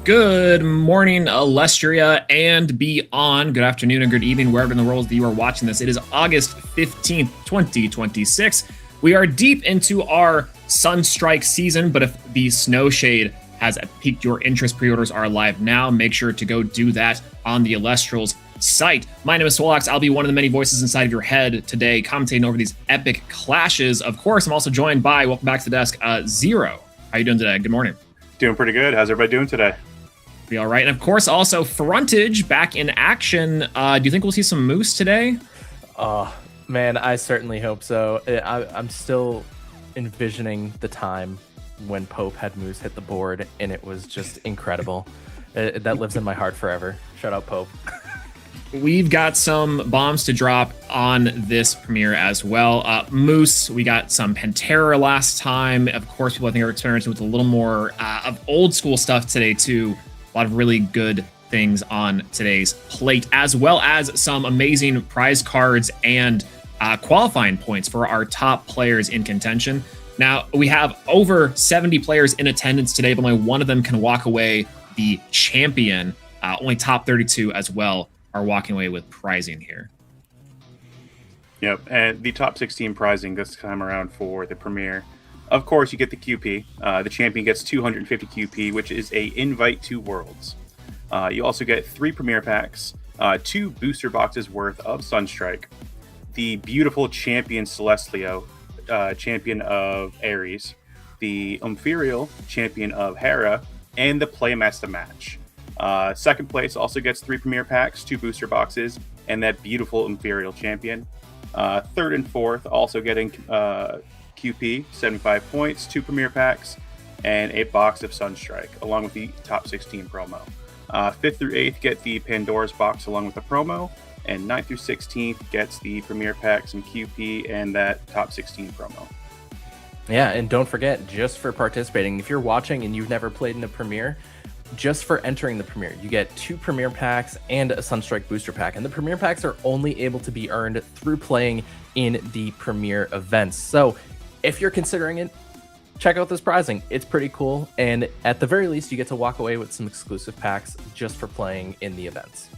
Good morning, Elestria, and beyond. Good afternoon and good evening, wherever in the world that you are watching this. It is August 15th, 2026. We are deep into our Sunstrike season, but if the Snow Shade has piqued your interest, pre-orders are live now. Make sure to go do that on the Elestrals site. My name is Swolelax. I'll be one of the many voices inside of your head today, commentating over these epic clashes. Of course, I'm also joined by, welcome back to the desk, Zero. How you doing today? Good morning. Doing pretty good. How's everybody doing today? Be all right. And of course, also FullFrontage back in action. Do you think we'll see some Moose today? Man, I certainly hope so. I'm still envisioning the time when Pope had Moose hit the board, and it was just incredible. That lives in my heart forever. Shout out, Pope. We've got some bombs to drop on this premiere as well. Moose, we got some Pantera last time. Of course, people I think are experiencing with a little more of old school stuff today too. A lot of really good things on today's plate, as well as some amazing prize cards and qualifying points for our top players in contention. Now, we have over 70 players in attendance today, but only one of them can walk away the champion. Only top 32 as well are walking away with prizing here. Yep, and the top 16 prizing this time around for the premiere. Of course, you get the QP. The champion gets 250 QP, which is a invite to Worlds. You also get 3 premiere packs, 2 booster boxes worth of Sunstrike, the beautiful champion Celestlio, champion of Ares, the Imperial champion of Hera, and the Playmaster match. Second place also gets 3 premiere packs, 2 booster boxes, and that beautiful Imperial champion. Third and fourth also getting QP, 75 points, 2 premiere packs, and a box of Sunstrike, along with the top 16 promo. 5th through 8th get the Pandora's box along with the promo, and 9th through 16th gets the premiere packs and QP and that top 16 promo. Yeah, and don't forget, just for participating, if you're watching and you've never played in a premiere, just for entering the premiere, you get 2 premiere packs and a Sunstrike booster pack. And the premiere packs are only able to be earned through playing in the premiere events. So if you're considering it, check out this prizing. It's pretty cool. And at the very least, you get to walk away with some exclusive packs just for playing in the events.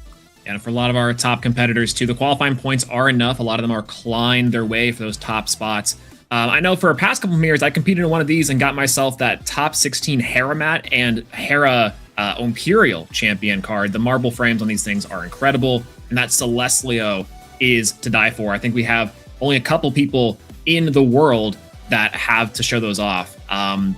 And for a lot of our top competitors too, the qualifying points are enough. A lot of them are clawing their way for those top spots. I know for a past couple of years, I competed in one of these and got myself that top 16 Hera mat and Hera Imperial champion card. The marble frames on these things are incredible, and that Celestlio is to die for. I think we have only a couple people in the world that have to show those off.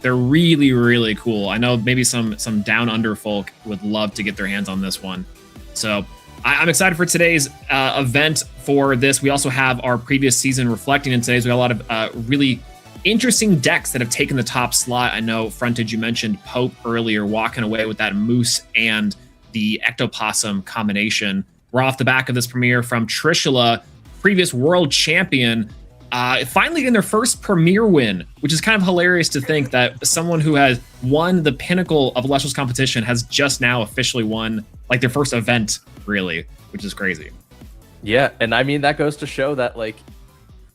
They're really, really cool. I know maybe some down under folk would love to get their hands on this one. So I'm excited for today's event for this. We also have our previous season reflecting in today's. We got a lot of really interesting decks that have taken the top slot. I know, Frontage, you mentioned Pope earlier, walking away with that Moose and the Ectopossum combination. We're off the back of this premiere from Trishula, previous world champion, finally getting their first premiere win, which is kind of hilarious to think that someone who has won the pinnacle of Elestrals competition has just now officially won like their first event, really, which is crazy. Yeah, and I mean, that goes to show that like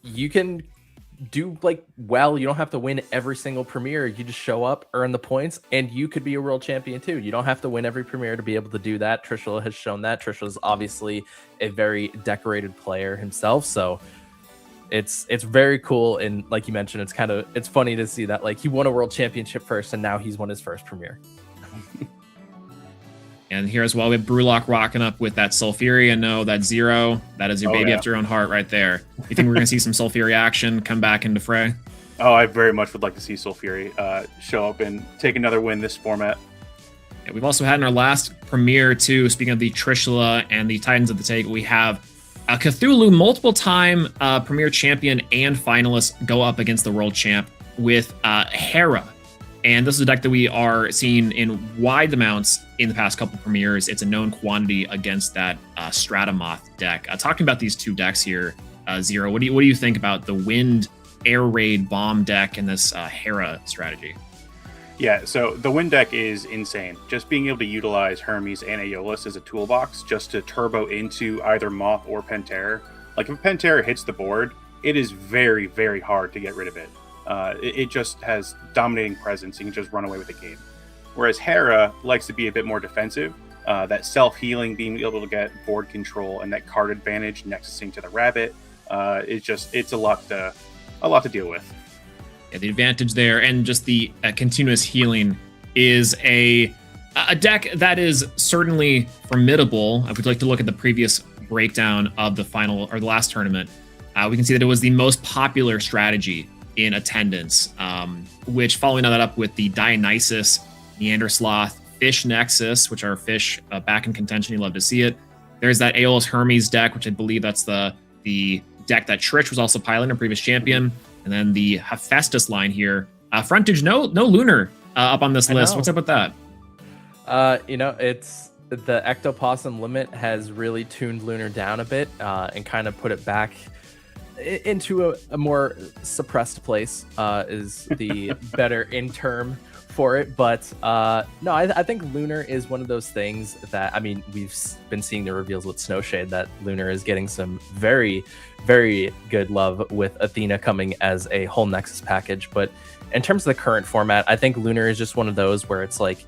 you can do like well. You don't have to win every single premiere. You just show up, earn the points, and you could be a world champion too. You don't have to win every premiere to be able to do that. Trishula has shown that. Trishula's obviously a very decorated player himself, so it's very cool. And like you mentioned, it's funny to see that like he won a world championship first, and now he's won his first premiere. And here as well, we have Brewlock rocking up with that Sulfuria. No, that Zero. That is your baby after your own heart right there. You think we're going to see some Sulfuria action come back into fray? Oh, I very much would like to see Sulfuria show up and take another win this format. Yeah, we've also had in our last premiere, too, speaking of the Trishula and the Titans of the Take, we have Cthulhu, multiple-time premier champion and finalist, go up against the world champ with Hera. And this is a deck that we are seeing in wide amounts in the past couple premieres. It's a known quantity against that Stratamoth deck. Talking about these two decks here, Zero, what do you think about the Wind, Air Raid, Bomb deck and this Hera strategy? Yeah, so the Wind deck is insane. Just being able to utilize Hermes and Aeolus as a toolbox just to turbo into either Moth or Pantera. Like if Pantera hits the board, it is very, very hard to get rid of it. It just has dominating presence. You can just run away with the game. whereas Hera likes to be a bit more defensive. That self-healing, being able to get board control, and that card advantage nexusing to the rabbit, it's a lot to deal with. Yeah, the advantage there and just the continuous healing is a deck that is certainly formidable. If we'd like to look at the previous breakdown of the final or the last tournament, we can see that it was the most popular strategy in attendance, which following that up with the Dionysus, Neandersloth, Fish Nexus, which are fish back in contention. You love to see it. There's that Aeolus Hermes deck, which I believe that's the deck that Trish was also piloting, a previous champion. And then the Hephaestus line here. Frontage, no Lunar up on this list. What's up with that? It's the Ectopossum limit has really tuned Lunar down a bit and kind of put it back into a more suppressed place is the better in term for it. But no, I think Lunar is one of those things that, I mean, we've been seeing the reveals with Snowshade that Lunar is getting some very, very good love with Athena coming as a whole Nexus package. But in terms of the current format, I think Lunar is just one of those where it's like,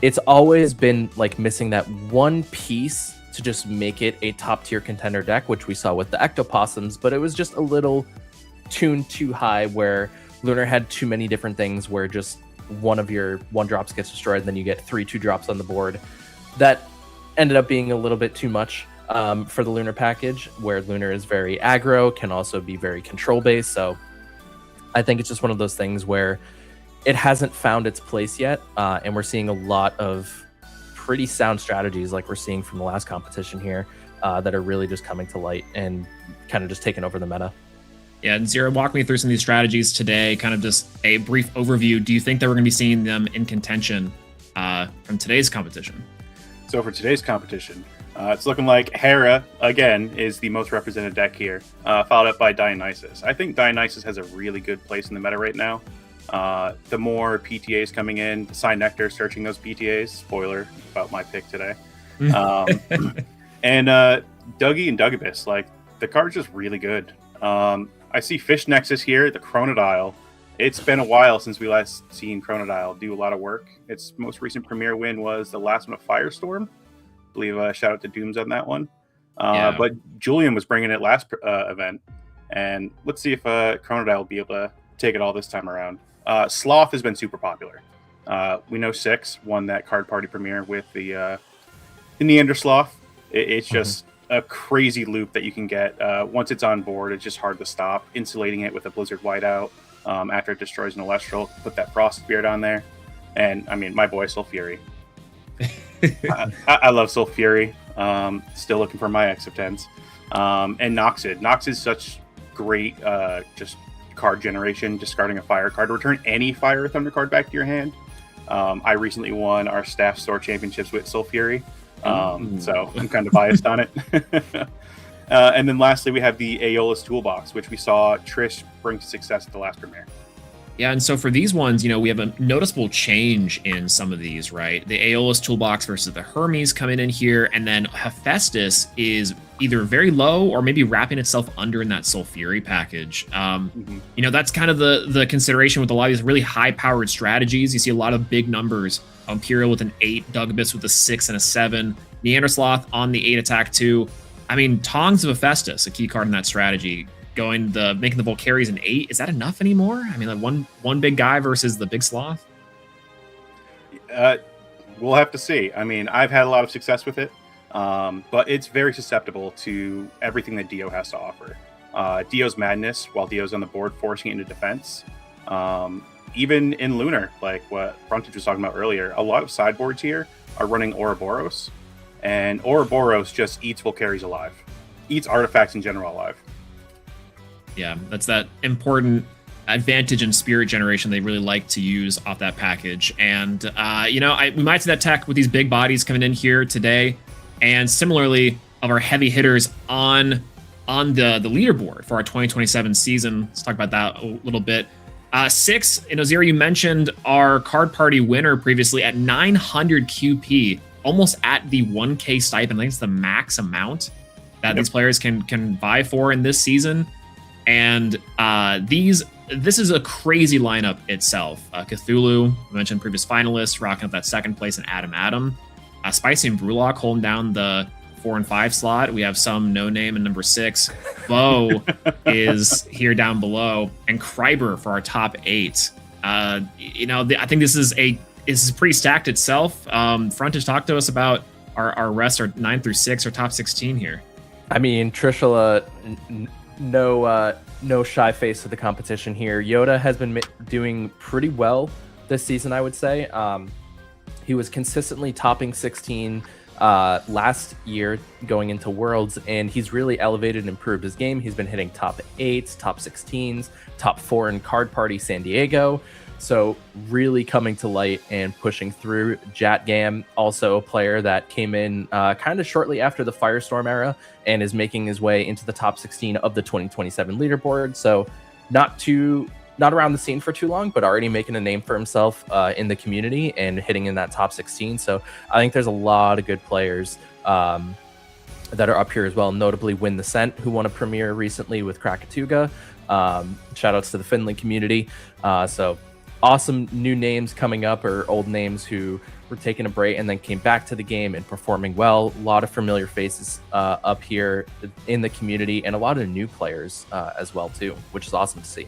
it's always been like missing that one piece to just make it a top tier contender deck, which we saw with the Ectopossums, but it was just a little tuned too high where Lunar had too many different things where just one of your 1-drops gets destroyed, and then you get 3 2-drops on the board. That ended up being a little bit too much for the Lunar package, where Lunar is very aggro, can also be very control based. So I think it's just one of those things where it hasn't found its place yet, and we're seeing a lot of pretty sound strategies like we're seeing from the last competition here that are really just coming to light and kind of just taking over the meta. Yeah, and Zero, walk me through some of these strategies today, kind of just a brief overview. Do you think that we're going to be seeing them in contention from today's competition? So for today's competition, it's looking like Hera, again, is the most represented deck here, followed up by Dionysus. I think Dionysus has a really good place in the meta right now. The more PTAs coming in, Sign Nectar searching those PTAs. Spoiler about my pick today. And Dougie and Dugabus, like, the card's just really good. I see Fish Nexus here, the Chronodile. It's been a while since we last seen Chronodile do a lot of work. Its most recent premier win was the last one of Firestorm. I believe shout out to Dooms on that one. But Julian was bringing it last event. And let's see if Chronodile will be able to take it all this time around. Sloth has been super popular. We know Six won that card party premiere with the Neandersloth. It's just a crazy loop that you can get. Once it's on board, it's just hard to stop. Insulating it with a Blizzard Whiteout after it destroys an Elestral. Put that Frost Beard on there. And, I mean, my boy, Soul Fury. I love Soul Fury. Still looking for my X of 10s. And Noxid. Noxid's such great just card generation, discarding a fire card. Return any Fire or Thunder card back to your hand. I recently won our staff store championships with Soul Fury. So I'm kind of biased on it. And then lastly, we have the Aeolus Toolbox, which we saw Trish bring to success at the last premiere. Yeah, and so for these ones, we have a noticeable change in some of these, right? The Aeolus Toolbox versus the Hermes coming in here, and then Hephaestus is either very low or maybe wrapping itself under in that Soul Fury package. That's kind of the consideration with a lot of these really high-powered strategies. You see a lot of big numbers. Imperial with an 8, Dugabus with a 6 and a 7, Neandersloth on the 8 attack too. I mean, Tongs of Hephaestus, a key card in that strategy. Making the Volcaries an 8, is that enough anymore? I mean, like one big guy versus the big sloth? We'll have to see. I mean, I've had a lot of success with it, but it's very susceptible to everything that Dio has to offer. Dio's madness, while Dio's on the board, forcing it into defense. Even in Lunar, like what Frontage was talking about earlier, a lot of sideboards here are running Ouroboros, and Ouroboros just eats Volcaries alive. Eats artifacts in general alive. Yeah, that's that important advantage in spirit generation they really like to use off that package. And, we might see that tech with these big bodies coming in here today. And similarly, of our heavy hitters on the leaderboard for our 2027 season. Let's talk about that a little bit. 6, Zero, you mentioned our card party winner previously at 900 QP, almost at the 1K stipend. I think it's the max amount that these players can vie for in this season. And these this is a crazy lineup itself. Cthulhu, I mentioned previous finalists, rocking up that second place in Adam. Spicy and Brulok holding down the 4 and 5 slot. We have some no name in number 6. Bo is here down below, and Kryber for our top 8. I think this is pretty stacked itself. Frontage, talk to us about our rest, our 9 through 6, our top 16 here. I mean, Trishula, no shy face of the competition here. Yoda has been doing pretty well this season, I would say. He was consistently topping 16 last year going into Worlds, and he's really elevated and improved his game. He's been hitting top 8s, top 16s, top 4 in Card Party San Diego. So really coming to light and pushing through. Jatgam, also a player that came in kind of shortly after the Firestorm era and is making his way into the top 16 of the 2027 leaderboard. So not around the scene for too long, but already making a name for himself in the community and hitting in that top 16. So I think there's a lot of good players that are up here as well, notably Win the Scent, who won a premiere recently with Krakatuga. Shout outs to the Finland community. So awesome new names coming up, or old names who were taking a break and then came back to the game and performing well. A lot of familiar faces up here in the community, and a lot of new players as well too, which is awesome to see.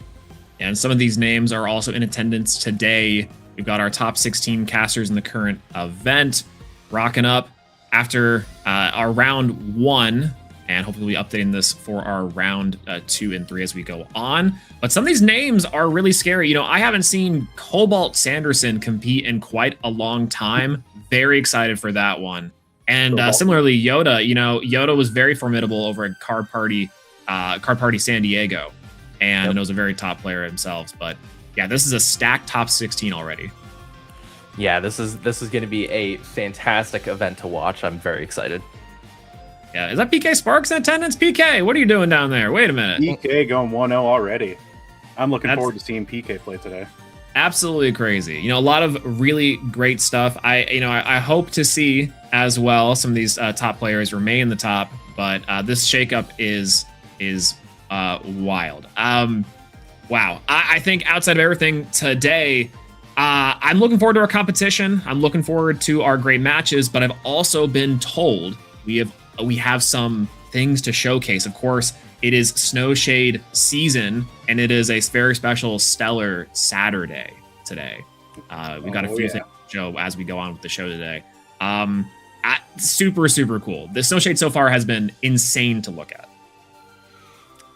And some of these names are also in attendance today. We've got our top 16 casters in the current event rocking up after our round 1. And hopefully we'll be updating this for our round 2 and 3 as we go on. But some of these names are really scary. I haven't seen Cobalt Sanderson compete in quite a long time. Very excited for that one. And similarly, Yoda, Yoda was very formidable over at Card Party San Diego. And was a very top player himself. But yeah, this is a stacked top 16 already. Yeah, this is going to be a fantastic event to watch. I'm very excited. Yeah, is that PK Sparks in attendance? PK, what are you doing down there? Wait a minute. PK going 1-0 already. I'm looking forward to seeing PK play today. Absolutely crazy. A lot of really great stuff. I hope to see as well some of these top players remain in the top, but this shakeup is wild. Wow. I think outside of everything today, I'm looking forward to our competition. I'm looking forward to our great matches, but I've also been told we have some things to showcase. Of course, it is Snowshade season, and it is a very special stellar Saturday today. We've got a few things to show as we go on with the show today. Super, super cool. The Snowshade so far has been insane to look at.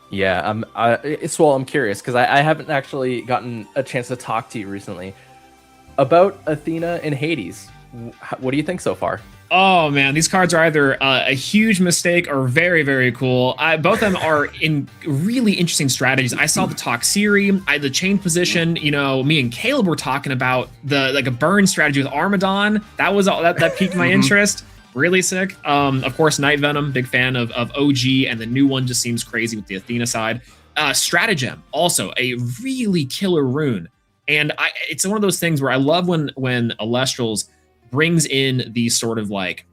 Yeah, I'm curious because I haven't actually gotten a chance to talk to you recently about Athena and Hades. What do you think so far? Oh man, these cards are either a huge mistake or very, very cool. Both of them are in really interesting strategies. I saw the Toxiri, the chain position. Me and Caleb were talking about a burn strategy with Armadon. That piqued my interest. Really sick. Of course, Night Venom, big fan of OG, and the new one just seems crazy with the Athena side. Stratagem, also a really killer rune, and it's one of those things where I love when Elestrals brings in these sort of like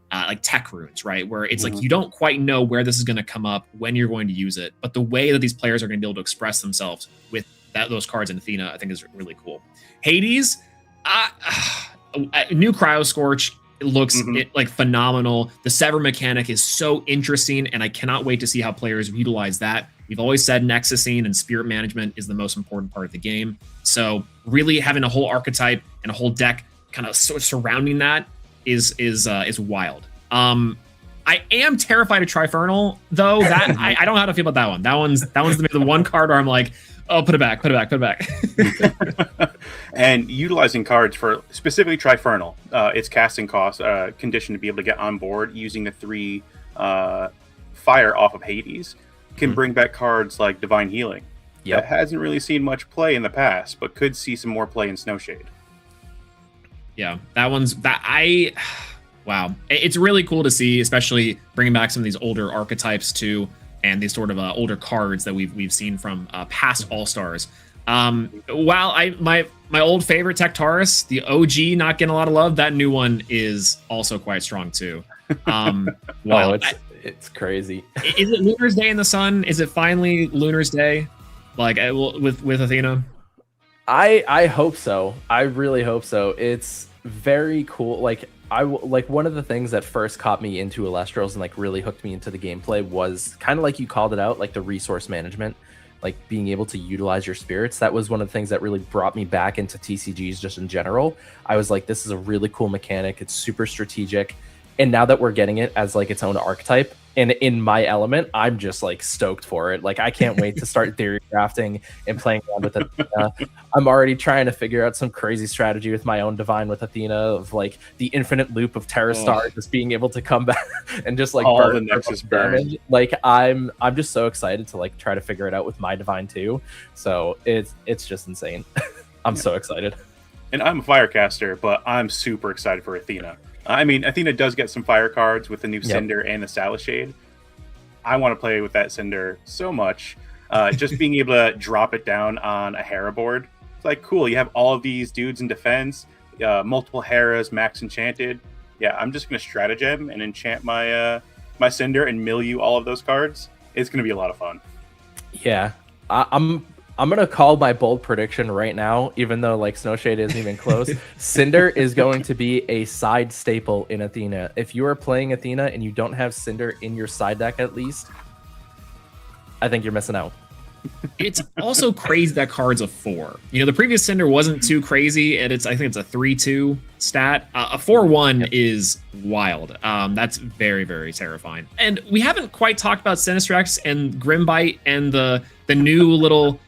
tech runes, right? Where it's like you don't quite know where this is going to come up, when you're going to use it, but the way that these players are going to be able to express themselves with those cards in Athena, I think is really cool. Hades, new Cryo Scorch. It looks phenomenal. The Sever mechanic is so interesting, and I cannot wait to see how players utilize that. We've always said Nexusine and Spirit Management is the most important part of the game. So really having a whole archetype and a whole deck kind of surrounding that is wild. I am terrified of Trifernal, though. That I don't know how to feel about that one. That one's the one card where I'm like, oh, put it back. And utilizing cards for specifically Trifernal, its casting cost condition to be able to get on board using the 3 fire off of Hades can bring back cards like Divine Healing. That hasn't really seen much play in the past, but could see some more play in Snowshade. Yeah, wow. It's really cool to see, especially bringing back some of these older archetypes too, and these sort of older cards that we've seen from past All-Stars. While my old favorite Tectaurus, the OG, not getting a lot of love, that new one is also quite strong too. Wow, it's crazy. Is it Lunar's Day in the Sun? Is it finally Lunar's Day? like with Athena? I hope so. I really hope so. It's very cool. Like like one of the things that first caught me into Elestrals and like really hooked me into the gameplay was kind of like you called it out, like the resource management, like being able to utilize your spirits. That was one of the things that really brought me back into TCGs just in general. I was like, this is a really cool mechanic. It's super strategic. And now that we're getting it as like its own archetype and in my element, I'm just like stoked for it. Like I can't wait to start theory crafting and playing around with Athena. I'm already trying to figure out some crazy strategy with my own divine with Athena of like the infinite loop of Terra Star just being able to come back and just like all burn the Nexus damage. Like I'm just so excited to like try to figure it out with my divine too. So it's just insane. I'm so excited. And I'm a Firecaster, but I'm super excited for Athena. I mean, Athena does get some fire cards with the new Cinder and the Stala Shade. I want to play with that Cinder so much. Just being able to drop it down on a Hera board. It's like, cool, you have all of these dudes in defense, multiple Heras, max enchanted. Yeah, I'm just going to stratagem and enchant my my Cinder and mill you all of those cards. It's going to be a lot of fun. Yeah, I'm gonna call my bold prediction right now, even though like Snowshade isn't even close. Cinder is going to be a side staple in Athena. If you are playing Athena and you don't have Cinder in your side deck at least, I think you're missing out. It's also crazy that card's a 4. You know, the previous Cinder wasn't too crazy, and I think it's a 3/2 stat. A 4/1 is wild. That's very, very terrifying. And we haven't quite talked about Sinistrex and Grimbite and the new little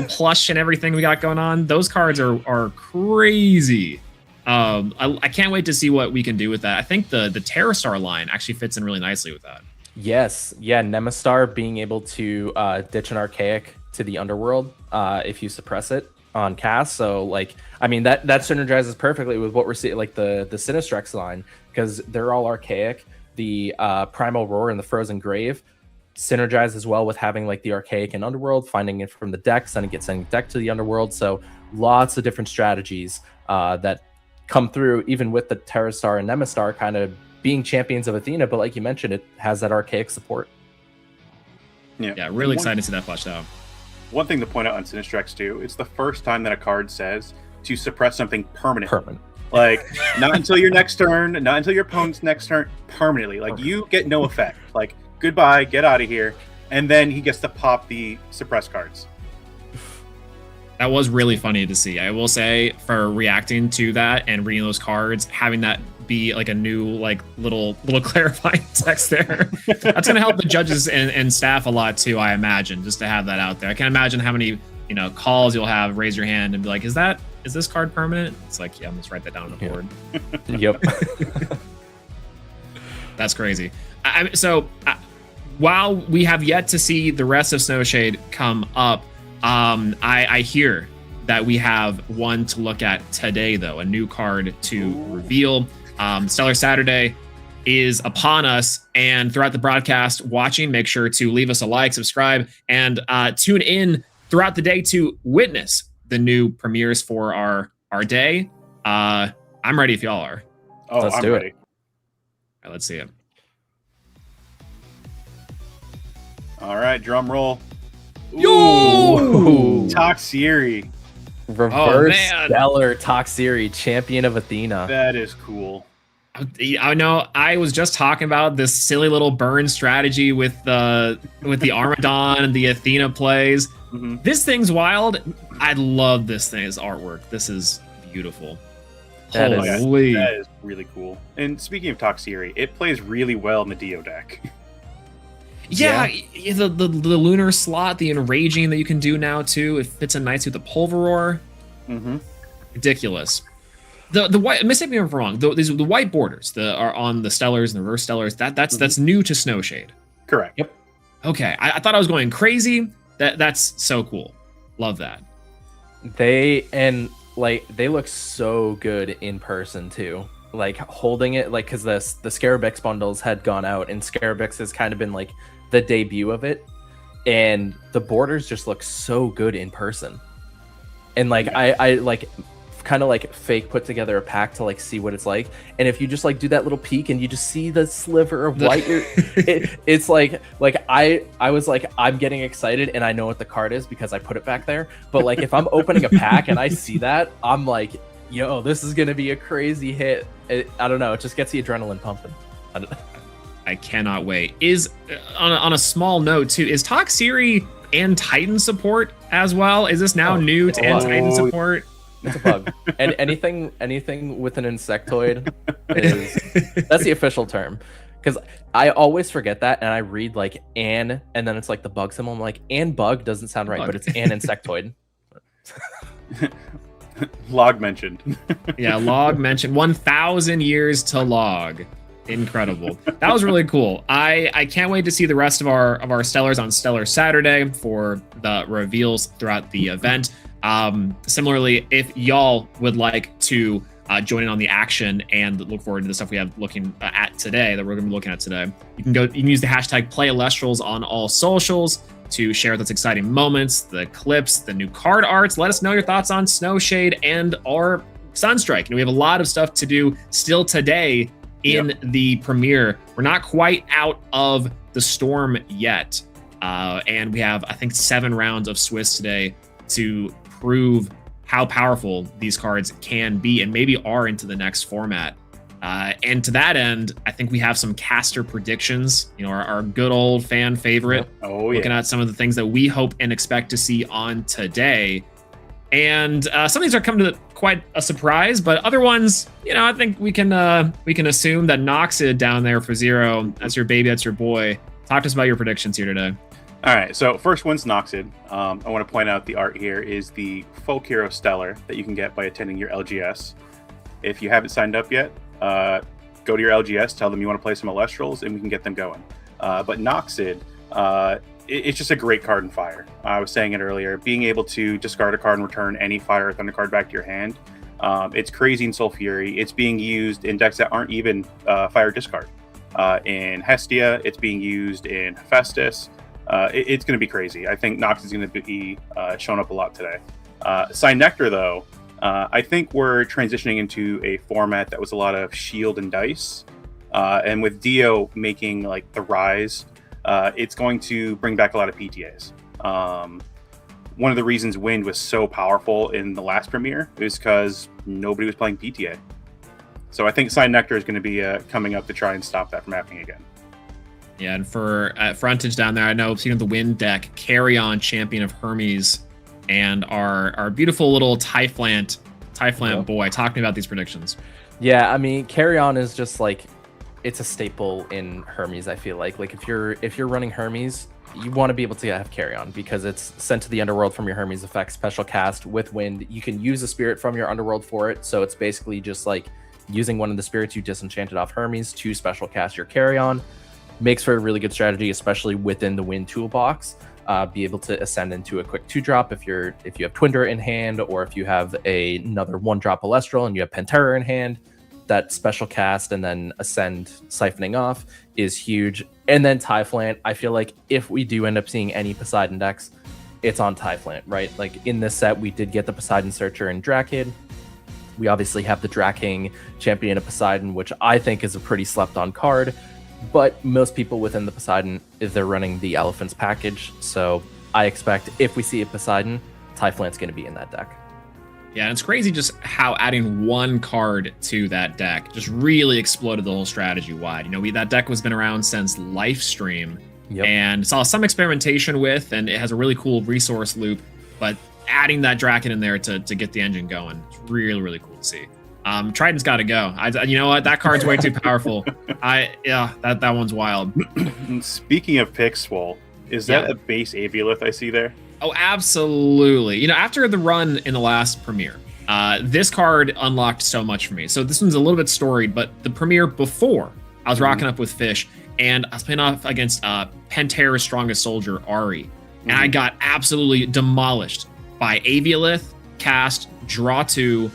plush and everything we got going on. Those cards are crazy. I can't wait to see what we can do with that. I think the Terra Star line actually fits in really nicely with that. Yes, yeah, Nemastar being able to ditch an Archaic to the Underworld if you suppress it on cast. So like, I mean that synergizes perfectly with what we're seeing, like the Sinistrex line, because they're all Archaic. The Primal Roar and the Frozen Grave synergize as well with having like the Archaic and Underworld, finding it from the deck, sending deck to the Underworld. So lots of different strategies that come through, even with the Terra Star and Nemastar kind of being champions of Athena. But like you mentioned, it has that Archaic support. Yeah, really excited to see that fleshed out. One thing to point out on Sinistrex too, it's the first time that a card says to suppress something permanently. Like, not until your next turn, not until your opponent's next turn, permanently. Like, you get no effect. Like, goodbye, get out of here. And then he gets to pop the suppress cards. That was really funny to see. I will say, for reacting to that and reading those cards, having that be like a new like little clarifying text there. That's gonna help the judges and staff a lot too, I imagine, just to have that out there. I can't imagine how many calls you'll have, raise your hand and be like, is this card permanent? It's like, yeah, let's write that down on the board. Yep. That's crazy. While we have yet to see the rest of Snowshade come up, I hear that we have one to look at today, though, a new card to reveal. Stellar Saturday is upon us, and throughout the broadcast watching, make sure to leave us a like, subscribe, and tune in throughout the day to witness the new premieres for our day. I'm ready if y'all are. Oh, Let's I'm do ready. it. All right, let's see it. All right, drum roll. Yo! Toxiri. Reverse Stellar Toxiri, champion of Athena. That is cool. I know. I was just talking about this silly little burn strategy with the Armadon and the Athena plays. Mm-hmm. This thing's wild. I love this thing's artwork. This is beautiful. That Holy. That is really cool. And speaking of Toxiri, it plays really well in the Dio deck. Yeah, the lunar slot, the enraging that you can do now too. It fits in nicely with the Pulveror. Mm-hmm. Ridiculous. The white, mistake me if I'm wrong. The white borders are on the Stellars and the reverse Stellars. That's new to Snowshade. Correct. Yep. Okay, I thought I was going crazy. That's so cool. Love that. They look so good in person too. Like holding it, like because the Scarabix bundles had gone out, and Scarabix has kind of been like the debut of it, and the borders just look so good in person. And like I like kind of like fake put together a pack to like see what it's like, and if you just like do that little peek and you just see the sliver of white, it's like I was like, I'm getting excited and I know what the card is because I put it back there, but like if I'm opening a pack and I see that, I'm like, yo, this is gonna be a crazy hit. I don't know, it just gets the adrenaline pumping. I cannot wait. Is on a small note too, is Toxiri and Titan support as well? Is this now new to and Titan support? It's a bug. And anything with an insectoid that's the official term. Because I always forget that and I read like and then it's like the bug symbol. I'm like, and bug doesn't sound right, but it's an insectoid. Log mentioned. Yeah, log mentioned. 1,000 years to log. Incredible. That was really cool. I can't wait to see the rest of our Stellars on Stellar Saturday for the reveals throughout the event. Similarly, if y'all would like to join in on the action and look forward to the stuff we have looking at today, that we're going to be looking at today, you can use the hashtag #PlayElestrals on all socials to share those exciting moments, the clips, the new card arts. Let us know your thoughts on Snowshade and our Sunstrike. And we have a lot of stuff to do still today in the premiere. We're not quite out of the storm yet. And we have, I think, 7 rounds of Swiss today to prove how powerful these cards can be and maybe are into the next format. And to that end, I think we have some caster predictions, our good old fan favorite. Looking at some of the things that we hope and expect to see on today. And some of these are coming to quite a surprise, but other ones, I think we can assume that Noxid down there for Zero, that's your baby, that's your boy. Talk to us about your predictions here today. All right, so first one's Noxid. I want to point out the art here is the Folk Hero Stellar that you can get by attending your LGS. If you haven't signed up yet, go to your LGS, tell them you want to play some Elestrals, and we can get them going. But Noxid, it's just a great card in Fire. I was saying it earlier, being able to discard a card and return any Fire or Thunder card back to your hand. It's crazy in Soul Fury. It's being used in decks that aren't even Fire discard. In Hestia, it's being used in Hephaestus. It's going to be crazy. I think Nox is going to be showing up a lot today. Sign Nectar, though, I think we're transitioning into a format that was a lot of shield and dice. And with Dio making like the rise, it's going to bring back a lot of PTAs. One of the reasons Wind was so powerful in the last premiere is because nobody was playing PTA. So I think Sign Nectar is going to be coming up to try and stop that from happening again. Yeah, and for Frontage down there, I know, speaking of the Wind deck, Carry On, Champion of Hermes, and our beautiful little Typhlant boy. Talk to me about these predictions. Yeah, I mean, Carry On is just like, it's a staple in Hermes, I feel like. Like if you're running Hermes, you want to be able to have Carry On because it's sent to the Underworld from your Hermes effect, special cast with Wind. You can use a spirit from your Underworld for it, so it's basically just like using one of the spirits you disenchanted off Hermes to special cast your Carry On. Makes for a really good strategy, especially within the Wind toolbox. Be able to ascend into a quick 2-drop if you have Twinder in hand, or if you have another 1-drop Elestral and you have Pantera in hand. That special cast and then ascend siphoning off is huge. And then Typhlant, I feel like if we do end up seeing any Poseidon decks, it's on Typhlant, right? Like in this set, we did get the Poseidon Searcher and Drakid. We obviously have the Draking Champion of Poseidon, which I think is a pretty slept on card. But most people within the Poseidon, they're running the Elephants package. So I expect if we see a Poseidon, Typhlant's going to be in that deck. Yeah, and it's crazy just how adding one card to that deck just really exploded the whole strategy wide. That deck has been around since Lifestream, and saw some experimentation with, and it has a really cool resource loop, but adding that Draken in there to get the engine going, it's really, really cool to see. Triton's got to go. You know what? That card's way too powerful. That one's wild. Speaking of picks, Swole, is that a base Aviolith I see there? Oh, absolutely. After the run in the last premiere, this card unlocked so much for me. So this one's a little bit storied, but the premiere before, I was rocking up with Fish, and I was playing off against Pantera's strongest soldier, Ari, and I got absolutely demolished by Aviolith, cast, draw 2,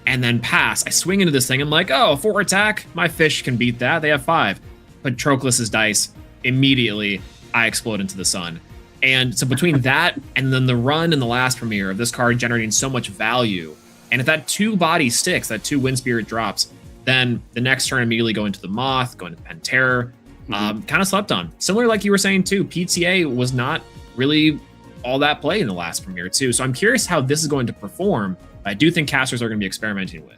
and then pass. I swing into this thing. I'm like, 4 attack. My Fish can beat that. They have 5. Patroclus's dice. Immediately, I explode into the sun. And so between that and then the run in the last premiere of this card generating so much value And if that 2 body sticks, that 2 Wind Spirit drops, then the next turn immediately go into the Moth, go into Pantera. Kind of slept on. Similar, like you were saying too, PTA was not really all that play in the last Premier too. So I'm curious how this is going to perform. I do think casters are going to be experimenting with.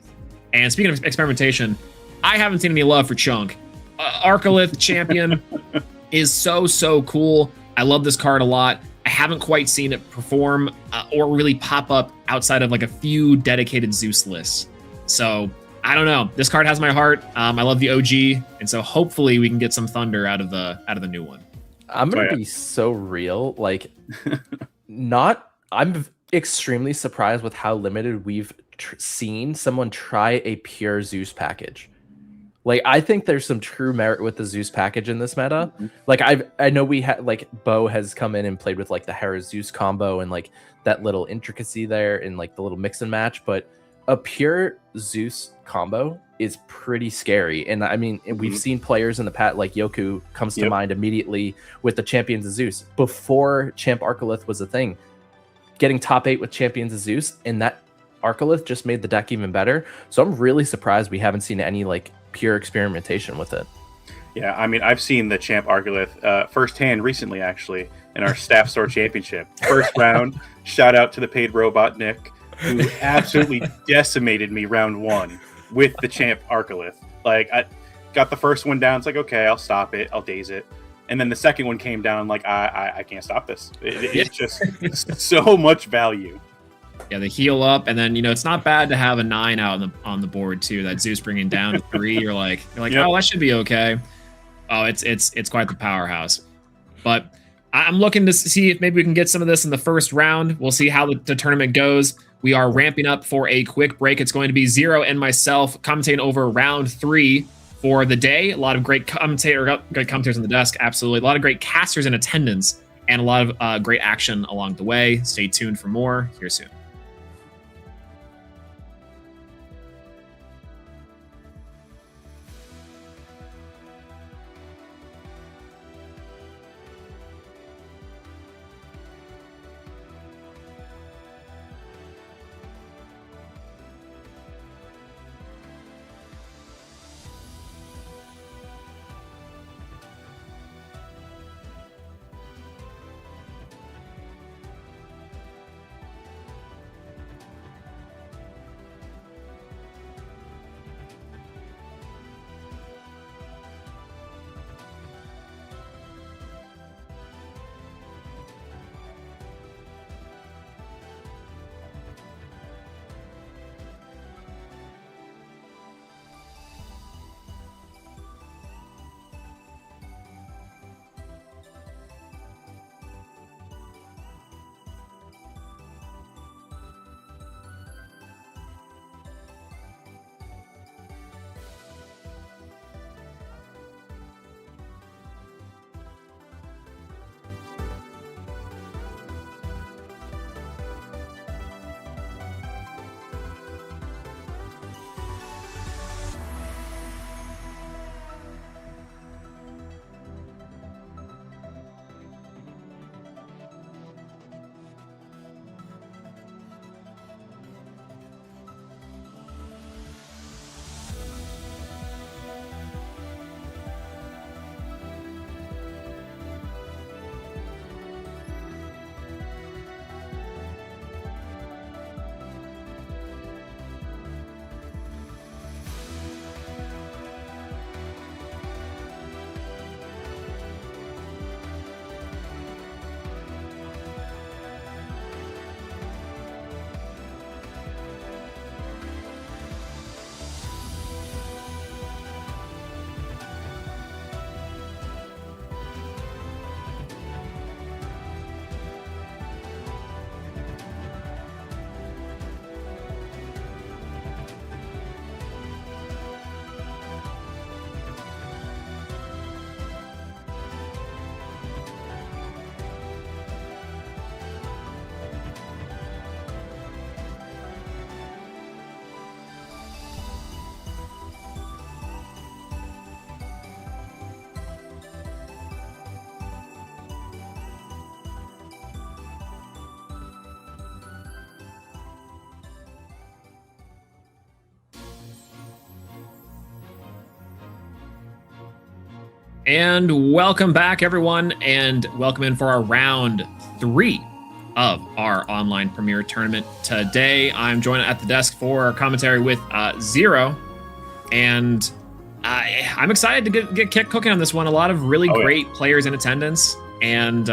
And speaking of experimentation, I haven't seen any love for Chunk. Arcolith Champion is so cool. I love this card a lot. I haven't quite seen it perform or really pop up outside of like a few dedicated Zeus lists. So I don't know. This card has my heart. I love the OG, and so hopefully we can get some thunder out of the new one. I'm gonna be so real. Like, I'm extremely surprised with how limited we've seen someone try a pure Zeus package. Like, I think there's some true merit with the Zeus package in this meta. Like, I know we had, like, Bo has come in and played with like the Hera Zeus combo and like that little intricacy there and like the little mix and match, but a pure Zeus combo is pretty scary. And I mean, we've seen players in the past, like Yoku comes to mind immediately with the Champions of Zeus. Before Champ Arcolith was a thing, getting top 8 with Champions of Zeus, and that Arcolith just made the deck even better. So I'm really surprised we haven't seen any like pure experimentation with it. Yeah, I mean, I've seen the Champ Arcolith firsthand recently, actually, in our Staff Store Championship. First round, shout out to the paid robot Nick, who absolutely decimated me round 1 with the Champ Arcolith. Like, I got the first one down. It's like, okay, I'll stop it. I'll daze it. And then the second one came down. Like, I can't stop this. It's just so much value. Yeah, they heal up, and then it's not bad to have a 9 out on the board too. That Zeus bringing down to 3. You're like, oh, that should be okay. Oh, it's quite the powerhouse. But I'm looking to see if maybe we can get some of this in the first round. We'll see how the tournament goes. We are ramping up for a quick break. It's going to be Zero and myself commentating over round 3 for the day. A lot of great commentators on the desk, absolutely. A lot of great casters in attendance, and a lot of great action along the way. Stay tuned for more here soon. And welcome back, everyone, and welcome in for our round 3 of our online Premier Tournament. Today, I'm joined at the desk for commentary with Zero, and I'm excited to get cooking on this one. A lot of really great players in attendance, and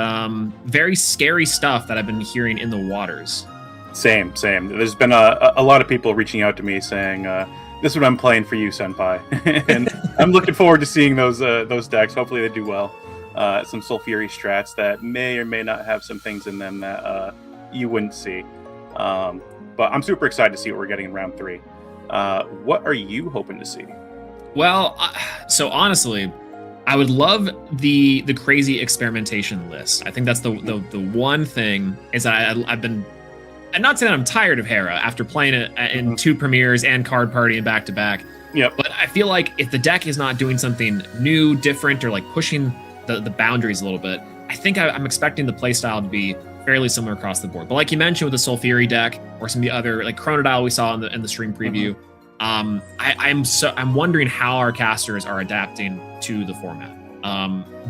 very scary stuff that I've been hearing in the waters. Same. There's been a lot of people reaching out to me saying, this is what I'm playing for you, Senpai. And I'm looking forward to seeing those decks. Hopefully they do well. Some Sulfury strats that may or may not have some things in them that you wouldn't see. But I'm super excited to see what we're getting in round 3. What are you hoping to see? Well, so honestly, I would love the crazy experimentation list. I think that's the one thing is that I've been... I'm not saying I'm tired of Hera after playing it in 2 premieres and card party and back-to-back. Yep. But I feel like if the deck is not doing something new, different, or like pushing the boundaries a little bit, I think I'm expecting the playstyle to be fairly similar across the board. But like you mentioned with the Sulfury deck or some of the other, like Chronodile we saw in the stream preview, I'm wondering how our casters are adapting to the format.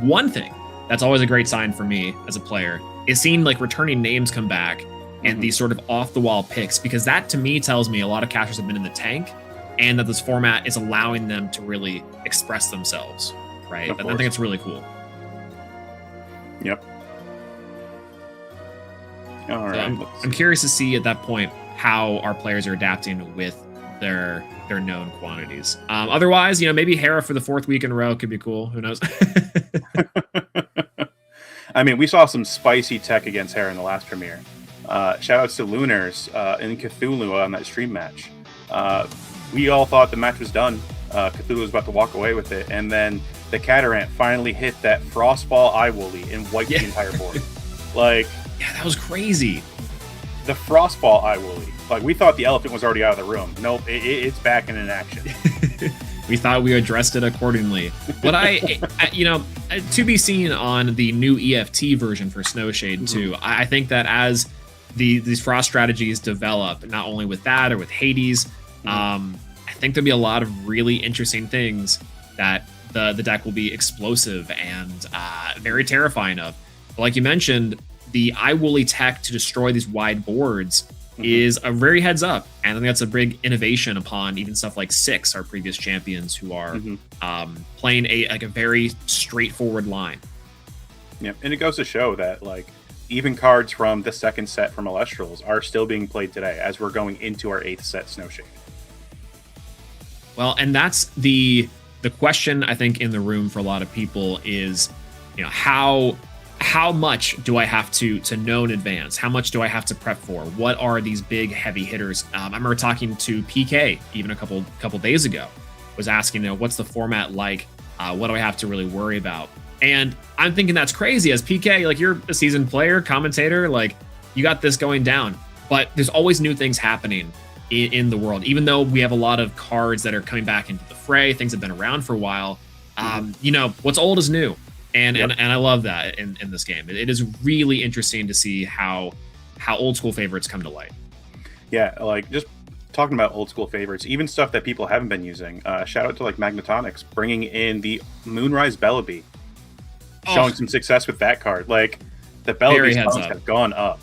One thing that's always a great sign for me as a player is seeing like returning names come back and these sort of off-the-wall picks, because that to me tells me a lot of casters have been in the tank and that this format is allowing them to really express themselves, right? I think it's really cool. Yep. All right. So I'm curious to see at that point how our players are adapting with their known quantities. Otherwise, maybe Hera for the 4th week in a row could be cool. Who knows? I mean, we saw some spicy tech against Hera in the last premiere. Shout outs to Lunars and Cthulhu on that stream match. We all thought the match was done. Cthulhu was about to walk away with it, and then the Catarant finally hit that Frostball Iwoolly and wiped the entire board. Yeah, that was crazy. The Frostball Iwoolly. Like, we thought the elephant was already out of the room. Nope, it's back in action. We thought we addressed it accordingly. But to be seen on the new EFT version for Snowshade too. I think that as these frost strategies develop, not only with that or with Hades, I think there'll be a lot of really interesting things that the deck will be explosive and very terrifying of. But like you mentioned, the Iwoolly tech to destroy these wide boards is a very heads up, and I think that's a big innovation upon even stuff like Six, our previous champions, who are playing a very straightforward line. Yeah, and it goes to show that even cards from the 2nd set from Elestrals are still being played today as we're going into our 8th set Snowshade. Well, and that's the question I think in the room for a lot of people is, how much do I have to know in advance? How much do I have to prep for? What are these big heavy hitters? I remember talking to PK even a couple days ago, was asking, what's the format like? What do I have to really worry about? And I'm thinking that's crazy. As PK, you're a seasoned player, commentator, you got this going down. But there's always new things happening in the world. Even though we have a lot of cards that are coming back into the fray, things have been around for a while. What's old is new. And I love that in this game. It is really interesting to see how old school favorites come to light. Yeah, just talking about old school favorites, even stuff that people haven't been using. Shout out to Magnetonics bringing in the Moonrise Bellaby, showing some success with that card. The Bellaby's cards have gone up.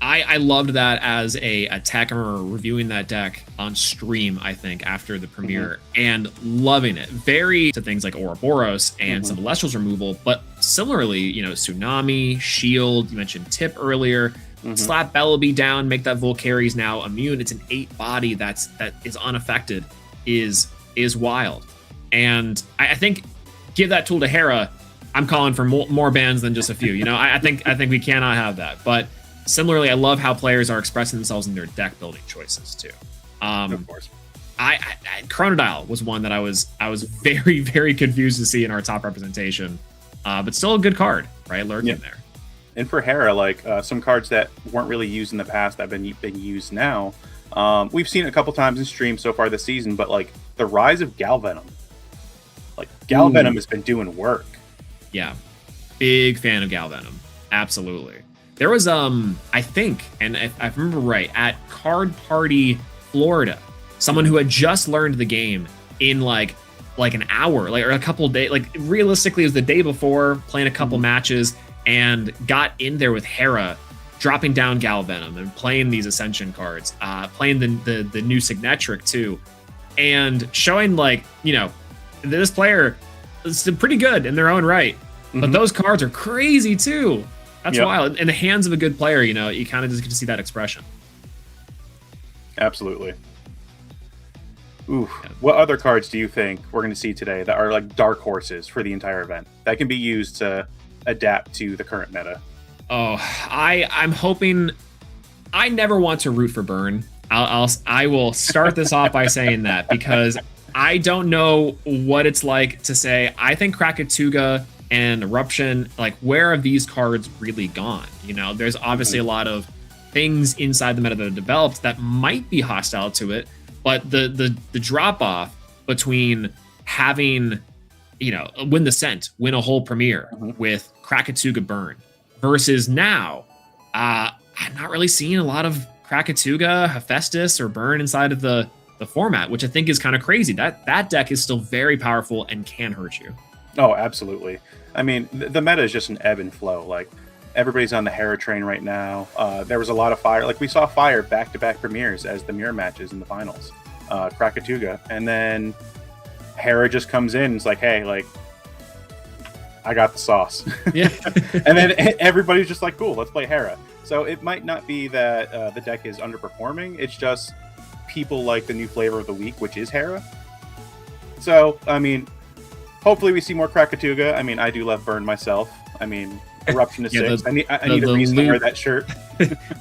I loved that as a tech. I remember reviewing that deck on stream, I think, after the premiere, and loving it. Very to things like Ouroboros and some Elestrals removal, but similarly, Tsunami, Shield, you mentioned Tip earlier, slap Bellaby down, make that Volcari's now immune. It's an 8 body that is unaffected, is wild. And I think give that tool to Hera, I'm calling for more bans than just a few. I think we cannot have that. But similarly, I love how players are expressing themselves in their deck building choices too. Of course, Chronodile was one that I was very, very confused to see in our top representation, but still a good card, right? Lurking there. And for Hera, some cards that weren't really used in the past that have been used now. We've seen it a couple times in stream so far this season, but the rise of Galvenom. Galvenom has been doing work. Yeah, big fan of Galvenom. Absolutely. There was, I think, and if I remember right, at Card Party Florida, someone who had just learned the game in like an hour, like, or a couple days. Like, realistically, it was the day before, playing a couple matches, and got in there with Hera, dropping down Galvenom and playing these Ascension cards, playing the new Signetric too, and showing, like, you know, this player is pretty good in their own right, but those cards are crazy too. That's wild. In the hands of a good player, you know, you kind of just get to see that expression. Absolutely. Ooh, what other cards do you think we're going to see today that are like dark horses for the entire event that can be used to adapt to the current meta? Oh, I'm hoping. I never want to root for Burn. I will start this off by saying that, because I don't know what it's like to say. I think Krakatuga and Eruption, like, where have these cards really gone? You know, there's obviously a lot of things inside the meta that are developed that might be hostile to it, but the drop off between having, you know, Win the Scent, win a whole premiere with Krakatuga Burn, versus now, I'm not really seeing a lot of Krakatuga, Hephaestus, or Burn inside of the format, which I think is kind of crazy. That deck is still very powerful and can hurt you. Oh, absolutely. I mean, the meta is just an ebb and flow. Like, everybody's on the Hera train right now. There was a lot of fire. Like, we saw fire back-to-back premieres as the mirror matches in the finals. Krakatuga. And then Hera just comes in and is like, hey, like, I got the sauce. Yeah. And then everybody's just like, cool, let's play Hera. So it might not be that the deck is underperforming. It's just people like the new flavor of the week, which is Hera. So, I mean, hopefully we see more Krakatuga. I mean, I do love Burn myself. I mean, Eruption is 6. I need a reason to wear that shirt.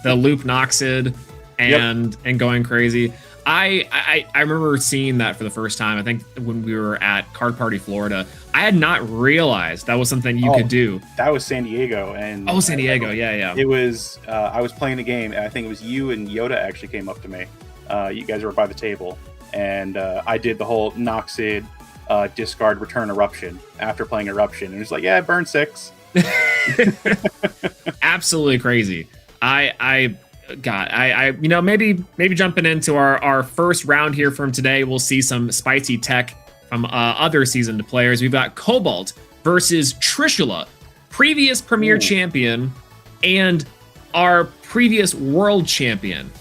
The Loop Noxid and going crazy. I remember seeing that for the first time, I think when we were at Card Party Florida. I had not realized that was something you could do. That was San Diego. And San Diego, yeah. It was, I was playing a game, and I think it was you and Yoda actually came up to me. You guys were by the table, and I did the whole Noxid discard return Eruption after playing Eruption. And it was like, yeah, burn 6. Absolutely crazy. I you know, maybe jumping into our first round here from today, we'll see some spicy tech from other seasoned players. We've got Cobalt versus Trishula, previous Premier champion and our previous world champion.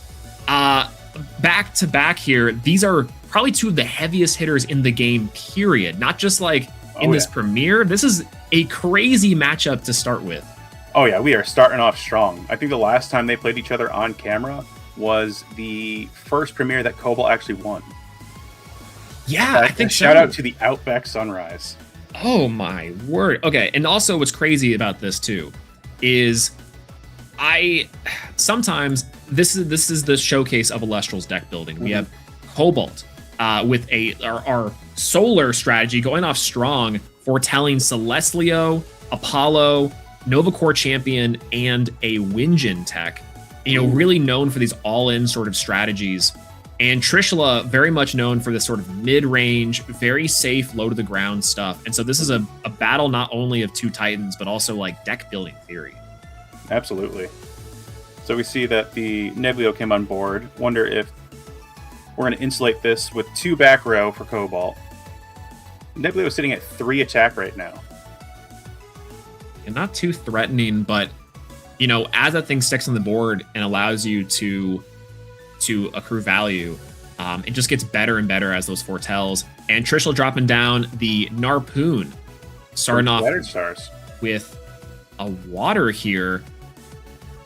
Back to back here. These are probably two of the heaviest hitters in the game, period. Not just like in this Premier. This is a crazy matchup to start with. Oh yeah, we are starting off strong. I think the last time they played each other on camera was the first premiere that Cobalt actually won. Yeah, I think so. Shout out to the Outback Sunrise. Oh my word. Okay, and also what's crazy about this too is sometimes this is the showcase of Elestrals deck building. We have Cobalt with our solar strategy going off strong, foretelling Celestlio, Apollo, Nova Core Champion, and a Winjin tech, you know, really known for these all-in sort of strategies. And Trishula, very much known for this sort of mid-range, very safe, low-to-the-ground stuff. And so this is a battle not only of two titans, but also like deck-building theory. Absolutely. So we see that the Neblio came on board. Wonder if we're going to insulate this with 2 back row for Cobalt. Neblio is sitting at 3 attack right now. And not too threatening, but, you know, as that thing sticks on the board and allows you to accrue value, it just gets better and better as those foretells. And Trishul dropping down the Narpoon, starting off with a water here.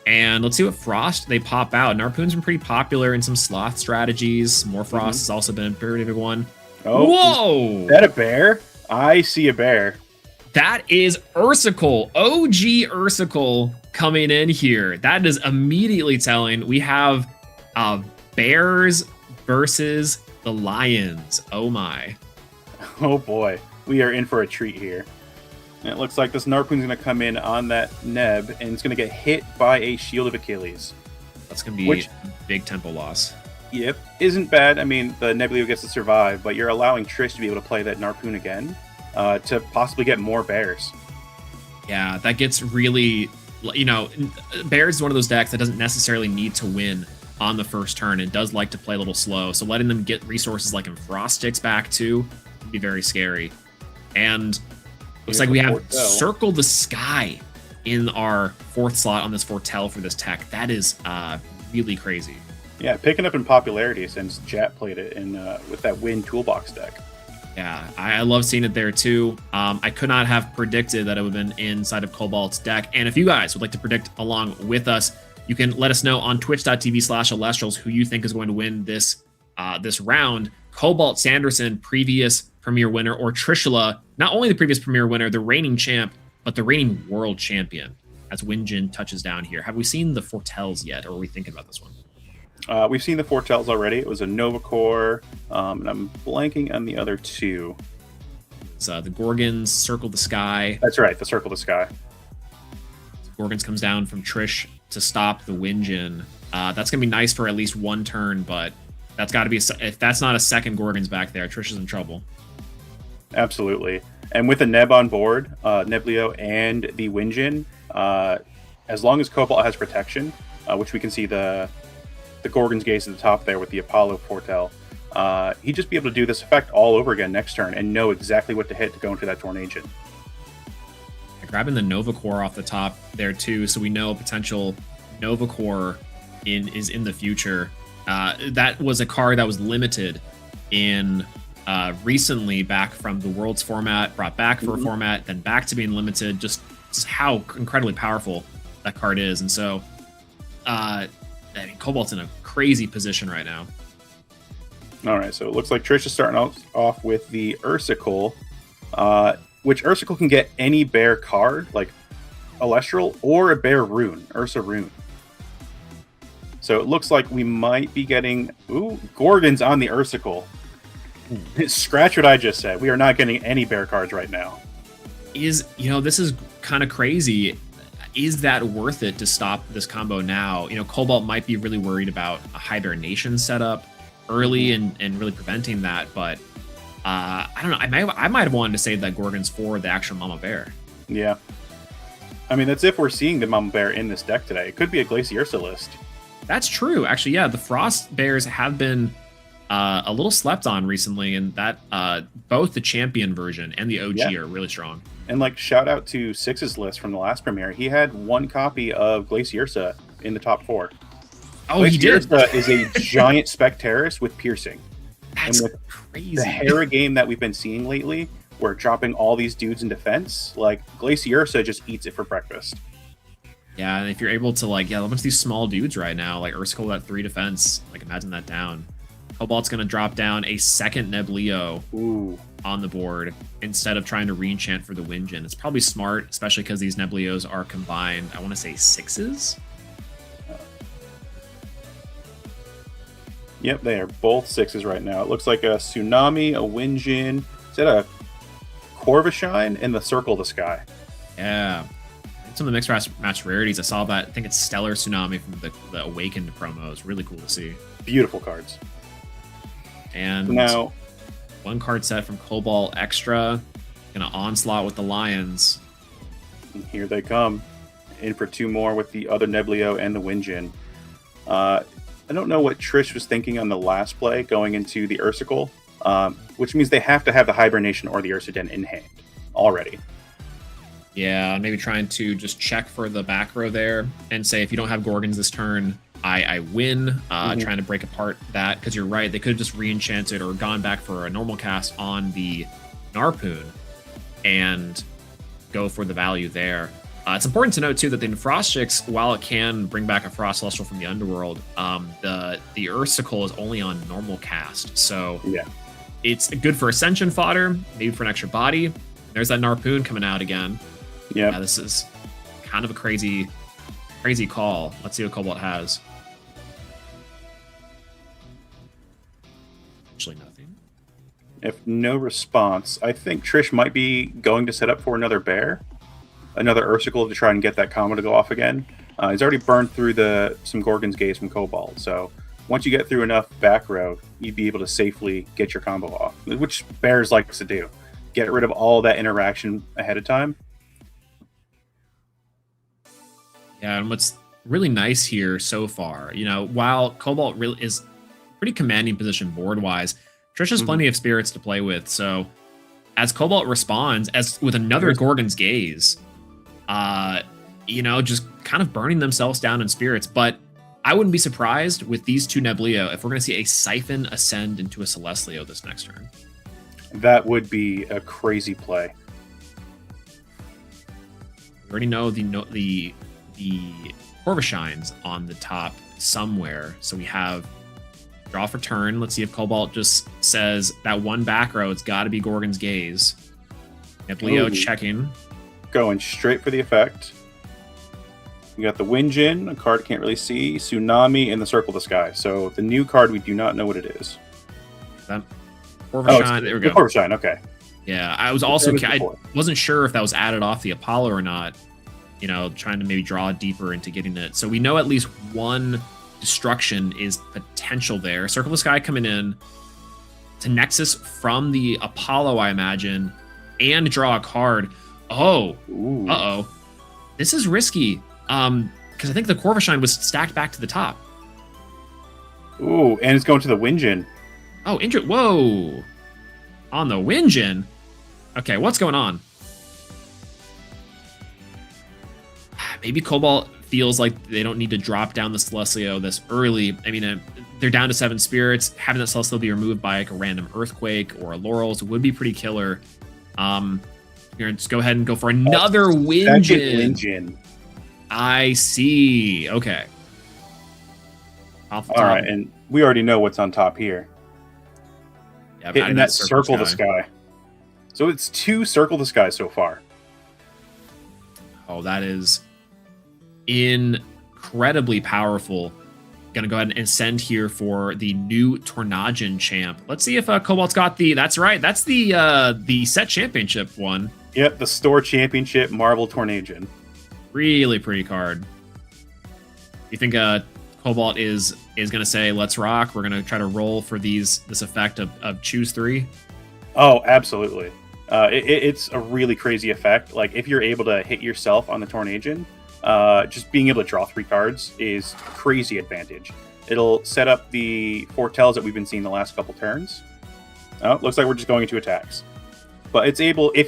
And let's see what Frost they pop out. Narpoon's been pretty popular in some Sloth strategies. More Frost has also been a pretty big one. Oh, whoa! Is that a bear? I see a bear. That is Ursicle, OG Ursicle coming in here. That is immediately telling. We have Bears versus the Lions. Oh my. Oh boy. We are in for a treat here. And it looks like this Narpoon's going to come in on that Neb, and it's going to get hit by a Shield of Achilles. That's going to be a big tempo loss. Yep. Isn't bad. I mean, the Neblio gets to survive, but you're allowing Trish to be able to play that Narpoon again. To possibly get more bears. Yeah, that gets really, you know, Bears is one of those decks that doesn't necessarily need to win on the first turn. It does like to play a little slow, so letting them get resources like Frost Sticks back too would be very scary. And looks like we have Circle the Sky in our 4th slot on this Foretell for this tech. That is really crazy. Yeah, picking up in popularity since Jat played it in with that Win Toolbox deck. Yeah, I love seeing it there too. I could not have predicted that it would have been inside of Cobalt's deck. And if you guys would like to predict along with us, you can let us know on twitch.tv/Elestrals who you think is going to win this this round. Cobalt Sanderson, previous Premier winner, or Trishula, not only the previous Premier winner, the reigning champ, but the reigning world champion, as Winjin touches down here. Have we seen the Foretells yet, or are we thinking about this one? We've seen the Foretells already. It was a Nova Core, and I'm blanking on the other 2. It's the Gorgons, Circle the Sky. That's right, the Circle the Sky. Gorgons comes down from Trish to stop the Winjin. That's going to be nice for at least one turn, but that's got to be, if that's not a second Gorgons back there, Trish is in trouble. Absolutely. And with the Neb on board, Neblio and the Winjin, as long as Cobalt has protection, which we can see the Gorgon's Gaze at the top there with the Apollo Foretell, he'd just be able to do this effect all over again next turn and know exactly what to hit to go into that Tornadian. Grabbing the Nova Core off the top there too, so we know potential Nova Core is in the future. That was a card that was limited in recently back from the Worlds format, brought back for a format, then back to being limited. Just how incredibly powerful that card is, and so I mean, Cobalt's in a crazy position right now. All right, so it looks like Trish is starting off with the Ursicle, which Ursicle can get any bear card, like Elestral, or a bear rune, Ursa rune. So it looks like we might be getting, Gorgons on the Ursicle. Scratch what I just said. We are not getting any bear cards right now. This is kind of crazy. Is that worth it to stop this combo now? Cobalt might be really worried about a hibernation setup early and really preventing that, but I don't know. I might have wanted to save that Gorgons for the actual Mama Bear. Yeah. I mean, that's if we're seeing the Mama Bear in this deck today. It could be a Glaciursa list. That's true. Actually, yeah, the Frost Bears have been a little slept on recently, and that both the Champion version and the OG are really strong. And shout out to Six's list from the last premiere. He had one copy of Glaciursa in the top 4. Oh, he did. Glaciursa is a giant Spectaris with piercing. That's and with crazy. The Hera game that we've been seeing lately, where dropping all these dudes in defense, Glaciursa just eats it for breakfast. Yeah, and if you're able to a bunch of these small dudes right now, like Ursicle at 3 defense, imagine that down. Cobalt's gonna drop down a second Neblio on the board instead of trying to re-enchant for the Winjin. It's probably smart, especially because these Neblios are combined, I want to say 6s? Yep, they are both 6s right now. It looks like a Tsunami, a Winjin, is that a Corvishine, and the Circle the Sky? Yeah. Some of the mixed match rarities, I saw that. I think it's Stellar Tsunami from the Awakened promos. Really cool to see. Beautiful cards. And now, one card set from Cobalt Extra. Gonna onslaught with the Lions. And here they come. In for 2 more with the other Neblio and the Winjin. I don't know what Trish was thinking on the last play going into the Ursicle, which means they have to have the Hibernation or the Ursaden in hand already. Yeah, maybe trying to just check for the back row there and say, if you don't have Gorgons this turn, I win. Trying to break apart that, because you're right, they could have just re-enchanted or gone back for a normal cast on the Narpoon and go for the value there. It's important to note too that the Frost-Chix, while it can bring back a Frost Celestial from the Underworld, the Ursicle is only on normal cast, so it's good for Ascension fodder, maybe for an extra body. There's that Narpoon coming out again. Yeah, this is kind of a crazy call. Let's see what Cobalt has. Actually, nothing. If no response, I think Trish might be going to set up for another bear, another Ursicle to try and get that combo to go off again. He's already burned through some Gorgon's Gaze from Cobalt, so once you get through enough back row, you'd be able to safely get your combo off, which Bears likes to do. Get rid of all that interaction ahead of time. Yeah, and what's really nice here so far, while Cobalt really is pretty commanding position board-wise, Trish has plenty of spirits to play with, so as Cobalt responds as with another Gorgon's Gaze, just kind of burning themselves down in spirits. But I wouldn't be surprised with these two Neblio if we're going to see a Siphon ascend into a Celestlio this next turn. That would be a crazy play. We already know the Corvishines on the top somewhere, so we have draw for turn. Let's see if Cobalt just says that one back row. It's got to be Gorgon's Gaze. Neblio checking, going straight for the effect. You got the Windjin, a card can't really see, Tsunami, and the Circle the Sky. So the new card, we do not know what it is. That Corvishine, there we go. Corvishine, okay. Yeah, I wasn't sure if that was added off the Apollo or not. Trying to maybe draw deeper into getting it. So we know at least one destruction is potential there. Circle the Sky coming in to Nexus from the Apollo, I imagine, and draw a card. Oh, this is risky. Because I think the Corvishine was stacked back to the top. Ooh, and it's going to the Windjin. Oh, whoa. On the Windjin? Okay, what's going on? Maybe Cobalt feels like they don't need to drop down the Celestlio this early. I mean, they're down to 7 spirits. Having that Celestlio be removed by like a random Earthquake or a Laurels would be pretty killer. You're gonna just go ahead and go for another Windjin. I see. Okay. All right, and we already know what's on top here. Yeah, hitting that Circle the Sky. So it's 2 Circle the Sky so far. Oh, that is incredibly powerful. Gonna go ahead and ascend here for the new Tornadgen champ. Let's see if Cobalt's got that's right. That's the set championship one. Yep, the store championship Marble Tornadgen. Really pretty card. You think Cobalt is gonna say, let's rock, we're gonna try to roll for this effect of choose 3? Oh, absolutely. It's a really crazy effect. Like, if you're able to hit yourself on the Tornadgen, just being able to draw 3 cards is crazy advantage. It'll set up the foretells that we've been seeing the last couple turns. Oh, looks like we're just going into attacks. But if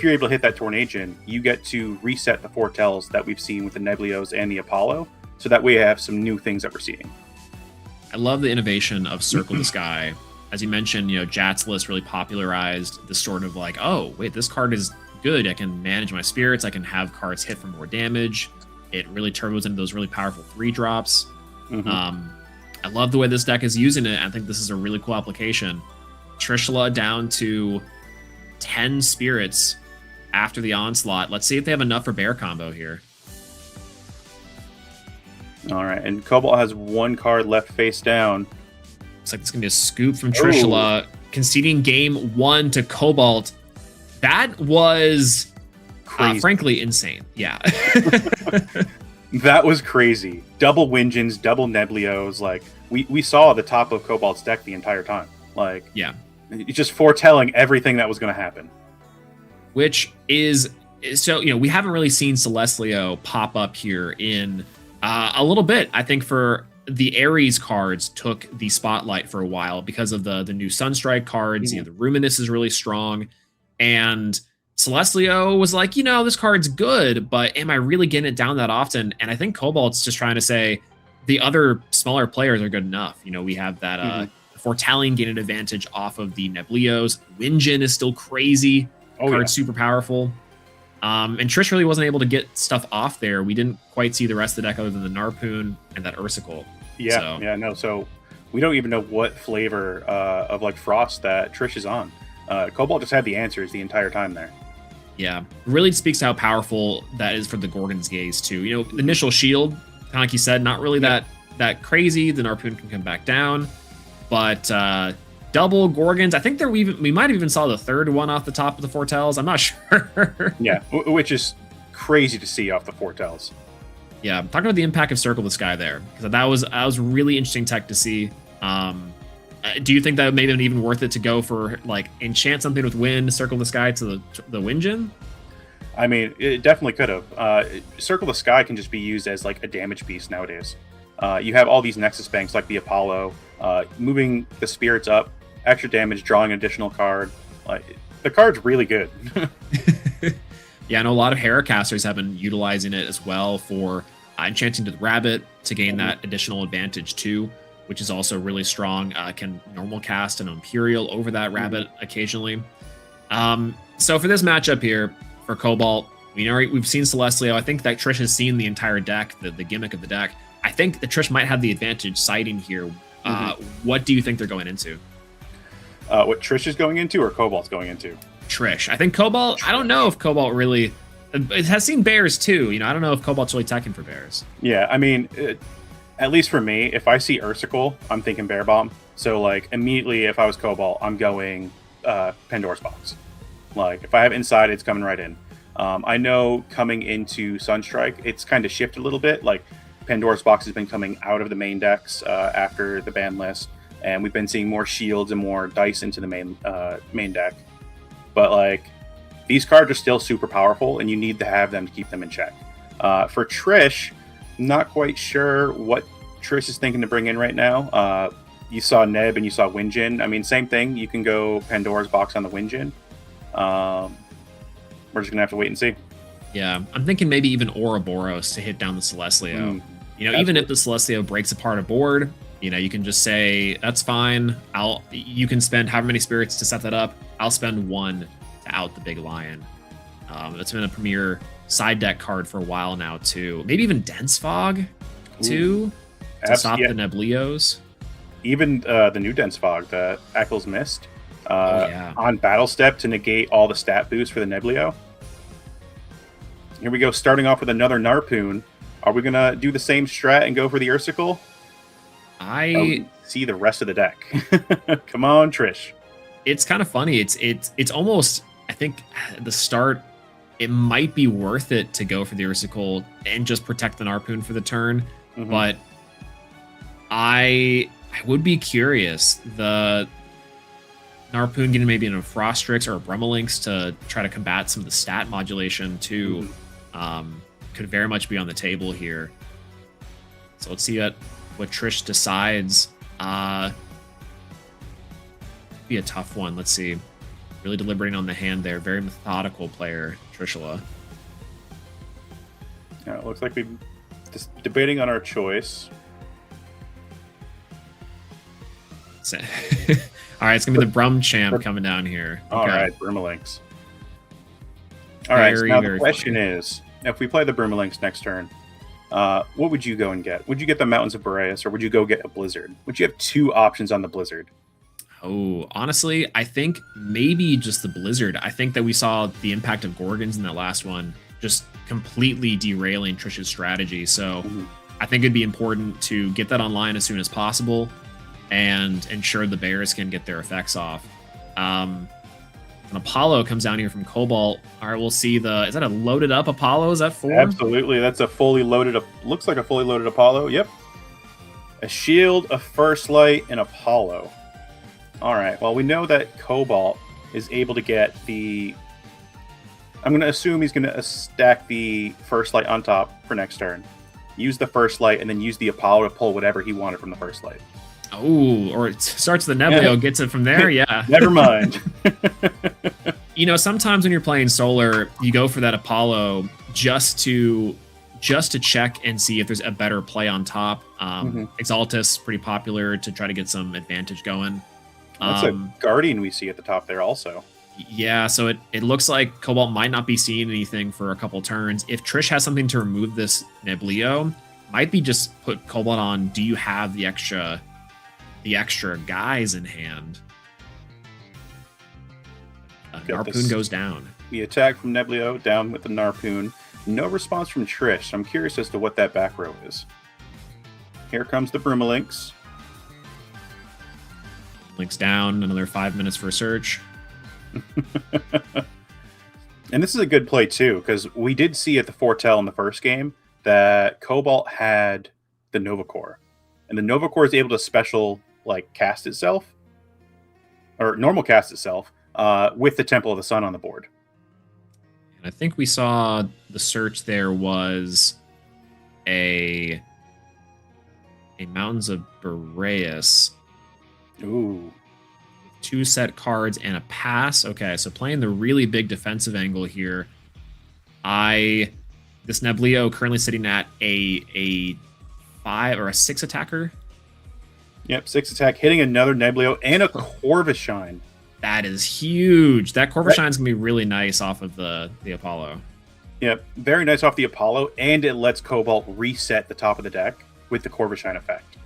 you're able to hit that Tornadgen, you get to reset the foretells that we've seen with the Neblios and the Apollo, so that we have some new things that we're seeing. I love the innovation of Circle the Sky. As you mentioned, Jat's list really popularized the sort of like, oh, wait, this card is good. I can manage my spirits. I can have cards hit for more damage. It really turbos into those really powerful 3-drops. I love the way this deck is using it. I think this is a really cool application. Trishula down to 10 spirits after the onslaught. Let's see if they have enough for bear combo here. All right, and Cobalt has 1 card left face down. Looks like it's going to be a scoop from Trishula, conceding game 1 to Cobalt. That was, frankly, insane. Yeah. That was crazy. Double Windjins, double Neblios. Like, we saw the top of Cobalt's deck the entire time. Like, yeah. It's just foretelling everything that was going to happen. Which is, so, we haven't really seen Celestlio pop up here in a little bit. I think for the Ares cards took the spotlight for a while because of the new Sunstrike cards. The Ruminous is really strong. And Celestlio was like, this card's good, but am I really getting it down that often? And I think Cobalt's just trying to say the other smaller players are good enough. We have that foretelling gain an advantage off of the Neblios. Windjin is still crazy. Card's super powerful. And Trish really wasn't able to get stuff off there. We didn't quite see the rest of the deck other than the Narpoon and that Ursicle. So we don't even know what flavor of like Frost that Trish is on. Cobalt just had the answers the entire time there. Yeah, really speaks to how powerful that is for the Gorgon's Gaze too. The initial shield, kind of like you said, not really that crazy. The Narpoon can come back down, but double Gorgons. I think we might have even saw the third one off the top of the foretells. I'm not sure. Yeah, which is crazy to see off the foretells. Yeah, talking about the impact of Circle the Sky there, because that was really interesting tech to see. Do you think that made it even worth it to go for like enchant something with wind, Circle the Sky to the Windjin? I mean, it definitely could have. Circle the Sky can just be used as like a damage piece nowadays. You have all these Nexus banks like the Apollo, moving the spirits up, extra damage, drawing an additional card. the card's really good. Yeah, I know a lot of Heracasters have been utilizing it as well for enchanting to the rabbit to gain that additional advantage too, which is also really strong. Can normal cast an Imperial over that rabbit occasionally. So for this matchup here for Cobalt, we've seen Celestlio. I think that Trish has seen the entire deck, the gimmick of the deck. I think that Trish might have the advantage siding here. What do you think they're going into? What Trish is going into or Cobalt's going into? Trish. I think Cobalt, I don't know if Cobalt really... It has seen bears too. I don't know if Cobalt's really teching for bears. Yeah, I mean, at least for me, if I see Ursicle, I'm thinking Bear Bomb. So, like, immediately if I was Cobalt, I'm going Pandora's Box. Like, if I have Inside, it's coming right in. I know coming into Sunstrike, it's kind of shifted a little bit. Like, Pandora's Box has been coming out of the main decks after the ban list, and we've been seeing more shields and more dice into the main deck. But, like, these cards are still super powerful, and you need to have them to keep them in check. For Trish, not quite sure what Trish is thinking to bring in right now. You saw Neb and you saw Winjin. I mean, same thing. You can go Pandora's Box on the Winjin. We're just going to have to wait and see. Yeah, I'm thinking maybe even Ouroboros to hit down the Celestlio. Even if the Celestlio breaks apart a board, you can just say, that's fine. You can spend however many spirits to set that up. I'll spend one to out the big lion. That's been a premier side deck card for a while now, too. Maybe even Dense Fog, too, to stop the Neblios. Even the new Dense Fog, the Echo's Mist, on Battle Step to negate all the stat boosts for the Neblio. Here we go, starting off with another Narpoon. Are we going to do the same strat and go for the Ursicle? I see the rest of the deck. Come on, Trish. It's kind of funny. It's almost, I think at the start, it might be worth it to go for the Ursicle and just protect the Narpoon for the turn. But I would be curious. The Narpoon getting maybe a Frostrix or a Brummelinx to try to combat some of the stat modulation too could very much be on the table here. So let's see what Trish decides. Be a tough one. Let's see. Really deliberating on the hand there. Very methodical player, Trishula. Yeah, it looks like we're just debating on our choice. All right, it's gonna be the Brum Champ coming down here. Okay. All right, Brummelinx. All right, so now the question is, if we play the Brummelinx next turn, what would you go and get? Would you get the Mountains of Boreas, or would you go get a Blizzard? Would you have two options on the Blizzard? Oh, honestly, I think maybe just the Blizzard. I think that we saw the impact of Gorgons in that last one just completely derailing Trish's strategy. So I think it'd be important to get that online as soon as possible and ensure the bears can get their effects off. An Apollo comes down here from Cobalt. All right, we'll see is that a loaded up Apollo? Is that 4? Absolutely. That's a fully loaded, looks like a fully loaded Apollo. Yep. A shield, a First Light, and Apollo. All right. Well, we know that Cobalt is able to get the... I'm going to assume he's going to stack the First Light on top for next turn. Use the First Light, and then use the Apollo to pull whatever he wanted from the First Light. Oh, or it starts the Neblio, gets it from there. Yeah. Never mind. Sometimes when you're playing Solar, you go for that Apollo just to check and see if there's a better play on top. Exaltus, pretty popular to try to get some advantage going. That's a Guardian we see at the top there also. Yeah, so it looks like Cobalt might not be seeing anything for a couple turns. If Trish has something to remove this Neblio, might be just put Cobalt on, do you have the extra guys in hand? Narpoon goes down. The attack from Neblio down with the Narpoon. No response from Trish. I'm curious as to what that back row is. Here comes the Brummelinx. Links down, another 5 minutes for a search. And this is a good play too, because we did see at the Foretell in the first game that Cobalt had the Nova Core. And the Nova Core is able to special cast itself, or normal cast itself, with the Temple of the Sun on the board. And I think we saw the search there was a Mountains of Boreas. Ooh. 2 set cards and a pass. Okay, so playing the really big defensive angle here. This Neblio currently sitting at a 5 or a 6 attacker. Yep, 6 attack, hitting another Neblio and a Corvishine. That is huge. That Corvishine is gonna be really nice off of the Apollo. Yep, very nice off the Apollo, and it lets Cobalt reset the top of the deck with the Corvishine effect.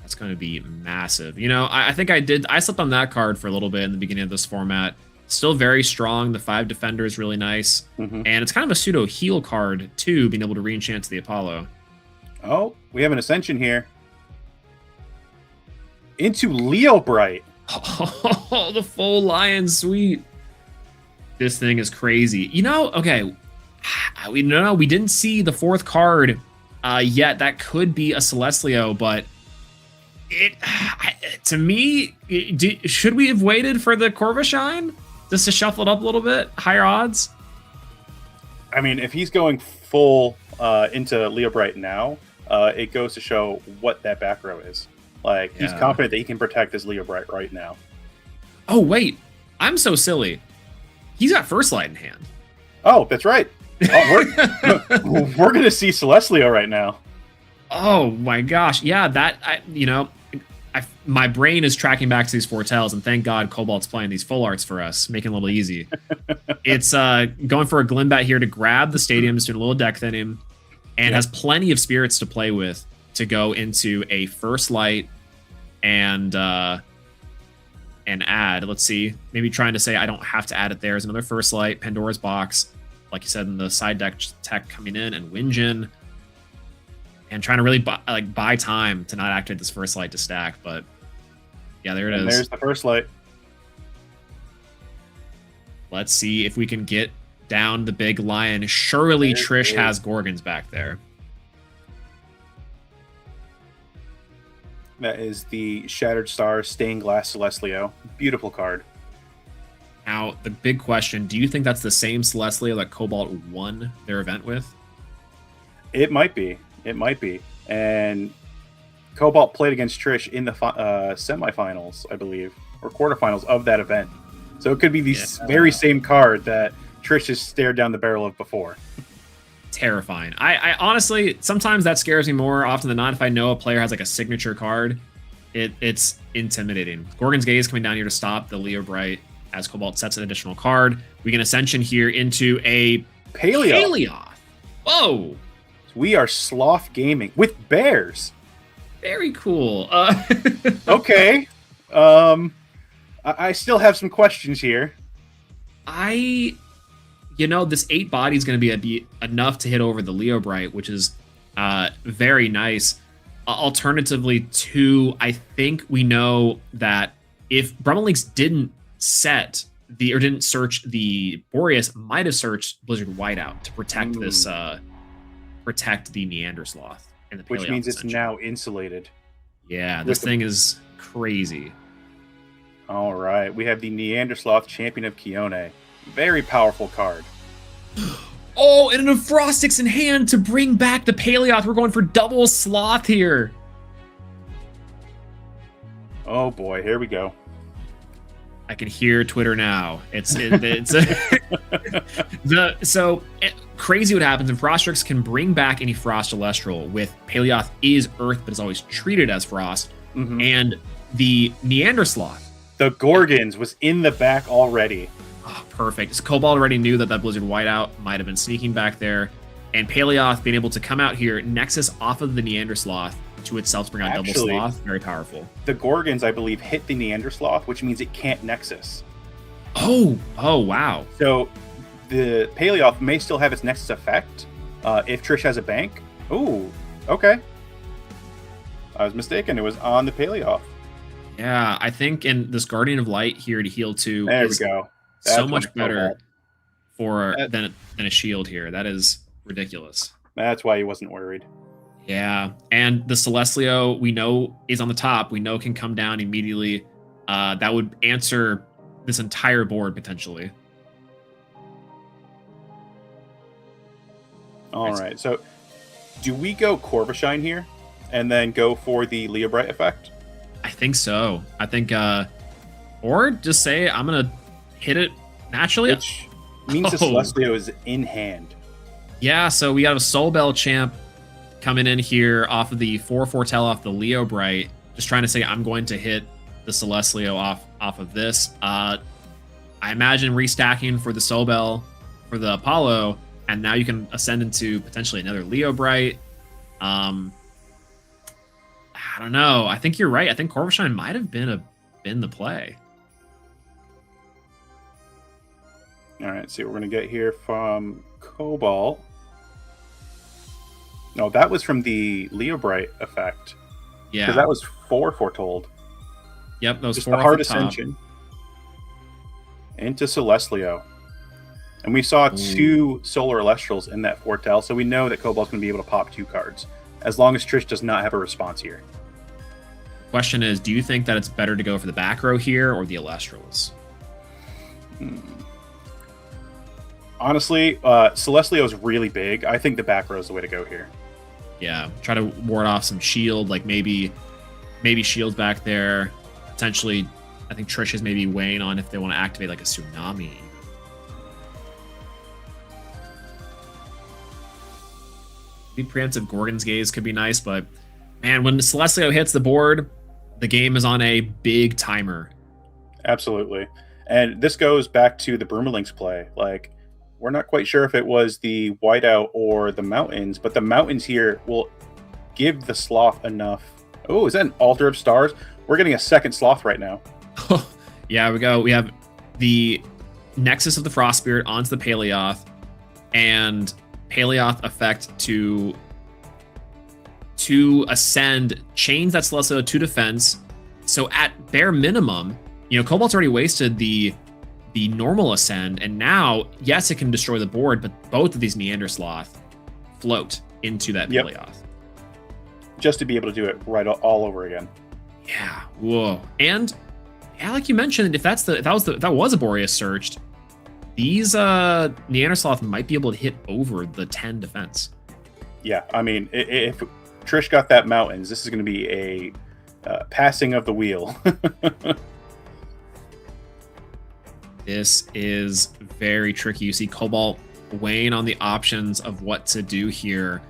That's going to be massive. You know, I think I slept on that card for a little bit in the beginning of this format. Still very strong. The 5 defender is really nice. And it's kind of a pseudo heal card, too, being able to re-enchant the Apollo. Oh, we have an Ascension here. Into Leo Bright. Oh, the full Lion Suite. This thing is crazy. You know, okay. We didn't see the 4th card yet. That could be a Celestlio, but to me, should we have waited for the Corvishine just to shuffle it up a little bit? Higher odds? I mean, if he's going full into Leo Bright now, it goes to show what that back row is. Like, he's confident that he can protect this Leo Bright right now. Oh, wait. I'm so silly. He's got First Light in hand. Oh, that's right. Oh, we're going to see Celestlio right now. Oh, my gosh. Yeah, my brain is tracking back to these foretells, and thank God Cobalt's playing these full arts for us, making it a little easy. It's going for a Glimbat here to grab the stadium, just doing a little deck thinning, and has plenty of spirits to play with to go into a First Light and add. Let's see. Maybe trying to say I don't have to add it there. There's another First Light, Pandora's Box, like you said, in the side deck tech coming in, and Winjin. And trying to really buy time to not activate this First Light to stack, but yeah, there it is. There's the First Light. Let's see if we can get down the big lion. Surely Trish has Gorgons back there. That is the Shattered Star Stained Glass Celestlio. Beautiful card. Now, the big question, do you think that's the same Celestlio that Cobalt won their event with? It might be. It might be. And Cobalt played against Trish in the semifinals, I believe, or quarterfinals of that event. So it could be the very same card that Trish has stared down the barrel of before. Terrifying. I honestly, sometimes that scares me more often than not if I know a player has like a signature card. It's intimidating. Gorgon's Gaze coming down here to stop the Leo Bright as Cobalt sets an additional card. We can Ascension here into a Paleoth. Whoa! We are Sloth Gaming with bears. Very cool. Okay. I still have some questions here. This 8 body is going to be enough to hit over the Leo Bright, which is very nice. Alternatively, too, I think we know that if Brummelings didn't didn't search the Boreas, might have searched Blizzard Whiteout to protect this. Protect the Neander Sloth and the Paleoth, which means it's now insulated. Yeah, this thing is crazy. All right, we have the Neander Sloth, Champion of Kione. Very powerful card. Oh, and an Frostix in hand to bring back the Paleoth. We're going for double Sloth here. Oh boy, here we go. I can hear Twitter now. Crazy what happens when Frostrix can bring back any Frost Elestral with Paleoth is Earth, but is always treated as Frost. And the Neander Sloth. The Gorgons was in the back already. Oh, perfect. So Cobalt already knew that Blizzard Whiteout might have been sneaking back there. And Paleoth being able to come out here, Nexus off of the Neander Sloth to itself to bring out double Sloth. Very powerful. The Gorgons, I believe, hit the Neander Sloth, which means it can't Nexus. Oh, wow. So the Paleoth may still have its Nexus effect if Trish has a bank. Ooh, okay. I was mistaken. It was on the Paleoth. Yeah, I think in this Guardian of Light here to heal 2 there we go. So much better than a shield here. That is ridiculous. That's why he wasn't worried. Yeah, and the Celestlio we know is on the top. We know can come down immediately. That would answer this entire board potentially. All right, so do we go Corvishine here and then go for the Leo Bright effect? I think so. I think, or just say I'm gonna hit it naturally. Which means the Celestia is in hand. Yeah, so we got a Soul Bell champ coming in here off of the 4 Tell off the Leo Bright. Just trying to say I'm going to hit the Celestia off of this. I imagine restacking for the Soul Bell for the Apollo, and now you can ascend into potentially another Leo Bright. I don't know. I think you're right. I think Corvishine might have been the play. All right, see what we're going to get here from Cobalt. No, that was from the Leo Bright effect. Yeah. Because that was 4 foretold. Yep, those Just 4 the Hard off the top. Ascension. Into Celestlio. And we saw 2 Solar Elestrals in that foretell, so we know that Cobalt's going to be able to pop 2 cards. As long as Trish does not have a response here. Question is, do you think that it's better to go for the back row here or the Elestrals? Honestly, Celestlio is really big. I think the back row is the way to go here. Yeah, try to ward off some shield, like maybe shields back there. Potentially, I think Trish is maybe weighing on if they want to activate like a Tsunami. Maybe preemptive Gorgon's Gaze could be nice, but man, when Celestlio hits the board, the game is on a big timer. Absolutely. And this goes back to the Broomerling's play. Like, we're not quite sure if it was the whiteout or the mountains, but the mountains here will give the Sloth enough. Oh, is that an Altar of Stars? We're getting a second Sloth right now. Yeah, we go. We have the Nexus of the Frost Spirit onto the Paleoth, and Paleoth effect to ascend, chains that Celestia to defense. So at bare minimum, Cobalt's already wasted the normal ascend, and now, yes, it can destroy the board, but both of these Neander Sloth float into that Paleoth. Just to be able to do it right all over again. Yeah. Whoa. And yeah, like you mentioned, if that was a Boreas searched, these Neander Sloth might be able to hit over the 10 defense. Yeah, I mean, if Trish got that mountains, this is going to be a passing of the wheel. This is very tricky. You see Cobalt weighing on the options of what to do here.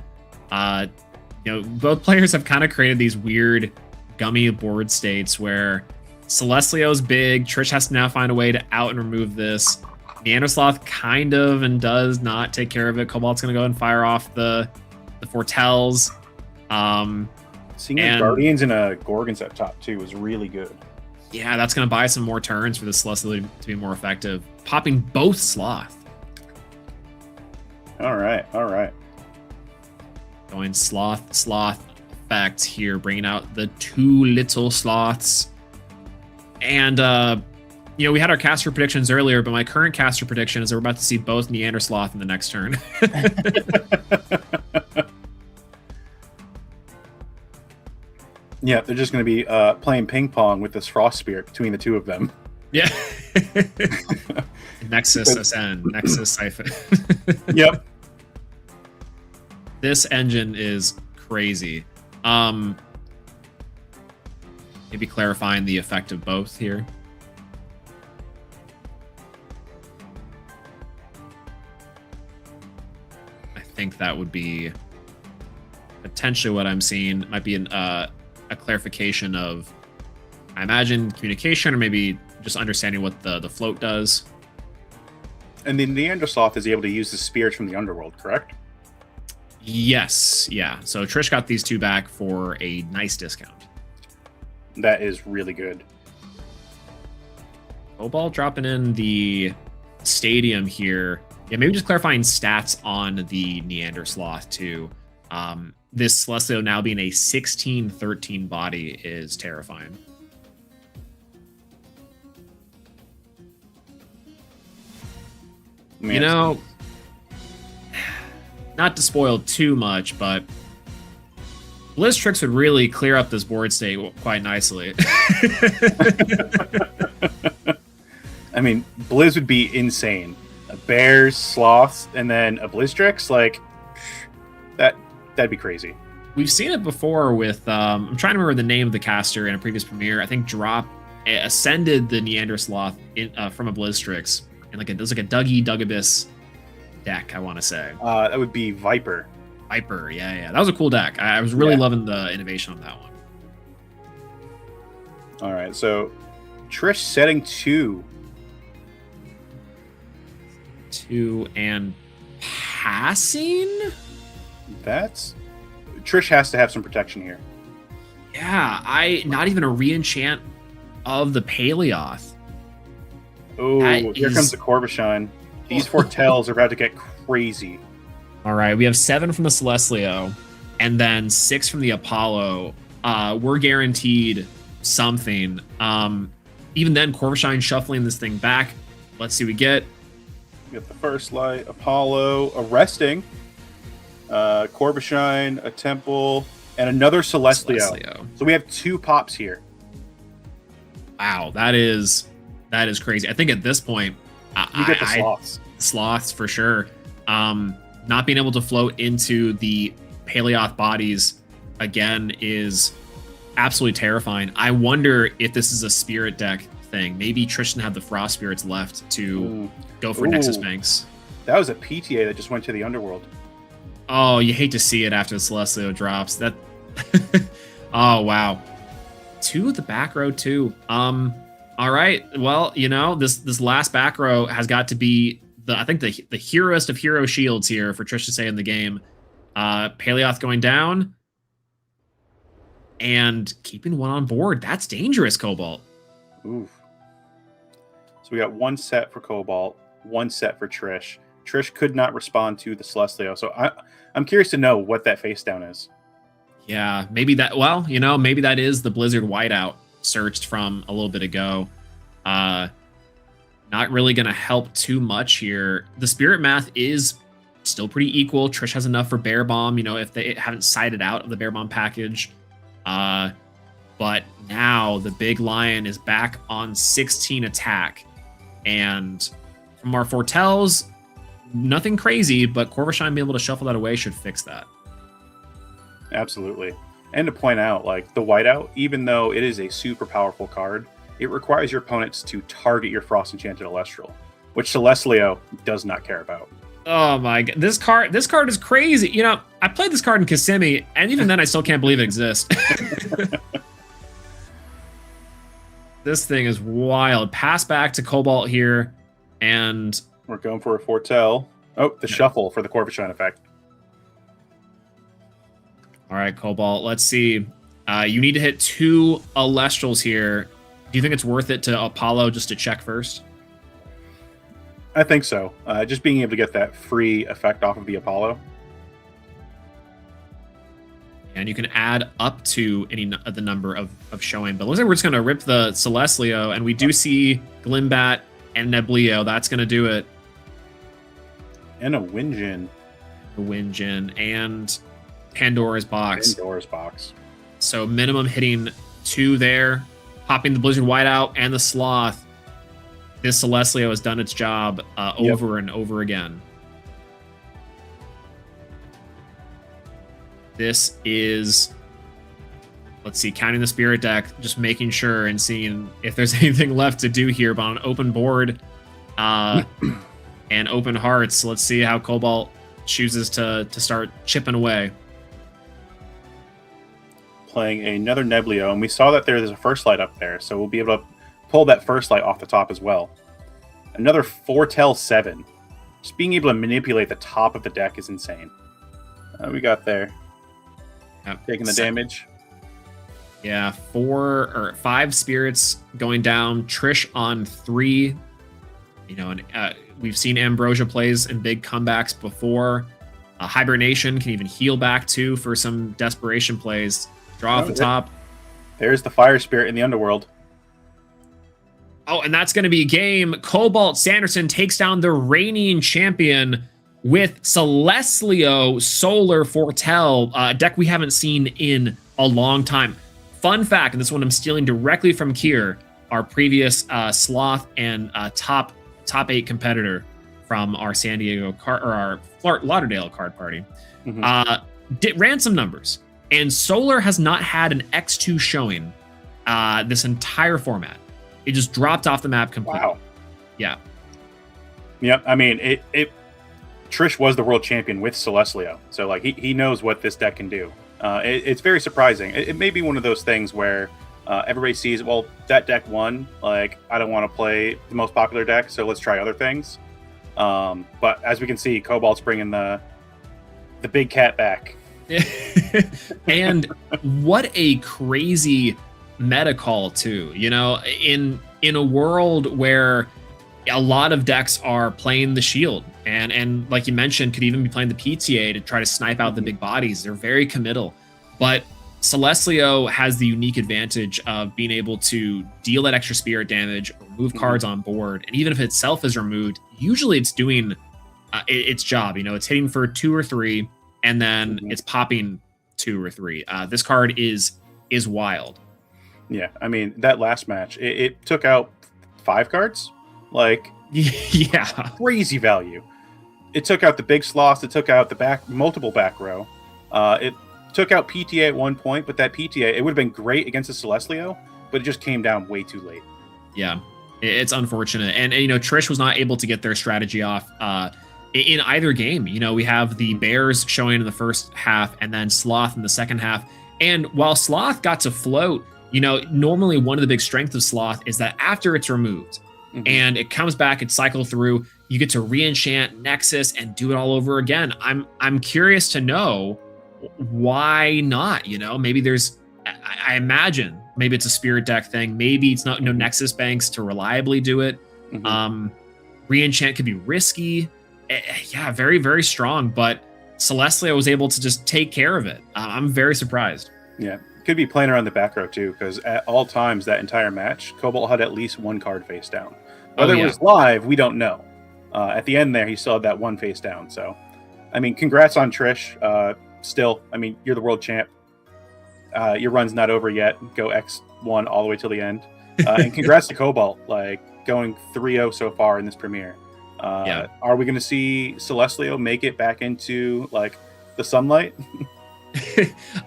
Both players have kind of created these weird gummy board states where Celestlio's big. Trish has to now find a way to out and remove this. Neander Sloth kind of and does not take care of it. Cobalt's going to go and fire off the foretells. Seeing the Guardians and a Gorgons up top too is really good. Yeah, that's going to buy some more turns for the Celestia to be more effective. Popping both Sloth. All right. Going Sloth effect here, bringing out the 2 little Sloths. And, we had our caster predictions earlier, but my current caster prediction is that we're about to see both Neander Sloth in the next turn. Yeah, they're just going to be playing ping pong with this Frost Spirit between the two of them. Yeah. Nexus Ascend, Nexus Siphon. Yep. This engine is crazy. Maybe clarifying the effect of both here. I think that would be potentially what I'm seeing. Might be a clarification of, I imagine, communication, or maybe just understanding what the float does. And the Neander Sloth is able to use the spirits from the underworld, correct? Yes, yeah. So Trish got these 2 back for a nice discount. That is really good. Cobalt dropping in the stadium here. Yeah, maybe just clarifying stats on the Neander Sloth too. This Celestia now being a 16-13 body is terrifying. Man. Not to spoil too much, but Blizztrix would really clear up this board state quite nicely. I mean, Blizz would be insane. Bears, Sloths, and then a Blizztrix, like, that'd be crazy. we've seen it before with I'm trying to remember the name of the caster in a previous premiere. I think Drop ascended the Neander Sloth from a Blizzstrix, and it was like a Dugabus deck, I want to say. That would be Viper. Viper, yeah. That was a cool deck. I was really loving the innovation on that one. All right, so Trish setting 2. 2 and passing? Trish has to have some protection here. Yeah, not even a re-enchant of the Paleoth. Oh, here comes the Corvishine. These Foretels are about to get crazy. All right, we have 7 from the Celestlio, and then 6 from the Apollo. We're guaranteed something. Even then, Corvishine shuffling this thing back. Let's see what we get. We got the First Light, Apollo, arresting, Corvishine, a Temple, and another Celestlio. So we have 2 pops here. Wow, that is crazy. I think at this point, you get the sloths. Sloths for sure. Not being able to float into the Paleoth bodies again is absolutely terrifying. I wonder if this is a spirit deck thing. Maybe Tristan had the Frost Spirits left to go for Nexus Banks. That was a PTA that just went to the Underworld. Oh, you hate to see it after the Celestlio drops. That. Oh wow, 2 at the back row too. All right. Well, this last back row has got to be I think the heroest of hero shields here for Trish to say in the game. Paleoth going down and keeping 1 on board. That's dangerous, Cobalt. Oof. So we got 1 set for Cobalt, 1 set for Trish. Trish could not respond to the Celestlio, so I'm curious to know what that face down is. Yeah, maybe that. Well, maybe that is the Blizzard whiteout searched from a little bit ago. Not really going to help too much here. The Spirit math is still pretty equal. Trish has enough for Bear Bomb, if they haven't sided out of the Bear Bomb package. But now the Big Lion is back on 16 attack. And from our foretels, nothing crazy, but Corvishine being able to shuffle that away should fix that. Absolutely. And to point out, the whiteout, even though it is a super powerful card, it requires your opponents to target your Frost Enchanted Elestral, which Celestlio does not care about. Oh my god, this card is crazy. I played this card in Kissimmee, and even then I still can't believe it exists. This thing is wild. Pass back to Cobalt here, and we're going for a Foretel. Oh, the shuffle for the Corvishine effect. All right, Cobalt, let's see. You need to hit 2 Elestrals here. Do you think it's worth it to Apollo just to check first? I think so. Just being able to get that free effect off of the Apollo. And you can add up to any of the number of showing. But it looks like we're just going to rip the Celestlio, and we do see Glimbat and Neblio. That's going to do it. And a Winjin. The Winjin and Pandora's Box. So minimum hitting 2 there. Popping the Blizzard Whiteout and the Sloth. This Celestlio has done its job over and over again. This is, let's see, counting the Spirit deck, just making sure and seeing if there's anything left to do here. But on open board and open hearts, let's see how Cobalt chooses to start chipping away. Playing another Neblio, and we saw that there's a First Light up there, so we'll be able to pull that First Light off the top as well. Another Foretel 7. Just being able to manipulate the top of the deck is insane. We got there. Taking the damage. Yeah, 5 spirits going down. Trish on 3. And we've seen Ambrosia plays in big comebacks before. Hibernation can even heal back too for some desperation plays. Draw off the top. There's the Fire Spirit in the Underworld. Oh, and that's going to be a game. Cobalt Sanderson takes down the reigning champion with Celestlio Solar Foretel, a deck we haven't seen in a long time. Fun fact, and this one I'm stealing directly from Kier, our previous Sloth and top 8 competitor from our San Diego card or our Fort Lauderdale card party. Ran some numbers. And Solar has not had an X2 showing this entire format. It just dropped off the map completely. Wow. Yeah. Yep. I mean, Trish was the world champion with Celestlio, so like he knows what this deck can do. It's very surprising. It may be one of those things where everybody sees, well, that deck won. Like, I don't want to play the most popular deck, so let's try other things. But as we can see, Cobalt's bringing the big cat back. And what a crazy meta call too. You know, in a world where a lot of decks are playing the shield and like you mentioned, could even be playing the PTA to try to snipe out the big bodies. They're very committal, but Celestlio has the unique advantage of being able to deal that extra spirit damage, remove cards on board, and even if itself is removed, usually it's doing its job. You know, it's hitting for 2 or 3, and then it's popping 2 or 3. This card is wild. Yeah, I mean, that last match, it took out 5 cards. Like, yeah, crazy value. It took out the big sloths. It took out the multiple back row. It took out PTA at one point, but that PTA, it would have been great against the Celestlio, but it just came down way too late. Yeah, it's unfortunate. And you know, Trish was not able to get their strategy off in either game. You know, we have the Bears showing in the first half and then Sloth in the second half. And while Sloth got to float, you know, normally one of the big strengths of Sloth is that after it's removed and it comes back, it cycles through, you get to re-enchant Nexus and do it all over again. I'm curious to know why not. You know, maybe there's, I imagine maybe it's a spirit deck thing. Maybe it's not no Nexus banks to reliably do it. Re-enchant could be risky. Yeah, very, very strong, but Celestlio was able to just take care of it. I'm very surprised. Yeah, could be playing around the back row too, because at all times that entire match, Cobalt had at least 1 card face down. Whether it was live, we don't know. At the end there, he still had that 1 face down. So, I mean, congrats on Trish. Still, I mean, you're the world champ. Your run's not over yet. Go X1 all the way till the end. And congrats to Cobalt, like going 3-0 so far in this premiere. Are we going to see Celestlio make it back into like the sunlight?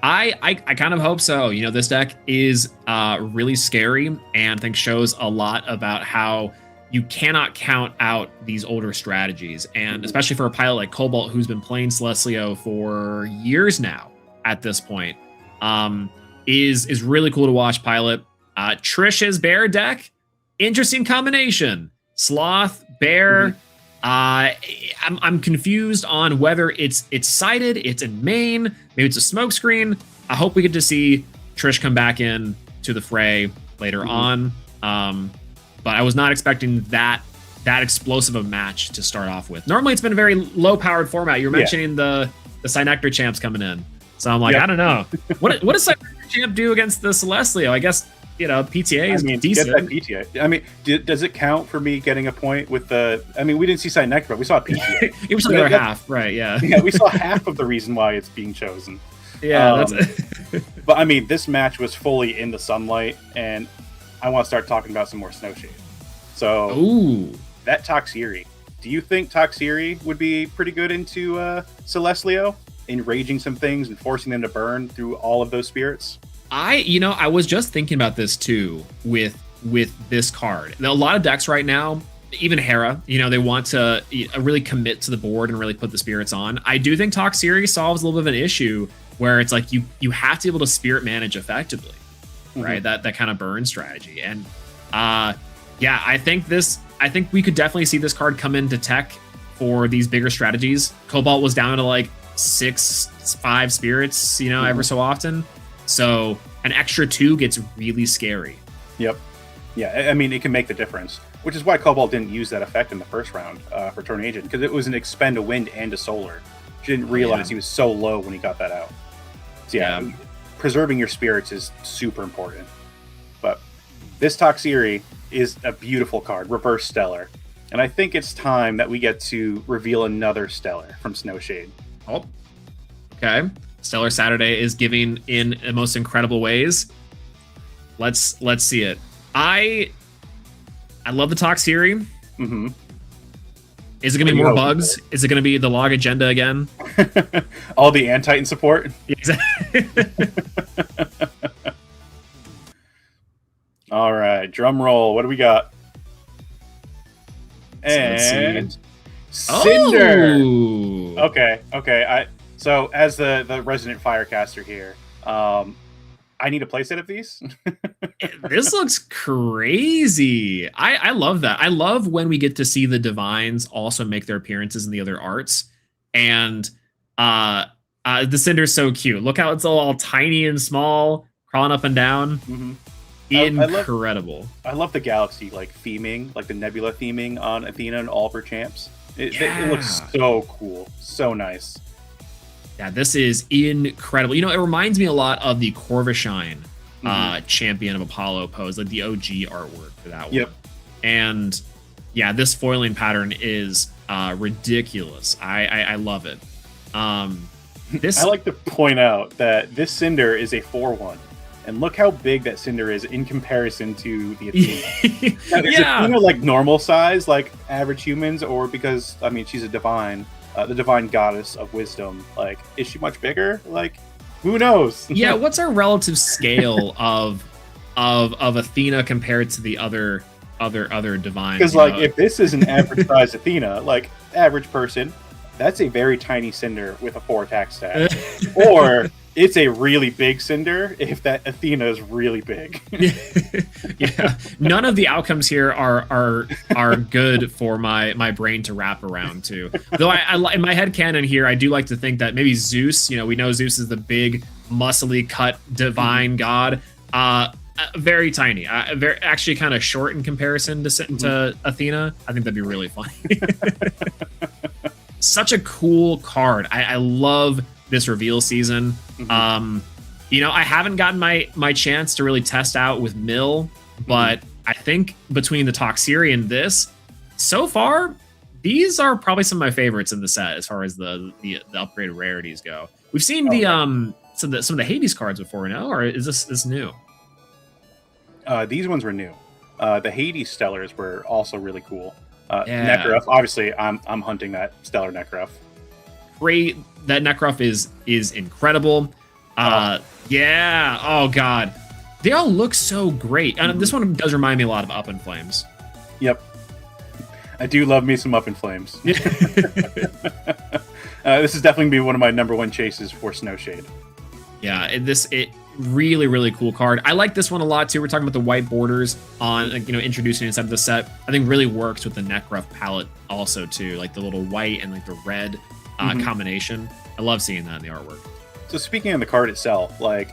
I kind of hope so. You know, this deck is really scary and I think shows a lot about how you cannot count out these older strategies. And especially for a pilot like Cobalt, who's been playing Celestlio for years now at this point, is really cool to watch pilot. Trish's Bear deck, interesting combination. Sloth, Bear. I'm confused on whether it's sided, it's in main, maybe it's a smoke screen. I hope we get to see Trish come back in to the fray later on. But I was not expecting that explosive of match to start off with. Normally it's been a very low powered format. You're mentioning the Synectar champs coming in. So I'm like, I don't know. What does Synectar champ do against the Celestlio? I guess, you know, PTA is decent. Get that PTA. I mean, does it count for me getting a point with the... I mean, we didn't see Synectar, but we saw PTA. It was the other half, right, yeah. Yeah, we saw half of the reason why it's being chosen. Yeah, but I mean, this match was fully in the sunlight, and I want to start talking about some more Snowshade. So, that Toxiri. Do you think Toxiri would be pretty good into Celestlio? Enraging some things and forcing them to burn through all of those spirits? I was just thinking about this too with this card. Now, a lot of decks right now, even Hera, you know, they want to really commit to the board and really put the spirits on. I do think Toxiri solves a little bit of an issue where it's like you have to be able to spirit manage effectively, right? That kind of burn strategy. And I think we could definitely see this card come into tech for these bigger strategies. Cobalt was down to like 5 spirits, you know, ever so often. So an extra 2 gets really scary. Yep. Yeah, I mean, it can make the difference, which is why Cobalt didn't use that effect in the first round for Turn Agent, because it was an expend a wind and a solar. She didn't realize he was so low when he got that out. So preserving your spirits is super important. But this Toxiri is a beautiful card, Reverse Stellar. And I think it's time that we get to reveal another Stellar from Snowshade. Oh, okay. Stellar Saturday is giving in the most incredible ways. Let's see it. I love the Toxiri. Is it going to be more bugs? Is it going to be the log agenda again? All the Ant-Titan support? Exactly. All right, drum roll. What do we got? And Cinder. Oh! Okay. So as the resident firecaster here, I need a playset of these. This looks crazy. I love that. I love when we get to see the divines also make their appearances in the other arts. And the Cinder's so cute. Look how it's all tiny and small, crawling up and down. Mm-hmm. Incredible. I love the galaxy theming, like the nebula theming on Athena and all of her champs. It looks so cool. So nice. Yeah, this is incredible. You know, it reminds me a lot of the Corvishine Champion of Apollo pose, like the OG artwork for that one. Yep. And yeah, this foiling pattern is ridiculous. I love it. I like to point out that this Cinder is a 4/1. And look how big that Cinder is in comparison to the Athena. Now, is Athena like normal size, like average humans, or because she's a divine, the divine goddess of wisdom? Like, is she much bigger? Like, who knows? Yeah, what's our relative scale of Athena compared to the other divines? Because if this is an average size Athena, like average person, that's a very tiny Cinder with a 4 attack stat, or it's a really big Cinder if that Athena is really big. Yeah, none of the outcomes here are good for my brain to wrap around to. Though I in my headcanon here, I do like to think that maybe Zeus. You know, we know Zeus is the big, muscly cut divine god. Very tiny, actually kind of short in comparison to Athena. I think that'd be really funny. Such a cool card. I love this reveal season. You know, I haven't gotten my chance to really test out with Mill, but I think between the Toxiri and this, so far, these are probably some of my favorites in the set as far as the upgraded rarities go. We've seen some of the Hades cards before, no? Or is this new? These ones were new. The Hades Stellars were also really cool. Necroth, obviously, I'm hunting that Stellar Necroth. Great. That Necroth is incredible. Yeah. Oh god, they all look so great. And this one does remind me a lot of Up in Flames. Yep, I do love me some Up in Flames. This is definitely gonna be one of my #1 chases for Snowshade. Yeah, it really, really cool card. I like this one a lot too. We're talking about the white borders on, introducing inside of the set. I think really works with the Necroth palette also too, like the little white and like the red combination. I love seeing that in the artwork. So speaking of the card itself, like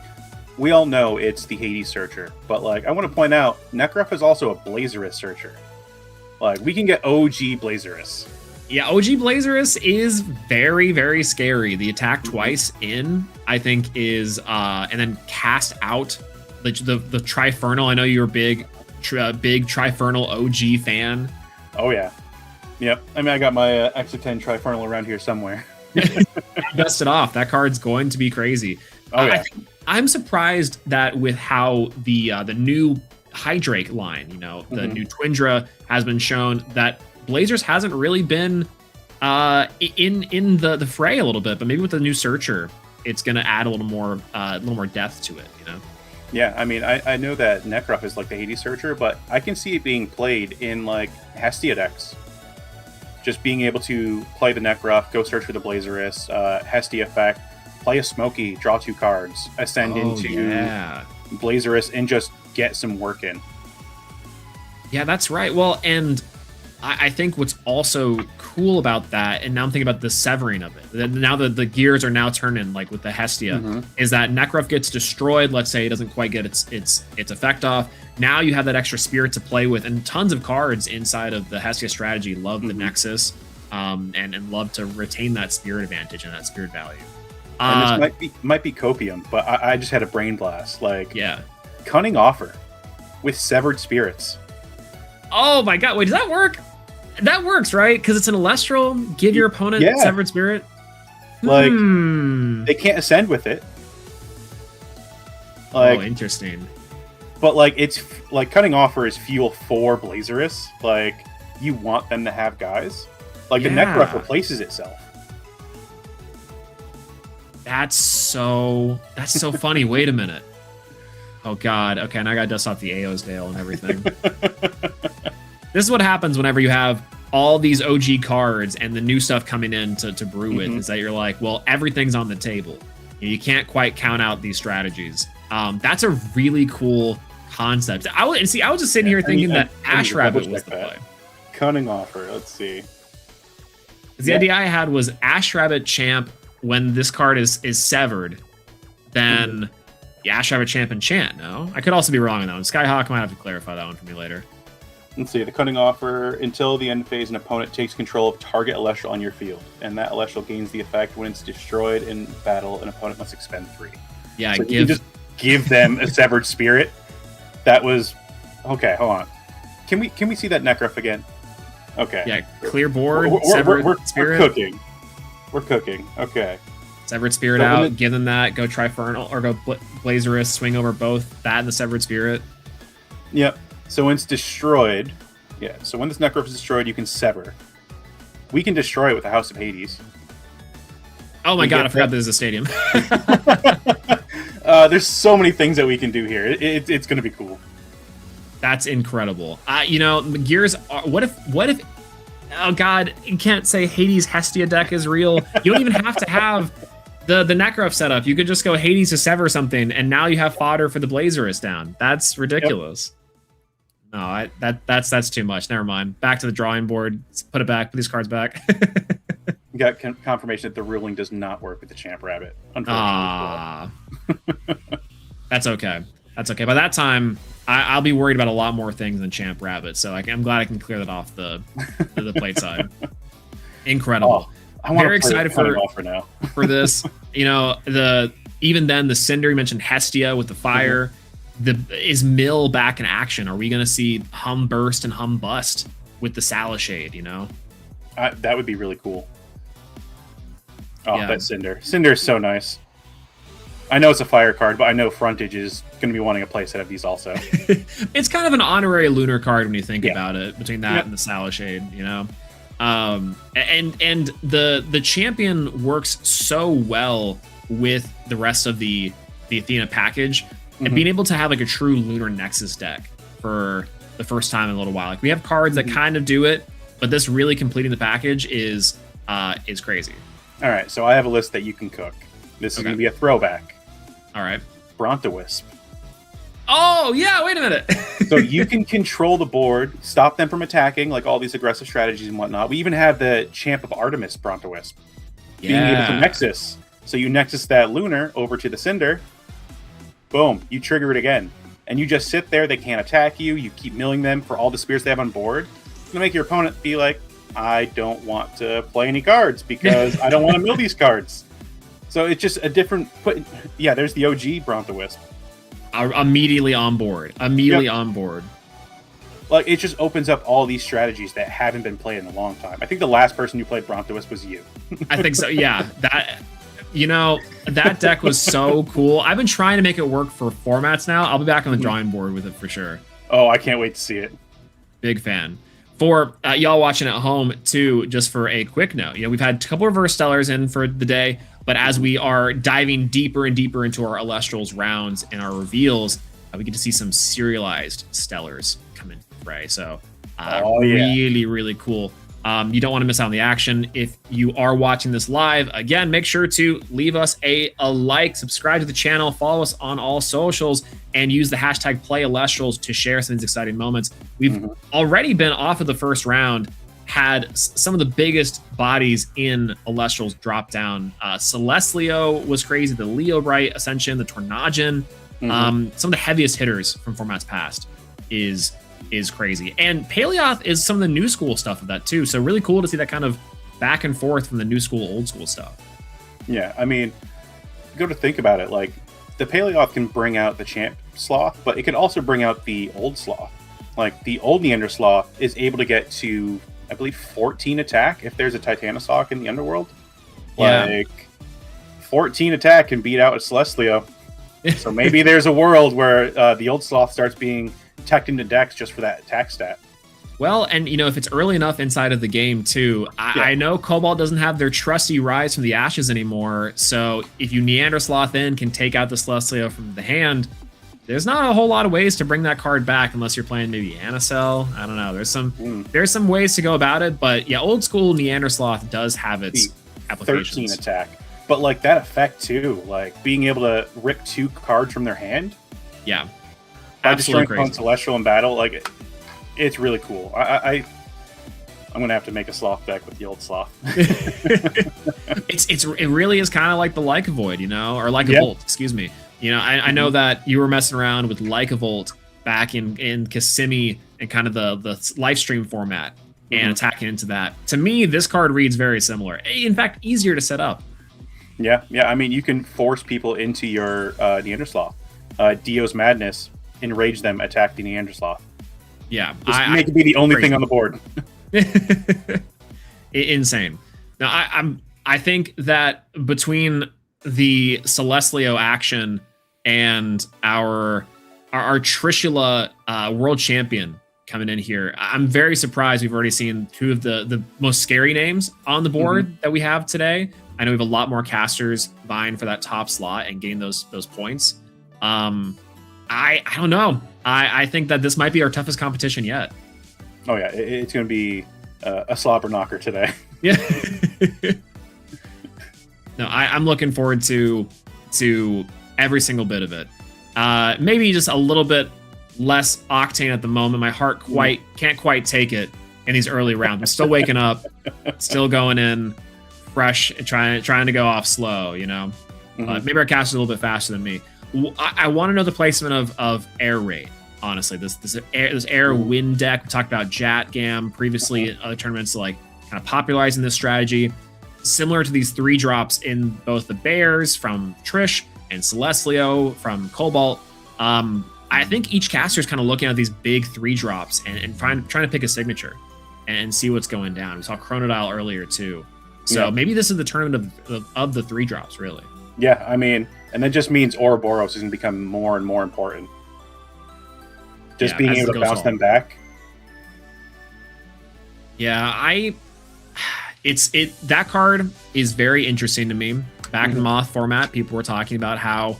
we all know it's the Hades Searcher, but like I want to point out, Necroth is also a Blazerus Searcher. Like we can get OG Blazerus. Yeah, OG Blazerus is very, very scary. The attack twice in, I think, is and then cast out the Trifernal. I know you're a big Trifernal OG fan. Oh yeah, yep. I got my Exo-10 Trifernal around here somewhere. Dust it off. That card's going to be crazy. Oh yeah. I'm surprised that with how the new Hydrake line, the new Twindra has been shown, that Blazers hasn't really been in the fray a little bit, but maybe with the new Searcher, it's going to add a little more depth to it. Yeah, I know that Necroth is like the Hades Searcher, but I can see it being played in like Hestia decks. Just being able to play the Necroth, go search for the Blazerus, Hestia effect, play a Smoky, draw 2 cards, ascend into Blazerus, and just get some work in. Yeah, that's right. Well, and I think what's also cool about that, and now I'm thinking about the severing of it, now the gears are now turning, like with the Hestia, is that Necroth gets destroyed. Let's say it doesn't quite get its effect off. Now you have that extra spirit to play with, and tons of cards inside of the Hestia strategy love the Nexus, and love to retain that spirit advantage and that spirit value. And this might be copium, but I just had a brain blast. Like, yeah, Cunning Offer with Severed Spirits. Oh my god! Wait, does that work? That works, right? Because it's an Elestral. Give your opponent Severed Spirit. Like they can't ascend with it. Like, interesting. But like it's like Cunning Offer is fuel for Blazerus. Like you want them to have guys. Like the Necroth replaces itself. That's so funny. Wait a minute. Oh god. Okay, now I gotta dust off the Aosdale and everything. This is what happens whenever you have all these OG cards and the new stuff coming in to brew with, is that you're like, well, everything's on the table. You can't quite count out these strategies. That's a really cool concept. I was just sitting here thinking that Ash Rabbit was the play. Cunning Offer. Let's see. The idea I had was Ash Rabbit Champ when this card is severed, then the Ash Rabbit Champ Enchant. No, I could also be wrong on that one. Skyhawk might have to clarify that one for me later. Let's see. The Cunning Offer. Until the end phase, an opponent takes control of target Elestral on your field, and that Elestral gains the effect when it's destroyed in battle. An opponent must expend 3. Yeah, so you just give them a Severed Spirit. That was okay. Hold on. Can we see that Necroth again? Okay. Yeah, clear board. We're cooking. We're cooking. Okay. Severed Spirit out. Give them that. Go Trifernal or go Blazerous. Swing over both that and the Severed Spirit. Yep. So when it's destroyed, so when this Necroth is destroyed, you can sever. We can destroy it with the House of Hades. Oh my god, I forgot there's a stadium. There's so many things that we can do here. It's going to be cool. That's incredible. Gears are, what if oh god, you can't say Hades Hestia deck is real. You don't even have to have the Necroth setup. You could just go Hades to sever something, and now you have fodder for the Blazerous down. That's ridiculous. Yep. No, that's too much. Never mind. Back to the drawing board. Let's put it back. Put these cards back. We got confirmation that the ruling does not work with the Champ Rabbit. Unfortunately. That's okay. That's okay. By that time, I'll be worried about a lot more things than Champ Rabbit. So I'm glad I can clear that off the plate side. Incredible. I'm very excited for this. Even then the Cinder, you mentioned Hestia with the fire. Is Mill back in action? Are we going to see Hum Burst and Hum Bust with the Salishade? That would be really cool. That Cinder. Cinder is so nice. I know it's a fire card, but I know Frontage is going to be wanting a playset of these also. It's kind of an honorary lunar card when you think about it, between that and the Salishade, and the champion works so well with the rest of the Athena package. And being able to have like a true Lunar Nexus deck for the first time in a little while. Like we have cards that kind of do it, but this really completing the package is crazy. All right, so I have a list that you can cook. This is going to be a throwback. All right. Brontowisp. Oh, yeah, wait a minute. So you can control the board, stop them from attacking, like all these aggressive strategies and whatnot. We even have the Champ of Artemis Brontowisp. Being able to Nexus. So you Nexus that Lunar over to the Cinder. Boom, you trigger it again. And you just sit there, they can't attack you, you keep milling them for all the spirits they have on board. It's going to make your opponent be like, I don't want to play any cards because I don't want to mill these cards. So it's just a different... there's the OG Brontowisp. Immediately on board. On board. Like, it just opens up all these strategies that haven't been played in a long time. I think the last person who played Brontowisp was you. I think so, yeah. That deck was so cool. I've been trying to make it work for formats now. I'll be back on the drawing board with it for sure. Oh, I can't wait to see it. Big fan. For y'all watching at home, too, just for a quick note, we've had a couple of reverse stellars in for the day, but as we are diving deeper and deeper into our Elestrals rounds and our reveals, we get to see some serialized stellars come into play. So really, really cool. You don't want to miss out on the action. If you are watching this live, again, make sure to leave us a like, subscribe to the channel, follow us on all socials, and use the hashtag #PlayElestrals to share some of these exciting moments. We've already been off of the first round, had some of the biggest bodies in Elestrals drop down. Celestlio was crazy, the Leo Bright Ascension, the Tornagin, some of the heaviest hitters from formats past is crazy. And Paleoth is some of the new school stuff of that too. So really cool to see that kind of back and forth from the new school, old school stuff. Yeah, I mean, go to think about it, like the Paleoth can bring out the Champ Sloth, but it can also bring out the old Sloth. Like the old Neander Sloth is able to get to, I believe, 14 attack if there's a Titanosaur in the underworld. Like 14 attack can beat out a Celestlio. So maybe there's a world where the old Sloth starts being teched into decks just for that attack stat. Well, and if it's early enough inside of the game too, I know Cobalt doesn't have their trusty Rise from the Ashes anymore. So if you Neander Sloth in, can take out the Celestia from the hand, there's not a whole lot of ways to bring that card back unless you're playing maybe Anacell. I don't know. There's some ways to go about it, but yeah, old school Neander Sloth does have its applications. 13 attack, but like that effect too, like being able to rip 2 cards from their hand. Yeah, by destroying on Celestial in battle, like it's really cool. I'm gonna have to make a Sloth deck with the old Sloth. It really is kind of like the Lycavoid, or Lycavolt, excuse me. I know that you were messing around with Lycavolt back in Kissimmee and kind of the live stream format and attacking into that. To me, this card reads very similar. In fact, easier to set up. Yeah. I mean, you can force people into your Neander Sloth. Dio's Madness, enrage them, attack the Neander Sloth. Yeah, make it be the only thing on the board. Insane. Now, I think that between the Celestlio action and our Trishula world champion coming in here, I'm very surprised we've already seen 2 of the most scary names on the board that we have today. I know we have a lot more casters vying for that top slot and getting those points. I don't know. I think that this might be our toughest competition yet. Oh yeah, it's going to be a slobber knocker today. Yeah. No, I'm looking forward to every single bit of it. Maybe just a little bit less octane at the moment. My heart can't quite take it in these early rounds. I'm still waking up, still going in fresh, and trying to go off slow. Maybe our cast is a little bit faster than me. I want to know the placement of air raid. Honestly, this air wind deck. We talked about Jat Gam previously in other tournaments, like kind of popularizing this strategy, similar to these 3 drops in both the Bears from Trish and Celestlio from Cobalt. I think each caster is kind of looking at these big 3 drops and trying to pick a signature and see what's going down. We saw Chronodile earlier too, so maybe this is the tournament of the 3 drops, really. Yeah, I mean, and that just means Ouroboros is going to become more and more important. Just being able to bounce them back. Yeah, that card is very interesting to me. Back in the Moth format, people were talking about how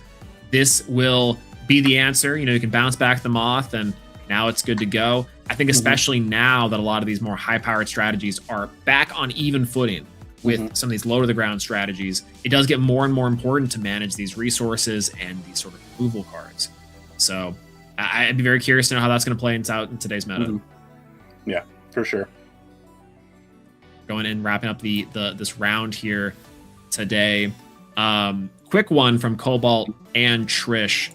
this will be the answer. You can bounce back the Moth, and now it's good to go. I think especially now that a lot of these more high-powered strategies are back on even footing with some of these low-to-the-ground strategies, it does get more and more important to manage these resources and these sort of removal cards. So I'd be very curious to know how that's going to play out in today's meta. Yeah, for sure. Going in, wrapping up this round here today. Quick one from Cobalt and Trish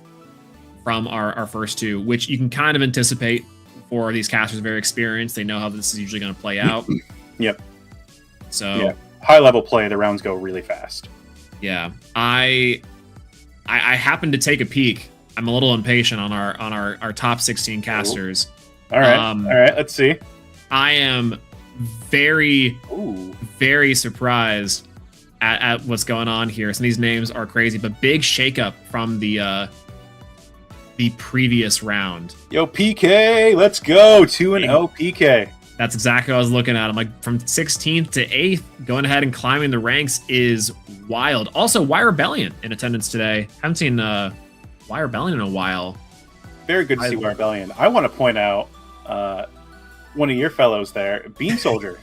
from our first 2, which you can kind of anticipate for these casters very experienced. They know how this is usually going to play out. Yep. So high level play, the rounds go really fast. Yeah, I happened to take a peek. I'm a little impatient on our top 16 casters. All right, let's see. I am very surprised at what's going on here. Some of these names are crazy, but big shakeup from the previous round. Yo, PK, let's go 2-0 PK. That's exactly what I was looking at. I'm like, from 16th to 8th, going ahead and climbing the ranks is wild. Also, Why Rebellion in attendance today. Haven't seen Why Rebellion in a while. Very good to see Why Rebellion. I want to point out one of your fellows there, Bean Soldier,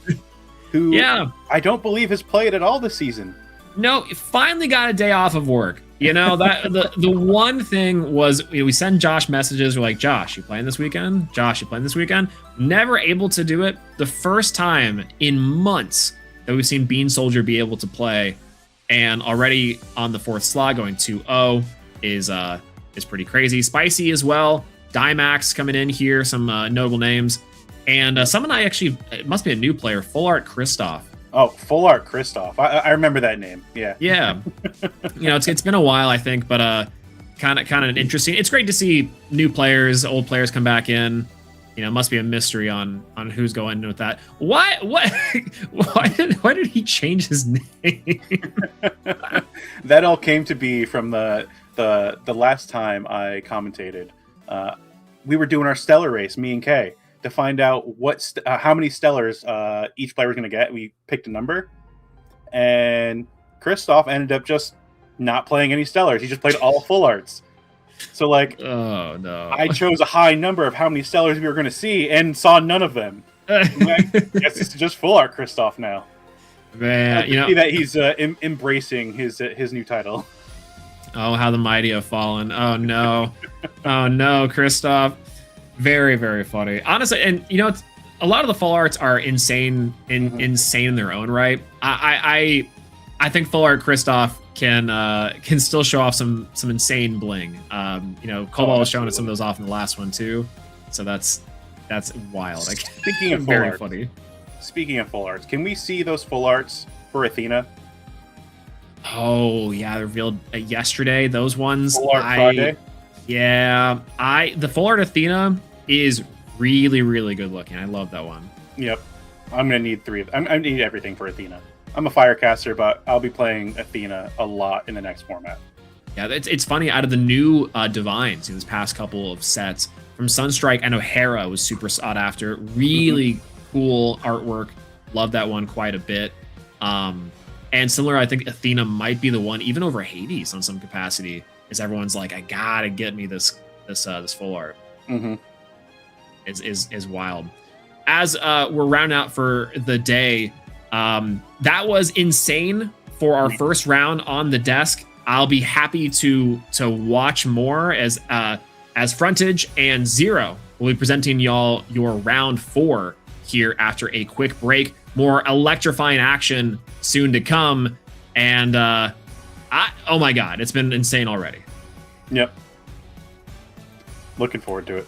who I don't believe has played at all this season. No, finally got a day off of work. That the one thing was we send Josh messages. We're like, Josh, you playing this weekend? Josh, you playing this weekend? Never able to do it. The first time in months that we've seen Bean Soldier be able to play, and already on the 4th slot going 2-0 is pretty crazy. Spicy as well. Dimax coming in here. Some notable names, and someone it must be a new player. Full Art Christoph. Oh, Full Art Christoph. I remember that name. Yeah. Yeah. It's been a while, I think, but kind of interesting. It's great to see new players, old players come back in. Must be a mystery on who's going with that. Why did he change his name? That all came to be from the last time I commentated. We were doing our Stellar race, me and Kay, to find out how many stellars each player was going to get. We picked a number, and Kristoff ended up just not playing any stellars. He just played all full arts. So like, oh no, I chose a high number of how many stellars we were going to see and saw none of them. I guess it's just full art Kristoff now. Man, you see that he's embracing his new title. Oh, how the mighty have fallen. Oh no. Oh no, Kristoff. Very, very funny. Honestly, and you know, a lot of the full arts are insane insane in their own right. I think full art Kristoff can still show off some insane bling. You know, Cobalt was showing some of those off in the last one too. So that's wild. Speaking of full very arts, funny. Speaking of full arts, can we see those full arts for Athena? Oh yeah, they revealed yesterday. Those ones. Full art Friday. Yeah, the full art Athena is really, really good looking. I love that one. Yep, I'm gonna need 3 of them. I need everything for Athena. I'm a firecaster, but I'll be playing Athena a lot in the next format. Yeah, it's funny. Out of the new divines in this past couple of sets from Sunstrike, I know Hera was super sought after. Really cool artwork. Love that one quite a bit. And similar, I think Athena might be the one, even over Hades on some capacity, is everyone's like, I gotta get me this full art. Is wild. As we're rounding out for the day, that was insane for our first round on the desk. I'll be happy to watch more as Frontage and Zero will be presenting y'all your round 4 here after a quick break. More electrifying action soon to come, and oh my god, it's been insane already. Yep. Looking forward to it.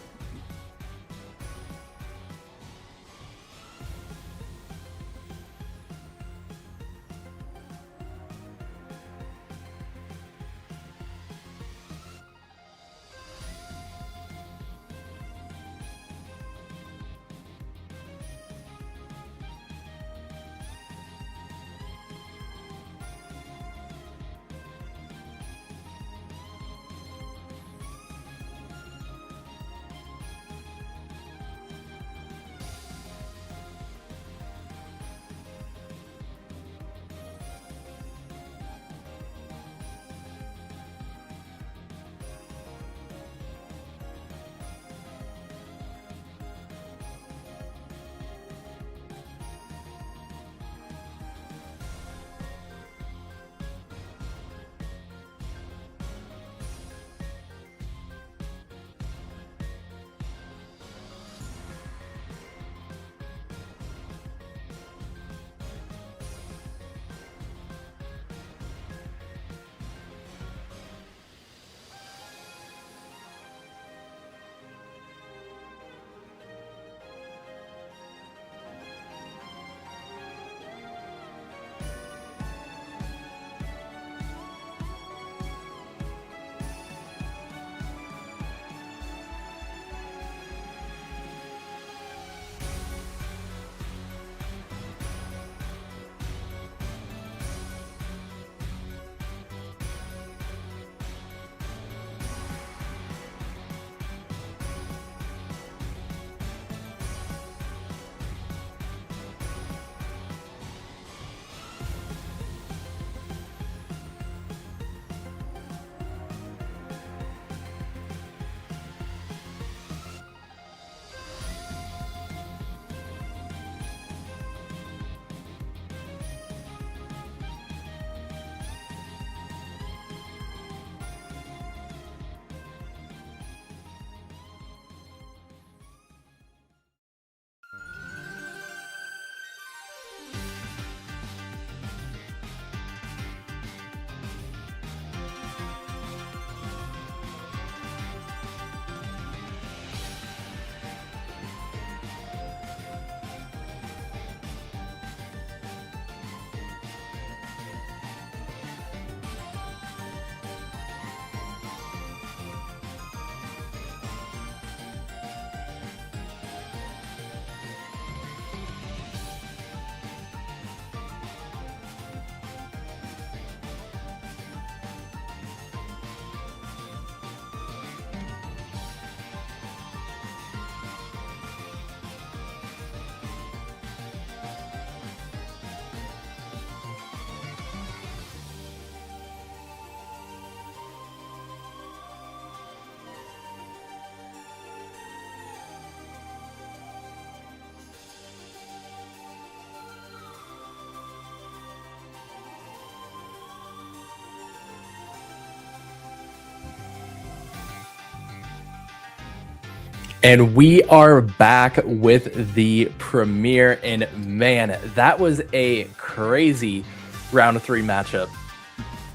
And we are back with the premiere, and man, that was a crazy round of 3 matchup.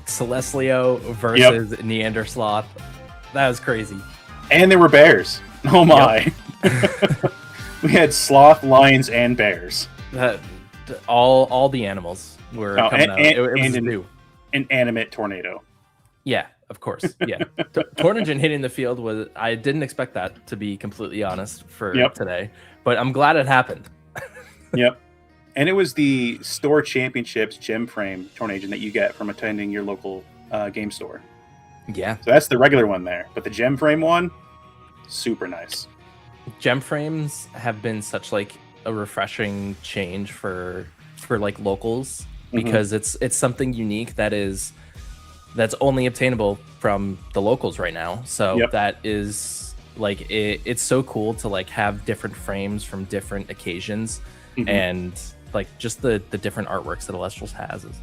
Celestlio versus Neandersloth. That was crazy. And there were bears. Oh my. Yep. We had sloth, lions, and bears. All the animals were coming out. It was new. An animate tornado. Yeah, of course. Yeah. Tornado hitting the field was, I didn't expect that, to be completely honest, for today. But I'm glad it happened. Yep. And it was the store championships gem frame tornado that you get from attending your local game store. Yeah. So that's the regular one there. But the gem frame one, super nice. Gem frames have been such like a refreshing change for like locals, because it's something unique that's only obtainable from the locals right now. So that is like it's so cool to like have different frames from different occasions, and like just the different artworks that Elestrals has is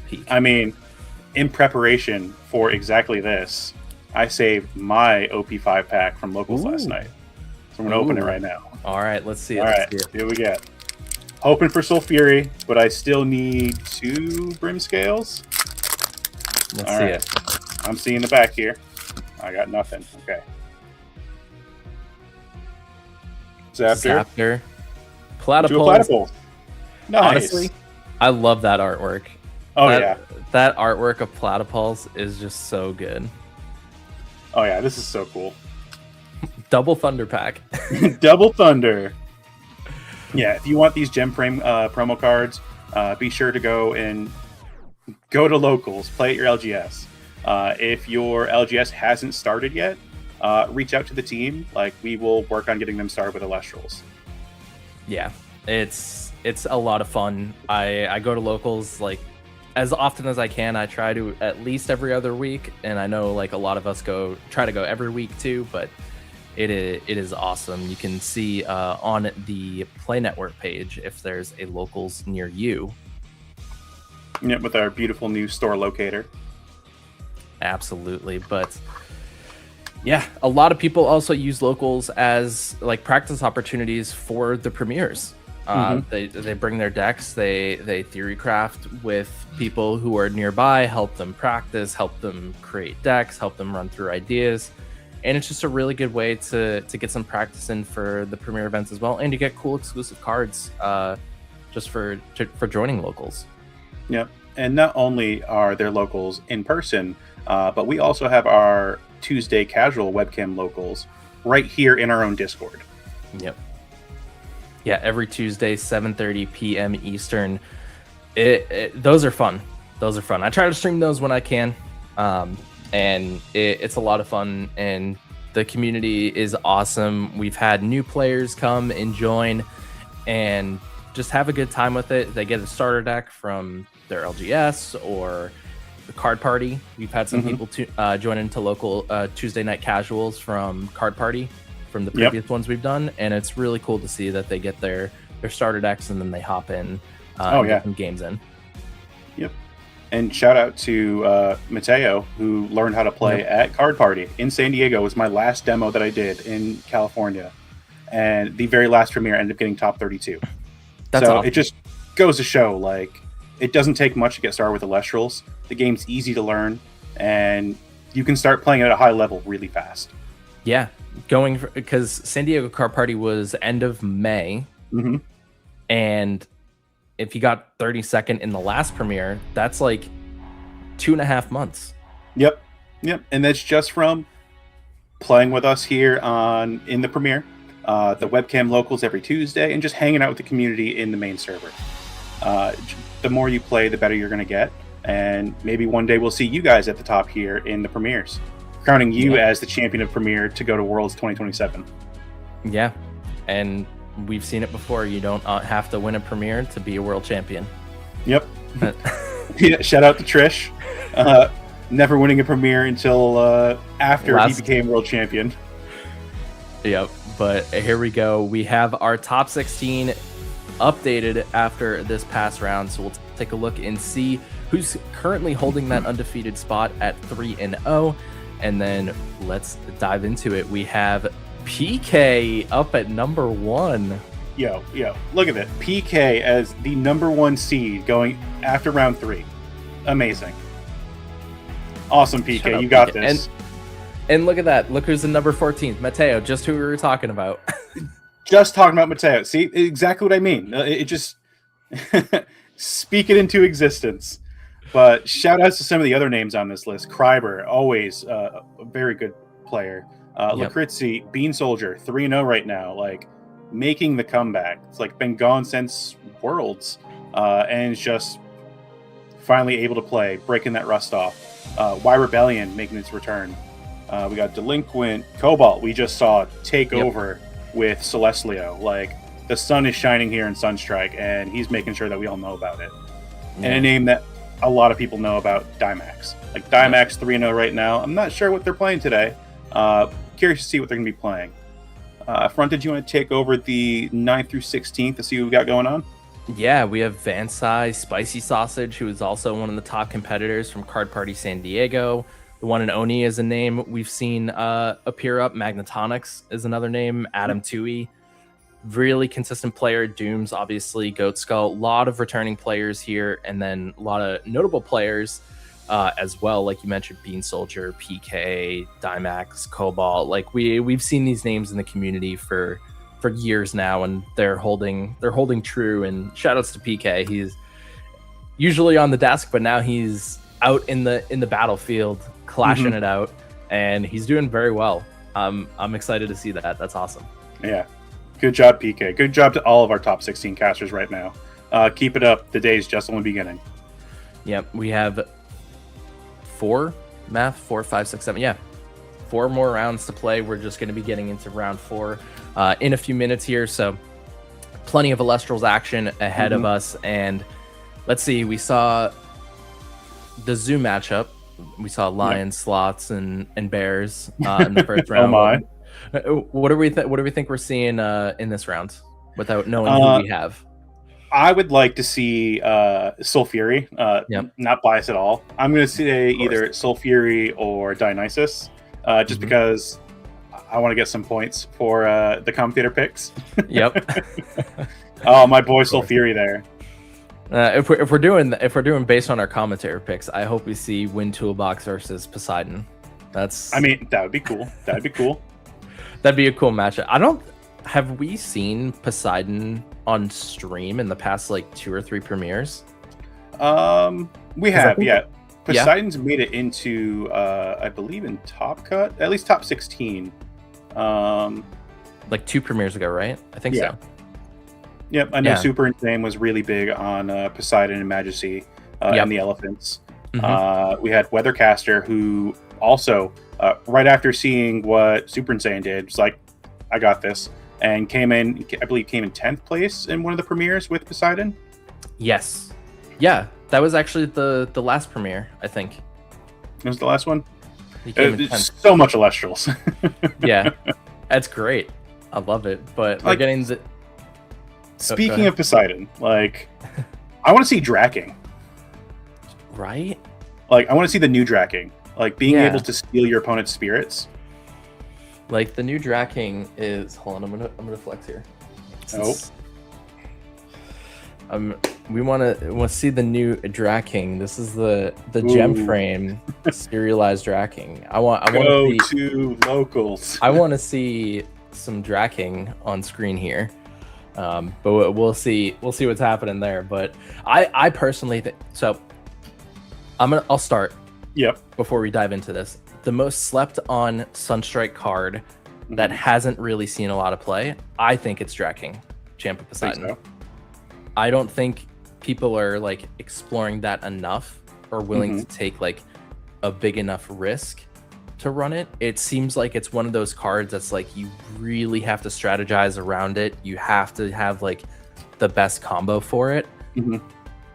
peak. I mean, in preparation for exactly this, I saved my OP5 pack from locals last night. So I'm gonna open it right now. All right, let's see it. All right, here we go. Hoping for Soul Fury, but I still need 2 Brim Scales. Let's see it. I'm seeing the back here. I got nothing. Okay. Zaptor. Platypus. Platypus. Nice. Honestly, I love that artwork. Oh, that artwork of Platypus is just so good. Oh, yeah, this is so cool. Double Thunder pack. Double Thunder. Yeah, if you want these gem frame promo cards, be sure to go to locals, play at your LGS. If your LGS hasn't started yet, reach out to the team. Like, we will work on getting them started with Elestrals. Yeah, it's a lot of fun. I go to locals like as often as I can. I try to at least every other week, and I know like a lot of us try to go every week too, but it is awesome. You can see on the Play Network page if there's a locals near you. Yeah, with our beautiful new store locator. Absolutely, but yeah, a lot of people also use locals as like practice opportunities for the premieres. They bring their decks, they theory craft with people who are nearby, help them practice, help them create decks, help them run through ideas. And it's just a really good way to get some practice in for the premiere events as well, and to get cool exclusive cards just for joining locals. Yep. And not only are there locals in person, but we also have our Tuesday casual webcam locals right here in our own Discord. Yep. Yeah, every Tuesday, 7:30 p.m. Eastern. Those are fun. Those are fun. I try to stream those when I can, and it's a lot of fun. And the community is awesome. We've had new players come and join, and just have a good time with it. They get a starter deck from their LGS or the card party. We've had some people join into local Tuesday night casuals from card party from the previous ones we've done, and it's really cool to see that they get their starter decks and then they hop in and get some games in. Yep. And shout out to Mateo, who learned how to play at card party in San Diego. It was my last demo that I did in California, and the very last premiere ended up getting top 32. That's awesome. It just goes to show, like, it doesn't take much to get started with Elestrals. The game's easy to learn, and you can start playing at a high level really fast. Yeah, because San Diego Card Party was end of May, and if you got 32nd in the last premiere, that's like 2.5 months. Yep, and that's just from playing with us here in the premiere, the webcam locals every Tuesday, and just hanging out with the community in the main server. The more you play, the better you're going to get. And maybe one day we'll see you guys at the top here in the premieres, crowning you as the champion of Premier to go to Worlds 2027. Yeah, and we've seen it before. You don't have to win a Premier to be a world champion. Yep. Shout out to Trish. Never winning a Premier until after he became world champion. Yep, but here we go. We have our top 16 updated after this past round, so we'll take a look and see who's currently holding that undefeated spot at 3-0. And then let's dive into it. We have PK up at number 1. Yo, look at it. PK as the number 1 seed going after round 3. Amazing. Awesome, PK. You got this. And look at that. Look who's in number 14. Mateo, just who we were talking about. Just talking about Mateo. See, exactly what I mean. It just speak it into existence. But shout outs to some of the other names on this list. Kryber, always a very good player. Lakritzi, Bean Soldier, 3-0 right now. Like, making the comeback. It's like been gone since Worlds. And is just finally able to play, breaking that rust off. Y Rebellion making its return. We got Delinquent. Cobalt, we just saw take over with Celestlio. Like, the sun is shining here in Sunstrike, and he's making sure that we all know about it. And a name that a lot of people know about, Dimax. Like, Dimax 3-0 right now. I'm not sure what they're playing today. Curious to see what they're going to be playing. Frontage, you want to take over the 9th through 16th to see what we got going on? Yeah, we have Vansai, Spicy Sausage, who is also one of the top competitors from Card Party San Diego. The one in Oni is a name we've seen appear up. Magnetonics is another name. Adam Tui, really consistent player. Dooms, obviously. Goat Skull, a lot of returning players here, and then a lot of notable players as well. Like you mentioned, Bean Soldier, PK, Dimax, Cobalt. Like we've seen these names in the community for years now, and they're holding true. And shout outs to PK. He's usually on the desk, but now he's out in the battlefield, clashing it out, and he's doing very well. I'm excited to see that. That's awesome. Yeah, good job, PK. Good job to all of our top 16 casters right now. Keep it up. The day's just only beginning. Yep, we have 4, 5, 6, 7. Yeah, 4 more rounds to play. We're just going to be getting into round 4 in a few minutes here, so plenty of Elestrals action ahead of us. And let's see, we saw the zoo matchup. We saw Lions, Sloths, and Bears in the first round. What do we think we're seeing in this round without knowing who we have? I would like to see Sulfury. Not biased at all. I'm going to say either Sulfury or Dionysus, just because I want to get some points for the commentator picks. Yep. Oh, my boy Sulfury there. If we're doing based on our commentator picks, I hope we see Wind Toolbox versus Poseidon. I mean, that would be cool. That'd be cool. That'd be a cool matchup. Have we seen Poseidon on stream in the past like 2 or 3 premieres? We have, yeah. Poseidon's made it into I believe in Top Cut, at least top 16. Like 2 premieres ago, right? I think so. Yep, I know Super Insane was really big on Poseidon and Majesty and the Elephants. We had Weathercaster, who also, right after seeing what Super Insane did, was like, I got this, and came in 10th place in one of the premieres with Poseidon. Yes. Yeah, that was actually the last premiere, I think. It was the last one? So much Elestrals. Yeah, that's great. I love it, but we're getting the... Speaking of Poseidon, like, I want to see Draking. Right? Like, I want to see the new Draking. Like, being able to steal your opponent's spirits. Like, the new Draking is... Hold on, I'm gonna flex here. We want to see the new Draking. This is the gem frame serialized Draking. I want to locals. I want to see some Draking on screen here. But we'll see what's happening there. But I personally think so. I'll start. Yep. Before we dive into this, the most slept on Sunstrike card that hasn't really seen a lot of play, I think it's Draking, Champ of Poseidon. I don't think people are like exploring that enough or willing to take like a big enough risk to run it. It seems like it's one of those cards that's like you really have to strategize around it. You have to have like the best combo for it.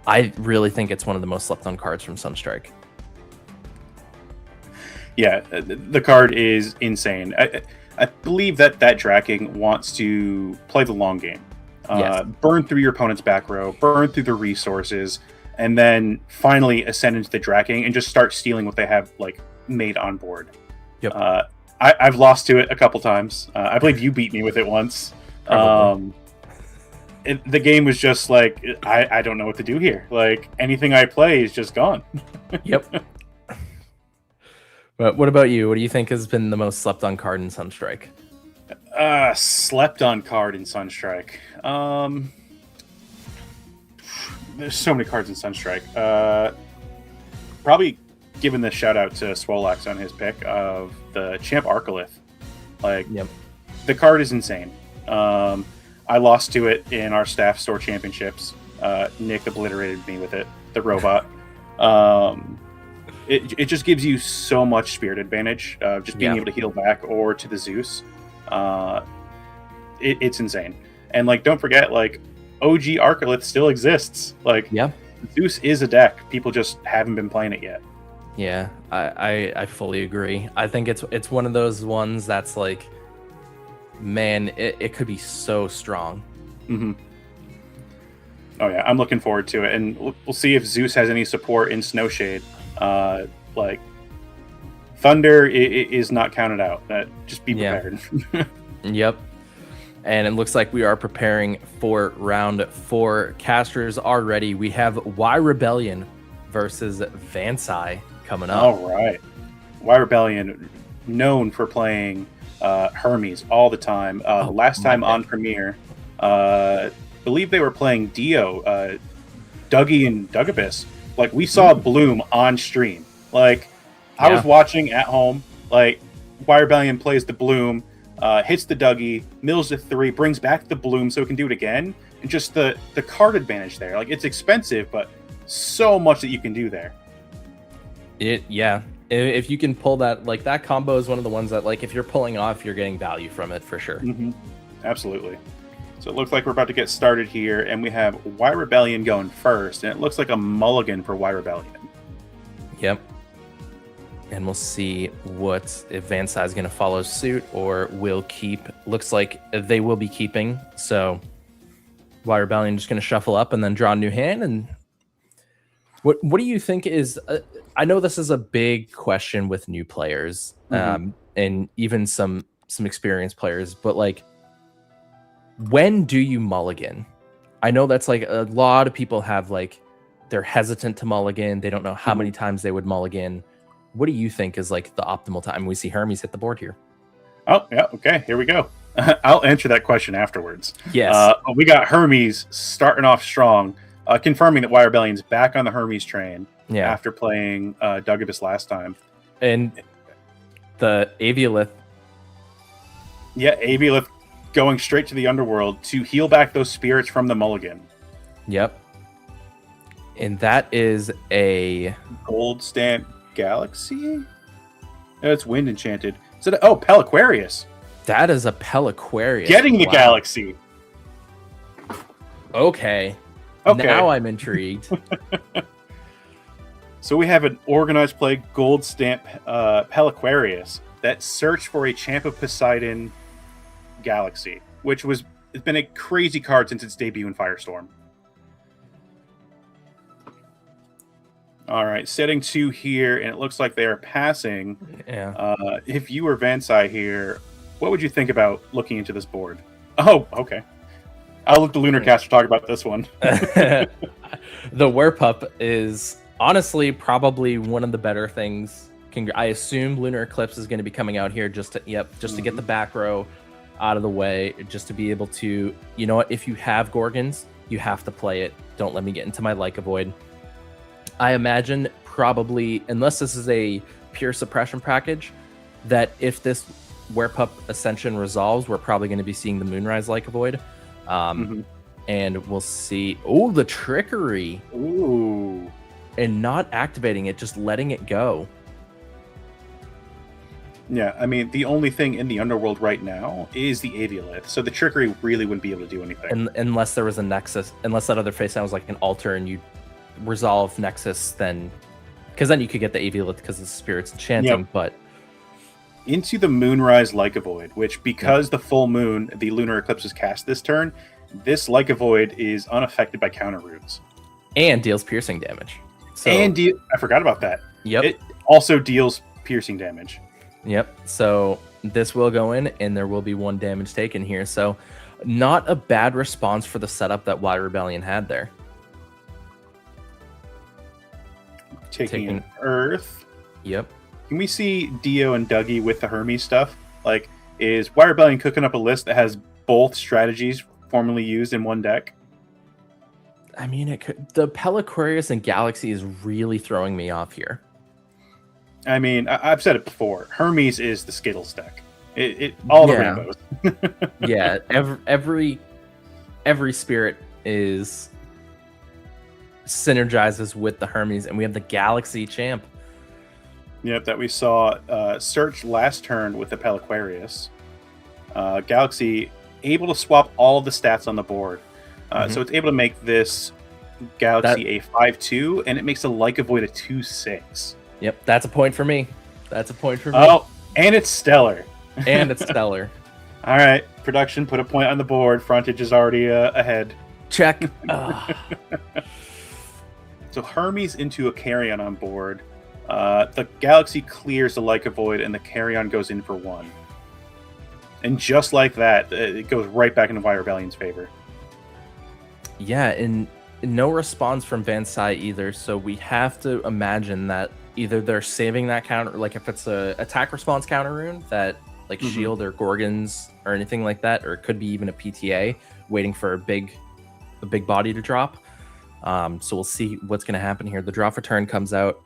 I really think it's one of the most slept on cards from Sunstrike. Yeah, the card is insane. I believe that Draking wants to play the long game. Burn through your opponent's back row, burn through the resources, and then finally ascend into the Draking and just start stealing what they have like made on board. Yep. I've lost to it a couple times. I believe you beat me with it once. The game was just like, I don't know what to do here. Like, anything I play is just gone. Yep. But what about you? What do you think has been the most slept on card in Sunstrike? Slept on card in Sunstrike. There's so many cards in Sunstrike. Probably giving the shout out to Swolelax on his pick of the Champ Arcolith. Like, Yep. the card is insane. I lost to it in our staff store championships. Nick obliterated me with it, the robot. It just gives you so much spirit advantage, just being able to heal back or to the Zeus. It's insane. And like, don't forget, like, OG Arcolith still exists. Like, Zeus is a deck. People just haven't been playing it yet. Yeah, I fully agree. I think it's one of those ones that's like, man, it could be so strong. Mm-hmm. Oh yeah, I'm looking forward to it, and we'll see if Zeus has any support in Snowshade. Like, Thunder is not counted out. Just be prepared. Yep. And it looks like we are preparing for round 4. Casters are ready. We have Y Rebellion versus Vansai coming up. All right. Y Rebellion, known for playing Hermes all the time. Last time on Premiere, believe they were playing Dio, Dougie and Dugabus. Like, we saw Bloom on stream. Like, I was watching at home. Like, Y Rebellion plays the Bloom, hits the Dougie, mills the 3, brings back the Bloom so it can do it again. And just the card advantage there. Like, it's expensive, but so much that you can do there. If you can pull that, like, that combo is one of the ones that, like, if you're pulling off, you're getting value from it for sure. Mm-hmm. Absolutely. So it looks like we're about to get started here, and we have Y Rebellion going first, and it looks like a mulligan for Y Rebellion. Yep. And we'll see if Vansai is going to follow suit or will keep. Looks like they will be keeping. So Y Rebellion just going to shuffle up and then draw a new hand. And what do you think is? I know this is a big question with new players, and even some experienced players. But like, when do you mulligan? I know that's like a lot of people have, like, they're hesitant to mulligan. They don't know how many times they would mulligan. What do you think is like the optimal time? We see Hermes hit the board here. Oh, yeah. Okay, here we go. I'll answer that question afterwards. Yes. We got Hermes starting off strong, confirming that Y Rebellion's back on the Hermes train after playing Dugabus last time. And the Aviolith. Yeah, Aviolith going straight to the underworld to heal back those spirits from the mulligan. Yep. And that is a Gold Stamp Galaxy? It's wind enchanted. Is it Pelaquarius. That is a Pelaquarius. Getting the Galaxy. Okay. Now I'm intrigued. So we have an organized play Gold Stamp Pelaquarius that searched for a Champ of Poseidon Galaxy, which it's been a crazy card since its debut in Firestorm. All right, setting 2 here, and it looks like they are passing. Yeah. If you were Vansai here, what would you think about looking into this board? Oh, okay. I'll let the Lunar Caster talk about this one. The Werepup is honestly probably one of the better things. I assume Lunar Eclipse is going to be coming out here just to get the back row out of the way, just to be able to, you know what, if you have Gorgons, you have to play it. Don't let me get into my Leica Void. I imagine probably, unless this is a pure suppression package, that if this Werepup Ascension resolves, we're probably going to be seeing the Moonrise Leica Void. And we'll see. Oh, the Trickery. Ooh. And not activating it, just letting it go. Yeah, I mean, the only thing in the Underworld right now is the Aviolith, so the Trickery really wouldn't be able to do anything. Unless there was a Nexus, unless that other face down was like an altar and you resolve Nexus, then because then you could get the Aviolith because of the Spirit's enchanting. But into the Moonrise Leica Void, which because the full moon, the Lunar Eclipse is cast this turn, this Leica Void is unaffected by counter runes and deals piercing damage. So, I forgot about that. Yep. It also deals piercing damage. Yep. So this will go in, and there will be 1 damage taken here. So not a bad response for the setup that Y Rebellion had there. Taking an Earth. Yep. Can we see Dio and Dougie with the Hermes stuff? Like, is Y Rebellion cooking up a list that has both strategies formerly used in one deck? I mean, it could. The Peliquarius and Galaxy is really throwing me off here. I mean, I've said it before. Hermes is the Skittles deck. All the rainbows. Yeah, every spirit is synergizes with the Hermes, and we have the Galaxy champ. Yep, that we saw search last turn with the Peliquarius. Galaxy able to swap all of the stats on the board. So it's able to make this Galaxy a 5/2, and it makes a Like a Void a 2/6. Yep, that's a point for me. That's a point for me. Oh, and it's stellar. And it's stellar. All right, production, put a point on the board. Frontage is already ahead. Check. So Hermes into a Carrion on board. The Galaxy clears the Like a Void, and the Carrion goes in for 1. And just like that, it goes right back into Y Rebellion's favor. Yeah, and no response from Van Sai either, so we have to imagine that either they're saving that counter, like if it's a attack response counter rune that like Shield or Gorgons or anything like that, or it could be even a PTA waiting for a big body to drop. So we'll see what's going to happen here. The draw for turn comes out.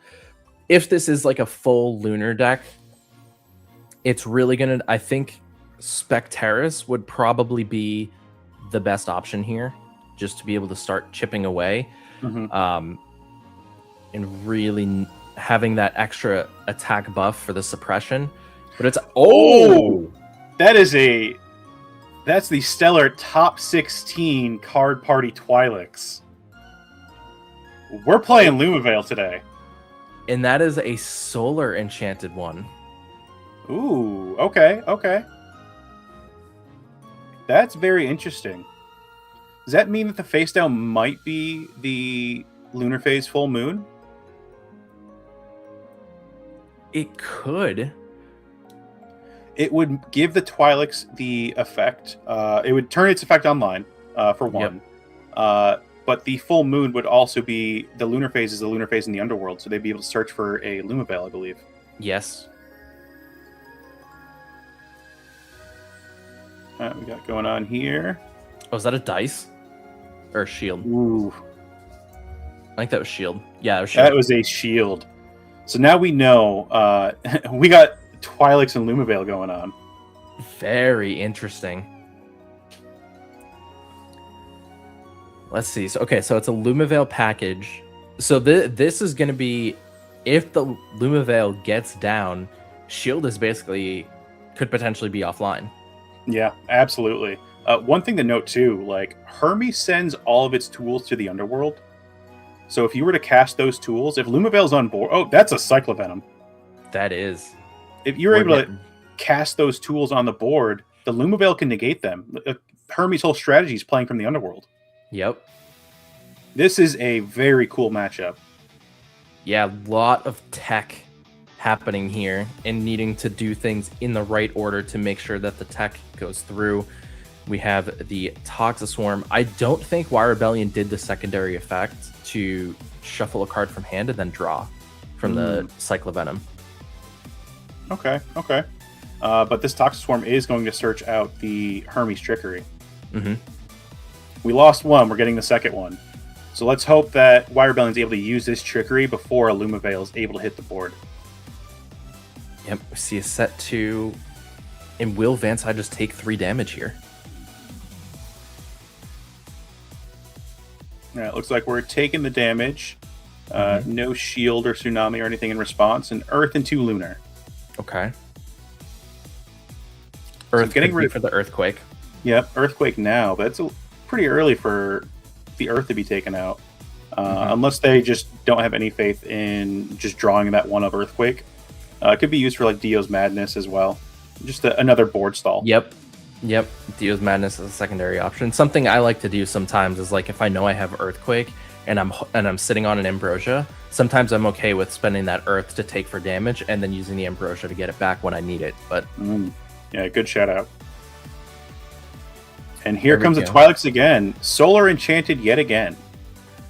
If this is like a full lunar deck, it's really going to, I think Specteris would probably be the best option here, just to be able to start chipping away, and really having that extra attack buff for the suppression. But it's that's the stellar top 16 card party Twi'leks. We're playing Lumavale today. And that is a solar enchanted one. Ooh, okay. That's very interesting. Does that mean that the face down might be the lunar phase full moon? It could. It would give the Twi'leks the effect. It would turn its effect online, for one. Yep. But the full moon would also be the lunar phase is the lunar phase in the underworld, so they'd be able to search for a Lumavale, I believe. Yes. We got going on here. Oh, is that a dice? Or a shield? Ooh. I think that was shield. Yeah, it was shield. That was a shield. So now we know we got Twi'leks and Lumavale going on. Very interesting. Let's see. So it's a Lumavale package. So this is going to be, if the Lumavale gets down, shield is basically could potentially be offline. Yeah, absolutely. One thing to note too, like Hermes sends all of its tools to the underworld. So if you were to cast those tools, if Lumavale's on board, that's a Cyclovenom. That is. If you're able to cast those tools on the board, the Lumavale can negate them. Hermes' whole strategy is playing from the underworld. Yep. This is a very cool matchup. Yeah, a lot of tech happening here and needing to do things in the right order to make sure that the tech goes through. We have the Toxiswarm. I don't think Y Rebellion did the secondary effect to shuffle a card from hand and then draw from the Cyclovenom. Okay. But this Toxiswarm is going to search out the Hermes Trickery. Mm-hmm. We lost one. We're getting the second one. So let's hope that Y Rebellion is able to use this Trickery before a Lumavale is able to hit the board. Yep. We see a set 2. And will Van Sai just take 3 damage here? Yeah, it looks like we're taking the damage. No shield or tsunami or anything in response. And Earth and 2 lunar. Okay. Earth so getting ready for the earthquake. Yep, earthquake now. But it's pretty early for the Earth to be taken out. Unless they just don't have any faith in just drawing that one of earthquake. It could be used for like Dio's Madness as well. Just another board stall. Yep. Dio's Madness is a secondary option. Something I like to do sometimes is like if I know I have Earthquake, and I'm sitting on an Ambrosia, sometimes I'm okay with spending that Earth to take for damage and then using the Ambrosia to get it back when I need it. But yeah, good shout out. And here comes the go. Twi'leks again. Solar Enchanted yet again.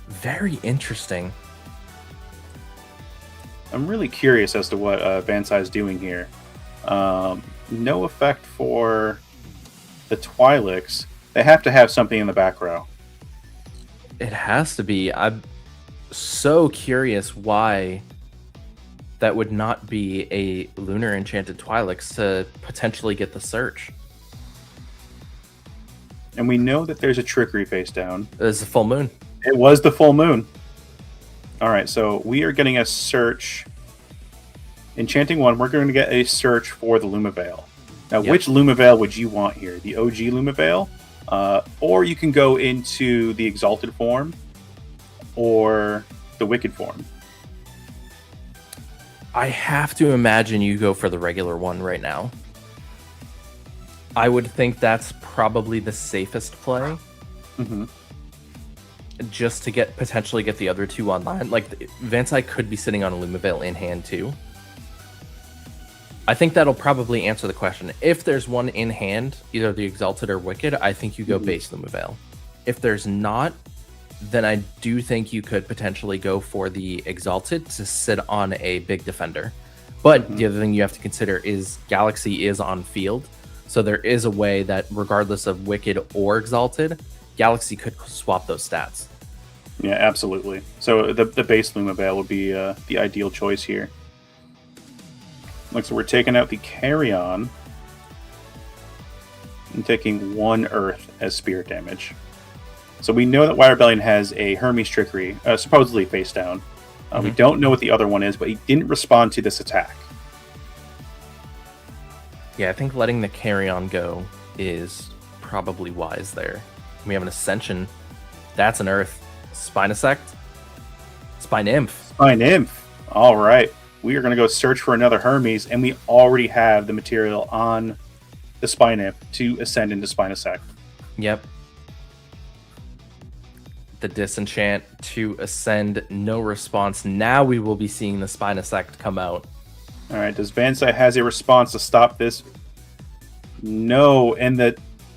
Very interesting. I'm really curious as to what Vansai is doing here. No effect for the Twi'leks. They have to have something in the back row. It has to be. I'm so curious why that would not be a Lunar Enchanted Twi'leks to potentially get the search. And we know that there's a Trickery face down. It's a full moon. It was the full moon. All right, so we are getting a search. Enchanting 1, we're going to get a search for the Lumavale. Now, which Lumavale would you want here? The OG Lumavale? Or you can go into the Exalted form or the Wicked form. I have to imagine you go for the regular one right now. I would think that's probably the safest play. Mm-hmm. Just to potentially get the other two online. Like, Vansai could be sitting on a Lumavale in hand too. I think that'll probably answer the question. If there's one in hand, either the Exalted or Wicked, I think you go base Lumavale. If there's not, then I do think you could potentially go for the Exalted to sit on a big defender. But the other thing you have to consider is Galaxy is on field. So there is a way that regardless of Wicked or Exalted, Galaxy could swap those stats. Yeah, absolutely. So the base Lumavale would be the ideal choice here. Looks like we're taking out the Carrion and taking 1 Earth as spirit damage. So we know that Wire Rebellion has a Hermes Trickery, supposedly face down. We don't know what the other one is, but he didn't respond to this attack. Yeah, I think letting the Carrion go is probably wise there. We have an Ascension. That's an Earth. Spinosect. Spynymph. Spynymph. All right. We are going to go search for another Hermes, and we already have the material on the Spynymph to ascend into Spinosect. Yep. The Disenchant to ascend, no response. Now we will be seeing the Spinosect come out. All right, does Vansai has a response to stop this? No, and the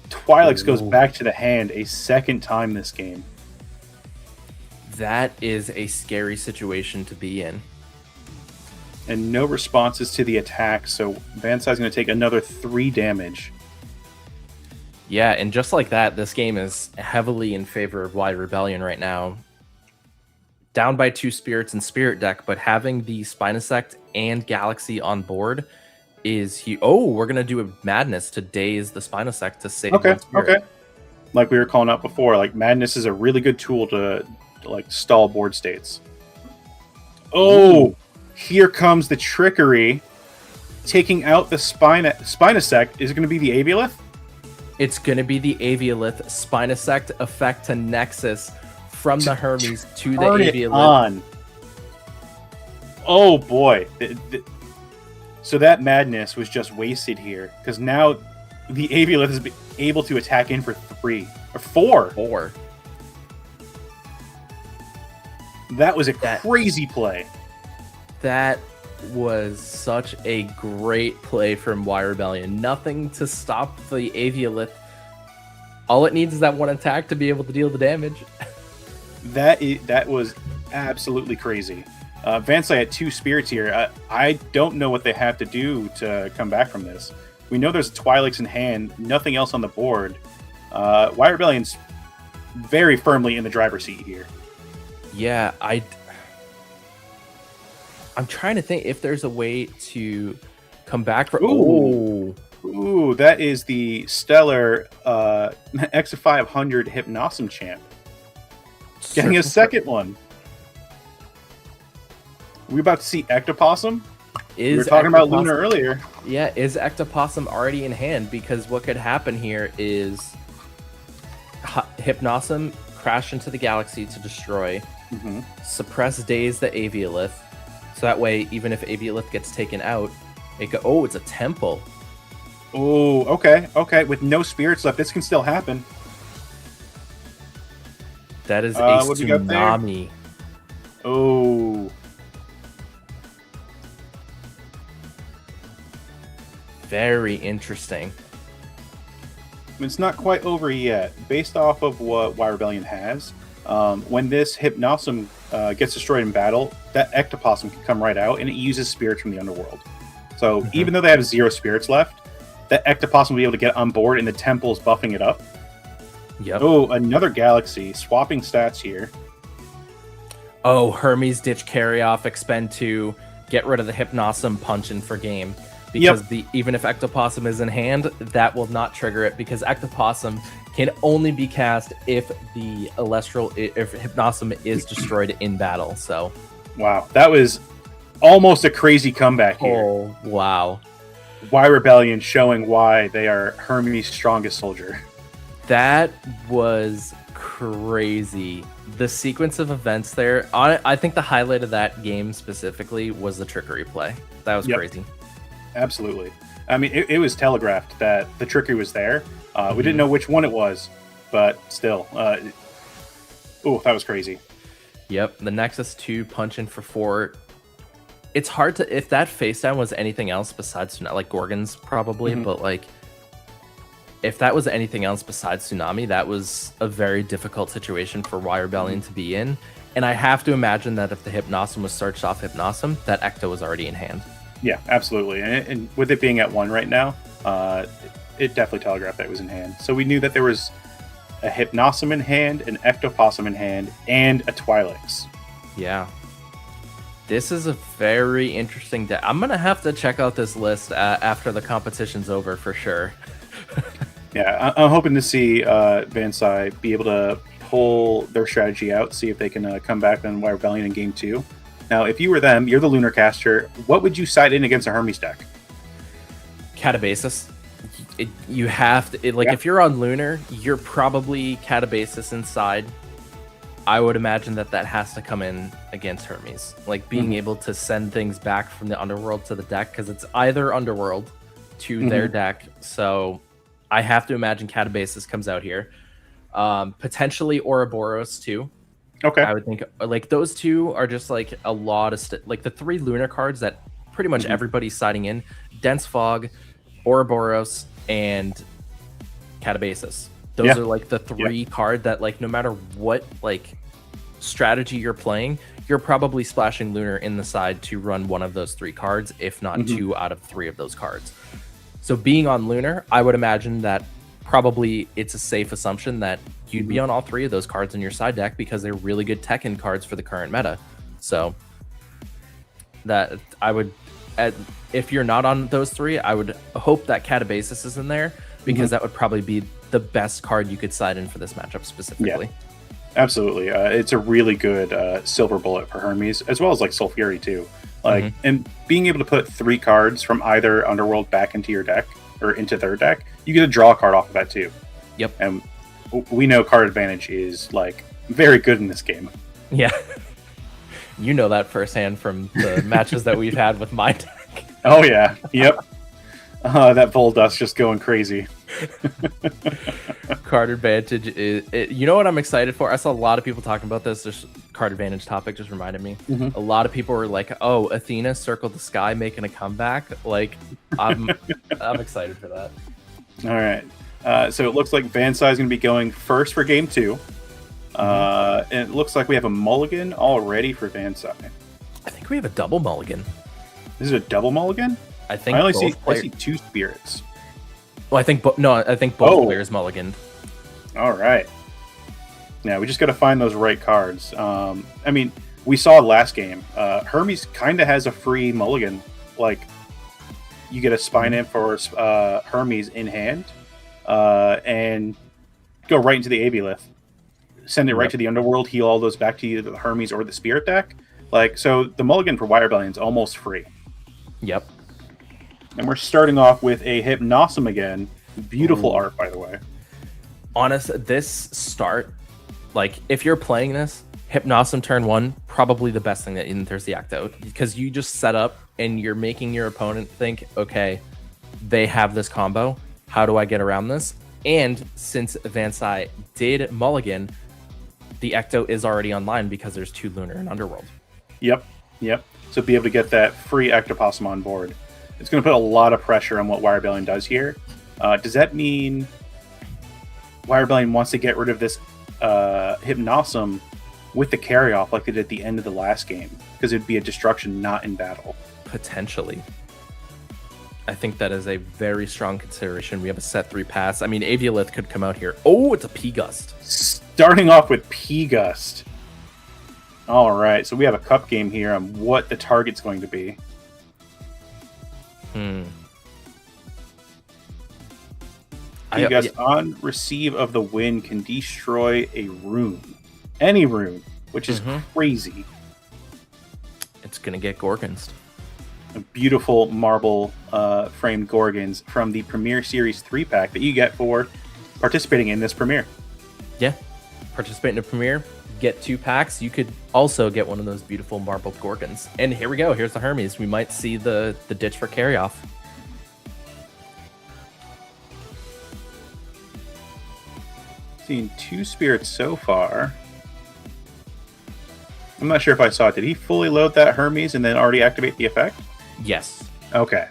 Twi'leks goes back to the hand a second time this game. That is a scary situation to be in. And no responses to the attack, so Vansai's going to take another 3 damage. Yeah, and just like that, this game is heavily in favor of Wide Rebellion right now. Down by 2 spirits in Spirit deck, but having the Spinosect and Galaxy on board is we're going to do a Madness to daze the Spinosect to save one spirit. Okay. Like we were calling out before, like Madness is a really good tool to like stall board states. Oh, here comes the Trickery, taking out the Spinosect. Is it going to be the Aviolith? It's going to be the Aviolith Spinosect effect to Nexus from the Hermes to the Aviolith. On. Oh boy. So that Madness was just wasted here, because now the Aviolith is able to attack in for 3 or 4. 4. That was a crazy play. That was such a great play from Wire Rebellion. Nothing to stop the Aviolith. All it needs is that one attack to be able to deal the damage. That was absolutely crazy. Vansai had 2 spirits here. I don't know what they have to do to come back from this. We know there's Twi'leks in hand, nothing else on the board. Wire Rebellion's very firmly in the driver's seat here. Yeah, I'm trying to think if there's a way to come back from. Ooh, that is the Stellar X 500 Hypnosum champ. Getting a second one. We about to see Ectopossum? We were talking about Luna earlier. Yeah, is Ectopossum already in hand? Because what could happen here is Hypnosum crash into the Galaxy to destroy, suppress daze the Aviolith, so that way even if Aviolith gets taken out, it's a Temple. Oh, okay. With no spirits left, this can still happen. That is a What do we got there? tsunami. Oh, Very interesting. it's not quite over yet. Based off of what Y Rebellion has, when this Hypnosum gets destroyed in battle, that Ectoplasm can come right out, and it uses spirits from the underworld. So even though they have 0 spirits left, that Ectoplasm will be able to get on board, and the temple's buffing it up. Yep. Oh, another Galaxy. Swapping stats here. Oh, Hermes Ditch Carry Off, expend 2, get rid of the Hypnosum, punch in for game. Because even if Ectoplasm is in hand, that will not trigger it, because Ectoplasm can only be cast if the if Hypnosum is destroyed in battle. So, wow, that was almost a crazy comeback here. oh wow, Y Rebellion showing why they are Hermes' strongest soldier. that was crazy. The sequence of events there. I think the highlight of that game specifically was the trickery play. That was crazy. Absolutely. I mean, it was telegraphed that the trickery was there. We didn't know which one it was, but still. Oh, that was crazy. Yep, the Nexus 2 punch in for 4. It's hard to, if that face down was anything else besides like Gorgons probably, but like if that was anything else besides Tsunami, that was a very difficult situation for Y Rebellion to be in. And I have to imagine that if the Hypnosum was searched off Hypnosum, that Ecto was already in hand. Yeah, absolutely. And with it being at 1 right now, it definitely telegraphed that it was in hand. So we knew that there was a Hypnosum in hand, an Ectoplasm in hand, and a Twi'leks. Yeah. This is a very interesting deck. I'm going to have to check out this list after the competition's over for sure. Yeah, I'm hoping to see Vansai be able to pull their strategy out, see if they can come back on Y Rebellion in Game 2. Now, if you were them, you're the Lunar Caster, what would you side in against a Hermes deck? Catabasis. You have to, if you're on Lunar, you're probably Catabasis inside. I would imagine that has to come in against Hermes. Like being able to send things back from the Underworld to the deck, because it's either Underworld to their deck. So I have to imagine Catabasis comes out here. Potentially Ouroboros too. Okay. I would think like those two are just like a lot of like the 3 Lunar cards that pretty much everybody's siding in: Dense Fog, Ouroboros, and Catabasis. Those are like the 3 card that like no matter what like strategy you're playing, you're probably splashing Lunar in the side to run one of those 3 cards, if not 2 out of 3 of those cards. So being on Lunar, I would imagine that probably it's a safe assumption that you'd be on all 3 of those cards in your side deck, because they're really good Tekken cards for the current meta. So that I would, if you're not on those 3, I would hope that Catabasis is in there, because that would probably be the best card you could side in for this matchup specifically. Yeah, absolutely. It's a really good silver bullet for Hermes, as well as like Soul Fury too. Like, and being able to put 3 cards from either Underworld back into your deck or into their deck, you get a draw card off of that too. Yep. And we know card advantage is like very good in this game. Yeah. You know that firsthand from the matches that we've had with my deck. Oh yeah. Yep. That Voldust just going crazy. Card advantage is, you know what I'm excited for? I saw a lot of people talking about this. This card advantage topic just reminded me. A lot of people were like, "Oh, Athena circled the sky, making a comeback." Like, I'm excited for that. All right. So it looks like Vansai is going to be going first for Game 2. And it looks like we have a mulligan already for Vansai. I think we have a double mulligan. This is a double mulligan? I think I only see 2 spirits. Well, I think both players mulliganed. All right. Now we just got to find those right cards. I mean, we saw last game. Hermes kind of has a free mulligan. Like, you get a Spine Imp for Hermes in hand, and go right into the Aboleth. Send it right to the Underworld. Heal all those back to either the Hermes or the Spirit deck. Like, so the mulligan for Y Rebellion is almost free. Yep. And we're starting off with a Hypnosum again. Beautiful art, by the way. Honest, this start, like, if you're playing this, Hypnosum turn 1, probably the best thing that enters the act out, because you just set up and you're making your opponent think, okay, they have this combo. How do I get around this? And since Vansai did mulligan, the Ecto is already online because there's 2 Lunar and Underworld. Yep. So be able to get that free Ectoplasm on board. It's going to put a lot of pressure on what Wire Rebellion does here. Does that mean Wire Rebellion wants to get rid of this Hypnosm with the carry-off like they did at the end of the last game? Because it'd be a destruction not in battle. Potentially. I think that is a very strong consideration. We have a set 3 pass. I mean, Aviolith could come out here. Oh, it's a P-Gust. Starting off with P-Gust. All right, so we have a cup game here on what the target's going to be. P-Gust on receive of the win can destroy a rune. Any rune, which is crazy. It's going to get Gorgons. Beautiful marble framed Gorgons from the Premier Series 3-pack that you get for participating in this Premier. Yeah, participate in a Premier, get 2 packs. You could also get one of those beautiful marble Gorgons. And here we go. Here's the Hermes. We might see the ditch for carry-off. Seen 2 spirits so far. I'm not sure if I saw it. Did he fully load that Hermes and then already activate the effect? Yes. Okay.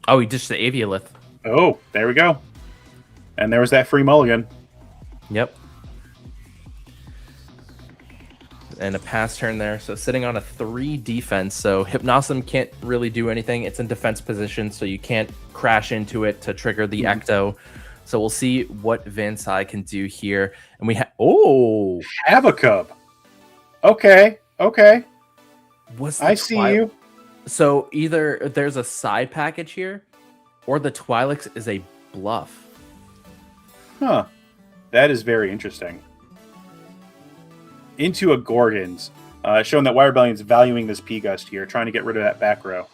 Oh, he ditched the Aviolith. Oh, there we go. And there was that free mulligan. Yep. And a pass turn there. So sitting on a 3 defense. So Hypnosm can't really do anything. It's in defense position, so you can't crash into it to trigger the Ecto. So we'll see what Vansai can do here. And we have... Oh! Havacub. Okay. I see you. So either there's a side package here, or the Twilix is a bluff. Huh. That is very interesting. Into a Gorgons, showing that Wire Rebellion's valuing this P-Gust here, trying to get rid of that back row.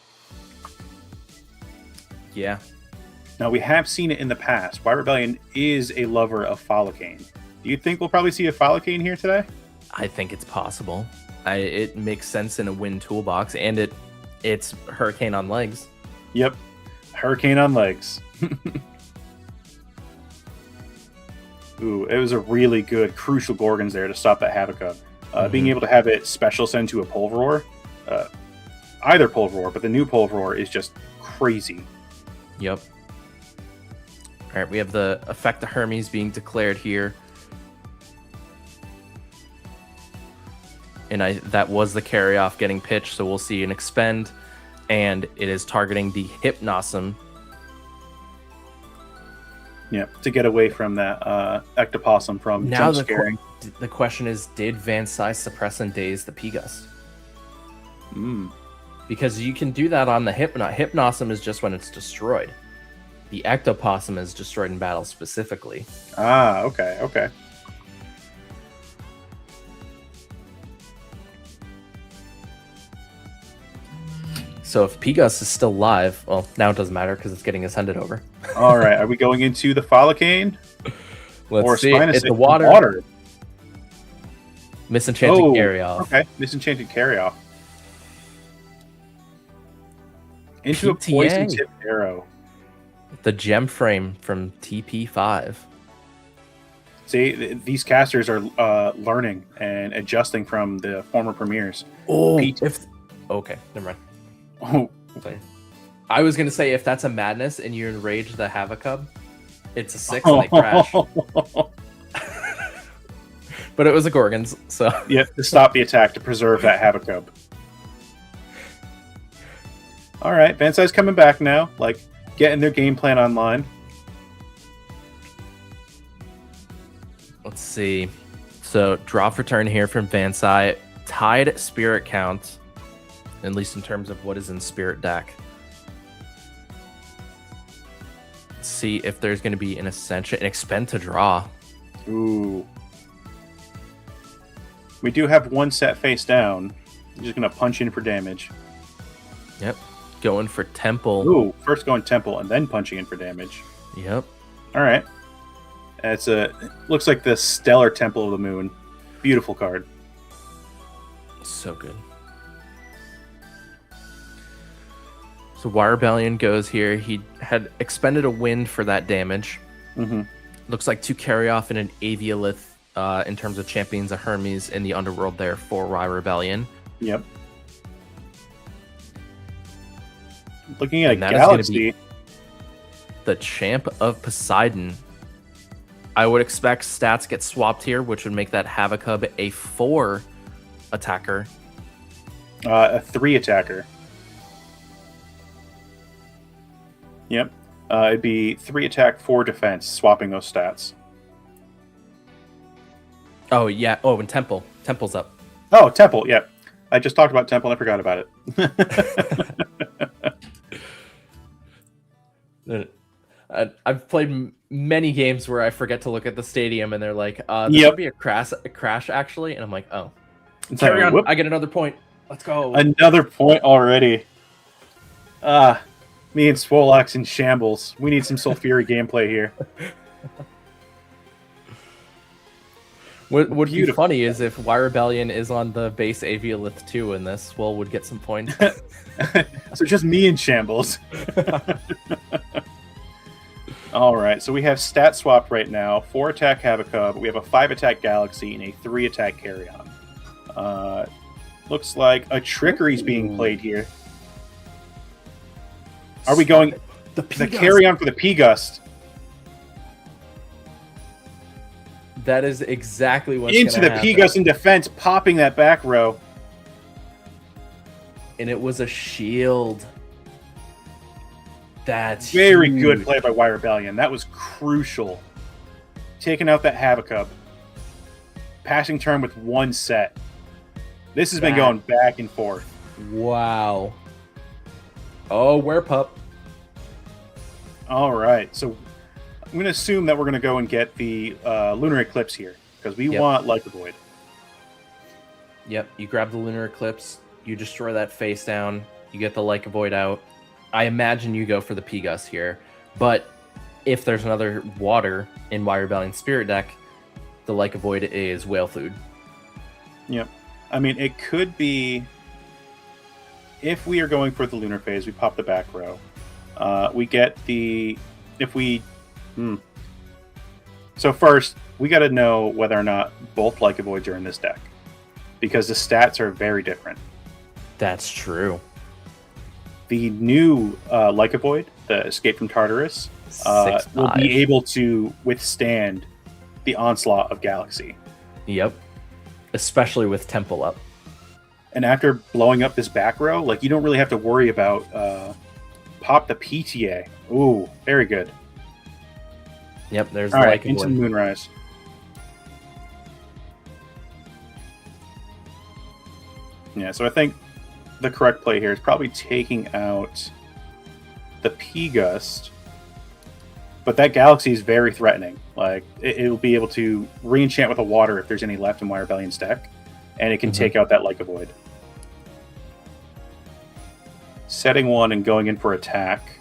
Yeah. Now, we have seen it in the past. Wire Rebellion is a lover of Follicane. Do you think we'll probably see a Follicane here today? I think it's possible. It makes sense in a win toolbox, and it's Hurricane on legs. Yep. Hurricane on legs. Ooh, it was a really good, crucial Gorgons there to stop that Havacub. Being able to have it special send to a Pulveror, either Pulveror, but the new Pulveror is just crazy. Yep. All right, we have the effect of Hermes being declared here. And that was the carry-off getting pitched, so we'll see an expend, and it is targeting the Hypnosm. Yeah, to get away from that Ectoplasm from now jump scaring. The question is, did Vansai suppress and daze the P-Gust? Because you can do that on the Hypnosm is just when it's destroyed. The Ectoplasm is destroyed in battle specifically. Ah, okay. So if P-Gust is still live, well, now it doesn't matter because it's getting ascended over. All right, are we going into the Follicane? Let's see. It's the water. Misenchanted carry-off. Okay, Misenchanted carry-off. Into a PTA. poison-tipped arrow. The gem frame from TP5. See, these casters are learning and adjusting from the former premieres. Oh, okay, never mind. Oh, sorry. I was gonna say if that's a madness and you enrage the Havacub, it's a 6 and they crash. But it was a Gorgons, so yeah, to stop the attack to preserve that Havacub. All right, Vansai's coming back now, like getting their game plan online. Let's see. So draw for turn here from Vansai. Tied spirit count, at least in terms of what is in spirit deck. Let's see if there's going to be an expend to draw. Ooh. We do have one set face down. I'm just going to punch in for damage. Yep. Going for Temple. Ooh, first going Temple and then punching in for damage. Yep. All right. It's looks like the Stellar Temple of the Moon. Beautiful card. So good. So Wire Rebellion goes here. He had expended a wind for that damage. Mm-hmm. Looks like 2 carry off and an Aviolith in terms of champions, a Hermes in the underworld there for Wire Rebellion. Yep. Looking at And that is gonna be Galaxy. the Champ of Poseidon. I would expect stats get swapped here, which would make that Havocub a 4 attacker. A 3 attacker. Yep. It'd be 3 attack, 4 defense, swapping those stats. Oh, yeah. Oh, and Temple. Temple's up. Oh, Temple, yep. I just talked about Temple and I forgot about it. I've played many games where I forget to look at the stadium and they're like, this Yep. would be a crash actually. And I'm like, oh. It's Carry like, on. whoop. I get another point. Let's go. Another point already. Me and Swolelax in shambles. We need some Sulfury gameplay here. What would be Beautiful. funny is if Wire Rebellion is on the base Aviolith 2 in this, Swole would get some points. So just me in shambles. All right, so we have stat swapped right now. 4 attack Havocub. We have a 5 attack Galaxy and a 3 attack Carrion. Looks like a trickery's being played here. Are we going the the Carrion for the P-Gust? That is exactly what's Into gonna the happen. P-Gust in defense, popping that back row. And it was a shield. That's Very huge. good play by Wire Rebellion. That was crucial. Taking out that Havocub. Passing turn with 1 set. This has been going back and forth. Wow. Oh, Werepup. All right, so I'm going to assume that we're going to go and get the Lunar Eclipse here, because we want Lyca Void. Yep, you grab the Lunar Eclipse, you destroy that face down, you get the Lyca Void out. I imagine you go for the P-Gust here, but if there's another water in Wire Rebellion Spirit deck, the Lyca Void is whale food. Yep. I mean, it could be... If we are going for the Lunar Phase, we pop the back row. We get the... If we... So first, we got to know whether or not both Lyca Voids are in this deck, because the stats are very different. That's true. The new Lyca Void, the Escape from Tartarus, will be able to withstand the onslaught of Galaxy. Yep. Especially with Temple up. And after blowing up this back row, like, you don't really have to worry about pop the PTA. Ooh, very good. Yep, there's All the right, Lyca into Void. Moonrise. Yeah, so I think the correct play here is probably taking out the P-Gust. But that Galaxy is very threatening. Like, it'll be able to re-enchant with a water if there's any left in Wire Rebellion's deck. And it can take out that Lyca Void. Setting 1 and going in for attack.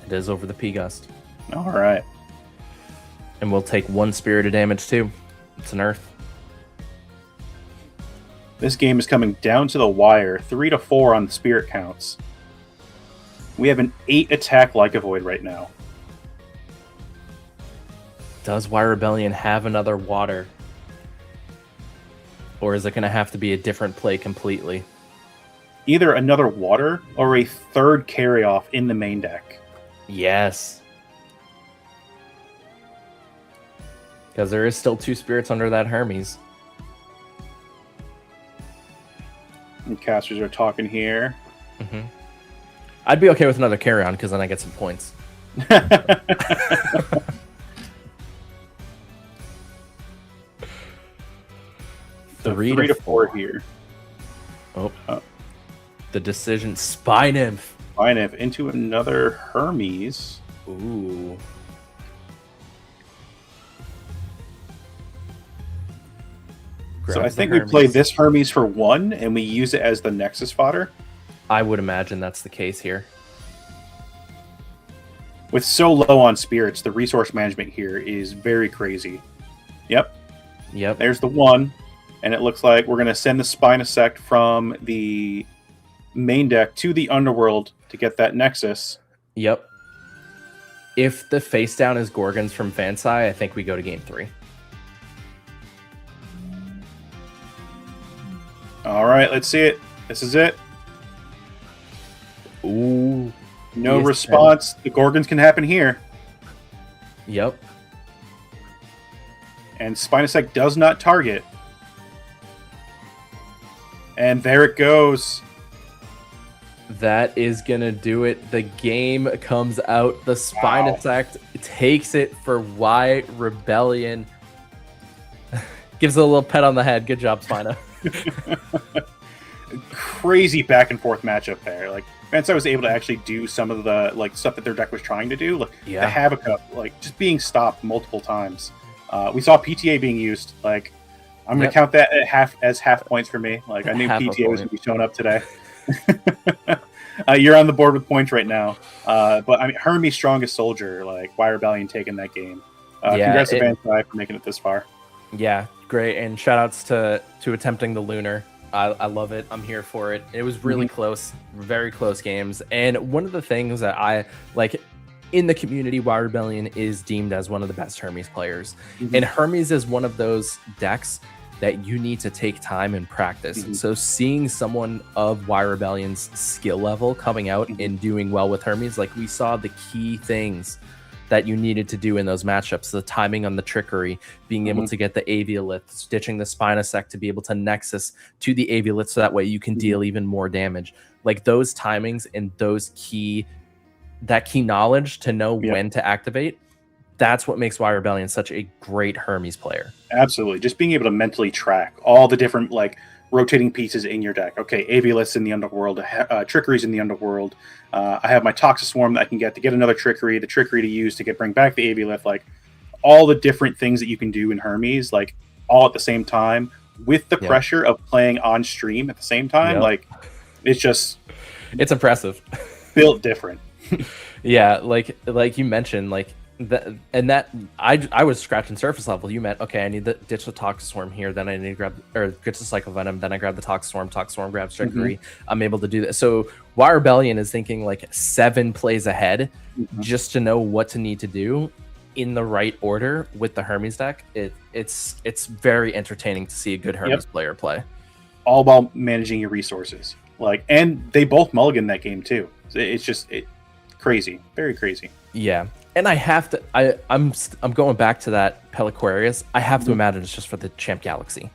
It is over the P-Gust. All right. And we'll take 1 spirit of damage too. It's an Earth. This game is coming down to the wire. 3 to 4 on the spirit counts. We have an 8 attack Lyca Void right now. Does Wire Rebellion have another water? Or is it going to have to be a different play completely? Either another water or a 3rd carry-off in the main deck. Yes. Because there is still 2 spirits under that Hermes. And casters are talking here. I'd be okay with another carry-on because then I get some points. Three to four here. Oh. The decision. Spy Nymph. Fine, if into another Hermes. Ooh. So I Grabs the think we play Hermes. this Hermes for 1, and we use it as the Nexus fodder. I would imagine that's the case here. With so low on spirits, the resource management here is very crazy. Yep, Yep. there's the 1, and it looks like we're going to send the Spinosect from the main deck to the Underworld to get that Nexus. Yep. If the face down is Gorgons from Fansai, I think we go to game 3. All right, let's see it. This is it. Ooh. No response. The Gorgons can happen here. Yep. And Spinasect does not target. And there it goes. That is going to do it. The game comes out. The Spinasect takes it for Y Rebellion. Gives it a little pet on the head. Good job, Spina. Crazy back and forth matchup there. Like, Fansai was able to actually do some of the stuff that their deck was trying to do. Like the Havoc Up, just being stopped multiple times. We saw PTA being used. Like, I'm gonna count that as half points for me. Like, I knew PTA was gonna be showing up today. You're on the board with points right now. But I mean, Hermes strongest soldier. Like, Y Rebellion taking that game. Congrats to Fansai for making it this far. Yeah, great, and shout outs to attempting the Lunar. I love it. I'm here for it. It was really close, very close games. And one of the things that I like in the community, Y Rebellion is deemed as one of the best Hermes players. And Hermes is one of those decks that you need to take time and practice. And so seeing someone of Y Rebellion's skill level coming out and doing well with Hermes, like we saw the key things that you needed to do in those matchups, the timing on the trickery, being able to get the Aviolith, stitching the Spinasect to be able to Nexus to the Aviolith so that way you can deal even more damage. Like those timings and those key knowledge to know when to activate, that's what makes Y Rebellion such a great Hermes player. Absolutely. Just being able to mentally track all the different rotating pieces in your deck. Okay, Aviolith's in the Underworld, Trickery's in the Underworld. I have my Toxic Swarm that I can get to get another Trickery, the Trickery to use to bring back the Aviolith. Like, all the different things that you can do in Hermes, like, all at the same time, with the pressure of playing on stream at the same time. Like, it's impressive. Built different. Yeah, like you mentioned, I was scratching surface level. You meant, okay, I need to ditch the Toxic Swarm here, then I need to grab ditch the Cycle Venom, then I grab the Toxic Swarm grabs Trickery. I'm able to do that. So Y Rebellion is thinking 7 plays ahead just to know what to need to do in the right order with the Hermes deck. It's very entertaining to see a good Hermes player play. All while managing your resources. And they both mulligan that game too. It's crazy. Very crazy. Yeah. And I have to, I'm going back to that Peliquarius. I have to imagine it's just for the Champ Galaxy.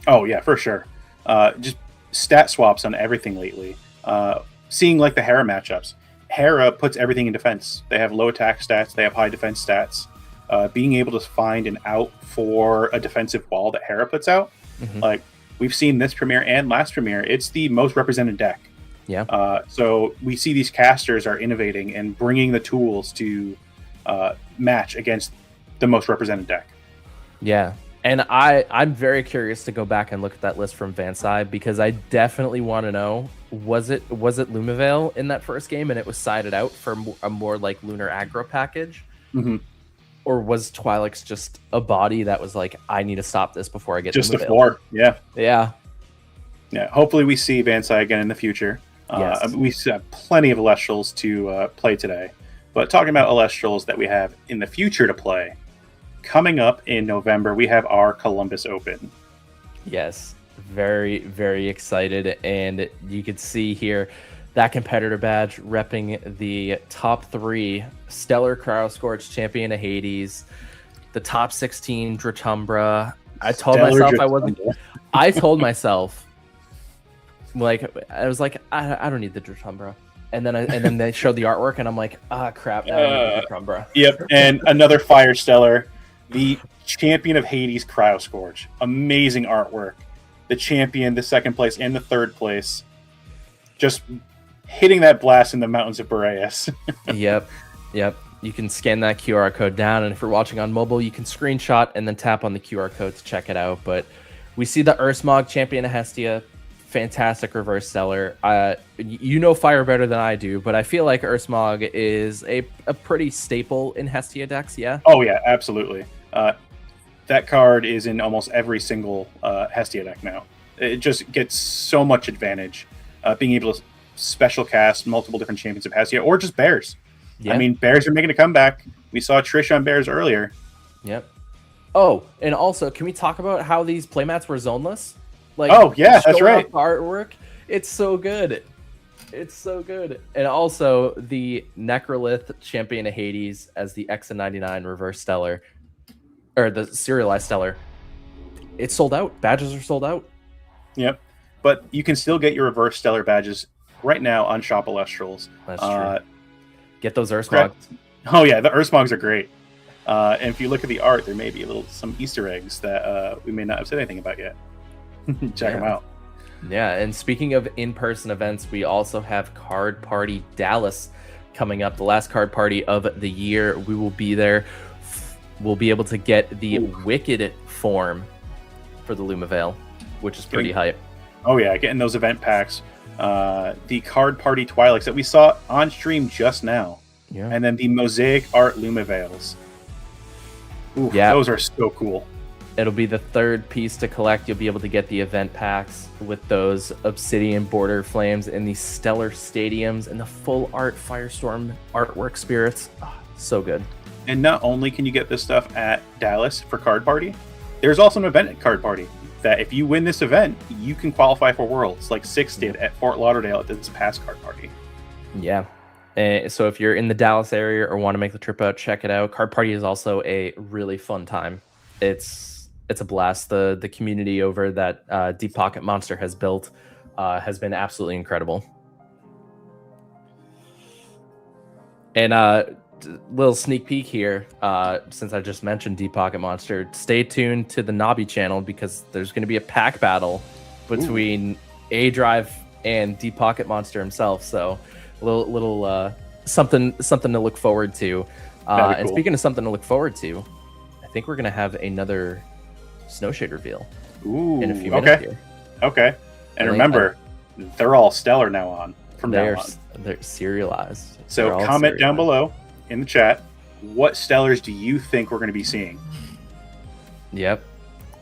Oh yeah, for sure. Just stat swaps on everything lately. Seeing the Hera matchups. Hera puts everything in defense. They have low attack stats. They have high defense stats. Being able to find an out for a defensive wall that Hera puts out. We've seen this premiere and last premiere. It's the most represented deck. Yeah. So we see these casters are innovating and bringing the tools to match against the most represented deck. Yeah. And I'm very curious to go back and look at that list from Fansai, because I definitely want to know, was it Lumavale in that first game and it was sided out for a more Lunar aggro package? Or was Twi'leks just a body that was I need to stop this before I get just Lumavale? A 4? Yeah. Hopefully we see Fansai again in the future. Yes. We have plenty of Elestrals to play today. But talking about Elestrals that we have in the future to play, coming up in November, we have our Columbus Open. Yes, very, very excited. And you can see here that competitor badge repping the top 3 Stellar Cryoscorch Champion of Hades, the top 16 Dratumbra. I told myself I was I don't need the Dratumbra. And then they showed the artwork and I'm crap, now I need the Dratumbra. Yep, and another Fire Stellar, the Champion of Hades Cryoscorch. Amazing artwork. The champion, the 2nd place, and the 3rd place. Just hitting that blast in the mountains of Boreas. Yep. You can scan that QR code down, and if you're watching on mobile, you can screenshot and then tap on the QR code to check it out. But we see the Ursmog, Champion of Hestia. Fantastic reverse stellar. You know Fire better than I do, but I feel like Ursmog is a pretty staple in Hestia decks, yeah? Oh, yeah, absolutely. That card is in almost every single Hestia deck now. It just gets so much advantage. Being able to special cast multiple different champions of Hestia, or just bears. Yeah. I mean, bears are making a comeback. We saw Trish on bears earlier. Yep. Oh, and also, can we talk about how these playmats were zoneless? Like, oh yeah, that's right. Artwork, it's so good. It's so good. And also the Necrolith Champion of Hades as the X99 Reverse Stellar, or the Serialized Stellar. It's sold out. Badges are sold out. Yep. But you can still get your Reverse Stellar badges right now on Shop Elestrals. That's true. Get those Ursmogs. Oh yeah, the Ursmogs are great. And if you look at the art, there may be some Easter eggs that we may not have said anything about yet. Check them out. Yeah, and speaking of in-person events, we also have Card Party Dallas coming up, the last card party of the year. We will be there. We'll be able to get the Wicked form for the Lumavale, which is pretty hype. Oh yeah, getting those event packs. The Card Party Twi'leks that we saw on stream just now. Yeah. And then the Mosaic Art Lumavales. Ooh, yeah. Those are so cool. It'll be the third piece to collect. You'll be able to get the event packs with those Obsidian Border Flames and the Stellar Stadiums and the full art Firestorm artwork spirits. Oh, so good. And not only can you get this stuff at Dallas for Card Party, there's also an event at Card Party that if you win this event, you can qualify for Worlds, like Six did at Fort Lauderdale at this past Card Party. Yeah. So if you're in the Dallas area or want to make the trip out, check it out. Card Party is also a really fun time. It's a blast. The community over that Deep Pocket Monster has built has been absolutely incredible. And little sneak peek here, since I just mentioned Deep Pocket Monster, stay tuned to the Nobby channel because there's going to be a pack battle between A-Drive and Deep Pocket Monster himself. So a little something to look forward to. And speaking of something to look forward to, I think we're going to have another Snowshade reveal in a few minutes here. Okay. And remember, they're all stellar now on from now on. They're serialized. So comment down below in the chat, what stellars do you think we're going to be seeing? Yep.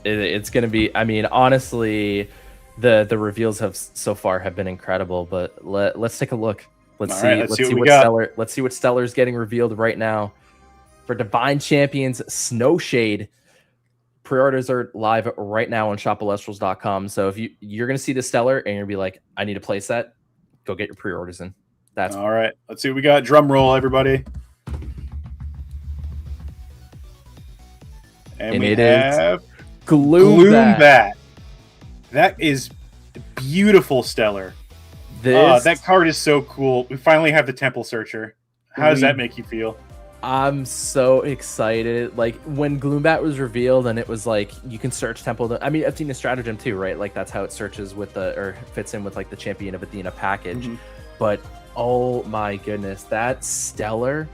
It's going to be, I mean, honestly, the reveals so far have been incredible, but let's take a look. Let's see what stellar is getting revealed right now. For Divine Champions Snowshade, pre-orders are live right now on shopelestrals.com. So if you're going to see the stellar and you're going to be like, I need a play set, go get your pre-orders in. That's all right. Let's see what we got. Drum roll, everybody. And we have Gloombat. That is beautiful stellar. That card is so cool. We finally have the Temple Searcher. How does that make you feel? I'm so excited. Like when Gloombat was revealed and it was like you can search Temple. I mean, Athena Stratagem too, right? Like that's how it searches with or fits in with like the Champion of Athena package. Mm-hmm. But oh my goodness, that stellar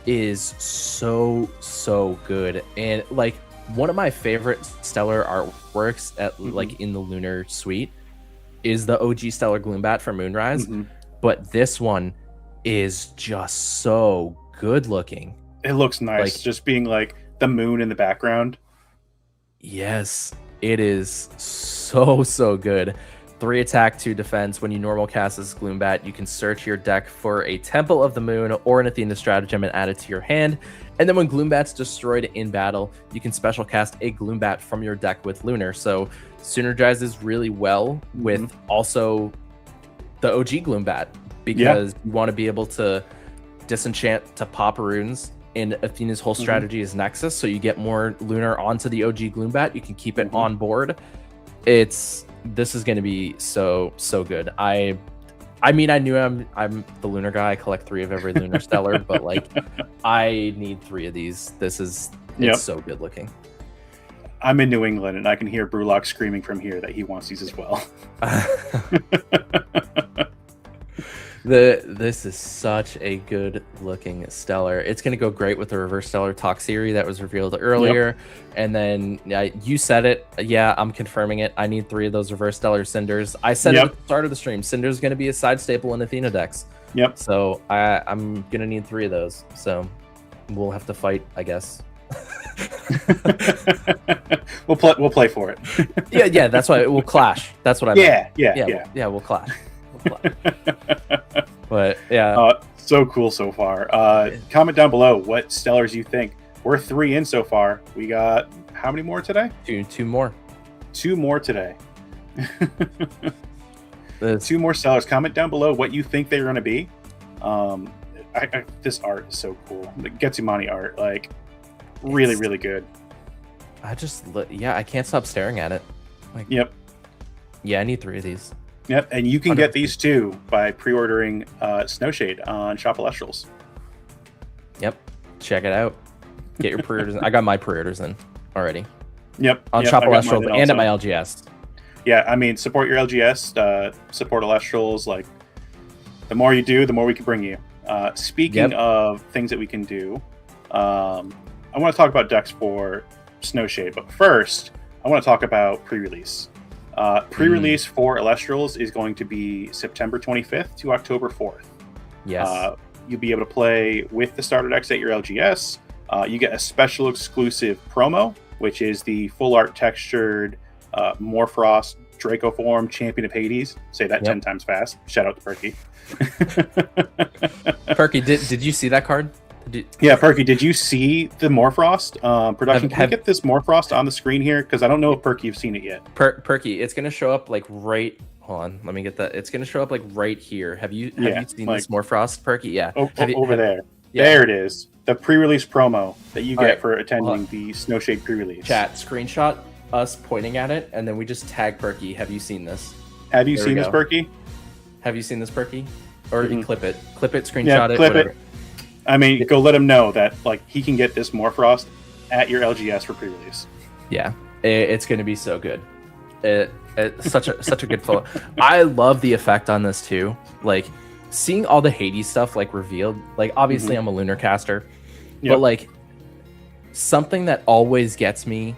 is so good. And like one of my favorite stellar artworks at like in the Lunar Suite is the OG Stellar Gloombat from Moonrise. Mm-hmm. But this one is just so good looking. It looks nice, like, just being like the moon in the background. Yes, it is so good. 3 attack, 2 defense. When you normal cast as Gloombat, you can search your deck for a Temple of the Moon or an Athena Stratagem and add it to your hand. And then when Gloombat's destroyed in battle, you can special cast a Gloombat from your deck with Lunar. So synergizes really well with also the OG Gloombat because you want to be able to disenchant to pop runes, and Athena's whole strategy is Nexus, so you get more Lunar onto the OG Gloombat. You can keep it on board. This is going to be so good. I mean, I knew I'm the Lunar guy. I collect 3 of every Lunar Stellar, but like I need 3 of these. It's so good looking. I'm in New England, and I can hear Brewlock screaming from here that he wants these as well. This is such a good looking stellar. It's going to go great with the Reverse Stellar Toxiri that was revealed earlier. And then you said it. Yeah, I'm confirming it. I need 3 of those Reverse Stellar Cinders. I said it at the start of the stream. Cinder's going to be a side staple in Athena decks. Yep. So I'm going to need 3 of those. So we'll have to fight, I guess. We'll play for it. yeah. That's why we'll clash. That's what I meant. Yeah. We'll clash. But yeah, So cool so far. Comment down below what stellars you think. We're 3 in so far. We got how many more today? two more. 2 more today. 2 more stellars. Comment down below what you think they're going to be. This art is so cool. The Getsumani art, like, really, really good. I can't stop staring at it. Like, Yep. Yeah, I need 3 of these. Yep, and you can get these too by pre-ordering Snowshade on Shop Elestrals. Yep, check it out. Get your pre-orders. I got my pre-orders in already. Yep. On Shop Elestrals and at my LGS. Yeah, I mean, support your LGS, support Elestrals. Like, the more you do, the more we can bring you. Speaking of things that we can do, I want to talk about decks for Snowshade, but first, I want to talk about pre-release. Pre-release for Elestrals is going to be September 25th to October 4th. Yes. You'll be able to play with the starter decks at your LGS. You get a special exclusive promo, which is the full art textured Morfrost Draco form Champion of Hades. Say that 10 times fast. Shout out to Perky. Perky, did you see that card? Yeah, Perky, did you see the Morfrost production? Can we get this Morfrost on the screen here? Because I don't know if Perky, you've seen it yet. Perky, it's going to show up like right... Hold on, let me get that. It's going to show up like right here. Have you seen this Morfrost, Perky? Yeah. Over there. Yeah. There it is. The pre-release promo that you get for attending the Snowshade pre-release. Chat, screenshot us pointing at it, and then we just tag Perky. Have you seen this? Have you seen this, Perky? Have you seen this, Perky? Or you clip it, screenshot it, clip whatever. it. I mean, go let him know that like he can get this Morfrost at your LGS for pre-release. Yeah, it's going to be so good. It's such a good photo. I love the effect on this too. Like seeing all the Hades stuff like revealed. Like obviously I'm a lunar caster, but like something that always gets me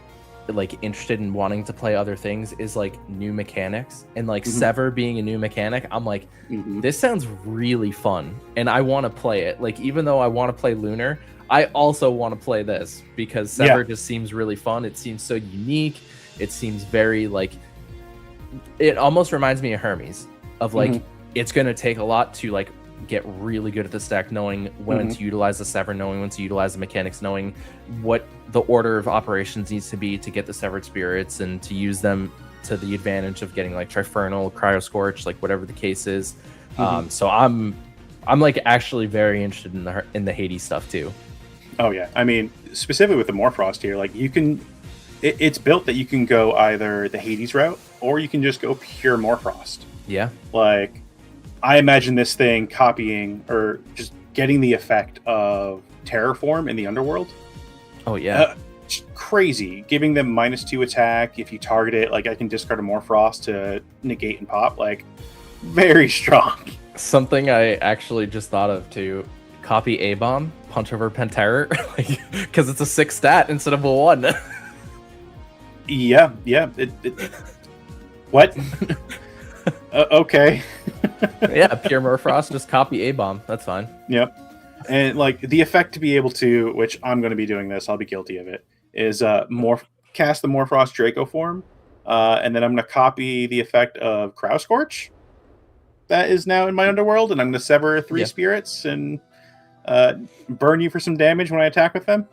like interested in wanting to play other things is like new mechanics, and like Sever being a new mechanic, I'm like, this sounds really fun and I want to play it. Like even though I want to play lunar, I also want to play this because Sever just seems really fun. It seems so unique. It seems very like, it almost reminds me of Hermes of like it's going to take a lot to like get really good at this deck, knowing when to utilize the Sever, knowing when to utilize the mechanics, knowing what the order of operations needs to be to get the Severed Spirits and to use them to the advantage of getting like Trifernal, Cryoscorch, like whatever the case is. So I'm like actually very interested in the Hades stuff too. Oh yeah, I mean specifically with the Morfrost here, like you can, it's built that you can go either the Hades route or you can just go pure Morfrost. Yeah, like I imagine this thing copying or just getting the effect of Terraform in the Underworld. Oh yeah, crazy. Giving them -2 attack if you target it. Like I can discard a Morfrost to negate and pop. Like very strong. Something I actually just thought of too. Copy A-Bomb, punch over Penterror, because it's a 6 stat instead of a 1. Yeah. What? Okay. Yeah, pure Morfrost, just copy A-Bomb. That's fine. Yep. And like the effect to be able to, which I'm going to be doing this, I'll be guilty of it, is cast the Morfrost Draco form, and then I'm going to copy the effect of Cryoscorch that is now in my Underworld, and I'm going to sever 3 spirits and burn you for some damage when I attack with them.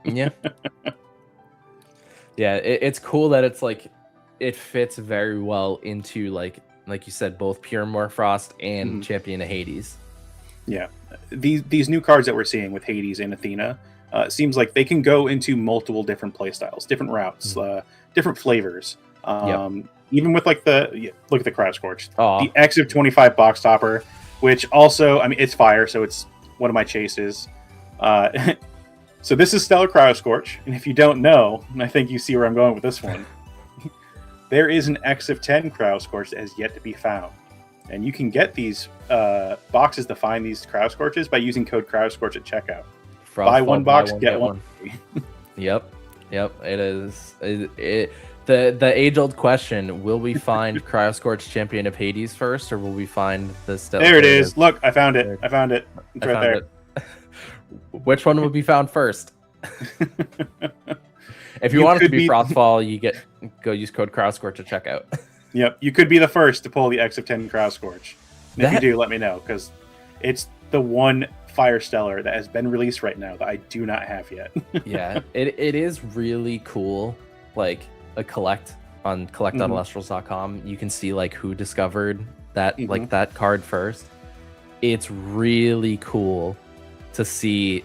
Yeah. Yeah, it's cool that it's like it fits very well into like you said, both pure Morfrost and Champion of Hades. Yeah, these new cards that we're seeing with Hades and Athena, seems like they can go into multiple different playstyles, different routes, different flavors. Even with like look at the Cryoscorch, the X of 25 box topper, which also, I mean, it's fire, so it's one of my chases. So this is Stellar Cryoscorch, and if you don't know, and I think you see where I'm going with this one, there is an X of 10 Cryoscorch that has yet to be found. And you can get these boxes to find these Cryoscorches by using code Cryoscorch at checkout. Buy one box, get one. Yep. It is. The age-old question: will we find Cryoscorch Champion of Hades first, or will we find the Stellar? There it is. Look, I found it. It's right there. Which one will be found first? If you want it to be Frostfall, go use code Cryoscorch at checkout. Yep, you could be the first to pull the X of 10 Crow Scorch. And if you That- do, let me know, because it's the one Fire Stellar that has been released right now that I do not have yet. Yeah, it is really cool. Like a collect on collect.elestrals.com, you can see like who discovered that like that card first. It's really cool to see,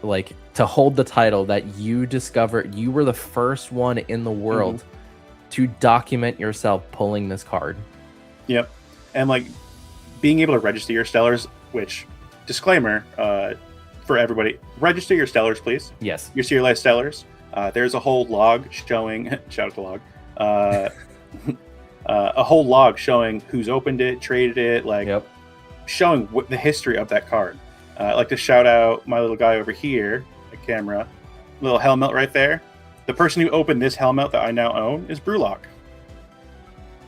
like, to hold the title that you discovered. You were the first one in the world to document yourself pulling this card. Yep, and like being able to register your Stellars, which, disclaimer for everybody, register your Stellars, please. Yes. Your serialized Stellars. There's a whole log showing, shout out to log, a whole log showing who's opened it, traded it, like showing what the history of that card. I'd like to shout out my little guy over here, the camera, little helmet right there. The person who opened this helmet that I now own is Brewlock.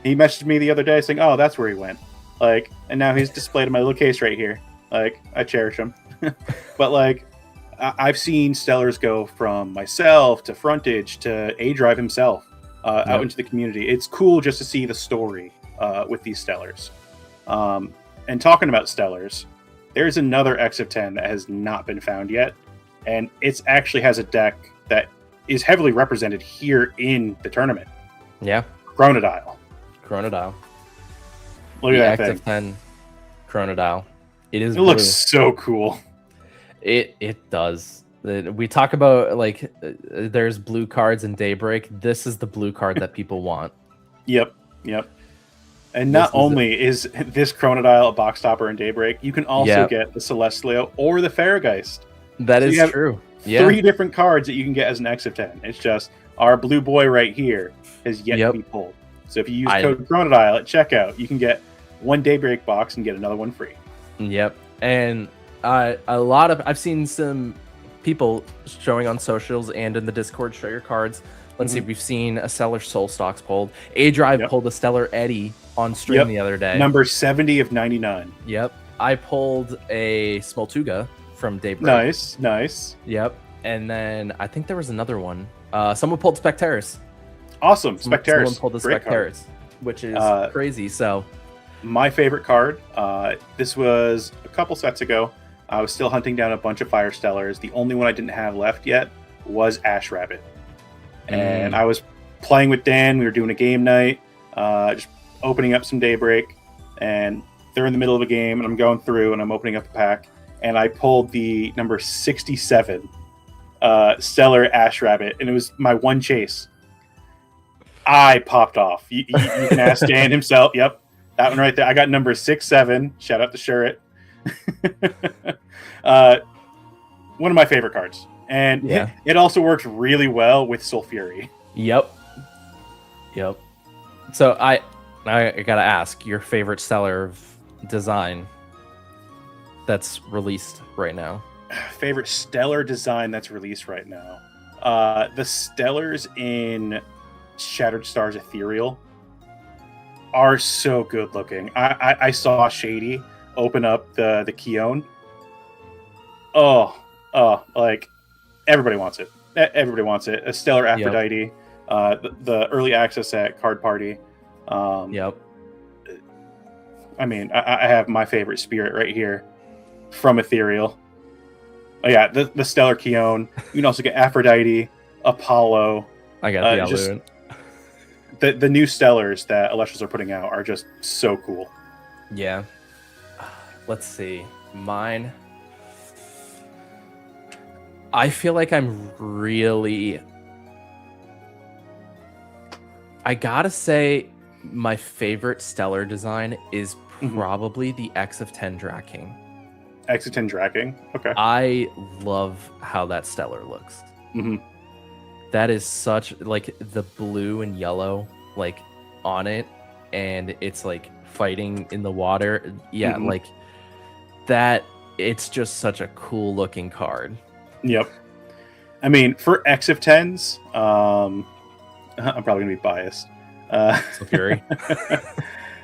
He messaged me the other day saying, "Oh, that's where he went." Like, and now he's displayed in my little case right here. Like, I cherish him. But like, I've seen Stellars go from myself to Frontage to A-Drive himself out into the community. It's cool just to see the story with these Stellars. And talking about Stellars, there's another X of 10 that has not been found yet, and it actually has a deck that is heavily represented here in the tournament. Yeah. Chronodile. Look at that thing. X of 10 Chronodile. It is. It looks so cool. It does. We talk about like there's blue cards in Daybreak. This is the blue card that people want. Yep. And not only is this Chronodile a box topper in Daybreak, you can also get the Celestial or the Farrageist. That is true. Yeah. 3 different cards that you can get as an X of 10. It's just our blue boy right here has yet to be pulled. So if you use code Chronodile at checkout, you can get 1 Daybreak box and get another one free. Yep. And I've seen some people showing on socials and in the Discord show your cards. Let's see, we've seen a Stellar Soul Stocks pulled. A-Drive pulled a Stellar Eddie on stream the other day. Number 70 of 99. Yep. I pulled a Smoltuga from Daybreak. Nice. Yep. And then I think there was another one. Someone pulled Spectaris. Awesome. Spectaris. Someone pulled the Spectaris, which is crazy. So my favorite card, this was a couple sets ago. I was still hunting down a bunch of Fire Stellars. The only one I didn't have left yet was Ash Rabbit. And I was playing with Dan. We were doing a game night, just opening up some Daybreak. And they're in the middle of a game, and I'm going through, and I'm opening up a pack. And I pulled the number 67 Stellar Ash Rabbit, and it was my one chase. I popped off. You can ask Dan himself. Yep, that one right there. I got number 67. Shout out to Shurit. One of my favorite cards. And it also works really well with Sulfury. Yep. So I gotta ask, your favorite Stellar design that's released right now? Favorite Stellar design that's released right now? The Stellars in Shattered Stars Ethereal are so good looking. I saw Shady open up the Keone. Like everybody wants it. Everybody wants it. A Stellar Aphrodite, the early access at Card Party. I mean, I have my favorite Spirit right here from Ethereal. Oh yeah, the Stellar Keone. You can also get Aphrodite, Apollo. I got the Alun. The new Stellars that Elestrals are putting out are just so cool. Yeah. Let's see. Mine. I feel like I'm really... I gotta say my favorite Stellar design is probably the X of 10 Draking. X of 10 Draking? Okay. I love how that Stellar looks. That is such, like, the blue and yellow, like, on it, and it's, like, fighting in the water. Yeah, like, that, it's just such a cool-looking card. Yep. I mean, for X of 10s, I'm probably going to be biased. Sulfury.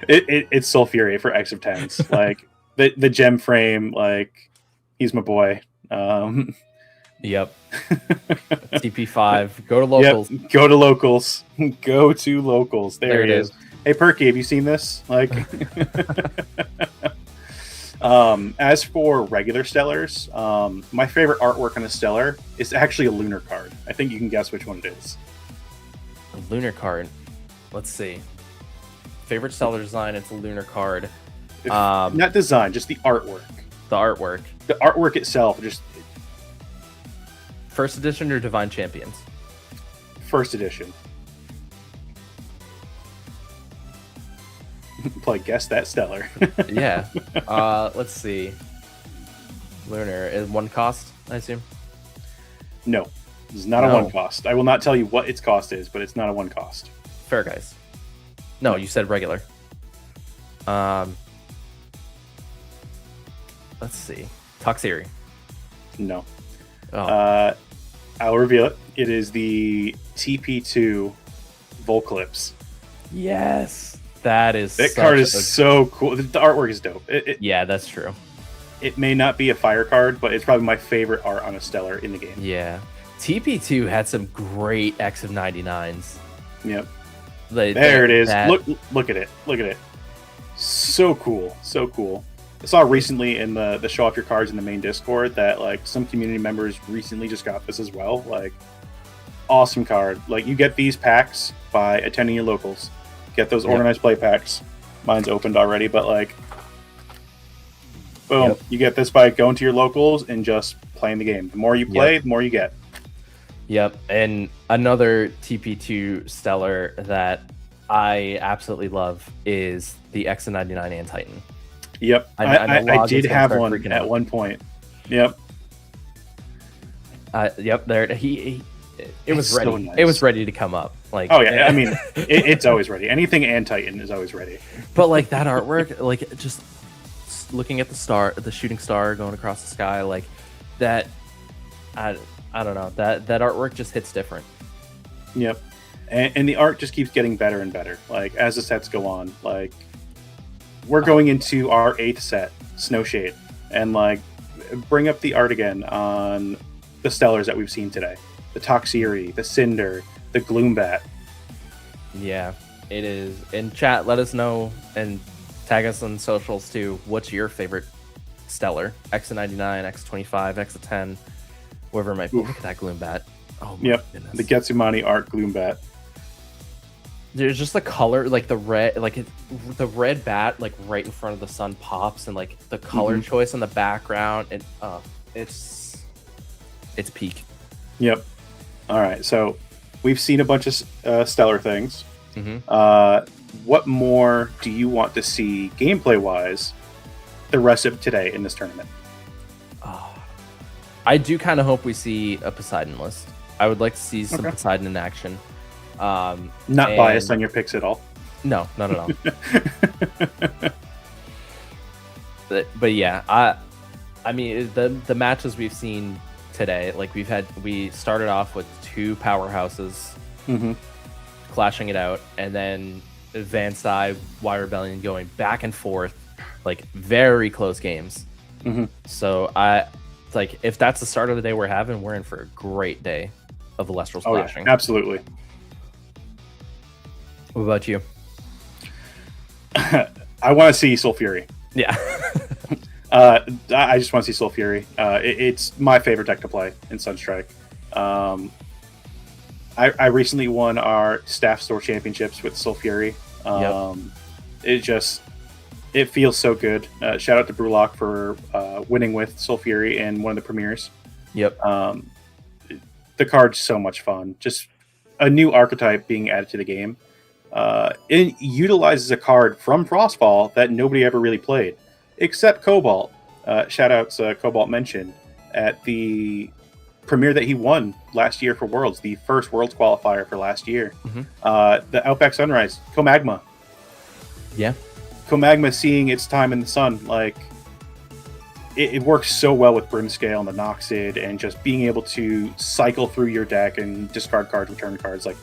It's Sulfury for X of 10s. Like, the gem frame, like, he's my boy. Yep. TP5. Go to locals. Yep. Go to locals. Go to locals. There it is. hey Perky, have you seen this? Like, as for regular Stellars, my favorite artwork on a Stellar is actually a Lunar card. I think you can guess which one it is. A Lunar card. Let's see. Favorite Stellar design, it's a Lunar card. Not design, just the artwork. The artwork. The artwork itself, just First edition or Divine Champions? first edition. Play guess that Stellar. Yeah. Let's see. Lunar is one cost, I assume. No, it's not a No. one cost. I will not tell you what its cost is, but it's not a one cost. Fair guys. No, you said regular. Let's see. Toxiri. No. Oh, I'll reveal it. It is the TP2 Volclipse. yes. That is That such card a- is so cool. The artwork is dope. Yeah, that's true. It may not be a fire card, but it's probably my favorite art on a Stellar in the game. Yeah. TP2 had some great X of 99s. Yep. Like, There it is. that- Look at it. Look at it. So cool. So cool. I saw recently in the show off your cards in the main Discord that like some community members recently just got this as well. Like, awesome card. Like, you get these packs by attending your locals. Get those Yep. organized play packs. Mine's opened already, but like, boom, Yep. you get this by going to your locals and just playing the game. The more you play, the more you get. Yep. And another TP2 Stellar that I absolutely love is the X of 99 and Titan. Yep, I know I Log did is gonna have start one freaking at out. one point. Yep. Yep. There he it was It's ready. so nice. It was ready to come up. Like, Oh yeah, I mean, it's always ready. Anything and Titan is always ready. but like that artwork, like just looking at the star, the shooting star going across the sky, like that. I don't know, that artwork just hits different. Yep, and the art just keeps getting better and better. Like as the sets go on, like we're going into our 8th set, Snowshade, and like bring up the art again on the Stellars that we've seen today. The Toxiri, the Cinder, the Gloombat. Yeah, it is. In chat, let us know and tag us on socials too. What's your favorite Stellar? X of 99, X 25, X of 10, whoever it might be. Oof. Look at that Gloombat. Oh my Yep, goodness. the Getsumani art Gloombat. There's just the color, like the red, like the red bat, like right in front of the sun pops, and like the color choice in the background, and it's peak. Yep. All right, so we've seen a bunch of Stellar things. Mm-hmm. What more do you want to see gameplay wise the rest of today in this tournament? I do kind of hope we see a Poseidon list. I would like to see some Okay. Poseidon in action. Not And- biased on your picks at all. No, not at all. but yeah, I mean the matches we've seen today, like we started off with two powerhouses Mm-hmm. clashing it out, and then Van Cy, Y Rebellion going back and forth, like very close games. Mm-hmm. So like if that's the start of the day we're having, we're in for a great day of Elestrals Oh, yeah, clashing. absolutely. What about you? I want to see Soul Fury. Yeah. I just want to see Soul Fury. It's my favorite deck to play in Sunstrike. I recently won our staff store championships with Soul Fury. It feels so good. Shout out to Brewlock for winning with Soul Fury in one of the premieres. Yep. The card's so much fun. Just a new archetype being added to the game. It utilizes a card from Frostfall that nobody ever really played, except Cobalt. Shout outs Cobalt mentioned at the premiere that he won last year for Worlds, the first Worlds qualifier for last year. Mm-hmm. The Outback Sunrise, Comagma. Yeah. Comagma seeing its time in the sun, like it works so well with Brimscale and the Noxid, and just being able to cycle through your deck and discard cards, return cards. Like,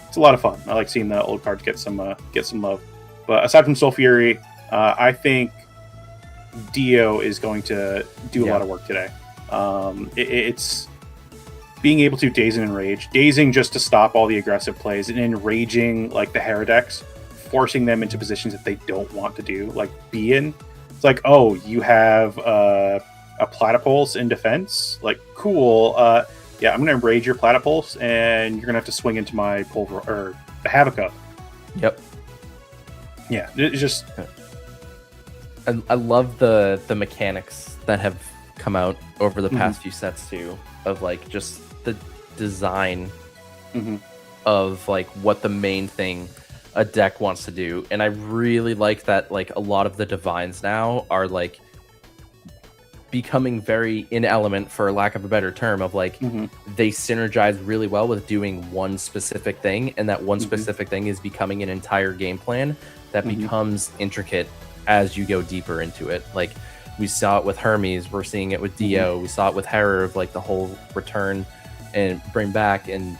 it's a lot of fun. I like seeing the old cards get some love. But aside from Soul Fury, I think Dio is going to do a lot of work today. It's being able to daze and enrage, dazing just to stop all the aggressive plays, and enraging like the Heretics forcing them into positions that they don't want to do, like be in. It's like, oh, you have a Platypulse in defense? Like, cool. Yeah, I'm going to raid your Platypulse, and you're going to have to swing into my the Havoc. Yep. Yeah, it's just... I love the mechanics that have come out over the past few sets, too, of, like, just the design of, like, what the main thing a deck wants to do. And I really like that, like, a lot of the divines now are, like, becoming very in element, for lack of a better term, of like they synergize really well with doing one specific thing, and that one specific thing is becoming an entire game plan that becomes intricate as you go deeper into it. Like we saw it with Hermes, we're seeing it with Dio, we saw it with Hera, of like the whole return and bring back, and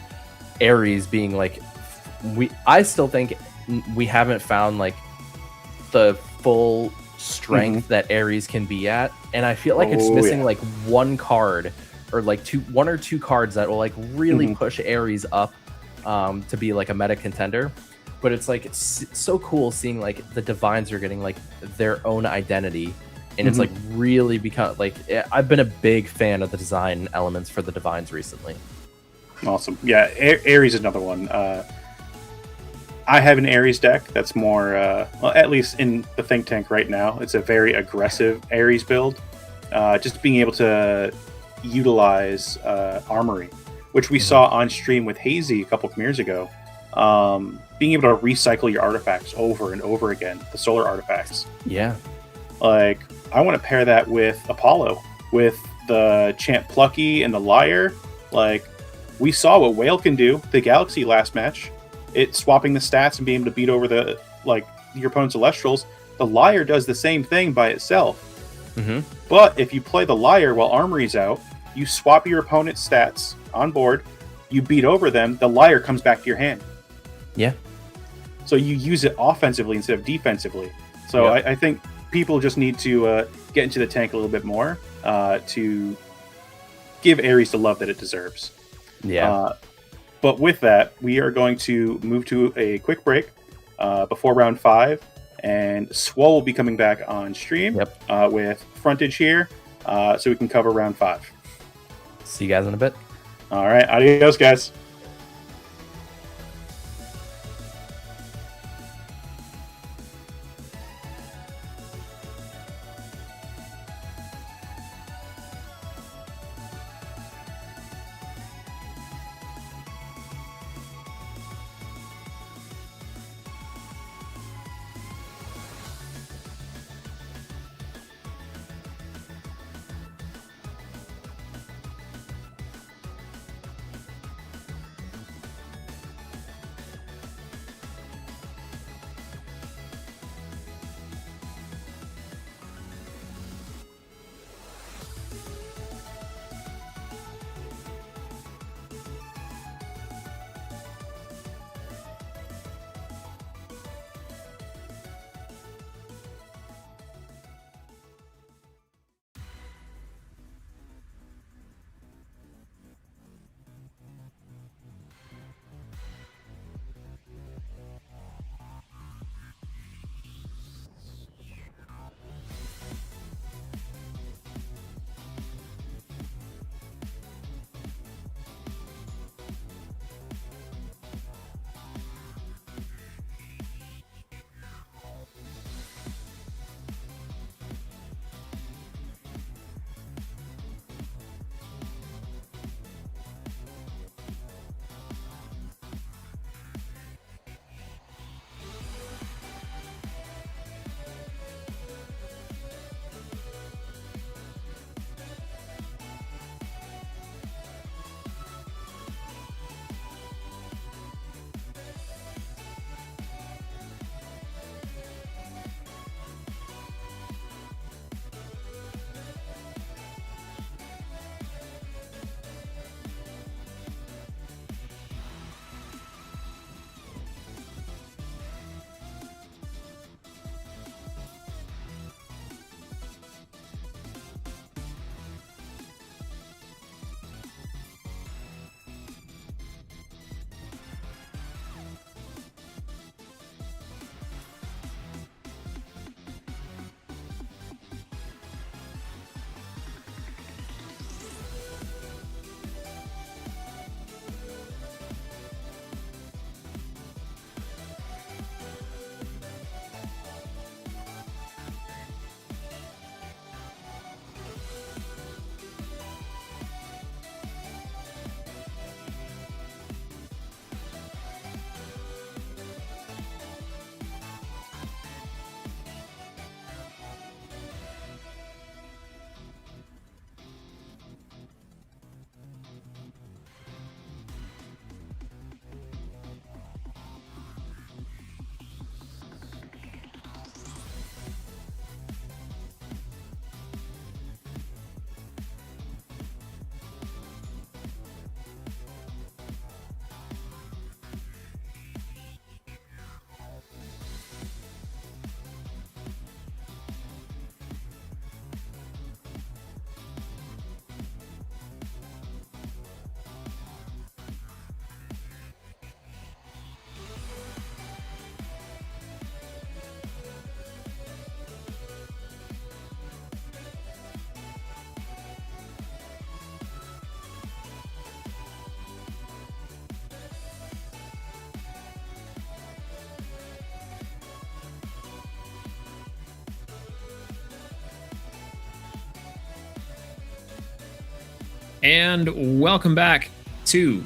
Ares being like, I still think we haven't found like the full strength that Ares can be at, and I feel like it's missing like one card or like one or two cards that will like really push Ares up to be like a meta contender. But it's like it's so cool seeing like the divines are getting like their own identity, and it's like really become like, I've been a big fan of the design elements for the divines recently. Awesome. Yeah, Ares is another one. I have an Ares deck that's more, well, at least in the think tank right now, it's a very aggressive Ares build. Just being able to utilize Armory, which we saw on stream with Hazy a couple of years ago. Being able to recycle your artifacts over and over again, the solar artifacts. Yeah. Like, I want to pair that with Apollo, with the Champ Plucky and the Liar. Like, we saw what Whale can do, the Galaxy last match. It swapping the stats and being able to beat over the your opponent's Elestrals. The Liar does the same thing by itself. But if you play the Liar while Armory's out, you swap your opponent's stats on board, you beat over them, the Liar comes back to your hand. Yeah. So you use it offensively instead of defensively. So I think people just need to get into the tank a little bit more to give Ares the love that it deserves. Yeah. But with that, we are going to move to a quick break before round 5, and Swole will be coming back on stream with Frontage here, so we can cover round 5. See you guys in a bit. All right, adios, guys. And welcome back to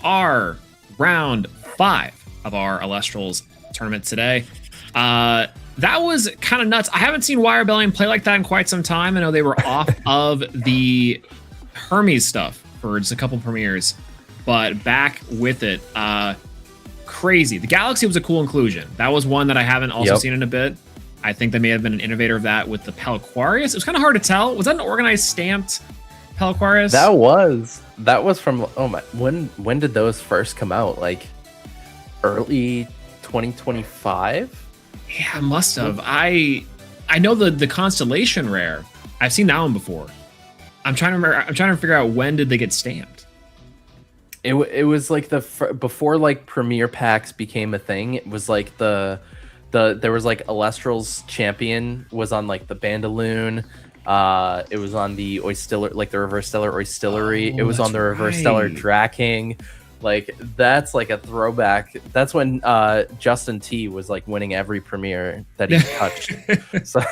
our round 5 of our Elestrals tournament today. That was kind of nuts. I haven't seen Wire Rebellion play like that in quite some time. I know they were off of the Hermes stuff for just a couple premieres, but back with it. Crazy. The Galaxy was a cool inclusion. That was one that I haven't also seen in a bit. I think they may have been an innovator of that with the Pelquarius. It was kind of hard to tell. Was that an organized stamped Pelquarius? That was from, oh my, when did those first come out? Like early 2025? Yeah, must have. I know the Constellation rare. I've seen that one before. I'm trying to figure out when did they get stamped. It was like before like Premier packs became a thing. It was like there was like Elestrals Champion was on like the Bandaloon. It was on the Oistiller, like the Reverse Stellar Oistillery. It was on the Reverse Stellar Draking. Like that's like a throwback. That's when Justin T was like winning every premiere that he touched. So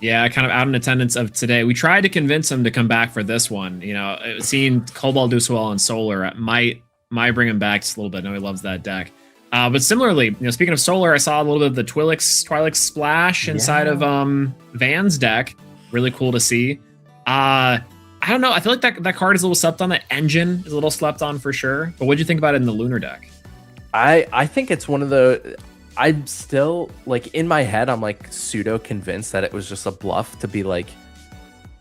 yeah, kind of out in attendance of today. We tried to convince him to come back for this one. You know, seeing Cobalt do so well on Solar might bring him back just a little bit. I know he loves that deck. But similarly, you know, speaking of Solar, I saw a little bit of the Twi'lek splash inside of Van's deck. Really cool to see. I don't know. I feel like that card is a little slept on. That engine is a little slept on for sure. But what do you think about it in the Lunar deck? I think it's one of the. I'm still like in my head. I'm like pseudo convinced that it was just a bluff to be like,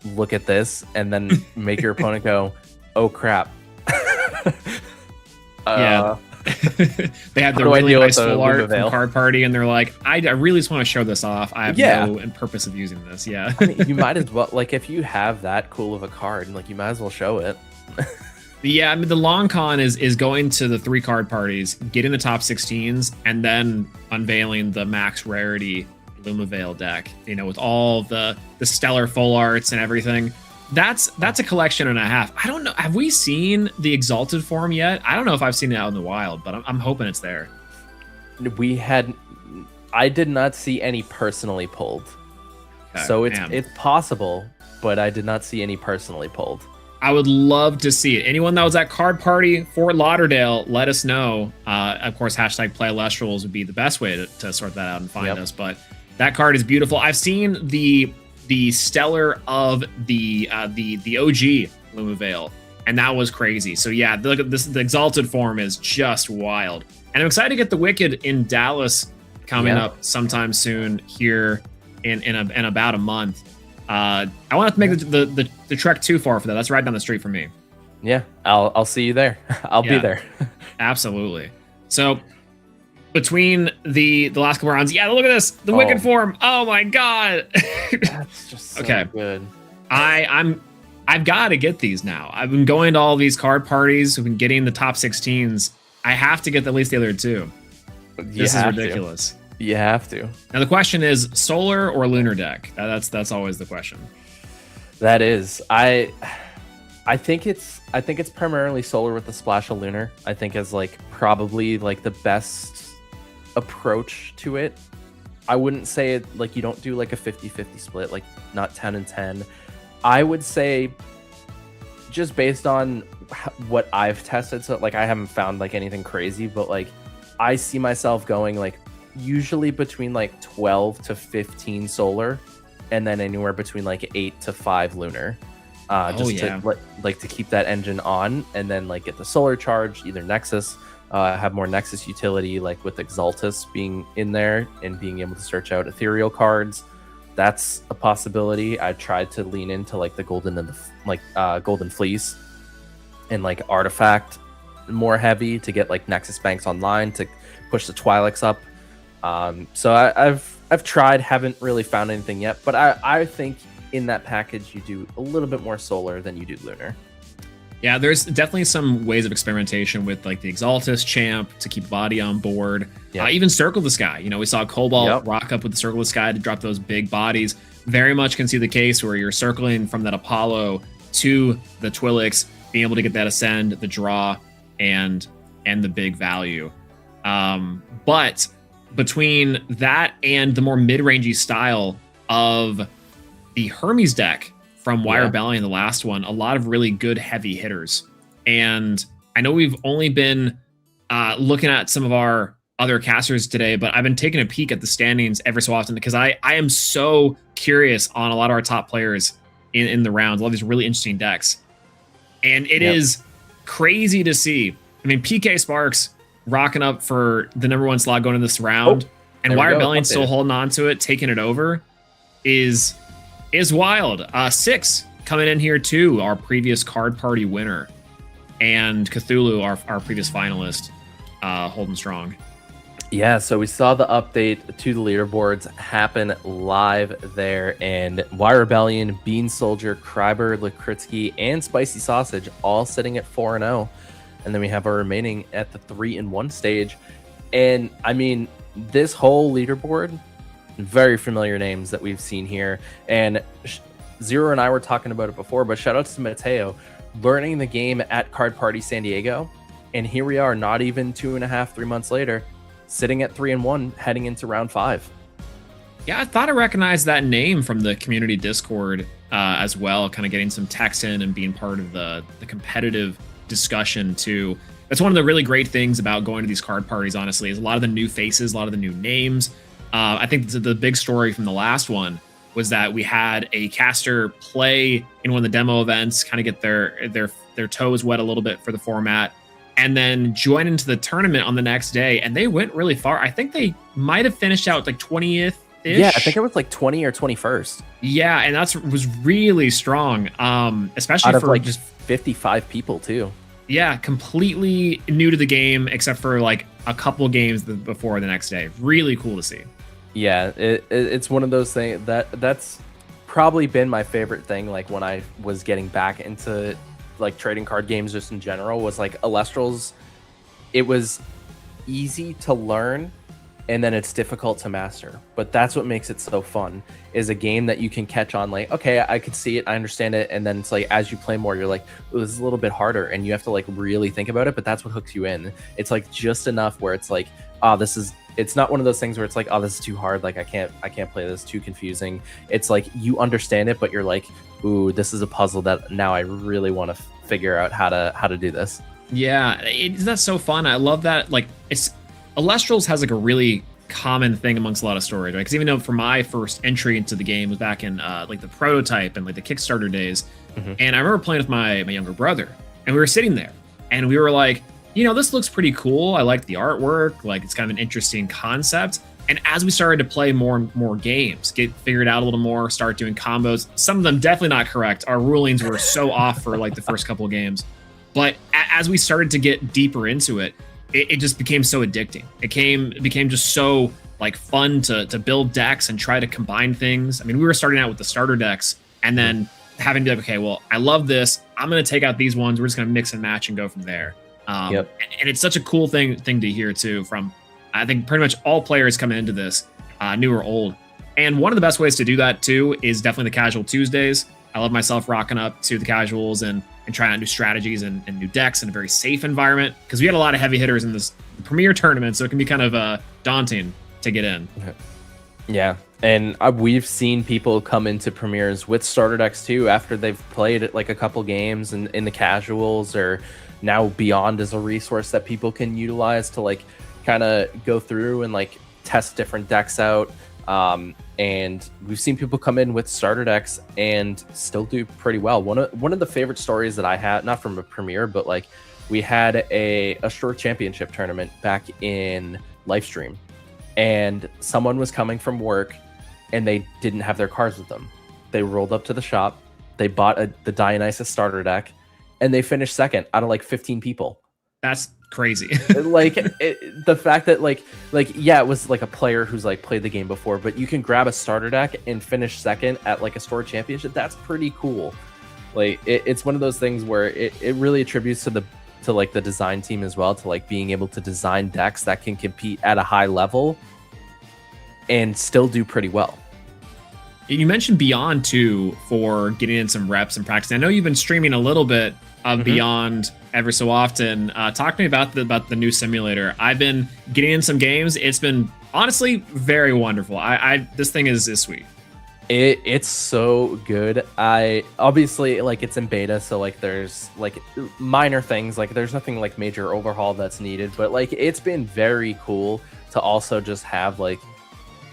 look at this, and then make your opponent go, "Oh crap." Yeah. They had the really nice full art from Card Party, and they're like, I really just want to show this off. I have no purpose of using this. Yeah. I mean, you might as well, like, if you have that cool of a card, like, you might as well show it. Yeah, I mean, the long con is going to the 3 card parties, getting the top 16s, and then unveiling the max rarity Lumavale deck, you know, with all the stellar full arts and everything. That's a collection and a half. I don't know. Have we seen the Exalted form yet? I don't know if I've seen it out in the wild, but I'm hoping it's there. I did not see any personally pulled. Okay, so it's possible, but I did not see any personally pulled. I would love to see it. Anyone that was at Card Party, Fort Lauderdale, let us know. Of course, #PlayLestrals would be the best way to sort that out and find us. But that card is beautiful. I've seen the stellar of the OG Lumavale, and that was crazy. So yeah, look at this. The Exalted form is just wild, and I'm excited to get the Wicked in Dallas coming up sometime soon here in about a month. I won't have to make the trek too far for that. That's right down the street from me. Yeah, I'll see you there. I'll be there. Absolutely. So between the last couple rounds, yeah, look at this, the Wicked form. Oh my god. That's just so good. I've got to get these now. I've been going to all these card parties. We've been getting the top 16s. I have to get at least the other 2. This is ridiculous. You have to. Now the question is Solar or Lunar deck. That's always the question. That is. I think it's primarily Solar with the splash of Lunar. I think is like probably like the best approach to it. I wouldn't say it like you don't do like a 50-50 split, like not 10 and 10. I would say just based on what I've tested, so like I haven't found like anything crazy, but like I see myself going like usually between like 12 to 15 Solar, and then anywhere between like 8 to 5 Lunar. To keep that engine on, and then like get the Solar charge, either Nexus, have more Nexus utility, like with Exaltus being in there and being able to search out ethereal cards. That's a possibility. I tried to lean into like the Golden and the Golden Fleece and like Artifact more heavy to get like Nexus Banks online to push the Twi'leks up. So I've tried, haven't really found anything yet, but I think in that package you do a little bit more Solar than you do Lunar. Yeah, there's definitely some ways of experimentation with like the Exaltus champ to keep body on board. Even Circle the Sky. You know, we saw Cobalt rock up with the Circle the Sky to drop those big bodies. Very much can see the case where you're circling from that Apollo to the Twi'leks, being able to get that Ascend, the draw, and the big value. But between that and the more mid-rangey style of the Hermes deck from Wire Rebellion, the last one, a lot of really good heavy hitters. And I know we've only been looking at some of our other casters today, but I've been taking a peek at the standings every so often because I am so curious on a lot of our top players in the rounds, a lot of these really interesting decks. And it is crazy to see. I mean, PK Sparks rocking up for the #1 slot going into this round, and Wire Rebellion still holding on to it, taking it over, is wild. 6 coming in here too, our previous card party winner, and Cthulhu, our previous finalist, holding strong. Yeah, so we saw the update to the leaderboards happen live there, and Wire Rebellion, Bean Soldier, Kryber, Lakritsky, and Spicy Sausage all sitting at 4-0. And then we have our remaining at the 3-1 stage. And I mean, this whole leaderboard, very familiar names that we've seen here. And Zero and I were talking about it before, but shout out to Mateo, learning the game at Card Party San Diego. And here we are, not even 2.5-3 months later, sitting at 3-1, heading into round 5. Yeah, I thought I recognized that name from the community Discord as well, kind of getting some text in and being part of the competitive discussion too. That's one of the really great things about going to these card parties, honestly, is a lot of the new faces, a lot of the new names. I think the big story from the last one was that we had a caster play in one of the demo events, kind of get their toes wet a little bit for the format, and then join into the tournament on the next day, and they went really far. I think they might have finished out like 20th. Yeah, I think it was like 20 or 21st. Yeah, and was really strong, especially out of for like just 55 people too. Yeah, completely new to the game, except for like a couple games before the next day. Really cool to see. Yeah, it's one of those things that's probably been my favorite thing. Like when I was getting back into like trading card games just in general, was like Elestrals. It was easy to learn, and then it's difficult to master. But that's what makes it so fun, is a game that you can catch on like, okay, I could see it, I understand it, and then it's like as you play more, you're like, oh, this is a little bit harder, and you have to like really think about it, but that's what hooks you in. It's like just enough where it's like, it's not one of those things where it's like, oh, this is too hard, like I can't play this, too confusing. It's like you understand it, but you're like, ooh, this is a puzzle that now I really want to figure out how to do this. Yeah, that's so fun. I love that. Like, Elestrals has like a really common thing amongst a lot of storage, right? Because even though for my first entry into the game was back in like the prototype and like the Kickstarter days, and I remember playing with my younger brother, and we were sitting there, and we were like, this looks pretty cool. I like the artwork. Like, it's kind of an interesting concept. And as we started to play more and more games, get figured out a little more, start doing combos, some of them definitely not correct. Our rulings were so off for like the first couple of games. But as we started to get deeper into it, it just became so addicting. It became just so like fun to build decks and try to combine things. I mean, we were starting out with the starter decks and then having to be like, okay, well, I love this. I'm going to take out these ones. We're just going to mix and match and go from there. And it's such a cool thing to hear too from, I think, pretty much all players coming into this, new or old. And one of the best ways to do that too is definitely the Casual Tuesdays. I love myself rocking up to the casuals and trying out new strategies and new decks in a very safe environment, because we had a lot of heavy hitters in this Premier Tournament, so it can be kind of daunting to get in. Yeah, and we've seen people come into Premiers with starter decks too after they've played like a couple games in the casuals, or now Beyond is a resource that people can utilize to like kind of go through and like test different decks out. And we've seen people come in with starter decks and still do pretty well. One of the favorite stories that I had, not from a Premier, but like we had a short championship tournament back in Livestream, and someone was coming from work and they didn't have their cards with them. They rolled up to the shop, they bought the Dionysus starter deck, and they finished second out of like 15 people. That's crazy. Like the fact that like yeah, it was like a player who's like played the game before, but you can grab a starter deck and finish second at like a store championship. That's pretty cool. Like it's one of those things where it really attributes to like the design team as well, to like being able to design decks that can compete at a high level and still do pretty well. You mentioned Beyond too for getting in some reps and practice. I know you've been streaming a little bit of Beyond ever so often. Talk to me about the new simulator. I've been getting in some games. It's been honestly very wonderful. I this thing is sweet. It's so good. I obviously like it's in beta, so like there's like minor things, like there's nothing like major overhaul that's needed, but like it's been very cool to also just have like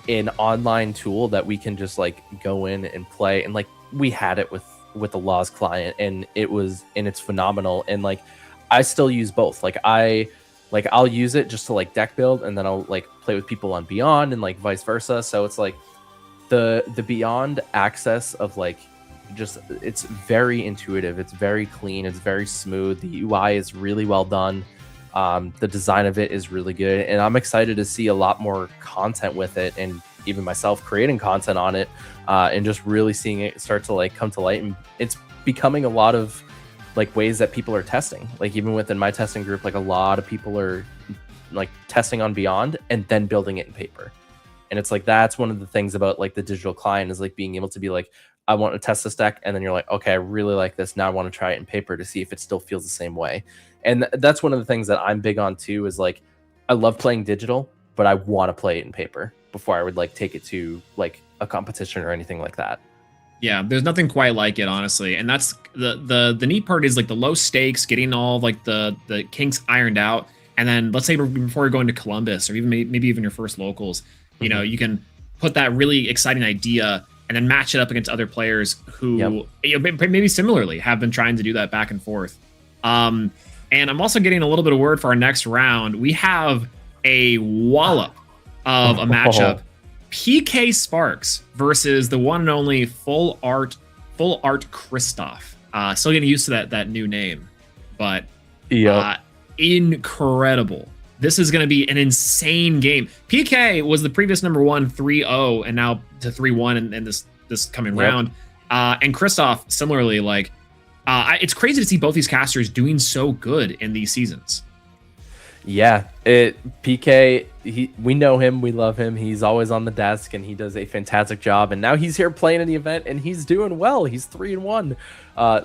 an online tool that we can just like go in and play. And like we had it with the Laws client, and it's phenomenal. And like I still use both. I'll use it just to like deck build, and then I'll like play with people on Beyond and like vice versa. So it's like the Beyond access of like just it's very intuitive, it's very clean, it's very smooth. The UI is really well done. The design of it is really good, and I'm excited to see a lot more content with it, and even myself creating content on it, and just really seeing it start to like come to light. And it's becoming a lot of like ways that people are testing. Like even within my testing group, like a lot of people are like testing on Beyond and then building it in paper. And it's like that's one of the things about like the digital client is like being able to be like, I want to test this deck, and then you're like, okay, I really like this. Now I want to try it in paper to see if it still feels the same way. And that's one of the things that I'm big on too, is like I love playing digital, but I want to play it in paper before I would like take it to like a competition or anything like that. Yeah, there's nothing quite like it, honestly. And that's the neat part is like the low stakes, getting all like the kinks ironed out. And then let's say before you're going to Columbus or even maybe even your first locals, you know, you can put that really exciting idea and then match it up against other players who you know, maybe similarly have been trying to do that back and forth. And I'm also getting a little bit of word for our next round. We have a wallop of a matchup. PK Sparks versus the one and only Full Art Christoph. Still getting used to that new name, but incredible. This is going to be an insane game. PK was the previous number one 3-0 and now to 3-1 in this coming round. And Christoph similarly, like it's crazy to see both these casters doing so good in these seasons. Yeah, PK, we know him, we love him. He's always on the desk, and he does a fantastic job. And now he's here playing in the event, and he's doing well. He's 3-1,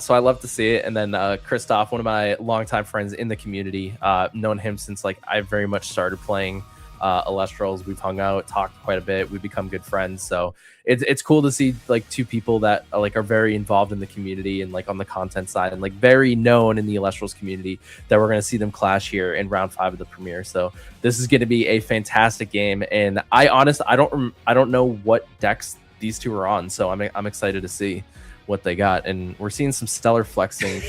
so I love to see it. And then Christoph, one of my longtime friends in the community, known him since like I very much started playing Elestrals. We've hung out, talked quite a bit. We've become good friends. So it's cool to see like two people that like are very involved in the community and like on the content side and like very known in the Elestrals community, that we're going to see them clash here in round 5 of the Premier. So this is going to be a fantastic game. And I don't know what decks these two are on. So I'm excited to see what they got. And we're seeing some stellar flexing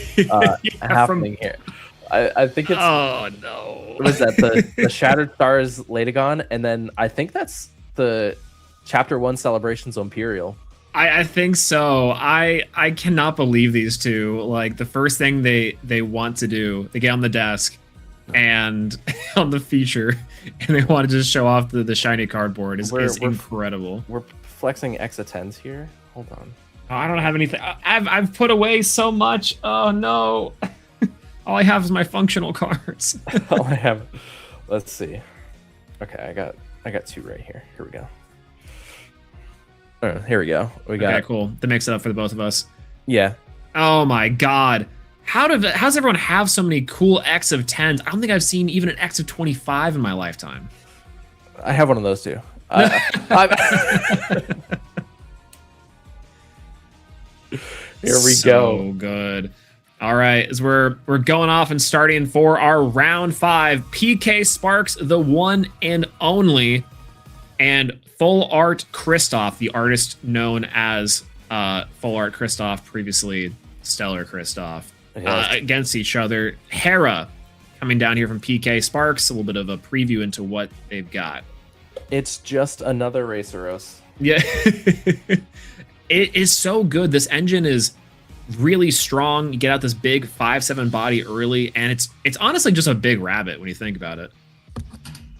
happening here. I think it's what is that, the Shattered Stars Latagon, and then I think that's the Chapter 1 Celebrations Imperial. I think so. I cannot believe these two. Like the first thing they want to do, they get on the desk and on the feature, and they want to just show off the shiny cardboard is incredible. We're flexing X10s here. Hold on. Oh, I don't have anything. I've put away so much. Oh no. All I have is my functional cards. All I have. Let's see. Okay, I got 2 right here. Here we go. Here we go. Okay, cool. That makes it up for the both of us. Yeah. Oh my god. How's everyone have so many cool X of 10s? I don't think I've seen even an X of 25 in my lifetime. I have one of those too. Here we go. So good. All right, as we're going off and starting for our round 5, PK Sparks, the one and only, and Full Art Christoph, the artist known as Full Art Christoph, previously Stellar Christoph, against each other. Hera coming down here from PK Sparks, a little bit of a preview into what they've got. It's just another Raceros. Yeah, it is so good. This engine is really strong. You get out this big 5/7 body early, and it's honestly just a big rabbit when you think about it.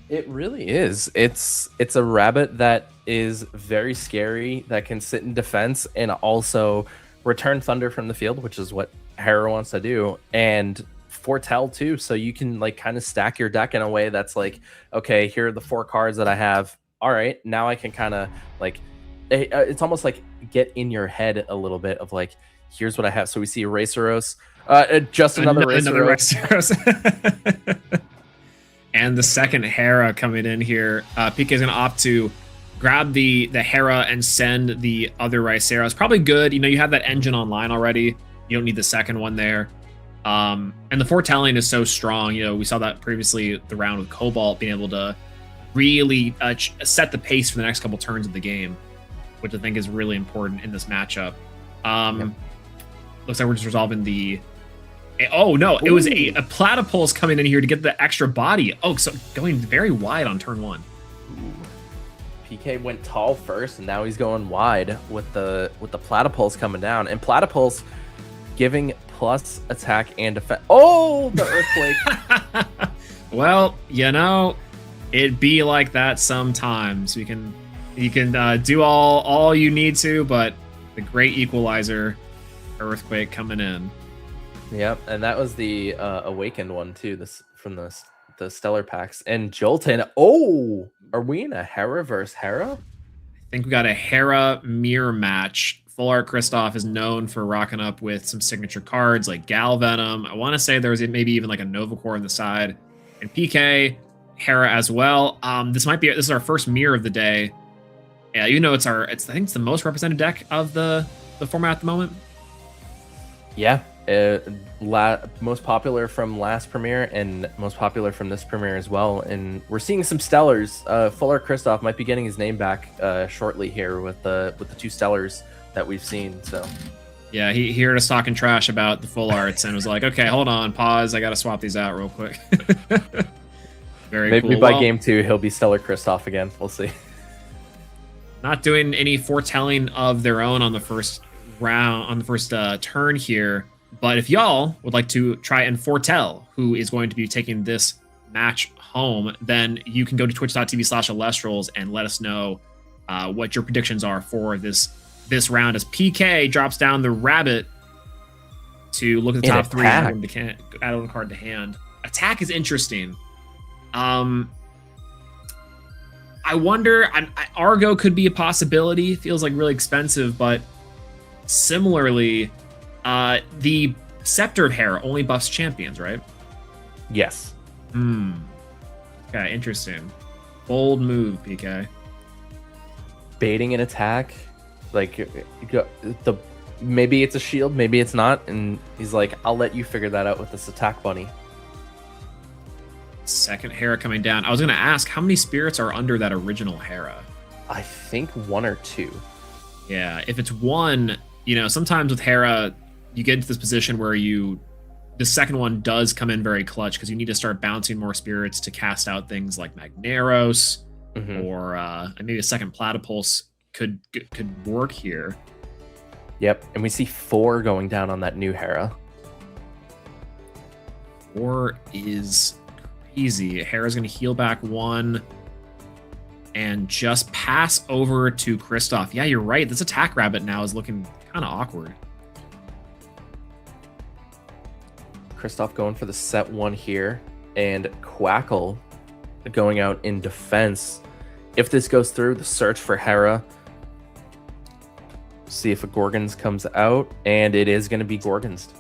It really is. It's a rabbit that is very scary, that can sit in defense and also return thunder from the field, which is what Hera wants to do, and foretell too. So you can like kind of stack your deck in a way that's like, okay, here are the 4 cards that I have. All right, now I can kind of like, it's almost like get in your head a little bit of like, here's what I have. So we see Eraseros, just another Eraseros. And the second Hera coming in here. PK is going to opt to grab the Hera and send the other Eraseros. Probably good. You have that engine online already. You don't need the second one there. And the foretelling is so strong. We saw that previously the round with Cobalt being able to really set the pace for the next couple turns of the game, which I think is really important in this matchup. Looks like we're just resolving the... Oh, no, it was a Platypulse coming in here to get the extra body. Oh, so going very wide on turn 1. PK went tall first, and now he's going wide with the Platypulse coming down. And Platypulse giving plus attack and defense. Oh, the Earthquake. Well, it be like that sometimes. You can do all you need to, but the great equalizer, Earthquake coming in. Yep, and that was the Awakened one too. This from the Stellar packs. And Jolton. Oh, are we in a Hera versus Hera? I think we got a Hera mirror match. Full Art Kristoff is known for rocking up with some signature cards like Galvenom. I want to say there was maybe even like a Novacore on the side. And PK, Hera as well. This is our first mirror of the day. Yeah, I think it's the most represented deck of the format at the moment. Yeah. Most popular from last premiere and most popular from this premiere as well. And we're seeing some Stellars. Full Art Kristoff might be getting his name back shortly here with the 2 Stellars that we've seen. So yeah, he heard us talking trash about the full arts and was like, okay, hold on, pause, I gotta swap these out real quick. Maybe cool. By game 2 he'll be Stellar Kristoff again. We'll see. Not doing any foretelling of their own on the first round, on the first turn here. But if y'all would like to try and foretell who is going to be taking this match home, then you can go to twitch.tv/Elestrals and let us know what your predictions are for this round as PK drops down the rabbit to look at the top 3 and add on card to hand. Attack is interesting. I wonder, Argo could be a possibility. Feels like really expensive, but similarly, the Scepter of Hera only buffs champions, right? Yes. Okay, interesting. Bold move, PK. Baiting an attack, like maybe it's a shield, maybe it's not, and he's like, I'll let you figure that out with this attack bunny. Second Hera coming down. I was going to ask, how many spirits are under that original Hera? I think 1 or 2. Yeah, if it's 1, sometimes with Hera, you get into this position where the second one does come in very clutch because you need to start bouncing more spirits to cast out things like Magneros, or maybe a second Platypulse could work here. Yep, and we see 4 going down on that new Hera. 4 is crazy. Hera's going to heal back 1 and just pass over to Kristoff. Yeah, you're right. This attack rabbit now is looking kind of awkward. Kristoff going for the set 1 here, and Quackle going out in defense. If this goes through, the search for Hera. See if a Gorgons comes out, and it is going to be Gorgons.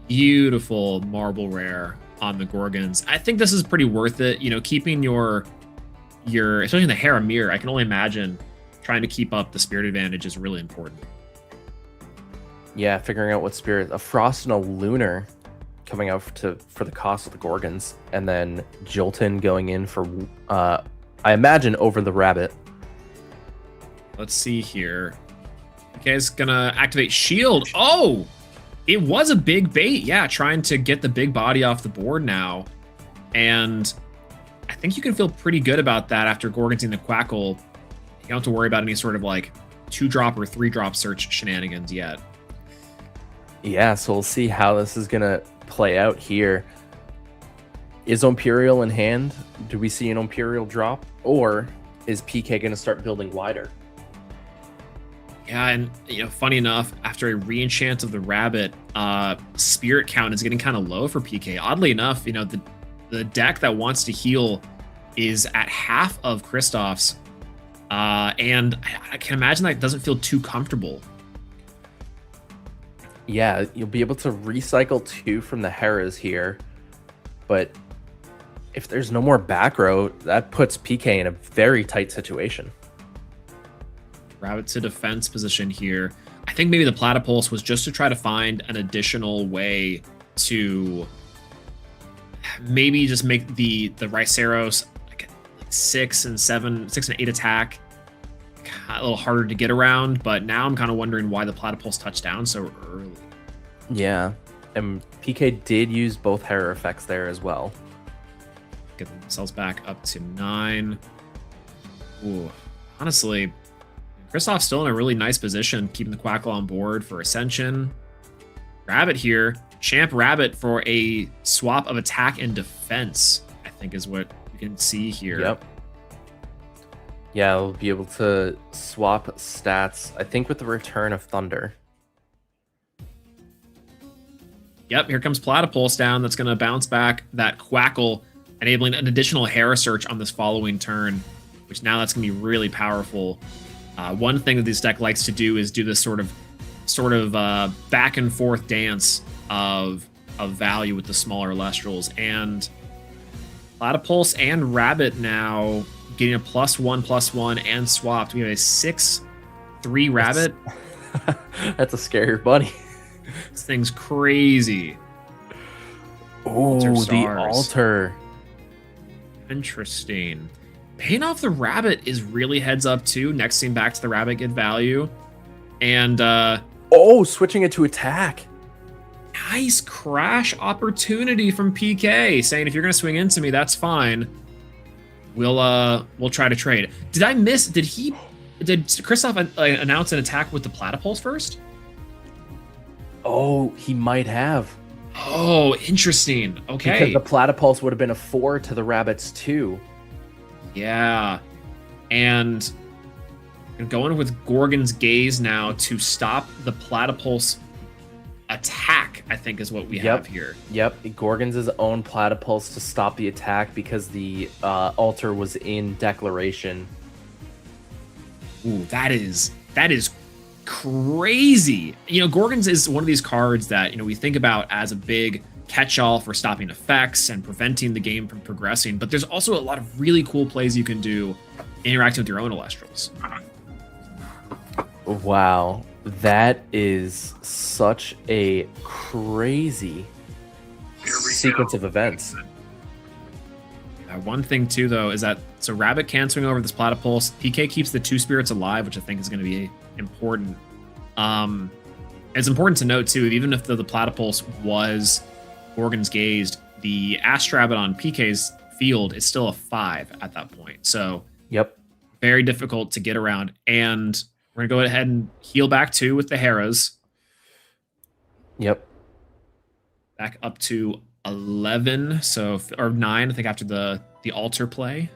Beautiful marble rare on the Gorgons. I think this is pretty worth it. Keeping your especially in the Hera mirror, I can only imagine trying to keep up the spirit advantage is really important. Yeah, figuring out what spirit. A Frost and a Lunar coming out for the cost of the Gorgons, and then Jolton going in for I imagine over the rabbit. Let's see here. Okay, gonna activate shield. Oh, it was a big bait. Yeah, trying to get the big body off the board now, and I think you can feel pretty good about that after Gorgonsing the Quackle. You don't have to worry about any sort of like 2-drop or 3-drop search shenanigans yet. Yeah, so we'll see how this is gonna play out here. Is Imperial in hand? Do we see an Imperial drop, or is PK gonna start building wider? Yeah, and funny enough, after a re-enchant of the rabbit, spirit count is getting kind of low for PK. Oddly enough, the deck that wants to heal is at half of Kristoff's, and I can imagine that doesn't feel too comfortable. Yeah, you'll be able to recycle 2 from the Heras here, but if there's no more back row, that puts PK in a very tight situation. Rabbit to defense position here. I think maybe the Platypulse was just to try to find an additional way to maybe just make the Riceros like 6 and 8 attack a little harder to get around. But now I'm kind of wondering why the Platypulse touched down so early. Yeah, and PK did use both Hera effects there as well. Get themselves back up to 9. Ooh, honestly, Kristoff's still in a really nice position, keeping the Quackle on board for Ascension. Rabbit here, Champ Rabbit for a swap of attack and defense, I think is what you can see here. Yep. Yeah, I'll be able to swap stats, I think with the return of Thunder. Yep, here comes Platypulse down. That's going to bounce back that Quackle, enabling an additional Hera search on this following turn, which now that's going to be really powerful. One thing that this deck likes to do is do this sort of back and forth dance of value with the smaller Elestrals, and Platypulse and Rabbit now getting a +1/+1 and swapped. We have a 6/3 Rabbit. That's a scary bunny. This thing's crazy. Oh, the altar. Interesting. Paying off the Rabbit is really heads up too. Next scene back to the Rabbit, get value. And switching it to attack. Nice crash opportunity from PK, saying if you're gonna swing into me, that's fine. We'll try to trade. Did I miss? Did Kristoff announce an attack with the Platypulse first? Oh, he might have. Oh, interesting. Okay. Because the Platypulse would have been a 4 to the Rabbit's 2. Yeah. And going with Gorgon's Gaze now to stop the Platypulse attack, I think is what we have here. Yep, Gorgon's his own Platypulse to stop the attack because the altar was in Declaration. Ooh, that is crazy. You know, Gorgon's is one of these cards that, you know, we think about as a big catch-all for stopping effects and preventing the game from progressing, but there's also a lot of really cool plays you can do interacting with your own Elestrals. Wow, that is such a crazy sequence of events. One thing too, though, is that so Rabbit can swing over this Platypulse. PK keeps the 2 spirits alive, which I think is going to be important. It's important to note too, even if the Platypulse was Gorgon's Gazed, the Astrabbit on PK's field is still a 5 at that point. So yep, very difficult to get around. And we're gonna go ahead and heal back 2 with the Heras. Yep. Back up to 11, or 9, I think, after the altar play.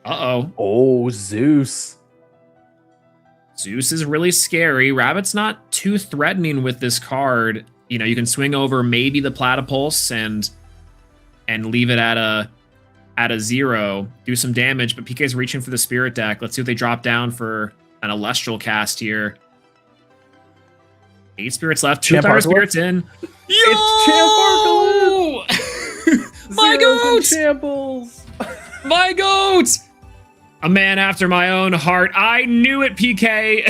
Oh, Zeus. Zeus is really scary. Rabbit's not too threatening with this card. You know, you can swing over maybe the Platypulse and leave it at a 0, do some damage, but PK's reaching for the Spirit deck. Let's see what they drop down for an Elestral cast here. 8 spirits left, 2 Thunder Spirits in. It's Champ Archelaus! My goat! Shambles! My goat! A man after my own heart. I knew it, PK.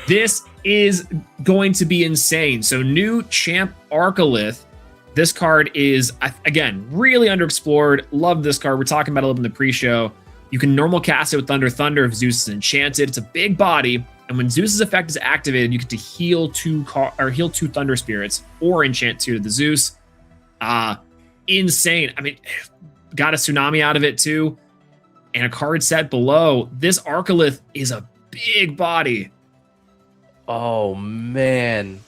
This is going to be insane. So new Champ Archelaus. This card is, again, really underexplored. Love this card. We're talking about it a little bit in the pre-show. You can normal cast it with Thunder if Zeus is enchanted. It's a big body. And when Zeus's effect is activated, you get to heal 2 Thunder Spirits or enchant 2 to the Zeus. Insane. I mean, got a Tsunami out of it too. And a card set below. This Archelaus is a big body. Oh, man.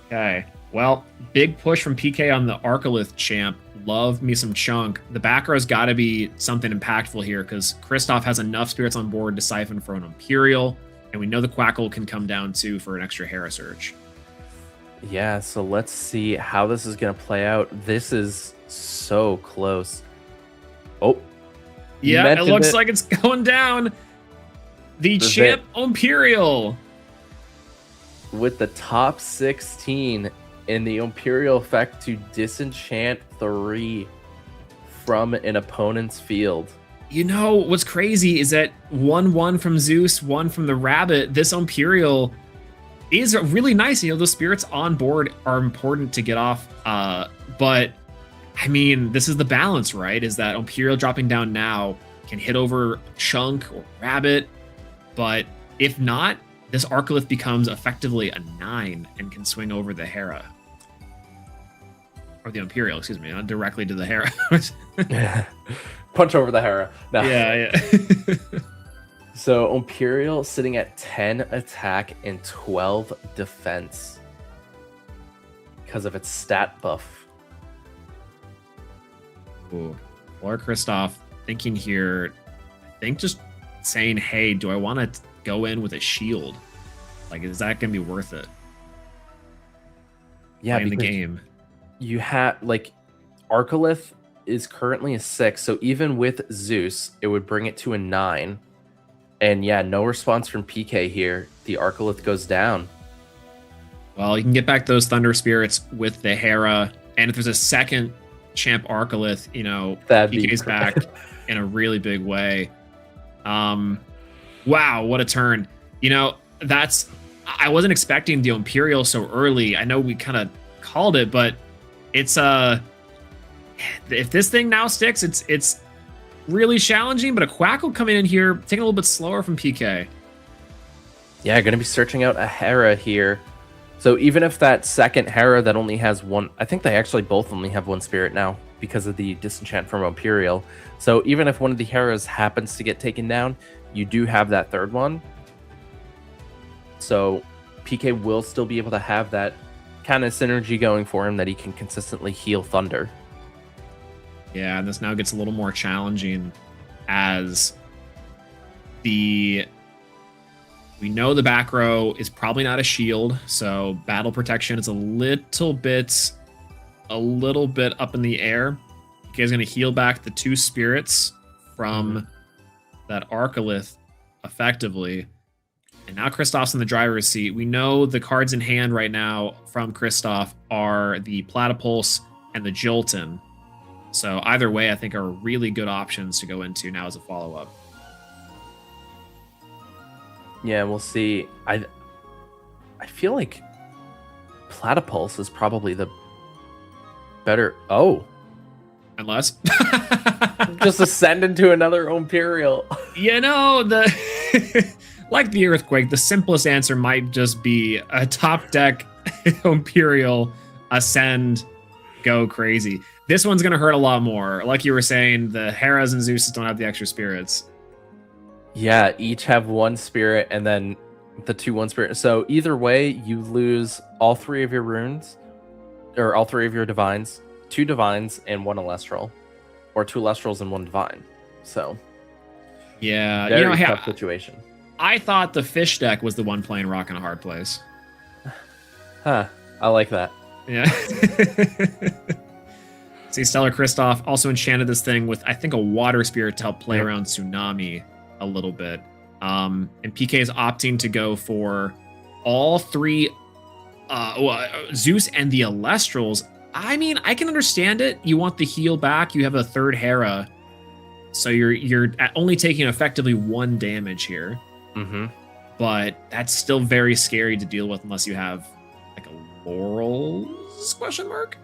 Okay. Well, big push from PK on the Archelaus champ. Love me some chunk. The back row's got to be something impactful here because Kristoff has enough spirits on board to siphon for an Imperial, and we know the Quackle can come down too for an extra Hera Search. Yeah, so let's see how this is going to play out. This is so close. Oh. Yeah, it looks like it's going down. The champ Imperial. With the top 16 in the Imperial effect to disenchant 3 from an opponent's field. You know, what's crazy is that 1/1 from Zeus, 1 from the Rabbit. This Imperial is really nice. You know, the spirits on board are important to get off. But, I mean, this is the balance, right? Is that Imperial dropping down now can hit over Chunk or Rabbit. But if not, this Arcolith becomes effectively a 9 and can swing over the Hera. Or the Imperial, excuse me, not directly to the Hera. Punch over the Hera. No. Yeah. So Imperial sitting at 10 attack and 12 defense because of its stat buff. Ooh. Laura Kristoff thinking here, I think just saying, hey, do I want to go in with a shield? Like, is that going to be worth it? Yeah, in the game. You have, like, Arcolith is currently a 6, so even with Zeus, it would bring it to a 9. And yeah, no response from PK here. The Arcolith goes down. Well, you can get back those Thunder Spirits with the Hera, and if there's a second Champ Arcolith, you know, PK's back in a really big way. Wow, what a turn. You know, I wasn't expecting the Imperial so early. I know we kind of called it, but it's if this thing now sticks, it's really challenging, but a Quackle coming in here, taking a little bit slower from PK. Yeah, going to be searching out a Hera here. So even if that second Hera that only has 1, I think they actually both only have 1 spirit now because of the disenchant from Imperial. So even if one of the Heras happens to get taken down, you do have that third one. So PK will still be able to have that kind of synergy going for him that he can consistently heal Thunder. Yeah, and this now gets a little more challenging as we know the back row is probably not a shield, so battle protection is a little bit up in the air. You guys going to heal back the 2 spirits from that Arcolith effectively. And now Kristoff's in the driver's seat. We know the cards in hand right now from Kristoff are the Platypulse and the Jolton. So either way, I think are really good options to go into now as a follow-up. Yeah, we'll see. I feel like Platypulse is probably the better. Oh, Unless just ascend into another Imperial. You know, like the Earthquake, the simplest answer might just be a top deck Imperial ascend, go crazy. This one's going to hurt a lot more. Like you were saying, the Heras and Zeuses don't have the extra spirits. Yeah, each have 1 spirit and then the 2 1 spirit. So either way, you lose all 3 of your runes, or all 3 of your divines, 2 divines and 1 Elestral, or 2 Elestrals and 1 divine. So yeah, very tough situation. I thought the fish deck was the one playing Rock in a Hard Place. Huh, I like that. Yeah. See, Stellar Kristoff also enchanted this thing with, I think, a water spirit to help play around Tsunami a little bit. And PK is opting to go for all 3 Zeus and the Elestrals. I mean, I can understand it. You want the heal back. You have a 3rd Hera. So you're only taking effectively 1 damage here. Mm-hmm. But that's still very scary to deal with unless you have like a Laurels question mark?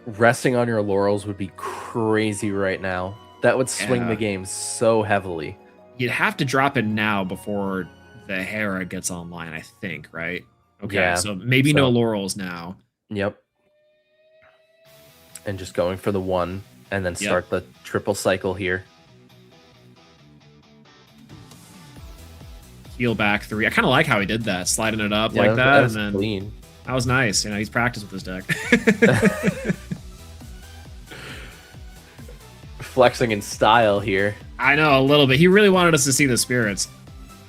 Resting on your laurels would be crazy right now. That would swing the game so heavily. You'd have to drop it now before the Hera gets online, I think, right? Okay, yeah, so maybe no laurels now. Yep. And just going for the 1 and then start the triple cycle here. Heal back 3. I kind of like how he did that, sliding it up like that. And then clean. That was nice. You know, he's practiced with his deck. Flexing in style here. I know, a little bit. He really wanted us to see the spirits.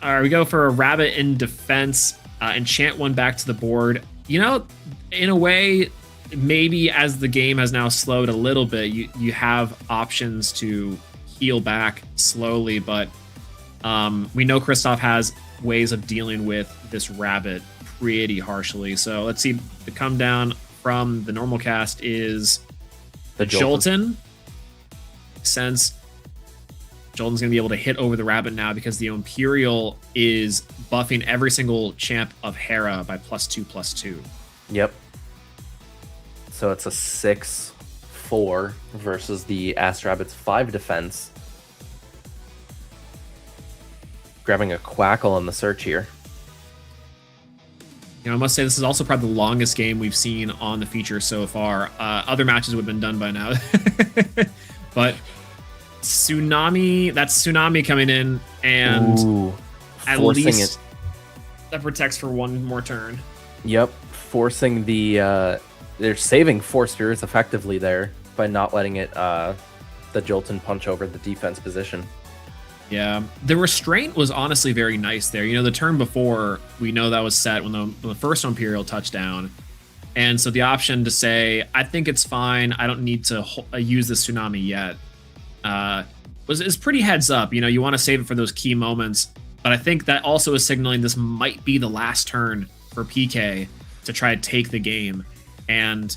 All right, we go for a Rabbit in defense. Enchant 1 back to the board. You know, in a way, maybe as the game has now slowed a little bit, you have options to heal back slowly, but We know Kristoff has ways of dealing with this rabbit pretty harshly. So let's see. The come down from the normal cast is the Jolton. Since Jolton's going to be able to hit over the rabbit now because the Imperial is buffing every single champ of Hera by +2/+2. Yep. So it's a 6/4 versus the Ass Rabbit's 5 defense. Grabbing a Quackle on the search here. I must say this is also probably the longest game we've seen on the feature so far. Other matches would have been done by now. But that's Tsunami coming in, and at least that protects for one more turn. Yep, forcing the... they're saving 4 spirits effectively there by not letting it the Jolton punch over the defense position. Yeah, the restraint was honestly very nice there. The turn before, we know that was set when the first Imperial touchdown. And so the option to say, I think it's fine, I don't need to use this Tsunami yet, is pretty heads up. You want to save it for those key moments. But I think that also is signaling this might be the last turn for PK to try to take the game. And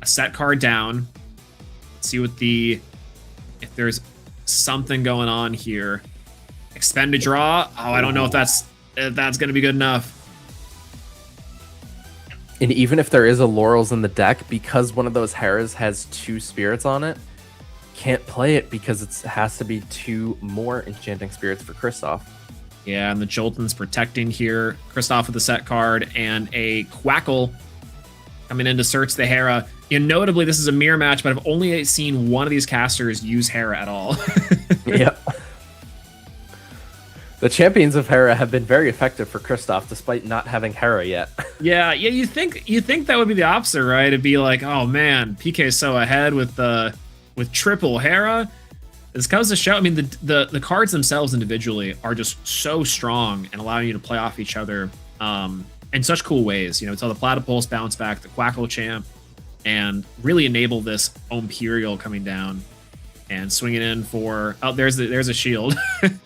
a set card down. Let's see if there's something going on here. Expend a draw. Oh, I don't know if that's going to be good enough. And even if there is a Laurels in the deck, because one of those Heras has 2 spirits on it, can't play it because it has to be 2 more enchanting spirits for Kristoff. Yeah, and the Jolton's protecting here. Kristoff with a set card and a Quackle coming in to search the Hera. Notably, this is a mirror match, but I've only seen one of these casters use Hera at all. Yep. The champions of Hera have been very effective for Kristoff, despite not having Hera yet. Yeah. You think that would be the opposite, right? It'd be like, oh man, PK is so ahead with triple Hera. This goes to show. I mean, the cards themselves individually are just so strong and allowing you to play off each other in such cool ways. It's how the Platypulse bounce back, the Quackle champ, and really enable this Imperial coming down and swinging in for. Oh, there's a shield.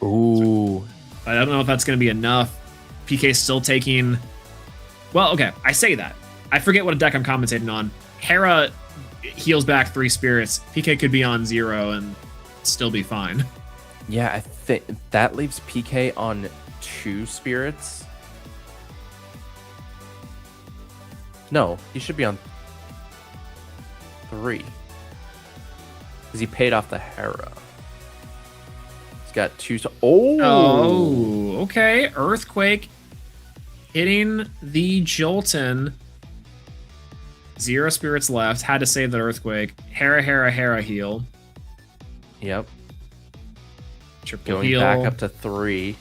Ooh. I don't know if that's going to be enough. PK's still taking... Well, okay, I say that. I forget what deck I'm commentating on. Hera heals back 3 spirits. PK could be on 0 and still be fine. Yeah, I think that leaves PK on 2 spirits. No, he should be on 3. Because he paid off the Hera. He's got 2... Oh, okay. Earthquake hitting the Jolton. 0 spirits left. Had to save that Earthquake. Hera heal. Yep. Triple Going heal. back up to 3.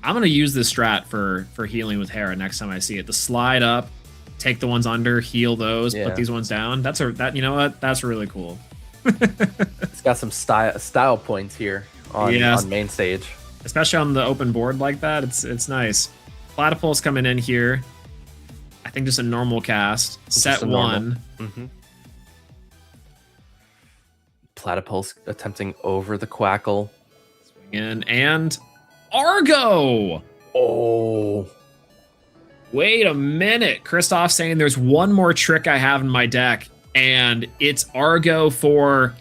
I'm going to use this strat for healing with Hera next time I see it. The slide up, take the ones under, heal those, put these ones down. You know what? That's really cool. It's got some style points here on main stage. Especially on the open board like that. It's nice. Platypulse coming in here. I think just a normal cast. Set 1. Mm-hmm. Platypulse attempting over the Quackle. Swing in and Argo! Oh. Wait a minute. Kristoff saying there's one more trick I have in my deck, and it's Argo for,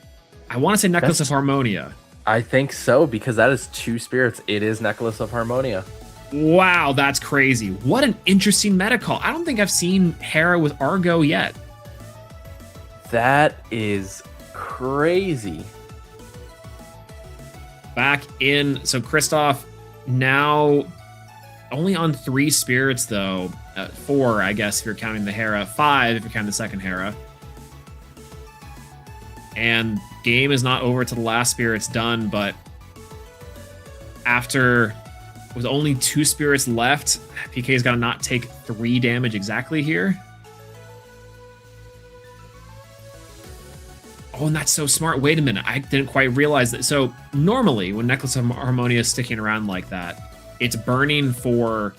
I want to say Necklace of Harmonia. I think so, because that is 2 spirits. It is Necklace of Harmonia. Wow, that's crazy. What an interesting meta call. I don't think I've seen Hera with Argo yet. That is crazy. Back in, so Kristoff now only on 3 spirits though. 4, I guess, if you're counting the Hera. 5 if you're counting the second Hera. And game is not over till the last spirit's done, but after with only 2 spirits left, PK's got to not take 3 damage exactly here. Oh, and that's so smart. Wait a minute. I didn't quite realize that. So normally when Necklace of Harmonia is sticking around like that, it's burning for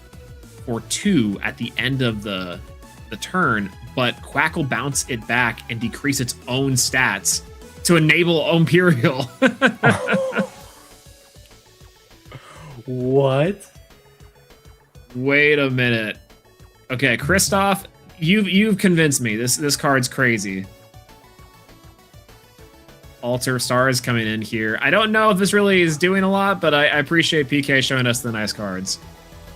2 at the end of the turn, but Quack will bounce it back and decrease its own stats to enable Imperial. What? Wait a minute. Okay, Kristoff, you've convinced me. This card's crazy. Altar Stars coming in here. I don't know if this really is doing a lot, but I appreciate PK showing us the nice cards.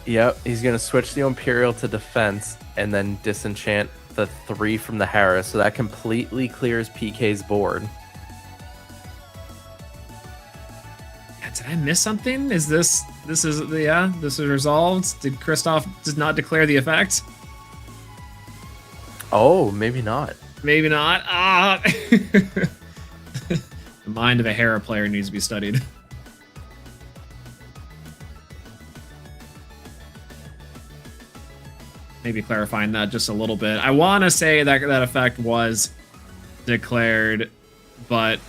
Yep, he's going to switch the Imperial to defense and then disenchant the 3 from the Hera, so that completely clears PK's board. Yeah, did I miss something? Is this is resolved? Did Kristoff just not declare the effect? Oh, maybe not. Maybe not. Ah. The mind of a Hera player needs to be studied. Maybe clarifying that just a little bit. I want to say that that effect was declared, but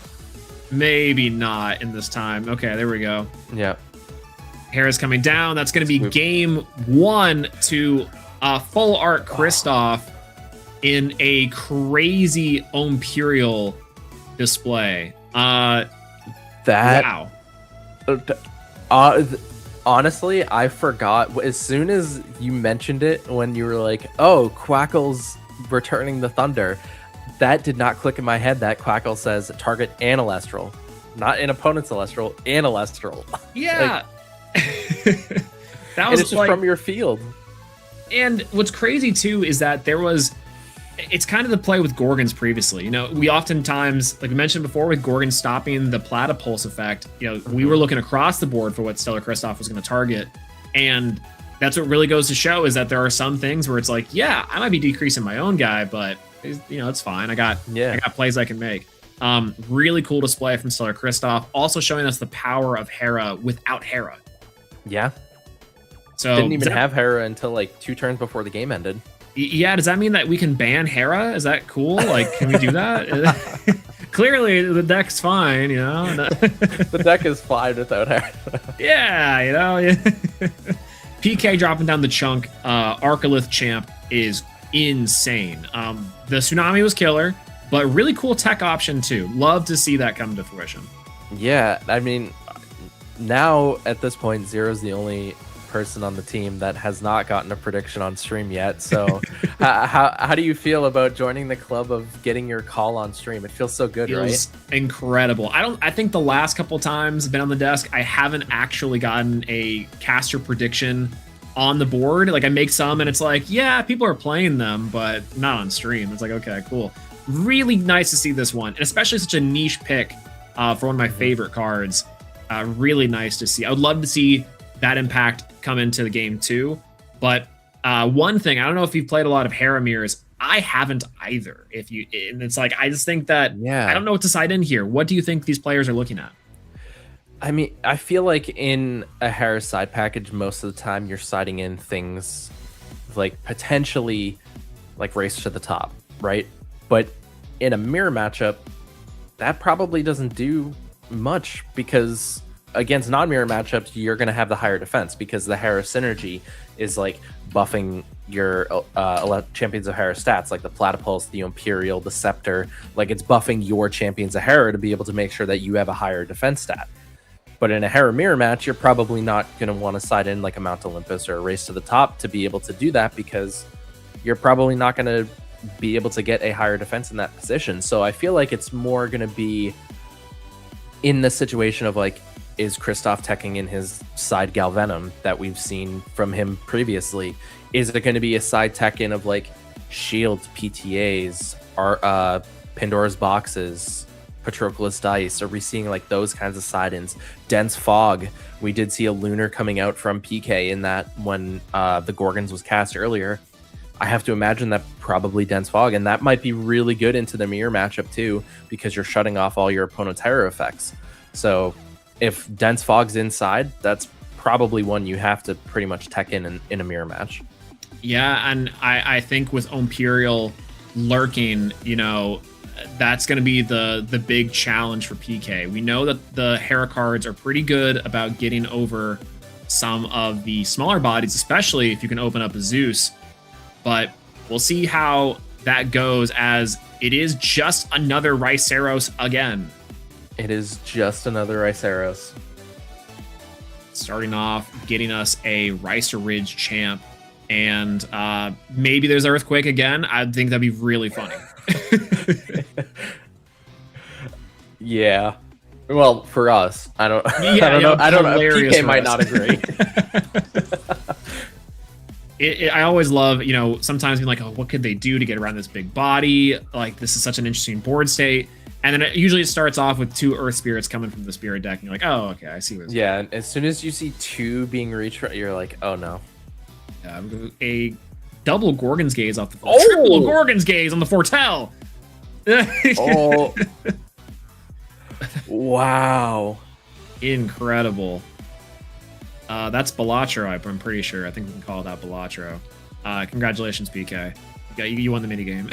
maybe not in this time. Okay, there we go. Yeah. Hera's coming down. That's going to be game 1 to full art Kristoff in a crazy Imperial display. Wow. Honestly, I forgot. As soon as you mentioned it, when you were like, oh, Quackle's returning the Thunder, that did not click in my head that Quackle says target an Elestral. Not an opponent's Elestral, an Elestral. Yeah. That was just like, from your field. And what's crazy, too, is that it's kind of the play with Gorgons previously. You know, we oftentimes, like we mentioned before, with Gorgon stopping the Platypulse effect, you know, we were looking across the board for what Stellar Kristoff was going to target. And that's what really goes to show is that there are some things where it's like, yeah, I might be decreasing my own guy, but, you know, it's fine. I got plays I can make. Really cool display from Stellar Kristoff. Also showing us the power of Hera without Hera. Yeah. So didn't even have Hera until like 2 turns before the game ended. Yeah, does that mean that we can ban Hera? Is that cool? Like, can we do that? Clearly, the deck's fine, you know? The deck is fine without Hera. Yeah, you know? Yeah. PK dropping down the chunk. Arcalith Champ is insane. The Tsunami was killer, but really cool tech option, too. Love to see that come to fruition. Yeah, I mean, now, at this point, Zero's the only person on the team that has not gotten a prediction on stream yet. So how do you feel about joining the club of getting your call on stream? It feels so good, feels right? Incredible. I think the last couple times I've been on the desk, I haven't actually gotten a caster prediction on the board. Like I make some and it's like, yeah, people are playing them, but not on stream. It's like, okay, cool. Really nice to see this one, and especially such a niche pick for one of my favorite cards. Really nice to see. I would love to see that impact come into the game too. But one thing, I don't know if you've played a lot of Hera mirrors. I haven't either. And it's like, I just think that, I don't know what to side in here. What do you think these players are looking at? I mean, I feel like in a Hera side package, most of the time you're siding in things like potentially like Race to the Top, right? But in a mirror matchup, that probably doesn't do much because against non-mirror matchups, you're going to have the higher defense because the Hera synergy is like buffing your Champions of Hera stats, like the Platypulse, the Imperial, the Scepter. Like it's buffing your Champions of Hera to be able to make sure that you have a higher defense stat. But in a Hera mirror match, you're probably not going to want to side in like a Mount Olympus or a Race to the Top to be able to do that because you're probably not going to be able to get a higher defense in that position. So I feel like it's more going to be in the situation of like, is Kristoff teching in his side Galvenom that we've seen from him previously? Is it going to be a side tech in of like shields, PTAs, Pandora's boxes, Patroclus dice? Are we seeing like those kinds of side ins? Dense fog. We did see a lunar coming out from PK in that when the Gorgons was cast earlier. I have to imagine that probably dense fog, and that might be really good into the mirror matchup too because you're shutting off all your opponent's Hera effects. So if dense fog's inside, that's probably one you have to pretty much tech in a mirror match. Yeah, and I think with Imperial lurking, you know, that's going to be the big challenge for PK. We know that the Hera cards are pretty good about getting over some of the smaller bodies, especially if you can open up a Zeus. But we'll see how that goes, as it is just another Riceros again. It is just another Riceros. starting off, getting us a Ricer Ridge champ, and maybe there's Earthquake again. I think that'd be really funny. Yeah. Well, for us, I don't. Yeah, I don't know. I don't know. hilarious PK for might us. not agree. I always love, sometimes being like, oh, what could they do to get around this big body? Like, this is such an interesting board state. And then it starts off with 2 Earth Spirits coming from the Spirit deck, and you're like, oh, okay, I see what's Yeah, and as soon as you see 2 being reached, you're like, oh no. A double Gorgon's Gaze off the Oh! triple Gorgon's Gaze on the Fortell. Oh. Wow. Incredible. That's Balatro, I'm pretty sure. I think we can call that Balatro. Congratulations, PK. You won the minigame.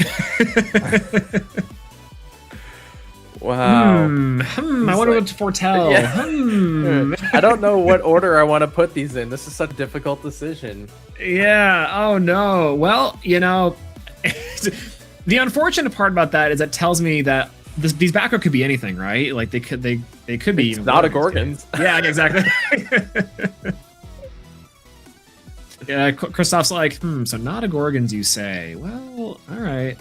Wow. I wonder what to foretell. Yeah. I don't know what order I want to put these in. This is such a difficult decision. Yeah. Oh no. Well, the unfortunate part about that is it tells me that these back row could be anything, right? Like they could be. It's even not a Gorgons, Gorgons. Yeah, exactly. Yeah, Christoph's like, so not a Gorgons, you say? Well, all right.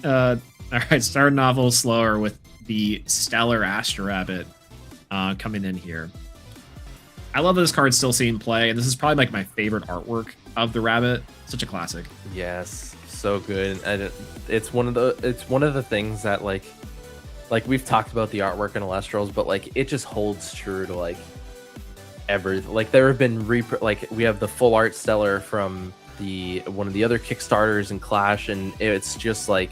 Starting off a little slower with the Stellar Astro Rabbit coming in here. I love that this card's still seeing play, and this is probably like my favorite artwork of the rabbit. Such a classic. Yes, so good. And it's one of the things that like we've talked about the artwork in Elestrals, but like it just holds true to like everything. Like there have been we have the full art Stellar from one of the other Kickstarters in Clash, and it's just like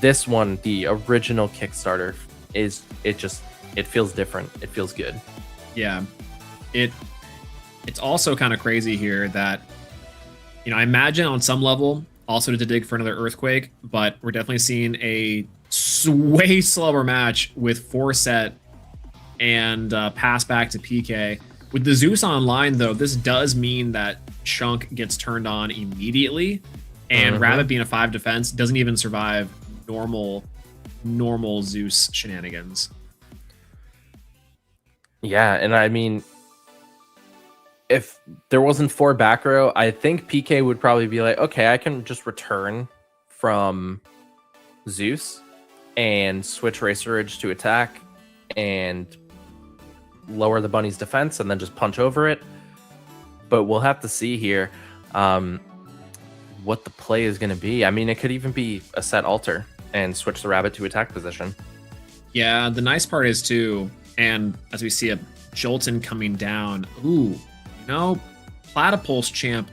this one, the original Kickstarter, it feels different. It feels good. Yeah. It's also kind of crazy here that, I imagine on some level also to dig for another Earthquake, but we're definitely seeing a way slower match with 4-set and pass back to PK. With the Zeus online, though, this does mean that Chunk gets turned on immediately, and Rabbit being a 5 defense doesn't even survive normal Zeus shenanigans. Yeah, and I mean, if there wasn't 4 back row, I think PK would probably be like, okay, I can just return from Zeus and switch Racer Ridge to attack and lower the bunny's defense and then just punch over it. But we'll have to see here what the play is going to be. I mean, it could even be a set alter and switch the rabbit to attack position. Yeah, the nice part is too, and as we see a Jolton coming down, Platypulse Champ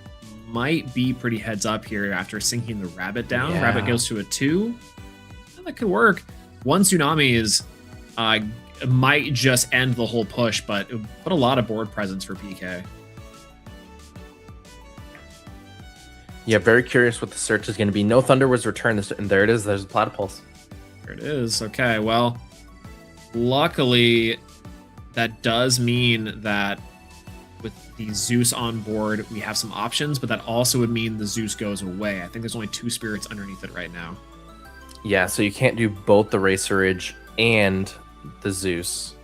might be pretty heads up here after sinking the rabbit down. Yeah. Rabbit goes to a 2. That could work. 1 Tsunami is might just end the whole push, but it would put a lot of board presence for PK. Yeah, very curious what the search is going to be. No Thunder was returned, and there it is. There's a Platypulse. There it is. Okay, well, luckily, that does mean that with the Zeus on board, we have some options, but that also would mean the Zeus goes away. I think there's only 2 spirits underneath it right now. Yeah, so you can't do both the Racer Ridge and the Zeus.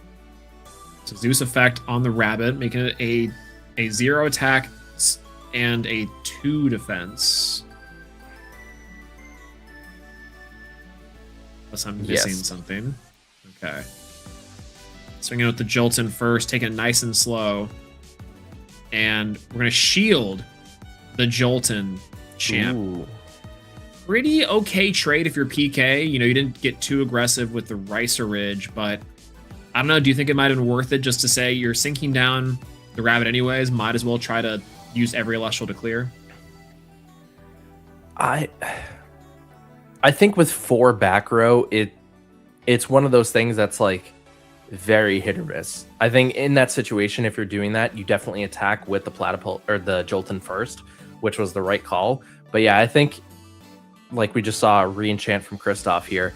So Zeus effect on the rabbit, making it a 0 attack and a 2 defense. Unless I'm missing something. Okay. Swinging with the Jolton first, taking it nice and slow. And we're going to shield the Jolton champ. Ooh. Pretty okay trade if you're PK. You didn't get too aggressive with the Ricer Ridge, but I don't know. Do you think it might have been worth it just to say you're sinking down the rabbit anyways? Might as well try to use every Elestral to clear? I think with 4 back row, it's one of those things that's like very hit or miss. I think in that situation, if you're doing that, you definitely attack with the Platypulse or the Jolton first, which was the right call. But yeah, I think like we just saw a re-enchant from Christoph here,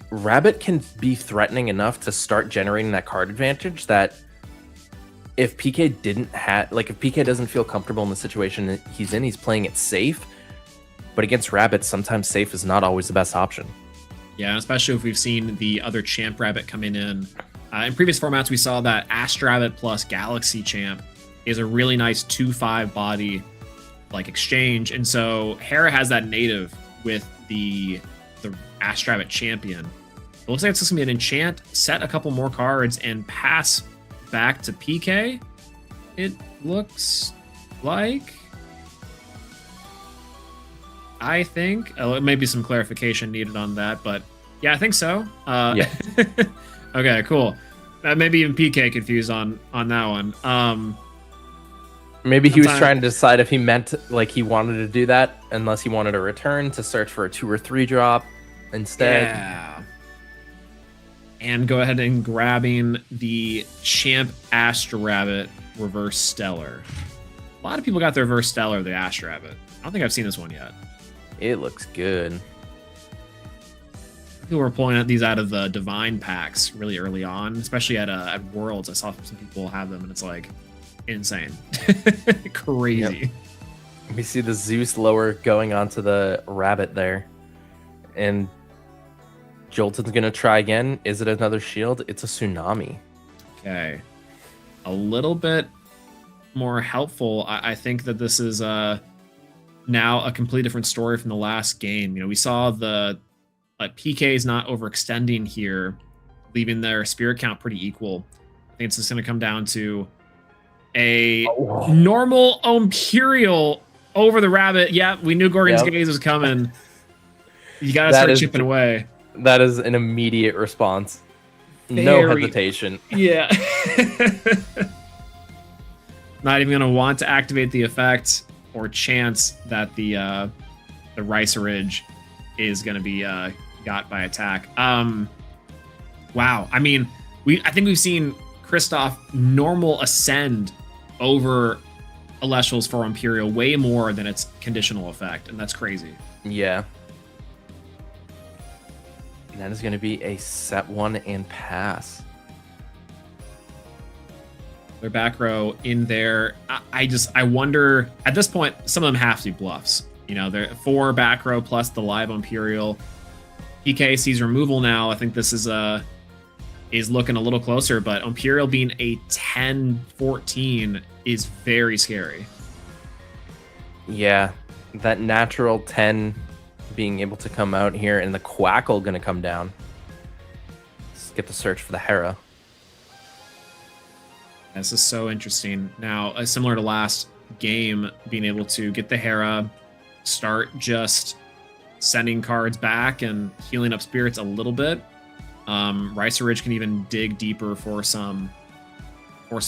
Rabbit can be threatening enough to start generating that card advantage that if PK if PK doesn't feel comfortable in the situation that he's in, he's playing it safe. But against Rabbit, sometimes safe is not always the best option. Yeah, especially if we've seen the other champ rabbit coming in In previous formats, we saw that Astrabbit plus Galaxy Champ is a really nice 2/5 body like exchange, and so Hera has that native with the Astrabbit champion. It looks like it's just gonna be an enchant, set a couple more cards, and pass back to PK. It looks like. I think maybe some clarification needed on that, but yeah, I think so. Yeah. Okay, cool. Maybe even PK confused on that one. Maybe he was trying to decide if he meant like he wanted to do that, unless he wanted a return to search for a 2 or 3 drop instead. Yeah. And go ahead and grabbing the Champ Astrabbit Reverse Stellar. A lot of people got the Reverse Stellar, the Astrabbit. I don't think I've seen this one yet. It looks good. People were pulling these out of the Divine packs really early on, especially at Worlds. I saw some people have them, and it's like insane, crazy. Yep. We see the Zeus lower going onto the Rabbit there, and Jolton's gonna try again. Is it another shield? It's a Tsunami. Okay, a little bit more helpful. I think that this is now a completely different story from the last game. You know, we saw the PKs not overextending here, leaving their spirit count pretty equal. I think it's just going to come down to a normal Imperial over the Rabbit. Yeah, we knew Gorgon's Gaze was coming. You got to start chipping away. That is an immediate response. No hesitation. Yeah. Not even going to want to activate the effect or chance that the Ricerage is going to be got by attack. Wow. I mean, I think we've seen Kristoff normal ascend over Elestrals for Imperial way more than its conditional effect, and that's crazy. Yeah. And that is going to be a set 1 and pass. Their back row in there. I wonder, at this point, some of them have to be bluffs. You know, they're 4 back row plus the live Imperial. PK sees removal now. I think this is looking a little closer, but Imperial being a 10-14 is very scary. Yeah, that natural 10 being able to come out here, and the Quackle going to come down. Let's get the search for the Hera. This is so interesting. Now, similar to last game, being able to get the Hera, start just sending cards back and healing up spirits a little bit. Ricerage can even dig deeper for some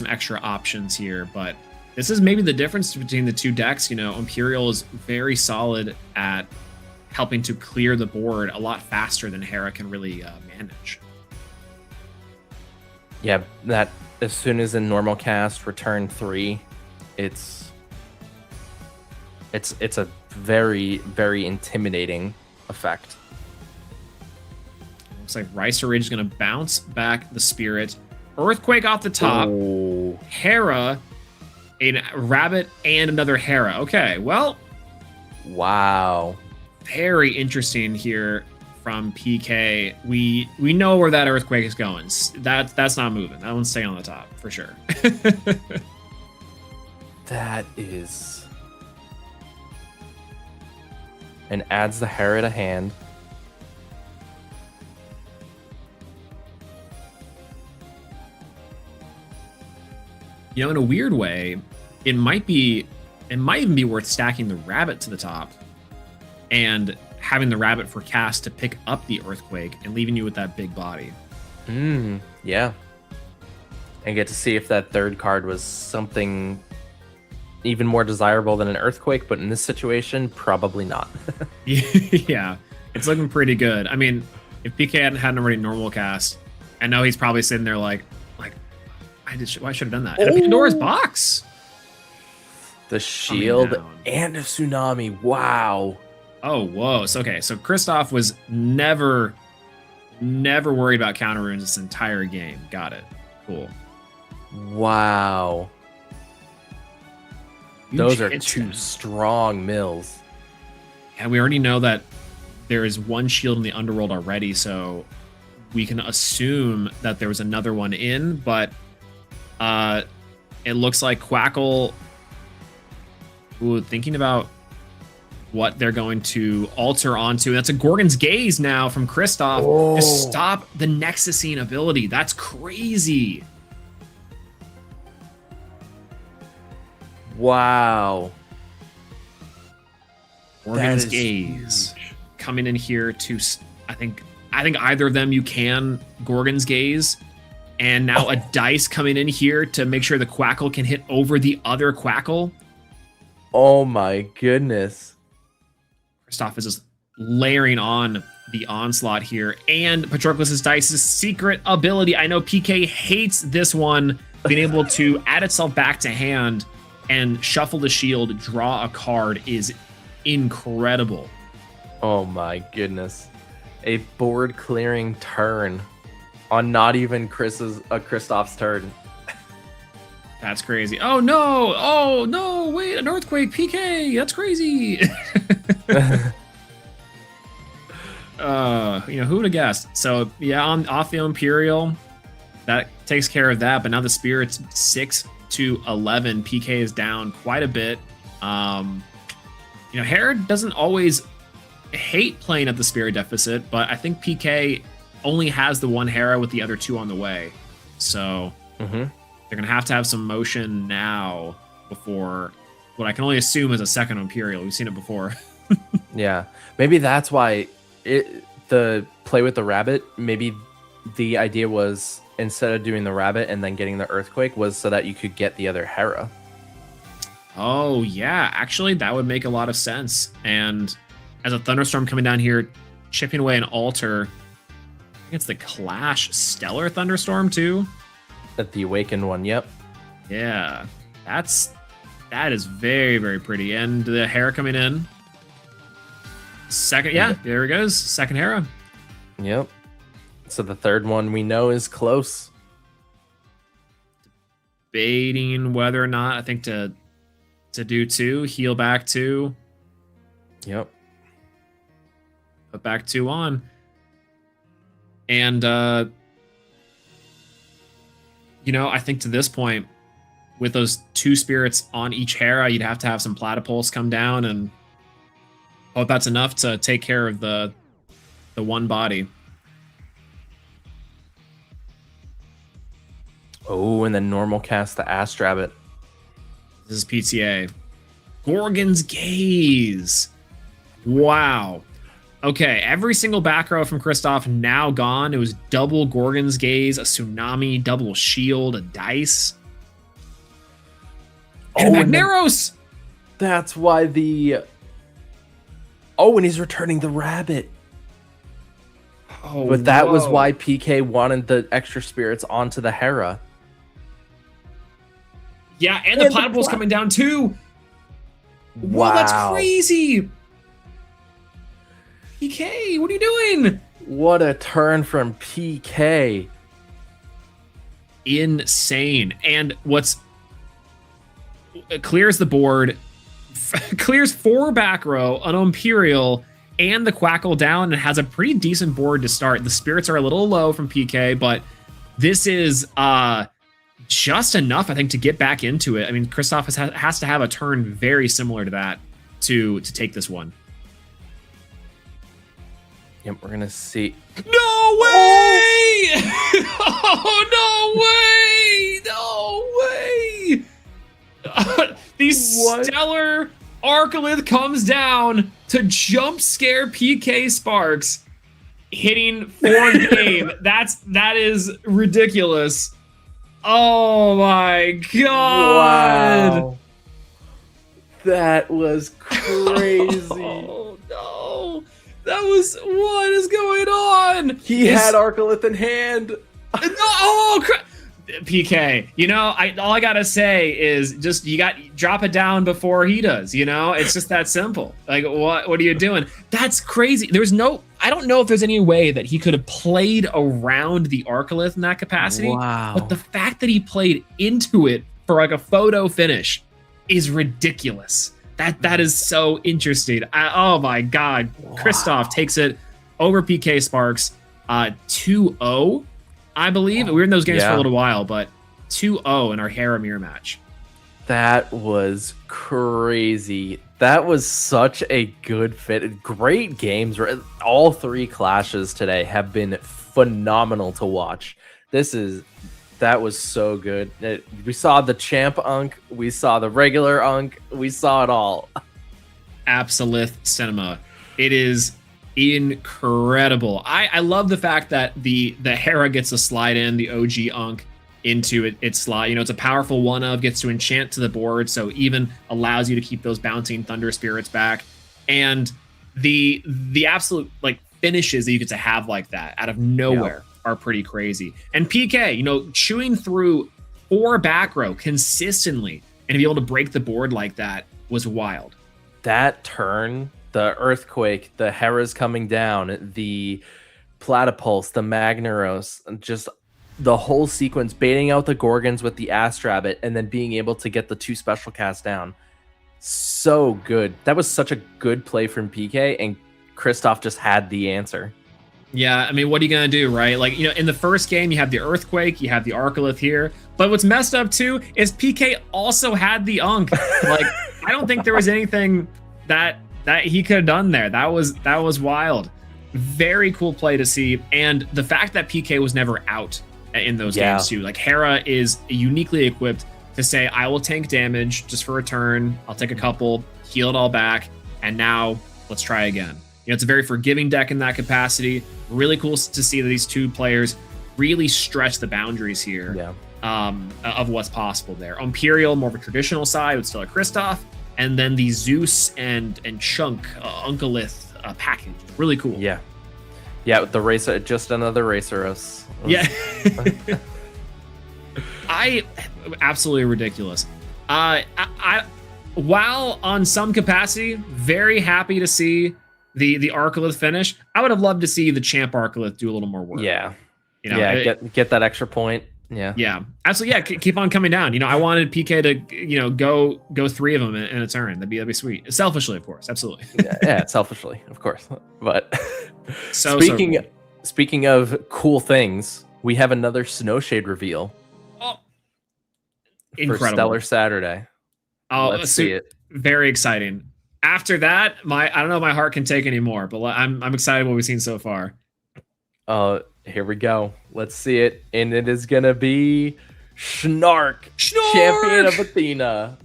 extra options here, but this is maybe the difference between the two decks. You know, Imperial is very solid at helping to clear the board a lot faster than Hera can really manage. Yeah, that as soon as in normal cast return 3, it's a very, very intimidating effect. Looks like Ricerage is going to bounce back the spirit. Earthquake off the top. Ooh. Hera, a Rabbit, and another Hera. Okay, well. Wow. Very interesting here from PK. We know where that Earthquake is going. That's not moving. That one's staying on the top for sure. That is... And adds the Hera to hand. You know, in a weird way, it might even be worth stacking the Rabbit to the top and having the Rabbit for cast to pick up the Earthquake and leaving you with that big body. Yeah. And get to see if that third card was something even more desirable than an Earthquake, but in this situation, probably not. Yeah, it's looking pretty good. I mean, if PK hadn't already normal cast, I know he's probably sitting there like I should have done that. And a Pandora's box. The shield and a Tsunami. Wow. Oh, whoa. So Kristoff was never worried about counter runes this entire game. Got it. Cool. Wow. Those are Huge two strong mills. And we already know that there is one shield in the underworld already, so we can assume that there was another one in, but it looks like Quackle, thinking about what they're going to alter onto. That's a Gorgon's Gaze now from Kristoff to stop the Nexusine ability. That's crazy. Wow. Gorgon's Gaze coming in here to, I think either of them you can Gorgon's Gaze, and now a dice coming in here to make sure the Quackle can hit over the other Quackle. Oh my goodness. Kristoff is just layering on the onslaught here, and Patroclus' Dice's secret ability. I know PK hates this one, being able to add itself back to hand and shuffle the shield, draw a card is incredible. Oh my goodness. A board clearing turn on not even Kristoff's turn. That's crazy. Oh no, wait, an earthquake, PK, that's crazy. Who would have guessed? So yeah, off the Imperial, that takes care of that, but now the Spirit's 6-11. PK is down quite a bit. Herod doesn't always hate playing at the Spirit deficit, but I think PK only has the one Hera with the other two on the way. So they're going to have some motion now before what I can only assume is a second Imperial. We've seen it before. Yeah. Maybe that's why the play with the rabbit, maybe the idea was instead of doing the rabbit and then getting the earthquake was so that you could get the other Hera. Oh, yeah. Actually, that would make a lot of sense. And as a Thunderstorm coming down here, chipping away an altar, I think it's the Clash Stellar Thunderstorm, too. At the Awakened one, yep. Yeah. That is very, very pretty. And the Hera coming in. Second, yeah, there it goes. Second Hera. Yep. So the third one we know is close. Debating whether or not, I think to do 2, heal back 2. Yep. Put back 2 on. And, I think to this point, with those 2 spirits on each Hera, you'd have to have some Platypulse come down, and hope that's enough to take care of the one body. Oh, and then normal cast the Astrabbit. This is PTA. Gorgon's Gaze. Wow. Okay, every single back row from Kristoff now gone. It was double Gorgon's Gaze, a Tsunami, double Shield, a Dice. And Magneros! That's why the... Oh, and he's returning the rabbit. Oh, but that was why PK wanted the extra spirits onto the Hera. Yeah, and the Platypulse coming down too. Wow, that's crazy. PK, what are you doing? What a turn from PK. Insane. And clears the board, clears 4 back row, an Imperial, and the Quackle down, and has a pretty decent board to start. The spirits are a little low from PK, but this is just enough, I think, to get back into it. I mean, Kristoff has to have a turn very similar to that to take this one. Yep, we're gonna see. No way! Oh, no way! No way! The Stellar Arcolith comes down to jump scare PK Sparks, hitting 4 game. That is ridiculous. Oh my god! Wow. That was crazy. Oh no! What is going on? He had Arcolith in hand. No, oh crap! PK, all I gotta say is just drop it down before he does. It's just that simple. Like, what are you doing? That's crazy. I don't know if there's any way that he could have played around the Arcolith in that capacity. Wow. But the fact that he played into it for like a photo finish is ridiculous. That is so interesting. Oh my god. Wow. Kristoff takes it over PK Sparks. 2-0, I believe. We were in those games for a little while, but 2-0 in our Hera mirror match. That was crazy. That was such a good fit. Great games. All three clashes today have been phenomenal to watch. That was so good. We saw the champ Unk. We saw the regular Unk. We saw it all. Absolute cinema. It is incredible. I love the fact that the Hera gets to slide in the OG Unk into its slot. It's a powerful one of, gets to enchant to the board, so even allows you to keep those bouncing Thunder Spirits back. And the absolute finishes that you get to have like that out of nowhere are pretty crazy. And PK, chewing through 4 back row consistently and to be able to break the board like that was wild. That turn, the Earthquake, the Hera's coming down, the Platypulse, the Magnaros, just the whole sequence, baiting out the Gorgons with the Astrabbit, and then being able to get the 2 special casts down. So good. That was such a good play from PK, and Christoph just had the answer. Yeah, I mean, what are you going to do, right? In the first game, you have the Earthquake, you have the Arcolith here. But what's messed up, too, is PK also had the Unk. I don't think there was anything that he could have done there. That was wild. Very cool play to see. And the fact that PK was never out in those games, too. Hera is uniquely equipped to say, I will tank damage just for a turn. I'll take a couple, heal it all back, and now let's try again. It's a very forgiving deck in that capacity. Really cool to see that these 2 players really stretch the boundaries here of what's possible there. Imperial, more of a traditional side with Stellar Kristoff, and then the Zeus and Chunk Unkelith package. Really cool. Yeah, the racer, just another Raceros. Yeah. Absolutely ridiculous. I while on some capacity, very happy to see the Arcolith finish. I would have loved to see the champ Arcolith do a little more work. Yeah. Get that extra point. Yeah, absolutely. Yeah, keep on coming down. I wanted PK to go 3 of them in a turn. That'd be sweet. Selfishly, of course, absolutely. Selfishly, of course. But speaking of cool things, we have another Snowshade reveal. Oh, incredible! For Stellar Saturday. Oh, let's see it. Very exciting. After that, I don't know if my heart can take anymore, but I'm excited what we've seen so far. Here we go. Let's see it. And it is going to be Schnark, champion of Athena.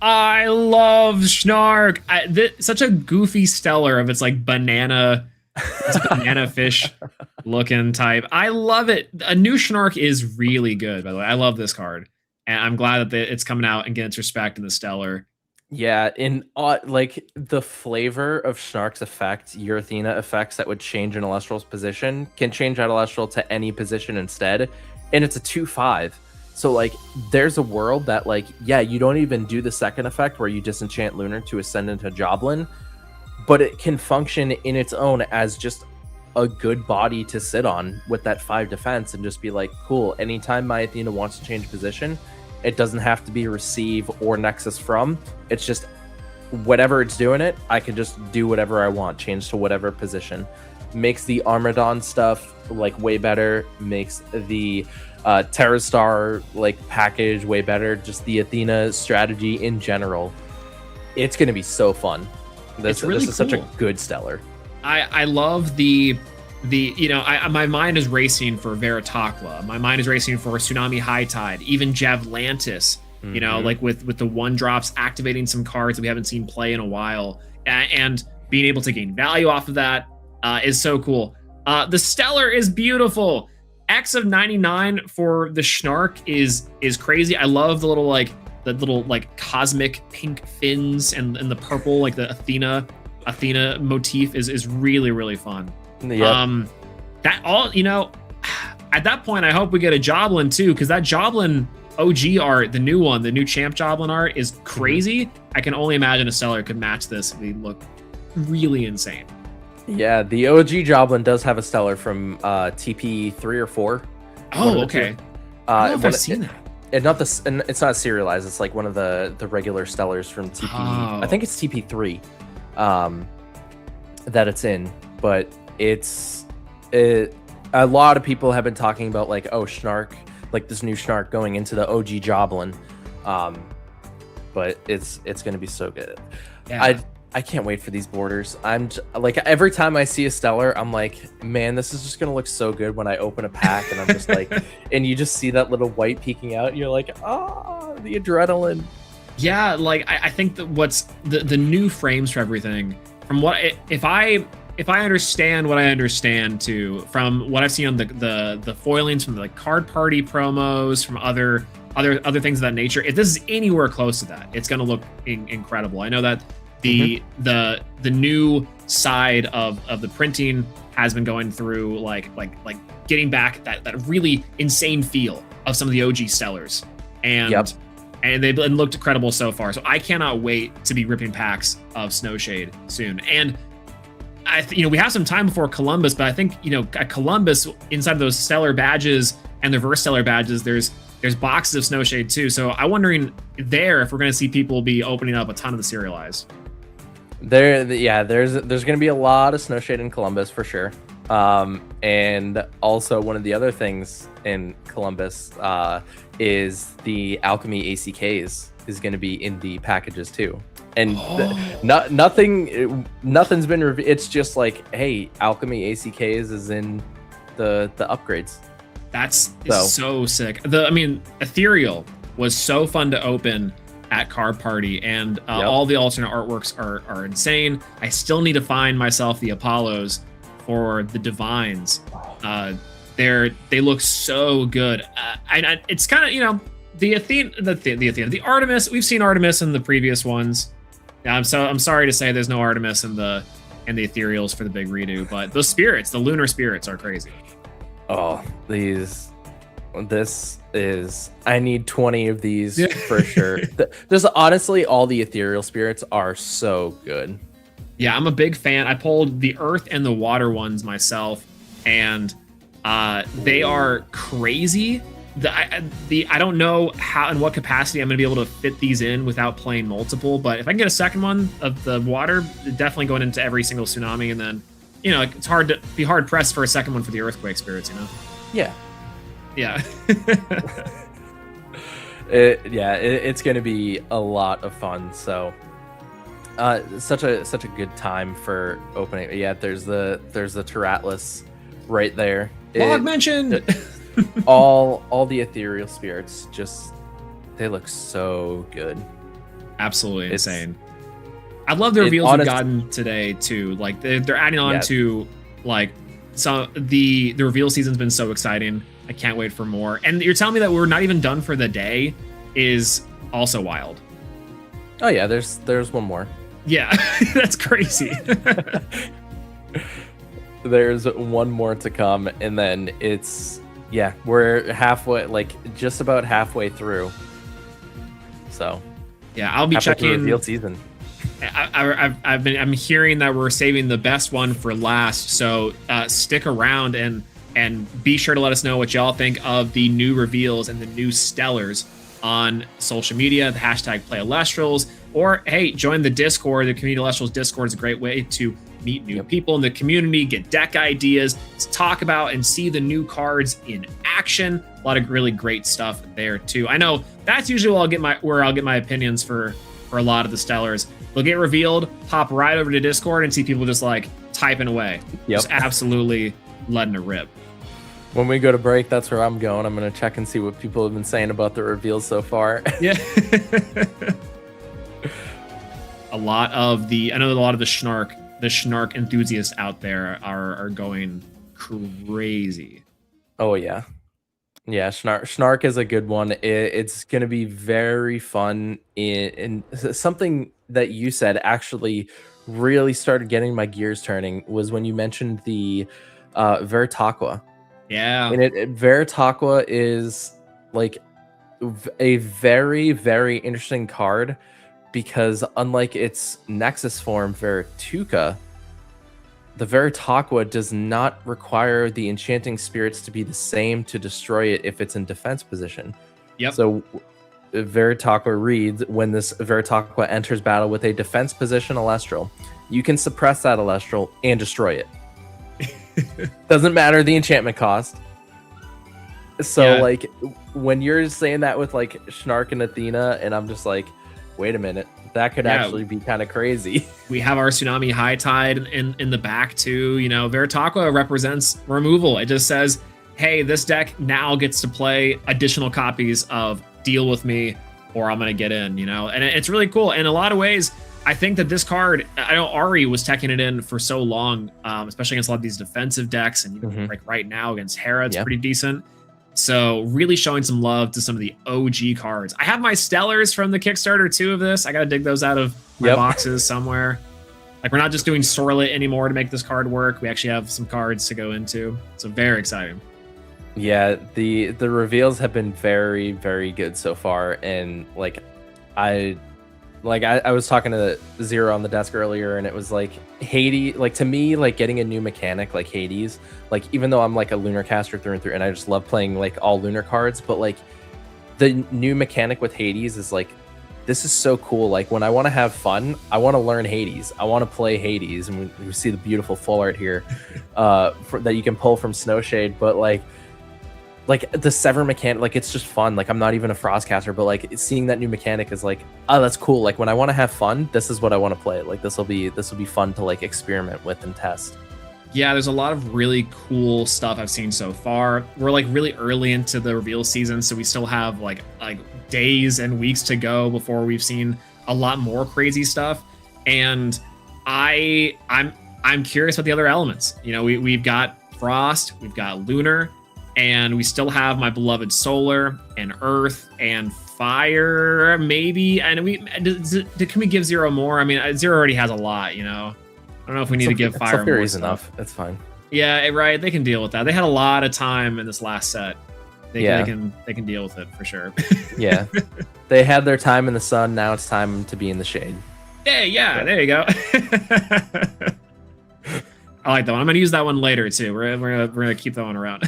I love Schnark. Such a goofy stellar of its banana fish looking type. I love it. A new Schnark is really good, by the way. I love this card. And I'm glad that it's coming out and getting its respect in the stellar. Yeah, in the flavor of Schnark's effect, your Athena effects that would change an Elestral's position can change that Elestral to any position instead, and it's a 2/5. So there's a world that you don't even do the second effect where you disenchant Lunar to ascend into Joblin, but it can function in its own as just a good body to sit on with that 5 defense and just be cool. Anytime my Athena wants to change position, it doesn't have to be receive or nexus from. It's just whatever it's doing it, I can just do whatever I want, change to whatever position. Makes the Armadon stuff way better, makes the Terrastar package way better, just the Athena strategy in general. It's going to be so fun. This is cool. Such a good stellar. I love my mind is racing for Veritakla. My mind is racing for Tsunami High Tide, even Javlantis, with the 1-drops activating some cards that we haven't seen play in a while, and being able to gain value off of that is so cool. The Stellar is beautiful. X of 99 for the Schnark is crazy. I love the little cosmic pink fins and the purple, the Athena motif is really, really fun. Yep. That all, at that point, I hope we get a Joblin too, because that Joblin OG art, the new one, the new champ Joblin art is crazy. I can only imagine a seller could match this. They look really insane. Yeah, the OG Joblin does have a stellar from TP 3 or 4. Oh, okay. I don't know if I've seen that. It's not serialized. It's one of the regular stellars from TP. Oh. I think it's TP3 that it's in, but it's a lot of people have been talking about like, oh, Schnark, like this new Schnark going into the OG Joblin, but it's going to be so good. Yeah. I can't wait for these borders. Like every time I see a stellar, I'm like, man, this is just gonna look so good when I open a pack, and I'm just like, and you just see that little white peeking out, and you're like, the adrenaline. Yeah, like I think that what's the new frames for everything, from what if I understand what I understand from what I've seen on the foilings from the card party promos, from other things of that nature, if this is anywhere close to that, it's gonna look incredible. I know that the new side of the printing has been going through like getting back that really insane feel of some of the OG stellars, and they've looked incredible so far. So I cannot wait to be ripping packs of Snowshade soon. And we have some time before Columbus, but I think at Columbus, inside of those stellar badges and the reverse stellar badges, there's boxes of Snowshade too. So I'm wondering if we're going to see people be opening up a ton of the serialized. There's going to be a lot of Snowshade in Columbus for sure. And also one of the other things in Columbus is the Alchemy ACKs is going to be in the packages too. And nothing's been revealed. It's just like, hey, Alchemy ACKs is in the upgrades. That's so sick. Ethereal was so fun to open at Card Party, and all the alternate artworks are insane. I still need to find myself the Apollos for the Divines. They look so good. It's kind of the Athena, the Artemis. We've seen Artemis in the previous ones. I'm sorry to say there's no Artemis in the Ethereals for the big redo, but those spirits, the lunar spirits, are crazy. Oh, I need 20 of these for sure. Just honestly, all the ethereal spirits are so good. Yeah, I'm a big fan. I pulled the earth and the water ones myself, and they are crazy. I don't know how and what capacity I'm going to be able to fit these in without playing multiple, but if I can get a second one of the water, definitely going into every single tsunami, and then it's hard pressed for a second one for the earthquake spirits. Yeah. It's going to be a lot of fun. So, such a good time for opening. Yeah, there's the Terratlas right there. Log mentioned. all the ethereal spirits, they look so good. Absolutely insane. I love the reveals we've gotten today too. Like they're adding on to so the reveal season's been so exciting. I can't wait for more. And you're telling me that we're not even done for the day is also wild. Oh yeah, there's one more. Yeah, that's crazy. There's one more to come, and then we're halfway, just about halfway through. So yeah, I'll be checking reveal season. I'm hearing that we're saving the best one for last, so stick around and be sure to let us know what y'all think of the new reveals and the new stellars on social media. The hashtag #PlayElestrals, or hey, join the Discord. The Community Elestrals Discord is a great way to meet new people in the community, get deck ideas, talk about and see the new cards in action. A lot of really great stuff there too. I know that's usually where I'll get my opinions for a lot of the stellars. They'll get revealed, hop right over to Discord and see people just typing away. Just absolutely letting it rip. When we go to break, that's where I'm going. I'm going to check and see what people have been saying about the reveals so far. Yeah. I know a lot of the Schnark enthusiasts out there are going crazy. Oh yeah. Yeah, Schnark is a good one. It's going to be very fun. And something that you said actually really started getting my gears turning was when you mentioned the Veritaqua. Yeah. And Veritaqua is a very, very interesting card because unlike its Nexus form, Verituka, the Veritaqua does not require the enchanting spirits to be the same to destroy it if it's in defense position. Yep. So Veritaqua reads, when this Veritaqua enters battle with a defense position Elestral, you can suppress that Elestral and destroy it. Doesn't matter the enchantment cost. So Yeah. like when you're saying that with like Snark and Athena, and I'm just like, wait a minute, that could actually be kind of crazy. We have our Tsunami High Tide in the back too. You know, Veritaqua represents removal. It just says, hey, this deck now gets to play additional copies of Deal With Me or I'm going to get in, you know? And it's really cool. In a lot of ways, I think that this card, I know Ari was teching it in for so long, especially against a lot of these defensive decks. And even like right now against Hera, it's pretty decent. So really showing some love to some of the OG cards. I have my Stellars from the Kickstarter too of this. I got to dig those out of my boxes somewhere. Like we're not just doing Sorlet anymore to make this card work. We actually have some cards to go into. So very exciting. Yeah, the reveals have been very, very good so far. And like I was talking to Zero on the desk earlier, and it was like Hades, like to me, like getting a new mechanic like Hades, like even though I'm like a lunar caster through and through, and I just love playing like all lunar cards, but like the new mechanic with Hades is like, this is so cool. Like when I want to have fun, I want to learn Hades. I want to play Hades, and we see the beautiful full art here that you can pull from Snowshade, but like the Sever mechanic, like it's just fun. Like I'm not even a Frostcaster, but like seeing that new mechanic is like, oh, that's cool. Like when I want to have fun, this is what I want to play. Like this will be fun to like experiment with and test. Yeah, there's a lot of really cool stuff I've seen so far. We're like really early into the reveal season, so we still have like days and weeks to go before we've seen a lot more crazy stuff. And I'm curious about the other elements. You know, we've got Frost, we've got Lunar, and we still have my beloved Solar and Earth and Fire, maybe. And can we give Zero more? I mean, Zero already has a lot, you know. I don't know if we need to give Fire more stuff. Enough. That's fine. Yeah, right. They can deal with that. They had a lot of time in this last set. They can deal with it for sure. Yeah, they had their time in the sun. Now it's time to be in the shade. Yeah. There you go. I like that one. I'm gonna use that one later too. We're gonna keep that one around.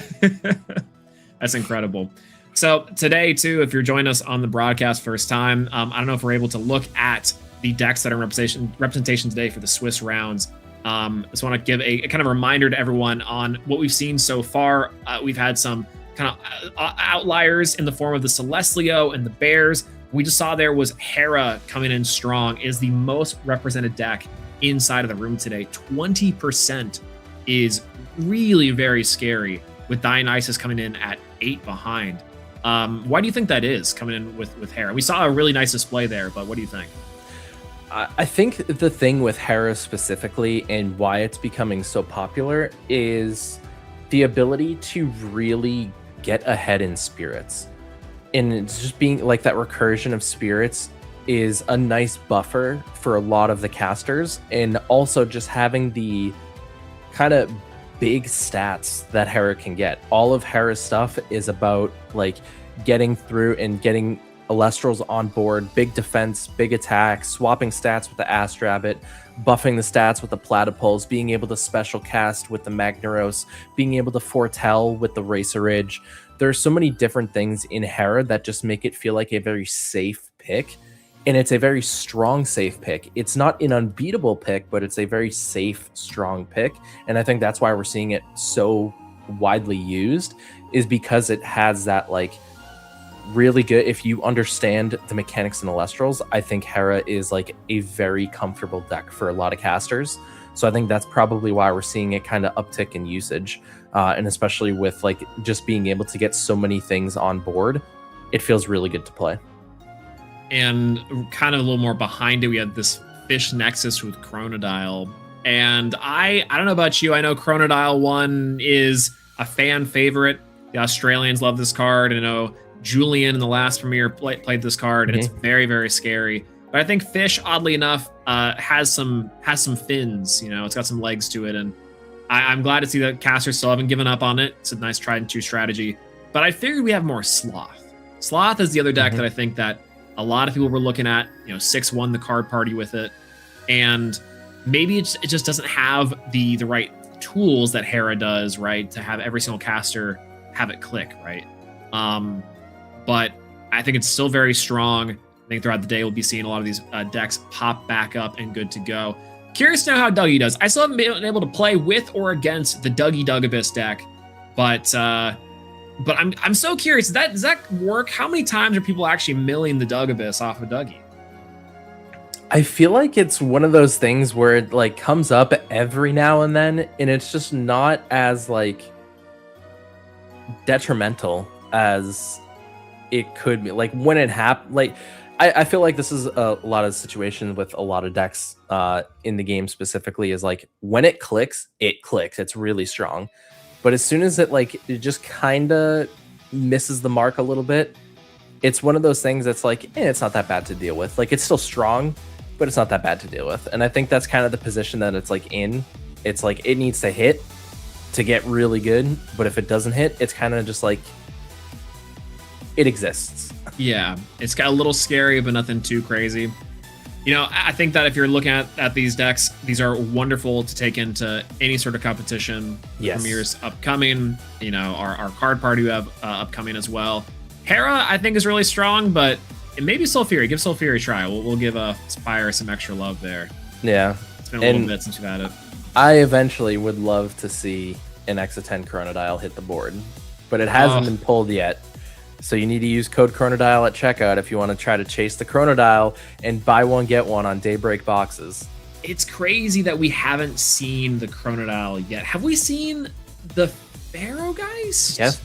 That's incredible. So today too, if you're joining us on the broadcast first time, I don't know if we're able to look at the decks that are in representation today for the Swiss rounds. Just want to give a kind of reminder to everyone on what we've seen so far. We've had some kind of outliers in the form of the Celestlio and the Bears. We just saw there was Hera coming in strong, is the most represented deck inside of the room today. 20% is really very scary, with Dionysus coming in at 8 behind. Why do you think that is, coming in with Hera? We saw a really nice display there, but what do you think? I think the thing with Hera specifically and why it's becoming so popular is the ability to really get ahead in spirits. And it's just being like that recursion of spirits is a nice buffer for a lot of the casters, and also just having the kind of big stats that Hera can get. All of Hera's stuff is about like getting through and getting Elestrals on board, big defense, big attack, swapping stats with the Astrabbit, buffing the stats with the Platypulse, being able to special cast with the Magnaros, being able to foretell with the Racerage. There are so many different things in Hera that just make it feel like a very safe pick. And it's a very strong, safe pick. It's not an unbeatable pick, but it's a very safe, strong pick. And I think that's why we're seeing it so widely used, is because it has that like really good, if you understand the mechanics in Elestrals, I think Hera is like a very comfortable deck for a lot of casters. So I think that's probably why we're seeing it kind of uptick in usage. And especially with like just being able to get so many things on board, it feels really good to play. And kind of a little more behind it, we had this Fish Nexus with Chronodile. And I don't know about you, I know Chronodile 1 is a fan favorite. The Australians love this card. I know Julian in the last premiere played this card, and it's very, very scary. But I think Fish, oddly enough, has some fins. You know, it's got some legs to it, and I'm glad to see that casters still haven't given up on it. It's a nice tried and true strategy. But I figured we have more Sloth. Sloth is the other deck that I think that a lot of people were looking at. You know, 6-1 the card party with it, and maybe it just doesn't have the right tools that Hera does, right, to have every single caster have it click, right? But I think it's still very strong. I think throughout the day we'll be seeing a lot of these decks pop back up and good to go. Curious to know how Dougie does. I still haven't been able to play with or against the Dougie Dugabus deck, but I'm so curious. Does that work? How many times are people actually milling the Dugabus off of Dougie? I feel like it's one of those things where it like comes up every now and then, and it's just not as like detrimental as it could be. Like when it happened, like I feel like this is a lot of situations with a lot of decks in the game specifically is like when it clicks, it's really strong. But as soon as it just kind of misses the mark a little bit, it's one of those things that's like, it's not that bad to deal with. Like it's still strong, but it's not that bad to deal with. And I think that's kind of the position that it's like in. It's like it needs to hit to get really good, but if it doesn't hit, it's kind of just like it exists. Yeah, it's got a little scary, but nothing too crazy. You know, I think that if you're looking at these decks, these are wonderful to take into any sort of competition. Yes. Premier's upcoming, you know, our card party we have upcoming as well. Hera, I think, is really strong, but maybe Sulfury. Give Sulfury a try. We'll give Spire some extra love there. Yeah. It's been a little bit since we've had it. I eventually would love to see an Exo-10 Chronodile hit the board, but it hasn't been pulled yet. So you need to use code Chronodile at checkout if you want to try to chase the Chronodile and buy one, get one on Daybreak boxes. It's crazy that we haven't seen the Chronodile yet. Have we seen the Pharaohgeist? Yes.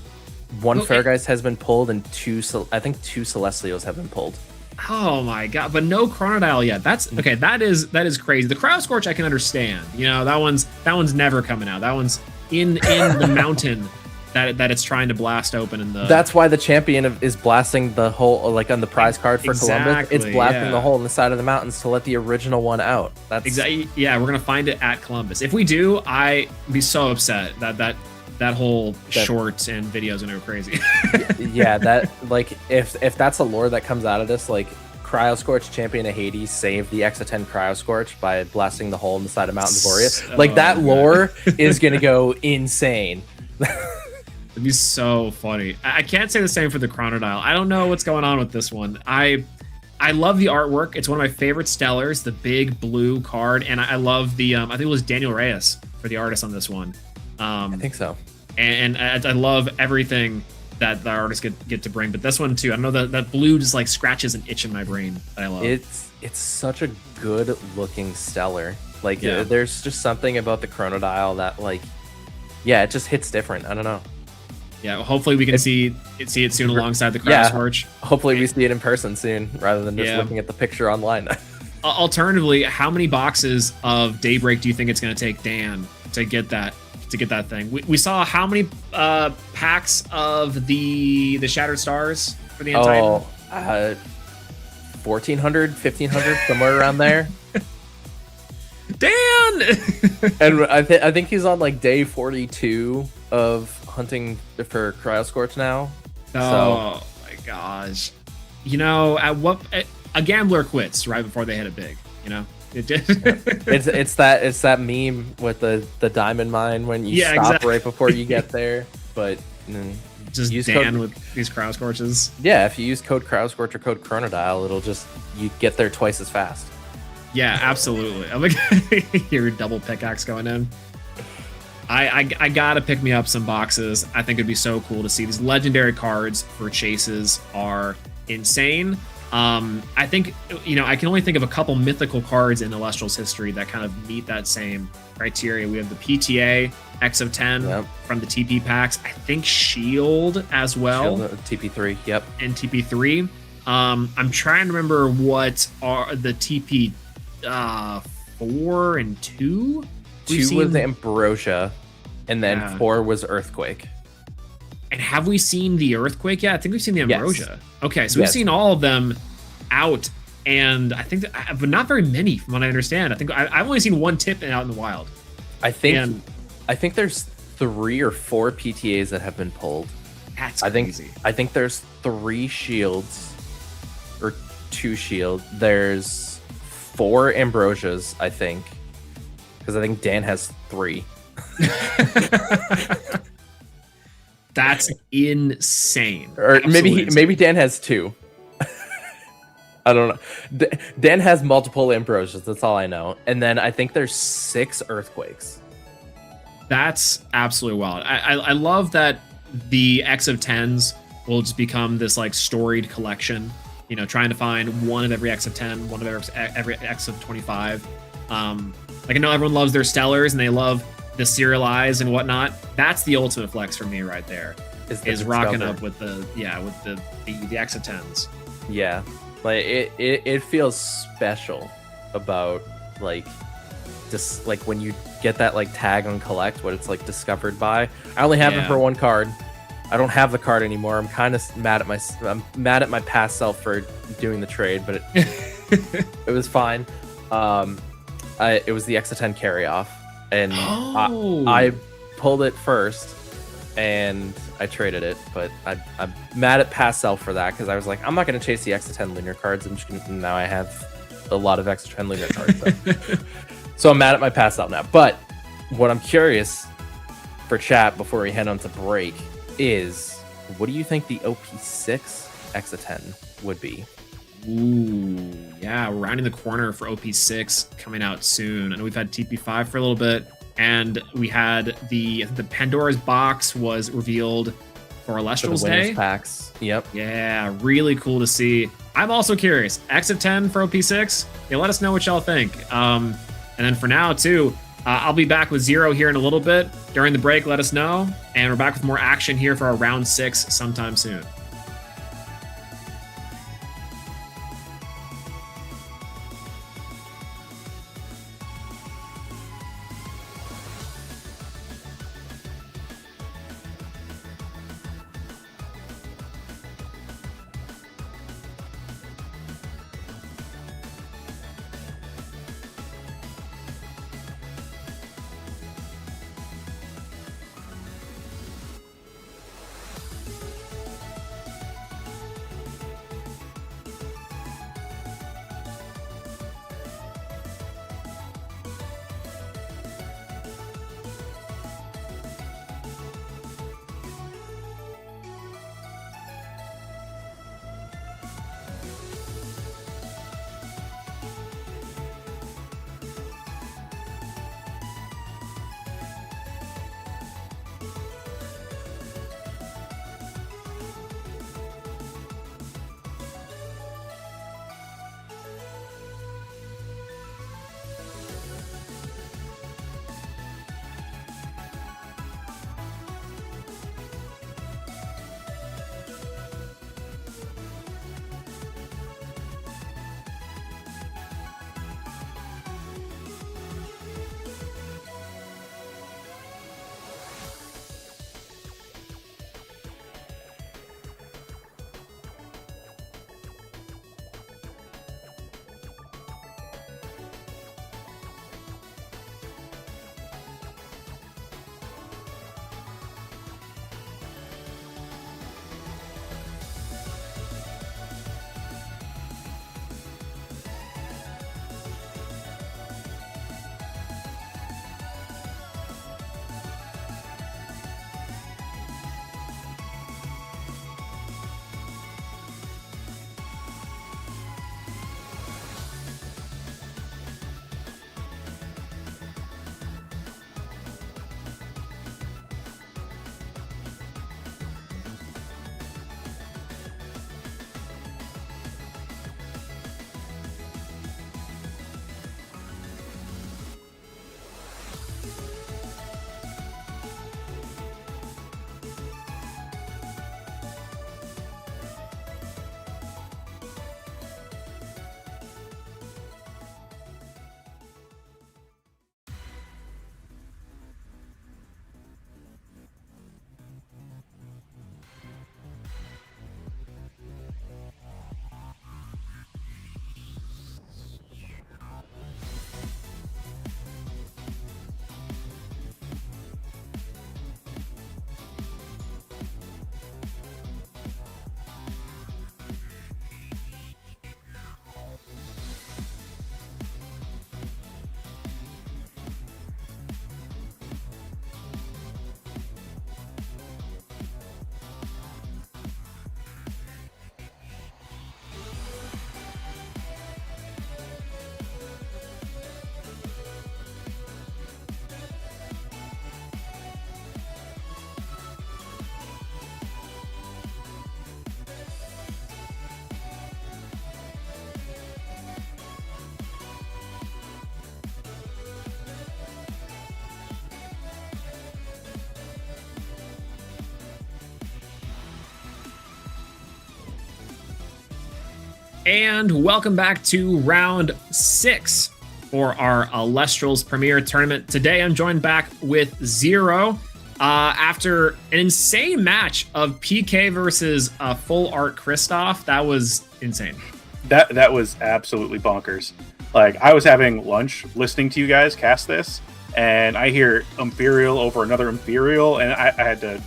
One Pharaohgeist has been pulled and two Celestials have been pulled. Oh my god, but no Chronodile yet. That's okay, that is crazy. The Cryo Scorch I can understand. You know, that one's never coming out. That one's in the mountain that it's trying to blast open in the. That's why the champion is blasting the hole, like on the prize card for Columbus. It's blasting the hole in the side of the mountains to let the original one out. That's exactly. Yeah, we're gonna find it at Columbus. If we do, I'd be so upset that whole short and videos are gonna go crazy. Yeah, that like if that's a lore that comes out of this, like Cryo Scorch, Champion of Hades, saved the Exo-10 Cryo Scorch by blasting the hole in the side of Mount Voria. Like that lore is gonna go insane. It'd be so funny. I can't say the same for the Chronodile. I don't know what's going on with this one. I love the artwork. It's one of my favorite Stellars, the big blue card, and I love the I think it was Daniel Reyes for the artist on this one. I think so. And I love everything that the artists get to bring, but this one too. I know that blue just like scratches an itch in my brain that I love. It's such a good looking Stellar. Like there's just something about the Chronodile that like, yeah, it just hits different. I don't know. Yeah, well, hopefully we can see it soon alongside the Cryo Scorch. Hopefully we see it in person soon rather than just looking at the picture online. Alternatively, how many boxes of Daybreak do you think it's going to take Dan to get that thing? We saw how many packs of the Shattered Stars for the Untitan? 1,400, 1,500, somewhere around there. Dan! And I think he's on like day 42 of hunting for Cryo Scorch now. Oh my gosh! You know, a gambler quits right before they hit it big. You know, it's that meme with the diamond mine when you stop right before you get there. But just use Dan with these Cryo Scorches. Yeah, if you use code Cryo Scorch or code Chronodile, it'll just you get there twice as fast. Yeah, absolutely. I'm like your double pickaxe going in. I gotta pick me up some boxes. I think it'd be so cool to see. These legendary cards for chases are insane. I think, you know, I can only think of a couple mythical cards in Elestrals history that kind of meet that same criteria. We have the PTA Exo-10 from the TP packs. I think Shield as well. Shield, TP3, yep. And TP3. I'm trying to remember what are the TP 4 and 2? 2 was Ambrosia, and then 4 was Earthquake. And have we seen the Earthquake yet? I think we've seen the Ambrosia. Yes. Okay, so we've seen all of them out, and I think but not very many from what I understand. I think I've only seen one tip out in the wild. I think there's 3 or 4 PTAs that have been pulled. That's crazy. I think there's 3 shields, or 2 shield. There's 4 Ambrosias, I think. Because I think Dan has 3. That's insane. Or maybe Dan has 2. I don't know. Dan has multiple Ambrosias. That's all I know. And then I think there's 6 Earthquakes. That's absolutely wild. I love that the X of 10s will just become this like storied collection. You know, trying to find one of every X of 10, one of every X of 25. Like I know everyone loves their Stellars and they love the serialized and whatnot. That's the ultimate flex for me right there. Is rocking up with the X of 10s. Yeah, like it feels special about like just like when you get that like tag on collect, what it's like discovered by. I only have it for 1 card. I don't have the card anymore. I'm kind of mad at my past self for doing the trade, but it was fine. It was the X of 10 carry off, and I pulled it first, and I traded it. But I'm mad at past self for that because I was like, I'm not going to chase the X of 10 linear cards. I'm just gonna, now I have a lot of X of 10 linear cards. So I'm mad at my past self now. But what I'm curious for chat before we head on to break is, what do you think the OP6 X of 10 would be? Ooh, yeah, we're rounding the corner for OP6 coming out soon. I know we've had TP5 for a little bit, and we had the Pandora's box was revealed for Elestrals Day. Packs. Yep. Yeah, really cool to see. I'm also curious. X of 10 for OP6. Yeah, let us know what y'all think. And then for now too, I'll be back with Zero here in a little bit. During the break, let us know. And we're back with more action here for our round 6 sometime soon. And welcome back to round 6 for our Elestrals Premier Tournament. Today I'm joined back with Zero after an insane match of PK versus Full Art Kristoff. That was insane. That was absolutely bonkers. Like, I was having lunch listening to you guys cast this, and I hear Imperial over another Imperial, and I had to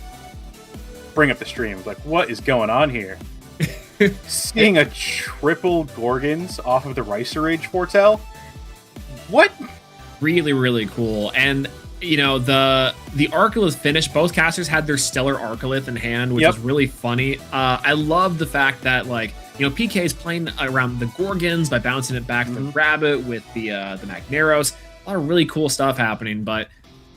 bring up the stream. Like, what is going on here? Seeing a triple Gorgons off of the Ricerage Fortel? What? Really, really cool. And, you know, the Arcolith finish, both casters had their Stellar Arcolith in hand, which was really funny. I love the fact that, like, you know, PK is playing around the Gorgons by bouncing it back to the Rabbit with the Magneros. A lot of really cool stuff happening, but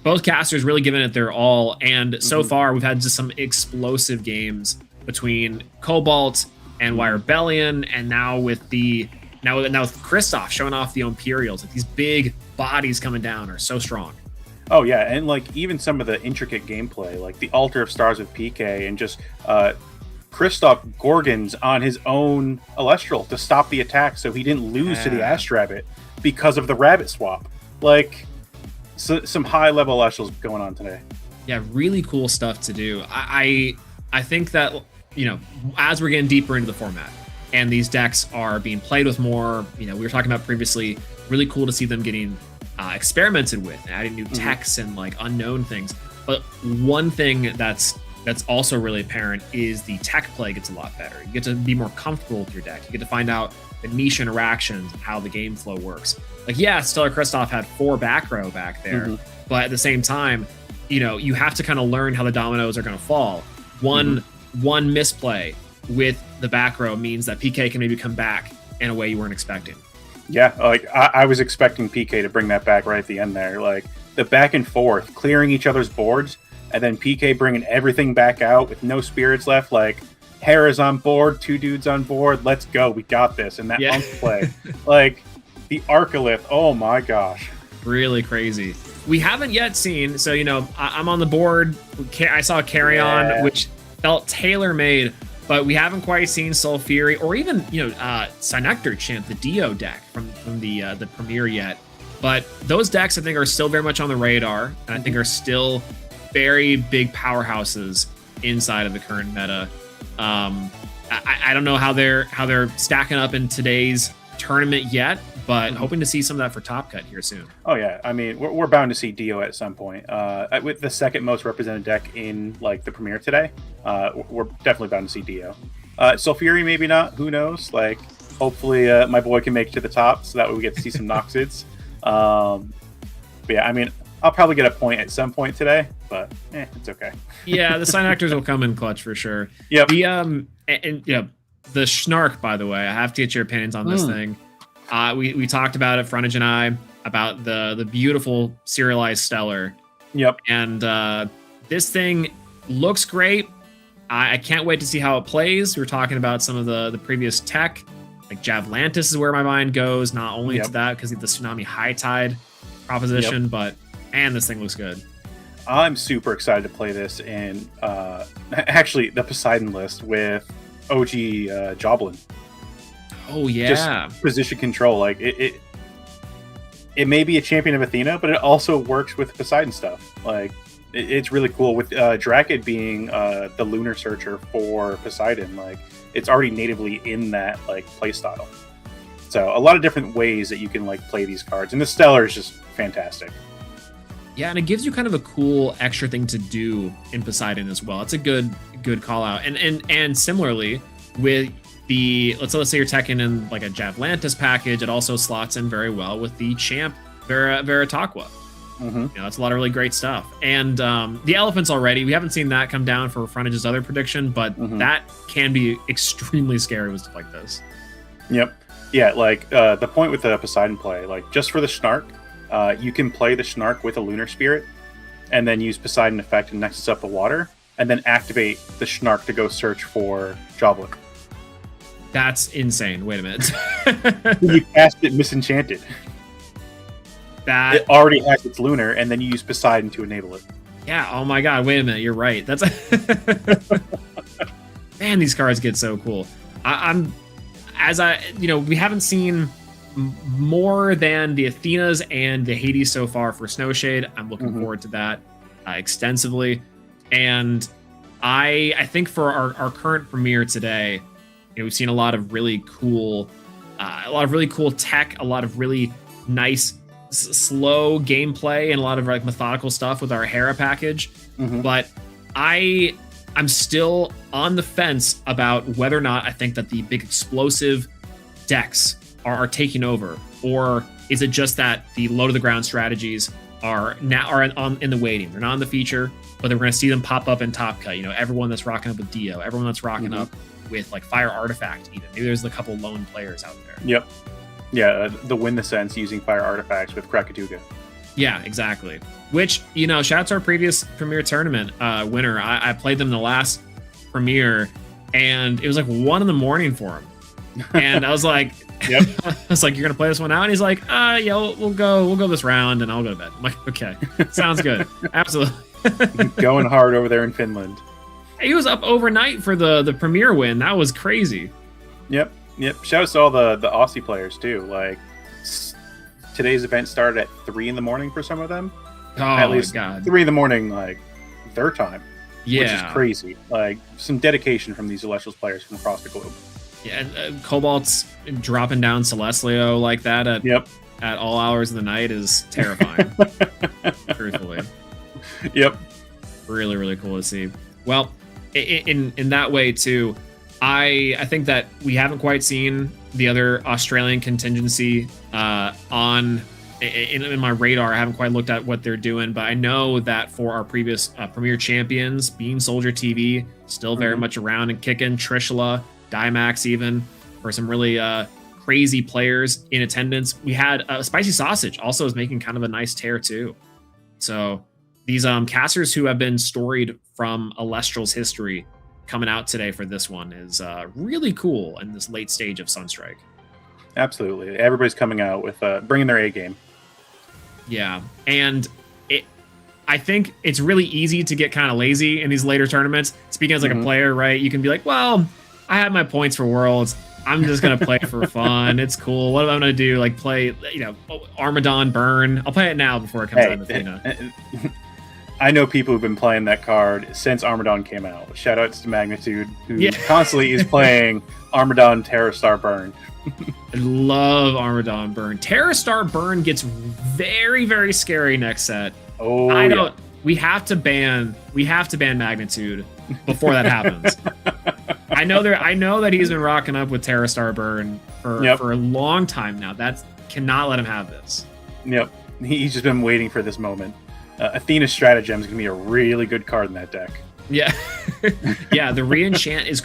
both casters really giving it their all. And so far, we've had just some explosive games between Cobalt and Wirebellion, and now with Kristoff showing off the Imperials. Like, these big bodies coming down are so strong. Oh yeah, and like even some of the intricate gameplay, like the Altar of Stars with PK, and just Kristoff Gorgons on his own Elestral to stop the attack, so he didn't lose to the Ash Rabbit because of the Rabbit swap. Like, some high level Elestrals going on today. Yeah, really cool stuff to do. I think that, you know, as we're getting deeper into the format and these decks are being played with more, you know, we were talking about previously, really cool to see them getting experimented with, adding new techs and like unknown things. But one thing that's also really apparent is the tech play gets a lot better. You get to be more comfortable with your deck. You get to find out the niche interactions and how the game flow works. Like, yeah, Stellar Kristoff had 4 back row back there, but at the same time, you know, you have to kind of learn how the dominoes are going to fall. One misplay with the back row means that PK can maybe come back in a way you weren't expecting. Yeah, like I was expecting PK to bring that back right at the end there. Like, the back and forth, clearing each other's boards, and then PK bringing everything back out with no spirits left. Like, Hera's on board, 2 dudes on board, let's go, we got this. And that Unk play, like, the Arcolith, oh my gosh. Really crazy. We haven't yet seen, so, you know, I'm on the board. I saw Carrion, which felt tailor-made, but we haven't quite seen Soul Fury or even, you know, Synectar Chant, the Dio deck from the Premier yet. But those decks, I think, are still very much on the radar, and I think are still very big powerhouses inside of the current meta. I don't know how they're stacking up in today's tournament yet, but hoping to see some of that for Top Cut here soon. Oh yeah, I mean, we're bound to see Dio at some point. With the second most represented deck in like the Premier today, we're definitely bound to see Dio. Sulfuri maybe not, who knows? Like, hopefully my boy can make it to the top, so that way we get to see some Noxids. But yeah, I mean, I'll probably get a point at some point today, but it's okay. Yeah, the Synectars will come in clutch for sure. Yep. The and you know, the Schnark, by the way, I have to get your opinions on this thing. We talked about it, Frontage and I, about the beautiful serialized Stellar. Yep. And this thing looks great. I can't wait to see how it plays. We were talking about some of the previous tech, like Javlantis is where my mind goes, not only to that because of the Tsunami High Tide proposition, but man, this thing looks good. I'm super excited to play this in actually the Poseidon list with OG Joblin. Oh yeah, just position control. Like it may be a champion of Athena, but it also works with Poseidon stuff. Like it's really cool with Drakid being the lunar searcher for Poseidon. Like, it's already natively in that like play style. So a lot of different ways that you can like play these cards, and the Stellar is just fantastic. Yeah, and it gives you kind of a cool extra thing to do in Poseidon as well. It's a good call out. And similarly with the let's say you're teching in like a Javlantis package, it also slots in very well with the champ Veritaqua. You know, that's a lot of really great stuff. And the elephants already, we haven't seen that come down for Frontage's other prediction, but that can be extremely scary with stuff like this. Yep. Yeah, like the point with the Poseidon play, like just for the Schnark, you can play the Schnark with a Lunar Spirit and then use Poseidon effect and Nexus up the water, and then activate the Schnark to go search for Joblin. That's insane. Wait a minute. You cast it Misenchanted. It already has its Lunar, and then you use Poseidon to enable it. Yeah, oh my god, wait a minute, you're right. That's man, these cards get so cool. we haven't seen more than the Athenas and the Hades so far for Snowshade. I'm looking forward to that extensively. And I think for our current premiere today, we've seen a lot of really cool tech, a lot of really nice slow gameplay, and a lot of like methodical stuff with our Hera package. But I'm still on the fence about whether or not I think that the big explosive decks are taking over, or is it just that the low to the ground strategies are in the waiting? They're not in the feature, but we're going to see them pop up in Top Cut. Everyone that's rocking up with Dio, everyone that's rocking up with like Fire Artifact, even maybe there's a couple lone players out there. Yep. Yeah, the Win the Sense using Fire Artifacts with Krakatuga. Yeah, exactly. Which, shout out to our previous Premier Tournament winner. I played them the last Premier, and it was like 1 a.m. for him. And I was like, I was like, you're going to play this one out? And he's like, yeah, we'll go this round, and I'll go to bed. I'm like, okay, sounds good. Absolutely. Going hard over there in Finland. He was up overnight for the Premier win. That was crazy. Yep. Shout out to all the Aussie players too. Like today's event started at 3 a.m. for some of them. Oh, at least my God. 3 a.m. like their time. Yeah, which is crazy. Like some dedication from these Elestrals players from across the globe. Yeah, and Cobalt's dropping down Celestlio like that at all hours of the night is terrifying. Truthfully. Yep. Really, really cool to see. Well, in that way too, I think that we haven't quite seen the other Australian contingency in my radar. I haven't quite looked at what they're doing, but I know that for our previous Premier champions, Bean Soldier TV still very much around and kicking. Trishula, Dimax, even for some really crazy players in attendance. We had Spicy Sausage also is making kind of a nice tear too. So these casters who have been storied from Elestral's history coming out today for this one is really cool in this late stage of Sunstrike. Absolutely. Everybody's coming out with bringing their A game. Yeah. And I think it's really easy to get kind of lazy in these later tournaments. Speaking as like a player, right? You can be like, well, I have my points for Worlds. I'm just going to play for fun. It's cool. What am I going to do? Like play, Armadon Burn. I'll play it now before it comes out in Athena. I know people who've been playing that card since Armadon came out. Shout outs to Magnitude, who constantly is playing Armadon Terrastar Burn. I love Armadon Burn. Terrastar Burn gets very, very scary next set. Oh, we have to ban Magnitude before that happens. I know that he's been rocking up with Terrastar Burn for a long time now. That cannot let him have this. Yep. He's just been waiting for this moment. Athena's Stratagem is going to be a really good card in that deck. Yeah. Yeah, the re-enchant is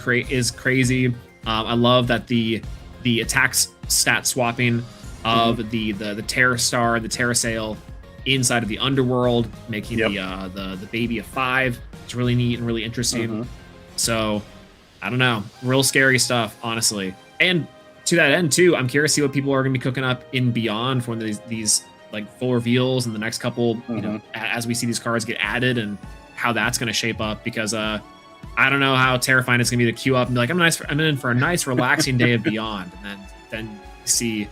crazy. I love that the attack stat swapping of the Terrastar, the Terrasail inside of the Underworld, making the baby a 5. It's really neat and really interesting. So, I don't know. Real scary stuff, honestly. And to that end, too, I'm curious to see what people are going to be cooking up in Beyond for these like full reveals in the next couple, as we see these cards get added and how that's going to shape up. Because I don't know how terrifying it's going to be to queue up and be like, I'm in for a nice relaxing day of Beyond, and then see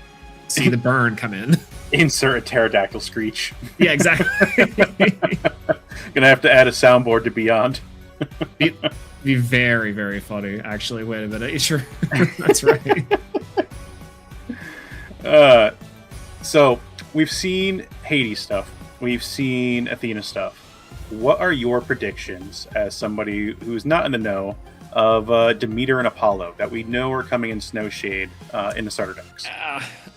the burn come in. Insert a pterodactyl screech. Yeah, exactly. Gonna have to add a soundboard to Beyond. Be very, very funny. Actually, wait a minute. Sure, that's right. So we've seen Hades stuff. We've seen Athena stuff. What are your predictions as somebody who's not in the know of Demeter and Apollo that we know are coming in Snowshade in the starter decks?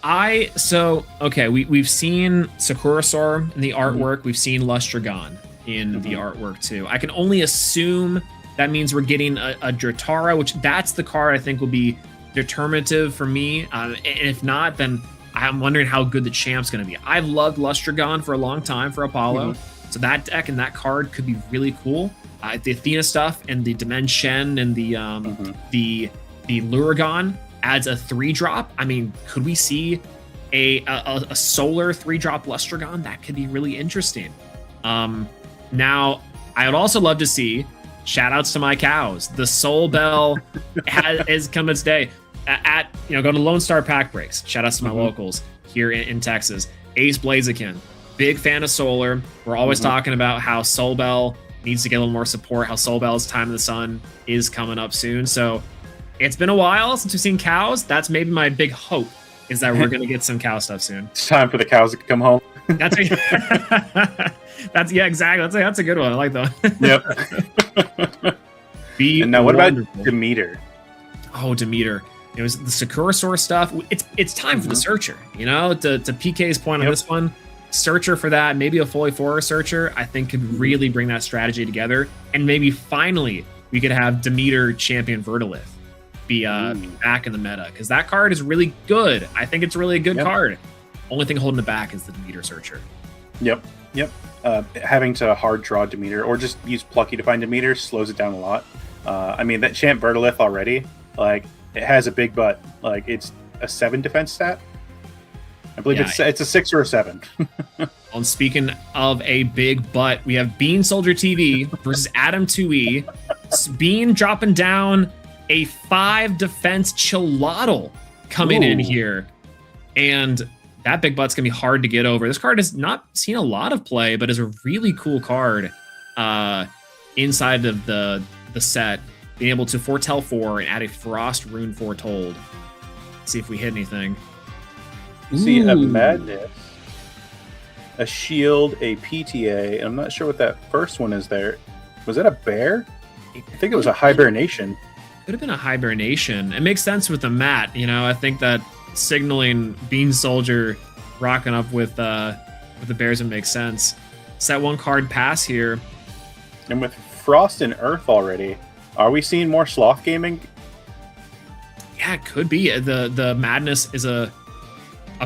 We've seen Sakurasaur in the artwork. We've seen Lustragon in the artwork too. I can only assume that means we're getting a Dratara, which that's the card I think will be determinative for me. And if not, then I'm wondering how good the champ's going to be. I've loved Lustragon for a long time for Apollo. So that deck and that card could be really cool. The Athena stuff and the Dimension and the Luragon adds a 3-drop. I mean, could we see a solar 3-drop Lustragon? That could be really interesting. Now, I would also love to see, shout outs to my cows, the Soul Bell has come its day. go to Lone Star Pack Breaks. Shout out to my locals here in Texas. Ace Blaziken, big fan of Solar. We're always talking about how Soul Bell needs to get a little more support, how Soul Bell's Time in the Sun is coming up soon. So it's been a while since we've seen cows. That's maybe my big hope, is that we're going to get some cow stuff soon. It's time for the cows to come home. That's yeah, exactly. That's a good one. I like that one. Yep. And now what about Demeter? Oh, Demeter. It was the Sakura stuff. It's time for the Searcher. To PK's point on this one, Searcher for that, maybe a fully forest Searcher, I think could really bring that strategy together. And maybe finally we could have Demeter champion Vertilith be back in the meta, because that card is really good. I think it's really a good card. Only thing holding it back is the Demeter Searcher. Yep. Having to hard draw Demeter or just use Plucky to find Demeter slows it down a lot. That champ Vertilith already, it has a big butt. It's a 7 defense stat. I believe it's a 6 or a 7. And speaking of a big butt, we have Bean Soldier TV versus Adam 2E. Bean dropping down a 5 defense Chilotl coming in here. And that big butt's going to be hard to get over. This card has not seen a lot of play, but is a really cool card inside of the set. Being able to foretell 4 and add a Frost Rune Foretold. Let's see if we hit anything. See a Madness, a Shield, a PTA. I'm not sure what that first one is there. Was that a bear? I think it was a Hibernation. Could have been a Hibernation. It makes sense with the mat. I think that signaling Bean Soldier rocking up with the bears would make sense. Set 1 card pass here. And with Frost and Earth already, are we seeing more Sloth gaming? Yeah, it could be. The Madness is a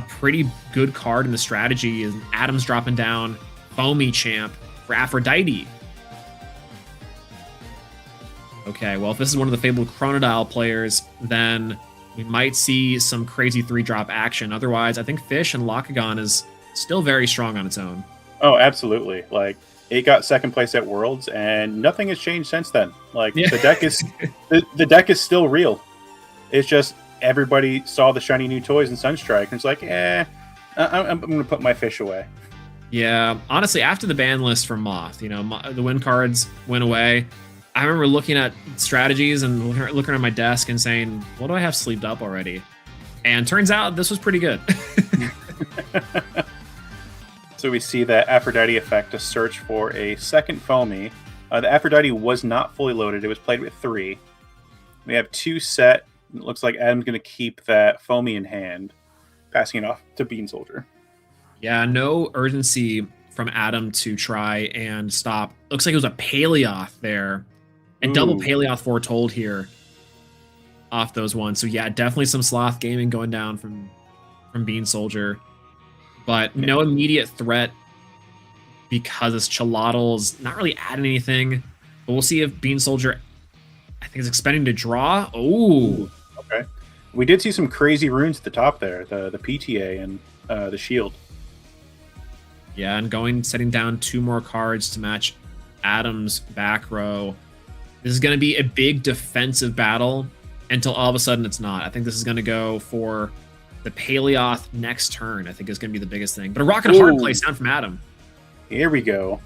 pretty good card in the strategy. And Adam's dropping down Foamy Champ for Aphrodite. Okay, well, if this is one of the fabled Chronodile players, then we might see some crazy 3-drop action. Otherwise, I think Fish and Lakagon is still very strong on its own. Oh, absolutely. It got 2nd place at Worlds, and nothing has changed since then. The deck is the deck is still real. It's just everybody saw the shiny new toys in Sunstrike, and it's I'm going to put my Fish away. Yeah, honestly, after the ban list for Moth, the win cards went away. I remember looking at strategies and looking at my desk and saying, what do I have sleeved up already? And turns out this was pretty good. So we see that Aphrodite effect to search for a 2nd Foamy. The Aphrodite was not fully loaded. It was played with 3. We have 2 set. It looks like Adam's going to keep that Foamy in hand, passing it off to Bean Soldier. Yeah, no urgency from Adam to try and stop. Looks like it was a Paleoth there. And double Paleoth foretold here off those ones. So yeah, definitely some Sloth gaming going down from Bean Soldier. But no immediate threat because this Chilotl not really adding anything. But we'll see if Bean Soldier, I think, is expecting to draw. Oh, okay. We did see some crazy runes at the top there, the PTA and the Shield. Yeah, and setting down 2 more cards to match Adam's back row. This is going to be a big defensive battle until all of a sudden it's not. I think this is going to go for the Paleoth next turn. I think is going to be the biggest thing. But a rock and a hard place down from Adam. Here we go.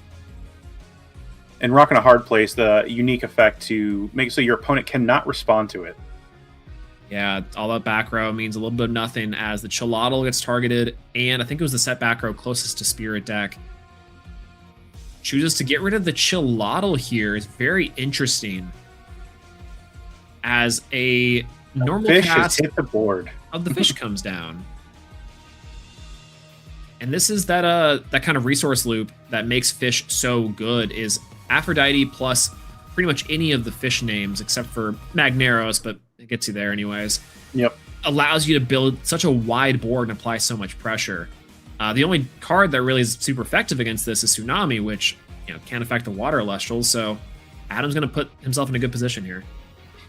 And rock and a hard place, the unique effect to make it so your opponent cannot respond to it. Yeah, all that back row means a little bit of nothing as the Chilotl gets targeted, and I think it was the set back row closest to Spirit deck. Chooses to get rid of the Chilotl here is very interesting. As a normal fish cast has hit the board of the Fish comes down. And this is that kind of resource loop that makes Fish so good is Aphrodite plus pretty much any of the Fish names except for Magneros, but it gets you there anyways. Yep. Allows you to build such a wide board and apply so much pressure. The only card that really is super effective against this is Tsunami, which can't affect the Water Elestrals, so Adam's going to put himself in a good position here.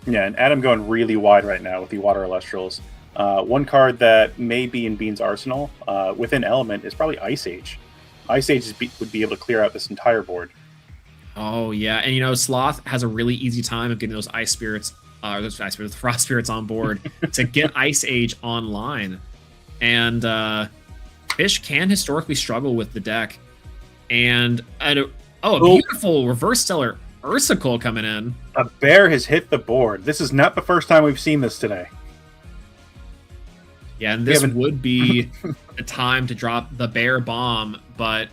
Yeah, and Adam going really wide right now with the Water Elestrals. One card that may be in Bean's arsenal within Element is probably Ice Age. Ice Age would be able to clear out this entire board. Oh, yeah, and Sloth has a really easy time of getting those Ice Spirits the Frost Spirits on board to get Ice Age online. And Fish can historically struggle with the deck. And a beautiful Reverse Stellar Ursicle coming in. A bear has hit the board. This is not the first time we've seen this today. Yeah, and this would be the time to drop the bear bomb, now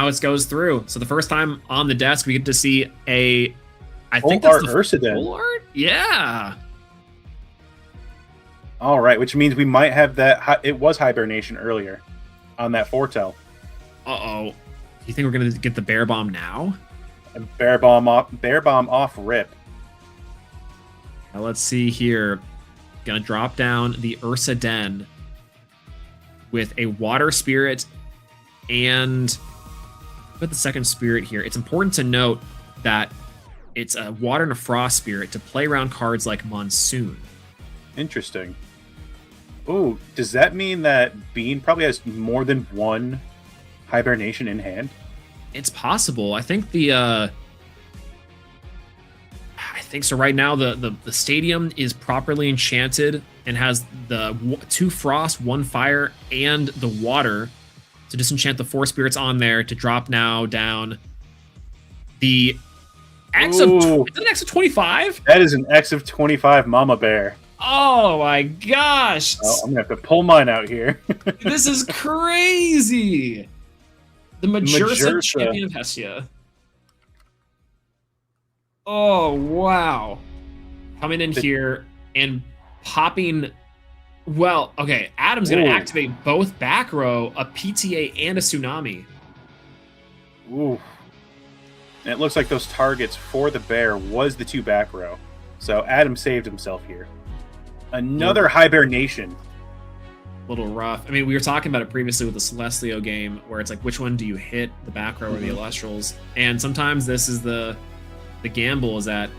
it goes through. So the first time on the desk, we get to see I think that's the full art? Yeah. All right, which means we might have that. It was Hibernation earlier on that foretell. Uh-oh. You think we're going to get the bear bomb now? A bear bomb off rip. Now let's see here. Gonna drop down the Ursa Den with a water spirit and put the second spirit here. It's important to note that it's a water and a frost spirit to play around cards like Monsoon. Interesting. Ooh, does that mean that Bean probably has more than one Hibernation in hand? It's possible. I think so. Right now, the stadium is properly enchanted and has the 2 frost, 1 fire, and the water to disenchant the 4 spirits on there to drop now down the X of. Is it an X of 25? That is an X of 25 Mama Bear. Oh my gosh! Oh, I'm gonna have to pull mine out here. This is crazy. The Majursa Champion of Hestia. Oh, wow. Coming in here and popping... Well, okay, Adam's going to activate both back row, a PTA, and a Tsunami. Ooh. And it looks like those targets for the bear was the 2 back row. So Adam saved himself here. Another Hibernation. A little rough. I mean, we were talking about it previously with the Celestio game, where it's like, which one do you hit, the back row or the Elestrals? And sometimes this is the gamble, is that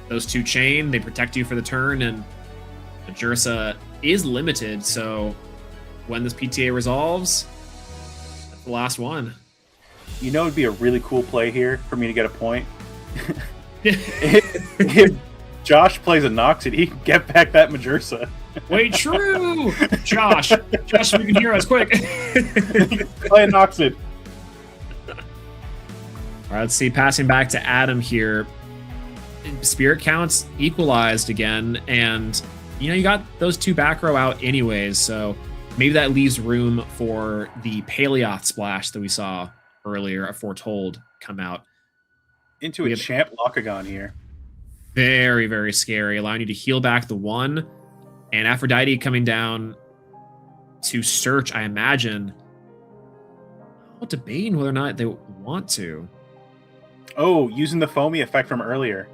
those 2 chain, they protect you for the turn, and the Jursa is limited, so when this PTA resolves, that's the last one. You know, it'd be a really cool play here for me to get a point. if Josh plays a Noxid, he can get back that Majursa. Wait, true! Josh, you can hear us, quick. Play a Noxid. All right, let's see. Passing back to Adam here. Spirit counts equalized again, and you got those 2 back row out anyways, so maybe that leaves room for the Paleoth splash that we saw earlier, a Foretold, come out. Into a Champ Locagon here. Very, very scary, allowing you to heal back the 1, and Aphrodite coming down to search, I imagine. I'm debating whether or not they want to. Oh, using the Foamy effect from earlier.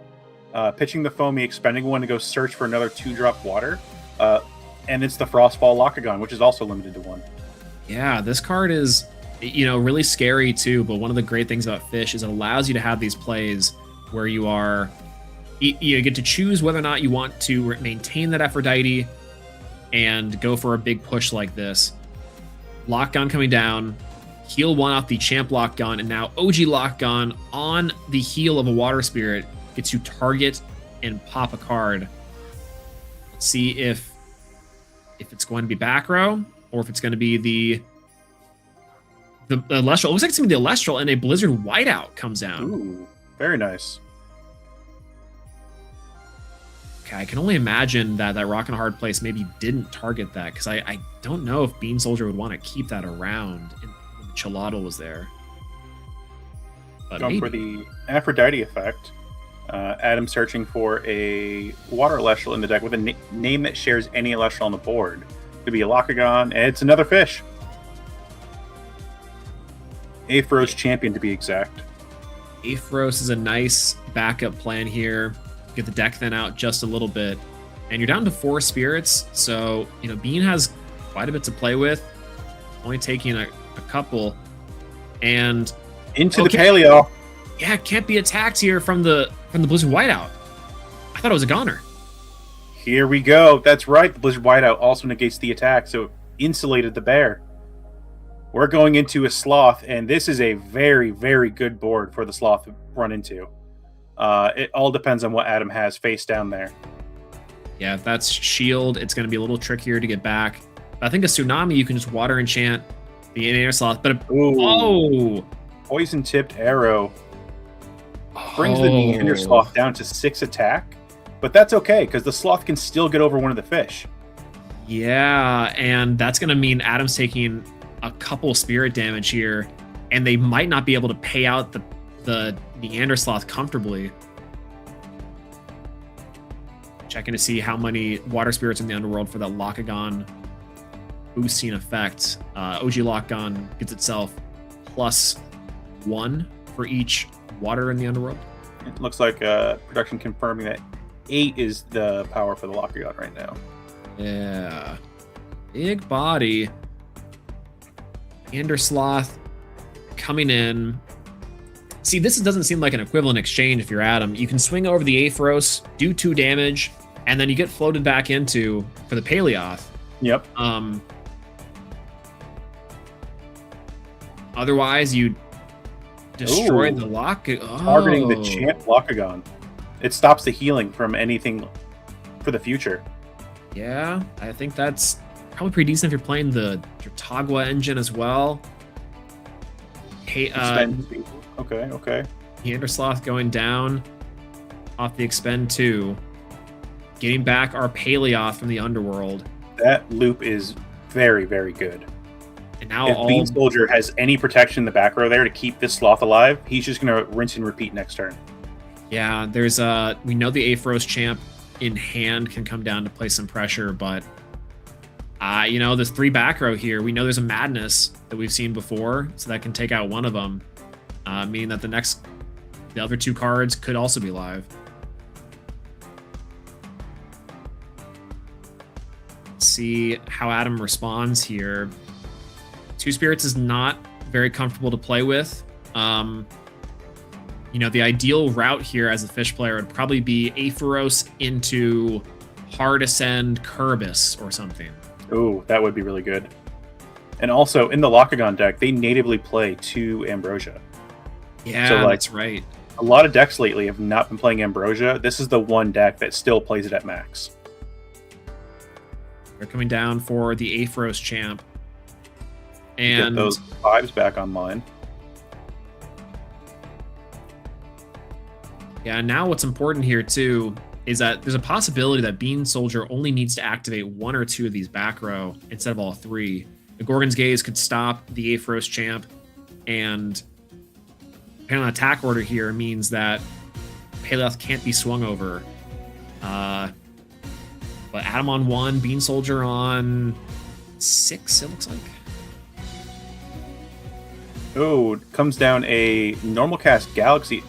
Pitching the Foamy, expending 1 to go search for another 2-drop water. And it's the Frostfall Locagon, which is also limited to 1. Yeah, this card is, really scary too, but one of the great things about Fish is it allows you to have these plays where you get to choose whether or not you want to maintain that Aphrodite and go for a big push like this. Lockgun coming down, heal 1 off the Champ Lockgun, and now OG Lockgun on the heel of a Water Spirit gets you target and pop a card. Let's see if it's going to be back row or if it's going to be the Elestral. It looks like it's going to be the Elestral, and a Blizzard Whiteout comes down. Ooh, very nice. Okay, I can only imagine that Rock and Hard Place maybe didn't target that, because I don't know if Bean Soldier would want to keep that around when Chilatl was there. But going for the Aphrodite effect. Adam searching for a Water Elestral in the deck with a name that shares any Elestral on the board. Could be a Locagon, and it's another Fish. Aphros Champion, to be exact. Aphros is a nice backup plan here. Get the deck thin out just a little bit. And you're down to 4 spirits, so, Bean has quite a bit to play with. Only taking a couple. And... Into the Paleo. Yeah, can't be attacked here from the Blizzard Whiteout. I thought it was a goner. Here we go. That's right. The Blizzard Whiteout also negates the attack, so it insulated the bear. We're going into a Sloth, and this is a very, very good board for the Sloth to run into. It all depends on what Adam has face down there. Yeah, if that's shield, it's going to be a little trickier to get back. I think a Tsunami, you can just water enchant the Air Sloth, but Poison tipped arrow brings the Neander Sloth down to 6 attack, but that's okay because the Sloth can still get over one of the fish. Yeah, and that's going to mean Adam's taking a couple spirit damage here, and they might not be able to pay out the Neander Sloth comfortably. Checking to see how many water spirits in the underworld for that Locagon boosting effect. OG Locagon gets itself +1 for each water in the underworld. It looks like production confirming that 8 is the power for the Locagon right now. Yeah. Big body. Neander Sloth coming in. See, this doesn't seem like an equivalent exchange if you're Adam. You can swing over the Aethros, do 2 damage, and then you get floated back into for the Paleoth. Yep. Otherwise, you destroy the targeting the champ Locagon. It stops the healing from anything for the future. Yeah, I think that's probably pretty decent if you're playing the Tagua engine as well. Hey, okay. Neander Sloth going down off the expend 2. Getting back our Paleoth from the underworld. That loop is very, very good. And now if Bean Soldier has any protection in the back row there to keep this Sloth alive, he's just going to rinse and repeat next turn. Yeah, there's we know the Aethros champ in hand can come down to play some pressure, but there's 3 back row here. We know there's a Madness that we've seen before, so that can take out one of them, meaning that the other 2 cards could also be live. Let's see how Adam responds here. 2 spirits is not very comfortable to play with. The ideal route here as a fish player would probably be Aepharos into Hard Ascend Kerbis or something. Ooh, that would be really good. And also, in the Locagon deck, they natively play 2 Ambrosia. Yeah, so, that's right. A lot of decks lately have not been playing Ambrosia. This is the one deck that still plays it at max. They're coming down for the Aethros champ. And get those 5s back online. Yeah, now what's important here too is that there's a possibility that Bean Soldier only needs to activate 1 or 2 of these back row instead of all 3. The Gorgon's Gaze could stop the Aethros champ, and depending on attack order here means that Paleoth can't be swung over. But Adam on 1, Bean Soldier on 6, it looks like. Oh, comes down a normal cast Galaxy.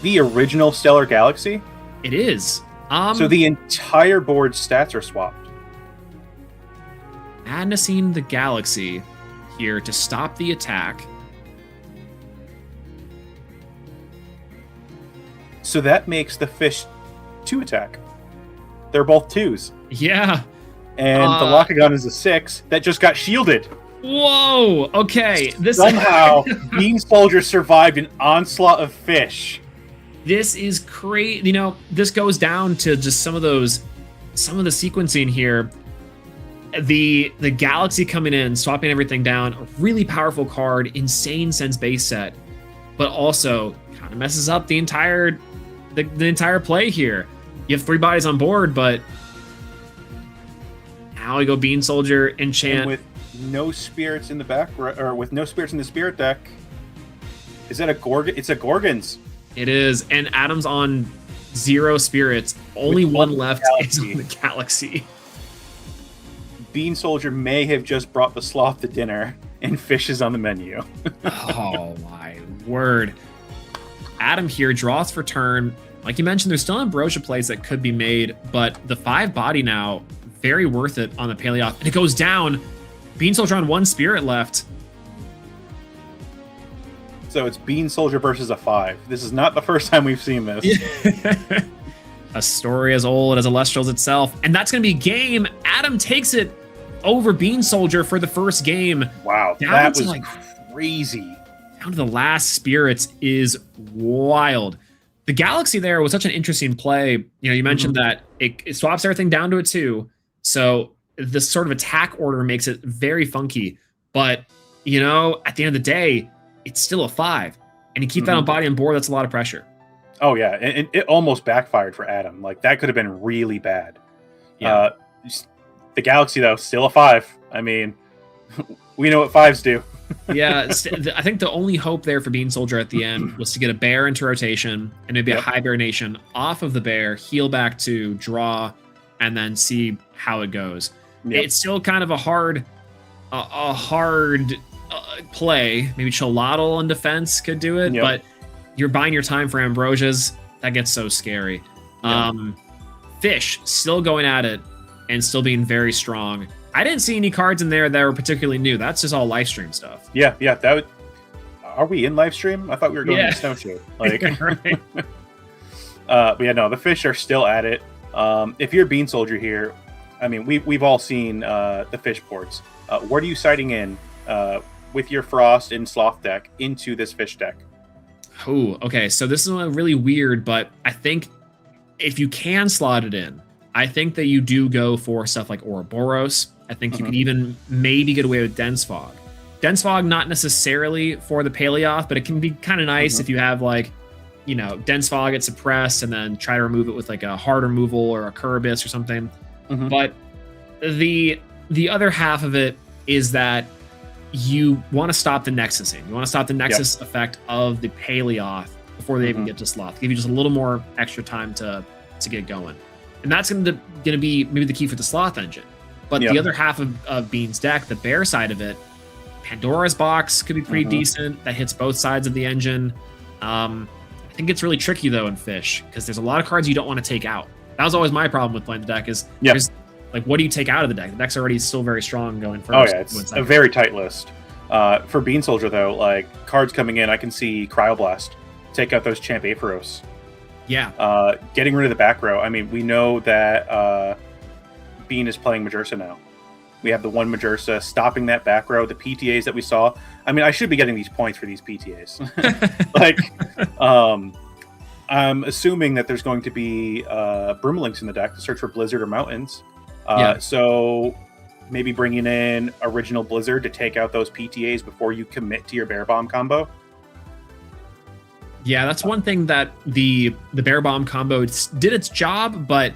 The original Stellar Galaxy? It is. So the entire board's stats are swapped. Madnessing the Galaxy here to stop the attack. So that makes the fish 2 attack. They're both 2s. Yeah. And the Locagon is a 6 that just got shielded. Whoa! Okay. Somehow, Bean Soldier survived an onslaught of fish. This is crazy. This goes down to just some of the sequencing here. The Galaxy coming in, swapping everything down, a really powerful card, insane sense base set, but also kind of messes up the entire play here. You have 3 bodies on board, but now we go Bean Soldier, enchant. And with no spirits in the back, or with no spirits in the spirit deck, is that a Gorgon? It's a Gorgons. It is, and Adam's on 0 spirits. Only With 1 left Galaxy. is on the Galaxy. Bean Soldier may have just brought the Sloth to dinner, and fish is on the menu. Oh my word. Adam here draws for turn. Like you mentioned, there's still Ambrosia plays that could be made, but the 5 body now, very worth it on the Paleoth. And it goes down. Bean Soldier on 1 spirit left. So it's Bean Soldier versus a 5. This is not the first time we've seen this. A story as old as Elestrals itself. And that's going to be game. Adam takes it over Bean Soldier for the first game. Wow, that was crazy. Down to the last spirits is wild. The Galaxy there was such an interesting play. You mentioned that it swaps everything down to a 2. So this sort of attack order makes it very funky. But, at the end of the day, it's still a 5. And you keep that on body and board, that's a lot of pressure. Oh, yeah. And it almost backfired for Adam. Like, that could have been really bad. Yeah. The Galaxy, though, still a 5. I mean, we know what 5s do. Yeah, I think the only hope there for Bean Soldier at the end was to get a bear into rotation and maybe a hibernation off of the bear, heal back to draw, and then see how it goes. Yep. It's still kind of a hard play. Maybe Cholotl in defense could do it, but you're buying your time for Ambrosias. That gets so scary. Yep. Fish still going at it and still being very strong. I didn't see any cards in there that were particularly new. That's just all live stream stuff. Yeah. Are we in live stream? I thought we were going to Snow Show. Like, right. But yeah, no, the fish are still at it. If you're Bean Soldier here, I mean, we've all seen the fish ports. What are you siding in with your Frost and Sloth deck into this fish deck? Oh, okay. So this is really weird, but I think if you can slot it in, I think that you do go for stuff like Ouroboros. I think you could even maybe get away with Dense Fog. Dense Fog, not necessarily for the Paleoth, but it can be kind of nice if you have Dense Fog get suppressed and then try to remove it with like a hard removal or a Curibus or something. But the other half of it is that you want to stop the Nexusing. You want to stop the Nexus effect of the Paleoth before they even get to Sloth. Give you just a little more extra time to get going. And that's going to be maybe the key for the Sloth engine. But the other half of Bean's deck, the bear side of it, Pandora's Box could be pretty decent. That hits both sides of the engine. I think it's really tricky, though, in Fish, because there's a lot of cards you don't want to take out. That was always my problem with playing the deck is, what do you take out of the deck? The deck's already still very strong going first. Oh, yeah, it's a very tight list. For Bean Soldier, though, like, cards coming in, I can see Cryoblast. Take out those Champ Aphoros. Yeah. Getting rid of the back row. I mean, we know that Bean is playing Majursa now. We have the one Majursa stopping that back row, the PTAs that we saw. I mean, I should be getting these points for these PTAs. I'm assuming that there's going to be Broomalinks in the deck to search for Blizzard or Mountains. So maybe bringing in original Blizzard to take out those PTAs before you commit to your Bear Bomb combo. Yeah, that's one thing that the Bear Bomb combo did its job, but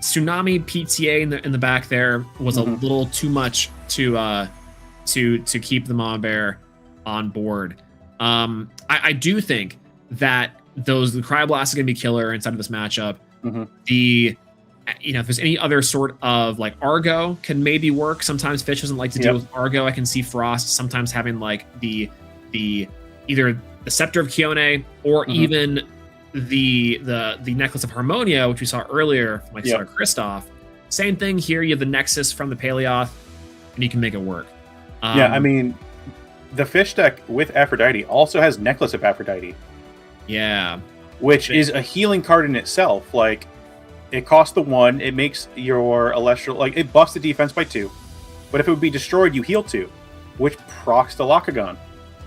Tsunami PTA in the back there was a little too much to keep the Mama Bear on board. I do think that the Cryoblast is going to be killer inside of this matchup. If there's any other sort of like Argo can maybe work. Sometimes Fish doesn't like to deal with Argo. I can see Frost sometimes having like the either the Scepter of Kione or even the Necklace of Harmonia, which we saw earlier from like Star Kristoff. Same thing here. You have the Nexus from the Paleoth, and you can make it work. I mean, the Fish deck with Aphrodite also has Necklace of Aphrodite. Yeah. Which is a healing card in itself. Like, it costs the 1, it makes your Elestral, like, it buffs the defense by 2. But if it would be destroyed, you heal 2, which procs the Locagon.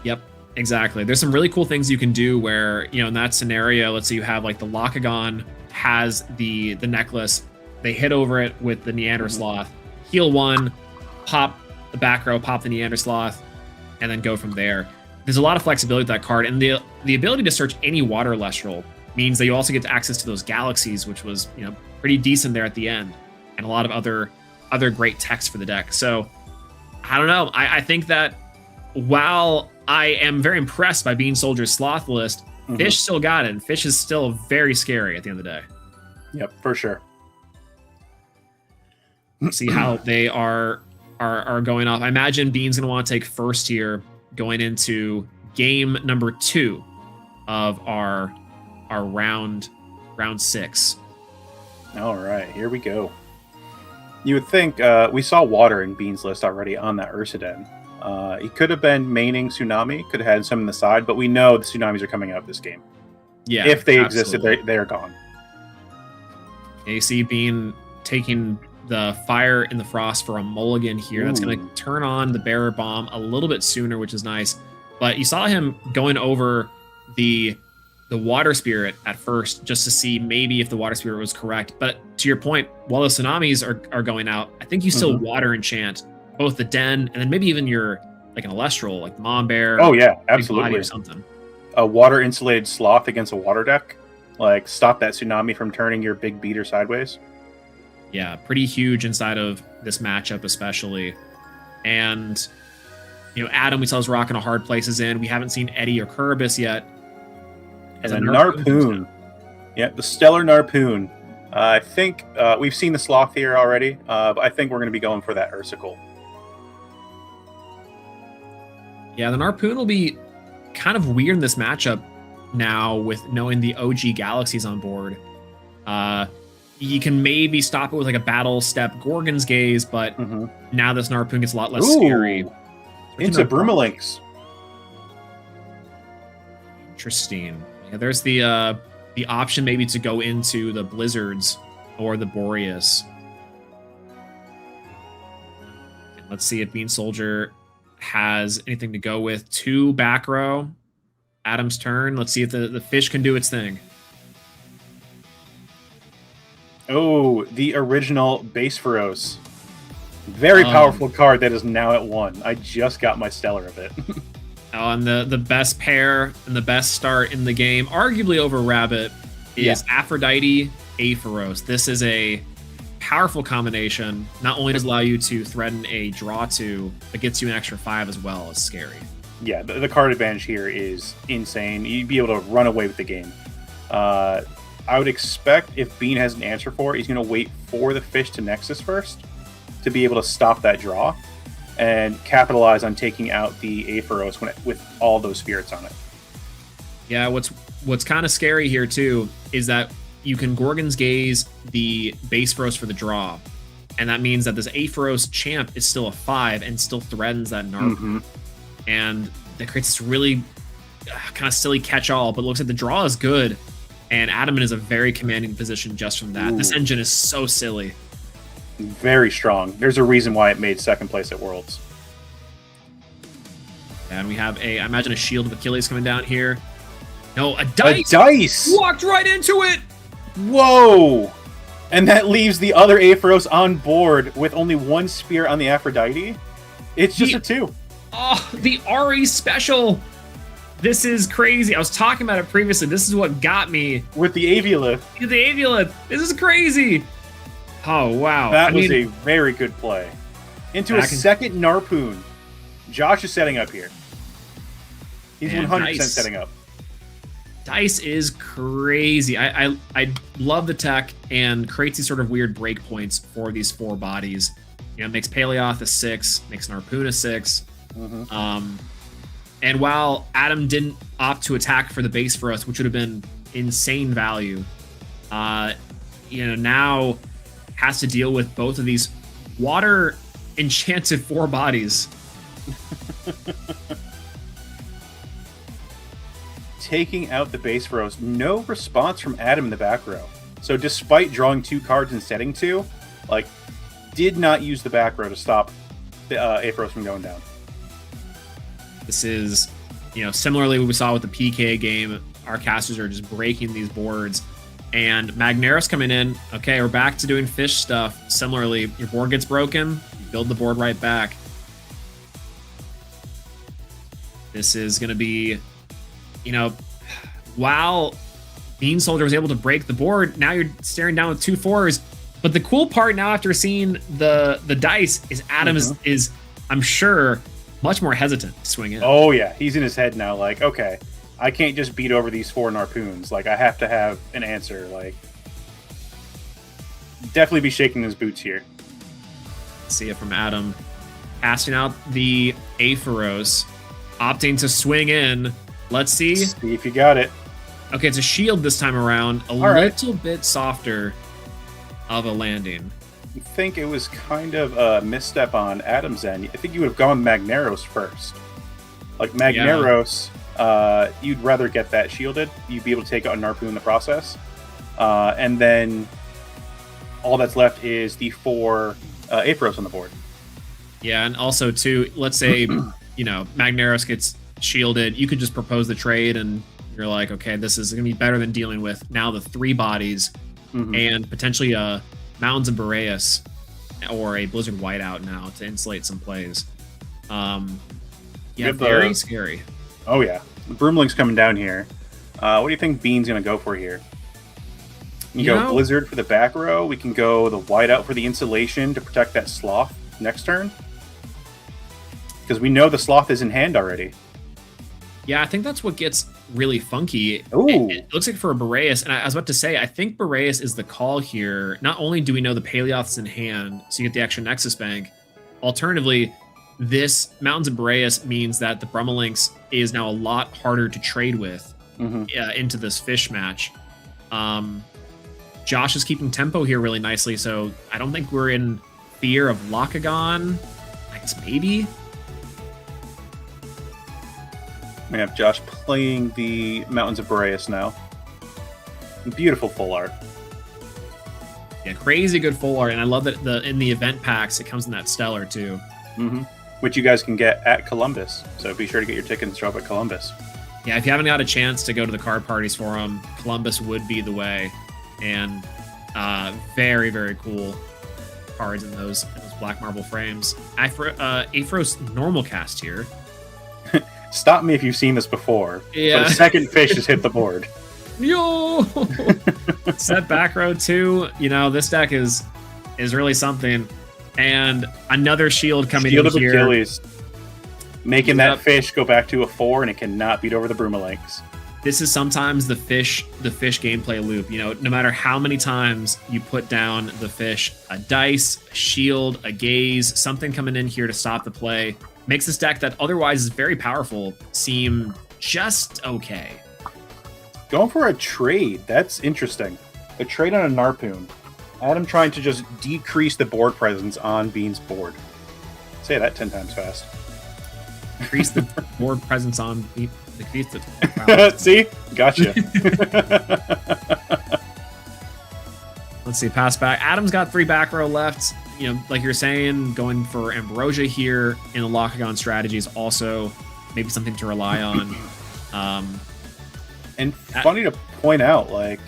Yep, exactly. There's some really cool things you can do where, in that scenario, let's say you have, like, the Locagon has the necklace, they hit over it with the Neander Sloth, heal 1, pop the back row, pop the Neander Sloth, and then go from there. There's a lot of flexibility with that card, and the ability to search any water Elestral means that you also get access to those galaxies, which was pretty decent there at the end, and a lot of other great text for the deck. So I don't know. I think that while I am very impressed by Bean Soldier's Sloth list, Fish still got it, and Fish is still very scary at the end of the day. Yep, for sure. See how they are going off. I imagine Bean's gonna want to take first here going into game number 2 of our round 6. All right, here we go. You would think we saw water in Bean's list already on that Ursaden. He could have been maining Tsunami, could have had some on the side, but we know the Tsunamis are coming out of this game. Yeah, if they existed, they are gone. Yeah, you see Bean taking the Fire and the Frost for a mulligan here. That's going to turn on the Bearer Bomb a little bit sooner, which is nice. But you saw him going over the the Water Spirit at first just to see maybe if the Water Spirit was correct. But to your point, while the Tsunamis are going out, I think you still Water Enchant both the Den and then maybe even your like an Elestral, like the Mom Bear. Oh yeah, Big absolutely. Body or something. A water insulated Sloth against a water deck, like stop that Tsunami from turning your big beater sideways. Yeah, pretty huge inside of this matchup, especially. And Adam, we saw is rocking a hard places in. We haven't seen Eddie or Kerberos yet. And a Narpoon. Yeah, the Stellar Narpoon. I think we've seen the Sloth here already, but I think we're going to be going for that Ursicle. Yeah, the Narpoon will be kind of weird in this matchup now with knowing the OG Galaxies on board. You can maybe stop it with like a Battle Step Gorgon's Gaze, but now this Narpoon gets a lot less scary. Into Brumalinx. Interesting. Yeah, there's the option maybe to go into the Blizzards or the Boreas. And let's see if Bean Soldier has anything to go with. 2 back row. Adam's turn. Let's see if the fish can do its thing. Oh, the original Base Feroz. Very powerful card that is now at 1. I just got my Stellar of it. And the best pair and the best start in the game, arguably over Rabbit, is Aphrodite, Aepharos. This is a powerful combination. Not only does it allow you to threaten a draw 2, but gets you an extra 5 as well. It's scary. Yeah, the card advantage here is insane. You'd be able to run away with the game. I would expect if Bean has an answer for it, he's going to wait for the fish to Nexus first to be able to stop that draw and capitalize on taking out the Aepharos with all those spirits on it. Yeah, what's kind of scary here too is that you can Gorgon's Gaze the Base Feroz for the draw, and that means that this Aepharos champ is still a 5 and still threatens that Narp. And that creates this really kind of silly catch-all, but it looks like the draw is good, and Adam is a very commanding position just from that. This engine is so silly. Very strong. There's a reason why it made 2nd place at Worlds. And we have I imagine a Shield of Achilles coming down here. No, a Dice! A Dice! Walked right into it! Whoa! And that leaves the other Aepharos on board with only 1 spear on the Aphrodite. It's just a 2. Oh, the RE special! This is crazy. I was talking about it previously. This is what got me. With the Aviolith. The Aviolith. This is crazy. Oh, wow. That was a very good play. Into a second Narpoon. Josh is setting up here. He's 100% setting up. Dice is crazy. I love the tech and creates these sort of weird breakpoints for these 4 bodies. It makes Paleoth a 6, makes Narpoon a 6. And while Adam didn't opt to attack for the base for us, which would have been insane value, now has to deal with both of these water enchanted 4 bodies. Taking out the base rows, no response from Adam in the back row. So despite drawing 2 cards and setting 2, did not use the back row to stop the Aepharos from going down. This is, similarly what we saw with the PK game. Our casters are just breaking these boards. And Magneros coming in. Okay, we're back to doing fish stuff. Similarly, your board gets broken, you build the board right back. This is going to be, while Bean Soldier was able to break the board, now you're staring down with 2 4s. But the cool part now after seeing the dice is Adam is, I'm sure, much more hesitant to swing in. Oh, yeah. He's in his head now, okay, I can't just beat over these 4 Narpoons. I have to have an answer. Definitely be shaking his boots here. See it from Adam. Casting out the Aepharos, opting to swing in. Let's see. See if you got it. Okay, it's a shield this time around. A little bit softer of a landing. I think it was kind of a misstep on Adam's end. I think you would have gone Magneros first. Magneros, you'd rather get that shielded. You'd be able to take out a Narpoon in the process. And then all that's left is the 4 Aepharos on the board. Yeah, and also, too, let's say, Magneros gets shielded. You could just propose the trade and You're like, okay, this is going to be better than dealing with now the 3 bodies and potentially a Mountains of Boreas or a Blizzard Whiteout now to insulate some plays. Yeah, very scary. Oh, yeah. The Broomlink's coming down here. What do you think Bean's going to go for here? You go Blizzard for the back row. We can go the Whiteout for the insulation to protect that Sloth next turn. Because we know the Sloth is in hand already. Yeah, I think that's what gets really funky. Ooh. It looks like for a Boreas, and I was about to say, I think Boreas is the call here. Not only do we know the Paleoth's in hand, so you get the extra Nexus Bank, alternatively, this Mountains of Boreas means that the Brummelinx is now a lot harder to trade with into this fish match. Josh is keeping tempo here really nicely, so I don't think we're in fear of Lockagon. I guess maybe. We have Josh playing the Mountains of Boreas now. Beautiful full art. Yeah, crazy good full art, and I love that in the event packs it comes in that stellar too. Which you guys can get at Columbus, so be sure to get your tickets and show up at Columbus. Yeah, if you haven't got a chance to go to the card parties for them, Columbus would be the way. And very, very cool cards in those black marble frames. Afro's normal cast here. Stop me if you've seen this before. Yeah. But a second fish has hit the board. Yo! Set back row 2. You know, this deck is really something. And another shield coming in here. Shield of Achilles. Making that fish go back to a 4, and it cannot beat over the Broomalinx. This is sometimes the fish gameplay loop. You know, no matter how many times you put down the fish, a dice, a shield, a gaze, something coming in here to stop the play makes this deck that otherwise is very powerful seem just okay. Going for a trade. That's interesting. A trade on a Narpoon. Adam trying to just decrease the board presence on Bean's board. Say that 10 times fast. Increase the board presence on Bean. See? Gotcha. Let's see, pass back. Adam's got 3 back row left. You know, like you're saying, going for Ambrosia here in the Lockagon strategy is also maybe something to rely on. And funny to point out, like,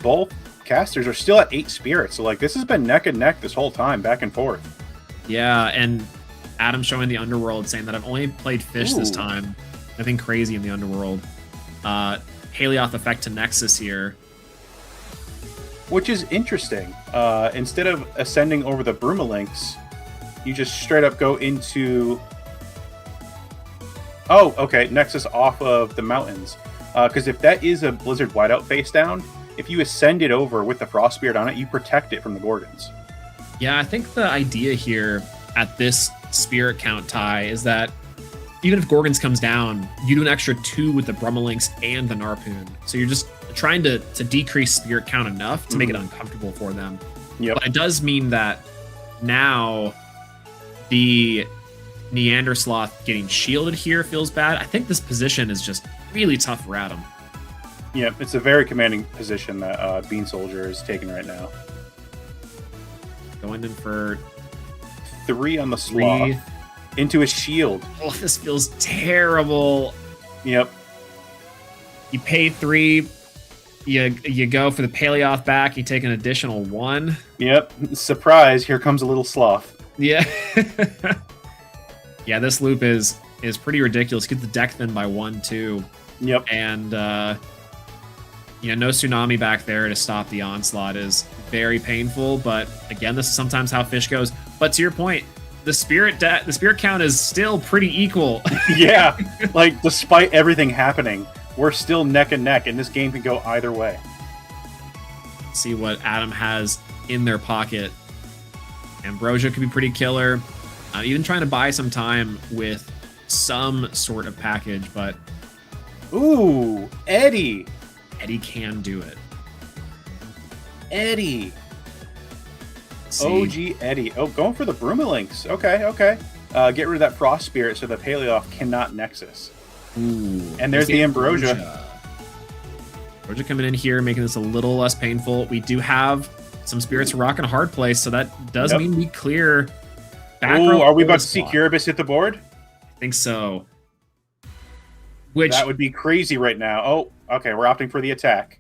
both casters are still at 8 spirits. So, like, this has been neck and neck this whole time, back and forth. Yeah, and Adam showing the Underworld, saying that I've only played fish this time. Nothing crazy in the Underworld. Paleoth effect to Nexus here. Which is interesting. Instead of ascending over the Broomalinx, you just straight up go into... Oh, okay, Nexus off of the mountains. Because if that is a Blizzard Whiteout face down, if you ascend it over with the Frost Spirit on it, you protect it from the Gorgons. Yeah, I think the idea here at this spirit count tie is that even if Gorgons comes down, you do an extra 2 with the Brummelinx and the Narpoon. So you're just trying to decrease spirit count enough to make it uncomfortable for them. Yep. But it does mean that now the Neander Sloth getting shielded here feels bad. I think this position is just really tough for Adam. Yep, it's a very commanding position that Bean Soldier is taking right now. Going in for 3 on the Sloth. Into a shield. Oh, this feels terrible. Yep. You pay 3. You go for the Paleoth back. You take an additional 1. Yep. Surprise! Here comes a little Sloth. Yeah. Yeah. This loop is pretty ridiculous. Get the deck thin by 1 too. Yep. And you know, no Tsunami back there to stop the onslaught is very painful. But again, this is sometimes how fish goes. But to your point, the spirit count is still pretty equal. Yeah, like despite everything happening, we're still neck and neck, and this game can go either way. Let's see what Adam has in their pocket. Ambrosia could be pretty killer. Even trying to buy some time with some sort of package, but ooh, Eddie can do it. Eddie. OG Eddie. Oh, going for the Broomalinx. Okay. Get rid of that Frost Spirit so the Paleoth cannot Nexus. Ooh. And there's the Ambrosia. Ambrosia coming in here, making this a little less painful. We do have some Spirits Rock in a hard place, so that does mean we clear back row. Are we about to see Curibus hit the board? I think so. That would be crazy right now. Oh, Okay, we're opting for the attack.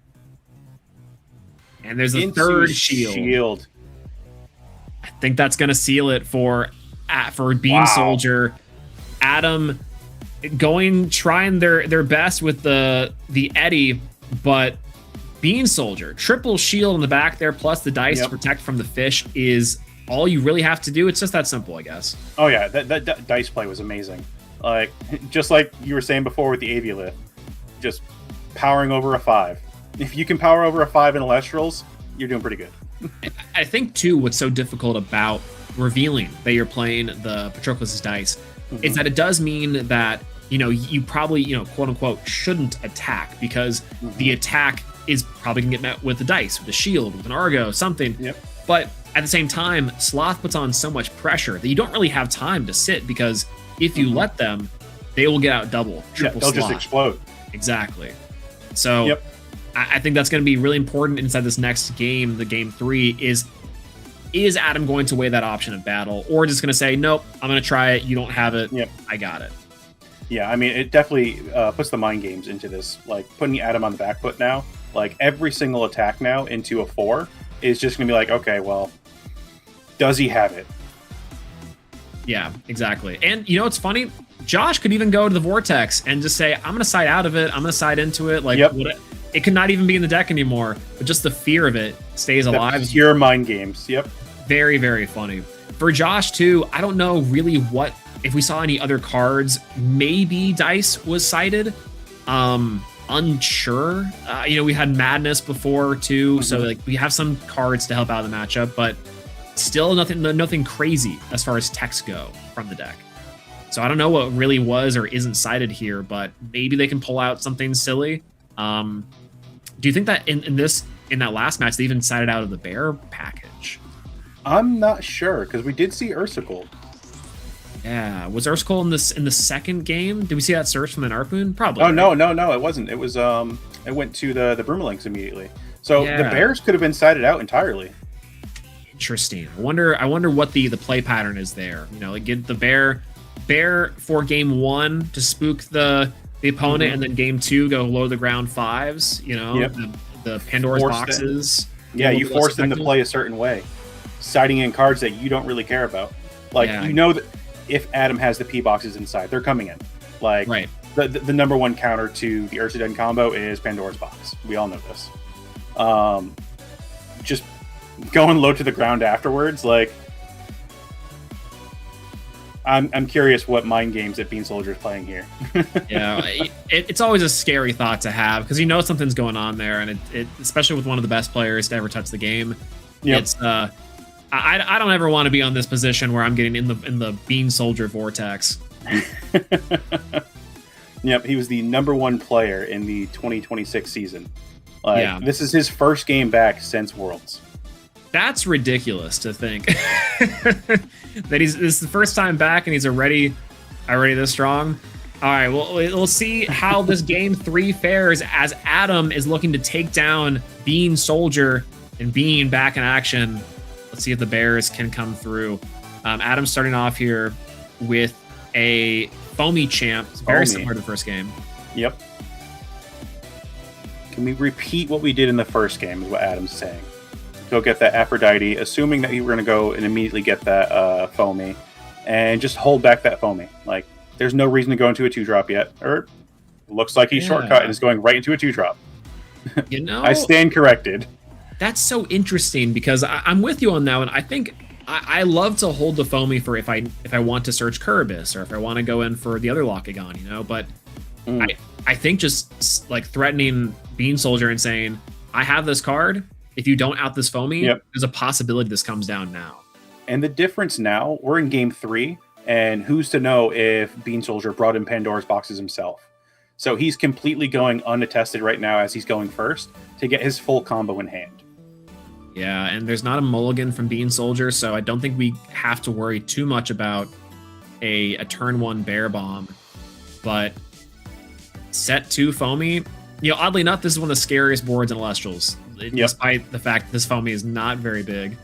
And there's a Into third shield. I think that's going to seal it for Bean Soldier. Adam trying their best with the Eddy, but Bean Soldier, triple shield in the back there, plus the dice to protect from the fish is all you really have to do. It's just that simple, I guess. Oh yeah, that dice play was amazing. Like, just like you were saying before with the Aviolith, just powering over a 5. If you can power over a 5 in Elestrals, you're doing pretty good. I think too, what's so difficult about revealing that you're playing the Patroclus' dice is that it does mean that, you probably, quote unquote, shouldn't attack, because the attack is probably gonna get met with the dice, with a shield, with an Argo, something. But at the same time, Sloth puts on so much pressure that you don't really have time to sit, because if you let them, they will get out double, triple they'll Sloth. just explode. Exactly. So I think that's going to be really important inside this next game, the game 3, is Adam going to weigh that option of battle, or just going to say, nope, I'm going to try it, you don't have it, I got it. Yeah, I mean, it definitely puts the mind games into this, like putting Adam on the back foot now. Like, every single attack now into a 4 is just going to be like, okay, well, does he have it? Yeah, exactly. And it's funny? Josh could even go to the Vortex and just say, I'm going to side out of it, I'm going to side into it. Like, it could not even be in the deck anymore, but just the fear of it stays alive. Pure mind games, Very, very funny. For Josh, too, I don't know really if we saw any other cards. Maybe Dice was sided. Unsure. We had Madness before, too, so like we have some cards to help out the matchup, but still nothing crazy as far as techs go from the deck. So I don't know what really was or isn't sided here, but maybe they can pull out something silly. Do you think that in that last match they even sided out of the bear package? I'm not sure, because we did see Ursicle. Yeah, was Ursicle in the second game? Did we see that search from the Narpoon? Probably. Oh no, it wasn't. It was it went to the Broomalinks immediately. So the bears could have been sided out entirely. Interesting. I wonder what the play pattern is there. Like get the bear for game 1 to spook the opponent, and then game 2 go low to the ground 5s. The Pandora's boxes. You force them to play a certain way, siding in cards that you don't really care about. Like that if Adam has the P boxes inside, they're coming in. Like the number one counter to the Ursaden combo is Pandora's box. We all know this. Just going low to the ground afterwards, like. I'm curious what mind games that Bean Soldier is playing here. It's always a scary thought to have, because something's going on there, and it especially with one of the best players to ever touch the game. It's I don't ever want to be on this position where I'm getting in the Bean Soldier vortex. He was the number 1 player in the 2026 season. This is his first game back since Worlds. That's ridiculous to think that this is the first time back and he's already this strong. All right, well, we'll see how this game 3 fares as Adam is looking to take down Bean Soldier and Bean back in action. Let's see if the Bears can come through. Adam's starting off here with a Foamy Champ. It's very similar to the first game. Yep. Can we repeat what we did in the first game, is what Adam's saying. Go get that Aphrodite, assuming that you were going to go and immediately get that Foamy, and just hold back that Foamy. Like, there's no reason to go into a 2-drop yet. Or looks like he's shortcut and is going right into a 2-drop. I stand corrected. That's so interesting, because I'm with you on that one. I think I love to hold the Foamy for if I want to search Kiribis, or if I want to go in for the other Lockagon, but I think just like threatening Bean Soldier and saying, I have this card. If you don't out this Foamy, there's a possibility this comes down now. And the difference now, we're in game 3, and who's to know if Bean Soldier brought in Pandora's boxes himself. So he's completely going unattested right now as he's going first to get his full combo in hand. Yeah, and there's not a mulligan from Bean Soldier, so I don't think we have to worry too much about a turn 1 Bear Bomb. But set 2 Foamy, oddly enough, this is one of the scariest boards in Elestrals. Despite the fact that this Foamy is not very big.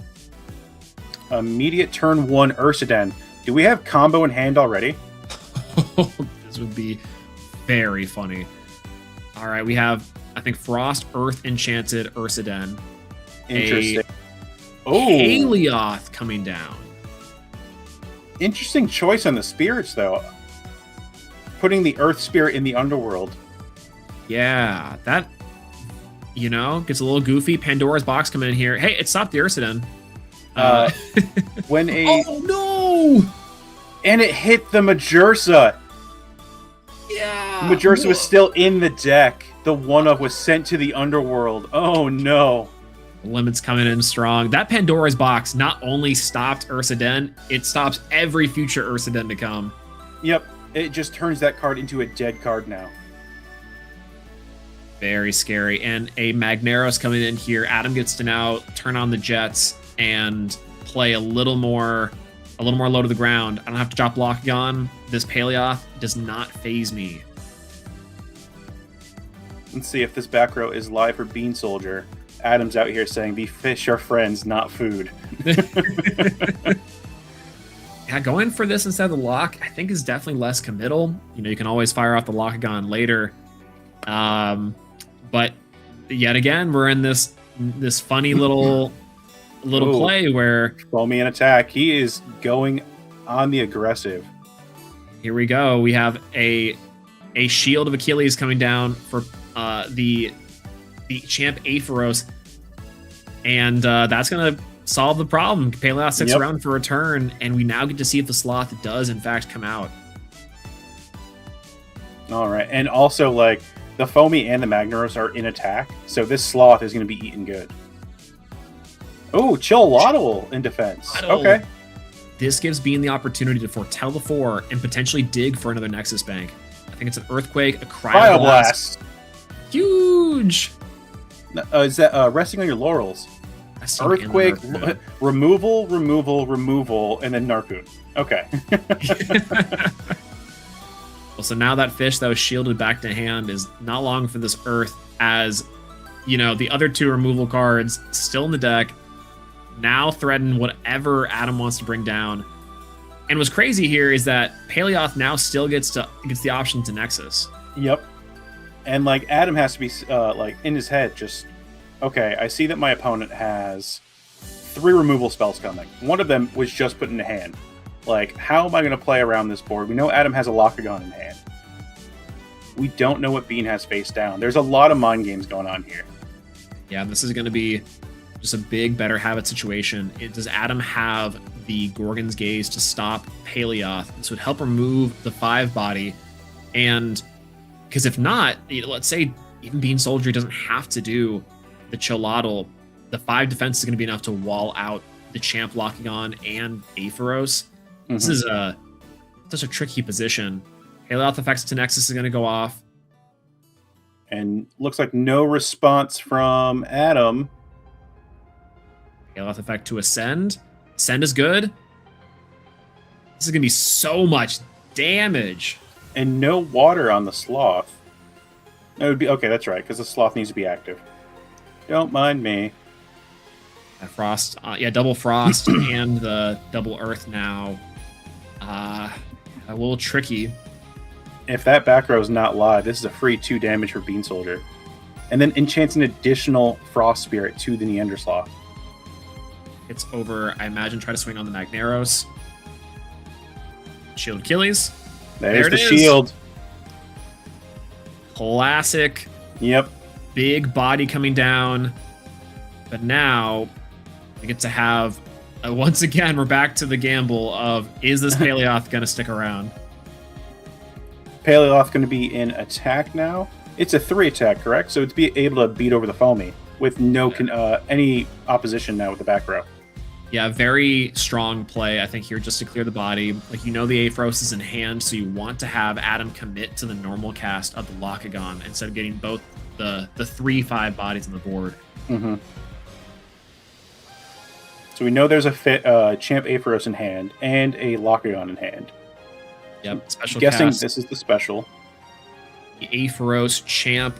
Immediate turn 1 Ursaden. Do we have combo in hand already? This would be very funny. All All right, we have, I think, Frost, Earth, Enchanted, Ursaden. Interesting. Halioth coming down. Interesting choice on the spirits, though. Putting the Earth Spirit in the underworld. Yeah, that, gets a little goofy. Pandora's box coming in here. Hey, it stopped the Ursaden. When a Oh, no! and it hit the Majursa. Yeah. Majursa was still in the deck. The one-of was sent to the underworld. Oh, no. Limits coming in strong. That Pandora's box not only stopped Ursaden, it stops every future Ursaden to come. Yep. It just turns that card into a dead card now. Very scary. And a Magneros coming in here. Adam gets to now turn on the Jets and play a little more low to the ground. I don't have to drop Lockgon. This Paleoth does not phase me. Let's see if this back row is live for Bean Soldier. Adam's out here saying the fish are friends, not food. Yeah, going for this instead of the lock, I think is definitely less committal. You can always fire off the Lockgon later. But yet again, we're in this funny little play where Foamy and attack. He is going on the aggressive. Here we go. We have a Shield of Achilles coming down for the champ Aphoros, and that's gonna solve the problem. Paleoth sticks around for a turn, and we now get to see if the Sloth does in fact come out. All right, and also like the Foamy and the Magneros are in attack, so this Sloth is going to be eaten good. Oh, Chillowaddle in defense. Okay. This gives Bean the opportunity to foretell the 4 and potentially dig for another Nexus Bank. I think it's an Earthquake, a Cryoblast. Huge! Is that resting on your laurels? Earthquake, removal, and then Narcoon. Okay. Well, so now that fish that was shielded back to hand is not long for this Earth, as, the other 2 removal cards still in the deck now threaten whatever Adam wants to bring down. And what's crazy here is that Paleoth now still gets the option to Nexus. Yep. And like Adam has to be like in his head, just okay. I see that my opponent has 3 removal spells coming. One of them was just put into hand. Like, how am I going to play around this board? We know Adam has a Lockgon in hand. We don't know what Bean has face down. There's a lot of mind games going on here. Yeah, this is going to be just a big better habit situation. Does Adam have the Gorgon's Gaze to stop Paleoth? This would help remove the 5 body. And because if not, let's say even Bean Soldier doesn't have to do the Chillowaddle, the 5 defense is going to be enough to wall out the champ Lockgon and Aphoros. This is such a tricky position. Paleoth effects to Nexus is going to go off. And looks like no response from Adam. Paleoth effect to Ascend. Ascend is good. This is going to be so much damage. And no water on the Sloth. It would be okay, that's right, because the Sloth needs to be active. Don't mind me. Frost, double Frost and the double Earth now. A little tricky. If that back row is not live, this is a free 2 damage for Bean Soldier. And then enchants an additional Frost Spirit to the Neander Sloth. It's over, I imagine, try to swing on the Magneros. Shield Achilles. There's the shield. Classic. Yep. Big body coming down. But now we get to have, once again, we're back to the gamble of, is this Paleoth going to stick around? Paleoth going to be in attack now. It's a 3 attack, correct? So it's be able to beat over the Foamy with no any opposition now with the back row. Yeah, very strong play, I think, here, just to clear the body. Like, the Aphoros is in hand, so you want to have Adam commit to the normal cast of the Lockgon instead of getting both the 3/5 bodies on the board. Mm-hmm. So we know there's a Champ Aphoros in hand and a Lockgon in hand. Yep, special guessing cast. This is the special. The Aphoros, Champ,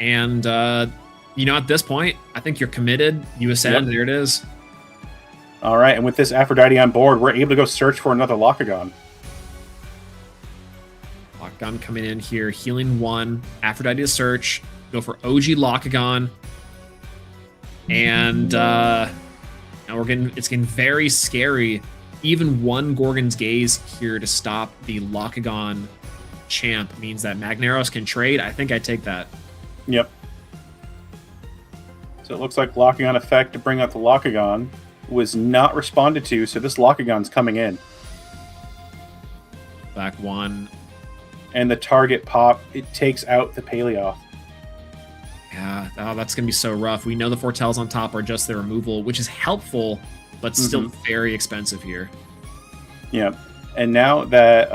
and, at this point, I think you're committed. You ascend, There it is. All right, and with this Aphrodite on board, we're able to go search for another Lockgon. Locagon coming in here, healing 1. Aphrodite to search. Go for OG Locagon. And now it's getting very scary. Even 1 Gorgon's Gaze here to stop the Locagon champ means that Magneros can trade. I think I take that. Yep. So it looks like Locagon effect to bring out the Locagon was not responded to, so this Locagon's coming in. Back 1. And the target pop, it takes out the Paleoth. Yeah, oh, that's going to be so rough. We know the Foretells on top are just the removal, which is helpful, but still very expensive here. Yeah. And now that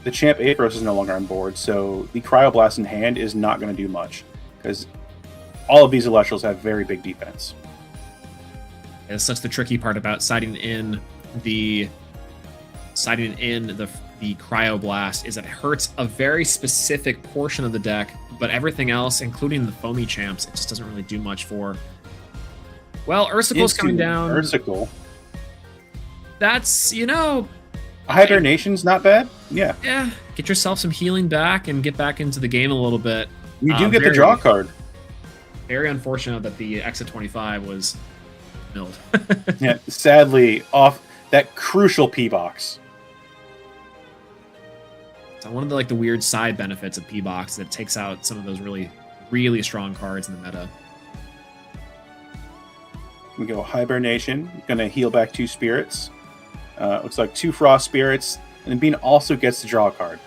the Champ Aethros is no longer on board, so the Cryoblast in hand is not going to do much, because all of these Elestrals have very big defense. It's such the tricky part about siding in the Cryoblast is it hurts a very specific portion of the deck, but everything else, including the foamy champs, it just doesn't really do much for. Well, Ursicle's coming down. Ursicle. That's, Hibernation's not bad. Yeah. Yeah. Get yourself some healing back and get back into the game a little bit. You do get the draw card. Very unfortunate that the Exit 25 was milled. Yeah, sadly, off that crucial P-Box. So one of the weird side benefits of P-Box that takes out some of those really, really strong cards in the meta. We go Hibernation, gonna heal back 2 spirits. Looks like 2 Frost Spirits, and then Bean also gets the draw card.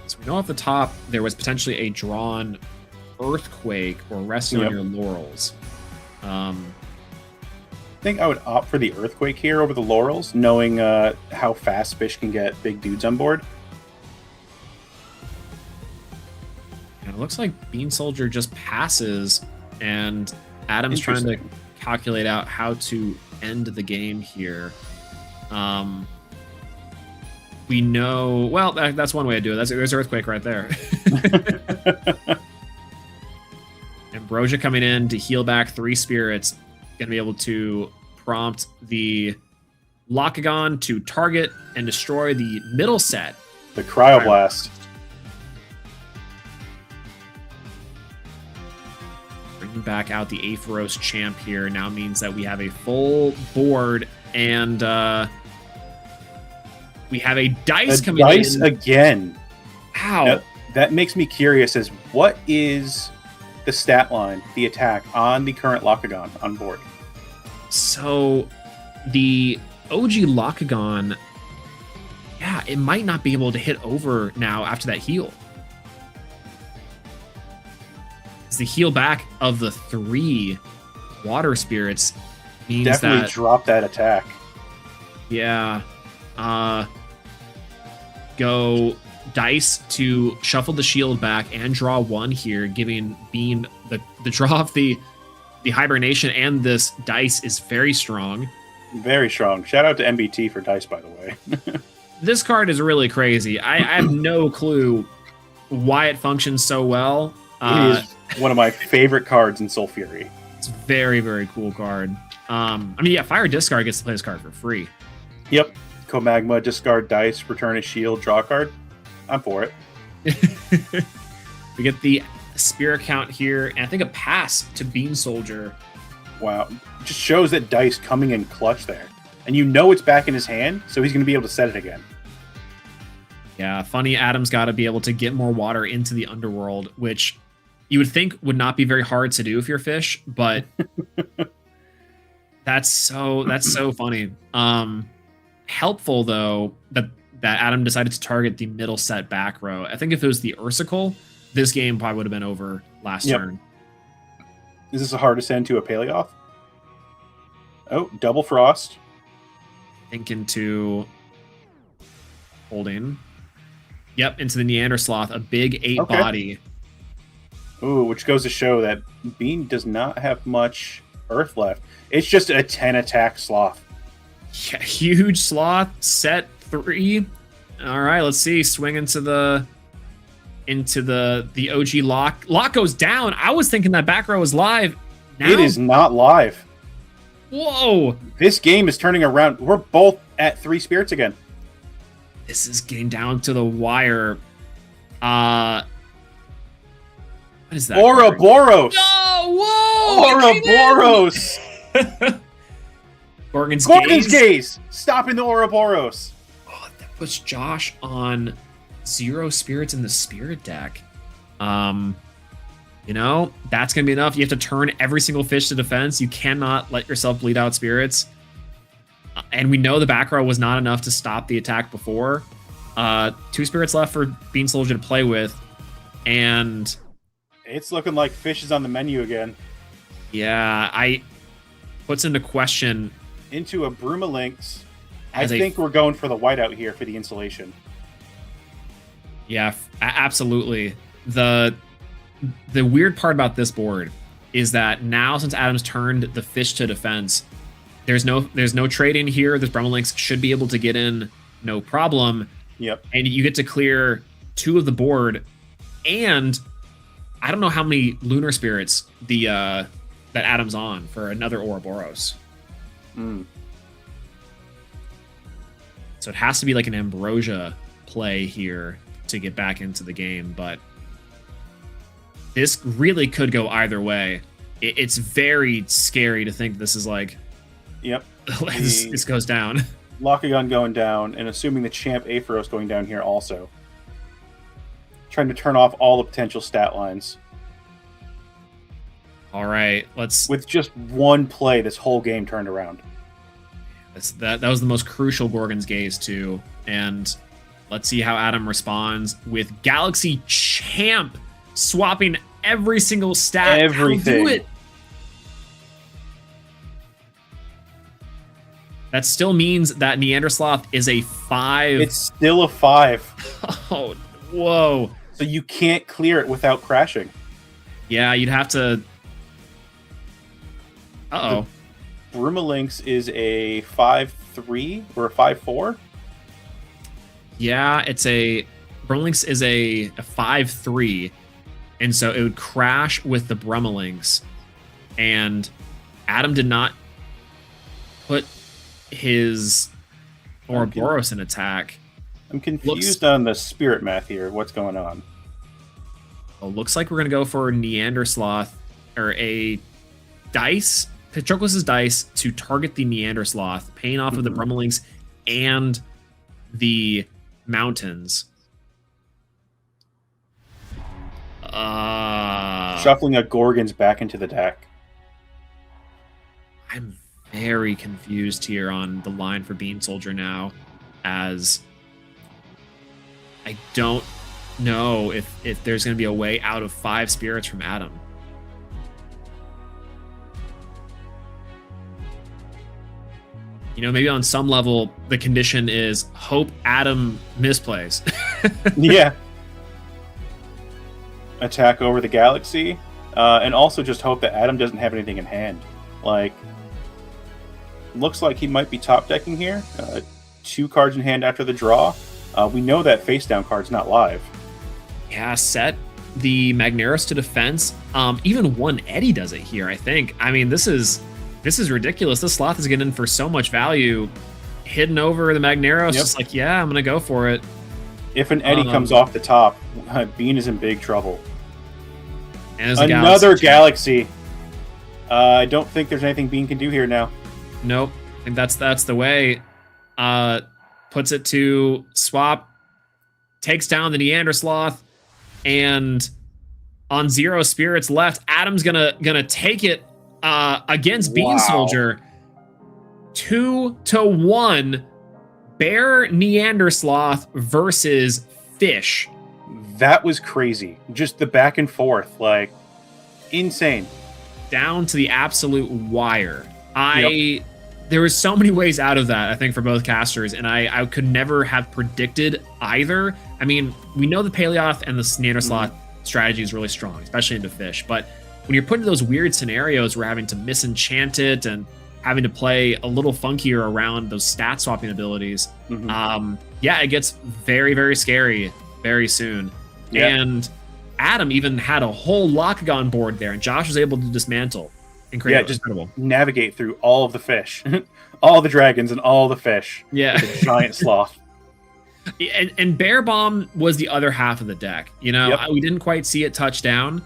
So we know off the top there was potentially a drawn Earthquake or resting on your laurels. I think I would opt for the Earthquake here over the Laurels, knowing how fast fish can get big dudes on board. And it looks like Bean Soldier just passes, and Adam's trying to calculate out how to end the game here. We know... Well, that's one way to do it. There's Earthquake right there. Ambrosia coming in to heal back 3 spirits. Going to be able to prompt the Locagon to target and destroy the middle set. The Cryoblast. Bringing back out the Aethros champ here now means that we have a full board, and we have a Dice coming in. Dice again. Wow. Now, that makes me curious as what is the stat line, the attack on the current Locagon on board? So the OG Locagon, yeah, it might not be able to hit over now after that heal. It's the heal back of the 3 water spirits means definitely that drop that attack. Yeah. Go Dice to shuffle the shield back and draw 1 here, giving Bean the draw of the Hibernation, and this Dice is very strong. Very strong. Shout out to MBT for Dice, by the way. This card is really crazy. I have no clue why it functions so well. It is one of my favorite cards in Soul Fury. It's a very, very cool card. Fire Discard gets to play this card for free. Yep. Comagma, discard Dice, return a shield, draw a card. I'm for it. We get the Spirit count here, and I think a pass to Bean Soldier. Wow. Just shows that Dice coming in clutch there. And you know it's back in his hand, so he's going to be able to set it again. Yeah, funny Adam's got to be able to get more water into the underworld, which you would think would not be very hard to do if you're fish, but that's so funny. Helpful, though, that Adam decided to target the middle set back row. I think if it was the Ursicle, this game probably would have been over last turn. Is this a hard to send to a Paleoth? Oh, double Frost. Think into holding. Yep, into the Neander Sloth, a big 8 body. Ooh, which goes to show that Bean does not have much Earth left. It's just a 10 attack Sloth. Yeah, huge Sloth, set 3. All right, let's see. Swing into the OG Lock. Lock goes down. I was thinking that back row was live. Now, it is not live. Whoa! This game is turning around. We're both at 3 spirits again. This is getting down to the wire. What is that? Ouroboros! No! Whoa! Ouroboros! Gorgon's Gaze! Stopping the Ouroboros. Oh, that puts Josh on 0 spirits in the spirit deck. You know, that's going to be enough. You have to turn every single fish to defense. You cannot let yourself bleed out spirits. And we know the back row was not enough to stop the attack before. 2 spirits left for Bean Soldier to play with. And it's looking like fish is on the menu again. Yeah, puts into question. Into a Brumalinx. I think we're going for the whiteout here for the insulation. Yeah, absolutely. The weird part about this board is that now, since Adam's turned the fish to defense, there's no trade in here. This Brumalinx should be able to get in no problem. Yep. And you get to clear 2 of the board, and I don't know how many lunar spirits that Adam's on for another Ouroboros. So it has to be like an Ambrosia play here to get back into the game, but this really could go either way. It's very scary to think this is like... Yep. this goes down. Lockagon going down, and assuming the Champ Aetheros going down here also. Trying to turn off all the potential stat lines. All right, let's... With just 1 play, this whole game turned around. That was the most crucial Gorgon's Gaze, too. And let's see how Adam responds with Galaxy Champ swapping every single stat. Everything. Do it. That still means that Neandersloth is a 5. It's still a 5. Oh, whoa. So you can't clear it without crashing. Yeah, you'd have to... Uh-oh. Brumalinx is a 5-3 or a 5-4? Yeah, Brumalinx is a 5-3. And so it would crash with the Brumalinx. And Adam did not put his Ouroboros in attack. I'm confused on the spirit math here. What's going on? Well, looks like we're going to go for Neandersloth, or a dice, Patroclus' dice, to target the Neandersloth, paying off of the Brumalinx and the mountains. Shuffling a Gorgons back into the deck. I'm very confused here on the line for Bean Soldier now, as I don't know if there's going to be a way out of 5 spirits from Adam. You know, maybe on some level, the condition is hope Adam misplays. Yeah. Attack over the Galaxy, and also just hope that Adam doesn't have anything in hand. Like, looks like he might be top decking here. 2 cards in hand after the draw. We know that face down card's not live. Yeah, set the Magneros to defense. Even 1 Eddie does it here, I think. I mean, this is ridiculous. This Sloth is getting in for so much value. Hidden over the Magneros, just like, yeah, I'm going to go for it. If an Eddie comes off the top, Bean is in big trouble. Another Galaxy. I don't think there's anything Bean can do here now. Nope. I think that's the way. Puts it to swap, takes down the Neandersloth, and on 0 spirits left, Adam's gonna take it against Bean Soldier. 2-1 Bear Neandersloth versus Fish. That was crazy. Just the back and forth, like, insane. Down to the absolute wire. There was so many ways out of that, I think, for both casters, and I could never have predicted either. I mean, we know the Paleoth and the Neandersloth strategy is really strong, especially into Fish, but when you're put into those weird scenarios where having to misenchant it and having to play a little funkier around those stat swapping abilities, it gets very, very scary very soon. And Adam even had a whole Lockagon board there, and Josh was able to dismantle. Incredible. Yeah, just navigate through all of the fish, all the dragons, and all the fish. Yeah, with a giant sloth. And Bear Bomb was the other half of the deck. You know, we didn't quite see it touch down,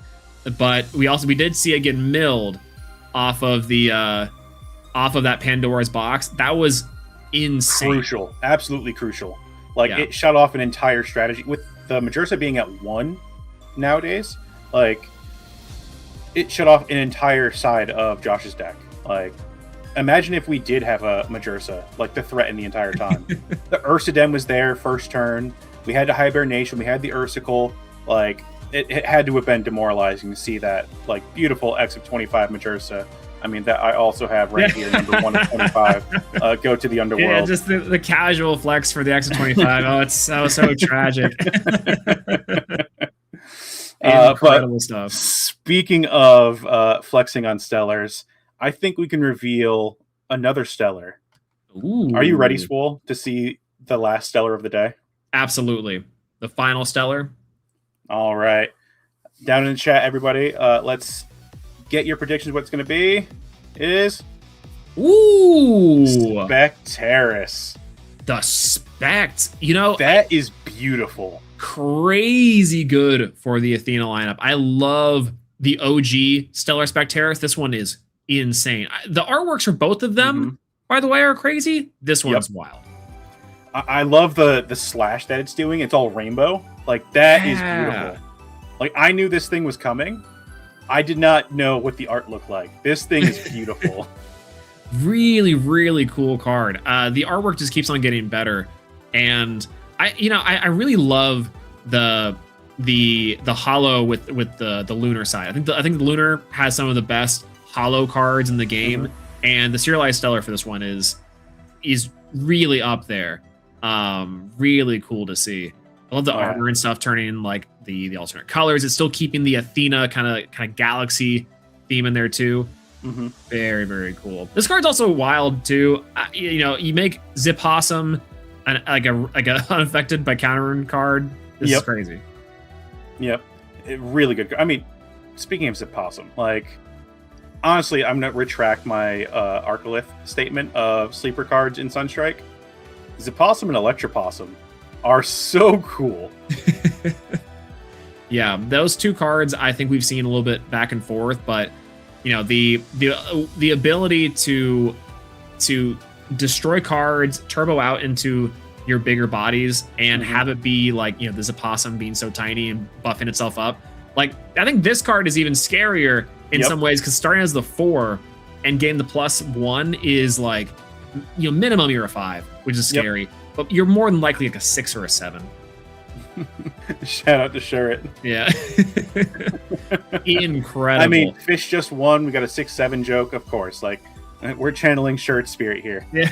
but we did see it get milled off of that Pandora's box. That was insane. Crucial, absolutely crucial. Like it shut off an entire strategy with the Majorsa being at 1 nowadays. Like it shut off an entire side of Josh's deck. Like imagine if we did have a Majorsa, like the threaten the entire time. The Ursidem was there first turn. We had the Hibernation. We had the Ursicle. Like it had to have been demoralizing to see that like beautiful X of 25 Majorsa. I mean, that I also have right here, number 1 of 25. Go to the underworld. Yeah, just the casual flex for the X of 25. Oh, it's so tragic. Incredible stuff. Speaking of flexing on Stellars, I think we can reveal another Stellar. Ooh. Are you ready, Swole, to see the last Stellar of the day? Absolutely. The final Stellar. All right. Down in the chat, everybody. Let's get your predictions. What's going to be is Spectaris. The Spect. You know, that is beautiful. Crazy good for the Athena lineup. I love the OG Stellar Spectaris. This one is insane. The artworks for both of them, by the way, are crazy. This one's wild. I love the slash that it's doing. It's all rainbow. Like that is beautiful. Like I knew this thing was coming. I did not know what the art looked like. This thing is beautiful. Really, really cool card. The artwork just keeps on getting better, and I really love the holo with the lunar side. I think the lunar has some of the best holo cards in the game, and the serialized stellar for this one is really up there. Really cool to see. I love the armor and stuff turning like the alternate colors. It's still keeping the Athena kind of galaxy theme in there too. Very, very cool. This card's also wild too. You make Zipossum like a unaffected by counter card. This is crazy. Yep, really good. I mean, speaking of Zipossum, like honestly, I'm gonna retract my Arcolith statement of sleeper cards in Sunstrike. Zipossum and Electropossum are so cool. Yeah, those two cards I think we've seen a little bit back and forth, but the ability to destroy cards, turbo out into your bigger bodies, and have it be like the Zipossum being so tiny and buffing itself up. Like I think this card is even scarier in some ways because starting as the 4 and getting the +1 is like minimum you're a 5, which is scary, but you're more than likely like a 6 or a 7. Shout out to Shurit. Yeah. Incredible. I mean, Fish just won. We got a 6-7 joke, of course. Like, we're channeling Shurit spirit here. Yeah.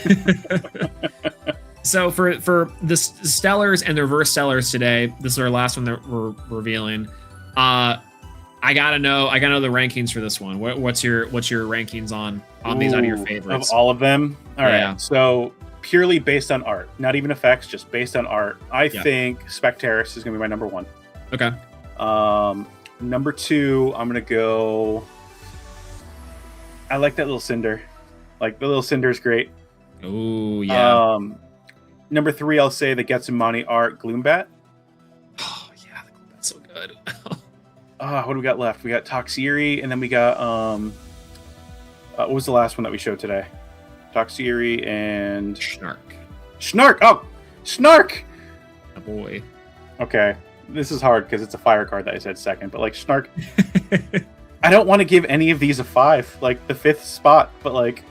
So for the Stellars and the Reverse Stellars today, this is our last one that we're revealing. I gotta know the rankings for this one. What's your rankings on these out of your favorites? Of all of them? All right. So purely based on art, not even effects, just based on art. I think Spectaris is gonna be my number 1. Okay. Number 2, I'm gonna go. I like that little Cinder. Like the little Cinder is great. Oh yeah. Number 3, I'll say the Getsumani art Gloombat. Oh yeah, the Gloombat's so good. What do we got left? We got Toxiri, and then we got what was the last one that we showed today? Toxiri and Snark. Oh, Snark. Oh boy. Okay, this is hard because it's a fire card that I said second, but like Snark. I don't want to give any of these a 5, like the 5th spot, but like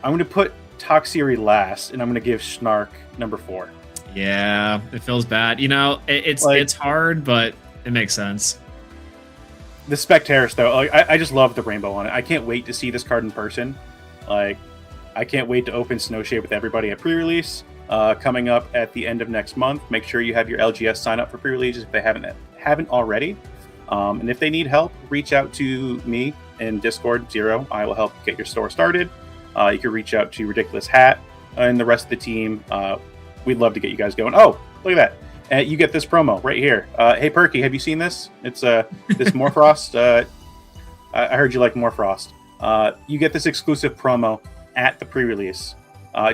I'm going to put Toxiri last, and I'm going to give Snark number 4. Yeah, it feels bad. It's hard, but it makes sense. The Spectaris, though, like, I just love the rainbow on it. I can't wait to see this card in person. Like, I can't wait to open Snowshade with everybody at pre-release. Coming up at the end of next month. Make sure you have your LGS sign up for pre-releases if they haven't already. And if they need help, reach out to me in Discord, Zero. I will help get your store started. You can reach out to Ridiculous Hat and the rest of the team. We'd love to get you guys going. Oh, look at that. You get this promo right here. Hey, Perky, have you seen this? It's this Morfrost. I heard you like more Frost. You get this exclusive promo at the pre-release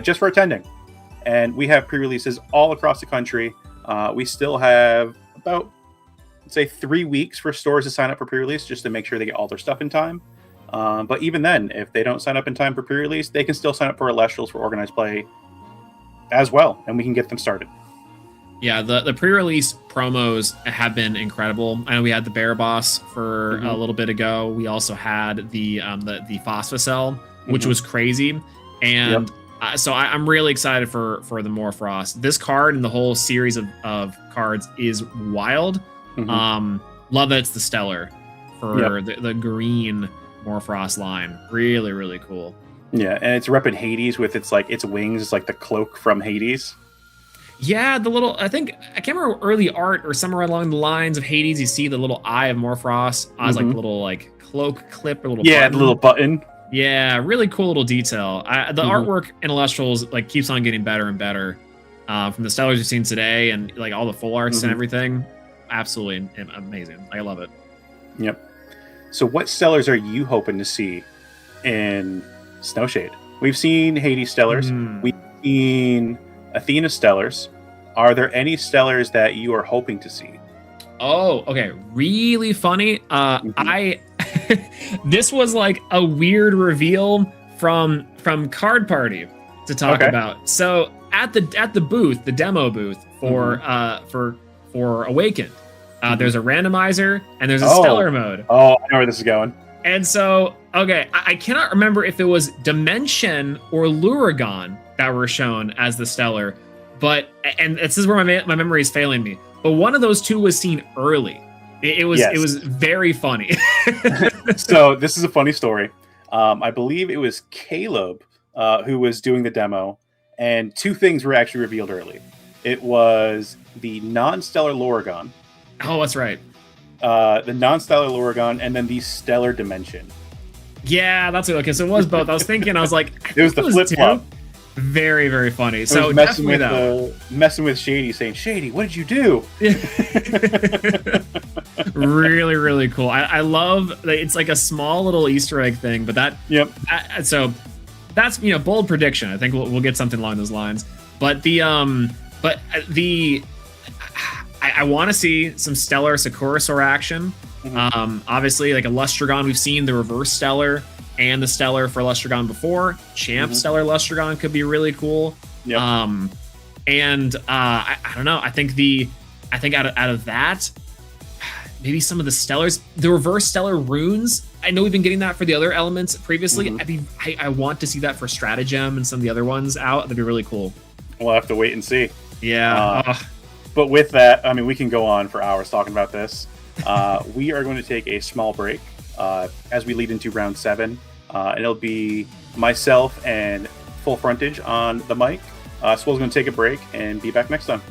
just for attending. And we have pre-releases all across the country. We still have about, let's say, 3 weeks for stores to sign up for pre-release just to make sure they get all their stuff in time. But even then, if they don't sign up in time for pre-release, they can still sign up for Elestrals for organized play as well, and we can get them started. Yeah, the pre-release promos have been incredible. I know we had the Bear Boss for a little bit ago. We also had the Phosphocell, which was crazy. And so I'm really excited for the Morfrost. This card and the whole series of cards is wild. Love that it's the Stellar for the green Morfrost line. Really, really cool. Yeah, and it's repping Hades with its wings. It's like the cloak from Hades. Yeah, the little, I can't remember early art or somewhere along the lines of Hades, you see the little eye of Morfrost as like the little like cloak clip or little button. The little button. Yeah, really cool little detail. The artwork in Elestrals like keeps on getting better and better. From the Stellars we've seen today and like all the full arts and everything. Absolutely amazing. I love it. Yep. So what Stellars are you hoping to see in Snowshade? We've seen Hades Stellars. We've seen Athena Stellars. Are there any Stellars that you are hoping to see? Oh, okay. Really funny. This was like a weird reveal from Card Party to talk about. So at the booth, the demo booth for Awakened, there's a randomizer and there's a stellar mode. Oh, I know where this is going. And so, okay, I cannot remember if it was Dimension or Luragon that were shown as the stellar, and this is where my memory is failing me. But one of those two was seen early. It was very funny. So this is a funny story. I believe it was Caleb who was doing the demo, and two things were actually revealed early. It was the non-stellar Luragon. Oh, that's right. The non-stellar Luragon, and then the stellar Dimension. Yeah, that's it. Okay, so it was both. I was thinking, I was like, it was the flip-flop. Very, very funny. So messing with Shady, saying, "Shady, what did you do?" Really, really cool. I love that it's like a small little Easter egg thing, but so that's bold prediction. I think we'll get something along those lines. But I want to see some stellar Sakurasaur action. Obviously, like Elestragon, we've seen the reverse stellar and the stellar for Elestragon before. Champ stellar Elestragon could be really cool. I don't know. I think out of that, maybe some of the stellars, the reverse stellar runes. I know we've been getting that for the other elements previously. I want to see that for Stratagem and some of the other ones out. That'd be really cool. We'll have to wait and see. Yeah. But with that, I mean, we can go on for hours talking about this. We are going to take a small break as we lead into round 7. And it'll be myself and FullFrontage on the mic. Swole's going to take a break and be back next time.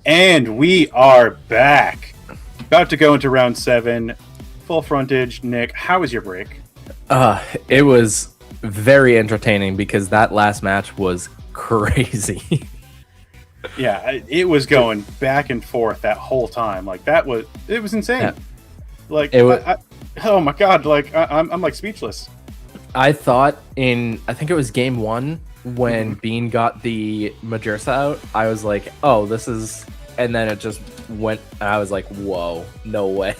And we are back. About to go into round 7. FullFrontage. Nick, how was your break? It was very entertaining because that last match was crazy. Yeah, it was going back and forth that whole time. Like it was insane. Yeah. Like it was, oh my god! Like I'm like speechless. I thought I think it was game 1 when Bean got the Majersa out. I was like, oh, this is, and then it just went. And I was like, whoa, no way.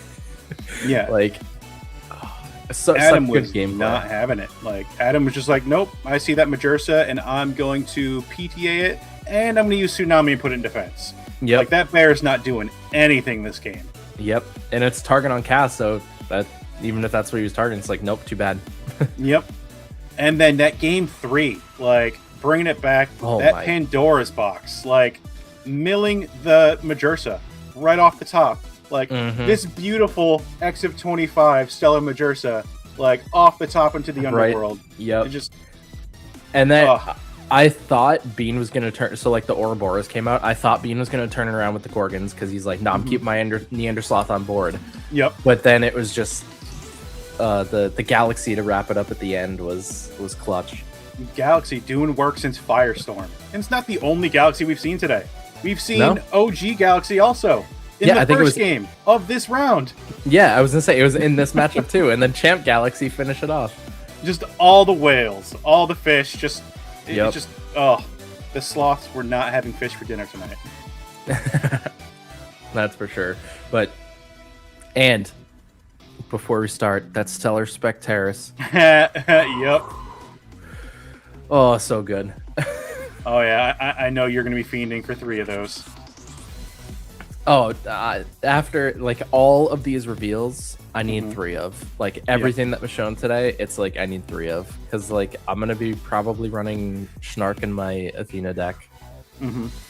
Yeah, like Adam such good was game not having it. Like Adam was just like, nope, I see that Majersa and I'm going to PTA it, and I'm going to use Tsunami and put it in defense. Yep. Like that bear is not doing anything this game. Yep, and it's target on cast, so that even if that's what he was targeting, it's like, nope, too bad. Yep. And then that game 3, like bringing it back, that Pandora's box, like milling the Majersa right off the top. Like this beautiful X of 25 Stellar Majersa, like off the top into the underworld. Yep. It just, and then I thought Bean was gonna turn. So like the Ouroboros came out. I thought Bean was gonna turn it around with the Gorgons because he's like, no, I'm keeping my Neander Sloth on board. Yep. But then it was just the Galaxy to wrap it up at the end was clutch. Galaxy doing work since Firestorm, and it's not the only Galaxy we've seen today. We've seen OG Galaxy also. In the first game of this round. Yeah, I was gonna say it was in this matchup too, and then Champ Galaxy finish it off. Just all the whales, all the fish, the sloths were not having fish for dinner tonight. That's for sure. And before we start, that Stellar Spectaris. Yep. Oh, so good. Oh yeah, I know you're gonna be fiending for 3 of those. Oh, after like all of these reveals, I need 3 of. Like everything that was shown today, it's like I need 3 of, because like I'm gonna be probably running Schnark in my Athena deck,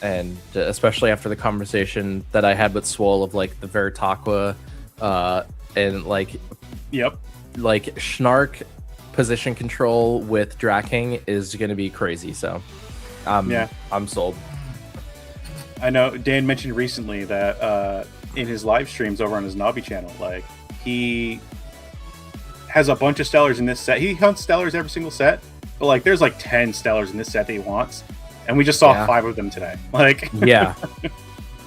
and especially after the conversation that I had with Swole of like the Veritaqua, and like like Schnark position control with Draking is gonna be crazy. So, I'm sold. I know Dan mentioned recently that in his live streams over on his Nobby channel, like he has a bunch of Stellars in this set. He hunts Stellars every single set, but like there's like 10 Stellars in this set that he wants, and we just saw 5 of them today. Like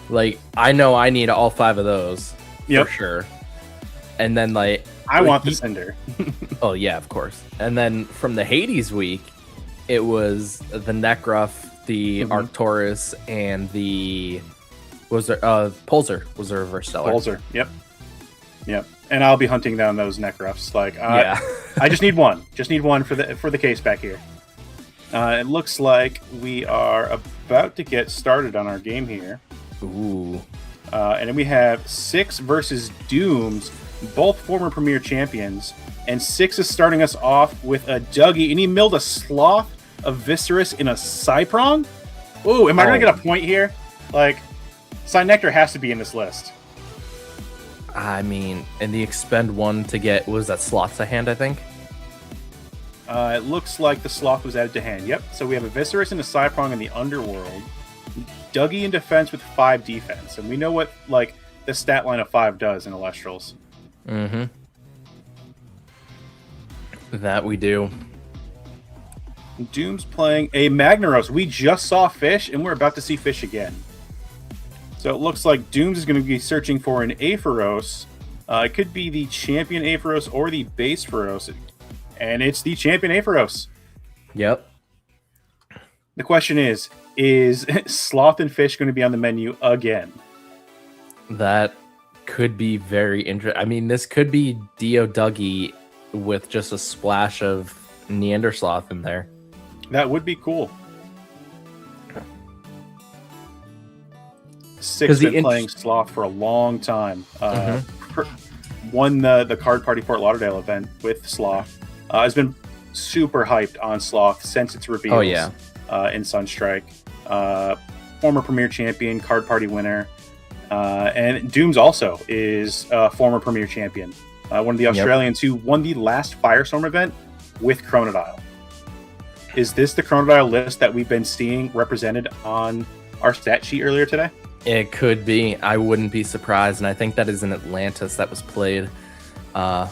like I know I need all 5 of those for sure. And then like I want the Cinder. Oh yeah, of course. And then from the Hades week, it was the Necruff, the Arcturus, and the Pulsar was a reverse Stellar. Pulsar, yep. And I'll be hunting down those Necruffs. Like, I just need one. Just need one for the case back here. It looks like we are about to get started on our game here. Ooh. And then we have 6 versus Dooms, both former Premier champions, and 6 is starting us off with a Dougie, and he milled a Sloth, a Viscerus, in a Cyprong? Ooh, am I going to get a point here? Like, Synectar has to be in this list. I mean, and the expend 1 to get, was that Sloth to hand, I think? It looks like the Sloth was added to hand. Yep, so we have a Viscerus and a Cyprong in the Underworld. Dougie in defense with 5 defense. And we know what, like, the stat line of 5 does in Elestrals. That we do. Doom's playing a Magnaros. We just saw Fish, and we're about to see Fish again. So it looks like Dooms is going to be searching for an Aepharos. It could be the Champion Aepharos or the Base Pharos. And it's the Champion Aepharos. Yep. The question is Sloth and Fish going to be on the menu again? That could be very interesting. I mean, this could be Dio Dougie with just a splash of Neander Sloth in there. That would be cool. 6 been playing Sloth for a long time. Won the Card Party Fort Lauderdale event with Sloth. Has been super hyped on Sloth since its reveals. In Sunstrike. Former Premier Champion, Card Party winner. And Dooms also is a former Premier Champion. One of the Australians who won the last Firestorm event with Chronodile. Is this the Chronodile list that we've been seeing represented on our stat sheet earlier today? It could be. I wouldn't be surprised. And I think that is in Atlantis that was played up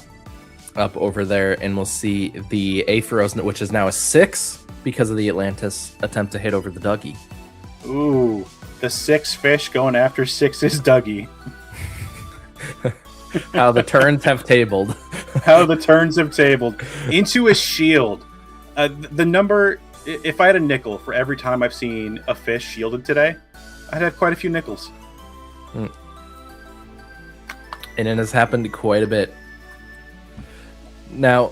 over there. And we'll see the Aetheros, which is now a 6 because of the Atlantis attempt to hit over the Dougie. Ooh, the 6 fish going after 6's Dougie. How the turns have tabled. How the turns have tabled. Into a shield. The number, if I had a nickel for every time I've seen a fish shielded today, I'd have quite a few nickels. And it has happened quite a bit. Now,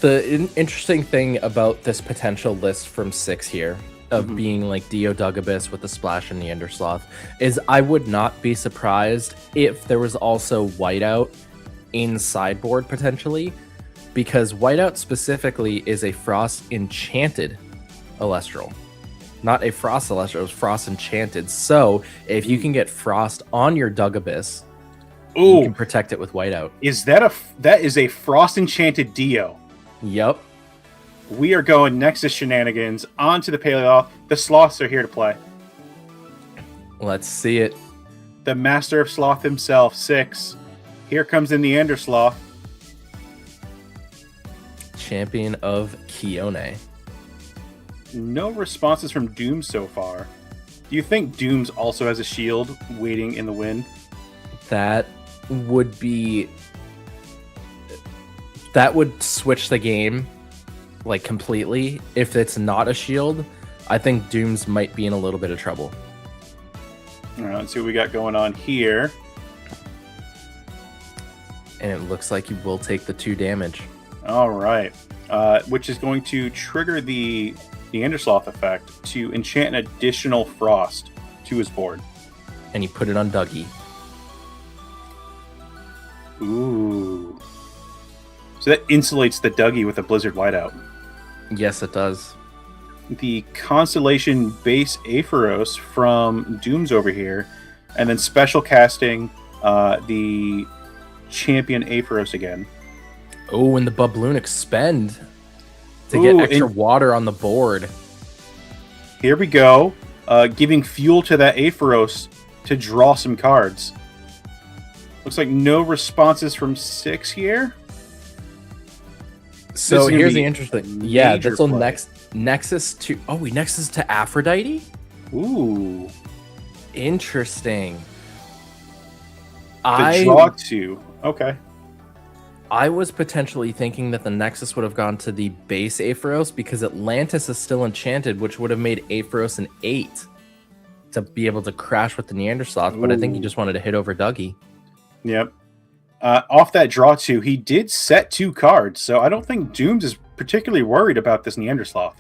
the interesting thing about this potential list from 6 here, of being like Dio Dugabus with the Splash and Neandersloth, is I would not be surprised if there was also Whiteout in sideboard potentially, because Whiteout specifically is a Frost Enchanted Elestral. Not a Frost Celestial, it was Frost Enchanted. So if you can get Frost on your Dugabus, you can protect it with Whiteout. That is a Frost Enchanted Dio. Yep. We are going Nexus shenanigans onto the Paleoth. The Sloths are here to play. Let's see it. The Master of Sloth himself, 6. Here comes the Neandersloth. Champion of Kione. No responses from Doom so far. Do you think Doom's also has a shield waiting in the wind? That would be... That would switch the game, like, completely. If it's not a shield, I think Doom's might be in a little bit of trouble. All right, let's see what we got going on here. And it looks like you will take the 2 damage. All right. Which is going to trigger the Neandersloth effect to enchant an additional Frost to his board. And you put it on Dougie. Ooh. So that insulates the Dougie with a Blizzard Whiteout. Yes, it does. The Constellation base Aetheros from Doom's over here, and then special casting the Champion Aetheros again. Oh, and the Bubloon Expend to get extra water on the board. Here we go. Giving fuel to that Aetheros to draw some cards. Looks like no responses from 6 here. So here's the interesting. Yeah, that's on play. Nexus to... Oh, we Nexus to Aphrodite? Ooh. Interesting. The draw 2. Okay. I was potentially thinking that the Nexus would have gone to the base Aetheros because Atlantis is still enchanted, which would have made Aetheros an 8 to be able to crash with the Neandersloth, but I think he just wanted to hit over Dougie. Yep. Off that draw 2, he did set 2 cards, so I don't think Dooms is particularly worried about this Neandersloth.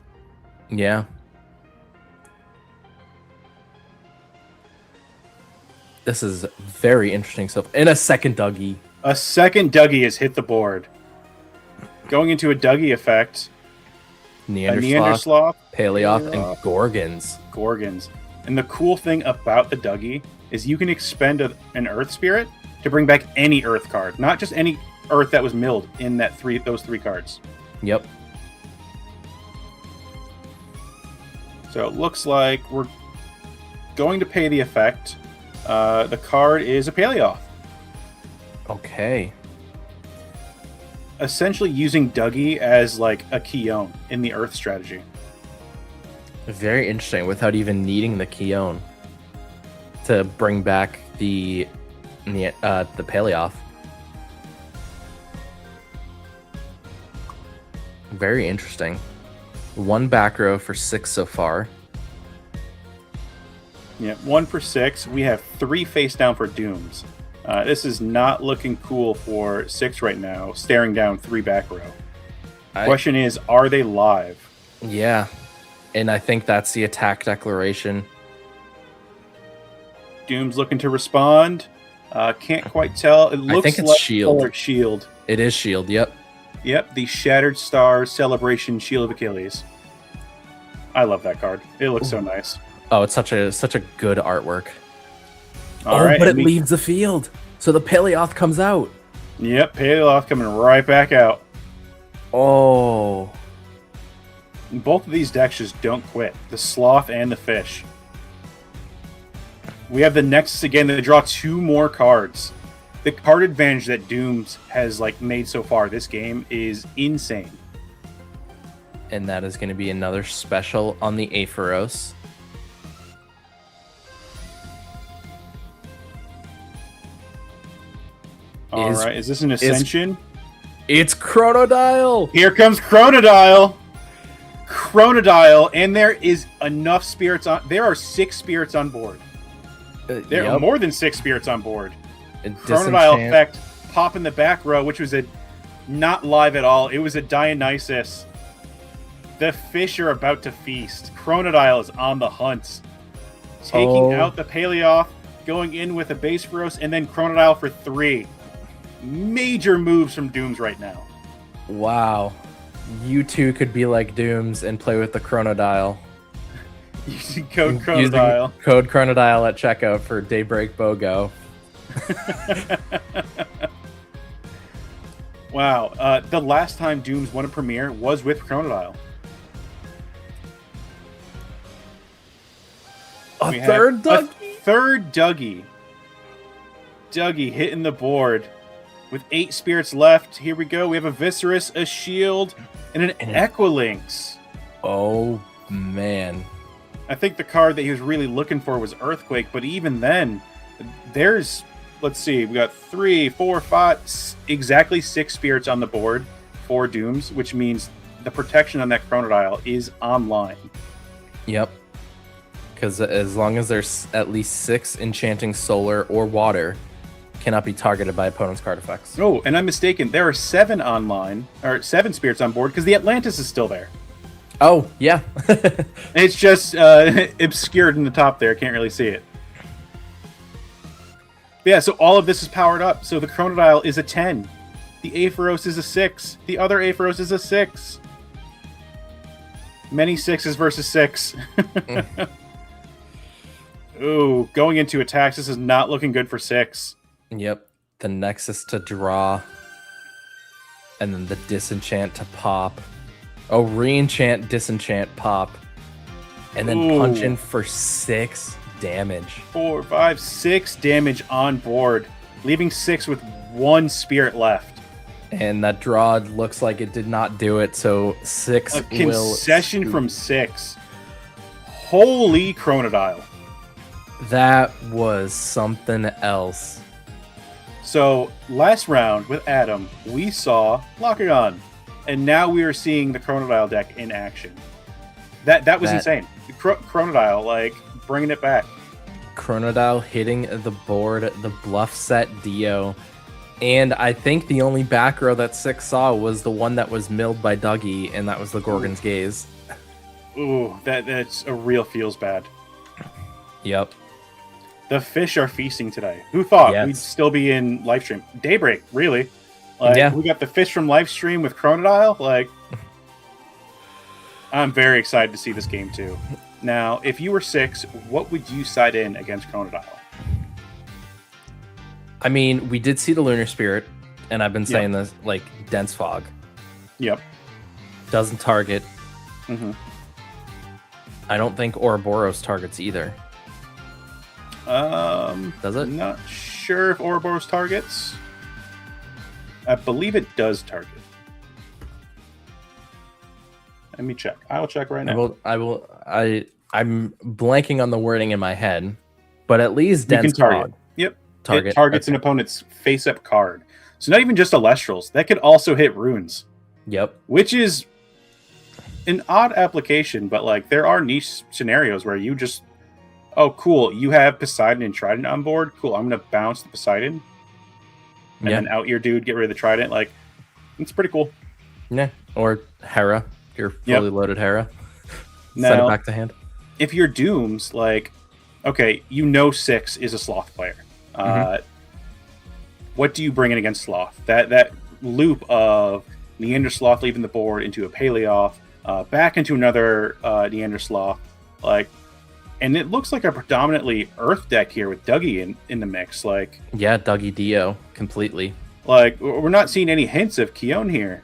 Yeah. This is very interesting stuff. And a second Dougie. A second Dougie has hit the board. Going into a Dougie effect. Neandersloth, Paleoth, and Gorgons. Gorgons. And the cool thing about the Dougie is you can expend an Earth Spirit to bring back any Earth card. Not just any Earth that was milled in those 3 cards. Yep. So it looks like we're going to pay the effect. The card is a Paleoth. Okay. Essentially using Dougie as like a Keone in the Earth strategy. Very interesting, without even needing the Keone to bring back the Paleoth. Very interesting. 1 back row for 6 so far. Yeah, 1 for 6. We have 3 face down for Dooms. This is not looking cool for 6 right now, staring down 3 back row. Question is, are they live? Yeah, and I think that's the attack declaration. Doom's looking to respond. Can't quite tell. It looks think it's like shield. Shield. It is shield, yep. Yep, the Shattered Stars Celebration Shield of Achilles. I love that card. It looks so nice. Oh, it's such a good artwork. All right, but it leaves the field, so the Paleoth comes out. Yep, Paleoth coming right back out. Oh. Both of these decks just don't quit. The Sloth and the Fish. We have the Nexus again. They draw 2 more cards. The card advantage that Dooms has like made so far this game is insane. And that is going to be another special on the Aepharos. All right, is this an Ascension? It's Chronodile! Here comes Chronodile! Chronodile, and there is enough spirits on... There are 6 spirits on board. There are more than 6 spirits on board. Chronodile effect, pop in the back row, which was not live at all. It was a Dionysus. The fish are about to feast. Chronodile is on the hunt. Taking out the Paleoth, going in with a base Feroz, and then Chronodile for 3. Major moves from Dooms right now. Wow. You two could be like Dooms and play with the Chronodile. Using code Chronodile. Using code Chronodile at checkout for Daybreak BOGO. Wow. The last time Dooms won a premiere was with Chronodile. Third Dougie. Dougie hitting the board with 8 spirits left. Here we go. We have a Viscerus, a Shield, and an Equilinx. Oh, man. I think the card that he was really looking for was Earthquake, but even then, there's, let's see, we got 3, 4, 5, exactly 6 spirits on the board for Dooms, which means the protection on that Chronodile is online. Yep. Because as long as there's at least 6 enchanting solar or water, cannot be targeted by opponent's card effects. Oh, and I'm mistaken. There are 7 online, or 7 spirits on board, because the Atlantis is still there. Oh, yeah. It's just obscured in the top there. Can't really see it. But yeah, so all of this is powered up. So the Chronodile is a 10. The Aepharos is a 6. The other Aepharos is a 6. Many 6s versus 6. Ooh, going into attacks. This is not looking good for 6. Yep. The Nexus to draw. And then the Disenchant to pop. Oh, Reenchant, Disenchant, pop. And then punch in for 6 damage. 4, 5, 6 damage on board. Leaving 6 with 1 spirit left. And that draw looks like it did not do it, so 6 a concession from 6. Holy Chronodile. That was something else. So, last round with Adam, we saw Lockagon. And now we are seeing the Chronodile deck in action. That was insane. Chronodile, like, bringing it back. Chronodile hitting the board, the bluff set Dio. And I think the only back row that 6 saw was the one that was milled by Dougie, and that was the Gorgon's Gaze. Ooh, that's a real feels bad. Yep. The fish are feasting today. Who thought we'd still be in live stream? Daybreak, really. Like, we got the fish from live stream with Chronodile. Like, I'm very excited to see this game too. Now, if you were 6, what would you side in against Chronodile? I mean, we did see the Lunar Spirit, and I've been saying this, like, Dense Fog. Yep. Doesn't target. Mm-hmm. I don't think Ouroboros targets either. Does it? Not sure if Ouroboros targets. I believe it does target. Let me check. I'll check right now. I'm blanking on the wording in my head, but at least Dense target. Fog. Yep. It targets an opponent's face-up card. So not even just Elestrals. That could also hit runes. Yep. Which is an odd application, but like there are niche scenarios where you just, oh cool, you have Poseidon and Trident on board. Cool, I'm gonna bounce the Poseidon. And then out your dude, get rid of the Trident. Like, it's pretty cool. Yeah. Or Hera. Your fully loaded Hera. Now, send it back to hand. If you're Dooms, like, okay, 6 is a Sloth player. What do you bring in against Sloth? That loop of Neander Sloth leaving the board into a Paleoth, back into another Neander Sloth, like, and it looks like a predominantly Earth deck here with Dougie in the mix. Like, yeah, Dougie Dio completely. Like, we're not seeing any hints of Keone here.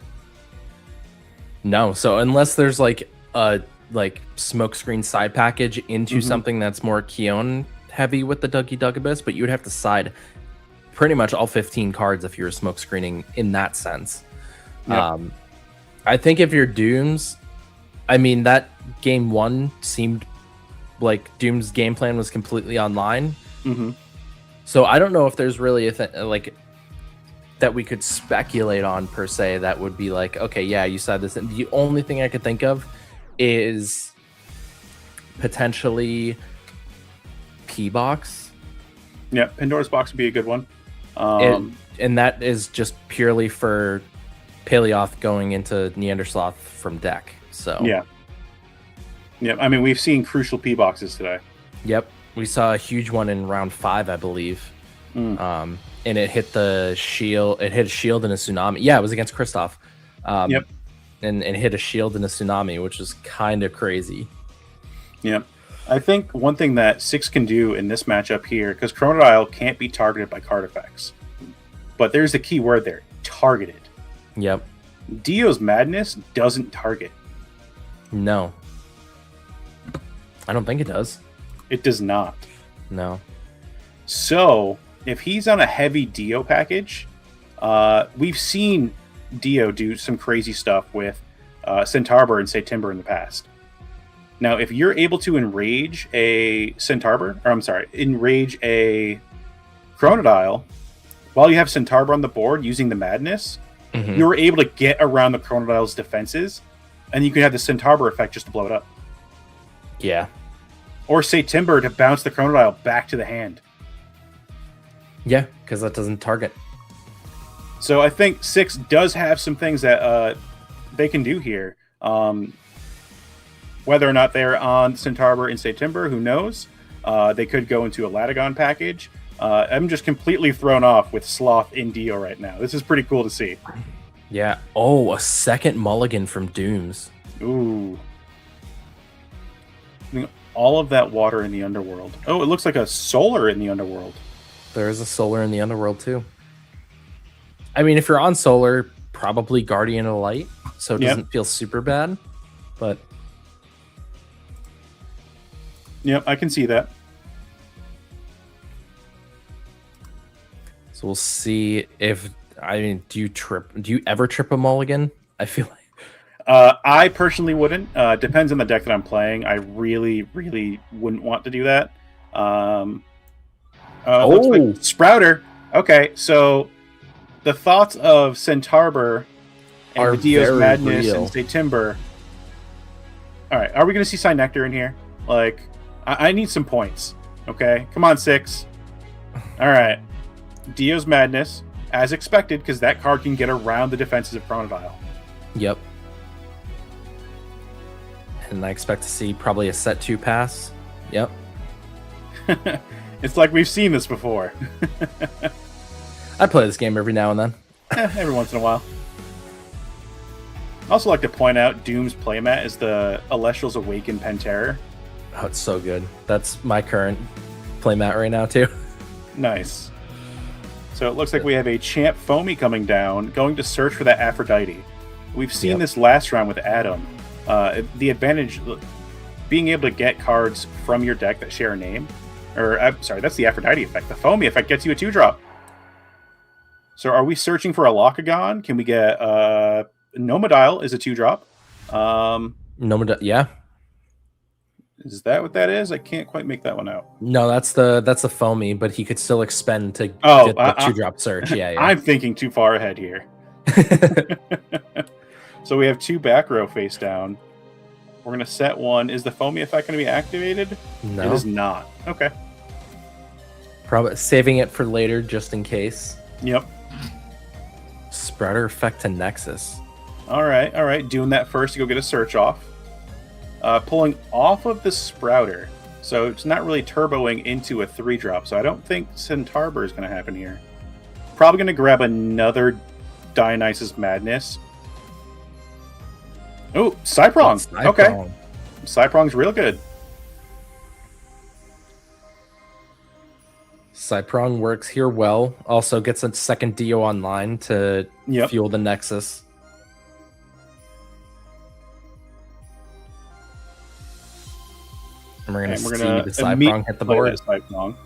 No, so unless there's like a smokescreen side package into something that's more Keone heavy with the Dougie Dugabus, but you would have to side pretty much all 15 cards if you were smoke screening in that sense. Yep. I think if you're Dooms, I mean, that game 1 seemed like Doom's game plan was completely online. Mm-hmm. So I don't know if there's really a like that we could speculate on per se that would be like, okay, yeah, you said this. And the only thing I could think of is potentially P-Box. Yeah, Pandora's Box would be a good one. And that is just purely for Paleoth going into Neandersloth from deck. So yeah. I mean, we've seen crucial P boxes today. Yep, we saw a huge one in round 5, I believe. And it hit the shield. It hit a shield and a tsunami. Yeah, it was against Kristoff. Yep. And hit a shield and a tsunami, which was kind of crazy. Yep. I think one thing that 6 can do in this matchup here, because Chronodile can't be targeted by card effects, but there's the key word there: targeted. Yep. Dio's Madness doesn't target. No. I don't think it does. It does not. No. So, if he's on a heavy Dio package, we've seen Dio do some crazy stuff with Centarbor and, say, Timber in the past. Now, if you're able to enrage a enrage a Chronodile while you have Centarbor on the board using the Madness, you're able to get around the Chronodile's defenses, and you can have the Centarbor effect just to blow it up. Yeah. Or say Timber to bounce the Chronodile back to the hand. Yeah, because that doesn't target. So I think 6 does have some things that they can do here. Whether or not they're on Centarbor and say Timber, who knows? They could go into a Latagon package. I'm just completely thrown off with Sloth in Dio right now. This is pretty cool to see. Yeah. Oh, a second mulligan from Dooms. Ooh. All of that water in the Underworld. Oh, it looks like a solar in the Underworld. There is a solar in the Underworld, too. I mean, if you're on solar, probably Guardian of Light, so it doesn't feel super bad. But yep, I can see that. So we'll see if do you ever trip a mulligan? I feel like I personally wouldn't. Depends on the deck that I'm playing. I really, really wouldn't want to do that. Looks like Sprouter. Okay, so the thoughts of Centarbor and the Dio's Madness and say Timber. All right, are we going to see Cynectar in here? Like, I need some points. Okay, come on, 6. All right, Dio's Madness, as expected, because that card can get around the defenses of Chronodile. Yep. And I expect to see probably a set 2 pass. Yep. It's like we've seen this before. I play this game every now and then. Every once in a while. I also like to point out Doom's playmat is the Elestrals Awaken Penterror. Oh, it's so good. That's my current playmat right now, too. Nice. So it looks like we have a Champ Foamy coming down, going to search for that Aphrodite. We've seen this last round with Adam. The advantage, being able to get cards from your deck that share a name. Or, sorry, that's the Aphrodite effect. The Foamy effect gets you a 2-drop. So are we searching for a Locagon? Can we get Nomodile is a 2-drop. Nomodile, yeah. Is that what that is? I can't quite make that one out. No, that's the Foamy, but he could still expend to get the 2-drop search. Yeah. I'm thinking too far ahead here. So we have 2 back row face down. We're going to set one. Is the Foamy effect going to be activated? No. It is not. Okay. Probably saving it for later just in case. Yep. Sprouter effect to Nexus. All right. Doing that first to go get a search off. Pulling off of the Sprouter. So it's not really turboing into a 3-drop. So I don't think Centarbor is going to happen here. Probably going to grab another Dionysus Madness. Oh, Cyprong. Okay. Cyprong's real good. Cyprong works here well. Also gets a second Dio online to fuel the Nexus. And we're going And to we're see gonna the Cyprong hit the play board. that Cyprong.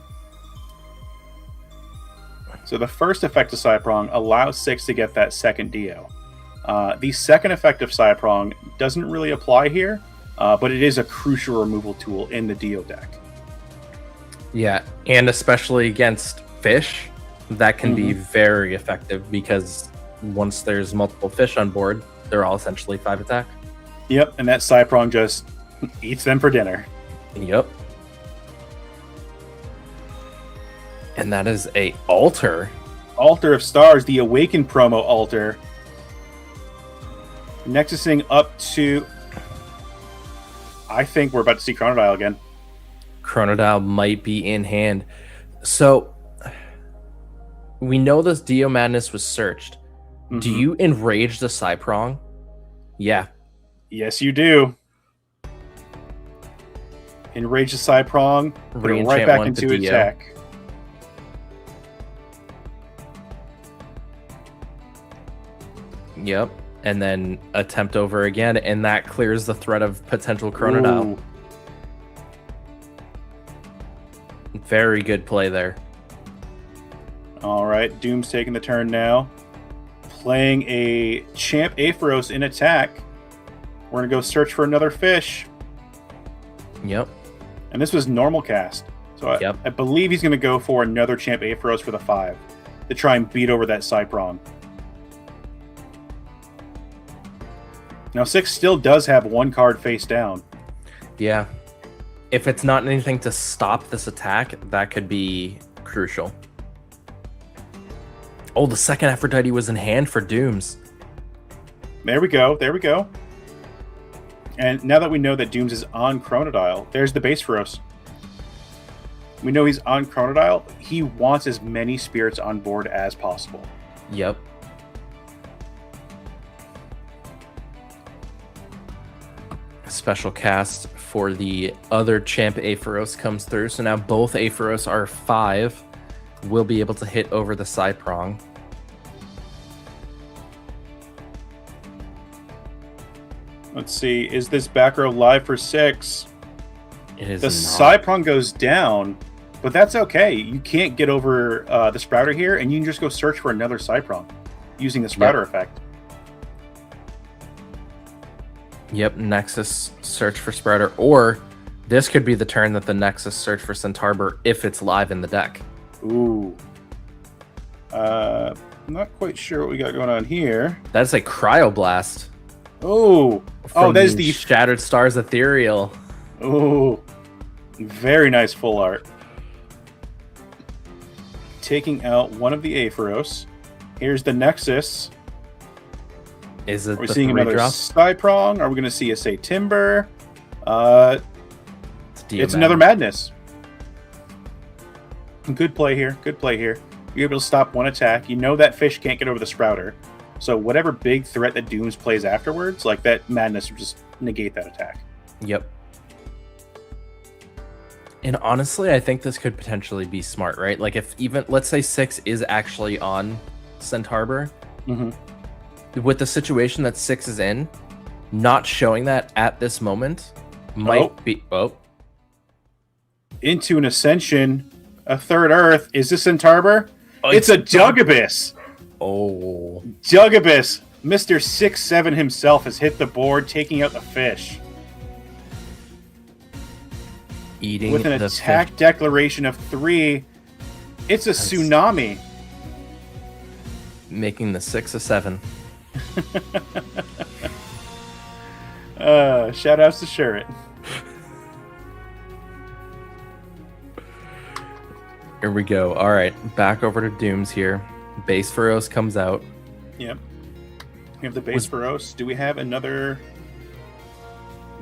So the first effect of Cyprong allows 6 to get that second Dio. The second effect of Cyprong doesn't really apply here, but it is a crucial removal tool in the Dio deck. Yeah, and especially against fish, that can be very effective because once there's multiple fish on board, they're all essentially 5 attack. Yep, and that Cyprong just eats them for dinner. Yep. And that is a altar. Altar of Stars, the Awaken promo altar. Nexusing up to... I think we're about to see Chronodile again. Chronodile might be in hand. So, we know this Dio Madness was searched. Do you enrage the Cyprong? Yeah. Yes, you do. Enrage the Cyprong, put it right back into attack. Yep. And then attempt over again, and that clears the threat of potential Chronodile. Ooh. Very good play there. All right, Doom's taking the turn now. Playing a Champ Aetheros in attack. We're going to go search for another fish. Yep. And this was normal cast. So I believe he's going to go for another Champ Aetheros for the 5 to try and beat over that Cyprong. Now 6 still does have 1 card face down. Yeah. If it's not anything to stop this attack, that could be crucial. Oh, the second Aphrodite was in hand for Dooms. There we go. There we go. And now that we know that Dooms is on Chronodile, there's the base Feroz. We know he's on Chronodile. He wants as many spirits on board as possible. Yep. Special cast for the other Champ Aetheros comes through. So now both Aetheros are 5. Will be able to hit over the Cyprong. Let's see. Is this back row live for 6? It is The not. Cyprong goes down, but that's okay. You can't get over the Sprouter here, and you can just go search for another Cyprong using the Sprouter effect. Yep, Nexus search for Sprouter. Or this could be the turn that the Nexus search for Centaur if it's live in the deck. Ooh. I'm not quite sure what we got going on here. That's a Cryoblast. Oh, there's the Shattered Stars Ethereal. Oh, very nice full art. Taking out one of the Aetheros. Here's the Nexus. Is it Are we the seeing another 3-drop? Cyprong? Are we going to see a Say Timber? It's another Madness. Good play here. Good play here. You're able to stop one attack. You know that fish can't get over the Sprouter. So whatever big threat that Dooms plays afterwards, like that Madness will just negate that attack. Yep. And honestly, I think this could potentially be smart, right? Like if even, let's say 6 is actually on Centaur, with the situation that 6 is in, not showing that at this moment might be... Oh. Into an Ascension, a third Earth. Is this Centaur? Oh, it's a Jugabus. Oh. Jugabus. Mr. 6-7 himself has hit the board, taking out the fish. Eating with an attack declaration of 3. It's a tsunami. Making the 6 a 7. Shout outs to Shurit. Here we go. All right, back over to Dooms here. Base Feroz comes out. Yep. We have the base Feroz. Do we have another?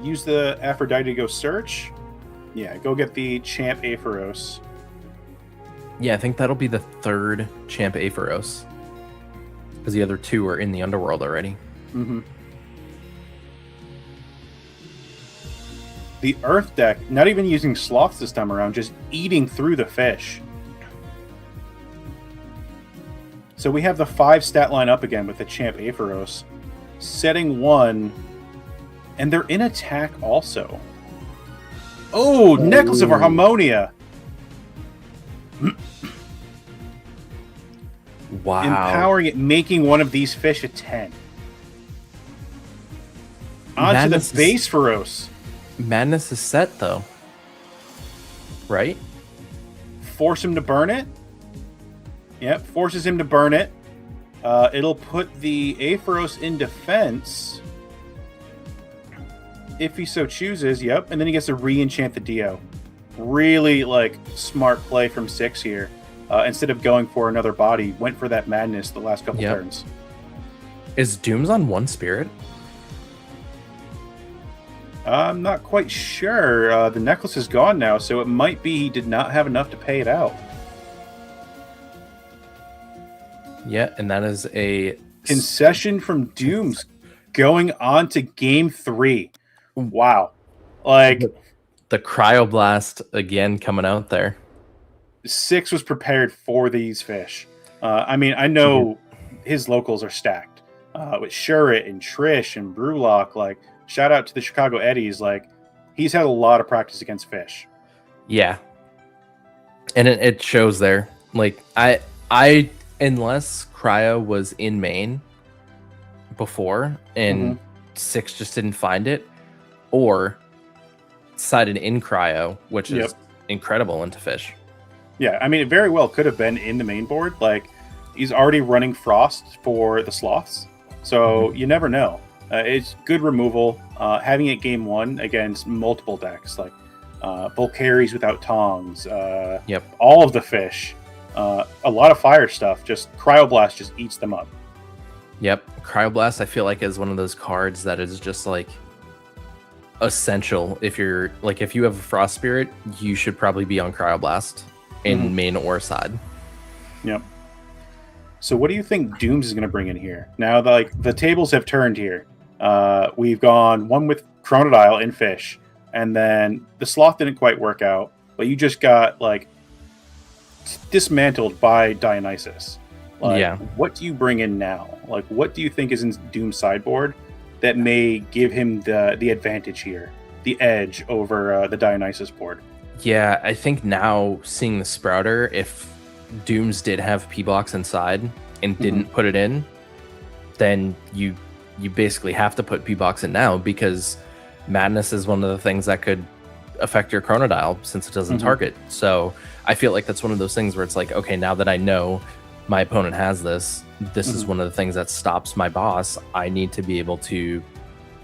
Use the Aphrodite to go search. Yeah, go get the Champ Aetheros. Yeah, I think that'll be the 3rd Champ Aetheros. Because the other 2 are in the underworld already. The Earth deck, not even using Sloths this time around, just eating through the fish. So we have the 5 stat line up again with the Champ Aetheros. Setting 1, and they're in attack also. Oh, Necklace of Harmonia. Wow. Empowering it, making one of these fish a 10. Onto the base Feroce. Madness is set, though. Right? Force him to burn it. Yep, forces him to burn it. It'll put the Aetheros in defense. If he so chooses, yep. And then he gets to re-enchant the Dio. Really, like, smart play from 6 here. Instead of going for another body, went for that Madness the last couple turns. Is Doom's on 1 spirit? I'm not quite sure. The necklace is gone now, so it might be he did not have enough to pay it out. Yeah, and that is a concession from Dooms going on to game 3. Wow. Like the Cryoblast again coming out there. 6 was prepared for these fish. I mean, I know his locals are stacked with Shurit and Trish and Brewlock. Like, shout out to the Chicago Eddies. Like, he's had a lot of practice against fish. Yeah, and it shows there. Like, I unless Cryo was in main before and 6 just didn't find it, or sided in Cryo, which is incredible into fish. Yeah, I mean, it very well could have been in the main board. Like, he's already running Frost for the Sloths, so you never know. It's good removal. Having it game 1 against multiple decks, like Volcaries without Tongs, all of the fish, a lot of fire stuff. Just Cryoblast just eats them up. Yep, Cryoblast I feel like is one of those cards that is just like essential. If you're like, if you have a Frost Spirit, you should probably be on Cryoblast in main or side. Yep. So what do you think Dooms is going to bring in here? Now, the tables have turned here. We've gone one with Chronodile in fish, and then the Sloth didn't quite work out, but you just got like dismantled by Dionysus. Like, what do you bring in now? Like, what do you think is in Doom's sideboard that may give him the advantage here, the edge over the Dionysus board? Yeah, I think now seeing the Sprouter, if Dooms did have P-Box inside and didn't put it in, then you basically have to put P-Box in now, because Madness is one of the things that could affect your Chronodile since it doesn't target. So I feel like that's one of those things where it's like, okay, now that I know my opponent has this is one of the things that stops my boss. I need to be able to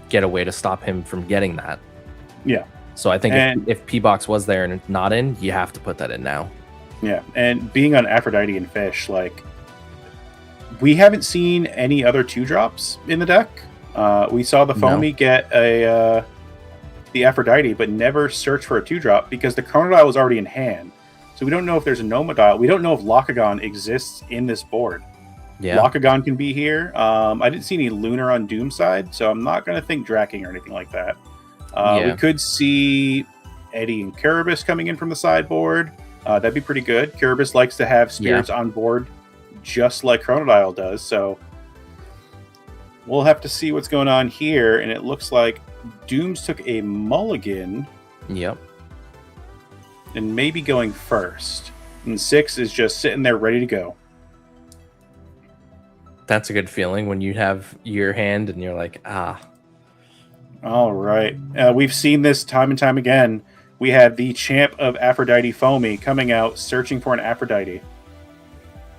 get a way to stop him from getting that. Yeah. So I think if P-Box was there and it's not in, you have to put that in now. Yeah, and being on Aphrodite and Fish, like, we haven't seen any other 2-drops in the deck. We saw the Foamy get the Aphrodite, but never search for a 2-drop because the Chronodile was already in hand. So we don't know if there's a Nomodile. We don't know if Locagon exists in this board. Yeah. Locagon can be here. I didn't see any Lunar on Doom's side, so I'm not going to think Draking or anything like that. We could see Eddie and Kerberos coming in from the sideboard. That'd be pretty good. Kerberos likes to have spirits on board, just like Chronodile does. So we'll have to see what's going on here. And it looks like Dooms took a mulligan. Yep. And maybe going first. And 6 is just sitting there ready to go. That's a good feeling when you have your hand and you're like, ah. All right. We've seen this time and time again. We have the champ of Aphrodite Foamy coming out, searching for an Aphrodite.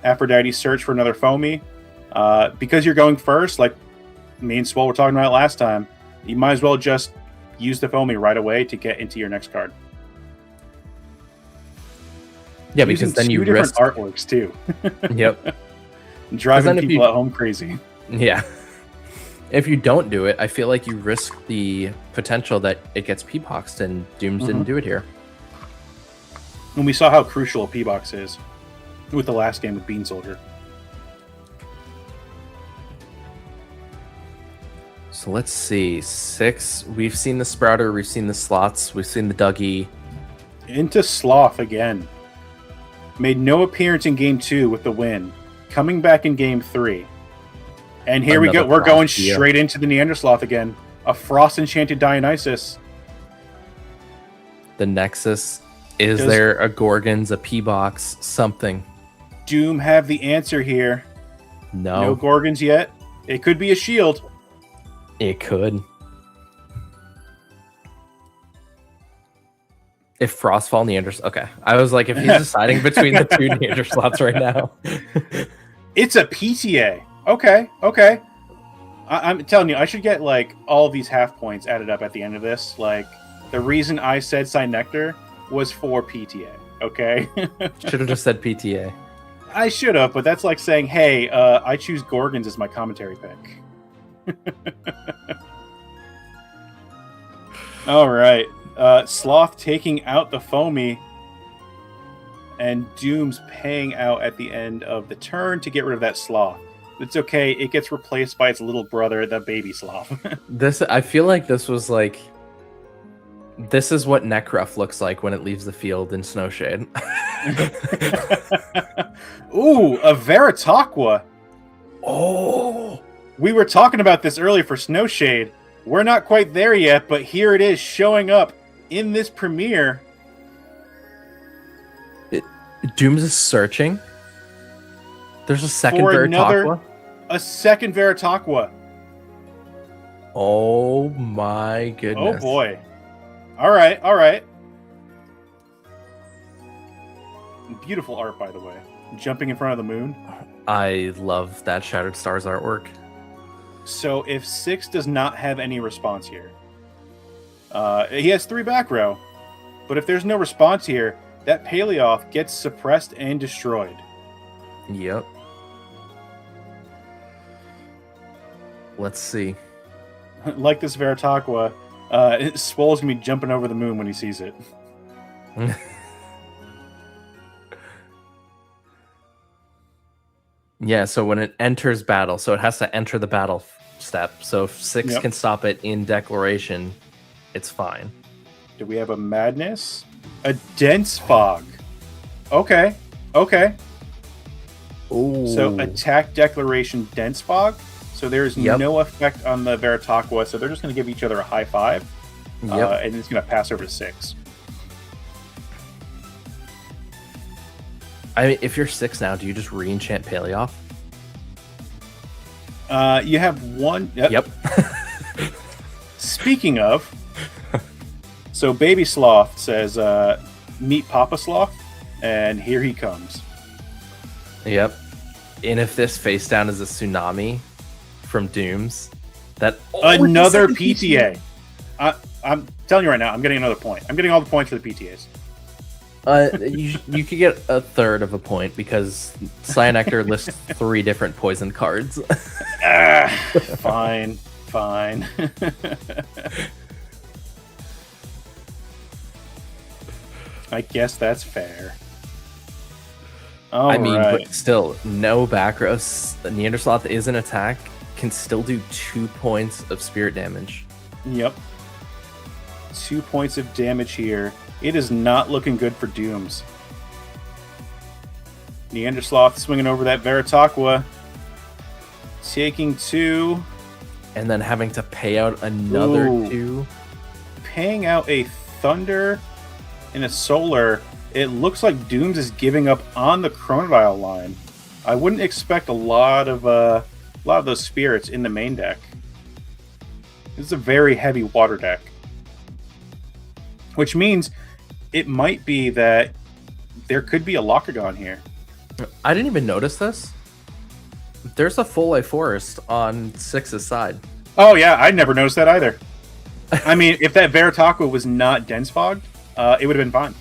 Aphrodite search for another Foamy. Because you're going first, like me and Swole were talking about last time, you might as well just use the Foamy right away to get into your next card. Yeah, because then you risk different artworks too. Yep. Driving people at home crazy. Yeah. If you don't do it, I feel like you risk the potential that it gets P-Boxed, and Dooms didn't do it here. And we saw how crucial a P-Box is with the last game with Bean Soldier. So let's see. 6. We've seen the Sprouter. We've seen the Sloths. We've seen the Dougie. Into Sloth again. Made no appearance in Game 2 with the win. Coming back in Game 3. And here we go. We're going straight into the Neandersloth again. A Frost Enchanted Dionysus. The Nexus. Is Does- there a Gorgons, a P-Box, something? Doom have the answer here. No Gorgons yet. It could be a shield. It could. If Frostfall Neanderthal... Okay. I was like, if he's deciding between the two Neanderslots right now. It's a PTA. Okay. I'm telling you, I should get like all these half points added up at the end of this. Like, the reason I said Cynectar was for PTA. Okay. Should have just said PTA. I should have, but that's like saying, hey, I choose Gorgons as my commentary pick. All right. Sloth taking out the Foamy, and Doom's paying out at the end of the turn to get rid of that Sloth. It's okay. It gets replaced by its little brother, the baby Sloth. I feel like this was like... This is what Necruff looks like when it leaves the field in Snowshade. Ooh, a Veritaqua. Oh! We were talking about this earlier for Snowshade. We're not quite there yet, but here it is showing up in this premiere. Dooms is searching. There's a second Veritaqua. A second Veritaqua. Oh my goodness. Oh boy. All right. Beautiful art, by the way. Jumping in front of the moon. I love that Shattered Stars artwork. So if 6 does not have any response here, he has 3 back row. But if there's no response here, that Paleoth gets suppressed and destroyed. Yep. Let's see. Like this Veritaqua, Swole's gonna be jumping over the moon when he sees it. Yeah, so when it enters battle, so it has to enter the battle step. So if 6 can stop it in declaration, it's fine. Do we have a Madness? A Dense Fog. Okay. Ooh. So attack declaration Dense Fog. So there's no effect on the Veritaqua, so they're just going to give each other a high five. And it's going to pass over to 6. I mean, if you're 6 now, do you just re-enchant Paleoth? You have one... Yep. Speaking of... So Baby Sloth says, meet Papa Sloth, and here he comes. Yep. And if this face down is a tsunami from Dooms, that... Another PTA. I'm telling you right now, I'm getting another point. I'm getting all the points for the PTAs. You could get a third of a point because Cyanectar lists 3 different poison cards. Fine. I guess that's fair. But still, no back row. Neandersloth is an attack, can still do 2 points of spirit damage. Yep. 2 points of damage here. It is not looking good for Dooms. Neandersloth swinging over that Veritaqua. Taking 2. And then having to pay out another 2. Paying out a Thunder and a Solar. It looks like Dooms is giving up on the Chronodile line. I wouldn't expect a lot of those spirits in the main deck. This is a very heavy water deck. Which means it might be that there could be a Locagon here. I didn't even notice this. There's a full life forest on 6's side. Oh yeah, I never noticed that either. I mean, if that Veritaqua was not dense fogged, it would have been fine.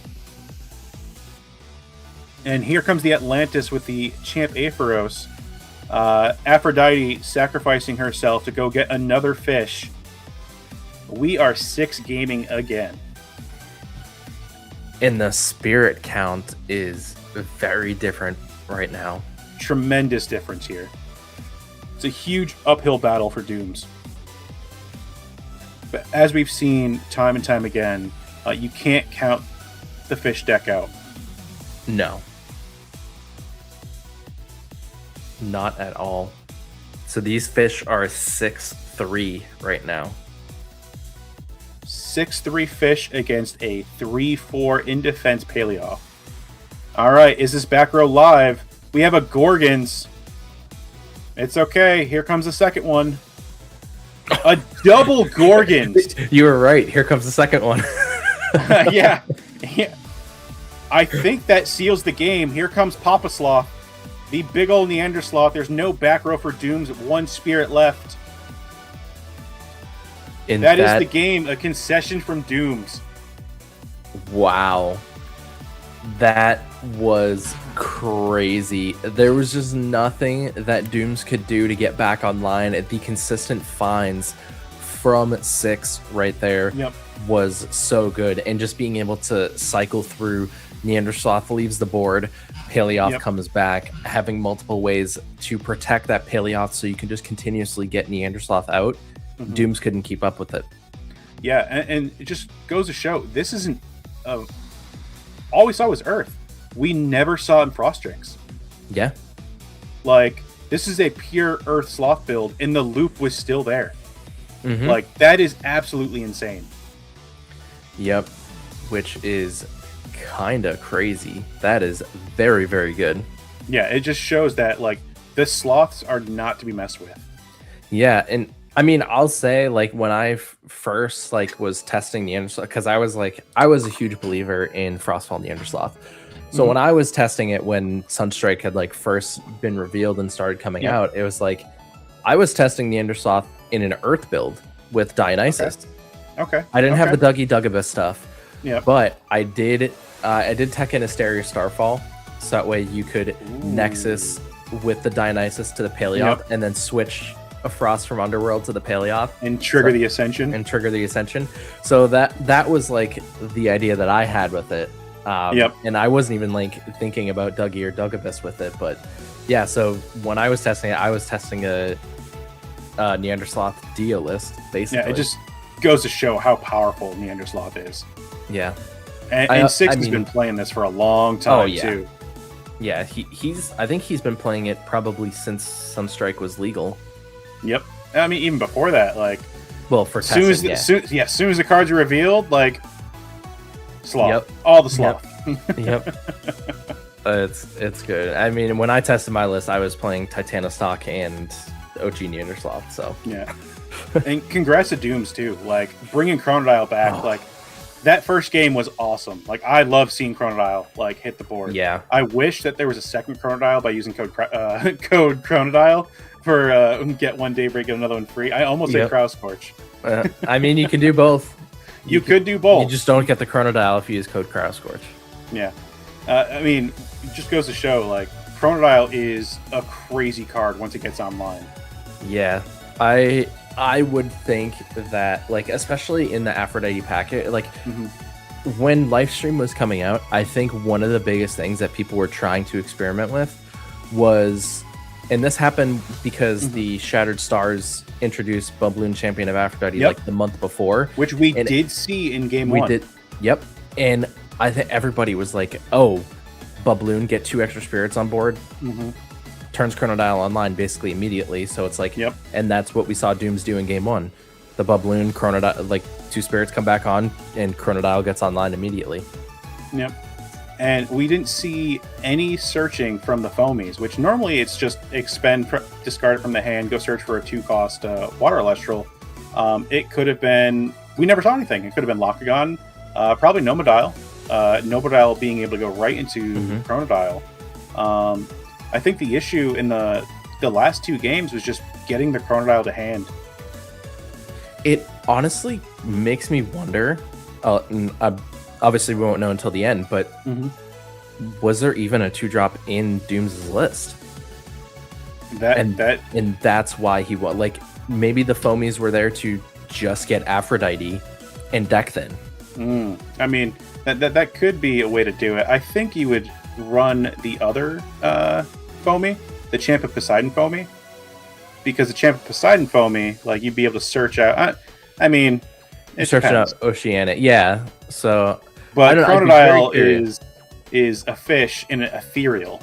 And here comes the Atlantis with the Champ Aphoros. Aphrodite sacrificing herself to go get another fish. We are 6 gaming again. And the spirit count is very different right now. Tremendous difference here. It's a huge uphill battle for Dooms. But as we've seen time and time again, you can't count the fish deck out. No. Not at all. So these fish are 6-3 right now. 6/3 fish against a 3/4 in defense Paleoth. All right, is this back row live? We have a Gorgons. It's okay. Here comes the second one. A double Gorgons. You were right. Here comes the second one. Yeah. I think that seals the game. Here comes Papa Sloth. The big old Neander Sloth. There's no back row for Dooms. One spirit left. That is the game. A concession from Dooms. Wow. That was crazy. There was just nothing that Dooms could do to get back online. The consistent finds from 6 right there was so good. And just being able to cycle through, Neander Sloth leaves the board, Paleoth comes back, having multiple ways to protect that Paleoth so you can just continuously get Neander Sloth out. Dooms couldn't keep up with it. Yeah, and it just goes to show, this isn't... all we saw was Earth. We never saw it in Frostrix. Yeah. Like, this is a pure Earth Sloth build, and the loop was still there. Like, that is absolutely insane. Yep. Which is kind of crazy. That is very, very good. Yeah, it just shows that, like, the Sloths are not to be messed with. Yeah, and I mean, I'll say, like, when I first, like, was testing Neander Sloth, because I was a huge believer in Frostfall Neander Sloth. So when I was testing it, when Sunstrike had, like, first been revealed and started coming out, it was like, I was testing Neander Sloth in an Earth build with Dionysus. Okay. I didn't have the Dougie Dugabus stuff. Yeah. But I did tech in Asteria Starfall, so that way you could Nexus with the Dionysus to the Paleoth, and then switch a Frost from Underworld to the Paleoth and trigger the Ascension. So that was like the idea that I had with it. And I wasn't even like thinking about Dougie or Dugabus with it, but yeah. So when I was testing it, I was testing a Neander Sloth Dio list, basically. Yeah, it just goes to show how powerful Neander Sloth is. Yeah, and Six has been playing this for a long time too. Yeah, I think he's been playing it probably since Sunstrike was legal. Yep. I mean, even before that, like, well, for testing, as soon as the cards are revealed, like, Sloth, all the Sloth. Yep. It's good. I mean, when I tested my list, I was playing Titanostock and OG Neander Sloth. So yeah. And congrats to Dooms too. Like, bringing Chronodile back, like, that first game was awesome. Like, I love seeing Chronodile like hit the board. Yeah. I wish that there was a second Chronodile by using code Chronodile for get one Daybreak, get another one free. I almost said Crow Scorch. I mean, you can do both. You could do both. You just don't get the Chronodile if you use code Crow Scorch. Yeah. I mean, it just goes to show, like, Chronodile is a crazy card once it gets online. Yeah. I would think that, like, especially in the Aphrodite packet, like, when Lifestream was coming out, I think one of the biggest things that people were trying to experiment with was, and this happened because the Shattered Stars introduced Bubloon Champion of Aphrodite like the month before, which we did see in game one. Yep. And I think everybody was like, oh, Bubloon, get 2 extra spirits on board. Turns Chronodile online basically immediately. So it's like, and that's what we saw Dooms do in game 1. The Bubloon, Chronodile, like 2 spirits come back on and Chronodile gets online immediately. Yep. And we didn't see any searching from the foamies, which normally it's just expend, discard it from the hand, go search for a 2-cost Water Elestral. It could have been, we never saw anything. It could have been Locagon, probably Nomodile. Nomodile being able to go right into Chronodile. I think the issue in the last 2 games was just getting the Chronodile to hand. It honestly makes me wonder. Obviously, we won't know until the end, but was there even a 2-drop in Dooms' list? And that's why he won. Like, maybe the foamies were there to just get Aphrodite and deck then. I mean, that could be a way to do it. I think you would run the other foamy, the Champ of Poseidon foamy, because the Champ of Poseidon foamy, like, you'd be able to search out. I mean, searching out Oceanic, yeah. So, but Chronodile is a fish in an ethereal.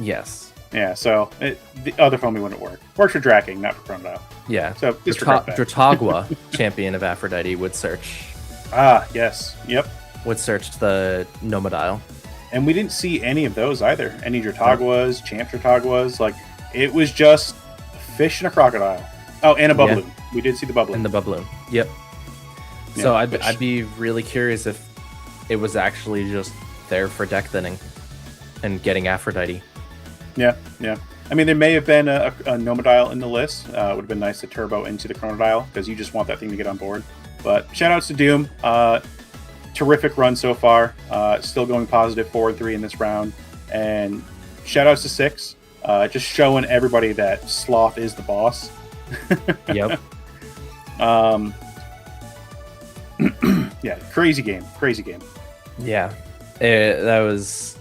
Yes, Yeah, so the other foamy wouldn't work. Works for Draking, not for Crocodile. Yeah. So disregard that. Dratagua, champion of Aphrodite, would search. Yes. Yep. Would search the Nomodile. And we didn't see any of those either. Any Drataguas, Champ Drataguas. Like, it was just fish and a crocodile. Oh, and a Bubbloon. Yeah. We did see the Bubbloon. And the Bubbloon. Yep. Yeah, so I'd be really curious if it was actually just there for deck thinning and getting Aphrodite. Yeah. I mean, there may have been a Nomodile in the list. It would have been nice to turbo into the Chronodile because you just want that thing to get on board. But shout outs to Doom. Terrific run so far. Still going positive 4-3 in this round. And shout outs to Six. Just showing everybody that Sloth is the boss. Yep. Yeah, crazy game. Yeah. That was...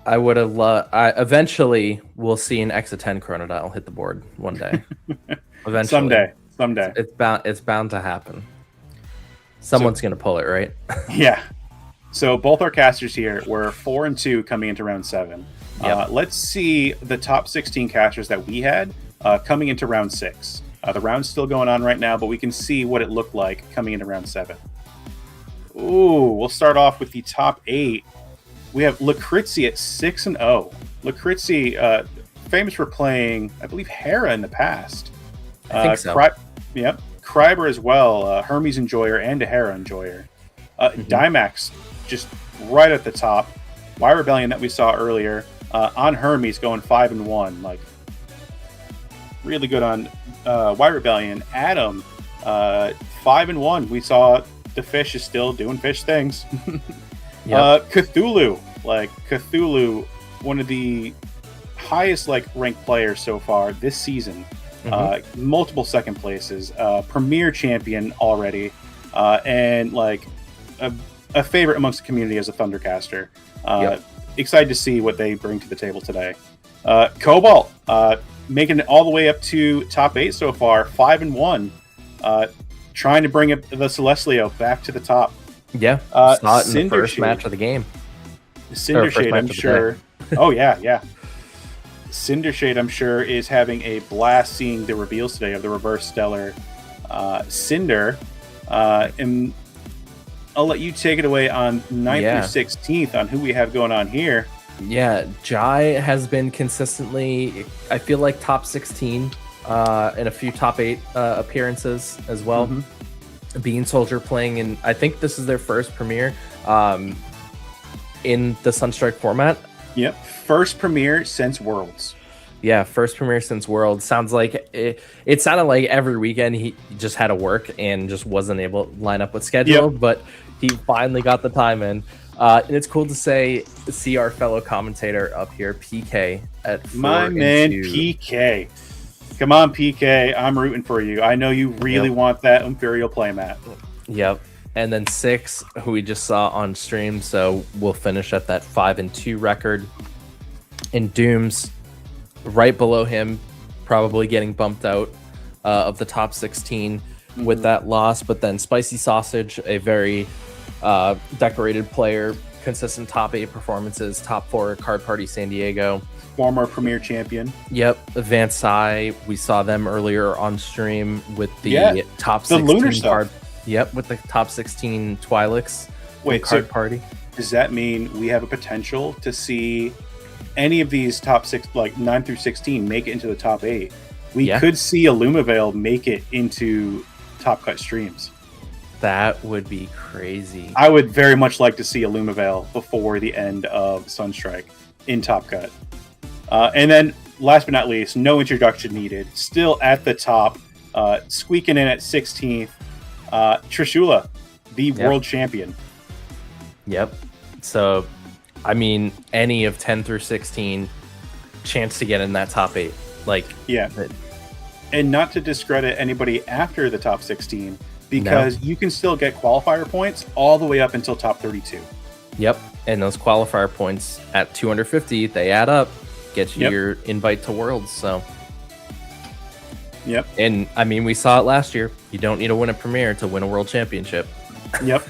I would have loved... Eventually, we'll see an X10 Chronodile hit the board one day. Eventually. Someday. It's bound to happen. Someone's going to pull it, right? Yeah. So both our casters here were 4-2 coming into round 7. Yep. Let's see the top 16 casters that we had coming into round 6. The round's still going on right now, but we can see what it looked like coming into round 7. Ooh, we'll start off with the top 8. We have Lakritzi at 6-0. Lakritzi, famous for playing, I believe, Hera in the past. I think so. Yep. Kryber as well, Hermes Enjoyer and a Hera Enjoyer. Dimax just right at the top. Y Rebellion that we saw earlier on Hermes going 5-1, like really good on Y Rebellion. Adam 5-1. We saw the fish is still doing fish things. Yep. Cthulhu, one of the highest ranked players so far this season. Multiple second places, premier champion already, and a favorite amongst the community as a Thundercaster. Excited to see what they bring to the table today. Cobalt making it all the way up to top 8 so far, 5-1, trying to bring the Celestlio back to the top. Yeah, saw it in the first match of the game. Cindershade, I'm sure. Oh yeah. Cindershade, I'm sure, is having a blast seeing the reveals today of the Reverse Stellar Cinder. And I'll let you take it away on 9th through 16th on who we have going on here. Yeah, Jai has been consistently, I feel like, top 16 in a few top 8 appearances as well. Bean Soldier playing in, I think this is their first premiere in the Sunstrike format. Yep, first premiere since Worlds. Yeah, first premiere since Worlds. Sounds like it sounded like every weekend he just had to work and just wasn't able to line up with schedule, but he finally got the time in. And it's cool to see our fellow commentator up here, PK, at 4-2. My man, PK. Come on, PK. I'm rooting for you. I know you really want that Imperial playmat. Yep. And then 6, who we just saw on stream, so we'll finish at that 5-2 record. And Doom's right below him, probably getting bumped out of the top 16 with that loss. But then Spicy Sausage, a very decorated player, consistent top 8 performances, top 4 Card Party San Diego. Former premier champion. Yep. Vansai, we saw them earlier on stream with the top 16 Lunar card. Stuff. Yep, with the top 16 Twi'leks. Wait, Card Party. Does that mean we have a potential to see any of these top 6, 9 through 16, make it into the top 8? We could see a Lumavale make it into Top Cut streams. That would be crazy. I would very much like to see a Lumavale before the end of Sunstrike in Top Cut. And then, last but not least, no introduction needed. Still at the top, squeaking in at 16th, Trishula, the world champion. Yep. So, I mean, any of 10 through 16, chance to get in that top 8. And not to discredit anybody after the top 16, because you can still get qualifier points all the way up until top 32. Yep. And those qualifier points at 250, they add up. Get you your invite to Worlds. So, and I mean, we saw it last year. You don't need to win a premiere to win a world championship. Yep.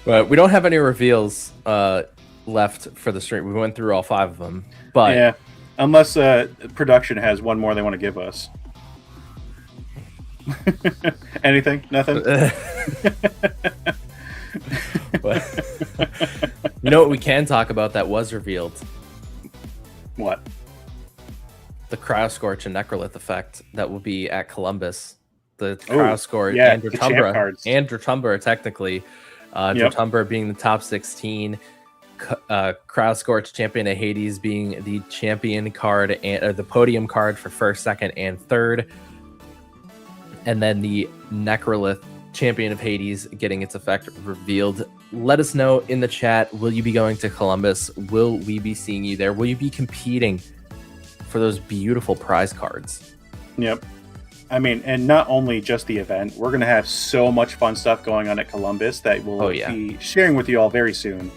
But we don't have any reveals left for the stream. We went through all 5 of them, but yeah, unless production has one more they want to give us. Anything? Nothing? You know what we can talk about that was revealed? What? The Cryoscorch and Necrolith effect that will be at Columbus. The Cryoscorch yeah, and the champ cards. Drattumbra technically. Drattumbra being the top 16. Cryoscorch, Champion of Hades, being the champion card and the podium card for first, second, and third. And then the Necrolith, Champion of Hades, getting its effect revealed. Let us know in the chat. Will you be going to Columbus? Will we be seeing you there? Will you be competing for those beautiful prize cards? Yep. I mean, and not only just the event, we're going to have so much fun stuff going on at Columbus that we'll be sharing with you all very soon.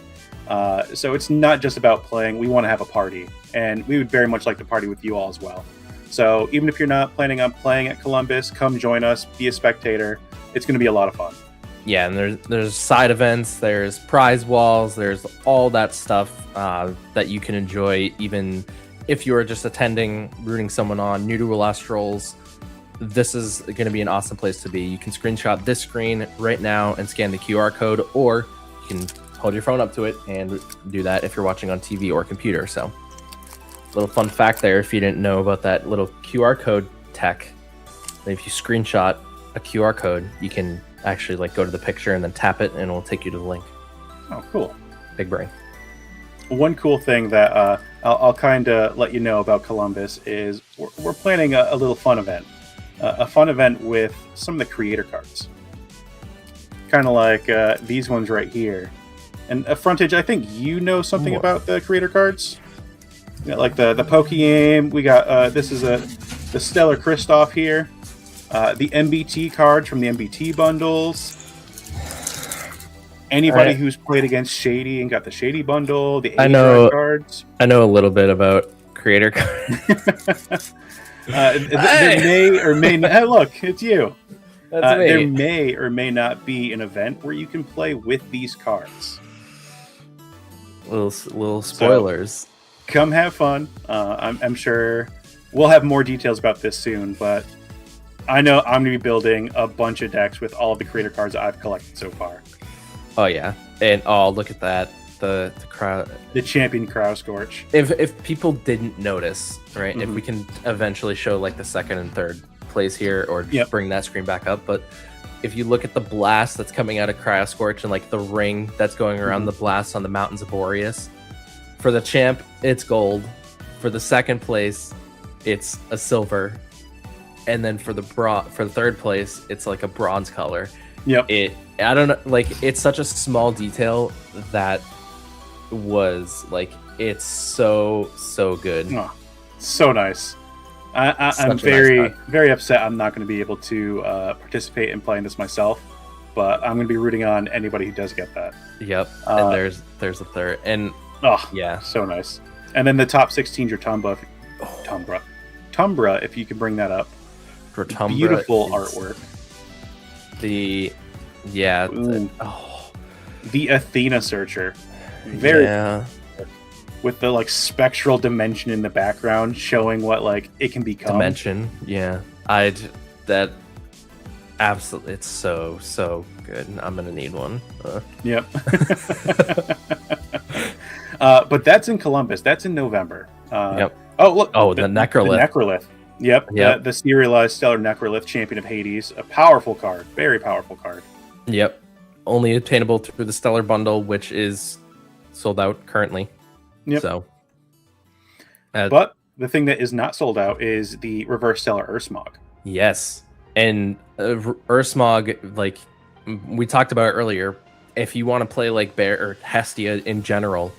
So it's not just about playing. We want to have a party, and we would very much like to party with you all as well. So even if you're not planning on playing at Columbus, come join us, be a spectator. It's going to be a lot of fun. Yeah, and there's side events, there's prize walls, there's all that stuff that you can enjoy, even if you're just attending, rooting someone on, new to Elestrals. This is going to be an awesome place to be. You can screenshot this screen right now and scan the QR code, or you can hold your phone up to it and do that if you're watching on TV or computer. So, little fun fact there, if you didn't know about that little QR code tech, if you screenshot a QR code, you can actually like go to the picture and then tap it, and it'll take you to the link. Oh, cool. Big brain. One cool thing that I'll kind of let you know about Columbus is we're planning a little fun event. A fun event with some of the creator cards. Kind of like these ones right here. And Frontage, I think you know something about the creator cards. You got like the Poke-Aim. We got this is the Stellar Kristoff here. The MBT cards from the MBT bundles. Anybody who's played against Shady and got the Shady bundle, the A cards. I know a little bit about creator cards. There may or may not. Look, it's you. That's me. There may or may not be an event where you can play with these cards. Little spoilers. So, come have fun. I'm sure we'll have more details about this soon, but I know I'm going to be building a bunch of decks with all of the creator cards I've collected so far. Oh yeah, and look at that. The champion Cryoscorch. If people didn't notice, right? If we can eventually show like the second and third place here, or just bring that screen back up, but if you look at the blast that's coming out of Cryoscorch and like the ring that's going around the blast on the Mountains of Boreas, for the champ it's gold, for the second place it's a silver, and then for the third place it's like a bronze color. I don't know, like it's such a small detail that was like, it's so good. Oh, so nice. I'm very upset I'm not going to be able to participate in playing this myself, but I'm going to be rooting on anybody who does get that. Yep. And there's a third, and yeah, so nice. And then the top 16 Tumbra, if you can bring that up. Beautiful artwork. The Athena Searcher. With the like spectral dimension in the background showing what like it can become. Dimension, yeah. That absolutely, it's so good. I'm gonna need one. Yep. But that's in Columbus. That's in November. Yep. Oh look. Oh, the Necrolith. The Necrolith. Yep. The serialized Stellar Necrolith, Champion of Hades. A powerful card. Very powerful card. Yep. Only obtainable through the Stellar Bundle, which is sold out currently. Yep. So, but the thing that is not sold out is the Reverse Stellar Ursmog. Yes, and Ursmog, like we talked about it earlier, if you want to play like Bear or Hestia in general,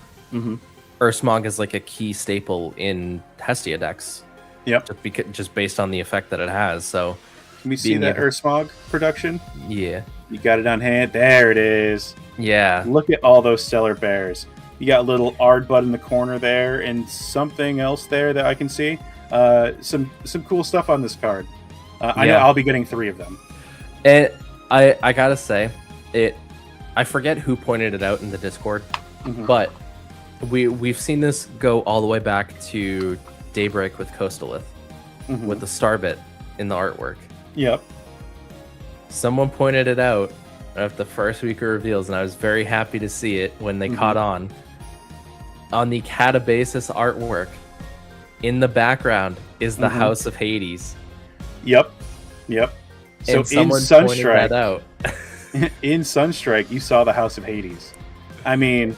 Ursmog is like a key staple in Hestia decks. Yep. Just based on the effect that it has. So, can we see that Ursmog production? Yeah. You got it on hand. There it is. Yeah. Look at all those stellar bears. You got a little Ardbud in the corner there, and something else there that I can see. Some cool stuff on this card. I know I'll be getting 3 of them. And I gotta say, I forget who pointed it out in the Discord, but we've seen this go all the way back to Daybreak with Coastalith, with the Starbit in the artwork. Yep. Someone pointed it out at the first week of reveals, and I was very happy to see it when they caught on. On the Catabasis artwork, in the background is the House of Hades. Yep. So And someone in pointed that Sunstrike, out. in Sunstrike, you saw the House of Hades. I mean,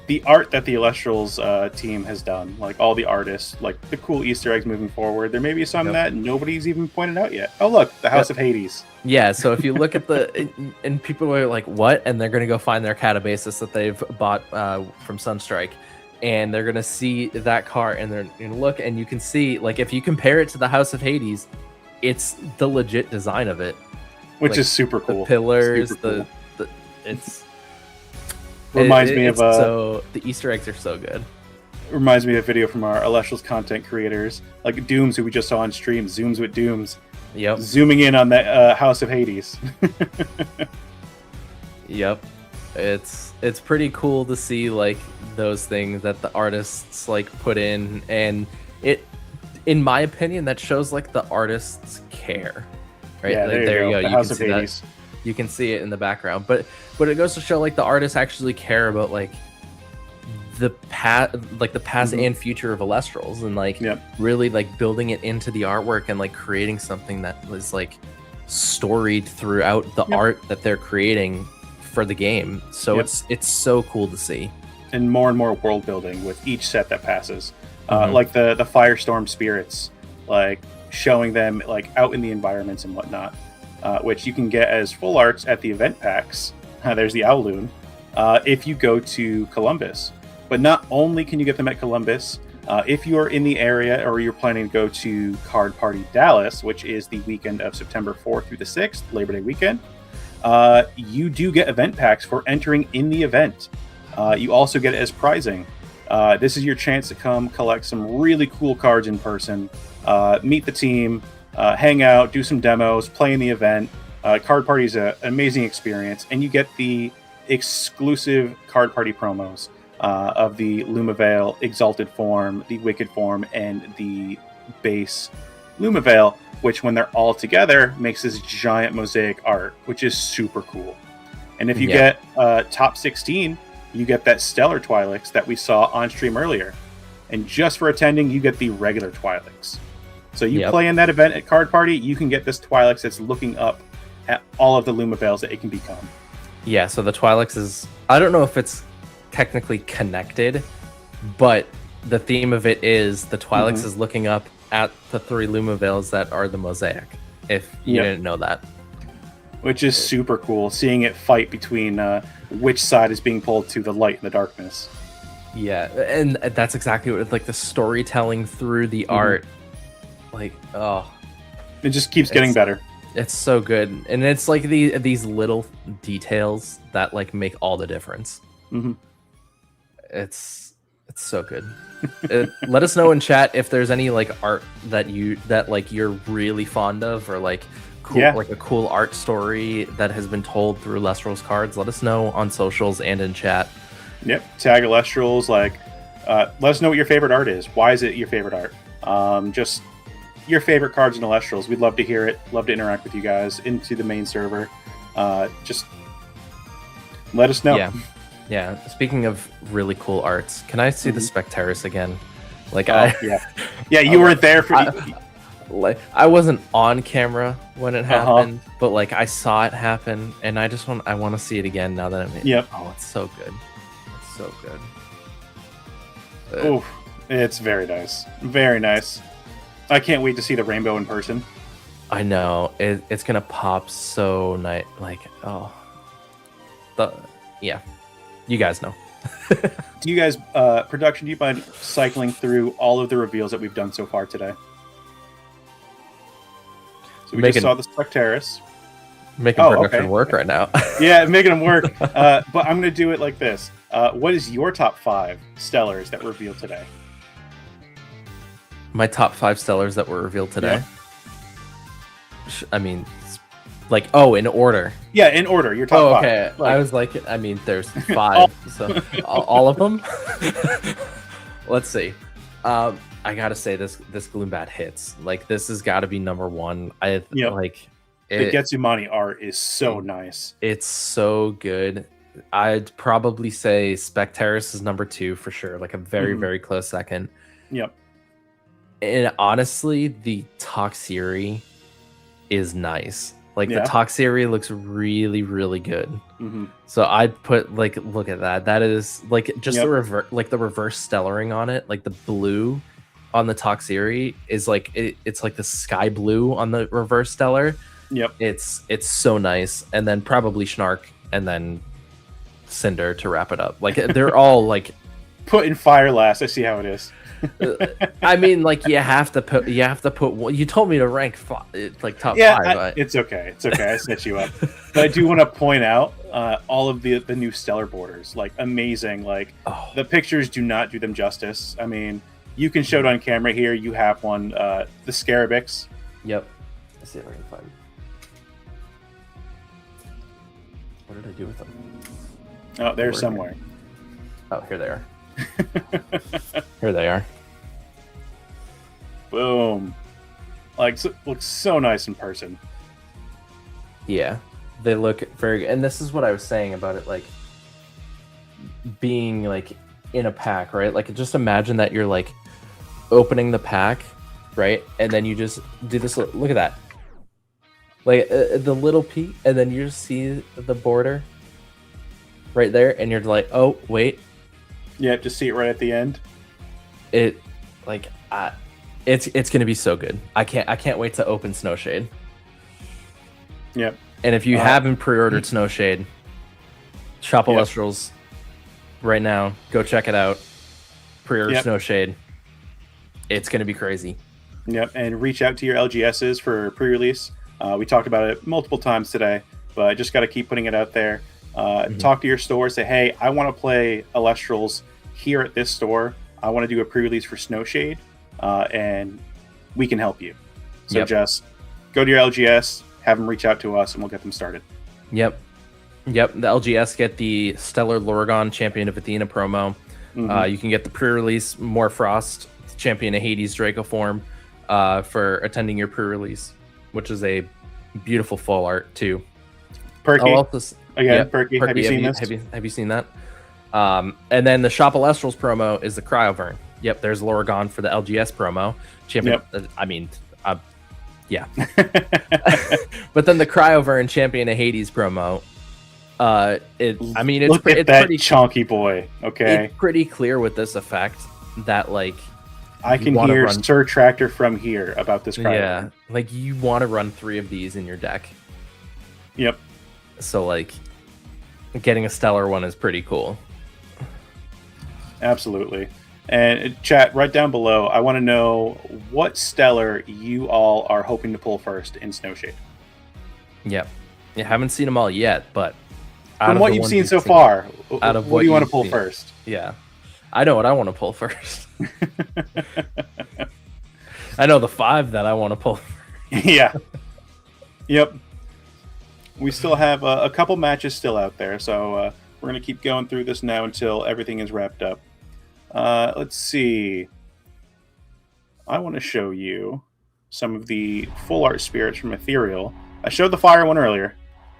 the art that the Elestrals team has done, like all the artists, like the cool Easter eggs moving forward. There may be some that nobody's even pointed out yet. Oh, look, the House of Hades. Yeah, so if you look at and people are like, what? And they're going to go find their Catabasis that they've bought from Sunstrike. And they're going to see that card and they're going to look, and you can see, like, if you compare it to the House of Hades, it's the legit design of it. Which is super cool. The pillars, Super cool. it's... Reminds me of so the Easter eggs are so good. Reminds me of a video from our Elestrals content creators, like Dooms, who we just saw on stream. Zooms with Dooms. Yep. Zooming in on that House of Hades. Yep. It's pretty cool to see, like, those things that the artists like put in, and it, in my opinion, that shows like the artists care. Right? Yeah, like, there you go. You House can of see Hades. that. You can see it in the background, but it goes to show like the artists actually care about like the past and future of Elestrals, and like really like building it into the artwork and like creating something that was like storied throughout the art that they're creating for the game. So it's so cool to see. And more world building with each set that passes. Like the Firestorm spirits, like showing them like out in the environments and whatnot. Which you can get as full arts at the event packs. There's the Owloon. If you go to Columbus. But not only can you get them at Columbus, if you are in the area or you're planning to go to Card Party Dallas, which is the weekend of September 4th through the 6th, Labor Day weekend, you do get event packs for entering in the event. You also get it as prizing. This is your chance to come collect some really cool cards in person, meet the team, hang out, do some demos, play in the event. Card Party is an amazing experience, and you get the exclusive Card Party promos of the Lumavale Exalted form, the Wicked form, and the base Lumavale, which when they're all together makes this giant mosaic art, which is super cool. And if you get top 16, you get that Stellar Twilix that we saw on stream earlier. And just for attending, you get the regular Twilix. So you play in that event at Card Party, you can get this Twilix that's looking up at all of the Lumavales that it can become. Yeah, so the Twilix is... I don't know if it's technically connected, but the theme of it is the Twilix is looking up at the 3 Lumavales that are the mosaic, if you didn't know that. Which is super cool, seeing it fight between which side is being pulled to the light and the darkness. Yeah, and that's exactly what, like, the storytelling through the art, like, oh. It just keeps getting better. It's so good. And it's like these little details that, like, make all the difference. It's so good. Let us know in chat if there's any like art that you're really fond of, or like cool, like a cool art story that has been told through Elestrals cards. Let us know on socials and in chat. Yep, tag Elestrals. Like, let us know what your favorite art is. Why is it your favorite art? Just your favorite cards in Elestrals. We'd love to hear it. Love to interact with you guys into the main server. Just let us know. Yeah. Speaking of really cool arts, can I see the Spectaris again? Like, you weren't there for. I wasn't on camera when it happened, but like I saw it happen, and I want to see it again now that I'm in. Yep. Oh, it's so good. It's so good. Oh, it's very nice. Very nice. I can't wait to see the rainbow in person. I know it's gonna pop so nice. Like, you guys know. Do you guys, production, do you mind cycling through all of the reveals that we've done so far today? So we just saw the Spectaris. Making production work right now. Yeah, making them work. But I'm going to do it like this. What is your top 5 Stellars that were revealed today? My top 5 Stellars that were revealed today? I mean, Like, oh, in order. Yeah, in order. Your top Oh, five. okay. Like, I was like, I mean, there's 5, so all of them. Let's see. I gotta say this Gloombat hits. Like, this has got to be number 1. Yep. Like the Getsumani art is so nice. It's so good. I'd probably say Specteris is number 2 for sure. Like a very very close second. Yep. And honestly, the Toxiri is nice. Like the Toxiri looks really really good. So I'd put, like, look at that. That is like just the reverse, like the reverse stellaring on it. Like the blue on the Toxiri is like it's like the sky blue on the reverse stellar. Yep. It's so nice. And then probably Schnark and then Cinder to wrap it up. Like they're all like put in fire last. I see how it is. I mean, like you have to put you told me to rank like top 5. But... It's okay. I set you up. But I do want to point out all of the new stellar borders. Like amazing. Like the pictures do not do them justice. I mean, you can show it on camera here. You have one, the Scarabix. Yep. Let's see if I can find. What did I do with them? Oh, they're somewhere. Oh, here they are. Here they are. Boom. Like, looks so nice in person. Yeah, they look very good. And this is what I was saying about it, like being like in a pack, right? Like just imagine that you're like opening the pack, right? And then you just do this. Look at that. Like the little peak, and then you just see the border right there, and you're like, oh wait. Yeah, just see it right at the end. It like it's gonna be so good. I can't wait to open Snowshade. Yep. And if you haven't pre-ordered Snowshade, shop Elestrals right now. Go check it out. Pre-order Snowshade. It's gonna be crazy. Yep, and reach out to your LGSs for pre-release. We talked about it multiple times today, but I just got to keep putting it out there. Talk to your store. Say, hey, I want to play Elestrals here at this store. I want to do a pre-release for Snowshade, and we can help you. So just go to your LGS, have them reach out to us, and we'll get them started. Yep. The LGS get the Stellar Lorgon Champion of Athena promo. You can get the pre-release Morfrost Champion of Hades Draco form for attending your pre-release, which is a beautiful full art too. Perky. Perky. Have you seen this? Have you seen that? And then the Shop Elestrals promo is the Cryovern. Yep, there's Lorgon for the LGS promo. Champion. I mean, yeah. But then the Cryovern Champion of Hades promo. It's look at that pretty chonky boy. Okay, it's pretty clear with this effect that like I can hear Sir Tractor from here about this Cryovern. Yeah, like you want to run 3 of these in your deck. Yep. So like getting a stellar one is pretty cool. Absolutely. And chat right down below, I want to know what stellar you all are hoping to pull first in Snowshade. Yep. You haven't seen them all yet, but from what you've seen so far, what do you want to pull first? Yeah. I know what I want to pull first. I know the 5 that I want to pull. Yeah. Yep. We still have a couple matches still out there, so we're going to keep going through this now until everything is wrapped up. Let's see. I want to show you some of the full art spirits from Ethereal. I showed the fire one earlier.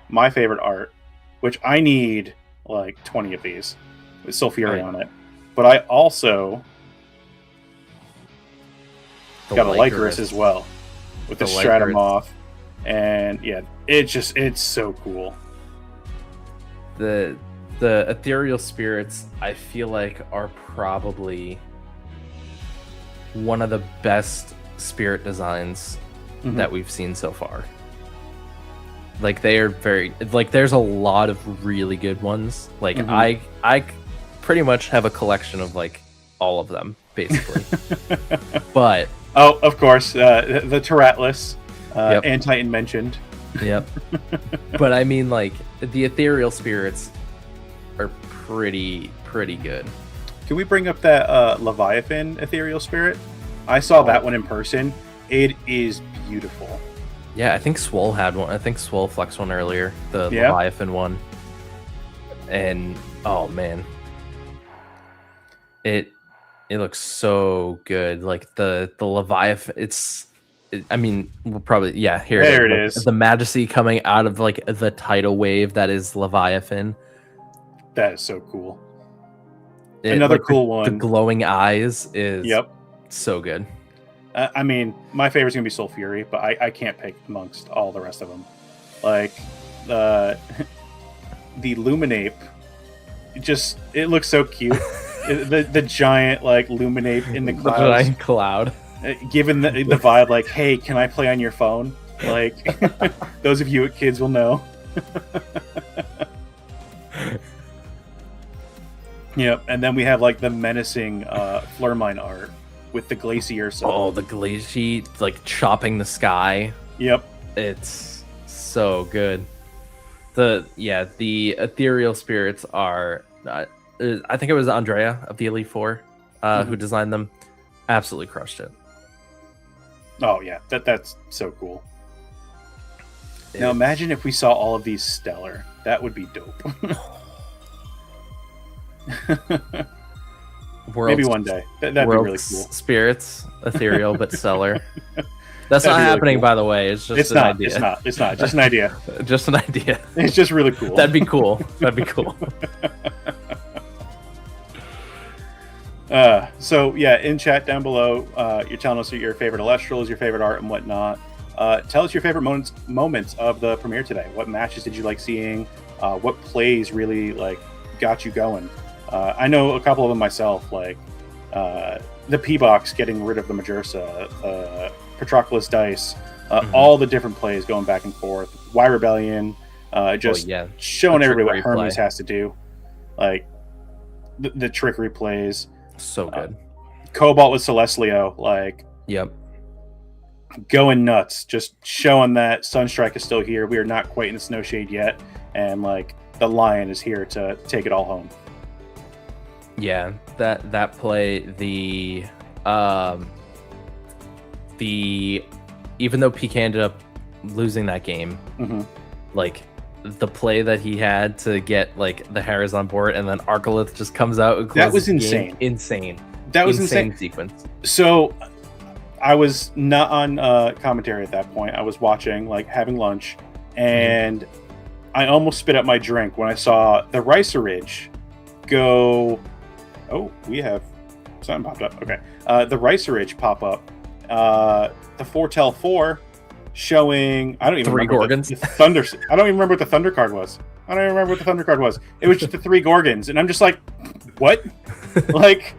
My favorite art, which I need like 20 of these with Sulfury on it. But I also got a Lycoris as well with the Stratomoth. And yeah, it's so cool. The ethereal spirits, I feel like, are probably one of the best spirit designs that we've seen so far. Like they are very like there's a lot of really good ones. Like I pretty much have a collection of like all of them basically. But of course, the Terratlus. And Titan mentioned. Yep. But I mean, like, the ethereal spirits are pretty good. Can we bring up that Leviathan ethereal spirit? I saw that one in person. It is beautiful. Yeah, I think Swole had one. I think Swole flexed one earlier, the Yeah. Leviathan one. And oh man, it looks so good. Like the Leviathan, I mean, we'll probably here There it Like, is. the Majesty coming out of like the tidal wave that is Leviathan. That is so cool. Another like, cool one. The glowing eyes is so good. I mean, my favorite's gonna be Soul Fury, but I can't pick amongst all the rest of them. Like the Luminape, it looks so cute. the giant like Luminape in the clouds, The giant cloud. Given the vibe, like, hey, can I play on your phone? Like, those of you with kids will know. Yep, and then we have like the menacing Flurmine art with the Glacier. Oh, the Glacier like chopping the sky. Yep, it's so good. The ethereal spirits are. I think it was Andrea of the Elite Four who designed them. Absolutely crushed it. Oh yeah, that's so cool. Now imagine if we saw all of these stellar. That would be dope. Maybe one day. That'd be really cool. Spirits, ethereal but stellar. That's not happening, really cool. By the way. It's just an idea. It's not. Just an idea. Just an idea. It's just really cool. That'd be cool. That'd be cool. So yeah, in chat down below, you're telling us your favorite Elestrals, your favorite art, and whatnot. Tell us your favorite moments of the premiere today. What matches did you like seeing? What plays really like got you going? I know a couple of them myself, like the P-Box getting rid of the Majursa, Patroclus Dice, all the different plays going back and forth. Y Rebellion, showing everybody what Hermes has to do. Like the trickery plays. So good. Cobalt with Celestlio, like going nuts, just showing that Sunstrike is still here. We are not quite in the snow shade yet, and like the Lion is here to take it all home. Yeah, that play, the even though PK ended up losing that game, like the play that he had to get like the Harris on board, and then Arcolith just comes out and that was insane. That was insane sequence. So I was not on commentary at that point. I was watching, like having lunch, and I almost spit up my drink when I saw the Riceridge go. Oh, we have something popped up. Okay, the Riceridge pop up. The Foretell 4 showing. I don't even remember Gorgons. The Thunder. I don't even remember what the Thunder card was. It was just the 3 Gorgons, and I'm just like, what? Like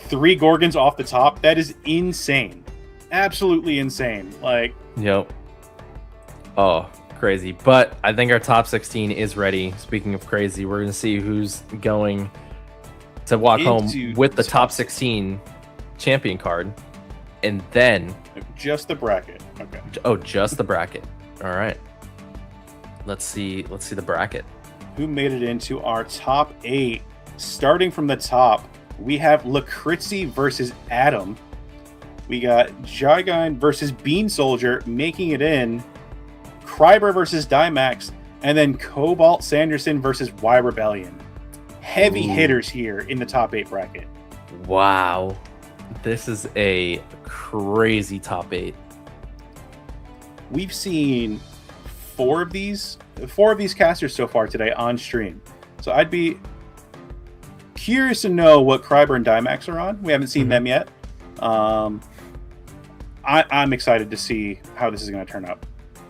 3 Gorgons off the top? That is insane. Absolutely insane. Like. Yep. Oh, crazy. But I think our top 16 is ready. Speaking of crazy, we're going to see who's going to walk home with the top 16 champion card. And then... just the bracket. Okay. Oh, just the bracket. All right. Let's see the bracket. Who made it into our top 8? Starting from the top, we have Lakritzi versus Adam. We got Jygine versus Bean Soldier making it in. Kryber versus Dimax, and then Cobalt Sanderson versus Y Rebellion. Heavy hitters here in the top 8 bracket. Wow. This is a crazy top 8. We've seen 4 of these casters so far today on stream. So I'd be curious to know what Kryber and Dimax are on. We haven't seen them yet. I'm excited to see how this is going to turn out.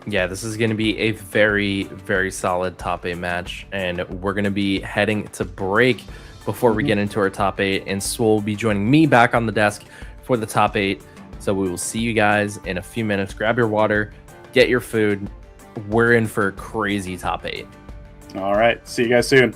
Yeah, this is going to be a very, very solid top 8 match, and we're going to be heading to break before we get into our top 8, and Swole will be joining me back on the desk for the top 8. So we will see you guys in a few minutes. Grab your water, get your food. We're in for a crazy top 8. All right, see you guys soon.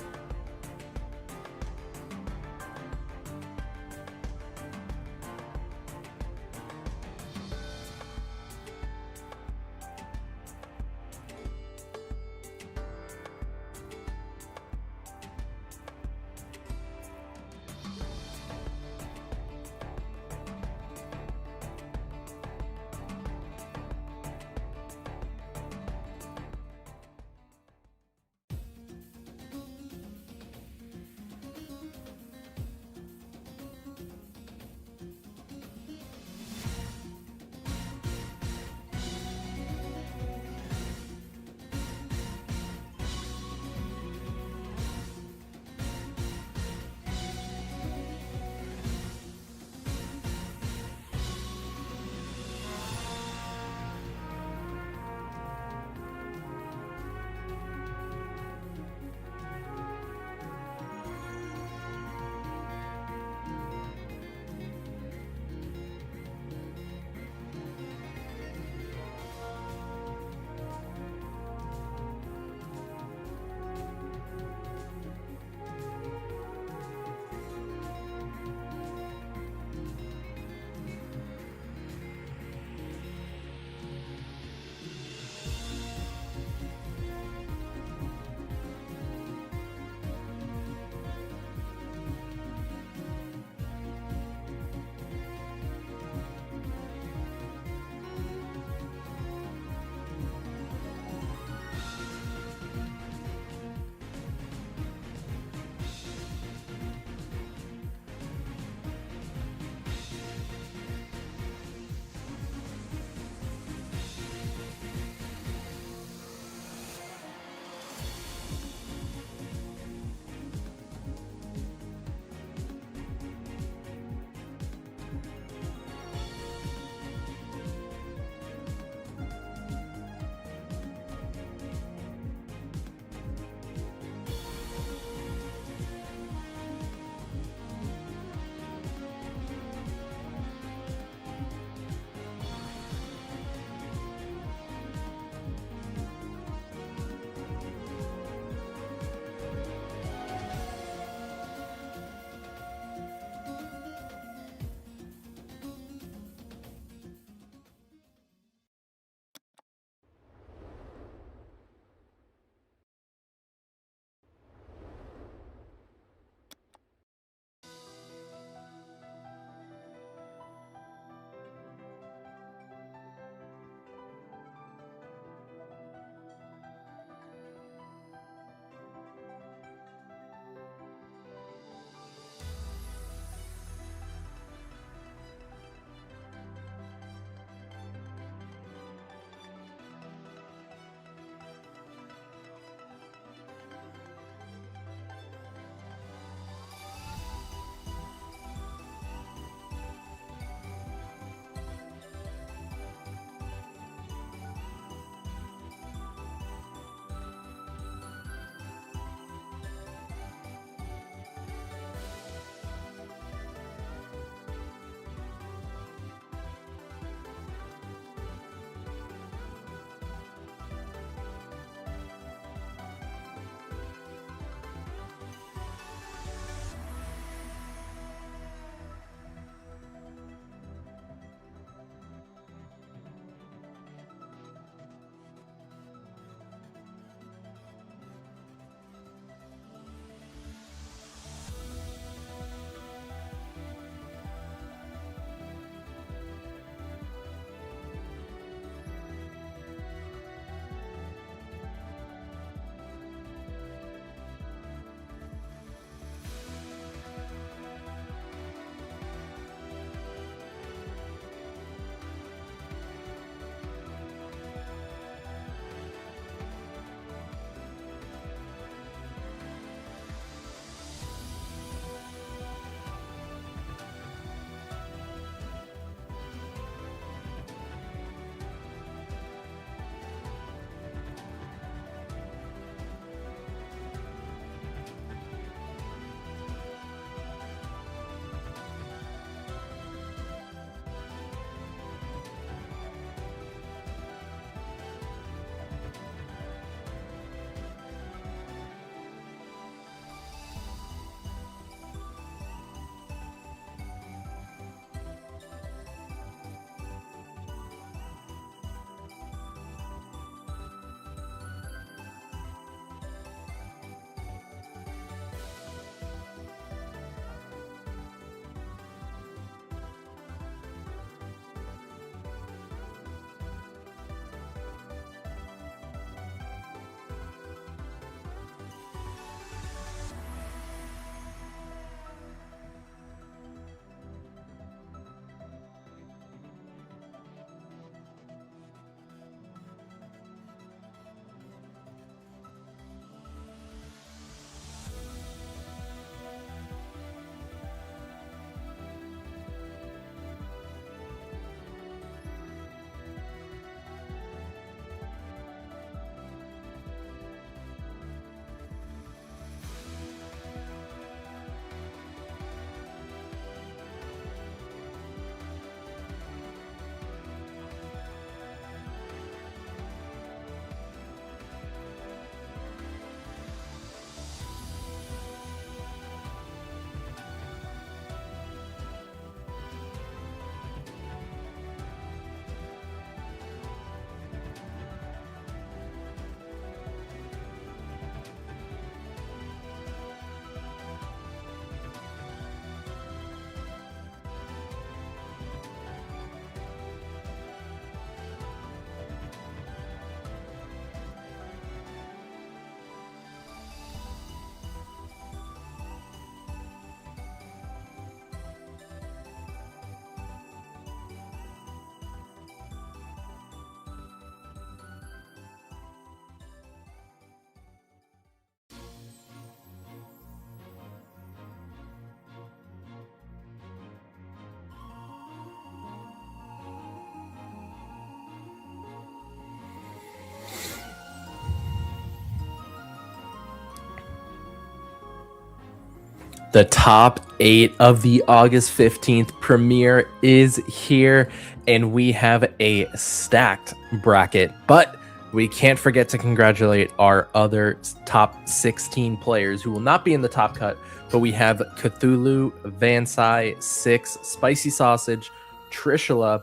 The top 8 of the August 15th premiere is here, and we have a stacked bracket, but we can't forget to congratulate our other top 16 players who will not be in the top cut, but we have Cthulhu, Vansai, Six, Spicy Sausage, Trishula,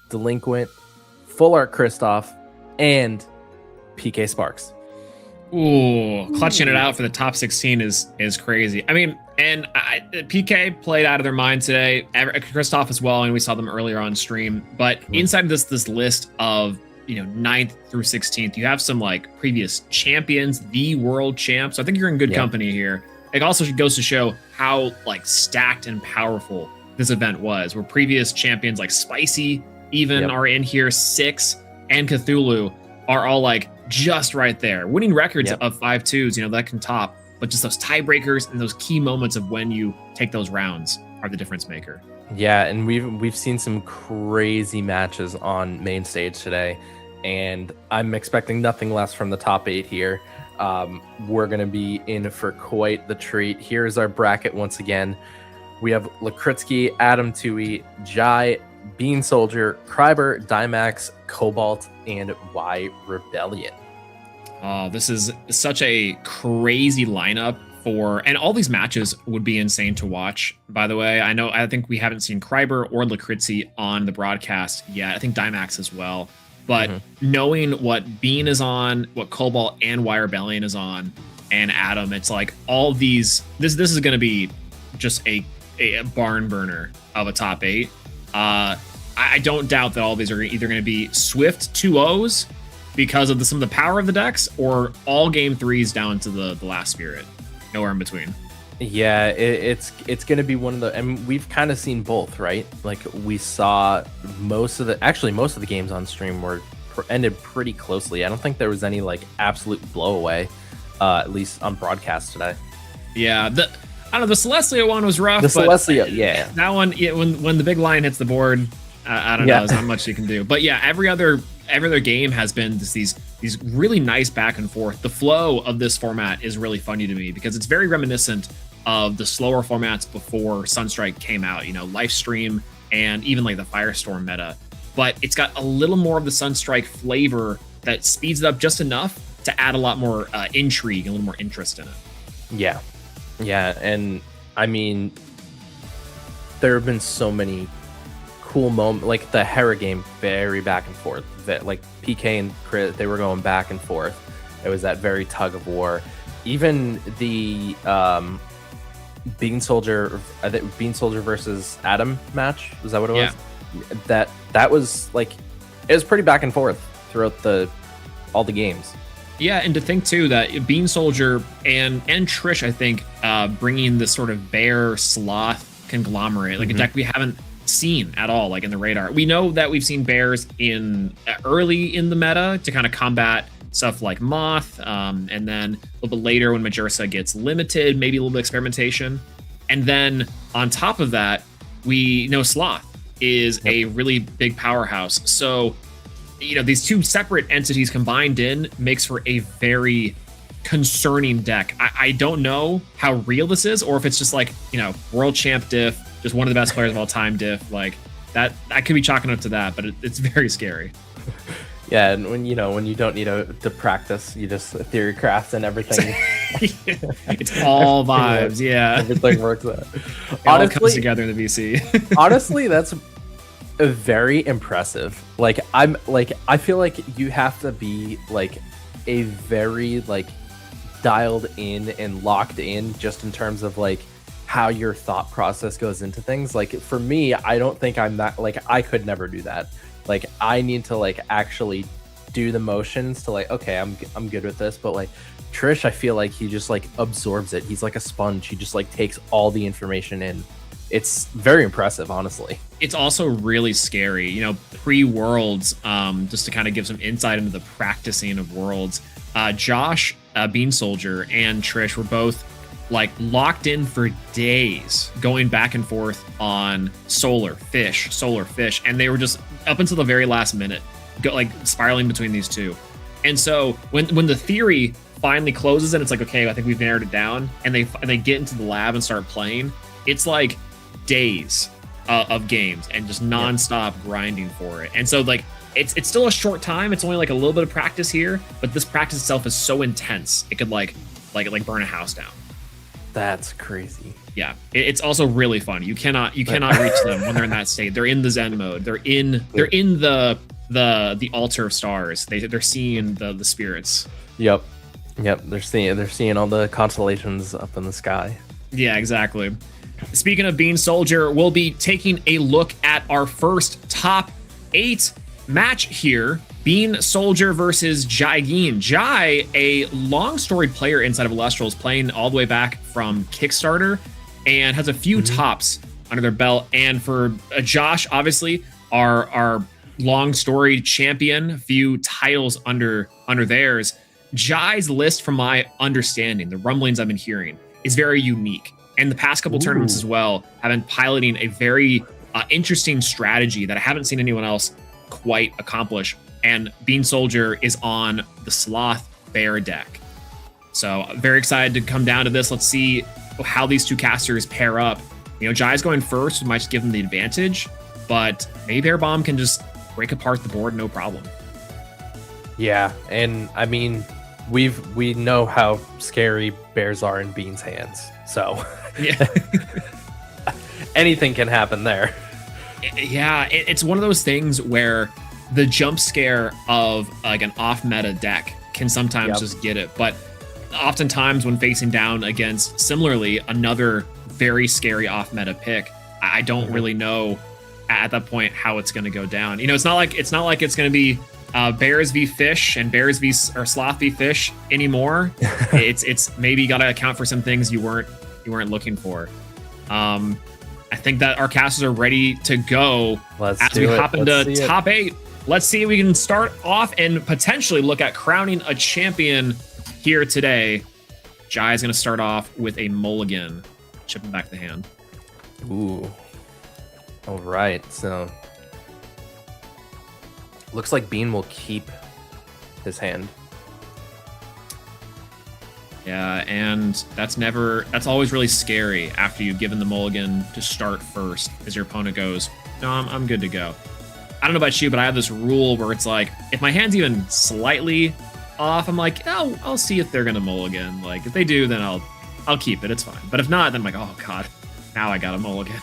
Delinquent, Full Art Kristoff, and PK Sparks. Ooh, clutching it out for the top 16 is crazy. I mean, and PK played out of their mind today. Kristoff as well, and we saw them earlier on stream. But inside this list of 9th through 16th, you have some like previous champions, the world champs. So I think you're in good company here. It also goes to show how like stacked and powerful this event was. Where previous champions like Spicy even are in here, Six and Cthulhu are all like just right there, winning records of 5-2s, that can top, but just those tiebreakers and those key moments of when you take those rounds are the difference maker. Yeah, and we've seen some crazy matches on main stage today, and I'm expecting nothing less from the top 8 here. We're gonna be in for quite the treat. Here's our bracket once again. We have Lakritsky, Adam Tui, Jai, Bean Soldier, Kryber, Dimax, Cobalt, and Y Rebellion. Oh, this is such a crazy lineup and all these matches would be insane to watch, by the way. I think we haven't seen Kryber or Lakritsky on the broadcast yet. I think Dimax as well. But knowing what Bean is on, what Cobalt and Y Rebellion is on, and Adam, it's like all these, this is going to be just a barn burner of a top 8. I don't doubt that all these are either going to be swift 2-0s because of some of the power of the decks, or all game 3s down to the last spirit. Nowhere in between. Yeah, it's going to be one of the, and we've kind of seen both, right? Like we saw most of the games on stream ended pretty closely. I don't think there was any like absolute blowaway, at least on broadcast today. Yeah, the Celestia one was rough. The Celestia, yeah. That one, when the big line hits the board, I don't know, there's not much you can do. But yeah, every other game has been these really nice back and forth. The flow of this format is really funny to me because it's very reminiscent of the slower formats before Sunstrike came out, Lifestream and even like the Firestorm meta. But it's got a little more of the Sunstrike flavor that speeds it up just enough to add a lot more intrigue and a little more interest in it. Yeah, and I mean, there have been so many cool moments, like the Hera game, very back and forth. That like PK and Crit, they were going back and forth. It was that very tug of war. Even the Bean Soldier versus Adam match, was that what it was? That was like, it was pretty back and forth throughout all the games. Yeah, and to think too that Bean Soldier and Trish, I think, bringing this sort of bear sloth conglomerate, like a deck we haven't seen at all, like in the radar. We know that we've seen bears early in the meta to kind of combat stuff like Moth, and then a little bit later when Majorsa gets limited, maybe a little bit of experimentation. And then on top of that, we know Sloth is a really big powerhouse. So these two separate entities combined makes for a very concerning deck. I don't know how real this is, or if it's just like, world champ diff, just one of the best players of all time diff, like that could be chalking up to that, but it's very scary. Yeah, and when you don't need to practice, you just theory craft and everything. It's all vibes, yeah. Everything works out. It all comes together in the VC. Honestly, that's very impressive. Like I feel like you have to be like a very like dialed in and locked in just in terms of like how your thought process goes into things. Like for me, I don't think I'm that, like I could never do that. Like I need to like actually do the motions to like, okay, I'm good with this. But like Trish, I feel like he just like absorbs it. He's like a sponge. He just like takes all the information in. It's very impressive, honestly. It's also really scary, pre-Worlds, just to kind of give some insight into the practicing of Worlds. Josh, Bean Soldier, and Trish were both like locked in for days, going back and forth on solar fish, and they were just up until the very last minute, like spiraling between these two. And so when the theory finally closes and it's like, okay, I think we've narrowed it down, and they get into the lab and start playing, it's like days of games and just nonstop grinding for it. And so like it's still a short time. It's only like a little bit of practice here, but this practice itself is so intense it could like burn a house down. That's crazy. Yeah, it's also really fun. You cannot reach them when they're in that state. They're in the Zen mode. They're in the altar of stars. They're seeing the spirits. Yep. They're seeing all the constellations up in the sky. Yeah, exactly. Speaking of Bean Soldier, we'll be taking a look at our first top 8 match here. Bean Soldier versus Jai. Jai, a long storied player inside of Elestrals, playing all the way back from Kickstarter, and has a few tops under their belt. And for Josh, obviously, our long storied champion, a few titles under theirs. Jai's list, from my understanding, the rumblings I've been hearing, is very unique. And the past couple tournaments as well have been piloting a very interesting strategy that I haven't seen anyone else quite accomplish. And Bean Soldier is on the Sloth Bear deck. So very excited to come down to this. Let's see how these two casters pair up. You know, Jai's going first, we might just give him the advantage, but maybe Bear Bomb can just break apart the board, no problem. Yeah, and I mean, we know how scary bears are in Bean's hands, so yeah, anything can happen there. Yeah, it's one of those things where the jump scare of like an off-meta deck can sometimes just get it, but oftentimes when facing down against similarly another very scary off-meta pick, I don't really know at that point how it's going to go down. You know, it's not like it's going to be bears v fish and bears v or sloth v fish anymore. it's maybe got to account for some things you weren't looking for. I think that our casters are ready to go. As we hop into top 8. Let's see if we can start off and potentially look at crowning a champion here today. Jai's going to start off with a mulligan, chipping back the hand. Ooh. All right, so looks like Bean will keep his hand. Yeah, and that's always really scary after you've given the mulligan to start first, as your opponent goes, no, I'm good to go. I don't know about you, but I have this rule where it's like, if my hand's even slightly off, I'm like, oh, I'll see if they're gonna mulligan. Like, if they do, then I'll keep it, it's fine. But if not, then I'm like, oh god, now I got a mulligan.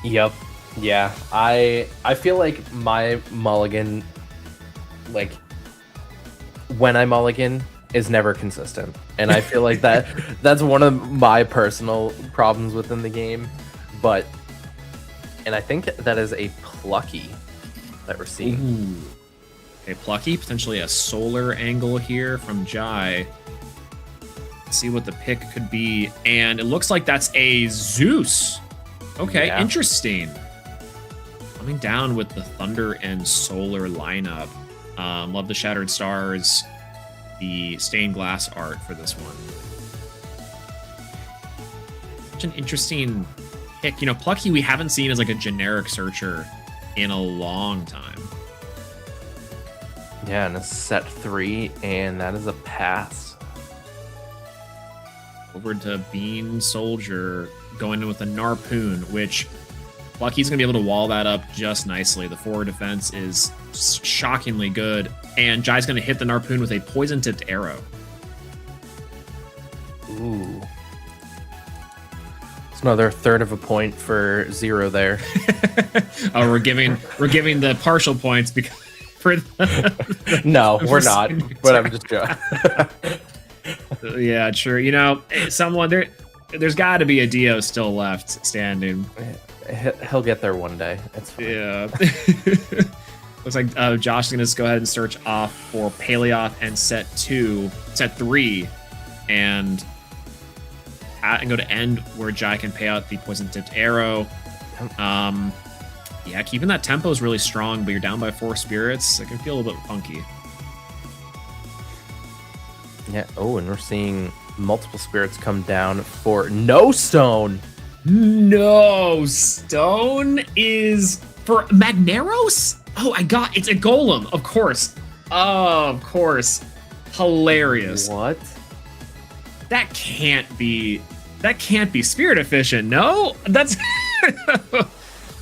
Yep. Yeah, I feel like my mulligan, like when I mulligan, is never consistent, and I feel like that's one of my personal problems within the game. And I think that is a plucky that we're seeing. Ooh. A plucky, potentially a solar angle here from Jai. Let's see what the pick could be, and it looks like that's a Zeus. Okay, yeah. Interesting. Coming down with the Thunder and Solar lineup. Love the Shattered Stars, the stained glass art for this one. Such an interesting pick. You know, Plucky we haven't seen as like a generic searcher in a long time. Yeah, and a set 3, and that is a pass. Over to Bean Soldier, going in with a Narpoon, which Lucky's going to be able to wall that up just nicely. The forward defense is shockingly good, and Jai's going to hit the Narpoon with a poison-tipped arrow. Ooh. It's another third of a point for 0 there. Oh, we're giving the partial points because for no, we're not. But I'm just joking. Yeah, true. You know, someone there's got to be a Dio still left standing. He'll get there one day. It's fine. Yeah. Looks like Josh is going to go ahead and search off for Paleoth and set 3, and go to end where Jai can pay out the poison-tipped arrow. Yeah, keeping that tempo is really strong, but you're down by 4 spirits. It can feel a little bit funky. Yeah. Oh, and we're seeing multiple spirits come down for no stone. No stone is for Magneros? Oh, it's a golem, of course. Of course. Hilarious. What? That can't be spirit efficient. No, that's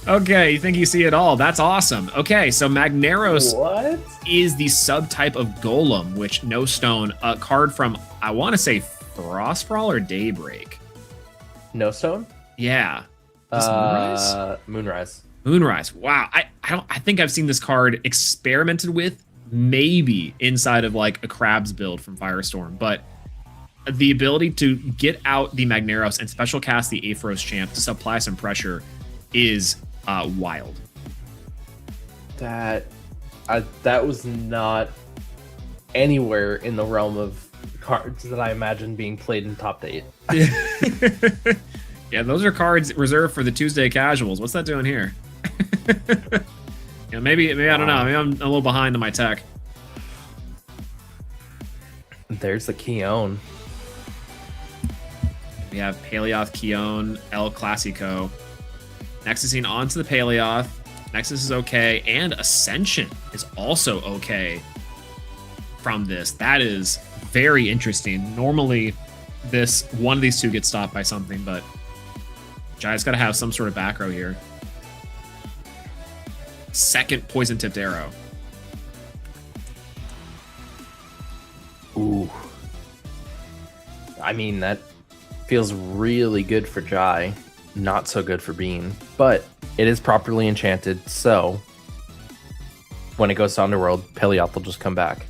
okay. You think you see it all? That's awesome. Okay, so Magneros What? is the subtype of Golem, which no stone. A card from, I want to say, Frostfall or Daybreak. No stone? Yeah. Moonrise? Moonrise. Moonrise. Wow. I think I've seen this card experimented with, maybe inside of like a Crabs build from Firestorm, but the ability to get out the Magneros and special cast the Aphros Champ to supply some pressure is wild. That was not anywhere in the realm of cards that I imagine being played in top 8. Yeah, those are cards reserved for the Tuesday casuals. What's that doing here? Maybe I don't know. Maybe I'm a little behind on my tech. There's the Keone. We have Paleoth, Keone, El Clasico. Nexusine onto the Paleoth. Nexus is okay, and Ascension is also okay from this. That is very interesting. Normally, one of these two gets stopped by something, but Jai's got to have some sort of back row here. Second poison-tipped arrow. Ooh. I mean, that feels really good for Jai. Not so good for Bean. But it is properly enchanted, so when it goes to Underworld, Paleoth will just come back.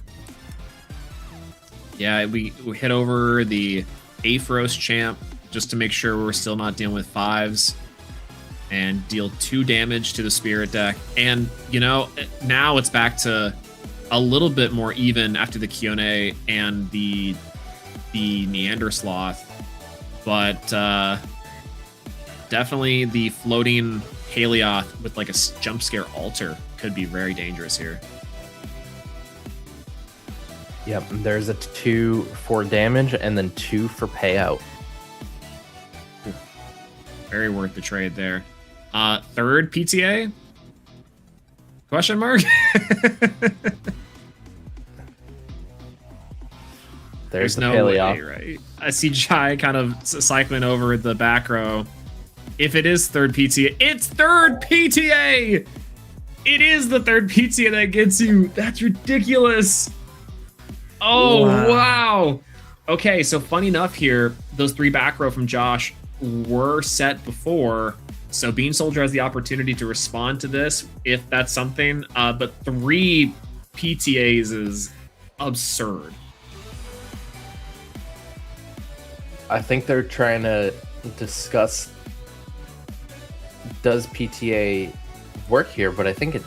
Yeah, we hit over the Aphros Champ just to make sure we're still not dealing with 5s. And deal 2 damage to the Spirit deck. And, now it's back to a little bit more even after the Keone and the Neander Sloth. But definitely the floating Paleoth with like a jump scare altar could be very dangerous here. Yep, there's a 2 for damage and then 2 for payout. Very worth the trade there. Third PTA? Question mark? There's the no Paleoth. way, right? I see Jai kind of cycling over the back row. If it is third PTA, it's third PTA! It is the third PTA that gets you. That's ridiculous. Oh, wow. Okay, so funny enough here, those 3 back row from Josh were set before. So Bean Soldier has the opportunity to respond to this if that's something. But 3 PTAs is absurd. I think they're trying to discuss, does PTA work here? But I think it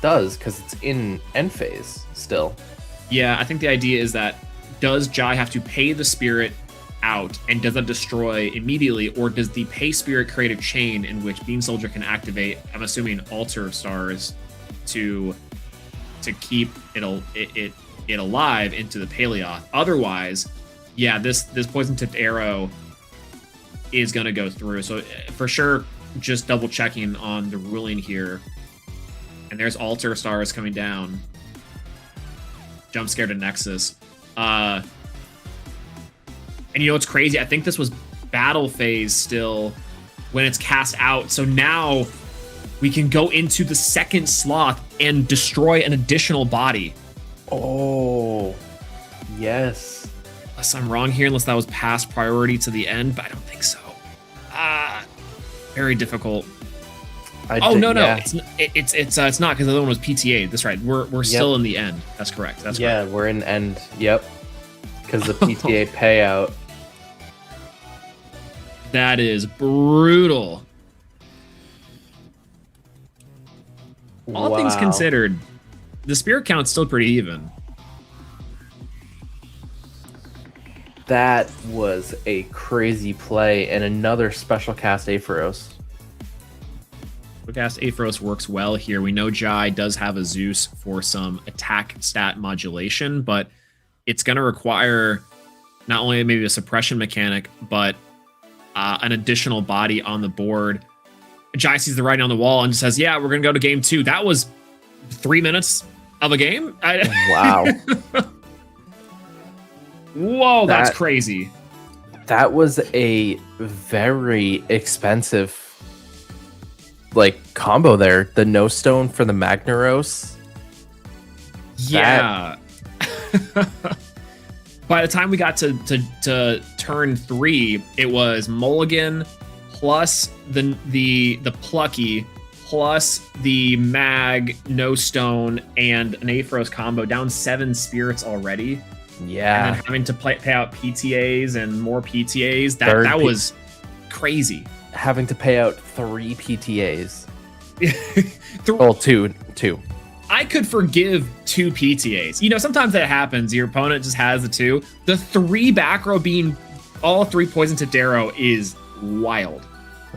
does because it's in end phase still. Yeah, I think the idea is that does Jai have to pay the spirit out and does that destroy immediately, or does the pay spirit create a chain in which Bean Soldier can activate, I'm assuming, altar stars to keep it alive into the Paleoth? Otherwise, yeah, this poison tipped arrow is going to go through. So for sure, just double checking on the ruling here. And there's altar stars coming down. Jump scare to Nexus. And what's crazy? I think this was battle phase still when it's cast out. So now we can go into the second sloth and destroy an additional body. Oh, yes. Unless I'm wrong here, unless that was past priority to the end, but I don't think so. Very difficult. No. Yeah. It's not because the other one was PTA. That's right. We're still in the end. That's correct. That's correct. We're in end. Yep. Because the PTA payout. That is brutal. All things considered, the spirit count's still pretty even. That was a crazy play and another special cast Aphros. Cast Aphros works well here. We know Jai does have a Zeus for some attack stat modulation, but it's going to require not only maybe a suppression mechanic, but an additional body on the board. Jai sees the writing on the wall and just says, yeah, we're going to go to game 2. That was 3 minutes of a game? Wow. Whoa, that's crazy. That was a very expensive combo there. The no stone for the Magnaros. Yeah. By the time we got to turn 3, it was Mulligan plus the Plucky plus the Mag, no stone, and an Aphros combo, down 7 spirits already. Yeah. And then having to pay out PTAs and more PTAs. That was crazy. Having to pay out 3 PTAs. Well, two. I could forgive 2 PTAs. You know, sometimes that happens. Your opponent just has the 2. The 3 back row being all 3 poison to Darrow is wild.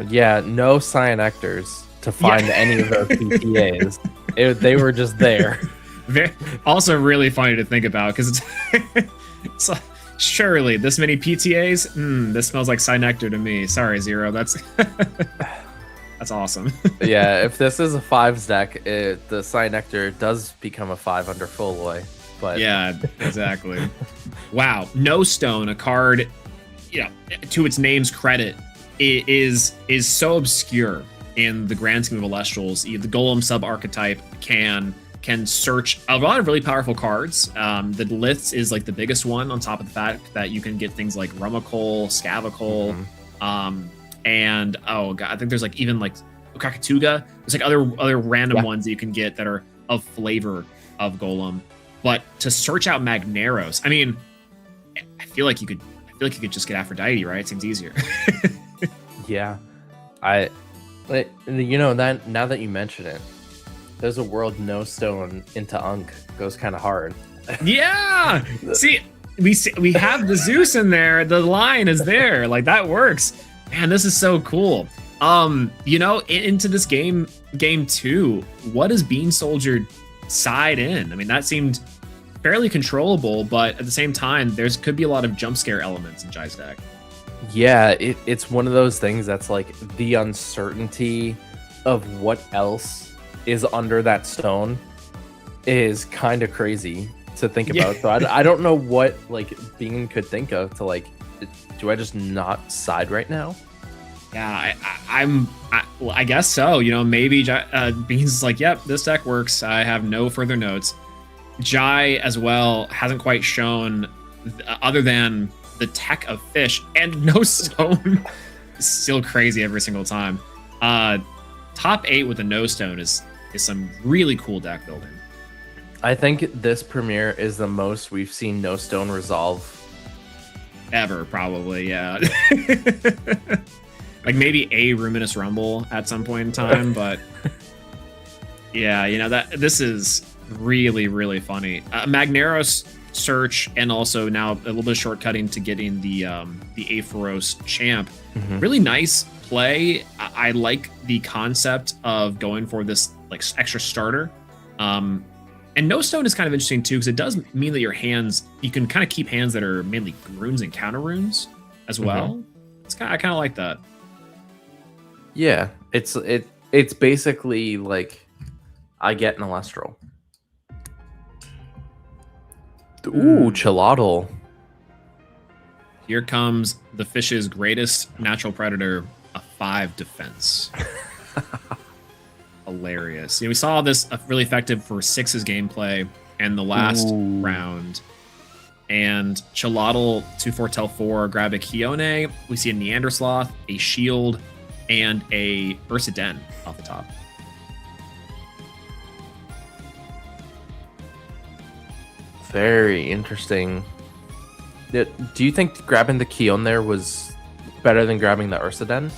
Yeah, no Cyanectors to find any of those PTAs. They were just there. Also really funny to think about, because it's like, surely this many PTAs? This smells like Cynectar to me. Sorry, Zero. That's awesome. Yeah, if this is a 5s deck, the Cynectar does become a 5 under Fulloy. But yeah, exactly. Wow, No Stone, a card, you know, to its name's credit, is so obscure in the grand scheme of Elestrals. The Golem sub-archetype can search a lot of really powerful cards. The Liths is like the biggest one, on top of the fact that you can get things like Rumacol, Scavacol, and oh god, I think there's like even like Kakatuga. There's like other random ones that you can get that are of flavor of Golem. But to search out Magnaros, I mean, I feel like you could just get Aphrodite, right? It seems easier. Yeah, you know, that now that you mention it, there's a world No Stone into Unk goes kind of hard. Yeah, see, we have the Zeus in there. The line is there, like that works. Man, this is so cool. You know, into this game 2, what does Bean Soldier side in? I mean, that seemed fairly controllable, but at the same time, could be a lot of jump scare elements in Jai's deck. Yeah, it's one of those things that's like the uncertainty of what else is under that stone is kind of crazy to think about. So I don't know what like Bean could think of to like, do I just not side right now? Yeah, I guess so. You know, maybe Bean's like, yep, this deck works. I have no further notes. Jai as well hasn't quite shown, other than the tech of Fish and No Stone. Still crazy every single time. Top 8 with a No Stone is some really cool deck building. I think this premiere is the most we've seen No Stone resolve ever, probably. Yeah. Like maybe a Ruminous Rumble at some point in time, but yeah, you know, this is really, really funny. Magnaros search, and also now a little bit of shortcutting to getting the Aphros champ. Really nice play. I like the concept of going for this like extra starter. And No Stone is kind of interesting too, because it does mean that your hands, you can kind of keep hands that are mainly runes and counter runes as well. I kind of like that. Yeah, it's basically like I get an Elestral. Ooh, Chilotl. Here comes the Fish's greatest natural predator, a 5 defense. Hilarious. Yeah, we saw this really effective for 6's gameplay and the last round. And Chilotl, 2/4 Tel 4, grab a Kione. We see a Neandersloth, a Shield, and a Ursaden off the top. Very interesting. Do you think grabbing the Kion there was better than grabbing the Ursaden?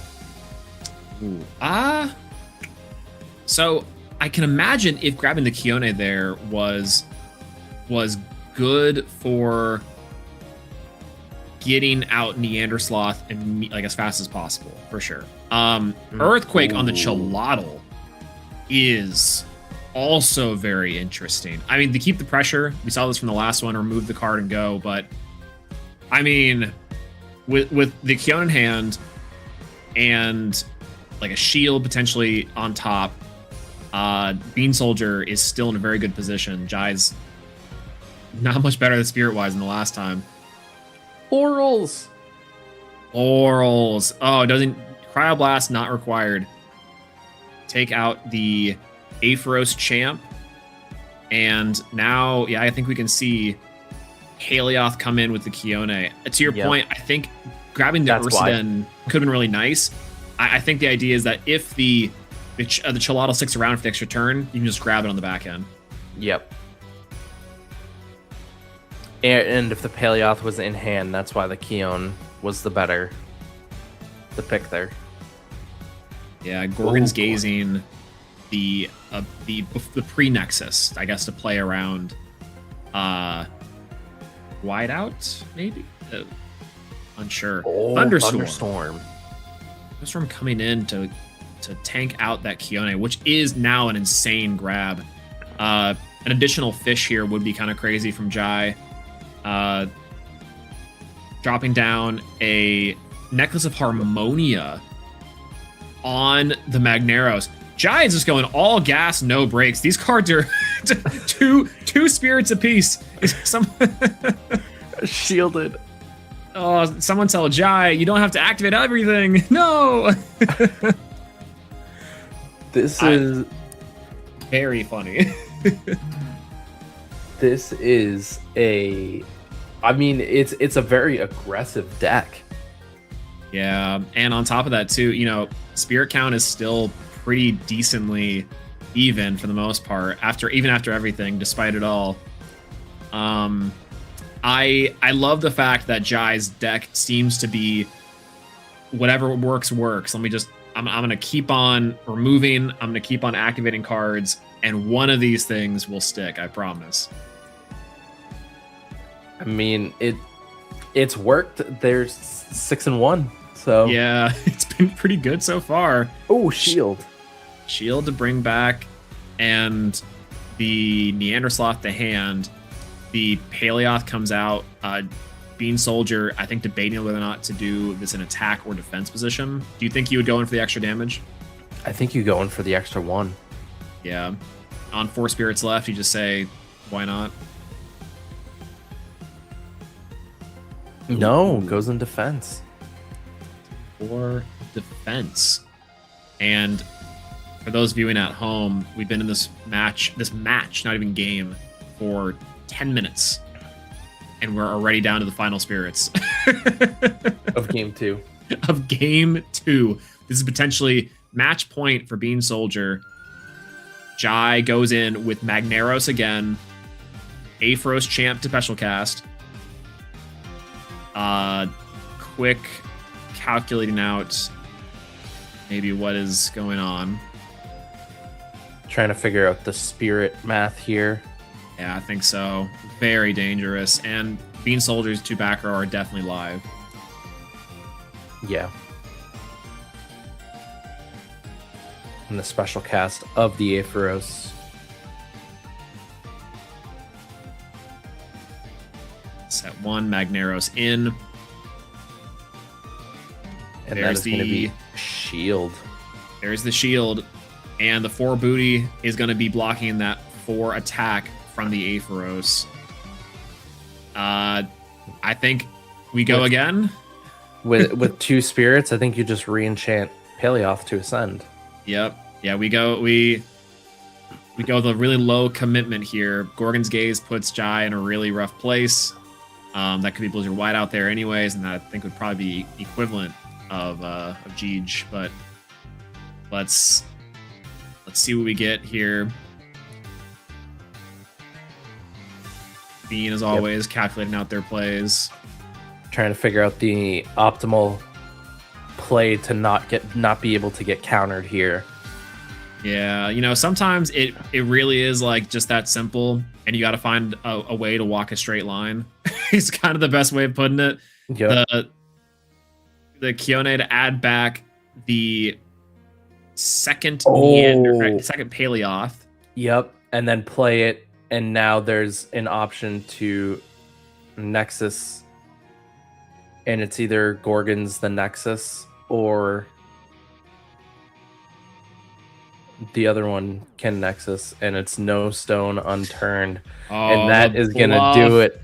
So I can imagine if grabbing the Kione there was good for getting out Neandersloth and like as fast as possible, for sure. Earthquake on the Chilotl is also very interesting. I mean, to keep the pressure, we saw this from the last one, remove the card and go, but I mean, with the Kion in hand and like a shield potentially on top, Bean Soldier is still in a very good position. Jai's not much better than Spirit-wise than the last time. Orals! Orals. Oh, it doesn't. Cryoblast not required. Take out the Aephros Champ. And now, yeah, I think we can see Helios come in with the Kione. To your point, I think grabbing the Ursaden could have been really nice. I think the idea is that if the Chelotl sticks around for the extra turn, you can just grab it on the back end. Yep. And if the Paleoth was in hand, that's why the Kione was the pick there. Yeah, Gorgon's Gazing, the pre-Nexus, I guess, to play around wide out, maybe? Unsure. Thunderstorm coming in to tank out that Kione, which is now an insane grab. An additional fish here would be kind of crazy from Jai. Dropping down a Necklace of Harmonia on the Magneros. Jai is just going all gas, no brakes. These cards are two spirits apiece. Shielded. Oh, someone tell Jai, you don't have to activate everything. No. This is very funny. This is it's a very aggressive deck. Yeah, and on top of that too, spirit count is still pretty decently even for the most part even after everything, despite it all. I love the fact that Jai's deck seems to be whatever works. I'm gonna keep on removing, I'm gonna keep on activating cards, and one of these things will stick, I promise. I mean, it's worked. There's 6-1, so yeah, it's been pretty good so far. Oh, shield to bring back, and the Neandersloth to hand. The Paleoth comes out. Bean Soldier, I think, debating whether or not to do this in attack or defense position. Do you think you would go in for the extra damage? I think you go in for the extra 1. Yeah. On 4 spirits left, you just say, why not? No, goes in defense. For defense. And for those viewing at home, we've been in this match, not even game, for 10 minutes. And we're already down to the final spirits. Of game 2. Of game 2. This is potentially match point for Bean Soldier. Jai goes in with Magneros again. Aephros Champ to special cast. Quick calculating out maybe what is going on. Trying to figure out the spirit math here. Yeah, I think so. Very dangerous. And Bean Soldier's 2 backer are definitely live. Yeah. And the special cast of the Aephros. Set 1, Magneros in. And there's going to be shield. There's the shield. And the 4 booty is going to be blocking that 4 attack from the Aephros. I think we go again. With 2 spirits, I think you just re-enchant Paleoth to ascend. Yep. Yeah, we go the really low commitment here. Gorgon's Gaze puts Jai in a really rough place. That could be Blizzard White out there anyways, and that I think would probably be equivalent of Jeej, but let's see what we get here. Bean, as always, calculating out their plays. Trying to figure out the optimal play to not be able to get countered here. Yeah, sometimes it really is like just that simple, and you got to find a way to walk a straight line. It's kind of the best way of putting it. Yep. The Kione to add back the second second Paleoth. Yep, and then play it, and now there's an option to Nexus, and it's either Gorgon's the Nexus or the other one can Nexus, and it's no stone unturned, and that is gonna do it.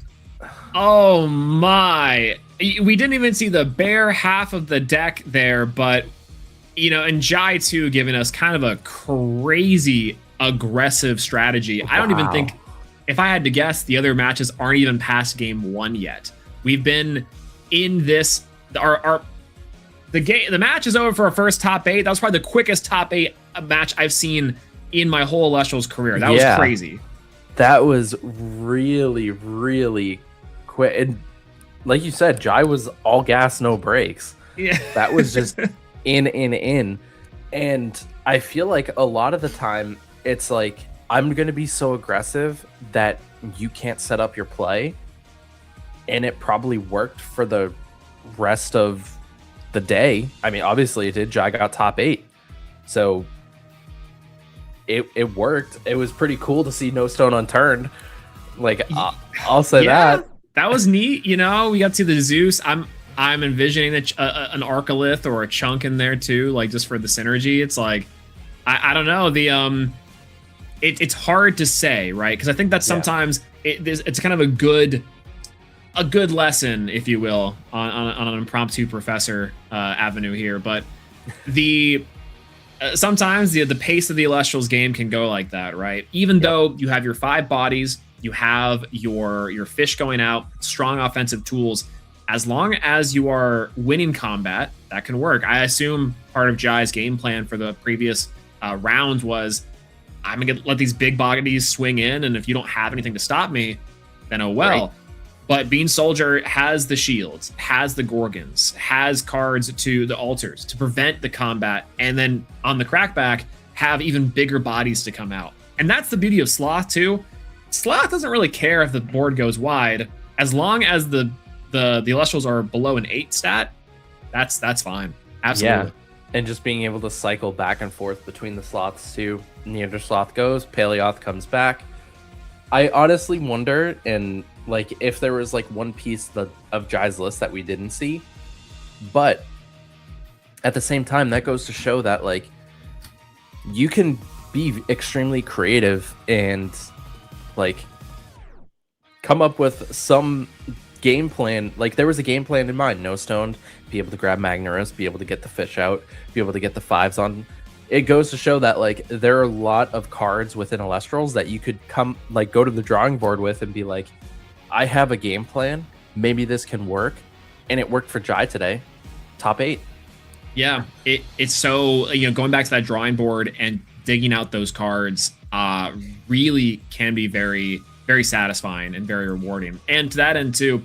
Oh my! we didn't even see the bare half of the deck there, but and Jai too giving us kind of a crazy aggressive strategy. Wow. I don't even think, if I had to guess, the other matches aren't even past game 1 yet. We've been in this, the match is over for our first top 8. That was probably the quickest top 8 match I've seen in my whole Elestrals career. That was crazy. That was really, really quick. And like you said, Jai was all gas, no brakes. Yeah. That was just in. And I feel like a lot of the time it's like, I'm going to be so aggressive that you can't set up your play. And it probably worked for the rest of the day. I mean, obviously it did. Jai got top 8. So it worked. It was pretty cool to see no stone unturned. Like, I'll say that. That was neat. We got to see the Zeus. I'm envisioning an Arcolith or a Chunk in there too, like just for the synergy. It's like, I don't know. It's hard to say, right? Because I think that sometimes it's kind of a good lesson, if you will, on an impromptu professor avenue here. But sometimes the pace of the Elestrals game can go like that, right? Even though you have your 5 bodies, you have your fish going out, strong offensive tools. As long as you are winning combat, that can work. I assume part of Jai's game plan for the previous round was, I'm going to let these big bodies swing in, and if you don't have anything to stop me, then oh well. Right. But Bean Soldier has the shields, has the Gorgons, has cards to the altars to prevent the combat, and then on the crackback, have even bigger bodies to come out. And that's the beauty of Sloth too. Sloth doesn't really care if the board goes wide, as long as the Elestrals are below an 8 stat. That's fine. Absolutely. Yeah. And just being able to cycle back and forth between the sloths too. Neander Sloth goes, Paleoth comes back. I honestly wonder, and like, if there was like one piece of Jai's list that we didn't see, but at the same time, that goes to show that like, you can be extremely creative and like come up with some game plan. Like, there was a game plan in mind. No stoned, be able to grab Magnaros, be able to get the fish out, be able to get the 5s on. It goes to show that like, there are a lot of cards within Elestrals that you could go to the drawing board with and be like, I have a game plan, maybe this can work. And it worked for Jai today. Top 8. Yeah, it's so, going back to that drawing board and digging out those cards really can be very, very satisfying and very rewarding. And to that end too,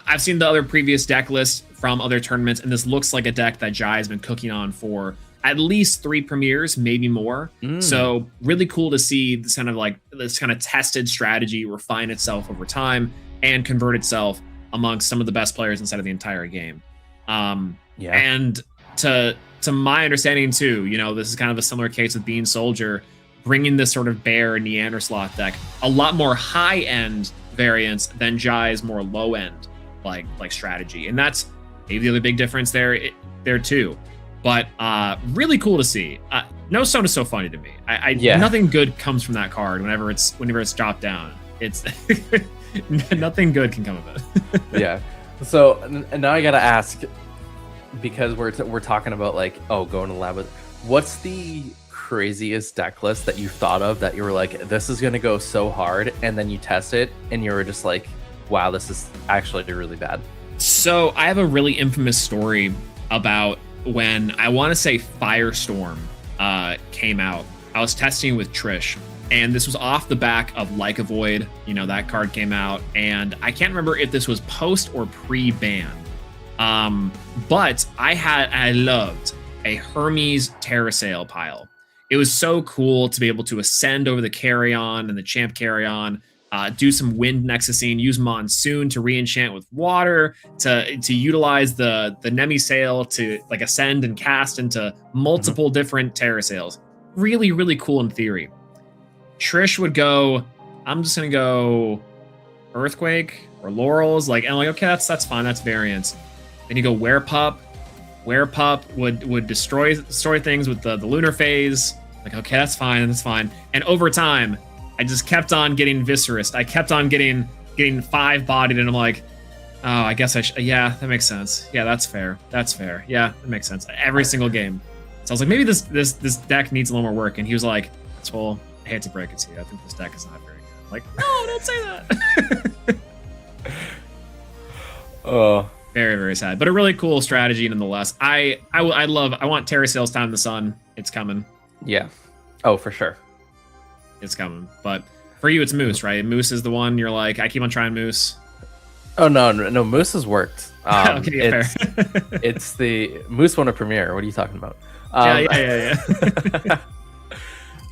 I've seen the other previous deck lists from other tournaments, and this looks like a deck that Jai has been cooking on for at least 3 premieres, maybe more. So really cool to see this kind of tested strategy refine itself over time and convert itself amongst some of the best players inside of the entire game. And to my understanding too, this is kind of a similar case with Bean Soldier, bringing this sort of bear Neander Sloth deck, a lot more high-end variants than Jai's more low-end like strategy. And that's maybe the other big difference there too. But really cool to see. No Stone is so funny to me. Nothing good comes from that card whenever it's dropped down. It's nothing good can come of it. Yeah. So and now I gotta ask, because we're talking about like, going to lab with, what's the craziest deck list that you thought of that you were like, this is gonna go so hard, and then you test it and you were just like, wow, this is actually really bad? So I have a really infamous story about when, I want to say, Firestorm came out. I was testing with Trish, and this was off the back of Like a Void. That card came out, and I can't remember if this was post or pre-ban. But I loved a Hermes Terrasail pile. It was so cool to be able to ascend over the Carrion and the Champ Carrion, do some Wind Nexusing, use Monsoon to re-enchant with water, to utilize the Nemi Sail to like ascend and cast into multiple different Terrasails. Really, really cool in theory. Trish would go, I'm just gonna go Earthquake or Laurels, and I'm like, okay, that's fine, that's variance. Then you go Werepup. Werepup would destroy things with the Lunar Phase. Like, okay, that's fine. And over time, I just kept on getting Viscerous. I kept on getting 5-bodied, and I'm like, Oh, I guess yeah, that makes sense. Yeah, that's fair. That's fair. Yeah, that makes sense. Every single game. So I was like, maybe this deck needs a little more work. And he was like, well, I hate to break it to you. I think this deck is not very good. I'm like, no, don't say that. Oh, very, very sad. But a really cool strategy nonetheless. I want Terra Sails Time in the Sun. It's coming. yeah. Oh, for sure. It's coming. But for you, it's Moose, right? Moose is the one you're like, I keep on trying Moose. Oh no, Moose has worked. Okay, fair. It's the Moose won a premiere. What are you talking about? Yeah.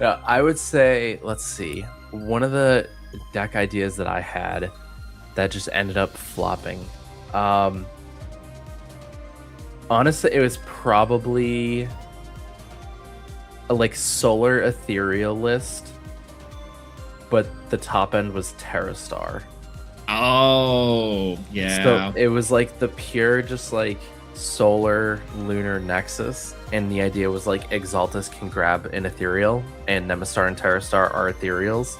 Yeah, I would say, let's see. One of the deck ideas that I had that just ended up flopping. Honestly, it was probably a like solar ethereal list, but the top end was Terrastar. Oh, yeah. So it was like the pure, just like solar lunar nexus, and the idea was like Exaltus can grab an ethereal, and Nemastar and Terrastar are ethereals.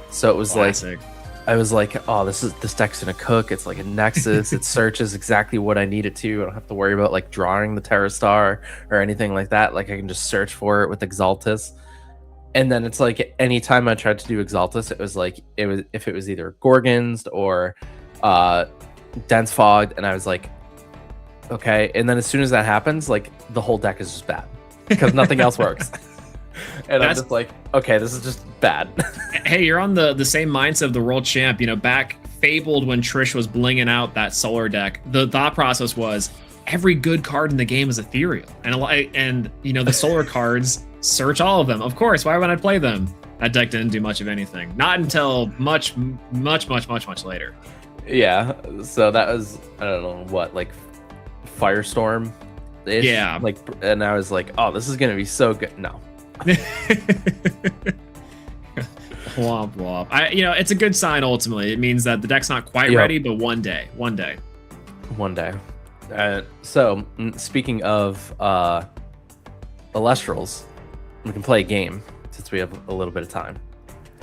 So it was Classic. like, I was like, oh, this deck's gonna cook. It's like a nexus. It searches exactly what I need it to. I don't have to worry about like drawing the Terrastar or anything like that. Like I can just search for it with Exaltus. And then it's like anytime I tried to do Exaltus, it was if it was either Gorgons or Dense Fogged, and I was like, okay. And then as soon as that happens, like the whole deck is just bad because nothing else works. And I'm just like, okay, this is just bad. Hey, you're on the same mindset of the world champ. You know, back Fabled when Trish was blinging out that solar deck, the thought process was every good card in the game is ethereal, and you know the solar cards. Search all of them. Of course, why would I play them? That deck didn't do much of anything. Not until much later. Yeah, so that was, I don't know, what, like Firestorm? Yeah. Like, and I was like, oh, this is going to be so good. No. Womp womp. You know, it's a good sign ultimately. It means that the deck's not quite ready, but one day. So, speaking of Elestrals, we can play a game since we have a little bit of time.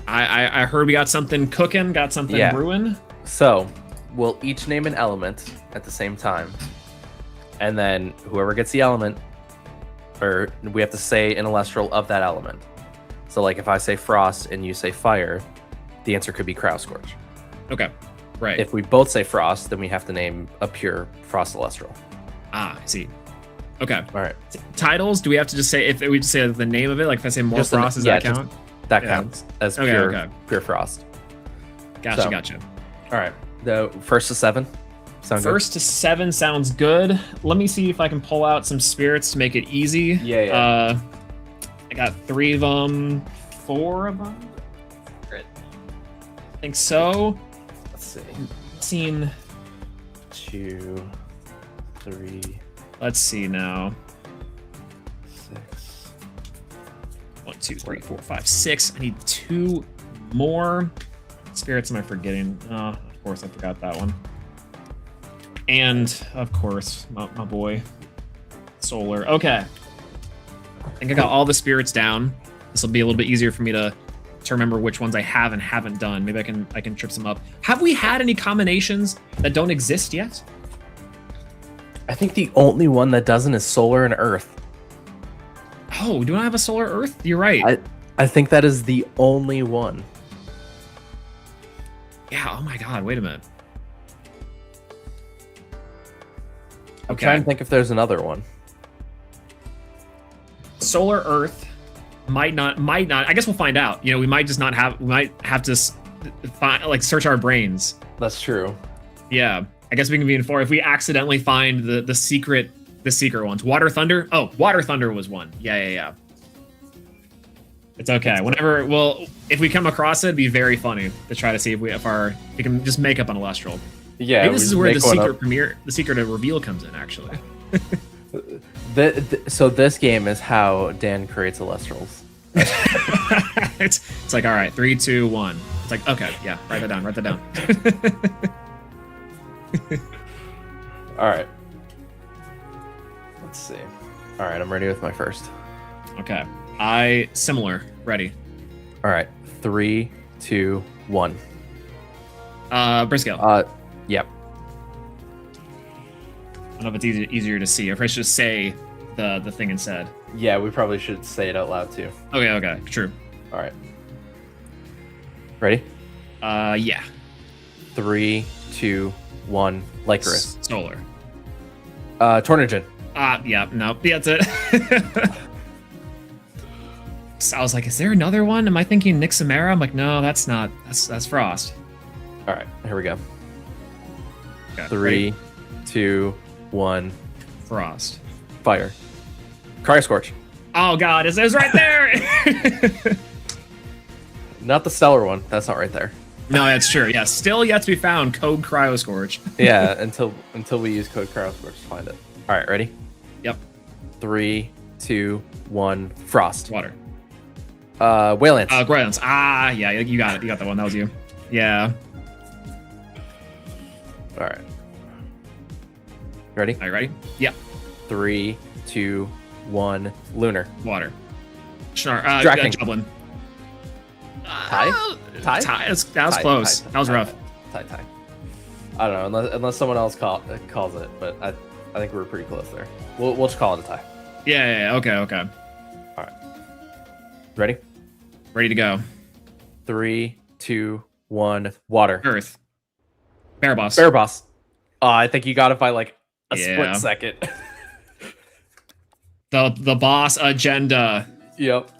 I heard we got something cooking, got something brewing. So we'll each name an element at the same time, and then whoever gets the element, or we have to say an Elestral of that element. So like if I say frost and you say fire, the answer could be Crow Scorch. Okay, right. If we both say frost, then we have to name a pure frost Elestral. I see. Okay. All right. Titles, do we have to just say, if we just say the name of it, like if I say more frost, does that count? That counts as pure frost. Gotcha. All right. The first to 7. Sound first good? to 7 sounds good. Let me see if I can pull out some spirits to make it easy. Yeah. I got 3 of them, 4 of them. Great. I think so. Let's see. Seen 2, 3. Let's see now. 6. 1, 2, 3, 4, 5, 6. I need 2 more. Spirits am I forgetting? Of course I forgot that one. And of course, my boy, Solar. Okay. I think I got all the spirits down. This will be a little bit easier for me to remember which ones I have and haven't done. Maybe I can trip some up. Have we had any combinations that don't exist yet? I think the only one that doesn't is Solar and Earth. Oh, do I have a Solar Earth? You're right. I think that is the only one. Yeah, oh my god, wait a minute. I'm trying to think if there's another one. Solar Earth might not. I guess we'll find out. You know, we might just not have. We might have to search our brains. That's true. Yeah, I guess we can be informed if we accidentally find the secret ones. Water Thunder. Oh, Water Thunder was one. Yeah. It's okay. If we come across it, it'd be very funny to try to see if we can just make up an Elestral. Yeah, maybe this is where the secret reveal comes in. Actually, so this game is how Dan creates Elestrals. it's like, all right, 3, 2, 1. It's like, okay, yeah, write that down. All right. Let's see. All right, I'm ready with my first. Okay. Similar. Ready. All right. 3, 2, 1. Briscoe. Yep. don't know if it's easier to see, or if I should just say the thing instead. Yeah, we probably should say it out loud too. Okay, true. All right. Ready? Yeah. 3, 2, 1. Lycanroc. Solar. Tornadin. Yeah, no, yeah, that's it. So I was like, is there another one? Am I thinking Nixamera? I'm like, no, that's not. That's Frost. All right, here we go. Okay, 3, ready? 2, 1. Frost. Fire. Cryoscorch. Oh god, it was right there. Not the stellar one. That's not right there. No, that's true. Yeah, still yet to be found. Code Cryoscorch. Yeah, until we use code Cryoscorch to find it. All right, ready? Yep. 3, 2, 1. Frost. Water. Waylands. Groylands. Ah, yeah, you got it. You got that one. That was you. Yeah. All right. Ready? Are you ready? Yep. 3, 2, 1. Lunar. Water. Sure. Draken. Joblin. Tie? Tie? That was close. That was rough. Tie. I don't know, unless someone else calls it, but I think we were pretty close there. We'll just call it a tie. Yeah. Okay. All right. Ready? Ready to go. 3, 2, 1. Water. Earth. Barabos. Barabos. I think you got it by like a Yeah. split second. The boss agenda. Yep.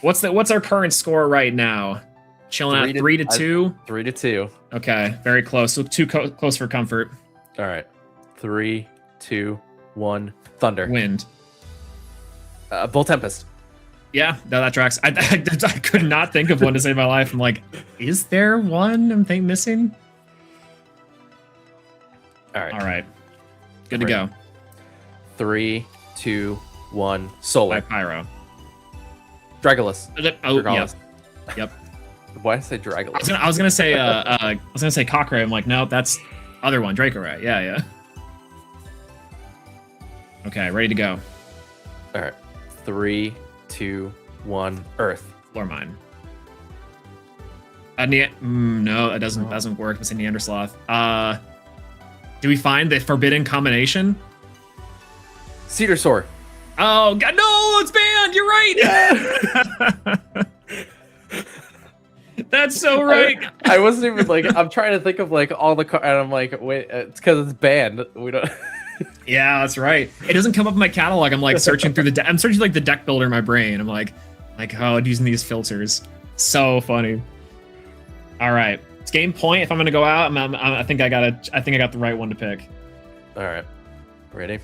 What's our current score right now? Chilling at 3 to 2. 3 to 2. Okay, very close. So too close for comfort. All right. 3, 2, 1. Thunder. Wind. Bull Tempest. Yeah, no, that tracks. I could not think of one to save my life. I'm like, is there one I'm missing? All right. All right. Good to go. 3, 2, 1. Solar. By Pyro. Dragolus. Oh, yeah. Dragolus. Yep. Why did I say Dragolus? I was gonna say Cockray. I'm like, nope, that's other one, Dracoray. Yeah. Okay, ready to go. All right. 3, 2, 1. Earth. Floor mine. No, that doesn't work. It's a Neandersloth. Do we find the forbidden combination? Cedar Soar. Oh god, no, it's banned. You're right. That's so right. I wasn't even like. I'm trying to think of like all the and I'm like, wait, it's because it's banned. We don't. Yeah, that's right. It doesn't come up in my catalog. I'm like searching through I'm searching like the deck builder in my brain. I'm like, oh, using these filters. So funny. All right, it's game point. If I'm gonna go out, I think I got the right one to pick. All right, ready?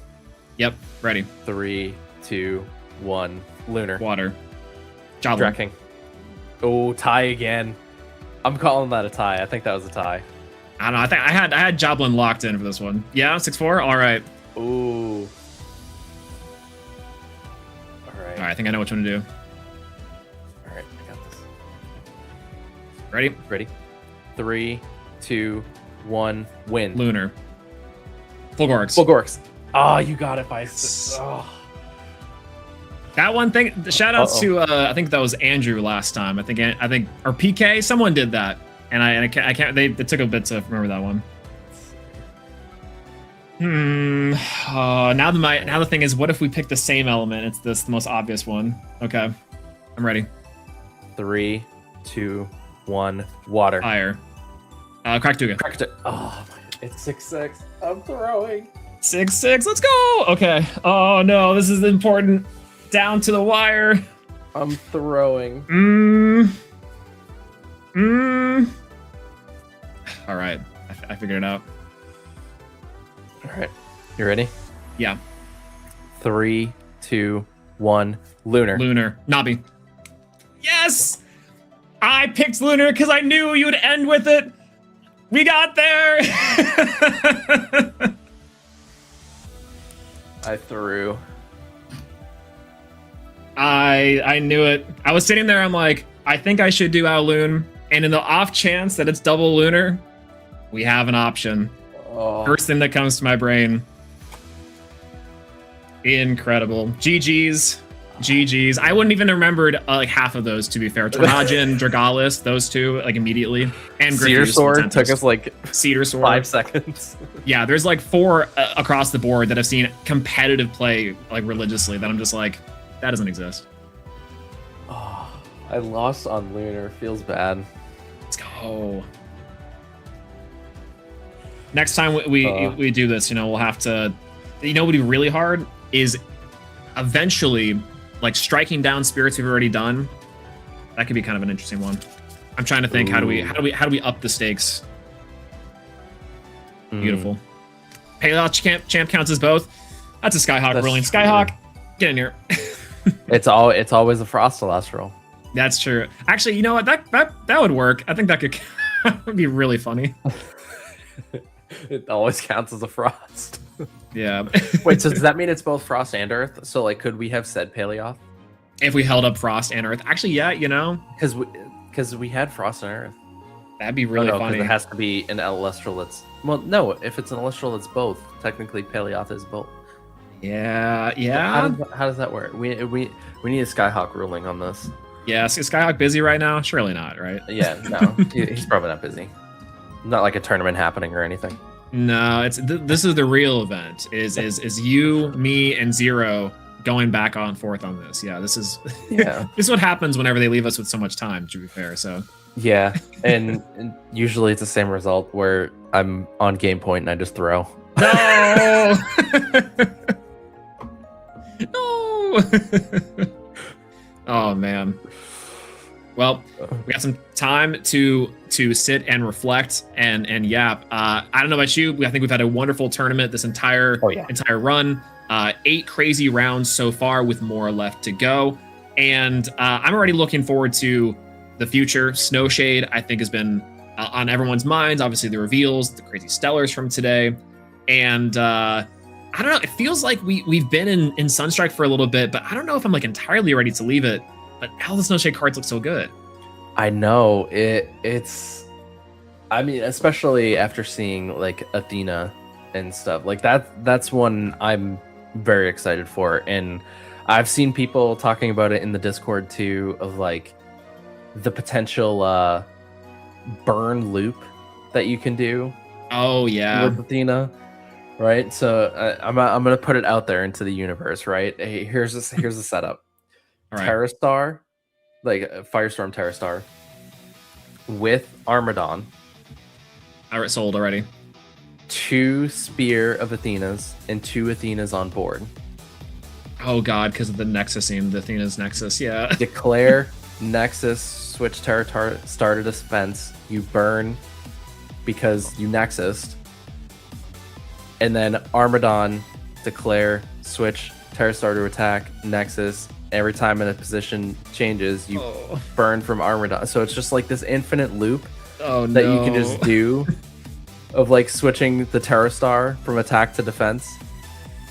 Yep, ready. 3, 2, 1. Lunar. Water. Joblin. Drecking. Oh, tie again. I'm calling that a tie. I think that was a tie. I don't know. I think I had Joblin locked in for this one. Yeah, 6-4. All right. Ooh. All right. All right. I think I know which one to do. All right. I got this. Ready? Ready? 3, 2, 1. Wind. Lunar. Fulgorix. Fulgorix. Oh, you got it by. Oh. That one thing. Shout outs to I think that was Andrew last time. I think or PK. Someone did that, and I can't. They took a bit to remember that one. Now the thing is, what if we pick the same element? It's the most obvious one. Okay, I'm ready. 3, 2, 1. Water. Fire. Krakatuga. Oh, it's 6-6. I'm throwing. 6-6. Let's go. Okay. Oh no, this is important. Down to the wire. I'm throwing. All right. I figured it out. All right. You ready? Yeah. 3, 2, 1. Lunar. Nabi. Yes! I picked Lunar because I knew you would end with it. We got there. I threw. I knew it. I was sitting there, I'm like, I think I should do Owloon. And in the off chance that it's double Lunar, we have an option. Oh. First thing that comes to my brain. Incredible. GG's. GG's. I wouldn't even remembered like half of those, to be fair. Tornadin, Dragalis, those two, like immediately. And Cedar Griffius, Sword took us like Cedar Sword. 5 seconds. Yeah, there's like 4 across the board that I've seen competitive play like religiously that I'm just like, that doesn't exist. Oh, I lost on Lunar. Feels bad. Let's go. Next time we do this, we'll have to. What would be really hard is eventually like striking down spirits we've already done. That could be kind of an interesting one. I'm trying to think, how do we up the stakes? Beautiful. Paleo champ counts as both. That's a Skyhawk ruling. Skyhawk, get in here. It's always a Frost Elestral. That's true. Actually, you know what? That would work. I think that would be really funny. It always counts as a Frost. Yeah. Wait, so does that mean it's both Frost and Earth? So like, could we have said Paleoth? If we held up Frost and Earth. Actually, yeah, Because we had Frost and Earth. That'd be really funny. It has to be an Elestral that's... Well, no, if it's an Elestral that's both, technically Paleoth is both. Yeah. How does that work? We need a Skyhawk ruling on this. Yeah, is Skyhawk busy right now? Surely not, right? Yeah, no. He's probably not busy. Not like a tournament happening or anything. No, it's this is the real event. Is you, me, and Zero going back on forth on this? Yeah, this is this is what happens whenever they leave us with so much time. To be fair, so yeah, and usually it's the same result where I'm on game point and I just throw. No, no. Oh man. Well, we got some time to sit and reflect and yap. I don't know about you, I think we've had a wonderful tournament this entire run. 8 crazy rounds so far with more left to go. And I'm already looking forward to the future. Snowshade, I think, has been on everyone's minds. Obviously, the reveals, the crazy stellars from today. And I don't know, it feels like we've been in Sunstrike for a little bit, but I don't know if I'm like entirely ready to leave it. But all the Snowshade cards look so good. I know it's. I mean, especially after seeing like Athena and stuff like that. That's one I'm very excited for, and I've seen people talking about it in the Discord too, of like the potential burn loop that you can do. Oh yeah, with Athena, right? So I'm gonna put it out there into the universe, right? Hey, here's the setup. All right. Terrastar, like Firestorm Terrastar, with Armadon. All right, sold already. 2 Spear of Athenas and 2 Athenas on board. Oh god, because of the Nexus scene, the Athena's Nexus, yeah. Declare Nexus, switch Terrastar to defense. You burn because you Nexused. And then Armadon, declare, switch Terrastar to attack, Nexus. Every time in a position changes, you burn from Armadon. So it's just like this infinite loop that you can just do of like switching the Terrastar from attack to defense.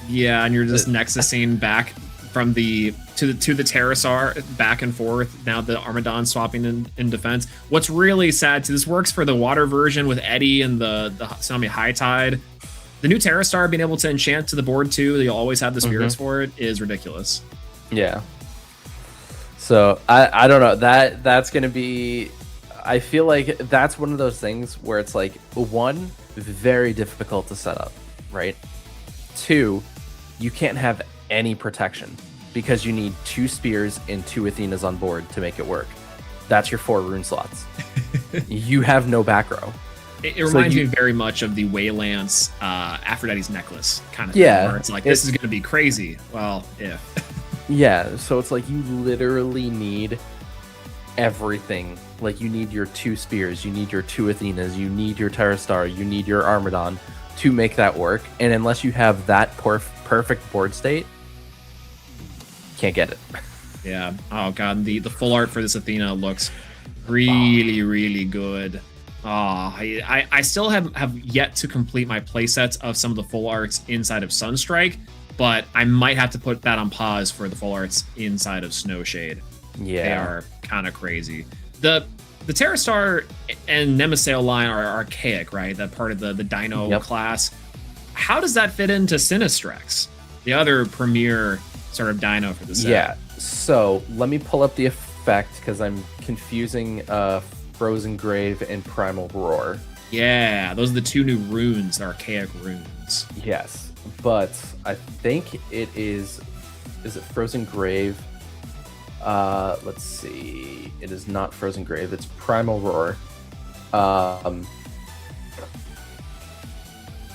Yeah, and you're just Nexusing back from the to the Terrastar back and forth. Now the Armadon swapping in defense. What's really sad, this works for the water version with Eddie and the Tsunami High Tide. The new Terrastar being able to enchant to the board too, you'll always have the spirits for it, is ridiculous. Yeah. So I don't know, that's gonna be, I feel like that's one of those things where it's like, 1, very difficult to set up, right? 2, you can't have any protection because you need 2 spears and 2 Athenas on board to make it work. That's your 4 rune slots. You have no back row. It reminds me very much of the Waylance Aphrodite's necklace kind of thing, where it's like, this is going to be crazy. Well, if. Yeah, so it's like you literally need everything. Like you need your 2 spears, you need your 2 Athenas, you need your Terrastar, you need your Armadon to make that work. And unless you have that perfect board state, can't get it. Yeah. Oh god, the full art for this Athena looks really good. I still have yet to complete my playsets of some of the full arts inside of Sunstrike, but I might have to put that on pause for the full arts inside of Snowshade. Yeah, they are kind of crazy. The Terrastar and Nemesail line are archaic, right? That part of the Dino class. How does that fit into Sinistrex, the other premier sort of Dino for the set? Yeah, So let me pull up the effect because I'm confusing Frozen Grave and Primal Roar. Yeah, those are the two new runes, the archaic runes. Yes, but I think it is it Frozen Grave? Let's see. It is not Frozen Grave, it's Primal Roar.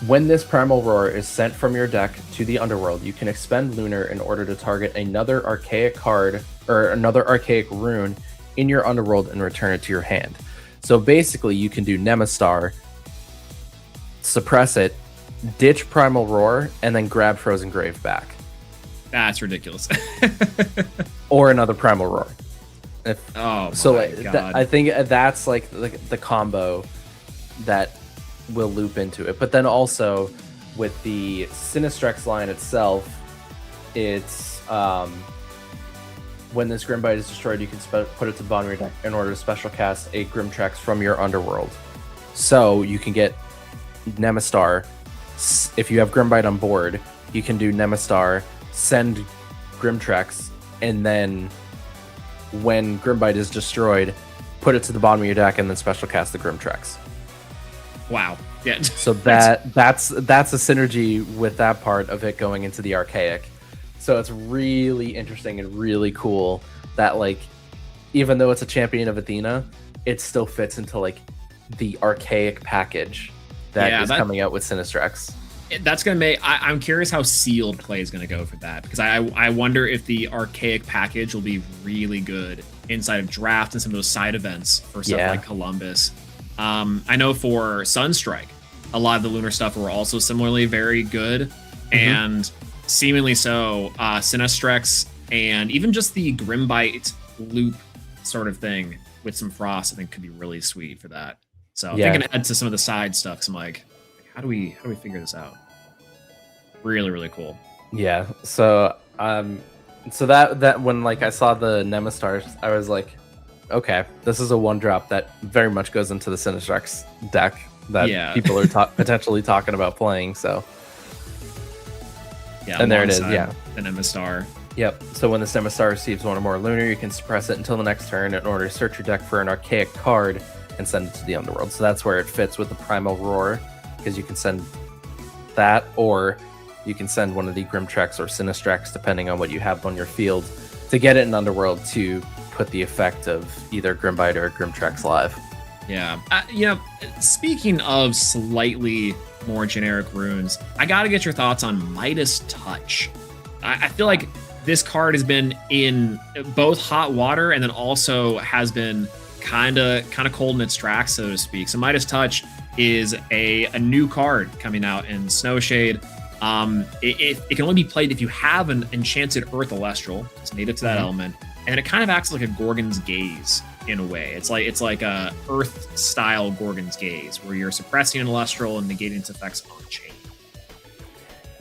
When this Primal Roar is sent from your deck to the Underworld, you can expend Lunar in order to target another archaic card or another archaic rune in your Underworld and return it to your hand. So basically, you can do Nemastar, suppress it, ditch Primal Roar, and then grab Frozen Grave back. That's ridiculous. Or another Primal Roar. Oh, So my God. I think that's like the combo that will loop into it. But then also with the Sinistrex line itself, it's when this Grimbite is destroyed, you can put it to the bottom of your deck in order to special cast a Grimtrex from your Underworld. So you can get Nemastar. If you have Grimbite on board, you can do Nemastar, send Grimtrex, and then when Grimbite is destroyed, put it to the bottom of your deck and then special cast the Grimtrex. Wow. Yeah. So that's a synergy with that part of it going into the archaic. So it's really interesting and really cool that, like, even though it's a Champion of Athena, it still fits into like the archaic package that is coming out with Sinistrex. That's gonna make. I'm curious how sealed play is gonna go for that, because I wonder if the archaic package will be really good inside of draft and some of those side events for stuff like Columbus. I know for Sunstrike, a lot of the lunar stuff were also similarly very good, and seemingly so. Sinistrex and even just the Grimbite loop sort of thing with some frost, I think could be really sweet for that. So thinking ahead to some of the side stuff, 'cause I'm like, how do we figure this out? Really, really cool. Yeah. So so that when like I saw the Nemastar, I was like, okay, this is a one drop that very much goes into the Sinistrex deck that people are potentially talking about playing. So yeah, and there it is. Yeah, the Nemastar. Yep. So when the Nemastar receives one or more lunar, you can suppress it until the next turn in order to search your deck for an archaic card and send it to the Underworld. So that's where it fits with the Primal Roar, because you can send that, or you can send one of the Grimtrex or Sinistrex, depending on what you have on your field, to get it in Underworld to put the effect of either Grimbite or Grimtrex live. Yeah. Speaking of slightly more generic runes, I got to get your thoughts on Midas Touch. I feel like this card has been in both hot water and then also has been kind of cold in its tracks, so to speak. So Midas Touch is a new card coming out in Snowshade. It can only be played if you have an enchanted Earth Elestral. It's native to that element, and it kind of acts like a Gorgon's Gaze in a way. It's like a Earth style Gorgon's Gaze, where you're suppressing an Elestral and negating its effects on chain.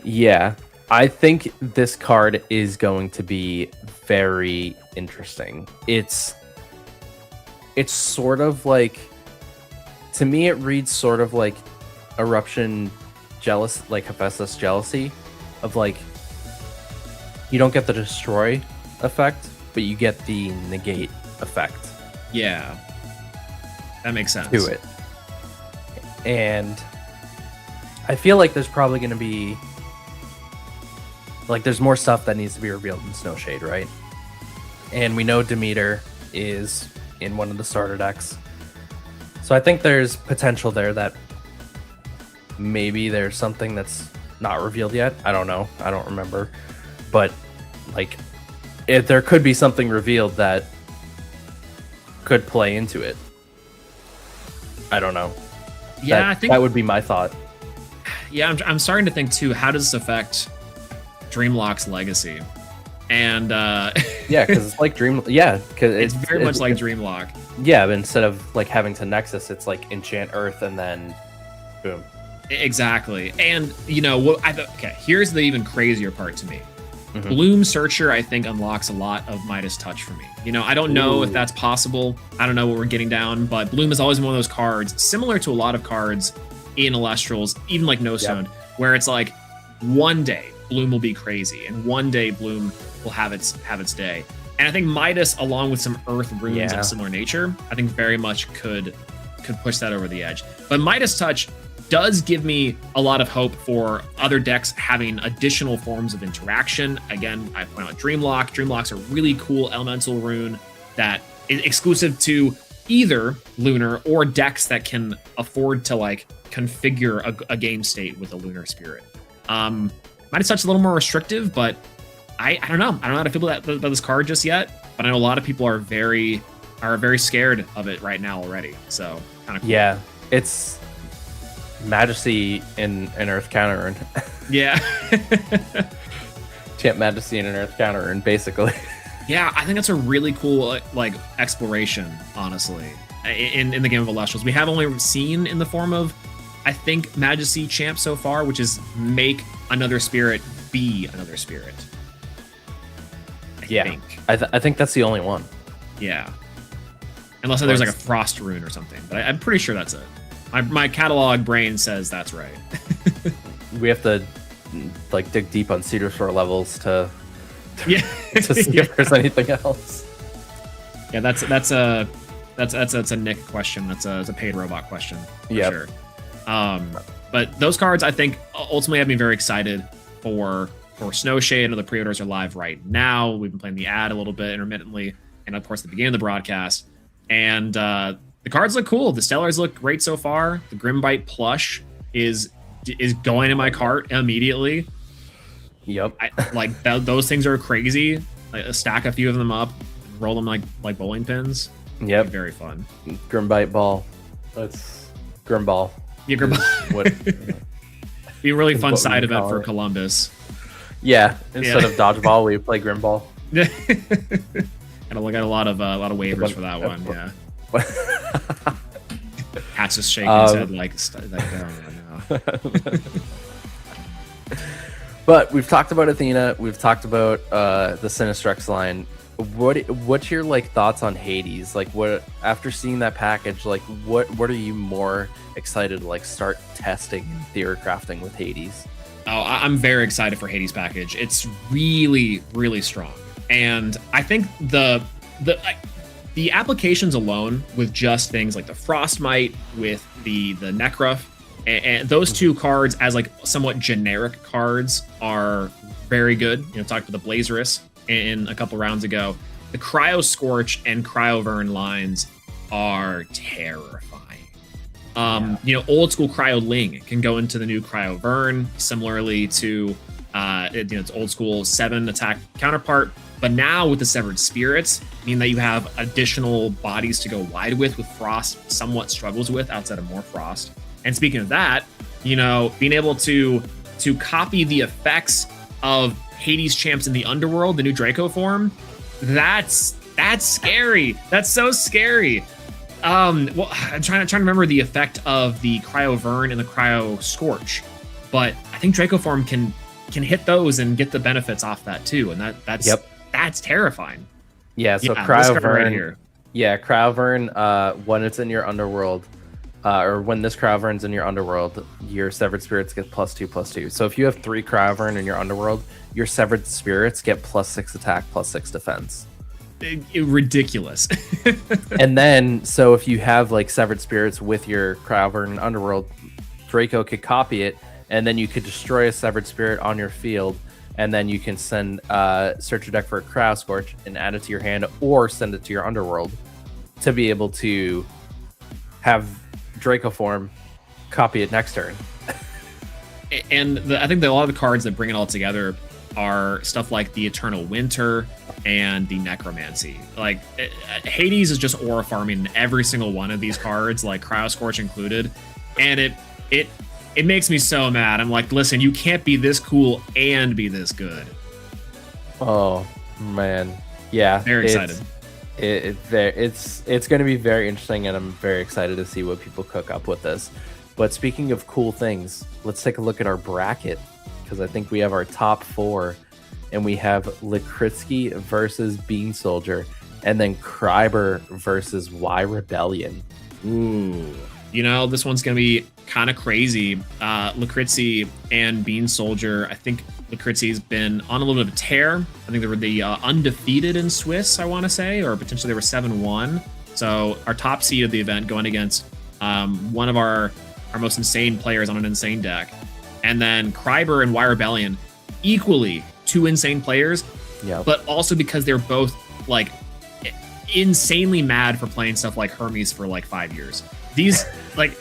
Yeah, I think this card is going to be very interesting. It's sort of like, to me, it reads sort of like Eruption Jealous, like Hephaestus Jealousy, of like, you don't get the destroy effect, but you get the negate effect. Yeah, that makes sense. To it. And I feel like there's probably going to be, like, there's more stuff that needs to be revealed in Snowshade, right? And we know Demeter is in one of the starter decks. So I think there's potential there that maybe there's something that's not revealed yet. I don't know. I don't remember. But, like, if there could be something revealed that could play into it. I don't know. Yeah, I think that would be my thought. Yeah, I'm starting to think too, how does this affect Dreamlock's legacy? And yeah, because it's like because it's very much like Dreamlock. Yeah, but instead of like having to Nexus, it's like enchant Earth and then boom. Exactly. And you know what? Okay, here's the even crazier part to me. Bloom Searcher, I think, unlocks a lot of Midas Touch for me. You know, I don't know if that's possible. I don't know what we're getting down, but Bloom is always one of those cards, similar to a lot of cards in Elestrals, even like No Stone, where it's like one day Bloom will be crazy, and one day Bloom will have its day. And I think Midas, along with some Earth runes of similar nature, I think very much could push that over the edge. But Midas Touch does give me a lot of hope for other decks having additional forms of interaction. Again, I point out Dreamlock. Dreamlock's a really cool elemental rune that is exclusive to either Lunar or decks that can afford to like configure a game state with a Lunar Spirit. Midas Touch is a little more restrictive, but I don't know. I don't know how to feel about this card just yet, but I know a lot of people are very scared of it right now already. So kind of cool. Yeah, it's Majesty in an Earth counter and yeah. Champ Majesty in an Earth counter and basically. Yeah, I think that's a really cool like exploration, honestly, in the game of Elestrals. We have only seen in the form of, I think, Majesty Champ so far, which is make another spirit be another spirit. I think that's the only one. Yeah. Unless there's like a Frost rune or something, but I'm pretty sure that's it. My catalog brain says that's right. We have to like dig deep on Cedar Sword levels to see if there's anything else. Yeah, that's a Nick question. That's a paid robot question. Yeah. Sure. But those cards I think ultimately have me very excited for Snowshade. I know the pre-orders are live right now. We've been playing the ad a little bit intermittently, and of course the beginning of the broadcast. And the cards look cool. The Stellars look great so far. The Grimbite plush is going in my cart immediately. Yep. Those things are crazy. Like, stack a few of them up, roll them like bowling pins. Yep. Very fun. Grimbite ball. That's Grimball. Yeah, Grimball. Be a really fun side event for Columbus. Yeah. Instead of dodgeball, we play Grimball. Gotta look at a lot of waivers for that one. Yeah. Hat's just shaking his head like no. But we've talked about Athena. We've talked about the Sinistrex line. What's your like thoughts on Hades? Like, what after seeing that package? Like, what are you more excited to like start testing and theory crafting with Hades? Oh, I'm very excited for Hades package. It's really, really strong, and I think the applications alone with just things like the Frostmite, with the Necruff, and those two cards as like somewhat generic cards are very good. You know, talked to the Blazerus in a couple rounds ago. The Cryo Scorch and Cryovern lines are terrifying. Old school Cryo Ling can go into the new Cryovern, similarly to its old school 7 attack counterpart. But now with the Severed Spirits, mean that you have additional bodies to go wide with Frost somewhat struggles with outside of more Frost. And speaking of that, being able to copy the effects of Hades champs in the underworld, the new Draco form, that's scary. That's so scary. I'm trying to remember the effect of the Cryovern and the Cryo Scorch, but I think Draco form can hit those and get the benefits off that too, and that's terrifying. Yeah, so Cryovern right here. Yeah, Cryovern, when it's in your underworld, or when this Cryovern's in your underworld, your Severed Spirits get +2/+2. So if you have 3 Cryovern in your underworld, your Severed Spirits get +6 attack, +6 defense. Ridiculous. And then, so if you have like Severed Spirits with your Cryovern underworld, Draco could copy it, and then you could destroy a Severed Spirit on your field, and then you can send search your deck for a Cryo Scorch and add it to your hand, or send it to your underworld to be able to have Draco form copy it next turn. And I think that a lot of the cards that bring it all together are stuff like the Eternal Winter and the Necromancy. Like Hades is just aura farming every single one of these cards, like Cryo Scorch included, and it makes me so mad. I'm like, listen, you can't be this cool and be this good. Oh man, yeah, very excited. It's going to be very interesting, and I'm very excited to see what people cook up with this. But speaking of cool things, let's take a look at our bracket, because I think we have our top 4, and we have Lakritsky versus Bean Soldier, and then Kryber versus Y Rebellion. Ooh, this one's going to be kind of crazy. Lakritzi and Bean Soldier. I think Lakritzi's been on a little bit of a tear. I think they were the undefeated in Swiss, I want to say, or potentially they were 7-1. So our top seed of the event going against one of our most insane players on an insane deck. And then Kryber and Wirebellion, equally two insane players, but also because they're both like insanely mad for playing stuff like Hermes for like 5 years. These like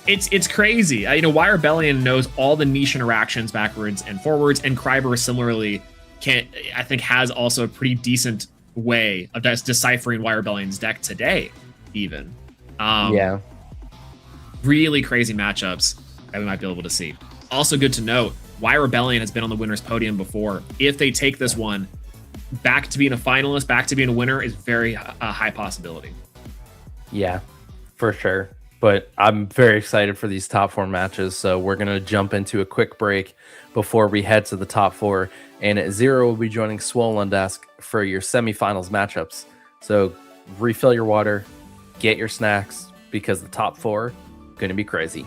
it's crazy. Wirebellion knows all the niche interactions backwards and forwards, and Kryber similarly has also a pretty decent way of deciphering Wirebellion's deck today, even. Really crazy matchups that we might be able to see. Also good to note, Wirebellion has been on the winner's podium before. If they take this one, back to being a finalist, back to being a winner is very high possibility. Yeah, for sure. But I'm very excited for these top 4 matches. So we're going to jump into a quick break before we head to the top 4. And at 0, we'll be joining Swolelax for your semifinals matchups. So refill your water, get your snacks, because the top 4 going to be crazy.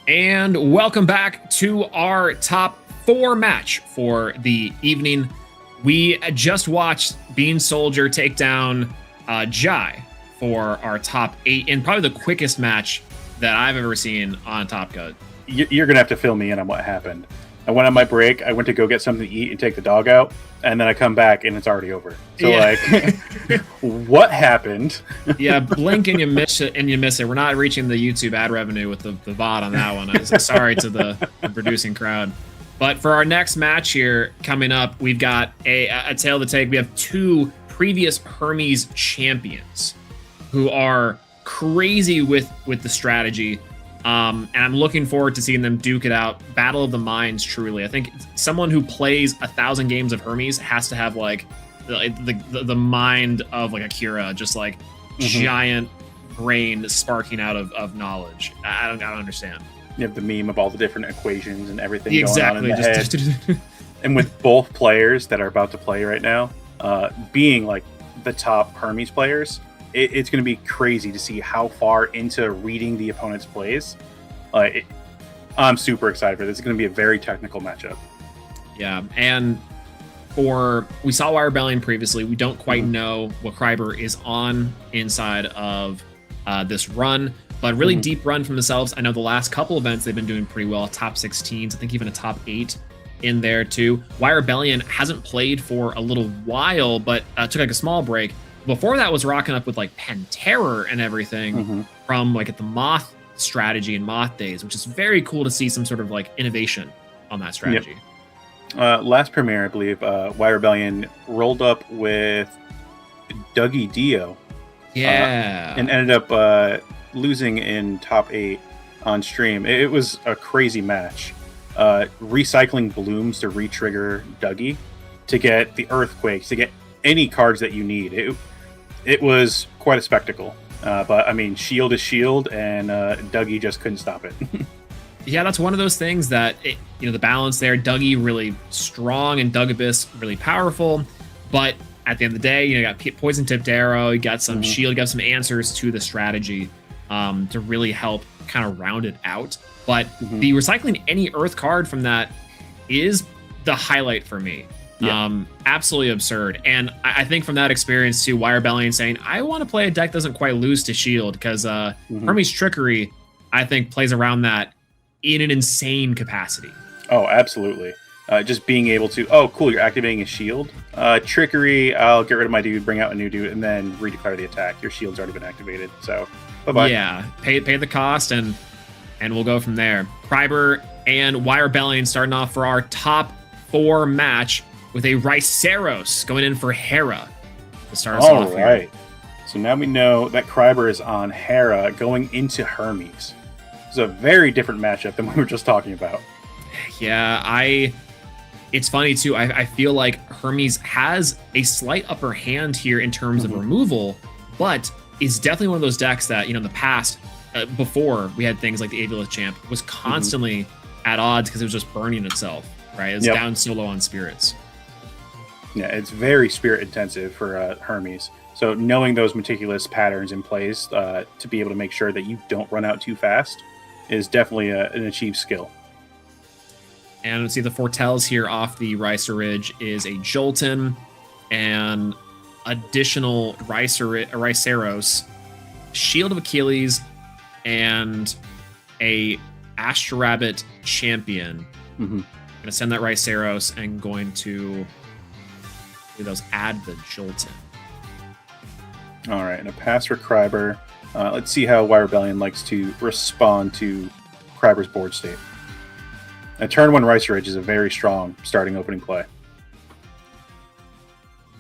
And welcome back to our top 4 match for the evening. We just watched Bean Soldier take down Jai for our top 8 in probably the quickest match that I've ever seen on Top Cut. You're going to have to fill me in on what happened. I went on my break. I went to go get something to eat and take the dog out. And then I come back and it's already over. So what happened? Yeah, blink and you miss it. We're not reaching the YouTube ad revenue with the VOD on that one. I'm sorry to the producing crowd. But for our next match here coming up, we've got a tale to take. We have 2 previous Hermes champions who are crazy with the strategy. And I'm looking forward to seeing them duke it out. Battle of the minds, truly. I think someone who plays 1,000 games of Hermes has to have like the mind of like Akira, just like giant brain sparking out of knowledge. I don't understand. You have the meme of all the different equations and everything exactly. going on in the head. And with both players that are about to play right now, being like the top Hermes players, it's going to be crazy to see how far into reading the opponent's plays. I'm super excited for this. It's going to be a very technical matchup. Yeah, and we saw Wire Rebellion previously. We don't quite know what Kryber is on inside of this run, but really deep run from themselves. I know the last couple events they've been doing pretty well. Top 16s, I think even a top 8 in there too. Wire Rebellion hasn't played for a little while, but took like a small break. Before that was rocking up with like Pen Terror and everything from like at the Moth strategy and Moth days, which is very cool to see some sort of like innovation on that strategy. Yep. Last premiere, I believe, Wire Rebellion rolled up with Dougie Dio. Yeah. And ended up losing in top 8 on stream. It was a crazy match. Recycling blooms to re-trigger Dougie to get the Earthquakes, to get any cards that you need. It was quite a spectacle. But, I mean, shield is shield, and Dougie just couldn't stop it. Yeah, that's one of those things that, the balance there, Dougie really strong and Dugabus really powerful. But at the end of the day, you got Poison Tipped Arrow, you got some shield, you got some answers to the strategy to really help kind of round it out. But the recycling any Earth card from that is the highlight for me. Yeah. Absolutely absurd. And I think from that experience too, Wire Rebellion saying, I want to play a deck that doesn't quite lose to shield, because Hermes Trickery, I think, plays around that in an insane capacity. Oh, absolutely. Just being able to, oh, cool, you're activating a shield. Trickery, I'll get rid of my dude, bring out a new dude, and then redeclare the attack. Your shield's already been activated, so bye-bye. Yeah, pay the cost, and we'll go from there. Kryber and Wire Rebellion starting off for our top 4 match with a Riceros going in for Hera to start us off here. All right. So now we know that Kryber is on Hera going into Hermes. It's a very different matchup than what we were just talking about. Yeah, it's funny too. I feel like Hermes has a slight upper hand here in terms of removal, but is definitely one of those decks that, in the past, before we had things like the Aviolith Champ, was constantly at odds because it was just burning itself, right? It was down so low on spirits. Yeah, it's very spirit intensive for Hermes. So knowing those meticulous patterns in place to be able to make sure that you don't run out too fast is definitely an achieved skill. And let's see, the foretells here off the Riceridge is a Jolton and additional Riceros, Shield of Achilles, and a Astrabbit Champion. Gonna send that Riceros and going to add the Jolton. All right, and a pass for Kryber. Let's see how Wire Rebellion likes to respond to Kryber's board state. A turn 1 Riceridge is a very strong starting opening play.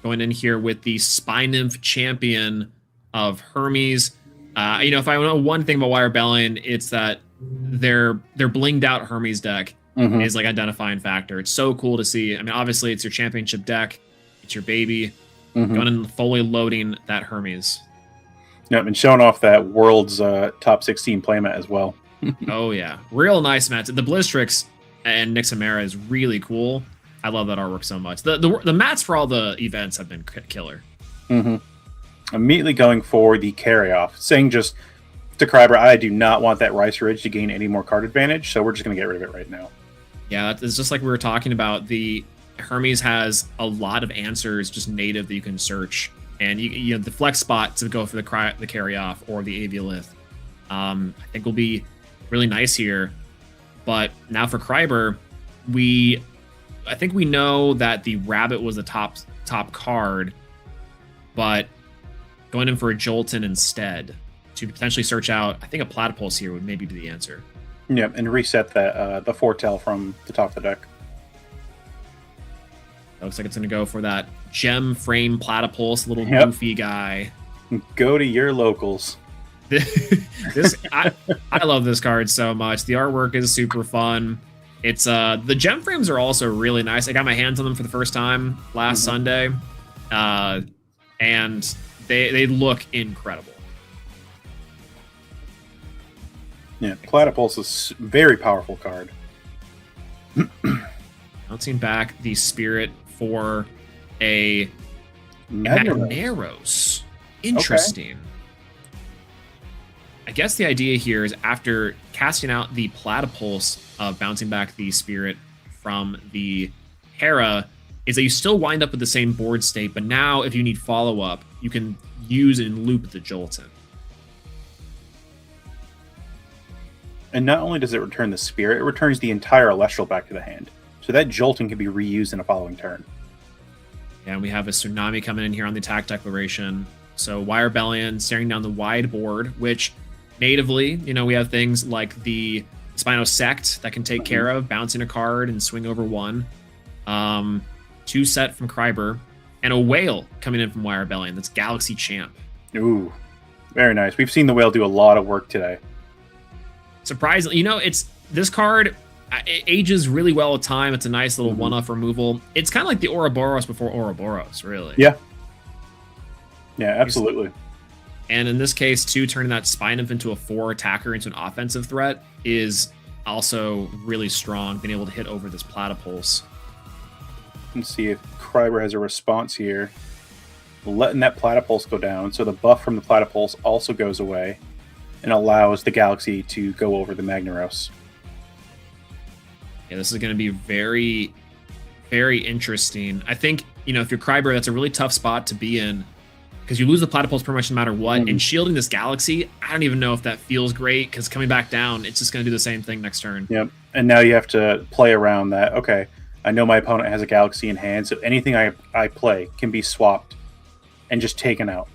Going in here with the Spy Nymph Champion of Hermes. If I know one thing about Wire Rebellion, it's that their blinged out Hermes deck is like identifying factor. It's so cool to see. I mean, obviously it's your championship deck. It's your baby. Going and fully loading that Hermes. Yep, and showing off that world's top 16 playmat as well. Oh yeah, real nice mats. The Blizztrix and Nixamera is really cool. I love that artwork so much. The mats for all the events have been killer. Immediately going for the carry off, saying just To Kryber, I do not want that Rice Ridge to gain any more card advantage, so we're just going to get rid of it right now. Yeah, it's just like we were talking about. The Hermes has a lot of answers just native that you can search, and you know the flex spot to go for the carry off or the Aviolith. I think will be really nice here. But now for Kryber, I think we know that the Rabbit was the top card, but going in for a Jolton instead to potentially search out, I think a Platypulse here would maybe be the answer. Yep, and reset that the Foretell from the top of the deck. It looks like it's going to go for that Gem Frame Platypulse, little goofy guy. Go to your locals. I love this card so much. The artwork is super fun. It's the gem frames are also really nice. I got my hands on them for the first time last Sunday, and they look incredible. Yeah, Platypulse is a very powerful card. Bouncing back the spirit for a Magneros. Interesting. Okay. I guess the idea here is after casting out the Platypulse of bouncing back the spirit from the Hera, is that you still wind up with the same board state, but now if you need follow-up, you can use and loop the Jolton. And not only does it return the spirit, it returns the entire Elestral back to the hand. So that Jolton can be reused in a following turn. And we have a Tsunami coming in here on the attack declaration. So Wirebellion staring down the wide board, which natively, you know, we have things like the Spinosect that can take care of bouncing a card and swing over one. 2 set from Kryber, and a Whale coming in from Wirebellion. That's Galaxy Champ. Ooh, very nice. We've seen the Whale do a lot of work today. Surprisingly, you know, this card it ages really well with time. It's a nice little one-off removal. It's kind of like the Ouroboros before Ouroboros, really. Yeah. Yeah, absolutely. And in this case, too, turning that Spine into a 4 attacker into an offensive threat is also really strong, being able to hit over this Platypulse. Let's see if Kryber has a response here. Letting that Platypulse go down, so the buff from the Platypulse also goes away and allows the Galaxy to go over the Magneros. Yeah, this is going to be very, very interesting. I think, you know, if you're Kryber, that's a really tough spot to be in, because you lose the Platypulse pretty much no matter what. And shielding this Galaxy, I don't even know if that feels great, because coming back down, it's just going to do the same thing next turn. Yep. And now you have to play around that. Okay, I know my opponent has a Galaxy in hand, so anything I play can be swapped and just taken out.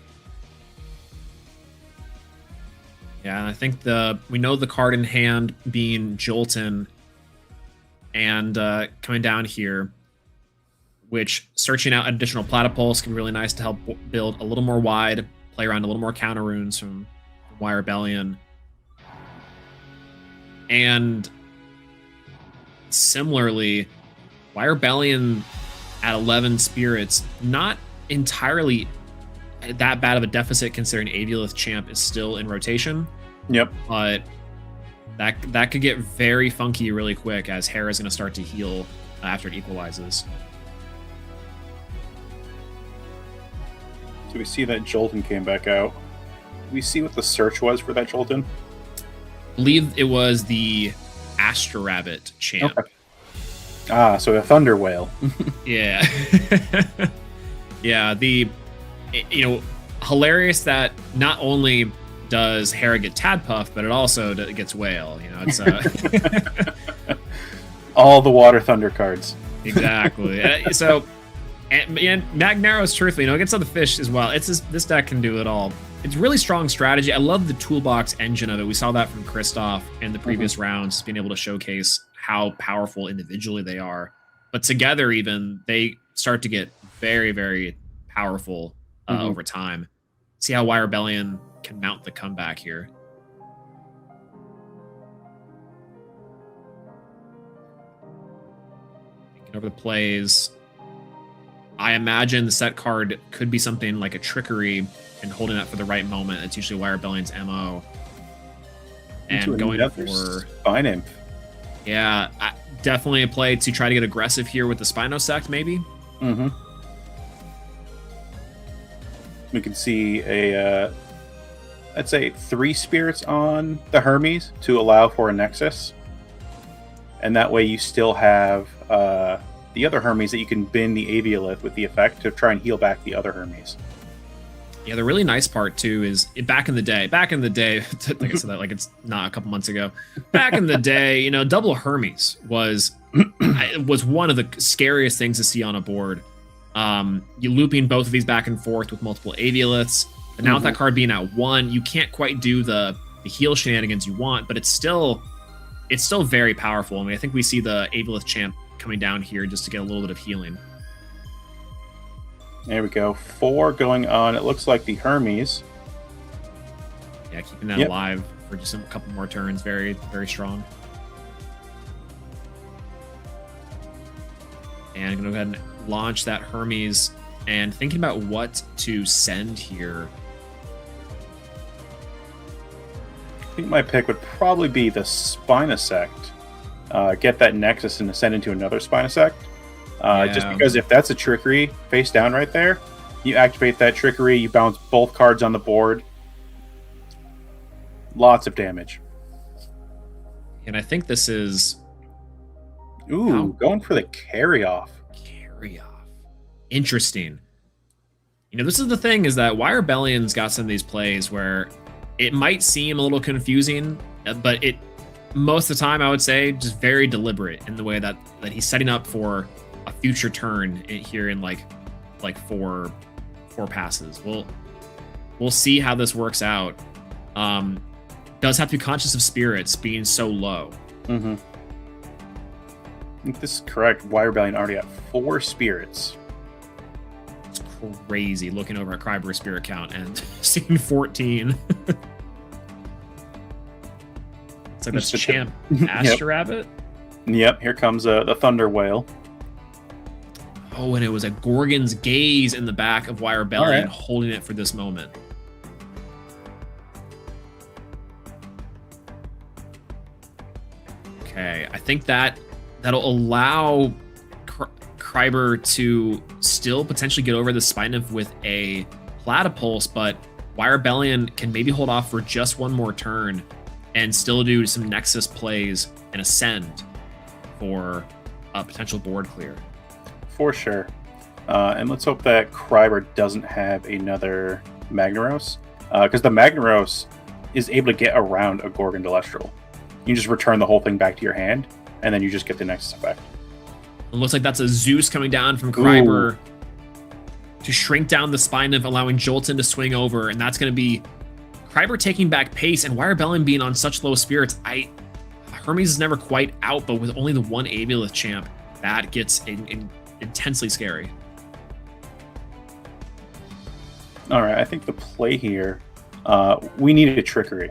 Yeah, and I think we know the card in hand being Jolton, and coming down here, which searching out additional Platypulse can be really nice to help build a little more wide, play around a little more counter runes from Wirebellion. And similarly, Wirebellion at 11 spirits, not entirely that bad of a deficit considering Aviolith Champ is still in rotation. Yep. But that could get very funky really quick as Hera's going to start to heal after it equalizes. So we see that Jolton came back out. We see what the search was for that Jolton. I believe it was the Astro Rabbit Champ. Okay. Ah, so a Thunder Whale. Yeah. Yeah, hilarious that not only does Hera get Tadpuff, but it also gets Whale. You know, it's all the Water Thunder cards. Exactly. So, and Magneros, truthfully, you know, it gets other fish as well. This deck can do it all. It's really strong strategy. I love the toolbox engine of it. We saw that from Kristoff in the previous rounds, being able to showcase how powerful individually they are, but together even they start to get very, very powerful over time. See how Wirebellion can mount the comeback here. Thinking over the plays, I imagine the set card could be something like a Trickery and holding that for the right moment. That's usually Wirebellion's MO. And going for Spine Imp. Yeah, definitely a play to try to get aggressive here with the Spinosect, maybe. We can see a I'd say 3 spirits on the Hermes to allow for a Nexus. And that way you still have the other Hermes that you can bin the Aviolith with the effect to try and heal back the other Hermes. Yeah, the really nice part too is back in the day, like I said that like it's not a couple months ago. Back in the day, you know, double Hermes was one of the scariest things to see on a board. You looping both of these back and forth with multiple Avioliths. But now with that card being at 1, you can't quite do the heal shenanigans you want, but it's still very powerful. I mean, I think we see the Aviolith champ coming down here just to get a little bit of healing. There we go. 4 going on. It looks like the Hermes. Yeah, keeping that alive for just a couple more turns. Very, very strong. And I'm going to go ahead and launch that Hermes. And thinking about what to send here. I think my pick would probably be the Spinosect. Get that Nexus and ascend into another Spinosect. Just because if that's a Trickery face down right there, you activate that Trickery, you bounce both cards on the board. Lots of damage. And I think this is... Ooh, going for the carry-off. Interesting. You know, this is the thing, is that Wirebellion's got some of these plays where it might seem a little confusing, but it most of the time I would say just very deliberate in the way that he's setting up for a future turn here in like four passes. We'll see how this works out. Does have to be conscious of spirits being so low. I think this is correct. Wirebellion already got 4 spirits. It's crazy looking over at Kryber's spirit count and seeing 14. So that's Champ Astra Rabbit. Yep, here comes the Thunder Whale. Oh, and it was a Gorgon's Gaze in the back of Wirebellion holding it for this moment. Okay, I think that'll allow Kryber to still potentially get over the Spinef with a Platypulse, but Wirebellion can maybe hold off for just one more turn and still do some Nexus plays and ascend for a potential board clear. For sure. And let's hope that Kryber doesn't have another Magnaros, because the Magnaros is able to get around a Gorgon Delestral. You can just return the whole thing back to your hand, and then you just get the Nexus effect. It looks like that's a Zeus coming down from Kryber to shrink down the Spinef, allowing Jolton to swing over, and that's going to be Kryber taking back pace, and Wirebellion being on such low spirits. Hermes is never quite out, but with only the one Aviolith champ, that gets intensely scary. All right, I think the play here, we needed a Trickery.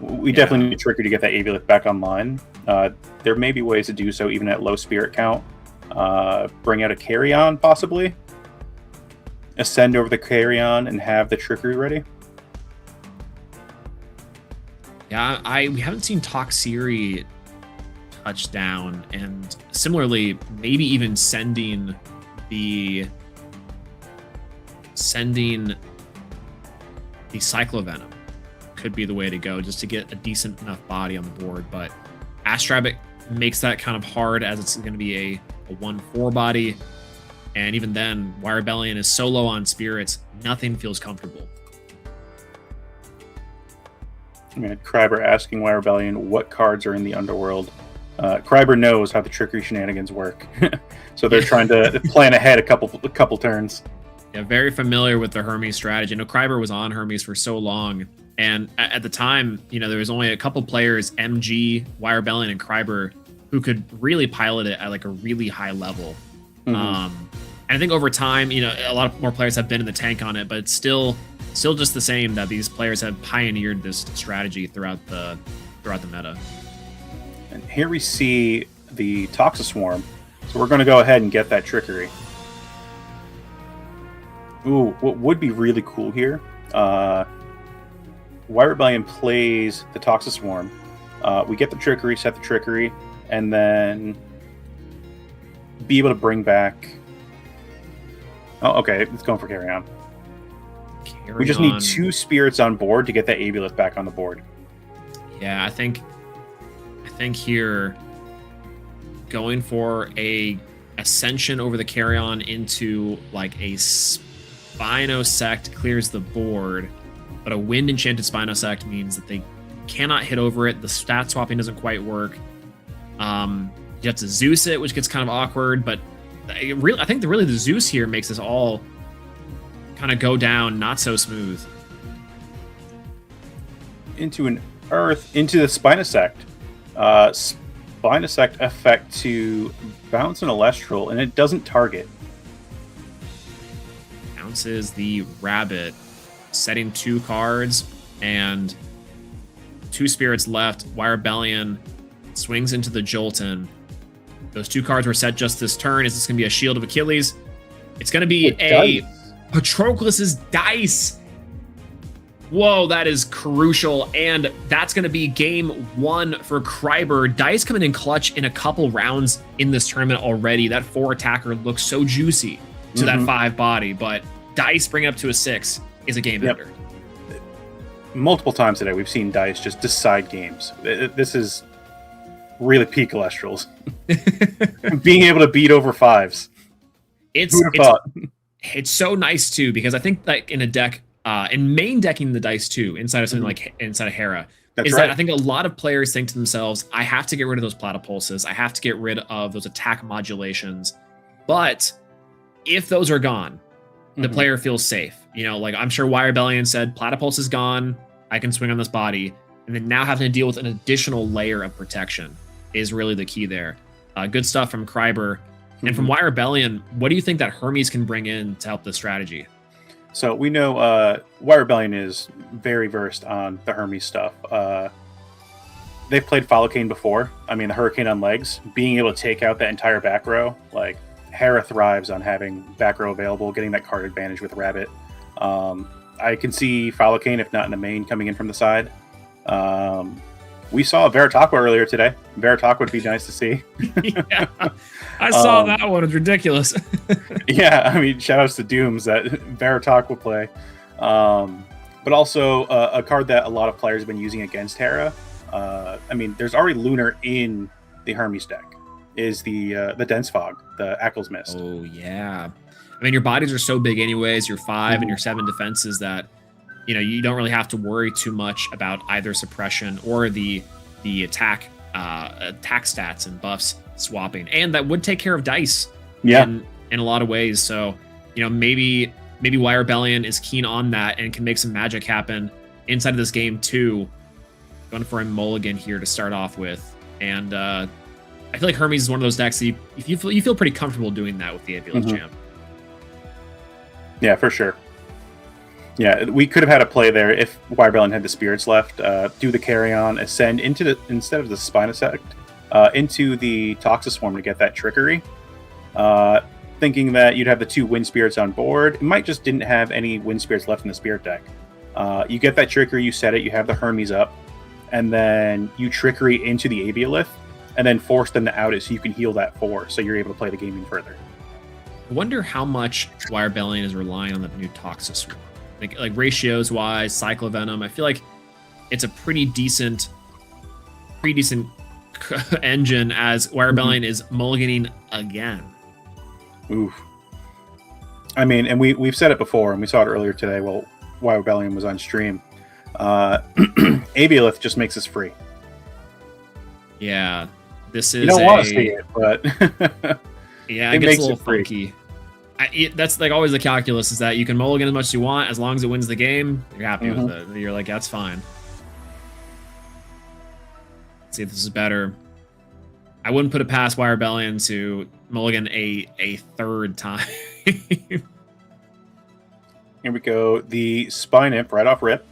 We definitely need a Trickery to get that Aviolith back online. There may be ways to do so even at low spirit count. Bring out a Carrion, possibly. Ascend over the Carrion and have the Trickery ready. Yeah, we haven't seen Toxiri touch down, and similarly, maybe even sending the Cyclovenom could be the way to go, just to get a decent enough body on the board. But Astrabic makes that kind of hard, as it's going to be a 1/4 body, and even then, Wirebellion is so low on spirits, nothing feels comfortable. I mean, Kryber asking Wirebellion what cards are in the Underworld. Kryber knows how the Trickery shenanigans work, so they're trying to plan ahead a couple turns. Yeah, very familiar with the Hermes strategy. I know Kryber was on Hermes for so long, and at the time, you know, there was only a couple players, MG, Wirebellion, and Kryber, who could really pilot it at like a really high level. And I think over time, you know, a lot more players have been in the tank on it, but it's still just the same that these players have pioneered this strategy throughout the meta. And here we see the Toxiswarm, so we're going to go ahead and get that Trickery. Ooh, what would be really cool here, Wirebellion plays the Toxiswarm. We get the Trickery, set the Trickery, and then be able to bring back... Oh, okay, it's going for Carrion. We just need 2 spirits on board to get that Aboleth back on the board. Yeah, I think here going for a Ascension over the Carrion into like a Spinosect clears the board, but a Wind Enchanted Spinosect means that they cannot hit over it. The stat swapping doesn't quite work. You have to Zeus it, which gets kind of awkward, but I think the Zeus here makes this all kind of go down not so smooth. Into an Earth, into the Spinosect. Spinosect effect to bounce an Elestral, and it doesn't target. Bounces the Rabbit, setting 2 cards, and 2 spirits left. Wirebellion swings into the Jolton. Those 2 cards were set just this turn. Is this going to be a Shield of Achilles? It's going to be a Patroclus's Dice. Whoa, that is crucial, and that's going to be game 1 for Kreiber. Dice coming in clutch in a couple rounds in this tournament already. That 4 attacker looks so juicy to that 5 body, but Dice bringing up to a 6 is a game ender. Multiple times today, we've seen Dice just decide games. This is really peak Elestrals. Being able to beat over 5s. It's so nice too, because I think like in a deck, in main decking the Dice too, inside of something like inside of Hera, that I think a lot of players think to themselves, I have to get rid of those Platypulses, I have to get rid of those attack modulations. But if those are gone, the player feels safe. You know, like I'm sure Wirebellion said, Platypulse is gone, I can swing on this body, and then now having to deal with an additional layer of protection is really the key there. Good stuff from Kreiber. And from Wirebellion, what do you think that Hermes can bring in to help this strategy? So we know Wirebellion is very versed on the Hermes stuff. They've played Folocane before. I mean, the Hurricane on legs, being able to take out that entire back row. Like, Hera thrives on having back row available, getting that card advantage with Rabbit. I can see Folocane, if not in the main, coming in from the side. We saw Veritaqua earlier today. Veritaqua would be nice to see. Yeah, I saw that one. It's ridiculous. Yeah, I mean, shout outs to Dooms that Veritaqua play. But also a card that a lot of players have been using against Hera. I mean, there's already Lunar in the Hermes deck. Is the Dense Fog, the Eccles Mist. Oh, yeah. I mean, your bodies are so big anyways, your 5 and your 7 defenses, that you know, you don't really have to worry too much about either suppression or the attack stats and buffs swapping, and that would take care of Dice in a lot of ways. So, you know, maybe Wirebellion is keen on that and can make some magic happen inside of this game too. Going for a mulligan here to start off with, and I feel like Hermes is one of those decks that you feel pretty comfortable doing that with the Aboleth Champ. Yeah, for sure. Yeah, we could have had a play there if Wirebellion had the spirits left. Do the Carrion, ascend instead of the Spinosect, into the Toxiswarm to get that trickery. Thinking that you'd have the 2 wind spirits on board. It might just didn't have any wind spirits left in the spirit deck. You get that trickery, you set it, you have the Hermes up, and then you trickery into the Aboleth, and then force them to out it so you can heal that 4, so you're able to play the game even further. I wonder how much Wirebellion is relying on the new Toxiswarm. Like ratios wise, Cyclovenom, I feel like it's a pretty decent engine as Wirebellion is mulliganing again. Oof. I mean, and we've said it before, and we saw it earlier today while Wirebellion was on stream. Aboleth just makes us free. Yeah, this is. You don't want to see it, but yeah, it gets a little funky. That's like always the calculus, is that you can mulligan as much as you want, as long as it wins the game, you're happy with it. You're like, that's fine. Let's see if this is better. I wouldn't put it past Wirebellion to mulligan a third time. Here we go. The Spine Imp right off rip.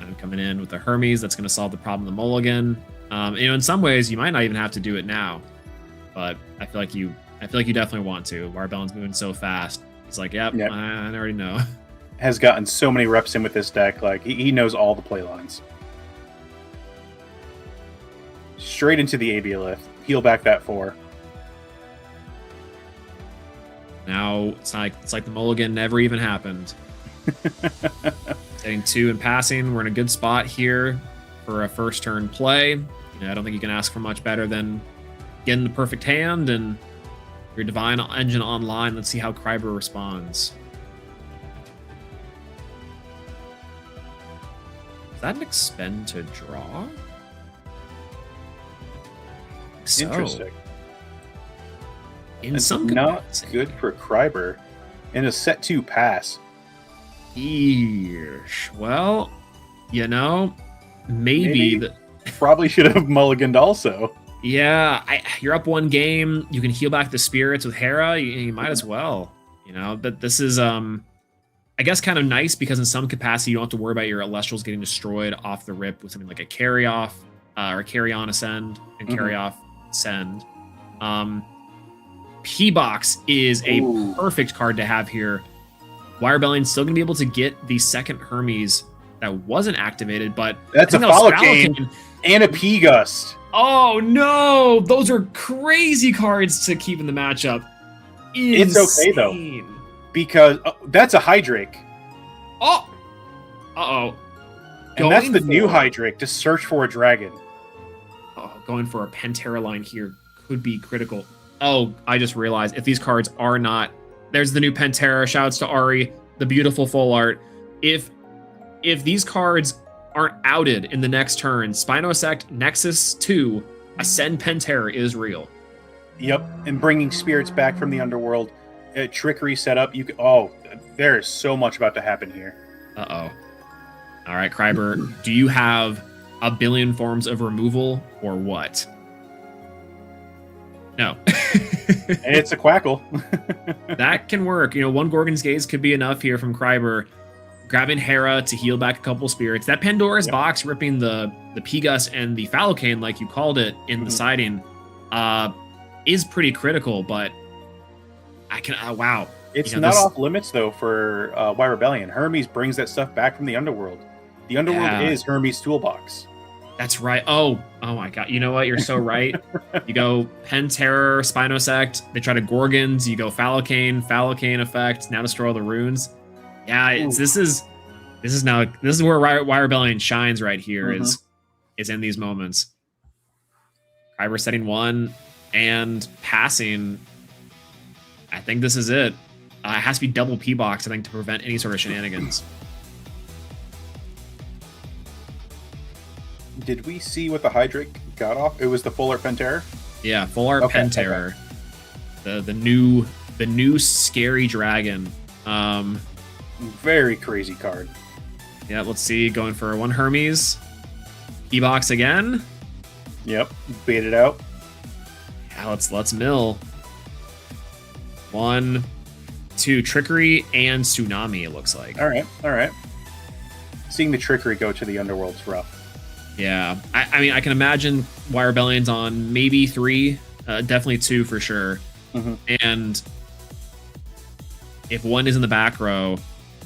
I'm coming in with the Hermes. That's going to solve the problem of the mulligan. You know, in some ways, you might not even have to do it now. But I feel like you definitely want to. Wirebellion's moving so fast. He's like, yep. I already know. Has gotten so many reps in with this deck. Like, he knows all the play lines. Straight into the Aboleth. Heal back that 4. Now it's like the mulligan never even happened. Getting 2 and passing. We're in a good spot here for a first turn play. I don't think you can ask for much better than getting the perfect hand and your Divine Engine online. Let's see how Kryber responds. Is that an expend to draw? So, Interesting. In some not capacity. good for Kryber in a set 2 pass. Eesh. Well, maybe the, Probably should have mulliganed also. yeah, you're up 1 game. You can heal back the spirits with Hera. You might as well, But this is, I guess, kind of nice because in some capacity you don't have to worry about your Elestrals getting destroyed off the rip with something like a carry off or carry on ascend and carry off send. P-Box is a perfect card to have here. Wirebelling's still going to be able to get the second Hermes that wasn't activated, but that's a Falcane and a P-Gust. Oh no! Those are crazy cards to keep in the matchup. It's okay though, because that's a Hydrake. Oh! Uh-oh. And that's the new Hydrake to search for a dragon. Oh, going for a Pantera line here could be critical. Oh, I just realized if these cards are not... There's the new Pantera. Shouts to Ari, the beautiful full art. If these cards aren't outed in the next turn, Spinosect, Nexus 2, Ascend Pantera is real. Yep, and bringing spirits back from the underworld, trickery setup. There is so much about to happen here. Uh-oh. All right, Kryber, do you have a billion forms of removal or what? No. It's a Quackle. That can work. 1 Gorgon's Gaze could be enough here from Kryber. Grabbing Hera to heal back a couple spirits. That Pandora's box ripping the P-Gus and the Falcane, like you called it in the siding, is pretty critical, but I can... wow. It's not off limits, though, for Why Rebellion. Hermes brings that stuff back from the underworld. The underworld is Hermes' toolbox. That's right. Oh my god. You know what? You're so right. You go Pantera, Spinosect, they try to Gorgons, you go Falcane effect, now destroy all the runes. Yeah, this is where Why Rebellion shines right here, is in these moments. Kyber setting 1 and passing. I think this is it. It has to be double P-Box, I think, to prevent any sort of shenanigans. Did we see what the Hydrake got off? It was the Full Art Pantera? Yeah, Full Art Pantera. Okay. The new scary dragon. Very crazy card. Yeah, let's see. Going for 1 Hermes. P-Box again. Yep, bait it out. Yeah, let's mill. 1, 2, Trickery and Tsunami, it looks like. All right. Seeing the Trickery go to the Underworld's rough. Yeah, I mean, I can imagine Why Rebellion's on maybe 3, definitely 2 for sure. And if 1 is in the back row,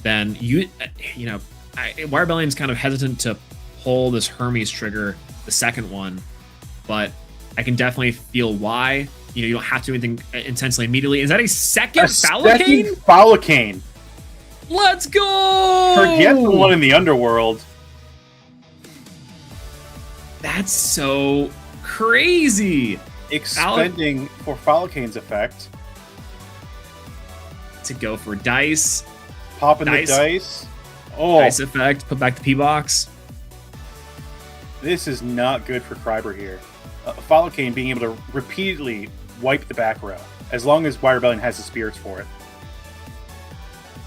then Why Rebellion's kind of hesitant to pull this Hermes trigger, the second one, but I can definitely feel why. You don't have to do anything intensely immediately. Is that a second Falcane? Falcane. Let's go! Forget the one in the Underworld. That's so crazy. Expending for Falcane's effect. To go for dice. Popping the dice. Dice effect, put back the P-Box. This is not good for Kryber here. Falcane being able to repeatedly wipe the back row, as long as Why Rebellion has the spirits for it.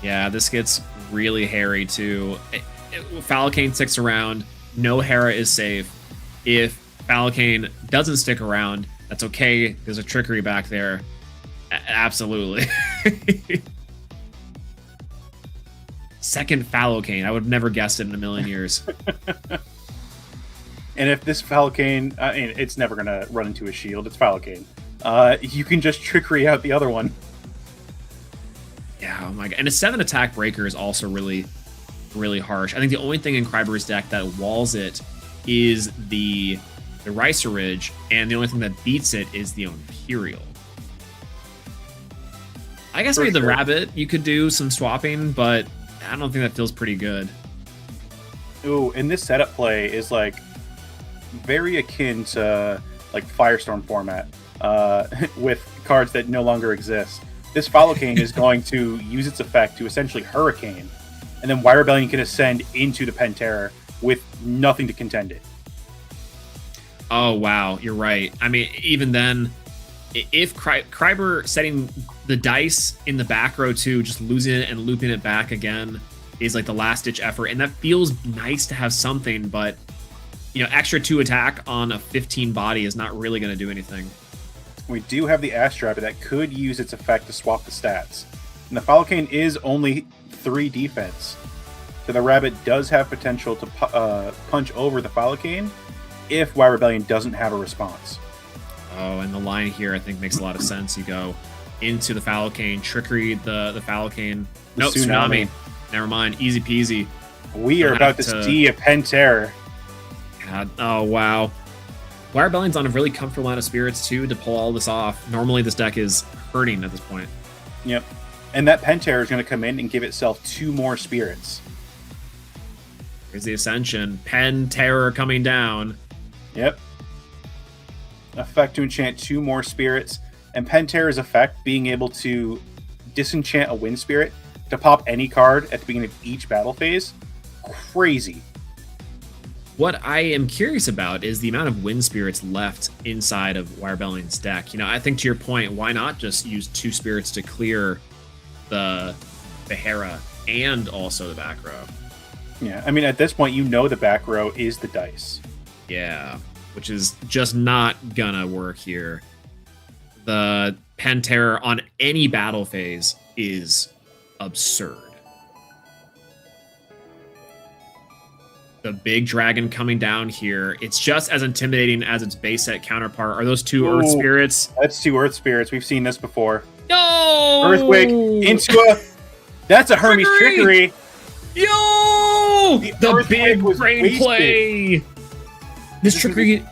Yeah, this gets really hairy too. Falcane sticks around. No Hera is safe. If Falcane doesn't stick around, that's okay. There's a Trickery back there. Absolutely. Second Falcane. I would have never guessed it in a million years. And if this Falcane, it's never going to run into a shield. It's Falcane. You can just Trickery out the other one. Yeah, oh my god. And a 7 attack breaker is also really, really harsh. I think the only thing in Kryber's deck that walls it is the Ricerage, and the only thing that beats it is the Imperial. I guess For maybe the sure. rabbit, you could do some swapping, but I don't think that feels pretty good. Ooh, and this setup play is like very akin to like Firestorm format with cards that no longer exist. This Follow-Cane is going to use its effect to essentially Hurricane, and then Wire Rebellion can ascend into the Penterror with nothing to contend it. Oh, wow. You're right. I mean, even then, if Kryber setting the dice in the back row too, just losing it and looping it back again is like the last ditch effort. And that feels nice to have something, but extra 2 attack on a 15 body is not really going to do anything. We do have the Astro Rabbit that could use its effect to swap the stats. And the Follow-Cane is only 3 defense. So the Rabbit does have potential to punch over the Follow-Cane if Wire Rebellion doesn't have a response. Oh, and the line here I think makes a lot of sense. You go into the Follow-Cane, Trickery the Follow-Cane. Nope, Tsunami. Never mind, easy peasy. We are about to see a Penterror. God, oh wow. Wire Rebellion's on a really comfortable line of spirits too to pull all this off. Normally this deck is hurting at this point. Yep. And that Penterror is going to come in and give itself 2 more spirits. Here's the Ascension. Penterror coming down. Yep. Effect to enchant 2 more spirits. And Penterror's effect being able to disenchant a Wind Spirit to pop any card at the beginning of each battle phase. Crazy. What I am curious about is the amount of Wind Spirits left inside of Wire Rebellion's deck. I think to your point, why not just use 2 spirits to clear the Hera and also the back row? Yeah, I mean, at this point, the back row is the dice. Yeah, which is just not gonna work here. The Penterror on any battle phase is absurd. The big dragon coming down here. It's just as intimidating as its base set counterpart. Are those 2 Earth Spirits? That's 2 Earth Spirits. We've seen this before. No! Earthquake into a... That's a Hermes Trickery! Yo! The big was brain wasted. play! This Trickery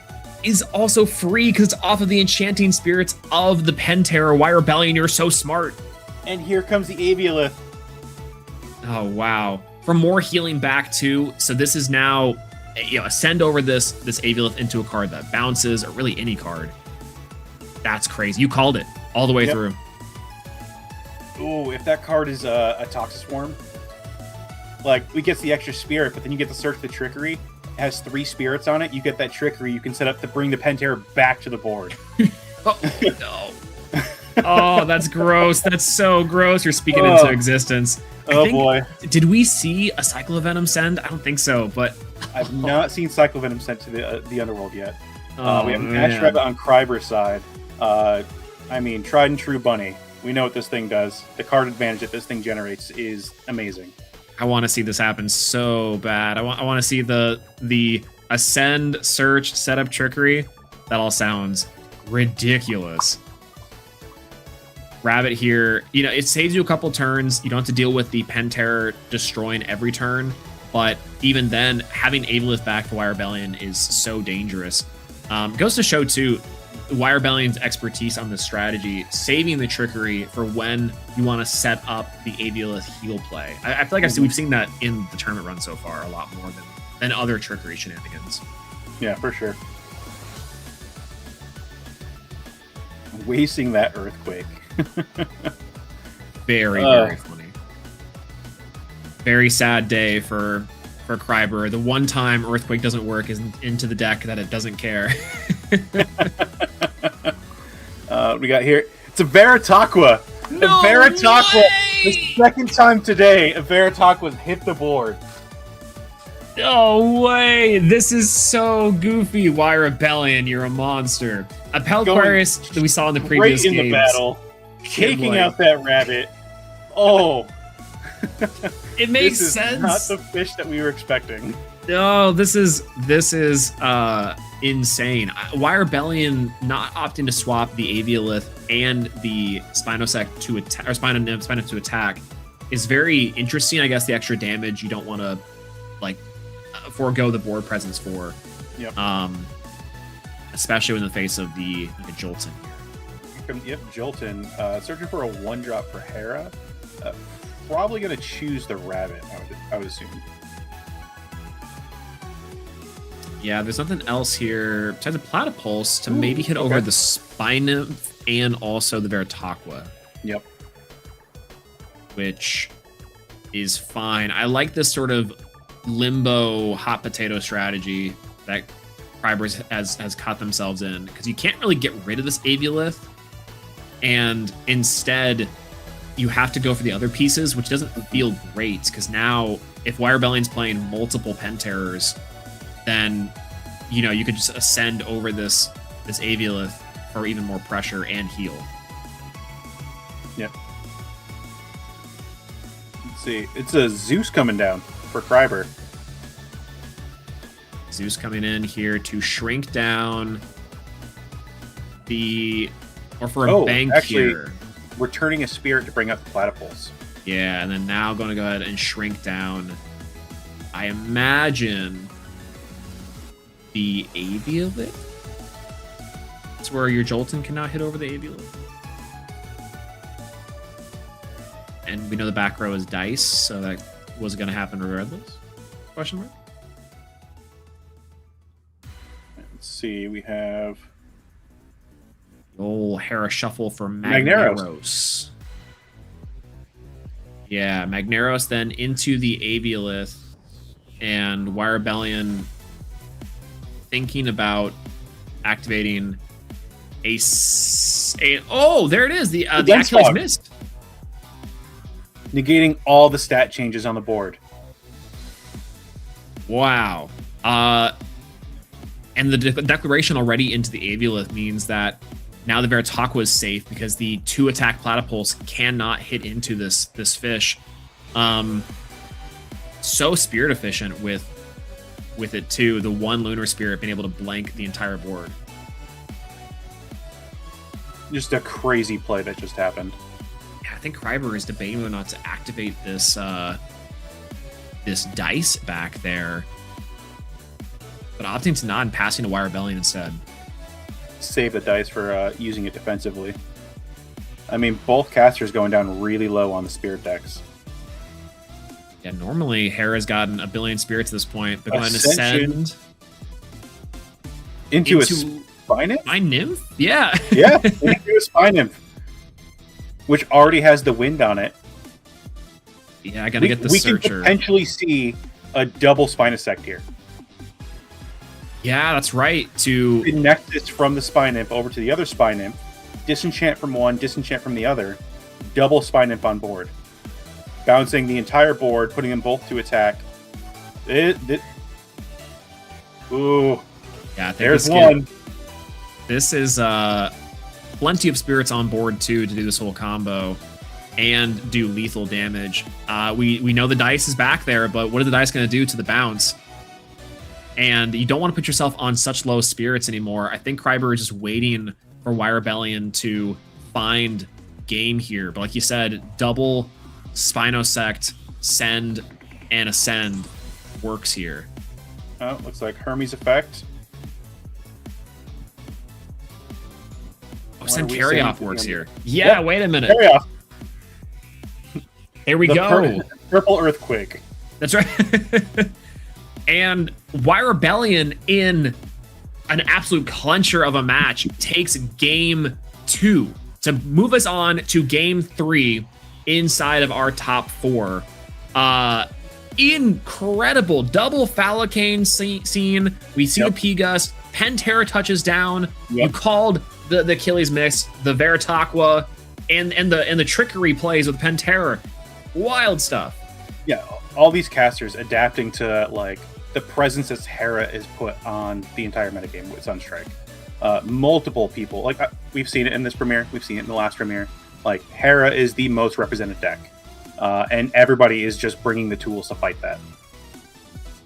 is also free because it's off of the Enchanting Spirits of the Penterror. Wire Rebellion, you're so smart. And here comes the Aviolith. Oh, wow. For more healing back too. So this is now, ascend over this Aviolith into a card that bounces, or really any card. That's crazy. You called it all the way through. Ooh, if that card is a Toxiswarm, like, we get the extra spirit, but then you get to search the Trickery. It has 3 spirits on it. You get that Trickery you can set up to bring the Penterror back to the board. Oh, no. Oh, that's gross. That's so gross. You're speaking into existence. Oh, boy. Did we see a Cyclovenom send? I don't think so, but... I've not seen Cyclovenom sent to the Underworld yet. Oh, we have man. Ash Rabbit on Kryber's side. I mean, tried and true bunny. We know what this thing does. The card advantage that this thing generates is amazing. I want to see this happen so bad. I want to see the Ascend, Search, Setup, Trickery. That all sounds ridiculous. Rabbit here, it saves you a couple turns. You don't have to deal with the Penterror destroying every turn, but even then, having Aviolith back for Wire Rebellion is so dangerous. Goes to show too, Wire Rebellion's expertise on this strategy, saving the Trickery for when you want to set up the Aviolith heal play. I feel like we've seen that in the tournament run so far a lot more than other Trickery shenanigans. Yeah, for sure. Wasting that Earthquake. Very funny. Very sad day for Kryber. The one time Earthquake doesn't work is into the deck that it doesn't care. We got here. It's a Veritaqua. No a Veritaqua. way! The second time today, a Veritaqua hit the board. No way! This is so goofy, Wire Rebellion. You're a monster. A Pelquarius that we saw in the previous Right in games. the battle. Taking out that rabbit. Oh. It makes this is sense. Not the fish that we were expecting. No, this is insane. Wire Rebellion not opting to swap the Aviolith and the Spinosect to attack, or Spino to attack, is very interesting. I guess the extra damage you don't want to forego the board presence for. Yep. Especially in the face of the Jolton here. Yep, Jolton. Searching for a 1-drop for Hera. Probably going to choose the Rabbit, I would assume. Yeah, there's nothing else here besides a Platypulse to maybe hit over the Spinnymph and also the Veritaqua. Yep. Which is fine. I like this sort of limbo hot potato strategy that Krybers has caught themselves in, because you can't really get rid of this Aviolith, and instead you have to go for the other pieces, which doesn't feel great, because now if Wirebellion's playing multiple Penterrors, then you could just ascend over this Aviolith for even more pressure and heal. Yep. Let's see. It's a Zeus coming down for Kryber. Zeus coming in here to shrink down for a bank here. Returning a Spirit to bring up the Platypulse. Yeah, and then now going to go ahead and shrink down, I imagine, the Aviolith. That's where your Jolton cannot hit over the Aviolith. And we know the back row is Dice, so that was going to happen regardless. Question mark? Let's see, we have old Hera shuffle for Magneros. Yeah, Magneros then into the Aviolith, and Wirebellion thinking about activating oh, there it is. The Achilles missed. Negating all the stat changes on the board. Wow. And the declaration already into the Aviolith means that now the Veritaqua is safe, because the 2-attack Platypulse cannot hit into this fish. So spirit efficient with it too. The 1 Lunar Spirit being able to blank the entire board. Just a crazy play that just happened. Yeah, I think Kryber is debating whether or not to activate this this Dice back there, but opting to not and passing to Wirebellion instead. Save the Dice for using it defensively. I mean, both casters going down really low on the Spirit decks. Yeah, normally Hera's gotten a billion spirits at this point, but going to ascend into a Spinnymph? Spinnymph? Yeah. Yeah, into a Spinnymph, which already has the wind on it. Yeah, I gotta get the we Searcher. We can potentially see a double Spinosect here. Yeah, that's right. To connect this from the Spinnymph over to the other Spinnymph, disenchant from one, disenchant from the other, double Spinnymph on board. Bouncing the entire board, putting them both to attack. Ooh. Yeah, there's one. This is plenty of spirits on board too to do this whole combo and do lethal damage. We know the Dice is back there, but what are the Dice going to do to the bounce? And you don't want to put yourself on such low spirits anymore. I think Kryber is just waiting for Wirebellion to find game here. But like you said, double Spinosect, send, and ascend works here. Oh, looks like Hermes effect. Oh, send carry off works here. Yeah, wait a minute. Carry off. Here we go. Purple Earthquake. That's right. And Wirebellion, in an absolute clincher of a match, takes game 2 to move us on to game 3 inside of our top 4. Incredible double Phalocane scene. We see the P-Gust. Penterra touches down. You called the Achilles miss, the Veritaqua, and the trickery plays with Penterra. Wild stuff. Yeah, all these casters adapting to like the presence that Hera is put on the entire metagame with Sunstrike. Multiple people, like we've seen it in this premiere, we've seen it in the last premiere. Like Hera is the most represented deck, and everybody is just bringing the tools to fight that.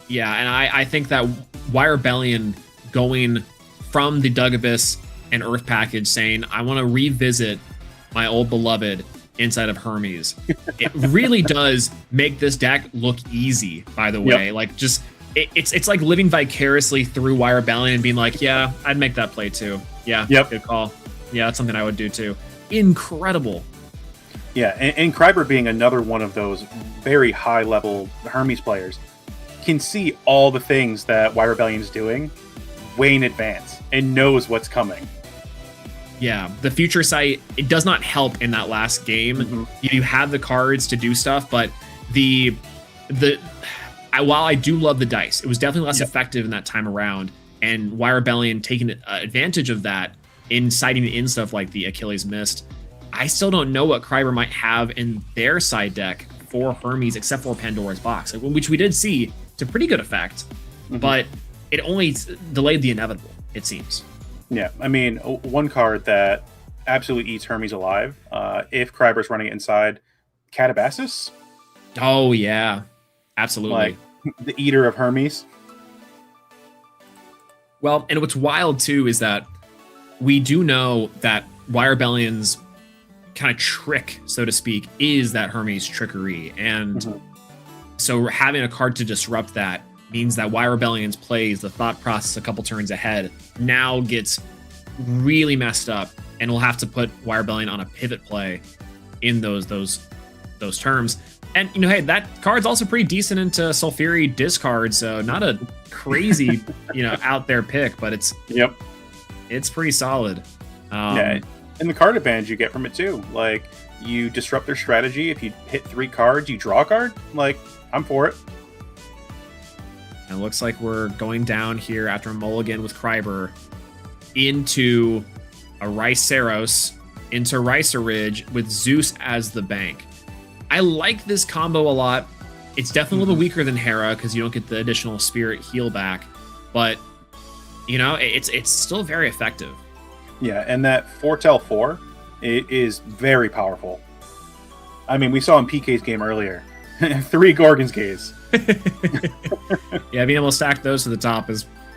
Yeah, and I think that Wirebellion going from the Dugabus and Earth package saying, I want to revisit my old beloved inside of Hermes. It really does make this deck look easy, by the way. Like, just it's like living vicariously through Wirebellion and being like, yeah, I'd make that play too. Yeah, good call. Yeah, that's something I would do too. Incredible. Yeah, and Kryber being another one of those very high-level Hermes players can see all the things that Y Rebellion's doing way in advance and knows what's coming. Yeah, the future sight, it does not help in that last game. You have the cards to do stuff, but while I do love the dice, it was definitely less effective in that time around. And Y Rebellion taking advantage of that in sighting in stuff like the Achilles Mist. I still don't know what Kryber might have in their side deck for Hermes, except for Pandora's Box, which we did see to pretty good effect, but it only delayed the inevitable, it seems. Yeah, I mean, one card that absolutely eats Hermes alive, if Kryber's running it inside, Catabasis. Oh, yeah, absolutely. Like, the eater of Hermes. Well, and what's wild, too, is that we do know that Y Rebellion's kind of trick, so to speak, is that Hermes trickery. And so having a card to disrupt that means that Y Rebellion's plays, the thought process a couple turns ahead, now gets really messed up, and we'll have to put Y Rebellion on a pivot play in those terms. And, you know, hey, that card's also pretty decent into Sulfuri discard, so not a crazy, out there pick, but it's pretty solid. Yeah, and the card advantage you get from it too. Like, you disrupt their strategy. If you hit 3 cards, you draw a card. Like, I'm for it. And it looks like we're going down here after a mulligan with Kryber into a Riceros, into Riceridge with Zeus as the bank. I like this combo a lot. It's definitely a little weaker than Hera because you don't get the additional spirit heal back, but it's still very effective. Yeah, and that Foretell 4 is very powerful. I mean, we saw in PK's game earlier, 3 Gorgon's Gaze. Yeah, being able to stack those to the top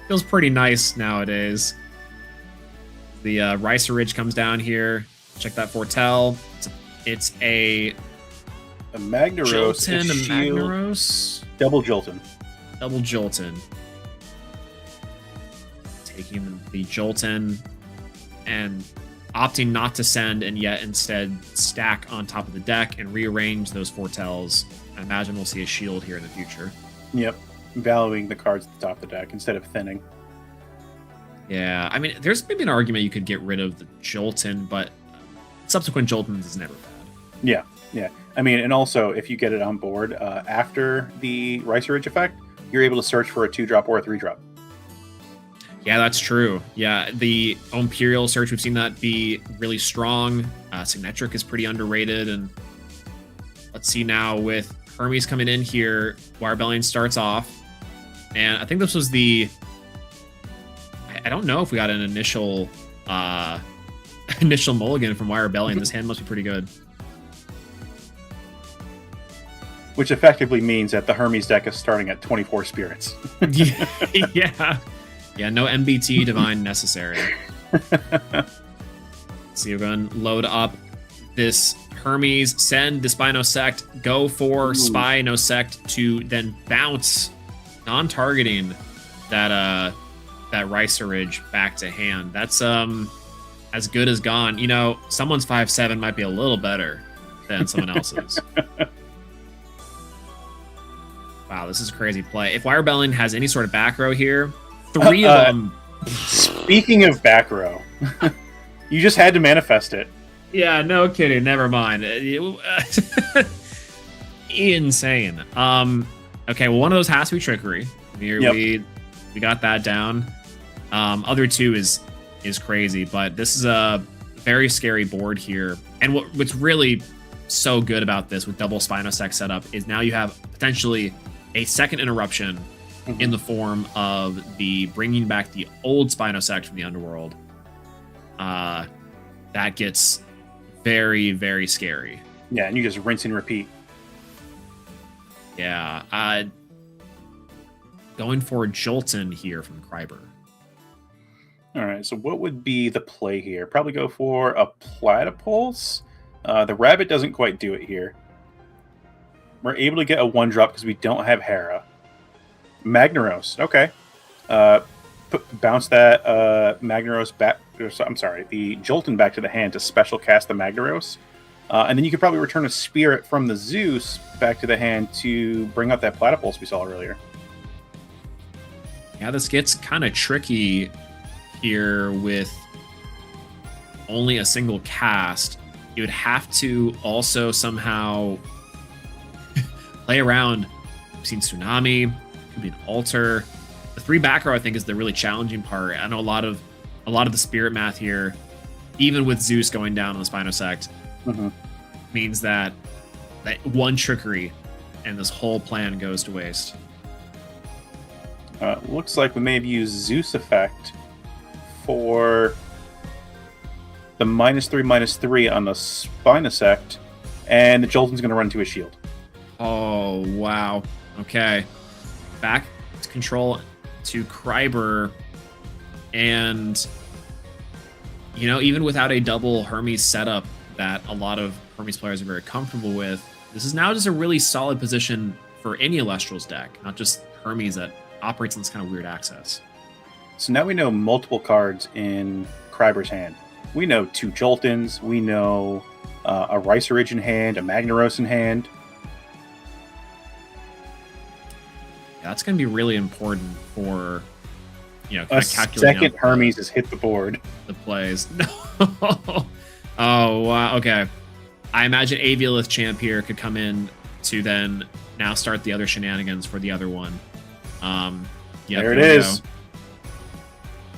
feels pretty nice nowadays. The Riceridge comes down here. Check that Foretell. It's a Magnaros, Jolton, a Magnaros, double Jolton. Taking the Jolton and opting not to send, and yet instead stack on top of the deck and rearrange those Foretells. I imagine we'll see a shield here in the future. Yep, valuing the cards at the top of the deck instead of thinning. Yeah, I mean, there's maybe an argument you could get rid of the Jolton, but subsequent Joltons is never bad. Yeah. I mean, and also, if you get it on board after the Riceridge effect, you're able to search for a 2-drop or a 3-drop. Yeah, that's true. Yeah, the Imperial search, we've seen that be really strong. Signetric is pretty underrated. And let's see now with Hermes coming in here, Y Rebellion starts off. And I think this was I don't know if we got an initial mulligan from Y Rebellion. This hand must be pretty good. Which effectively means that the Hermes deck is starting at 24 spirits. Yeah. Yeah, no MBT divine necessary. So you're going to load up this Hermes, send the Spy Nosect, go for Spy Nosect to then bounce, non-targeting that Riceridge back to hand. That's as good as gone. Someone's 5/7 might be a little better than someone else's. Wow, this is a crazy play. If Y Rebellion has any sort of back row here, 3 of them. Speaking of back row, you just had to manifest it. Yeah, no kidding. Never mind. Insane. Okay, well, one of those has to be trickery. We got that down. Other 2 is crazy, but this is a very scary board here. And what's really so good about this with double Spinosec setup is now you have potentially a second interruption in the form of the bringing back the old Spinosect from the underworld. That gets very, very scary. Yeah, and you just rinse and repeat. Yeah. Going for Jolton here from Kryber. All right, so what would be the play here? Probably go for a Platypulse. The Rabbit doesn't quite do it here. We're able to get a 1-drop because we don't have Hera. Magnaros, okay. Bounce that Magnaros back I'm sorry, the Jolton back to the hand to special cast the Magdaros. And then you could probably return a Spirit from the Zeus back to the hand to bring up that Platypulse we saw earlier. Yeah, this gets kind of tricky here with only a single cast. You would have to also somehow play around. We've seen Tsunami, could be an Alter. The 3 back row, I think, is the really challenging part. I know a lot of the Spirit math here, even with Zeus going down on the Spinosect, means that one trickery and this whole plan goes to waste. Looks like we may have used Zeus effect for the -3/-3 on the Spinosect, and the Jolton's going to run to a shield. Oh, wow. Okay. Back to control to Kryber, and, you know, even without a double Hermes setup that a lot of Hermes players are very comfortable with, this is now just a really solid position for any Elestrals deck, not just Hermes that operates on this kind of weird access. So now we know multiple cards in Kryber's hand. We know 2 Joltons, we know a Rice Ridge in hand, a Magnaros in hand. Yeah, that's going to be really important for, you know, A calculating second Hermes has hit the board. the plays. No. Oh, wow. Okay. I imagine Aviolith Champ here could come in to then now start the other shenanigans for the other one. There it is.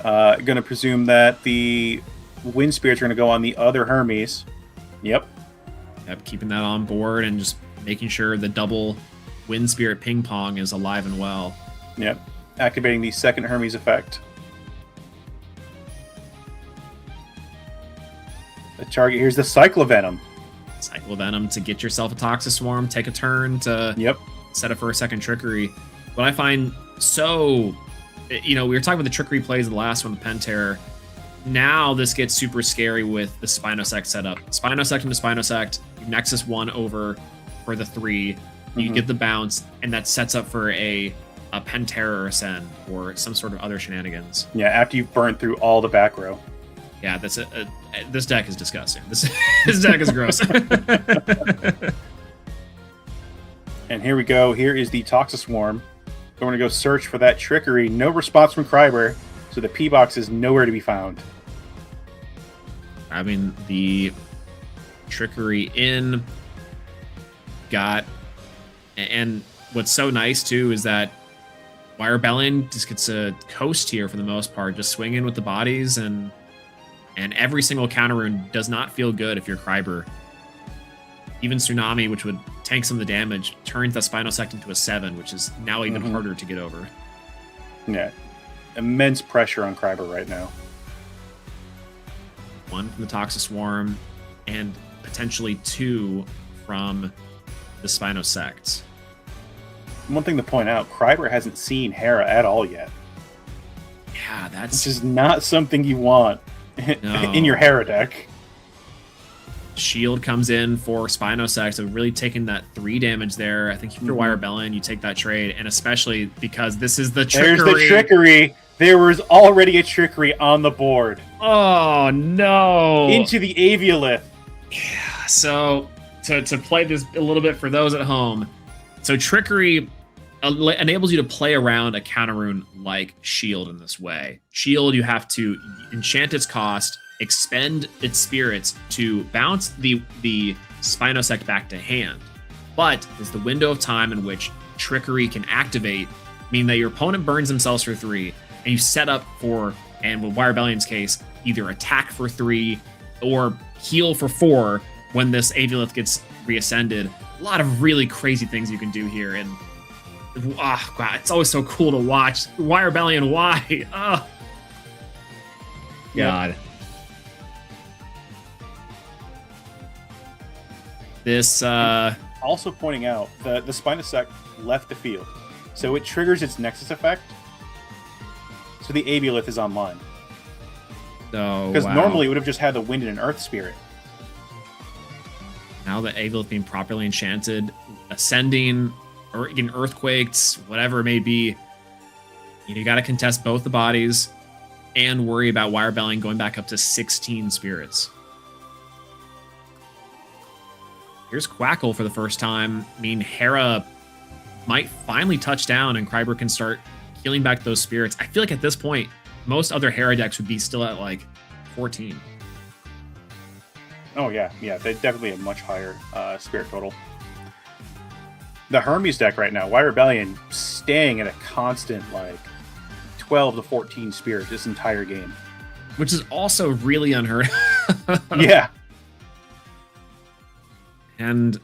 Going to presume that the Wind Spirits are going to go on the other Hermes. Yep. Keeping that on board and just making sure the double Wind Spirit ping pong is alive and well. Yep. Activating the second Hermes effect. The target here's the Cyclovenom. Cyclovenom to get yourself a Toxiswarm, take a turn to set up for a second trickery. What I find so, you know, we were talking about the trickery plays, the last one, the Penterror. Now this gets super scary with the Spinosect setup. Spinosect into Spinosect, Nexus 1 over for the 3. You get the bounce, and that sets up for a Penterror Ascend or some sort of other shenanigans. Yeah, after you've burned through all the back row. Yeah, that's this deck is disgusting. This deck is gross. And here we go. Here is the Toxiswarm. We're going to go search for that trickery. No response from Kryber, so the P-Box is nowhere to be found. I mean, the trickery in got, and what's so nice too is that Wire Rebellion just gets a coast here for the most part, just swinging with the bodies, and every single counter rune does not feel good if you're Kryber. Even Tsunami, which would tank some of the damage, turns that Spinosect into a 7, which is now even harder to get over. Yeah. Immense pressure on Kryber right now. 1 from the Toxiswarm, and potentially 2 from the Spinosect. One thing to point out, Kryber hasn't seen Hera at all yet. Yeah, that's... Which is not something you want in your Hera deck. Shield comes in for Spinosect, so really taking that 3 damage there. I think if you're Wire Rebellion, you take that trade, and especially because this is the trickery. There's the trickery. There was already a trickery on the board. Oh, no. Into the Aviolith. Yeah, so to play this a little bit for those at home, so trickery enables you to play around a counter rune like Shield in this way. Shield, you have to enchant its cost, expend its spirits to bounce the Spinosect back to hand. But there's the window of time in which trickery can activate, meaning that your opponent burns themselves for 3, and you set up for, and with Wire Rebellion's case, either attack for 3 or heal for 4 when this Aviolith gets reascended. A lot of really crazy things you can do here, and God, it's always so cool to watch. Wire Rebellion, why? Oh. God. This also pointing out the Spinosect left the field, so it triggers its Nexus effect. So the Aviolith is online. Oh, because normally it would have just had the Wind and an Earth Spirit. Now the Aviolith being properly enchanted, ascending, or getting earthquakes, whatever it may be, you got to contest both the bodies. and worry about Wire Bellying going back up to 16 spirits. Here's Quackle for the first time. I mean, Hera might finally touch down and Kryber can start healing back those spirits. I feel like at this point, most other Hera decks would be still at like 14. Oh, yeah. Yeah, they definitely have much higher spirit total. The Hermes deck right now, Wire Rebellion, staying at a constant like 12 to 14 spirits this entire game. Which is also really unheard of. Yeah. And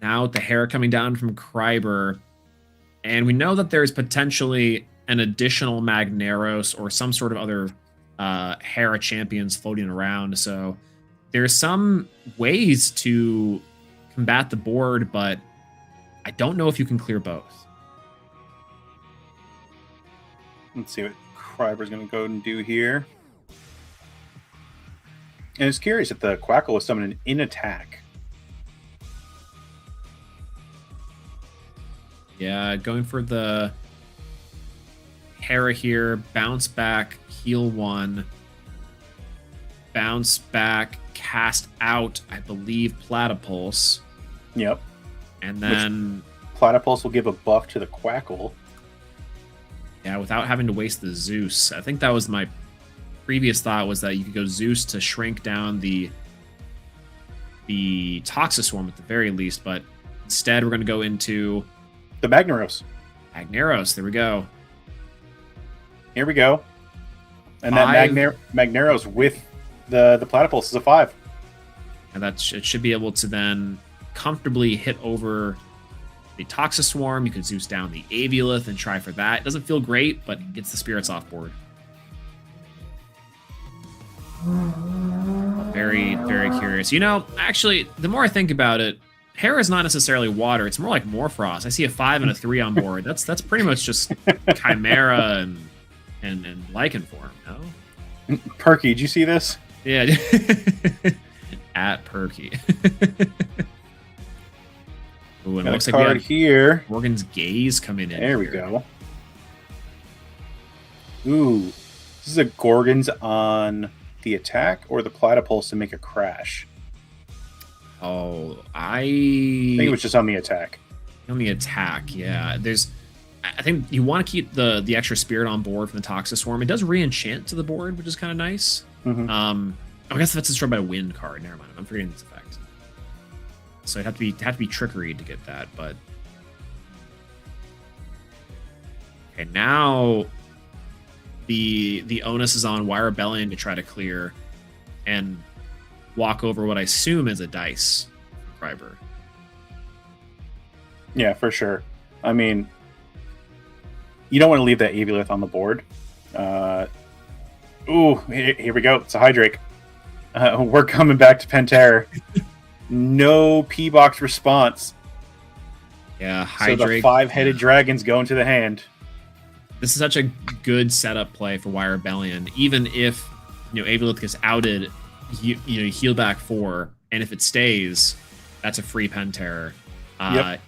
now the Hera coming down from Kryber. And we know that there's potentially an additional Magneros or some sort of other Hera champions floating around. So there's some ways to combat the board, but I don't know if you can clear both. Let's see what Kryber's going to go and do here. And it's curious if the Quackle was summoned in attack. Yeah, going for the Hera here. Bounce back, heal 1. Bounce back, cast out, I believe, Platypulse. Yep. And then Platypulse will give a buff to the Quackle. Yeah, without having to waste the Zeus. I think that was my previous thought, was that you could go Zeus to shrink down the Toxiswarm at the very least, but instead we're going to go into the Magneros. Magneros, there we go. Here we go. And that Magneros with the Platypulse is a 5. And it should be able to then comfortably hit over the Toxiswarm. You could Zeus down the Aviolith and try for that. It doesn't feel great, but it gets the spirits off board. Very, very curious. You know, actually, the more I think about it, Hera is not necessarily water. It's more like Morphrost. I see a 5 and a 3 on board. That's pretty much just Chimera and Lycan form, no? Perky, did you see this? Yeah. At Perky. Ooh, and it looks like we have here. Morgan's Gaze coming in. There we go. Ooh. This is a Gorgon's on the attack or the Platypulse to make a crash? Oh, I think it was just on the attack. On the attack, yeah. I think you want to keep the extra spirit on board from the Toxiswarm. It does re-enchant to the board, which is kind of nice. Mm-hmm. I guess that's destroyed by a wind card. Never mind. I'm forgetting this effect. So it'd have to be trickery to get that, but okay, now the onus is on Wire Rebellion to try to clear and walk over what I assume is a dice from Kryber. Yeah, for sure. I mean, you don't want to leave that Aviolith on the board. Ooh, here we go. It's a Hydrake. We're coming back to Pantera. No P-Box response. Yeah, Hydrake. So the 5-headed dragon's going to the hand. This is such a good setup play for Wire Rebellion. Even if Aviolith gets outed, you heal back 4, and if it stays, that's a free Pantera. Yep.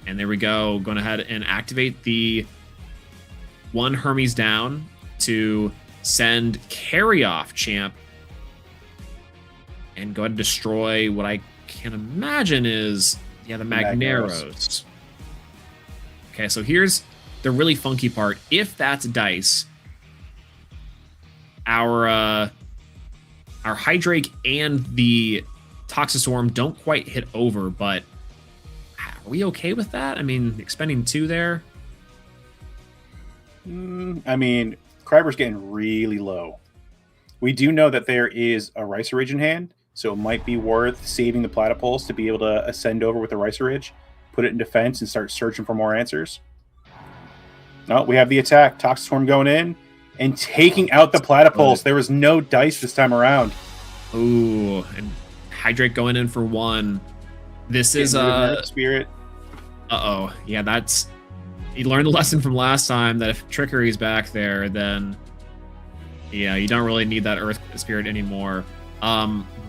And there we go. Going ahead and activate the 1 Hermes down to send Carry Off Champ and go ahead and destroy what I can imagine is the Magneros. Okay, so here's the really funky part. If that's dice, our Hydrake and the Toxiswarm don't quite hit over, but are we okay with that? I mean, expending 2 there? I mean, Kryber's getting really low. We do know that there is a Ricer in hand, so it might be worth saving the Platypulse to be able to ascend over with the Ricer, put it in defense, and start searching for more answers. No, we have the attack. Toxiswarm going in and taking out the Platypulse. There was no dice this time around. Ooh, and Hydrake going in for 1. This is Spirit. Uh-oh. Yeah, you learned the lesson from last time that if Trickery's back there, then yeah, you don't really need that Earth Spirit anymore.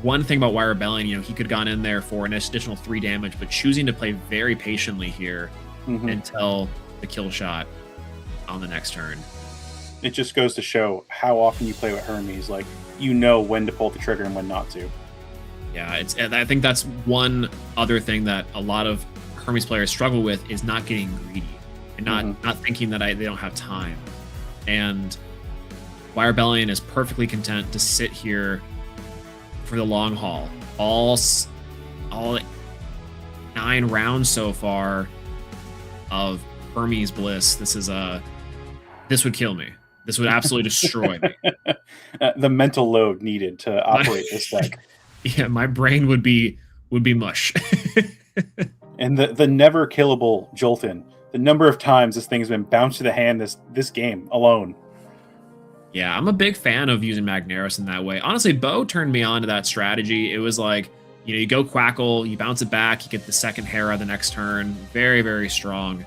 One thing about Wire Rebellion, he could have gone in there for an additional 3 damage, but choosing to play very patiently here until the kill shot on the next turn. it just goes to show how often you play with Hermes. Like, you know when to pull the trigger and when not to. Yeah, I think that's one other thing that a lot of Hermes players struggle with is not getting greedy and not thinking that they don't have time. And Wire Rebellion is perfectly content to sit here for the long haul. All 9 rounds so far of Hermes Bliss. This would kill me. This would absolutely destroy me. The mental load needed to operate this deck. Yeah, my brain would be mush. And the never killable Jolton. The number of times this thing's been bounced to the hand this game alone. Yeah, I'm a big fan of using Magneris in that way. Honestly, Bo turned me on to that strategy. It was like, you go Quackle, you bounce it back, you get the second Hera the next turn. Very, very strong.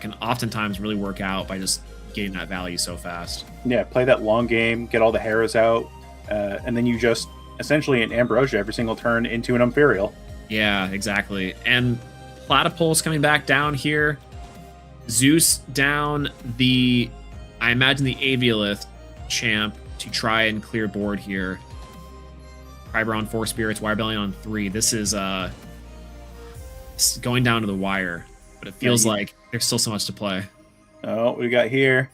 Can oftentimes really work out by just getting that value so fast. Yeah, play that long game, get all the Heras out, and then you just essentially an Ambrosia every single turn into an Imperial. Yeah, exactly. And Platypulse coming back down here. Zeus down I imagine the Aviolith champ to try and clear board here. Kyber on 4 spirits, Wire Rebellion on 3. This is going down to the wire, but it feels like there's still so much to play. Oh, we got here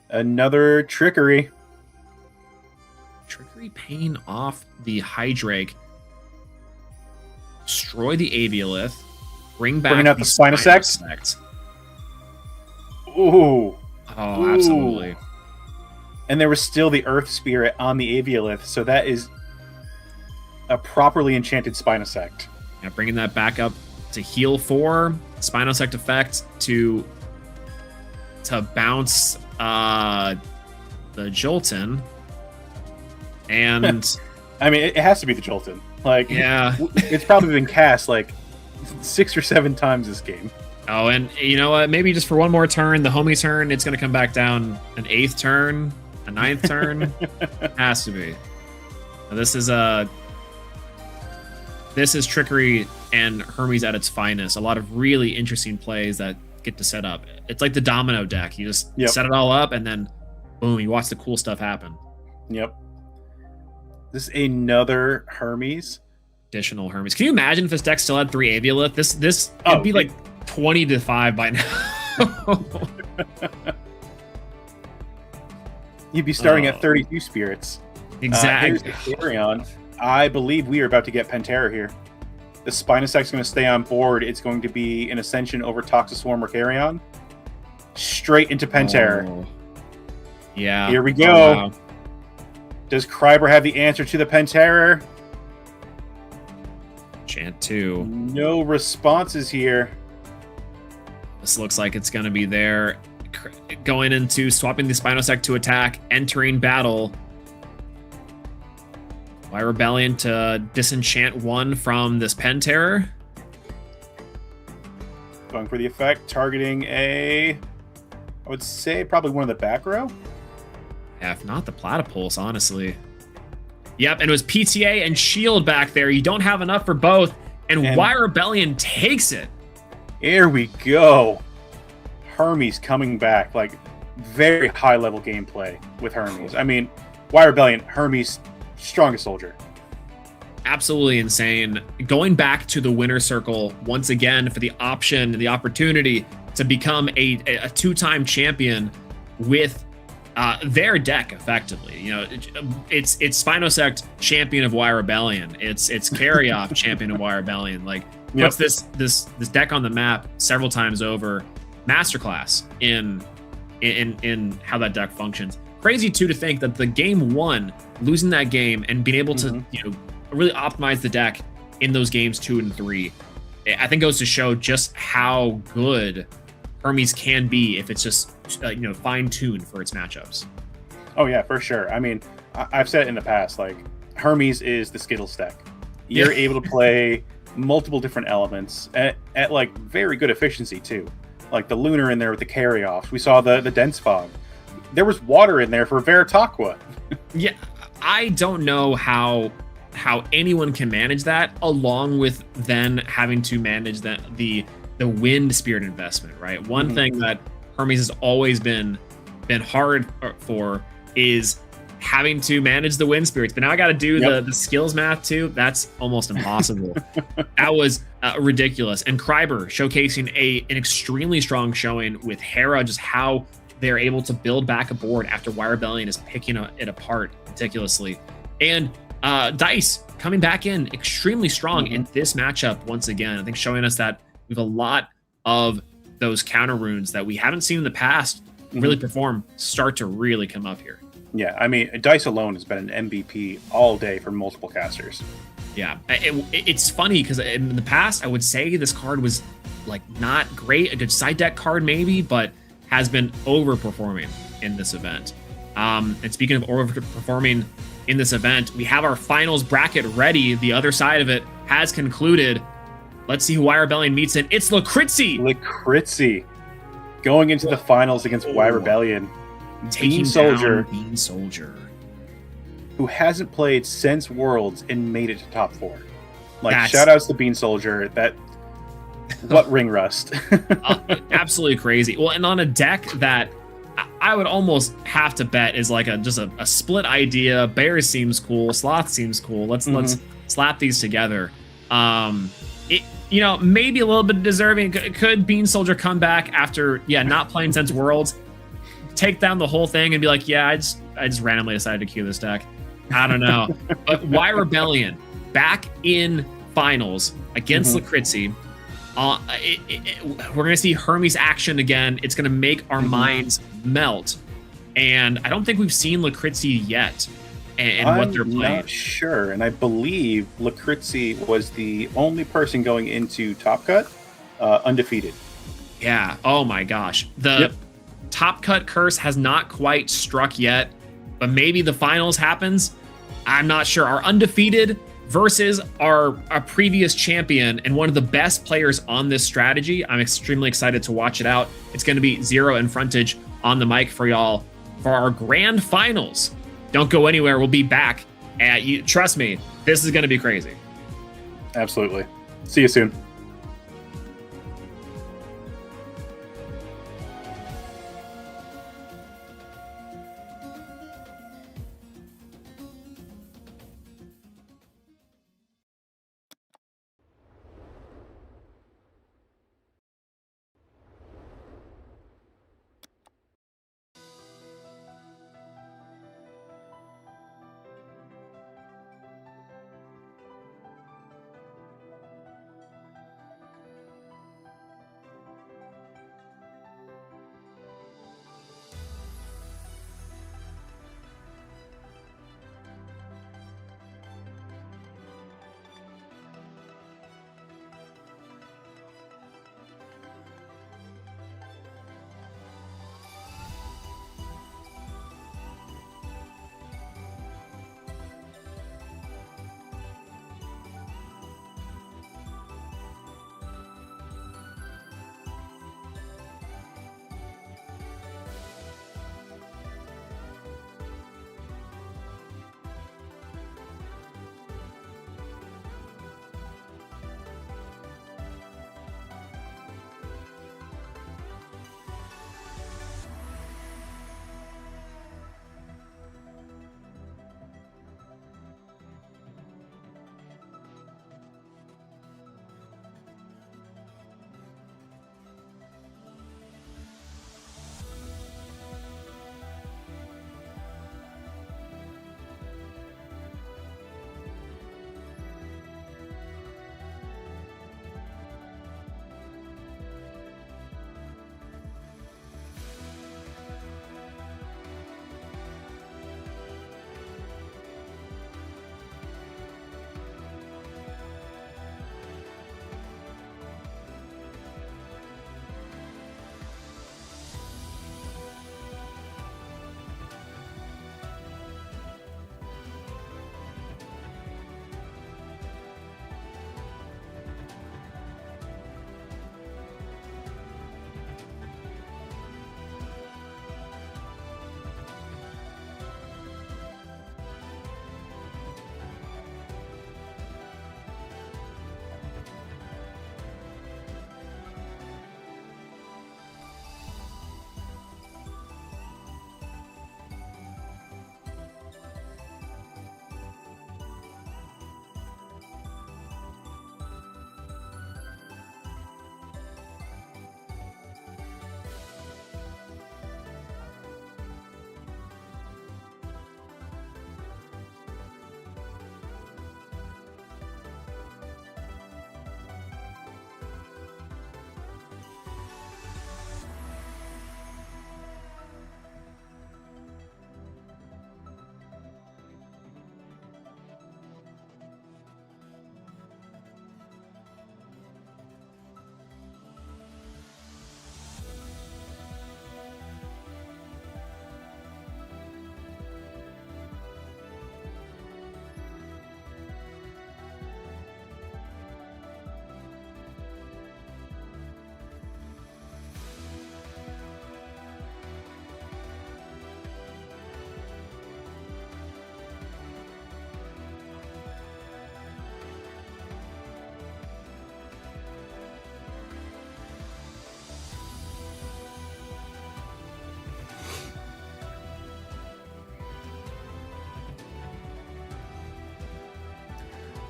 another Trickery. Trickery paying off the Hydrake. Destroy the Aviolith. Bringing out the Spinosect. Ooh. Oh, absolutely. And there was still the Earth Spirit on the Aviolith, so that is a properly enchanted Spinosect. Yeah, bringing that back up to heal 4, Spinosect effect to bounce the Jolton. And I mean, it has to be the Jolton. Like, yeah, it's probably been cast like 6 or 7 times this game. Oh, and you know what? Maybe just for one more turn, the homie turn, it's going to come back down an 8th turn, a 9th turn. Has to be. Now, this is Trickery and Hermes at its finest. A lot of really interesting plays that get to set up. It's like the domino deck. You just set it all up, and then boom, you watch the cool stuff happen. Yep. This is another Hermes. Additional Hermes. Can you imagine if this deck still had 3 Aviolith? This it'd be like 20-5 by now. You'd be starting at 32 spirits. Exactly. Here's the Carrion. I believe we are about to get Pantera here. The Spinosect's going to stay on board. It's going to be an Ascension over Toxiswarm or Carrion. Straight into Pantera. Oh. Yeah. Here we go. Oh, wow. Does Kryber have the answer to the Pantera? Chant 2. No responses here. This looks like it's going to be there. Going into swapping the Spinosect to attack, entering battle. Wire Rebellion to disenchant 1 from this Pantera. Going for the effect, targeting I would say probably one of the back row. Yeah, if not the Platypulse, honestly. Yep, and it was PTA and Shield back there. You don't have enough for both, and Wire Rebellion takes it. Here we go. Hermes coming back, like very high level gameplay with Hermes. I mean, Wire Rebellion, Hermes, strongest soldier. Absolutely insane. Going back to the winner circle once again for the opportunity to become a 2-time champion with their deck, effectively. You know, it's Spinosect, champion of Wire Rebellion. It's Carry-Off, champion of Wire Rebellion. Like, puts this deck on the map several times over. Masterclass in how that deck functions. Crazy too to think that the game 1, losing that game and being able to really optimize the deck in those games 2 and 3, I think goes to show just how good Hermes can be if it's just fine-tuned for its matchups. Oh yeah, for sure. I mean, I've said it in the past, like Hermes is the Skittles deck. You're able to play multiple different elements at like very good efficiency too. Like the Lunar in there with the carry-offs. We saw the Dense Fog. There was water in there for Veritaqua. Yeah, I don't know how anyone can manage that, along with then having to manage the wind spirit investment, right? One thing that Hermes has always been been hard for is having to manage the wind spirits. But now I got to do the skills math too. That's almost impossible. That was ridiculous. And Kryber showcasing an extremely strong showing with Hera, just how they're able to build back a board after Wire Rebellion is picking it apart ridiculously. And Dice coming back in extremely strong in this matchup once again. I think showing us that we have a lot of those counter runes that we haven't seen in the past really perform, start to really come up here. Yeah, I mean, Dice alone has been an MVP all day for multiple casters. Yeah, it's funny because in the past, I would say this card was like not great, a good side deck card maybe, but has been overperforming in this event. And speaking of overperforming in this event, we have our finals bracket ready. The other side of it has concluded. Let's see who Wire Rebellion meets in. It's Lakritzi. Lakritzi going into the finals against Wire Rebellion. Taking down Bean Soldier, who hasn't played since Worlds and made it to top 4. Like, shout outs to Bean Soldier. What ring rust. Absolutely crazy. Well, and on a deck that I would almost have to bet is like just a split idea. Bear seems cool. Sloth seems cool. Let's slap these together. Maybe a little bit deserving. Could Bean Soldier come back after not playing since Worlds, take down the whole thing and be like, I just randomly decided to queue this deck? I don't know. But Wire Rebellion back in finals against Lakritzi. We're going to see Hermes action again. It's going to make our minds melt. And I don't think we've seen Lakritzi yet and what they're playing. I'm not sure. And I believe Lakritzi was the only person going into Top Cut undefeated. Yeah. Oh my gosh. The Top Cut curse has not quite struck yet, but maybe the finals happens. I'm not sure. Our undefeated versus our previous champion and one of the best players on this strategy. I'm extremely excited to watch it out. It's going to be Zero and Frontage on the mic for y'all for our grand finals. Don't go anywhere. We'll be back. Trust me, this is going to be crazy. Absolutely. See you soon.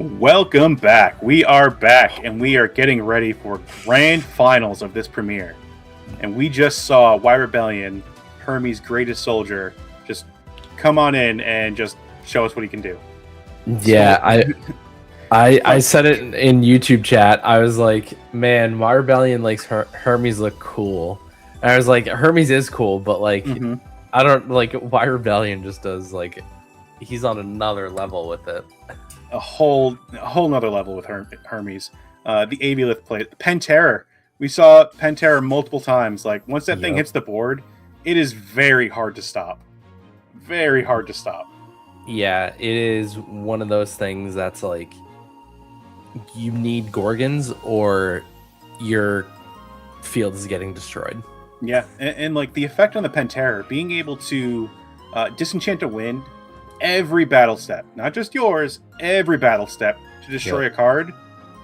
Welcome back. We are back, and we are getting ready for grand finals of this premiere. And we just saw Y Rebellion, Hermes' greatest soldier, just come on in and just show us what he can do. Yeah, I said it in YouTube chat. I was like, man, Y Rebellion makes Hermes look cool. And I was like, Hermes is cool, but like, I don't like Y Rebellion just does like, he's on another level with it. A whole nother level with Hermes. The Aviolith play, Pantera. We saw Pantera multiple times. Like once that thing hits the board, it is very hard to stop. Very hard to stop. Yeah, it is one of those things that's like you need Gorgons or your field is getting destroyed. Yeah, and like the effect on the Pantera, being able to disenchant a wind every battle step, not just yours, every battle step to destroy a card,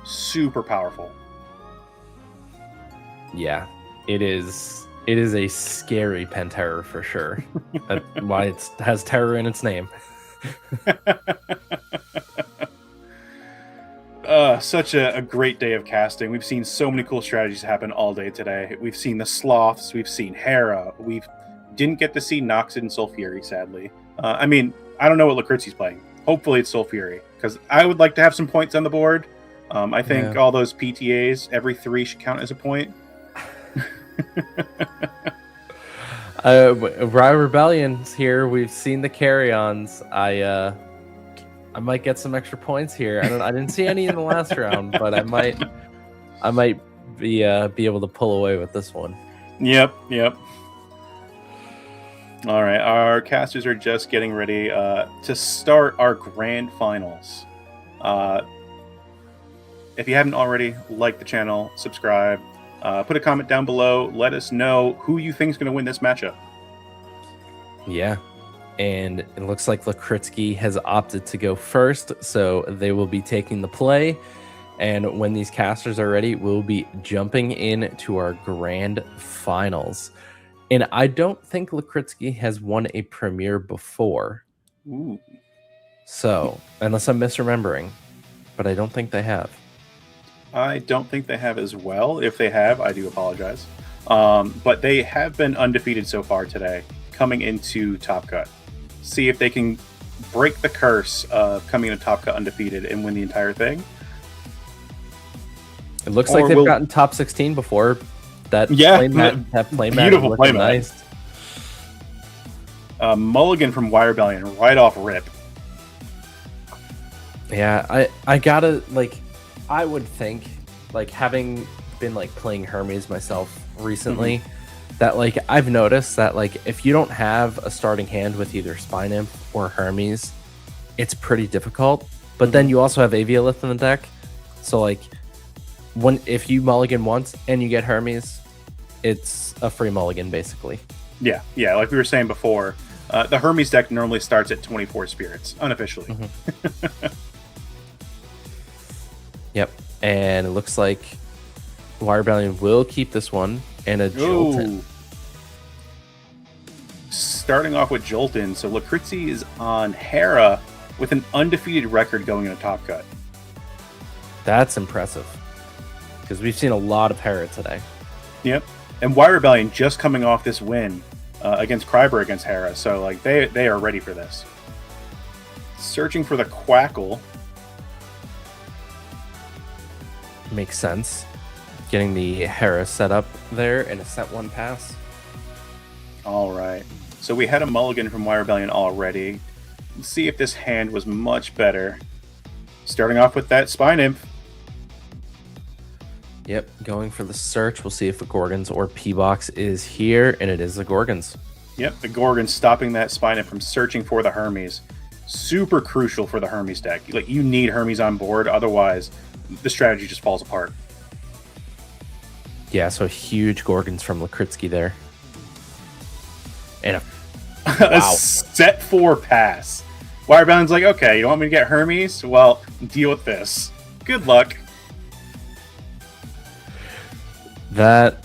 super powerful. Yeah, it is a scary Pantera for sure. That's why it has terror in its name. Such a great day of casting. We've seen so many cool strategies happen all day today. We've seen the Sloths, we've seen Hera, we didn't get to see Noxid and Sulfury, sadly. I mean, I don't know what Lakritzi's playing. Hopefully it's Sulfury, because I would like to have some points on the board. I think all those PTAs, every 3 should count as a point. Rye Rebellion's here. We've seen the carry-ons. I might get some extra points here. I didn't see any in the last round, but I might be able to pull away with this one. Yep. All right, our casters are just getting ready to start our grand finals. If you haven't already, like the channel, subscribe, put a comment down below. Let us know who you think is going to win this matchup. Yeah, and it looks like Lakritsky has opted to go first, so they will be taking the play. And when these casters are ready, we'll be jumping into our grand finals. And I don't think Lakritsky has won a premiere before. Ooh. So, unless I'm misremembering, but I don't think they have. I don't think they have as well. If they have, I do apologize. But they have been undefeated so far today, coming into Top Cut. See if they can break the curse of coming into Top Cut undefeated and win the entire thing. It looks like they've gotten top 16 before. That playmat beautiful playmat. Nice. Mulligan from Y Rebellion right off rip. Yeah, I gotta I would think having been playing Hermes myself recently, that I've noticed that if you don't have a starting hand with either Spine-Imp or Hermes, it's pretty difficult. But then you also have Aviolith in the deck, so if you mulligan once and you get Hermes, it's a free mulligan basically. Yeah, like we were saying before, the Hermes deck normally starts at 24 spirits unofficially. Yep, and it looks like Y Rebellion will keep this one and a Jolton. Starting off with Jolton, so Lakritzi is on Hera with an undefeated record going into Top Cut. That's impressive, because we've seen a lot of Hera today. Yep, and Y Rebellion just coming off this win against Kryber against Hera, so they are ready for this. Searching for the Quackle. Makes sense. Getting the Hera set up there and a set 1 pass. All right. So we had a mulligan from Y Rebellion already. Let's see if this hand was much better. Starting off with that Spine-Imp. Yep, going for the search. We'll see if the Gorgons or P-Box is here, and it is the Gorgons. Yep, the Gorgons stopping that Spine-Imp from searching for the Hermes. Super crucial for the Hermes deck. You need Hermes on board, otherwise the strategy just falls apart. Yeah, so huge Gorgons from Lakritsky there. And a set 4 pass. Y Rebellion's okay, you don't want me to get Hermes? Well, deal with this. Good luck. That's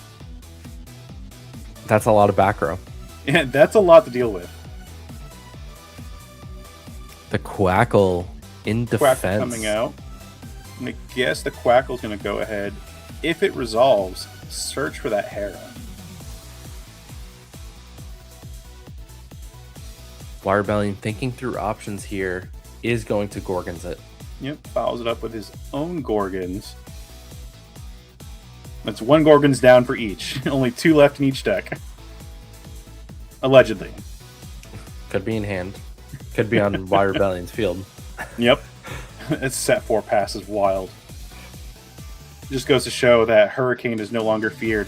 a lot of back row. Yeah, that's a lot to deal with. The Quackle in defense. Quackle coming out. I'm going to guess the Quackle's going to go ahead. If it resolves, search for that Hera. Wire Rebellion, thinking through options here, is going to Gorgons it. Yep, follows it up with his own Gorgons. That's 1 Gorgons down for each. Only 2 left in each deck. Allegedly. Could be in hand. Could be on Wire Rebellion's field. Yep. Its set 4 pass is wild. Just goes to show that Hurricane is no longer feared.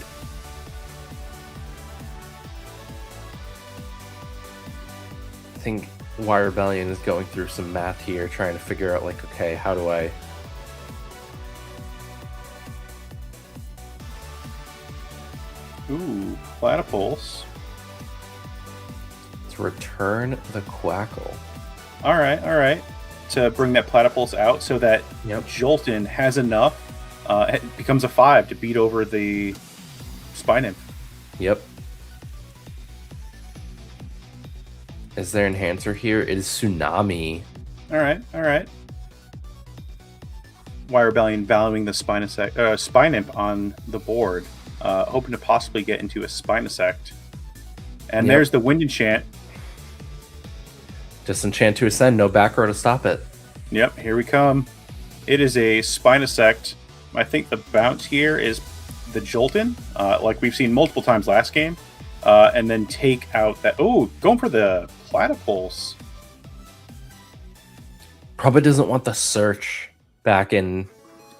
I think Wire Rebellion is going through some math here, trying to figure out, like, okay, how do I... Ooh, Platypulse. to return the Quackle. All right. To bring that Platypulse out so that Jolton has enough. It becomes a 5 to beat over the Spine Imp. Yep. Is there Enhancer here? It is Tsunami. All right. Wire Rebellion valuing the Spine Imp on the board, hoping to possibly get into a Spinosect. And there's the Wind Enchant. Disenchant to Ascend, no back row to stop it. Yep, here we come. It is a Spinosect. I think the bounce here is the Jolton, like we've seen multiple times last game. And then take out that... Oh, going for the Platypulse. Probably doesn't want the Search back in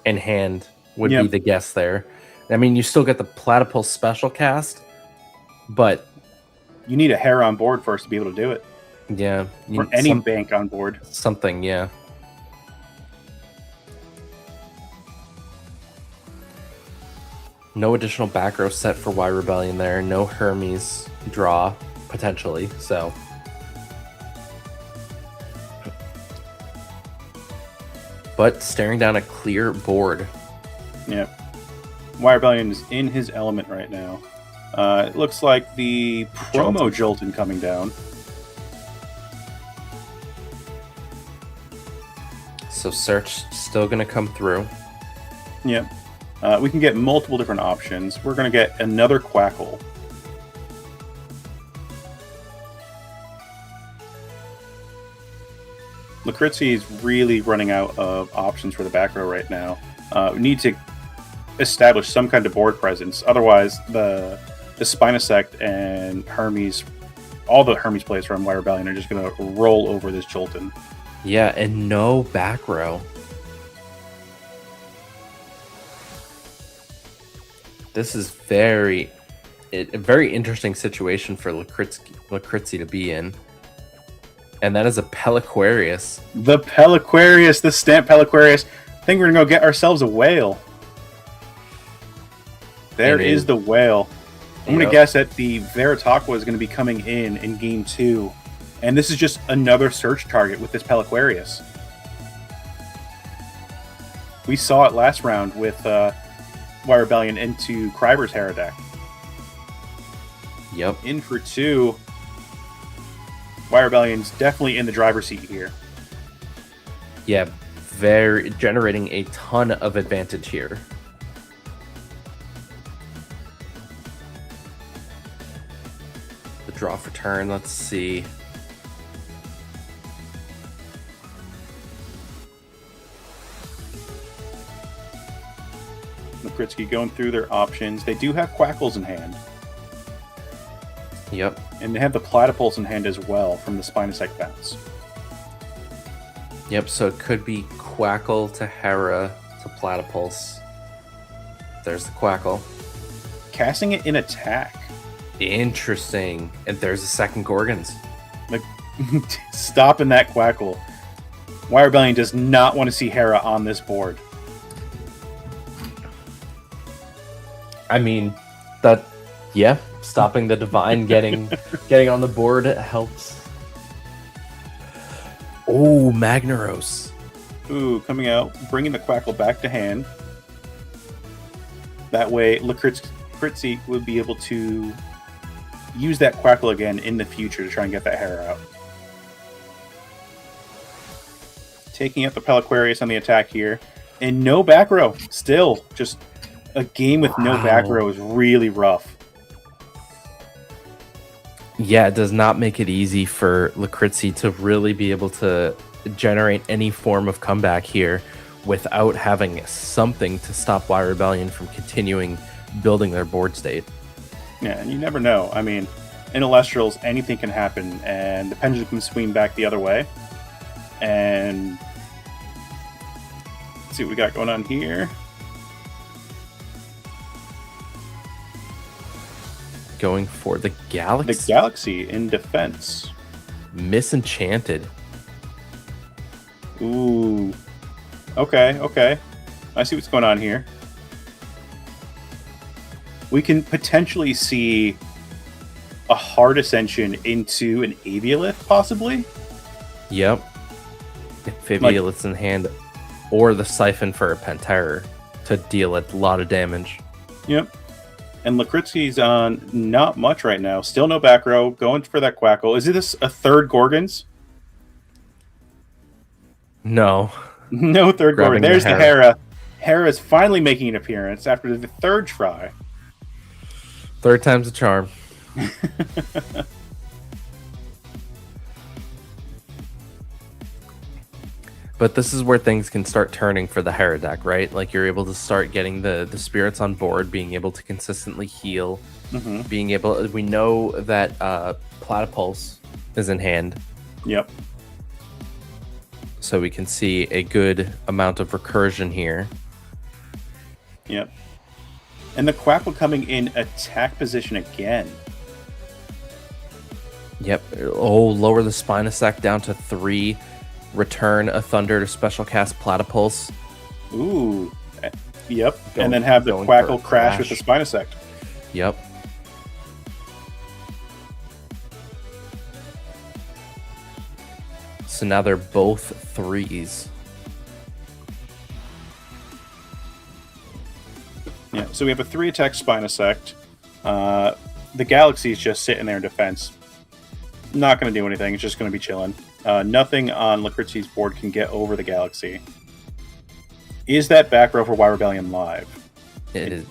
hand, would be the guess there. I mean, you still get the Platypulse special cast, but... You need a Hera on board first to be able to do it. Yeah. Or any bank on board. Something, yeah. No additional back row set for Y Rebellion there. No Hermes draw, potentially, so... But staring down a clear board. Yep. Y Rebellion is in his element right now. It looks like the promo Jolton coming down. So Search still going to come through. Yep. We can get multiple different options. We're going to get another Quackle. Lucrizzi is really running out of options for the back row right now. We need to establish some kind of board presence. Otherwise, the Spinosect and Hermes, all the Hermes players from Y Rebellion are just going to roll over this Jolton. Yeah, and no back row. This is a very interesting situation for Lucrizzi to be in. And that is a Peliquarius. The Peliquarius, the Stamp Peliquarius. I think we're going to go get ourselves a whale. There is the whale. I'm going to guess that the Veritaqua is going to be coming in Game 2. And this is just another search target with this Peliquarius. We saw it last round with Y Rebellion into Kryber's Hera deck. Yep. In for 2. Y Rebellion's definitely in the driver's seat here. Yeah, generating a ton of advantage here. The draw for turn, let's see. Lucrizzi going through their options. They do have Quackles in hand. Yep. And they have the Platypulse in hand as well from the Spinosect bounce. Yep, so it could be Quackle to Hera to Platypulse. There's the Quackle. Casting it in attack. Interesting. And there's the second Gorgons. Like, stopping that Quackle. Y Rebellion does not want to see Hera on this board. I mean, stopping the Divine getting on the board helps. Oh, Magnaros. Ooh, coming out, bringing the Quackle back to hand. That way, Lucrizzi will be able to use that Quackle again in the future to try and get that Hera out. Taking out the Peliquarius on the attack here. And no back row. Still, just a game with no back Wow. row is really rough. Yeah, it does not make it easy for Lakritzi to really be able to generate any form of comeback here without having something to stop Y Rebellion from continuing building their board state. Yeah, and you never know. I mean, in Elestrals, anything can happen, and the pendulum can swing back the other way. And let's see what we got going on here. Going for the Galaxy. The Galaxy in defense. Misenchanted. Ooh. Okay, okay. I see what's going on here. We can potentially see a hard ascension into an Aviolith, possibly. Yep. If Aviolith's in hand, or the Siphon for a Penterror to deal a lot of damage. Yep. And Lakritzi's on not much right now. Still no back row. Going for that Quackle. Is this a third Gorgons? No. No third Gorgon. Grabbing the There's the Hera. Hera. Hera's finally making an appearance after the third try. Third time's a charm. But this is where things can start turning for the Hera deck, right? Like you're able to start getting the spirits on board, being able to consistently heal, being able. We know that Platypulse is in hand, Yep. so we can see a good amount of recursion here. Yep. And the Quackle coming in attack position again. Yep. Oh, lower the Spinosect down to 3. Return a Thunder to special cast Platypulse. Ooh. Yep. Going- And then have the going for Quackle a crash with the crash. Spinosect. Yep. So now they're both 3s. Yeah. So we have a 3-attack Spinosect. The Galaxy's just sitting there in defense. Not going to do anything. It's just going to be chilling. Nothing on Lakritzi's board can get over the Galaxy. Is that back row for Y Rebellion live? It is.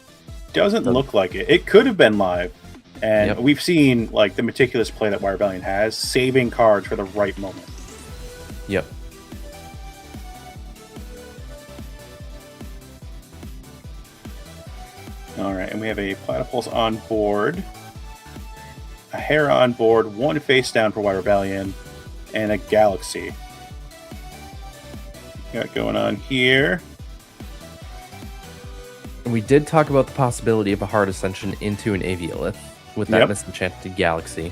Doesn't look like it. It could have been live. And Yep. we've seen like the meticulous play that Y Rebellion has, saving cards for the right moment. Yep. All right, and we have a Platypulse on board, a Hera on board, one face down for Y Rebellion, and a Galaxy. Got going on here. And we did talk about the possibility of a hard ascension into an Aviolith with that Yep. Misenchanted Galaxy.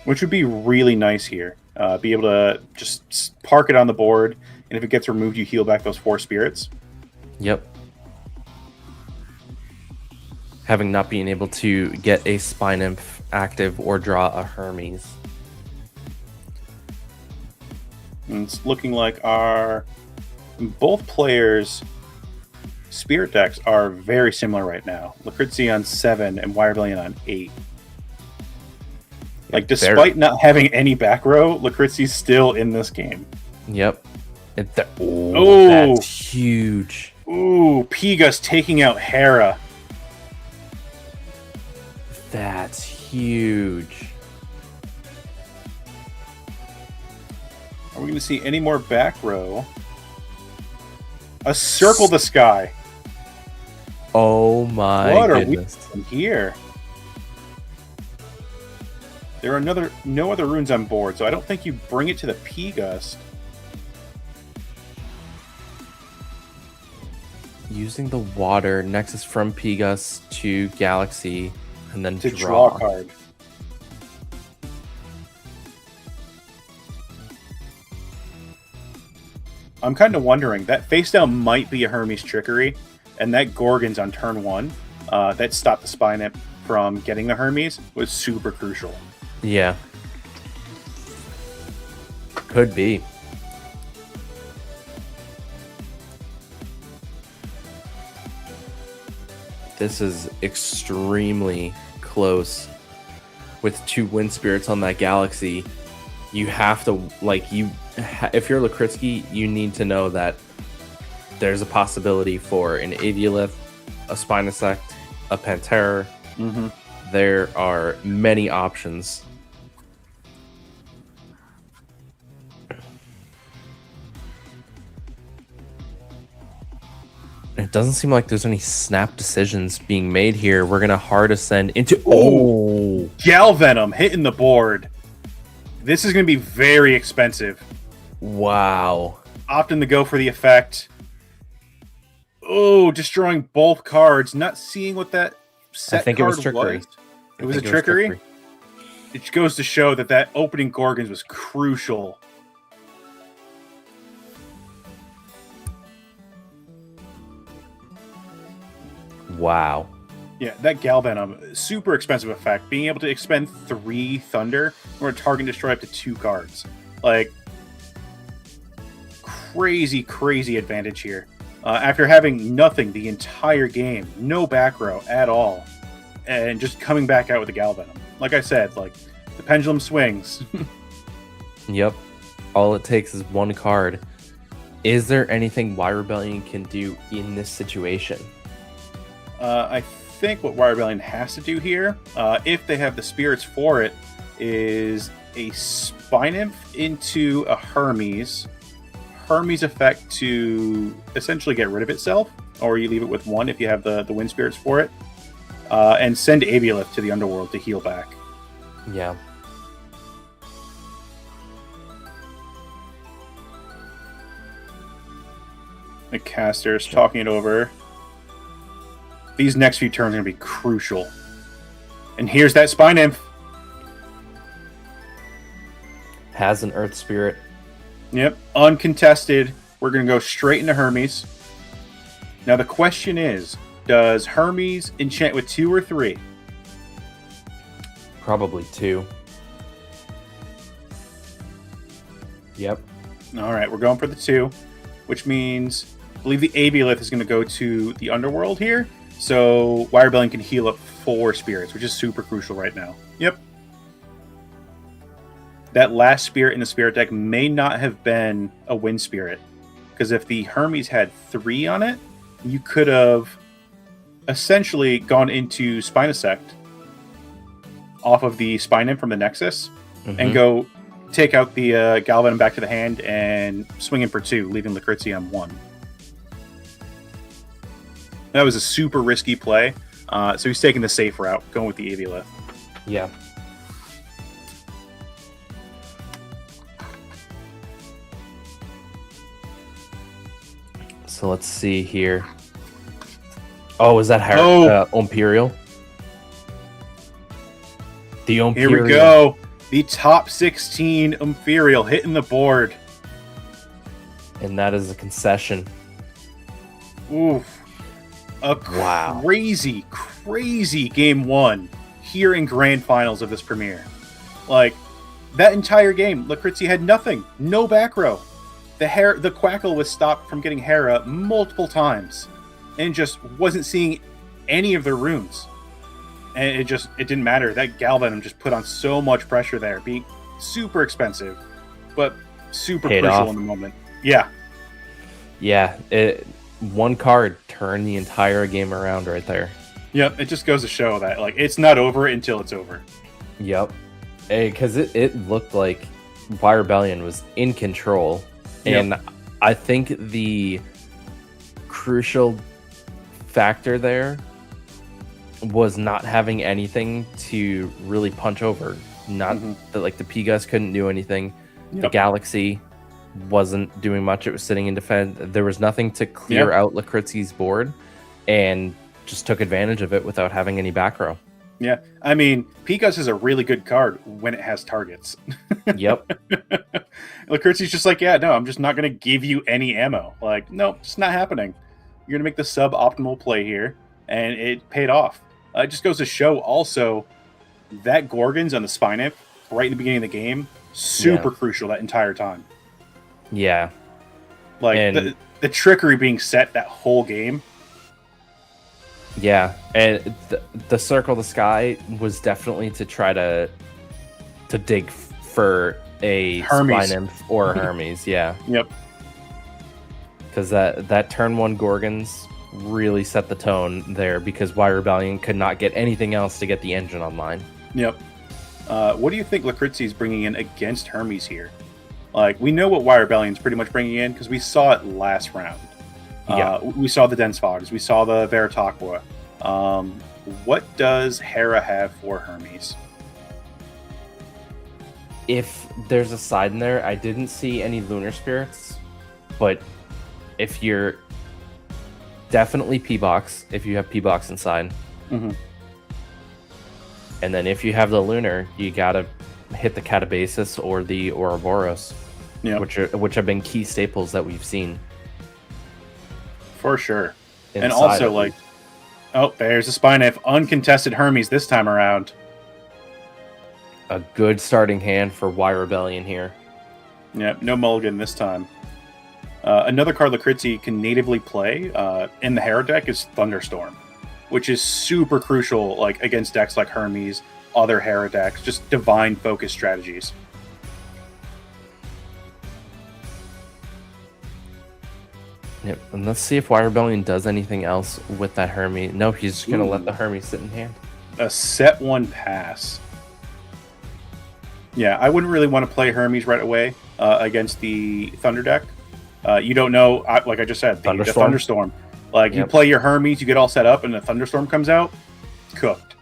Which would be really nice here. Be able to just park it on the board, and if it gets removed, you heal back those 4 spirits. Yep. Having not being able to get a Spine-Nymph active or draw a Hermes. And it's looking like our both players' spirit decks are very similar right now. Lakritzi on 7 and Y Rebellion on 8. Like, despite not having any back row, Lakritzi's still in this game. Yep. Oh. That's huge. Ooh, Pigus taking out Hera. That's huge. Are we going to see any more back row? A Circle the Sky. Oh my What are we goodness. doing here? There are no other runes on board, so I don't think you bring it to the P-Gust. Using the water, Nexus from Pigus to Galaxy, and then To draw a card. I'm kind of wondering, that face down might be a Hermes Trickery, and that Gorgon's on turn 1, that stopped the Spine Imp from getting the Hermes, was super crucial. Yeah. Could be. This is extremely close. With 2 Wind Spirits on that Galaxy, you have to, like, if you're Lakritski, you need to know that there's a possibility for an Aviolith, a Spinosect, a Pantera. Mm-hmm. There are many options. It doesn't seem like there's any snap decisions being made here. We're gonna hard ascend into Galvenom hitting the board. This is gonna be very expensive. Wow. Opting to go for the effect. Oh, destroying both cards. Not seeing what that set I think card it was trickery. was. It was a trickery? It goes to show that opening Gorgons was crucial. Wow. Yeah, that Galvenom, super expensive effect. Being able to expend 3 Thunder or a target destroy up to 2 cards. Like, crazy advantage here. After having nothing the entire game, no back row at all, and just coming back out with the Galvenom. Like I said, like, the pendulum swings. Yep. All it takes is 1 card. Is there anything Y Rebellion can do in this situation? I think what Y Rebellion has to do here, if they have the spirits for it, is a Spinimp into a Hermes. Hermes effect to essentially get rid of itself, or you leave it with 1 if you have the wind spirits for it, and send Aviolith to the underworld to heal back. Yeah. The caster's talking it over. These next few turns are going to be crucial. And here's that Spinimp. Has an Earth Spirit. Yep, uncontested. We're going to go straight into Hermes. Now the question is, does Hermes enchant with 2 or 3? Probably 2. Yep. All right, we're going for the 2, which means I believe the Aviolith is going to go to the underworld here. So Y Rebellion can heal up 4 spirits, which is super crucial right now. Yep. That last spirit in the spirit deck may not have been a wind spirit. Because if the Hermes had 3 on it, you could have essentially gone into Spinosect off of the Spinimp from the Nexus and go take out the Galvenom back to the hand and swing in for 2, leaving Lakritzi on 1. That was a super risky play. So he's taking the safe route, going with the Aviolith. Yeah. So let's see here. Oh, is that Imperial? The Imperial. Here we go. The top 16 Imperial hitting the board. And that is a concession. Oof. A crazy game 1 here in grand finals of this premiere. Like, that entire game, Lakritzi had nothing. No back row. The Quackle was stopped from getting Hera multiple times and just wasn't seeing any of their runes. And it didn't matter. That Galvenom just put on so much pressure there, being super expensive, but super crucial in the moment. Yeah. Yeah, 1 card turned the entire game around right there. Yep, it just goes to show that like it's not over until it's over. Yep. Because it looked like Y Rebellion was in control. And Yep. I think the crucial factor there was not having anything to really punch over. Not that like the P-Gus couldn't do anything. Yep. The Galaxy wasn't doing much. It was sitting in defense. There was nothing to clear out Lakritzi's board, and just took advantage of it without having any back row. Yeah, I mean, P-Gus is a really good card when it has targets. Yep. Lakritzi's just like, yeah, no, I'm just not going to give you any ammo. Like, no, it's not happening. You're going to make the sub-optimal play here, and it paid off. It just goes to show also that Gorgons on the Spinimp right in the beginning of the game, super crucial that entire time. Yeah. Like, And- the trickery being set that whole game. Yeah, and the Circle the Sky was definitely to try to dig for a Hermes. Spinimp or a Hermes. Yeah. Yep. because that turn 1 Gorgons really set the tone there, because Y Rebellion could not get anything else to get the engine online. Yep. What do you think Lakritzi's bringing in against Hermes here? Like, we know what Y Rebellion's pretty much bringing in because we saw it last round. Yeah. We saw the Dense Fogs. We saw the Veritaqua. What does Hera have for Hermes? If there's a side in there, I didn't see any Lunar Spirits, but if you're definitely P-Box, if you have P-Box inside. Mm-hmm. And then if you have the Lunar, you gotta hit the Catabasis or the Ouroboros, which have been key staples that we've seen. For sure. Inside and also, like, oh, there's a Spinef. Uncontested Hermes this time around. A good starting hand for Y Rebellion here. Yeah, no mulligan this time. Another card Lakritzi can natively play in the Hera deck is Thunderstorm, which is super crucial, like, against decks like Hermes, other Hera decks, just divine focus strategies. Yep, and let's see if Y Rebellion does anything else with that Hermes. No, he's just gonna let the Hermes sit in hand. A set 1 pass. Yeah, I wouldn't really want to play Hermes right away against the Thunder deck. You don't know, like I just said, the Thunderstorm. Like, you play your Hermes, you get all set up, and the Thunderstorm comes out, cooked.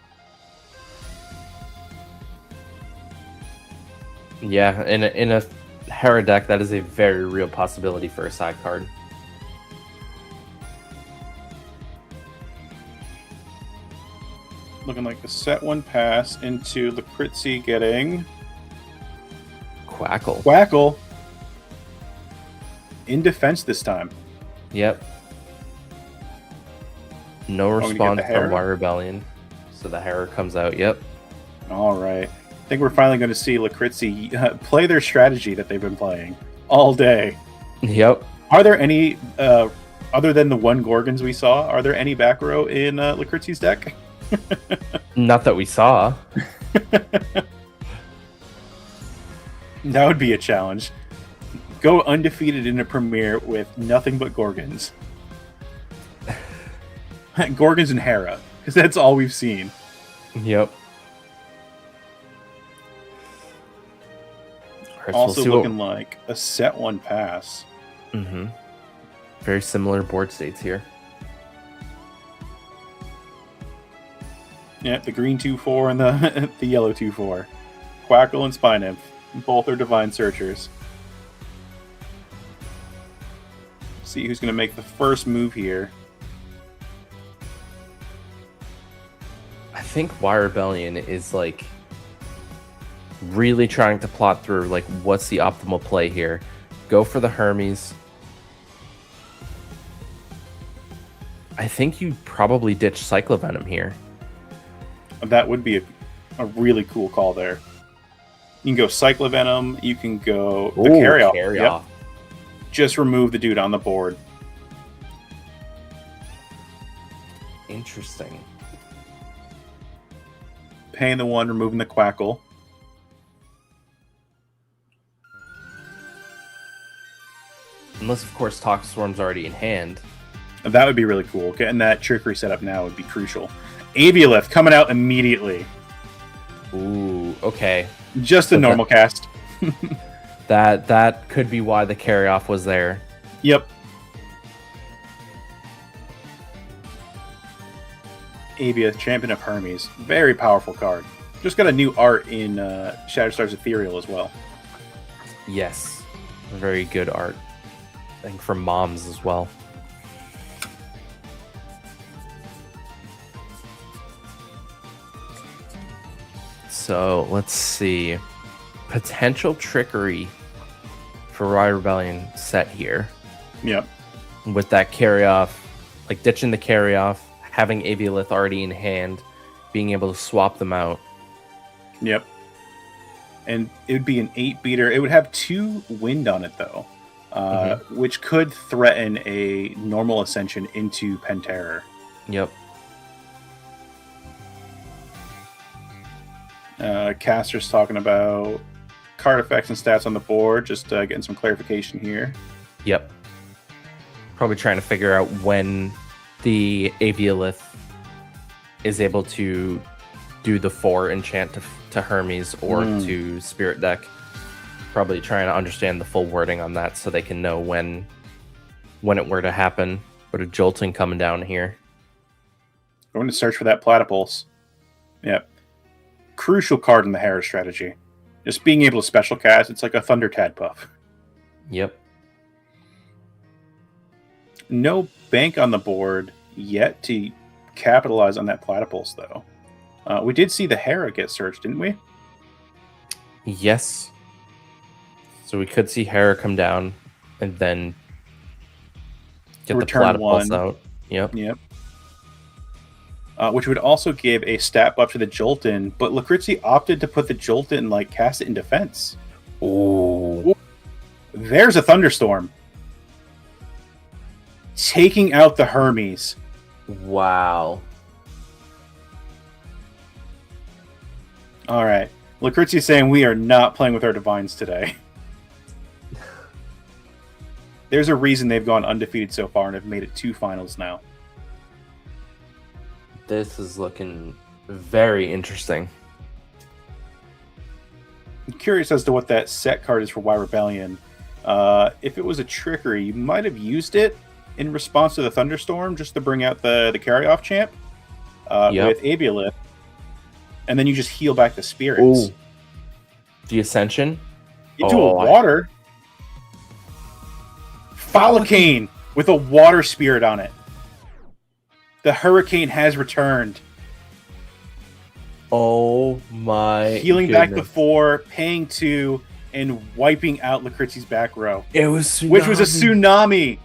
Yeah, in a Hera deck, that is a very real possibility for a side card. Looking like the set 1 pass into Lakritzi getting Quackle. In defense this time. Yep. No response from Y Rebellion. So the Hera comes out. Yep. All right. I think we're finally going to see Lakritzi play their strategy that they've been playing all day. Yep. Are there any, other than the 1 Gorgons we saw, are there any back row in Lakritzi's deck? Not that we saw. That would be a challenge. Go undefeated in a premiere with nothing but Gorgons. Gorgons and Hera, because that's all we've seen. Yep. Right, also so looking like a set 1 pass. Mm-hmm. Very similar board states here. Yeah, the green 2/4 and the yellow 2/4. Quackle and Spinef. Both are Divine Searchers. See who's going to make the first move here. I think Y Rebellion is, like, really trying to plot through, like, what's the optimal play here. Go for the Hermes. I think you probably ditch Cyclovenom here. That would be a really cool call there. You can go Cyclovenom. You can go the Carry-Off. Yep. Just remove the dude on the board. Interesting. Paying the 1, removing the Quackle. Unless, of course, Toxstorm's already in hand. That would be really cool. Getting that trickery set up now would be crucial. Aviolith coming out immediately. Ooh, okay. Just a normal cast. That could be why the carry-off was there. Yep. Avia, Champion of Hermes. Very powerful card. Just got a new art in Shatterstar's Ethereal as well. Yes. Very good art. I think from Moms as well. So, let's see. Potential trickery for Y Rebellion set here. Yep. With that carry-off, like ditching the carry-off, having Aviolith already in hand, being able to swap them out. Yep. And it would be an 8-beater. It would have 2 wind on it, though, which could threaten a normal ascension into Penterror. Yep. Caster's talking about card effects and stats on the board, just getting some clarification here. Yep. Probably trying to figure out when the Aviolith is able to do the 4 enchant to Hermes or to Spirit Deck. Probably trying to understand the full wording on that so they can know when it were to happen. But a jolting coming down here. Going to search for that Platypulse. Yep. Crucial card in the Hera strategy. Just being able to special cast, it's like a Thunder Tadpuff. Yep. No bank on the board yet to capitalize on that Platypulse, though. We did see the Hera get searched, didn't we? Yes. So we could see Hera come down and then get Return the Platypulse one. out. Yep. Yep. Which would also give a stat buff to the Joltin, but Lakritzi opted to put the Joltin, like, cast it in defense. Ooh. There's a Thunderstorm. Taking out the Hermes. Wow. All right. Lakritzi's saying we are not playing with our Divines today. There's a reason they've gone undefeated so far and have made it 2 finals now. This is looking very interesting. I'm curious as to what that set card is for Y Rebellion. If it was a trickery, you might have used it in response to the Thunderstorm just to bring out the carry-off champ with Abiolith. And then you just heal back the spirits. Ooh. The Ascension? Into a water. Falacane with a water spirit on it. The Hurricane has returned. Oh my Healing goodness. back the 4, paying 2, and wiping out Lakritzi's back row. It was tsunami. Which was a tsunami.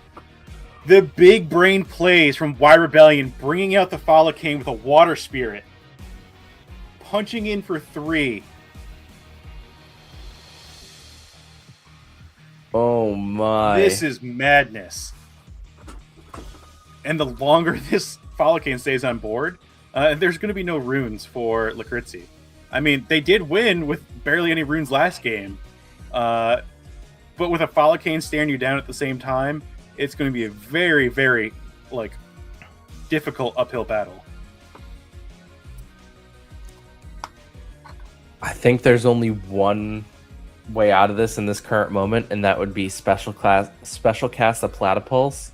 The big brain plays from Y Rebellion, bringing out the Falacane with a water spirit. Punching in for 3. Oh my. This is madness. And the longer this Falacane stays on board, there's going to be no runes for Lakritzi. I mean, they did win with barely any runes last game. But with a Falacane staring you down at the same time, it's going to be a very, very, difficult uphill battle. I think there's only one way out of this in this current moment, and that would be special cast a Platypulse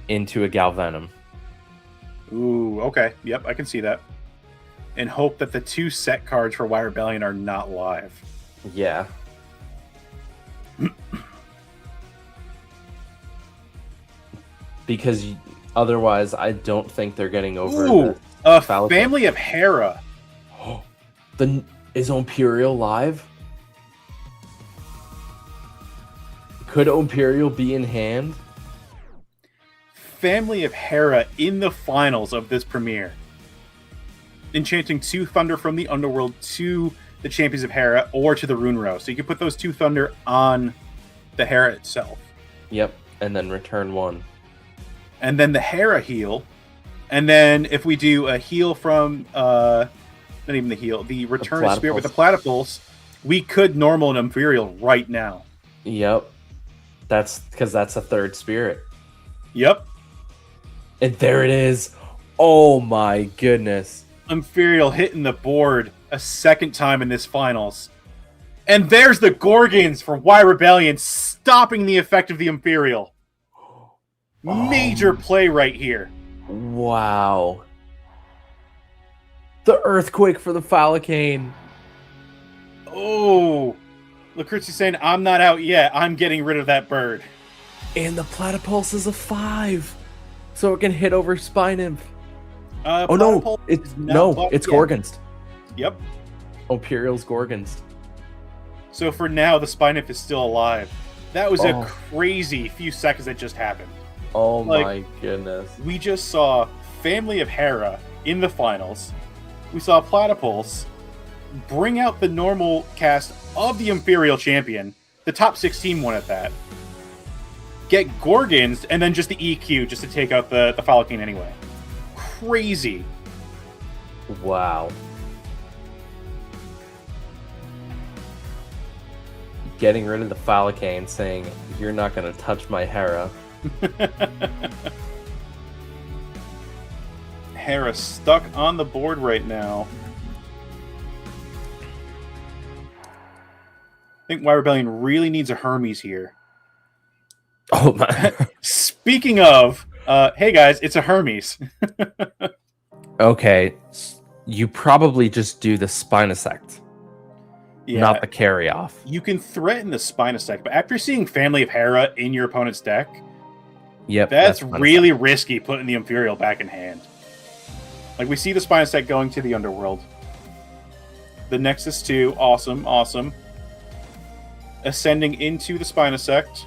into a Galvenom. Ooh, okay. Yep, I can see that. And hope that the 2 set cards for Y Rebellion are not live. Yeah. Because otherwise, I don't think they're getting over. Ooh, a Family of Hera. Is Imperial live? Could Imperial be in hand? Family of Hera in the finals of this premiere. Enchanting 2 Thunder from the Underworld to the Champions of Hera or to the Rune Row. So you can put those 2 Thunder on the Hera itself. Yep, and then return 1. And then the Hera heal. And then if we do a heal from, not even the heal, the Return of Spirit with the Platypulse, we could normal an Imperial right now. Yep. That's because that's a 3rd spirit. Yep. And there it is. Oh my goodness. Imperial hitting the board a 2nd time in this finals. And there's the Gorgons for Y Rebellion stopping the effect of the Imperial. Major play right here. Wow. The Earthquake for the Falacane. Oh. Lakritzi's saying, I'm not out yet. I'm getting rid of that bird. And the Platypulse is a 5. So it can hit over Spine-Imp. Oh no, it's Gorgonst. Yep. Imperial's Gorgonst. So for now, the Spine-Imp is still alive. That was a crazy few seconds that just happened. Oh my goodness. We just saw Family of Hera in the finals. We saw Platypulse bring out the normal cast of the Imperial Champion, the top 16 one at that. Get Gorgons, and then just the EQ just to take out the Falacane anyway. Crazy. Wow. Getting rid of the Falacane, saying, you're not going to touch my Hera. Hera stuck on the board right now. I think Y Rebellion really needs a Hermes here. Oh my. Speaking of, hey guys, it's a Hermes. Okay, you probably just do the Spinosect, not the carry off. You can threaten the Spinosect, but after seeing Family of Hera in your opponent's deck, yep, that's really risky putting the Imperial back in hand. Like, we see the Spinosect going to the Underworld. The Nexus 2, awesome, awesome. Ascending into the Spinosect.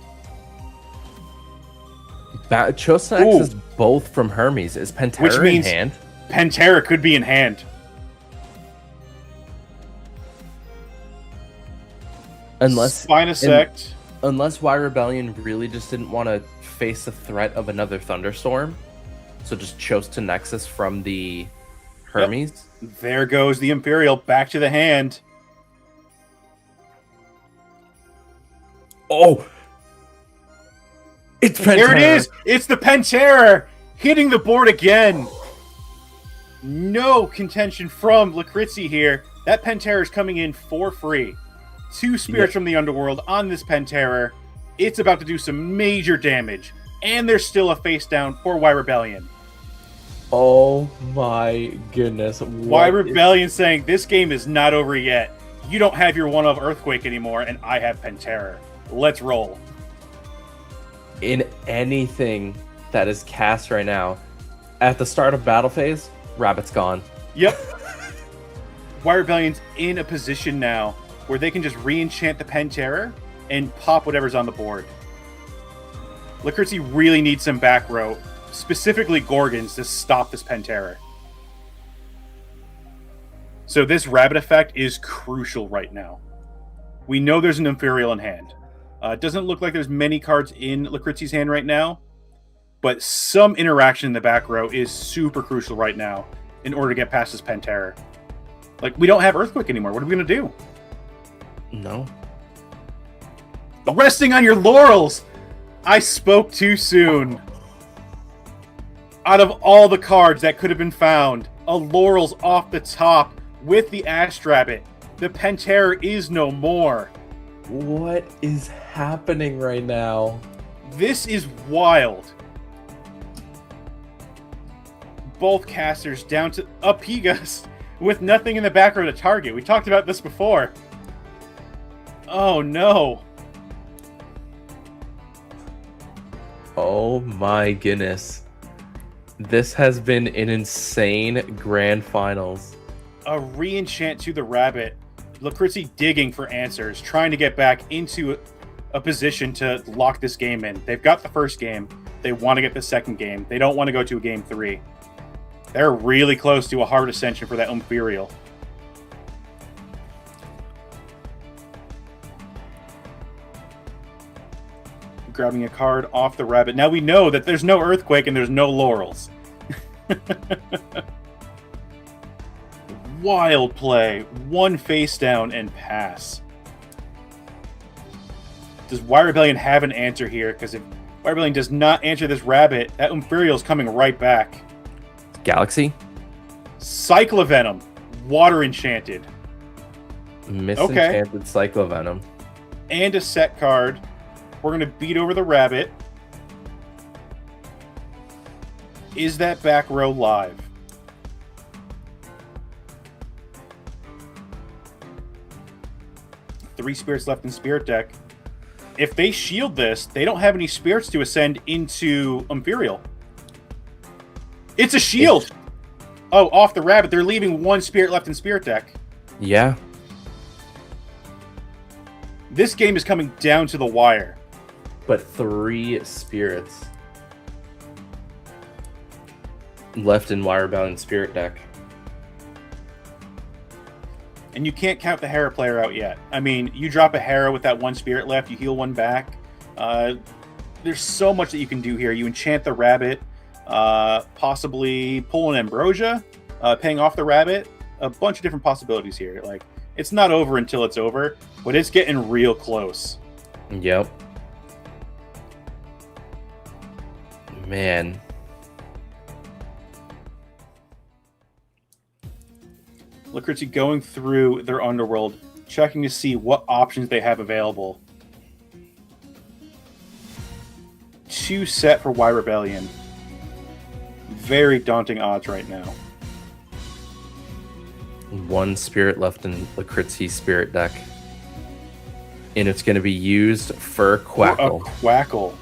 Chosex is both from Hermes. Is Pantera Which means in hand? Pantera could be in hand. Unless Spinosect. Unless Y Rebellion really just didn't want to face the threat of another thunderstorm, so just chose to Nexus from the Hermes. Yep. There goes the Imperial back to the hand. Oh, it's Pantera. There it is. It's the Pantera hitting the board again. No contention from Lakritzi here. That Pantera is coming in for free. 2 spirits from the Underworld on this Pantera. It's about to do some major damage. And there's still a face down for Y Rebellion. Oh my goodness. Y Rebellion saying, this game is not over yet. You don't have your one of Earthquake anymore, and I have Pantera. Let's roll. In anything that is cast right now, at the start of battle phase, Rabbit's gone. Yep. Y Rebellion's in a position now where they can just re-enchant the Pantera and pop whatever's on the board. Lakritzi really needs some back row, specifically Gorgons, to stop this Pantera. So this Rabbit effect is crucial right now. We know there's an Imperial in hand. It doesn't look like there's many cards in Lakritzi's hand right now, but some interaction in the back row is super crucial right now in order to get past this Pantera. Like, we don't have Earthquake anymore. What are we going to do? No. Resting on your laurels! I spoke too soon. Out of all the cards that could have been found, a Laurels off the top with the Astrabbit. The Pantera is no more. What is happening right now? This is wild. Both casters down to up he goes with nothing in the back row to target. We talked about this before. Oh no. Oh my goodness. This has been an insane grand finals. A re-enchant to the Rabbit. Lakritzi digging for answers, trying to get back into a position to lock this game in. They've got the first game. They want to get the second game. They don't want to go to a game 3. They're really close to a hard ascension for that Imperial. Grabbing a card off the Rabbit. Now we know that there's no Earthquake and there's no Laurels. Wild play. One face down and pass. Does Y Rebellion have an answer here? Because if Y Rebellion does not answer this Rabbit, that Imperial is coming right back. Galaxy? Cyclovenom. Water Enchanted. Misenchanted Cyclovenom. And a set card. We're going to beat over the Rabbit. Is that back row live? Three spirits left in Spirit deck. If they shield this, they don't have any spirits to ascend into Imperial. It's a shield! Oh, off the Rabbit. They're leaving one spirit left in Spirit deck. Yeah. This game is coming down to the wire. But 3 spirits left in Y Rebellion Spirit deck. And you can't count the Hera player out yet. I mean, you drop a Hera with that 1 spirit left, you heal 1 back. There's so much that you can do here. You enchant the Rabbit, possibly pull an Ambrosia, paying off the Rabbit. A bunch of different possibilities here. Like, it's not over until it's over, but it's getting real close. Yep. man. Lakritzi going through their underworld, checking to see what options they have available. 2 set for Y Rebellion. Very daunting odds right now. 1 spirit left in Lakritzi's spirit deck. And it's going to be used for Quackle. A Quackle.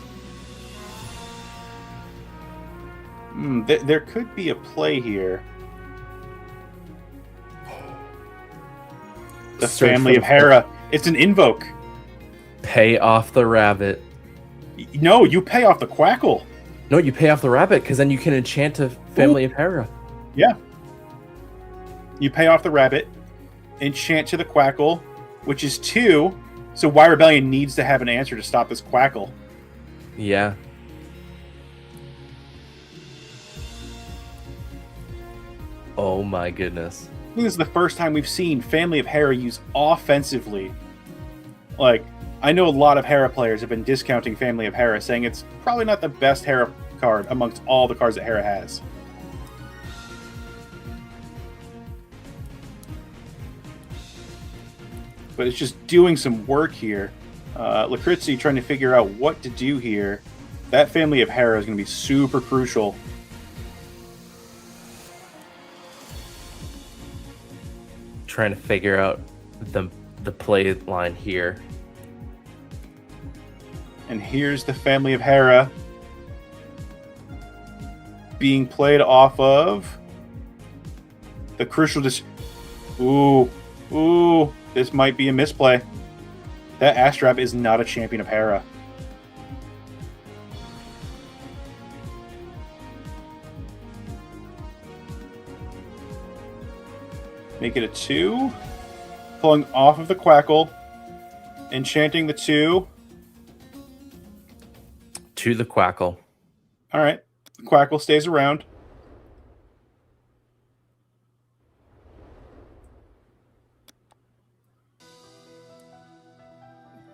There could be a play here. The family of Hera. It's an invoke. Pay off the rabbit. No, you pay off the Quackle. No, you pay off the rabbit because then you can enchant a family of Hera. Yeah. You pay off the rabbit, enchant to the Quackle, which is 2. So Y Rebellion needs to have an answer to stop this Quackle. Yeah. Oh my goodness. I think this is the first time we've seen Family of Hera used offensively. Like, I know a lot of Hera players have been discounting Family of Hera, saying it's probably not the best Hera card amongst all the cards that Hera has. But it's just doing some work here. Lakritzi trying to figure out what to do here. That Family of Hera is going to be super crucial. Trying to figure out the play line here. And here's the Family of Hera being played off of the crucial Ooh, this might be a misplay. That Astrap is not a champion of Hera. Make it a 2. Pulling off of the Quackle. Enchanting the 2. To the Quackle. Alright. The Quackle stays around.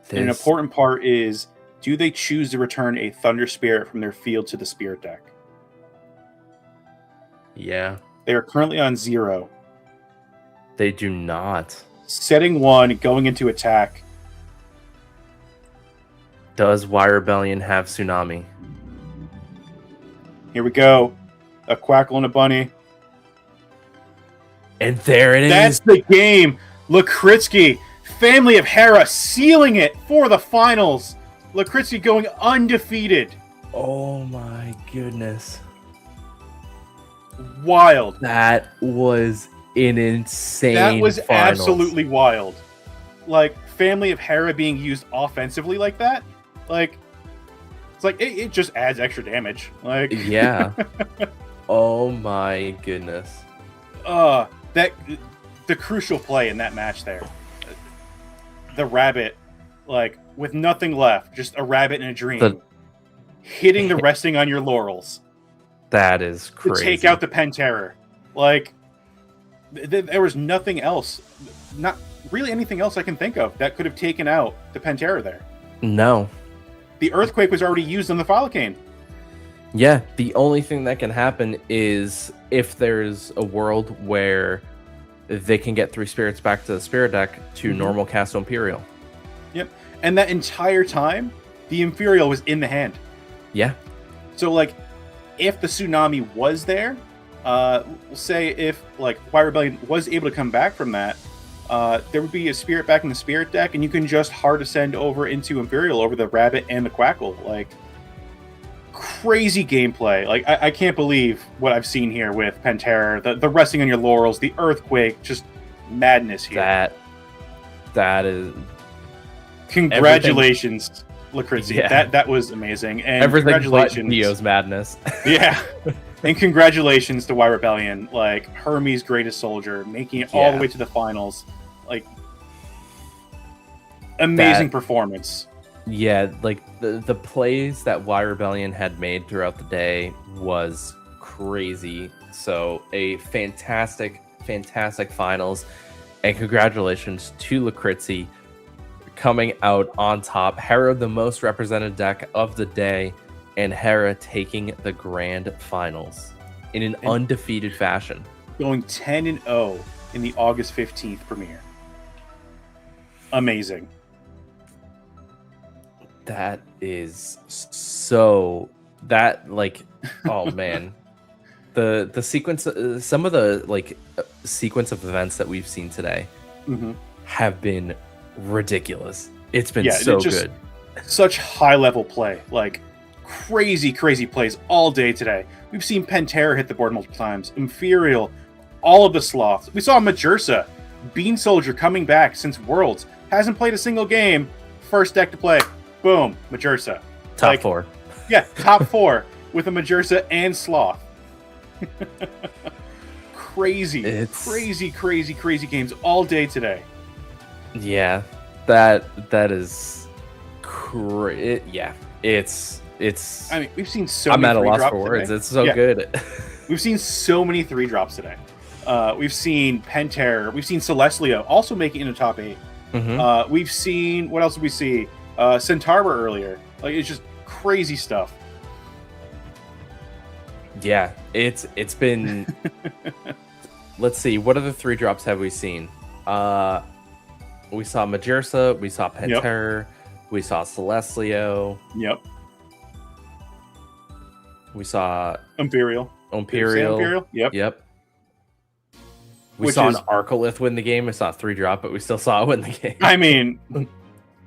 And an important part is, do they choose to return a Thunder Spirit from their field to the Spirit deck? Yeah. They are currently on 0. They do not. Setting 1, going into attack. Does Y Rebellion have Tsunami? Here we go. A Quackle and a Bunny. And there it is. That's the game. Lakritzi, Family of Hera, sealing it for the finals. Lakritzi going undefeated. Oh my goodness. Wild. That was an insane That was finals. absolutely wild. Like, Family of Hera being used offensively like that, like, it's like it just adds extra damage. Like, Yeah. Oh my goodness. that the crucial play in that match there. The rabbit, like, with nothing left, just a rabbit in a dream, hitting the resting on your laurels. That is crazy. To take out the Penterror. Like, there was nothing else, not really anything else I can think of that could have taken out the Penterror there. No. The Earthquake was already used on the Follicane. Yeah, the only thing that can happen is if there's a world where they can get 3 spirits back to the spirit deck to normal cast Imperial. Yep. And that entire time, the Imperial was in the hand. Yeah. So, like, if the Tsunami was there, say if, like, Y Rebellion was able to come back from that, there would be a spirit back in the spirit deck, and you can just hard ascend over into Imperial over the Rabbit and the Quackle. Like, crazy gameplay. Like, I can't believe what I've seen here with Penterror, the resting on your laurels, the Earthquake, just madness here. That is... Congratulations, Lakritzi. Yeah. That was amazing. And everything but congratulations. Neo's madness. Yeah. And congratulations to Y Rebellion, like, Hermes' greatest soldier, making it all the way to the finals. Like, amazing performance. Yeah, like, the plays that Y Rebellion had made throughout the day was crazy. So, a fantastic finals. And congratulations to Lakritzi coming out on top. Hera, the most represented deck of the day. and Hera taking the grand finals in an undefeated fashion. Going 10-0 in the August 15th premiere. Amazing. That is so oh man. The sequence, some of the sequence of events that we've seen today have been ridiculous. It's been so good. Such high level play, like crazy plays all day today. We've seen Pantera hit the board multiple times, Imperial, all of the sloths. We saw Majursa, Bean Soldier coming back since Worlds, hasn't played a single game. First deck to play, boom, Majursa. Top 4. Yeah, top 4 with a Majursa and Sloth. Crazy games all day today. Yeah, that is crazy. Yeah, it's. I mean, we've seen so. I'm many at a loss for today. words. It's so good. We've seen so many 3 drops today. We've seen Pantera. We've seen Celestia also making it in the top 8. We've seen, what else did we see? Centaur earlier. Like, it's just crazy stuff. Yeah, it's been. Let's see. What other 3 drops have we seen? We saw Majursa. We saw Pantera. We saw Celestia. Yep. We saw Imperial. Yep. We saw an Arcolith win the game. We saw a 3-drop, but we still saw it win the game. I mean,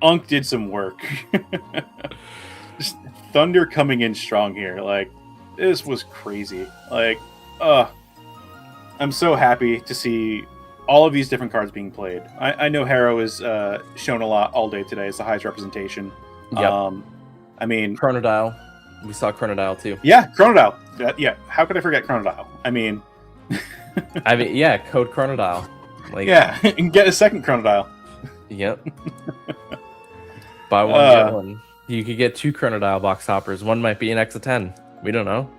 Unk did some work. Just Thunder coming in strong here. Like, this was crazy. Like, I'm so happy to see all of these different cards being played. I know Harrow is shown a lot all day today. It's the highest representation. Yep. I mean, Chronodile. We saw Chronodile too. Yeah, Chronodile. How could I forget Chronodile? I mean, yeah, code Chronodile. Like, yeah, and get a second Chronodile. Yep. Buy one, get one. You could get 2 Chronodile box toppers. One might be an X of 10. We don't know.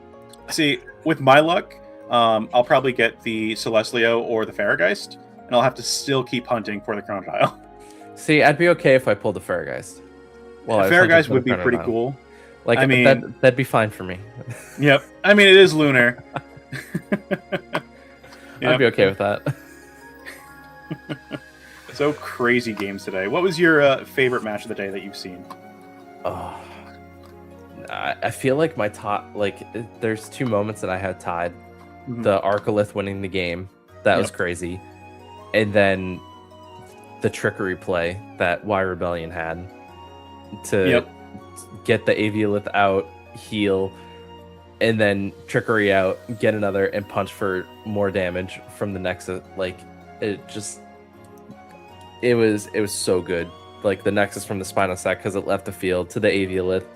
See, with my luck, I'll probably get the Celestia or the Farrageist, and I'll have to still keep hunting for the Chronodile. See, I'd be okay if I pulled the Farrageist. Well, the Farrageist would be pretty cool. Like, I mean, that'd be fine for me. Yep. I mean, it is lunar. I'd be okay with that. So crazy games today. What was your favorite match of the day that you've seen? Oh, I feel like my top, there's 2 moments that I had tied. The Arcolith winning the game. That was crazy. And then the trickery play that Y Rebellion had to get the Aviolith out, heal, and then trickery out, get another, and punch for more damage from the Nexus. Like, it was so good. Like, the Nexus from the Spinal Sac, because it left the field, to the Aviolith,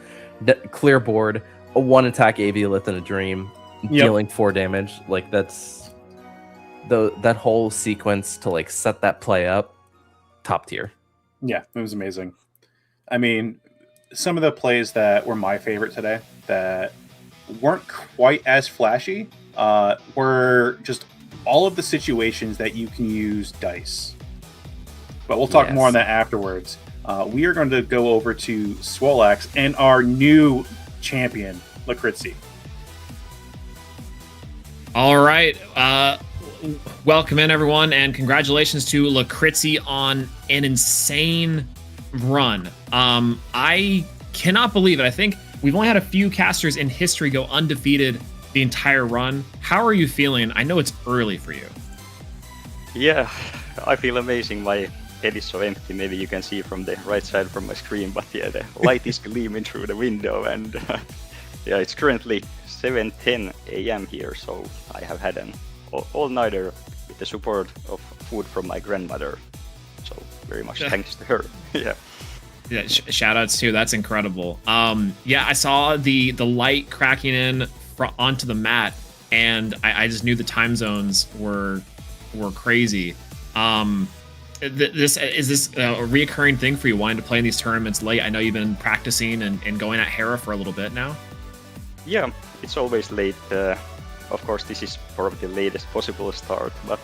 clear board, a 1-attack Aviolith in a dream, dealing 4 damage. Like, that's that whole sequence to set that play up, top tier. Yeah, it was amazing. I mean, some of the plays that were my favorite today that weren't quite as flashy were just all of the situations that you can use dice. But we'll talk more on that afterwards. We are going to go over to Swolelax and our new champion, Lakritzi. All right. Welcome in, everyone, and congratulations to Lakritzi on an insane run. I cannot believe it. I think we've only had a few casters in history go undefeated the entire run. How are you feeling? I know it's early for you. Yeah, I feel amazing. My head is so empty. Maybe you can see from the right side from my screen, but yeah, the light is gleaming through the window, and yeah, it's currently 7:10 a.m. here, so I have had an all-nighter with the support of food from my grandmother. So very much thanks to her. Yeah. Yeah, shout outs too. That's incredible. Yeah, I saw the light cracking in onto the mat, and I just knew the time zones were crazy. Is this a reoccurring thing for you, wanting to play in these tournaments late? I know you've been practicing and going at Hera for a little bit now. Yeah, it's always late. Of course, this is probably the latest possible start, but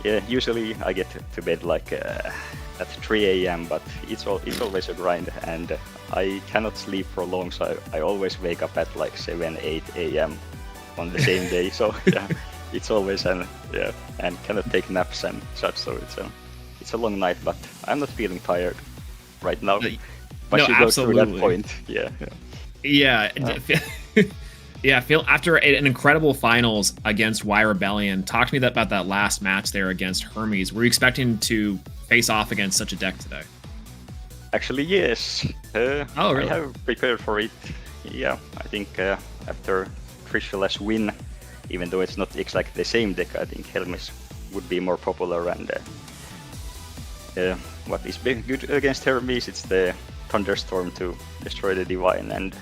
yeah, usually I get to bed at 3 a.m. But it's always a grind, and I cannot sleep for long, so I always wake up at like 7, 8 a.m. on the same day. So yeah, it's always and cannot take naps and such. So it's a long night, but I'm not feeling tired right now. But no, you go absolutely. through that point. Yeah. Yeah, Phil, after an incredible finals against Y Rebellion, talk to me about that last match there against Hermes. Were you expecting to face off against such a deck today? Actually, yes. Really? I have prepared for it. Yeah, I think after Trishula's win, even though it's not exactly the same deck, I think Hermes would be more popular. And what is good against Hermes, it's the Thunderstorm to destroy the Divine. And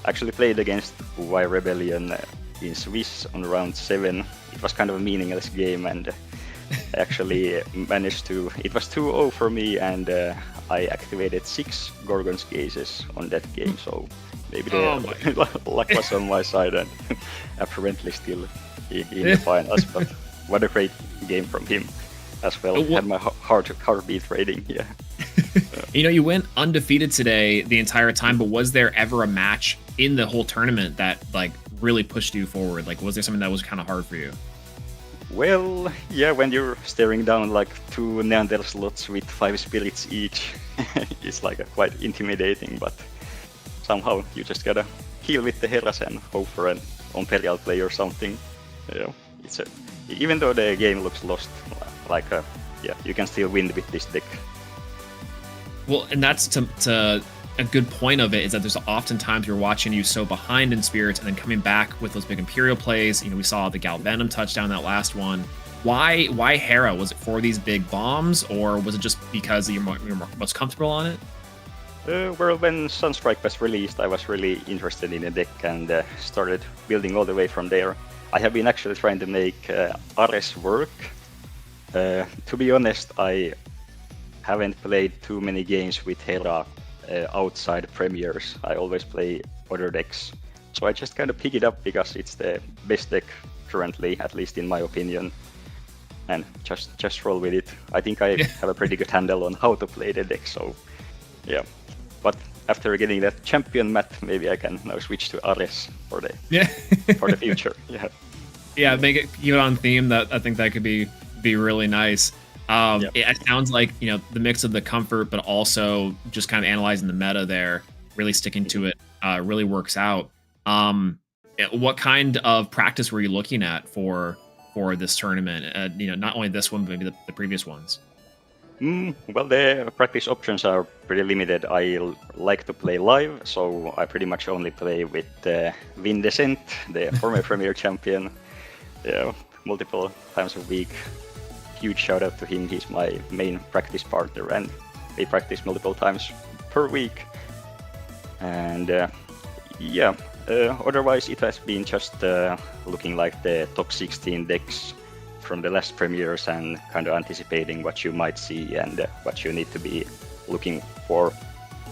actually played against Y Rebellion in Swiss on round 7. It was kind of a meaningless game, and I actually managed to. It was 2-0 for me, and I activated 6 Gorgon's Gases on that game, so maybe the luck was on my side, and apparently still in the finals. But what a great game from him as well. Had my heartbeat rating, yeah. You went undefeated today the entire time, but was there ever a match in the whole tournament that like really pushed you forward? Like, was there something that was kind of hard for you? Well, yeah, when you're staring down like 2 Neander slots with 5 spirits each, it's like quite intimidating, but somehow you just gotta heal with the Heras and hope for an Imperial play or something. Even though the game looks lost, you can still win with this deck. Well, and that's to a good point of it, is that there's oftentimes you're watching you so behind in spirits and then coming back with those big Imperial plays. We saw the Galvenom touchdown, that last one. Why Hera? Was it for these big bombs, or was it just because you're most comfortable on it? Well, when Sunstrike was released, I was really interested in the deck and started building all the way from there. I have been actually trying to make Ares work. To be honest, I haven't played too many games with Hera outside premieres. I always play other decks. So I just kind of pick it up because it's the best deck currently, at least in my opinion. And just roll with it. I think I have a pretty good handle on how to play the deck, so yeah. But after getting that champion mat, maybe I can now switch to Ares for the future. Yeah. Yeah, keep it on theme. That I think that could be really nice. It sounds like the mix of the comfort, but also just kind of analyzing the meta there, really sticking to it, really works out. What kind of practice were you looking at for this tournament? Not only this one, but maybe the previous ones. Well, the practice options are pretty limited. I like to play live, so I pretty much only play with Vin Descent, the former Premier champion, multiple times a week. Huge shout out to him. He's my main practice partner, and we practice multiple times per week. And otherwise it has been just looking like the top 16 decks from the last premieres and kind of anticipating what you might see and what you need to be looking for,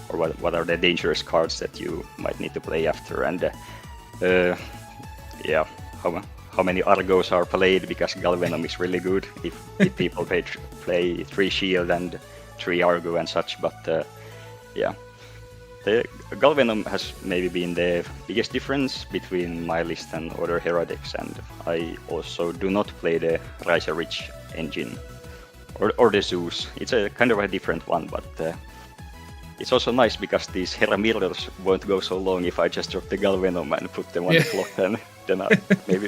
or what are the dangerous cards that you might need to play after. And how many Argos are played, because Galvenom is really good if people play 3 Shield and 3 Argo and such. But the Galvenom has maybe been the biggest difference between my list and other Hera decks, and I also do not play the Riser Rich engine or the Zeus. It's a kind of a different one, but it's also nice because these Hera mirrors won't go so long if I just drop the Galvenom and put them on the clock, and then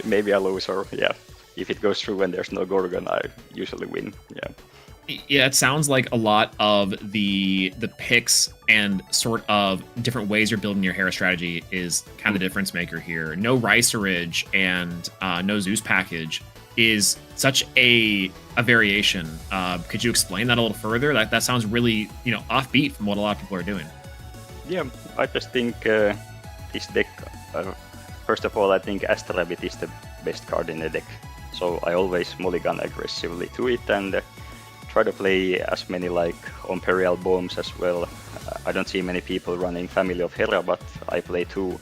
maybe I lose, or if it goes through and there's no Gorgon, I usually win. Yeah, it sounds like a lot of the picks and sort of different ways you're building your Hera strategy is kind of the difference maker here. No Ricerage and no Zeus package is such a variation. Could you explain that a little further? That sounds really offbeat from what a lot of people are doing. Yeah, I just think this deck. First of all, I think Astrabit is the best card in the deck, so I always mulligan aggressively to it and try to play as many like Imperial Bombs as well. I don't see many people running Family of Hera, but I play 2.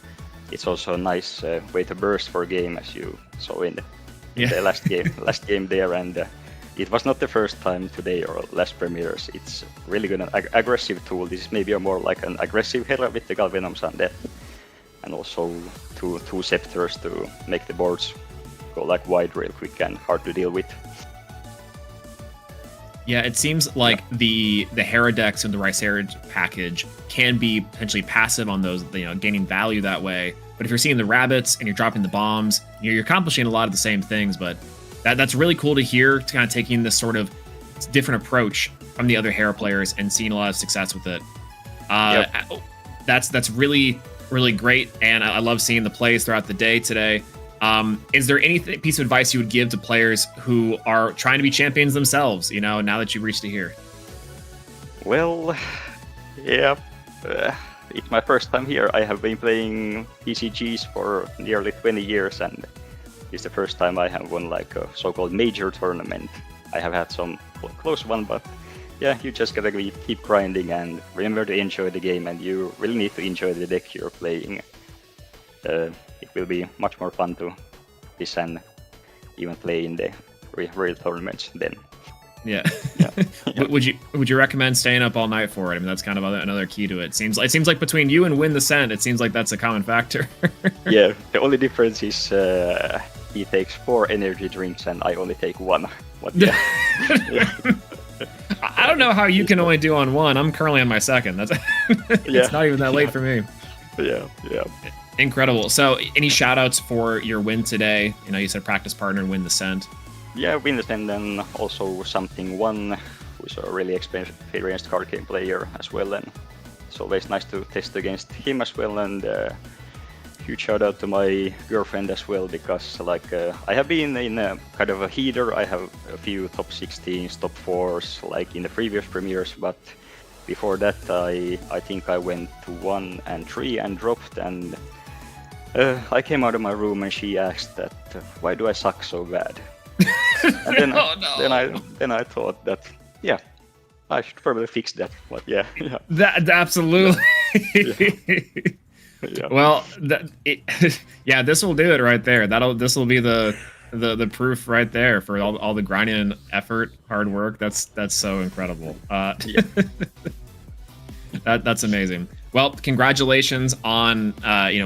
It's also a nice way to burst for game, as you saw in the last game there. And it was not the first time today or last premieres. It's really good and aggressive tool. This is maybe a more like an aggressive Hera with the Galvenoms and Death, and also two Scepters to make the boards go like wide real quick and hard to deal with. Yeah, it seems like the Hera decks and the Rhysaria package can be potentially passive on those, gaining value that way. But if you're seeing the rabbits and you're dropping the bombs, you're accomplishing a lot of the same things. But that's really cool to hear, to kind of taking this sort of different approach from the other Hera players and seeing a lot of success with it. That's really, really great, and I love seeing the plays throughout the day today. Is there any piece of advice you would give to players who are trying to be champions themselves, now that you've reached it here? Well, yeah, it's my first time here. I have been playing TCGs for nearly 20 years, and it's the first time I have won like a so-called major tournament. I have had some close one, but yeah, you just gotta keep grinding and remember to enjoy the game, and you really need to enjoy the deck you're playing. It will be much more fun to this and even play in the real tournaments then. Yeah. Would you recommend staying up all night for it? I mean, that's kind of another key to it. It seems like between you and Win the Scent, it seems like that's a common factor. Yeah, the only difference is he takes 4 energy drinks and I only take 1. But yeah. I don't know how you can only do on 1. I'm currently on my 2nd. That's it's not even that late for me. Yeah. Incredible. So, any shout outs for your win today? You said practice partner and Win the Scent. Yeah, Win the Scent, and also Something One, who's a really experienced card game player as well, and it's always nice to test against him as well. And huge shout out to my girlfriend as well, because I have been in a kind of a heater. I have a few top 16s, top 4s, like in the previous premieres, but before that I think I went to 1 and 3 and dropped, and I came out of my room and she asked that why do I suck so bad? And then, then I thought that I should probably fix that. But yeah. That absolutely. Yeah. Well, this will do it right there. This will be the proof right there for all the grinding and effort, hard work. That's so incredible. That's amazing. Well, congratulations on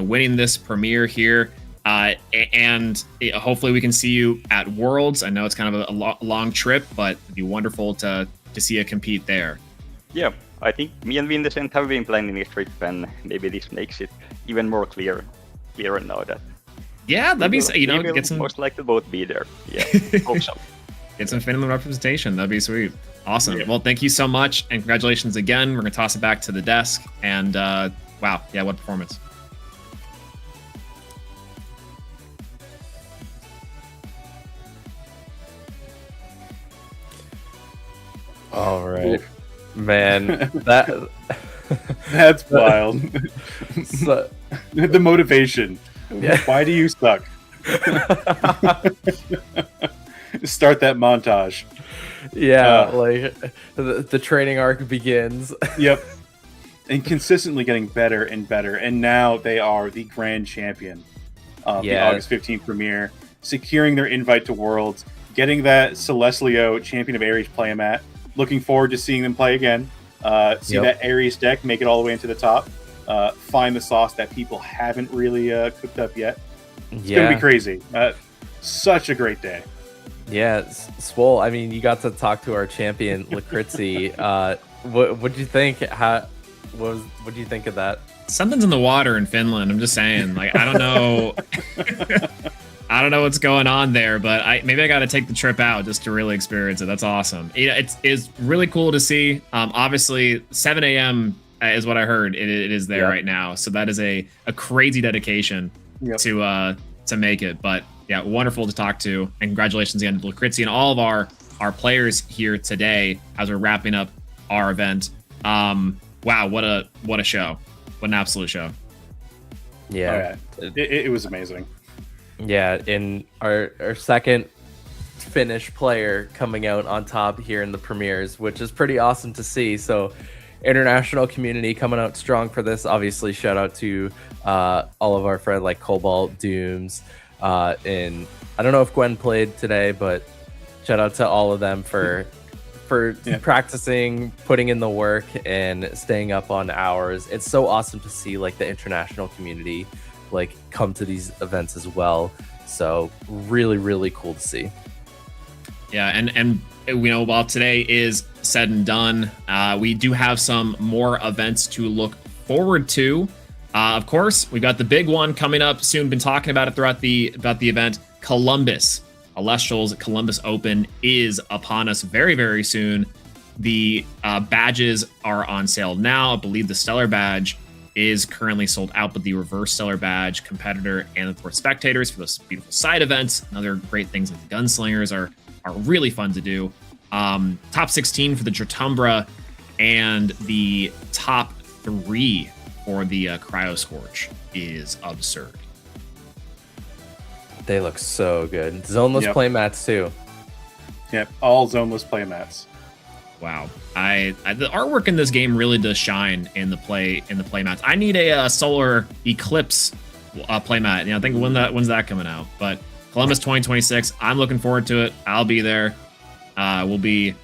winning this premiere here. And hopefully we can see you at Worlds. I know it's kind of a long trip, but it'd be wonderful to see you compete there. Yeah, I think me and Win the Scent have been planning this trip, and maybe this makes it even more clearer now that. Yeah, that'd be get some. Most likely both be there. Yeah, hope so. Get some Finland representation. That'd be sweet. Awesome. Yeah. Well, thank you so much, and congratulations again. We're gonna toss it back to the desk, and wow, yeah, what performance. All right, man. That's wild. So, The motivation. Yeah. Why do you suck? Start that montage. yeah, like the training arc begins. Yep. And consistently getting better and better. And now they are the grand champion of the August 15th premiere, securing their invite to Worlds, getting that Celestlio Champion of Ares playmat. Looking forward to seeing them play again. See that Ares deck make it all the way into the top. Find the sauce that people haven't really cooked up yet. It's going to be crazy. Such a great day. Yeah, Swole, I mean, you got to talk to our champion, Lakritzi. What did you think? What do you think of that? Something's in the water in Finland. I'm just saying. Like, I don't know. I don't know what's going on there, but maybe I got to take the trip out just to really experience it. That's awesome. It's really cool to see. Obviously, 7 a.m. is what I heard. It is there right now. So that is a crazy dedication to make it. But yeah, wonderful to talk to. And congratulations again to Lakritzi and all of our players here today as we're wrapping up our event. Wow, what a show. What an absolute show. Yeah. It was amazing. Yeah, and our second Finnish player coming out on top here in the premieres, which is pretty awesome to see. So international community coming out strong for this. Obviously, shout out to all of our friends like Cobalt, Dooms, and I don't know if Gwen played today, but Shout out to all of them for practicing, putting in the work, and staying up on hours. It's so awesome to see like the international community like come to these events as well. So really, really cool to see. Yeah, and you know, while today is said and done, we do have some more events to look forward to. Of course, we've got the big one coming up soon. Been talking about it throughout the event. Columbus, Elestrals Columbus Open is upon us very, very soon. The badges are on sale now. I believe the Stellar badge is currently sold out, but the Reverse Stellar badge, Competitor, and for Spectators for those beautiful side events and other great things like the Gunslingers are really fun to do. Top 16 for the Jatumbra and the top 3 for the Cryo Scorch is absurd. They look so good. Zoneless playmats too. Yep, all zoneless playmats. Wow, the artwork in this game really does shine in the playmats. I need a Solar Eclipse playmat. You know, I think when's that coming out? But Columbus 2026. I'm looking forward to it. I'll be there. We'll be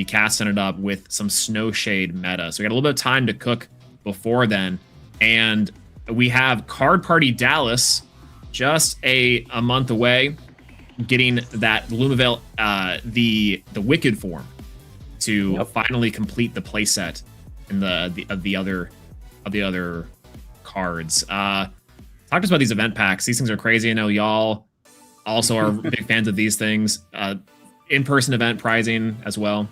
casting it up with some Snowshade meta. So we got a little bit of time to cook before then, and we have Card Party Dallas just a month away, getting that Lumavale, the Wicked form to finally complete the playset in the other cards. Talk to us about these event packs. These things are crazy. I know y'all also are big fans of these things. In-person event prizing as well.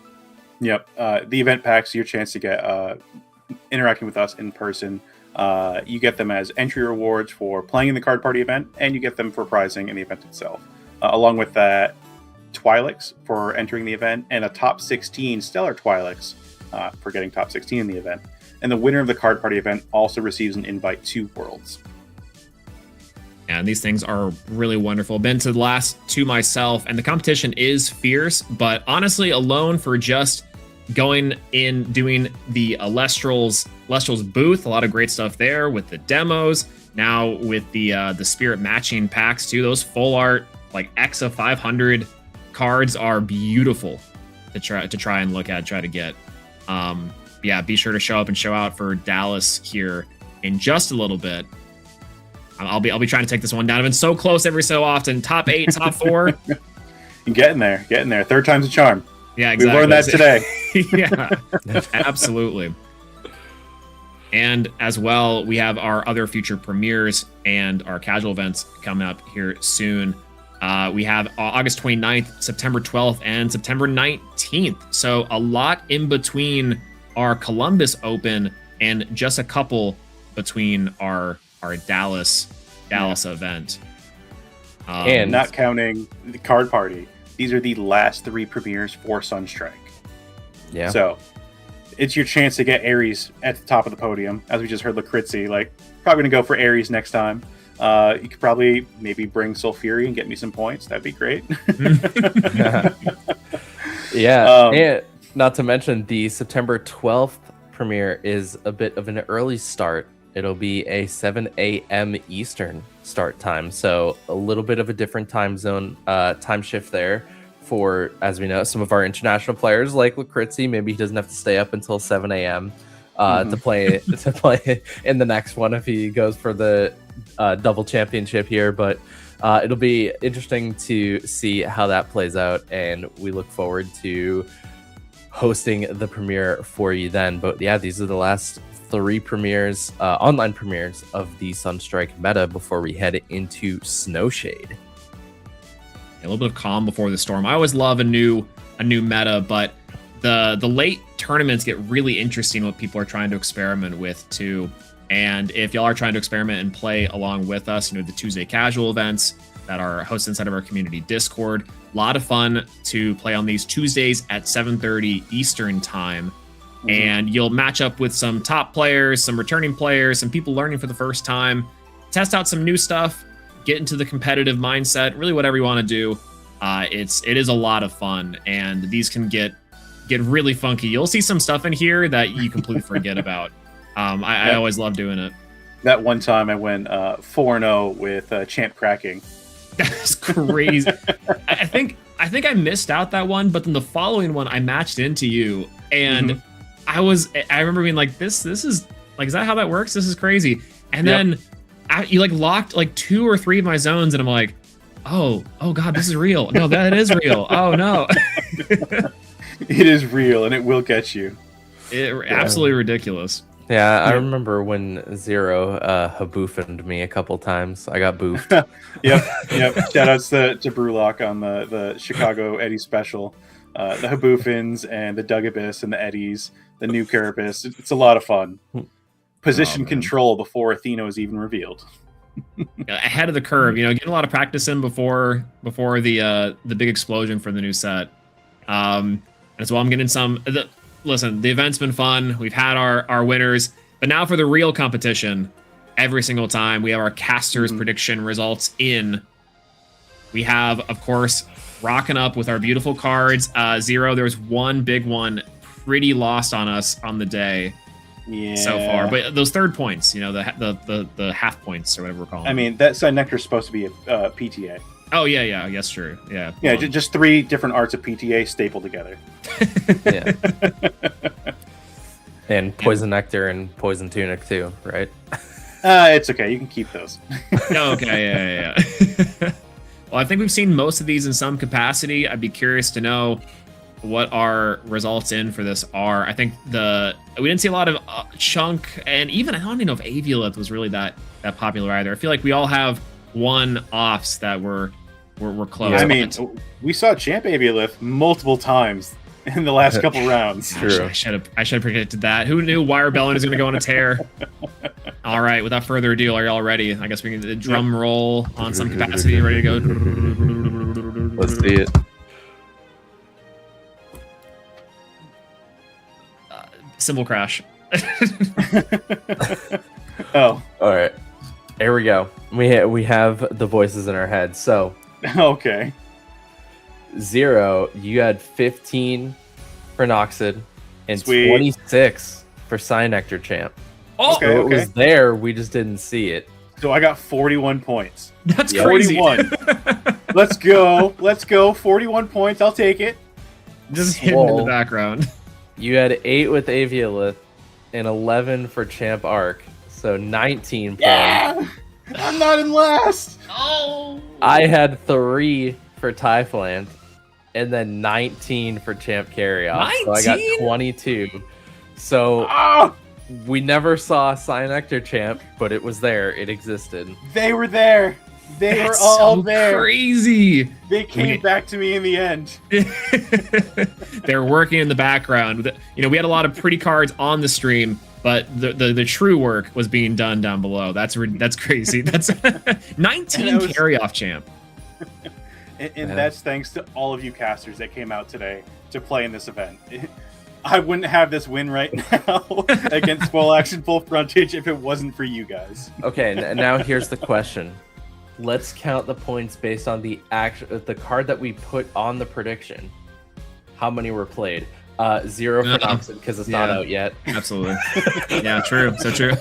Yep. The event packs, your chance to get interacting with us in person. You get them as entry rewards for playing in the card party event, and you get them for prizing in the event itself. Along with that, Twilix for entering the event, and a top 16 Stellar Twilix for getting top 16 in the event. And the winner of the card party event also receives an invite to Worlds. And these things are really wonderful. Been to the last two myself, and the competition is fierce, but honestly, alone for just going in, doing the Elestrals booth, a lot of great stuff there with the demos. Now with the spirit matching packs too, those full art like Exa 500 cards are beautiful to try and look at, try to get. Yeah, be sure to show up and show out for Dallas here in just a little bit. I'll be trying to take this one down. I've been so close every so often. Top 8, top 4. You're getting there. Third time's a charm. Yeah, exactly. We learned that today. Yeah, absolutely. And as well, we have our other future premieres and our casual events coming up here soon. We have August 29th, September 12th, and September 19th. So a lot in between our Columbus Open and just a couple between our Dallas event. And not counting the card party. These are the last 3 premieres for Sunstrike. Yeah. So it's your chance to get Ares at the top of the podium. As we just heard Lucrizzi, probably going to go for Ares next time. You could probably maybe bring Sulfuri and get me some points. That'd be great. Yeah. And not to mention the September 12th premiere is a bit of an early start. It'll be a 7 a.m. Eastern start time. So a little bit of a different time zone, time shift there for, as we know, some of our international players like Lucrizzi. Maybe he doesn't have to stay up until 7 a.m. To play in the next one if he goes for the double championship here. But it'll be interesting to see how that plays out. And we look forward to hosting the premiere for you then. But yeah, these are the last 3 premieres, online premieres of the Sunstrike meta before we head into Snowshade. A little bit of calm before the storm. I always love a new meta, but the late tournaments get really interesting. What people are trying to experiment with too. And if y'all are trying to experiment and play along with us, the Tuesday casual events that are hosted inside of our community Discord, a lot of fun to play on these Tuesdays at 7:30 Eastern time. And you'll match up with some top players, some returning players, some people learning for the first time, test out some new stuff, get into the competitive mindset, really whatever you want to do. It is a lot of fun, and these can get really funky. You'll see some stuff in here that you completely forget about. I always love doing it. That one time I went 4-0 with Champ Cracking. That's crazy. I think think I missed out that one, but then the following one I matched into you, and I remember being like, this is like, is that how that works? This is crazy. And then you like locked like 2 or 3 of my zones, and I'm like, oh God, this is real. No, that is real. Oh no. It is real, and it will get you. Absolutely ridiculous. Yeah, I remember when Zero haboofined me a couple times. I got boofed. Yep. Shout outs to Brewlock on the Chicago Eddie special. The Haboofins and the Dugabus and the Eddies, the new Carapace. It's a lot of fun. Position control before Athena was even revealed. Ahead of the curve, getting a lot of practice in before the big explosion for the new set. And so I'm getting some. Listen, the event's been fun. We've had our winners, but now for the real competition. Every single time we have our casters prediction results in. We have, of course, rocking up with our beautiful cards. Zero, there's one big one pretty lost on us on the day. Yeah. So far, but those third points, the half points or whatever we're calling. I mean, that Sun Nectar is supposed to be a PTA. Oh yeah, yes, true, yeah. Yeah, just 3 different arts of PTA stapled together. Yeah. And Poison Nectar and Poison Tunic too, right? It's okay. You can keep those. Okay, yeah. Well, I think we've seen most of these in some capacity. I'd be curious to know what our results in for this are. I think we didn't see a lot of Chunk, and even I don't even know if Aviolith was really that popular either. I feel like we all have one-offs that were close. Yeah, I mean, we saw Champ Aviolith multiple times in the last couple rounds. True. I should have predicted that. Who knew Wirebellion was going to go on a tear? All right, without further ado, are you all ready? I guess we can do the drum roll on some capacity. Ready to go? Let's see it. Symbol crash. Oh, all right. Here we go. We have the voices in our head. So, okay. Zero, you had 15 for Noxid and Sweet. 26 for Cynectar Champ. Oh, So it was there, we just didn't see it. So I got 41 points. That's crazy. 41. Let's go. 41 points. I'll take it. Just hidden in the background. You had 8 with Aviolith and 11 for Champ Arc. So 19 points. Yeah! I'm not in last. Oh. I had 3 for Typhlant and then 19 for Champ Carryoff. So I got 22. So we never saw Cynectar Champ, but it was there. It existed. They were there. They were so all there. Crazy. They came back to me in the end. They're working in the background. We had a lot of pretty cards on the stream, but the true work was being done down below. That's crazy. That's 19 carry-off Champ. And that's thanks to all of you casters that came out today to play in this event. I wouldn't have this win right now against Swolelax and FullFrontage if it wasn't for you guys. Okay, now here's the question. Let's count the points based on the card that we put on the prediction. How many were played? 0 for Noxid because it's not out yet. Absolutely. Yeah, true. So true.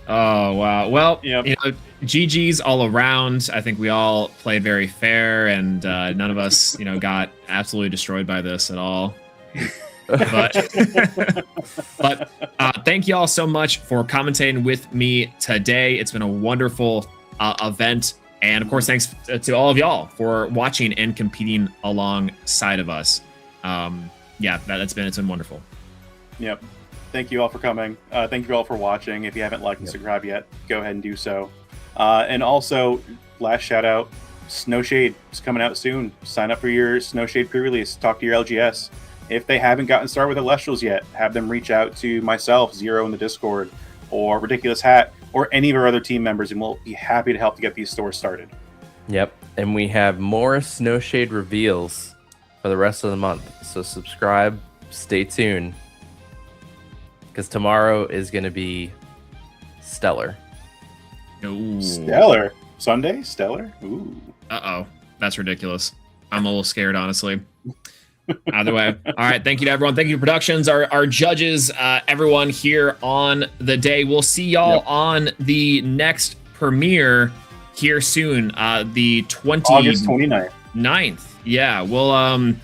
Oh wow. Well, GG's all around. I think we all played very fair, and none of us, got absolutely destroyed by this at all. But thank you all so much for commentating with me today. It's been a wonderful event, and of course, thanks to all of y'all for watching and competing alongside of us. It's been wonderful. Yep. Thank you all for coming. Thank you all for watching. If you haven't liked and subscribed yet, go ahead and do so. And also, last shout out, Snowshade is coming out soon. Sign up for your Snowshade pre-release. Talk to your LGS. If they haven't gotten started with Elestrals yet, have them reach out to myself, Zero in the Discord, or Ridiculous Hat, or any of our other team members, and we'll be happy to help to get these stores started. Yep, and we have more Snowshade reveals for the rest of the month. So subscribe, stay tuned, because tomorrow is going to be stellar. Ooh. Stellar? Sunday? Stellar? Ooh. Uh-oh. That's ridiculous. I'm a little scared, honestly. Either way. All right. Thank you to everyone. Thank you to productions, our judges, everyone here on the day. We'll see y'all on the next premiere here soon. The August 29th. 9th. Yeah. Well,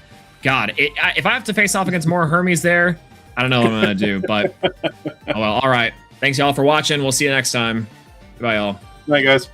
God, if I have to face off against more Hermes there, I don't know what I'm gonna do. But oh well. All right. Thanks y'all for watching. We'll see you next time. Goodbye, y'all. Bye, guys.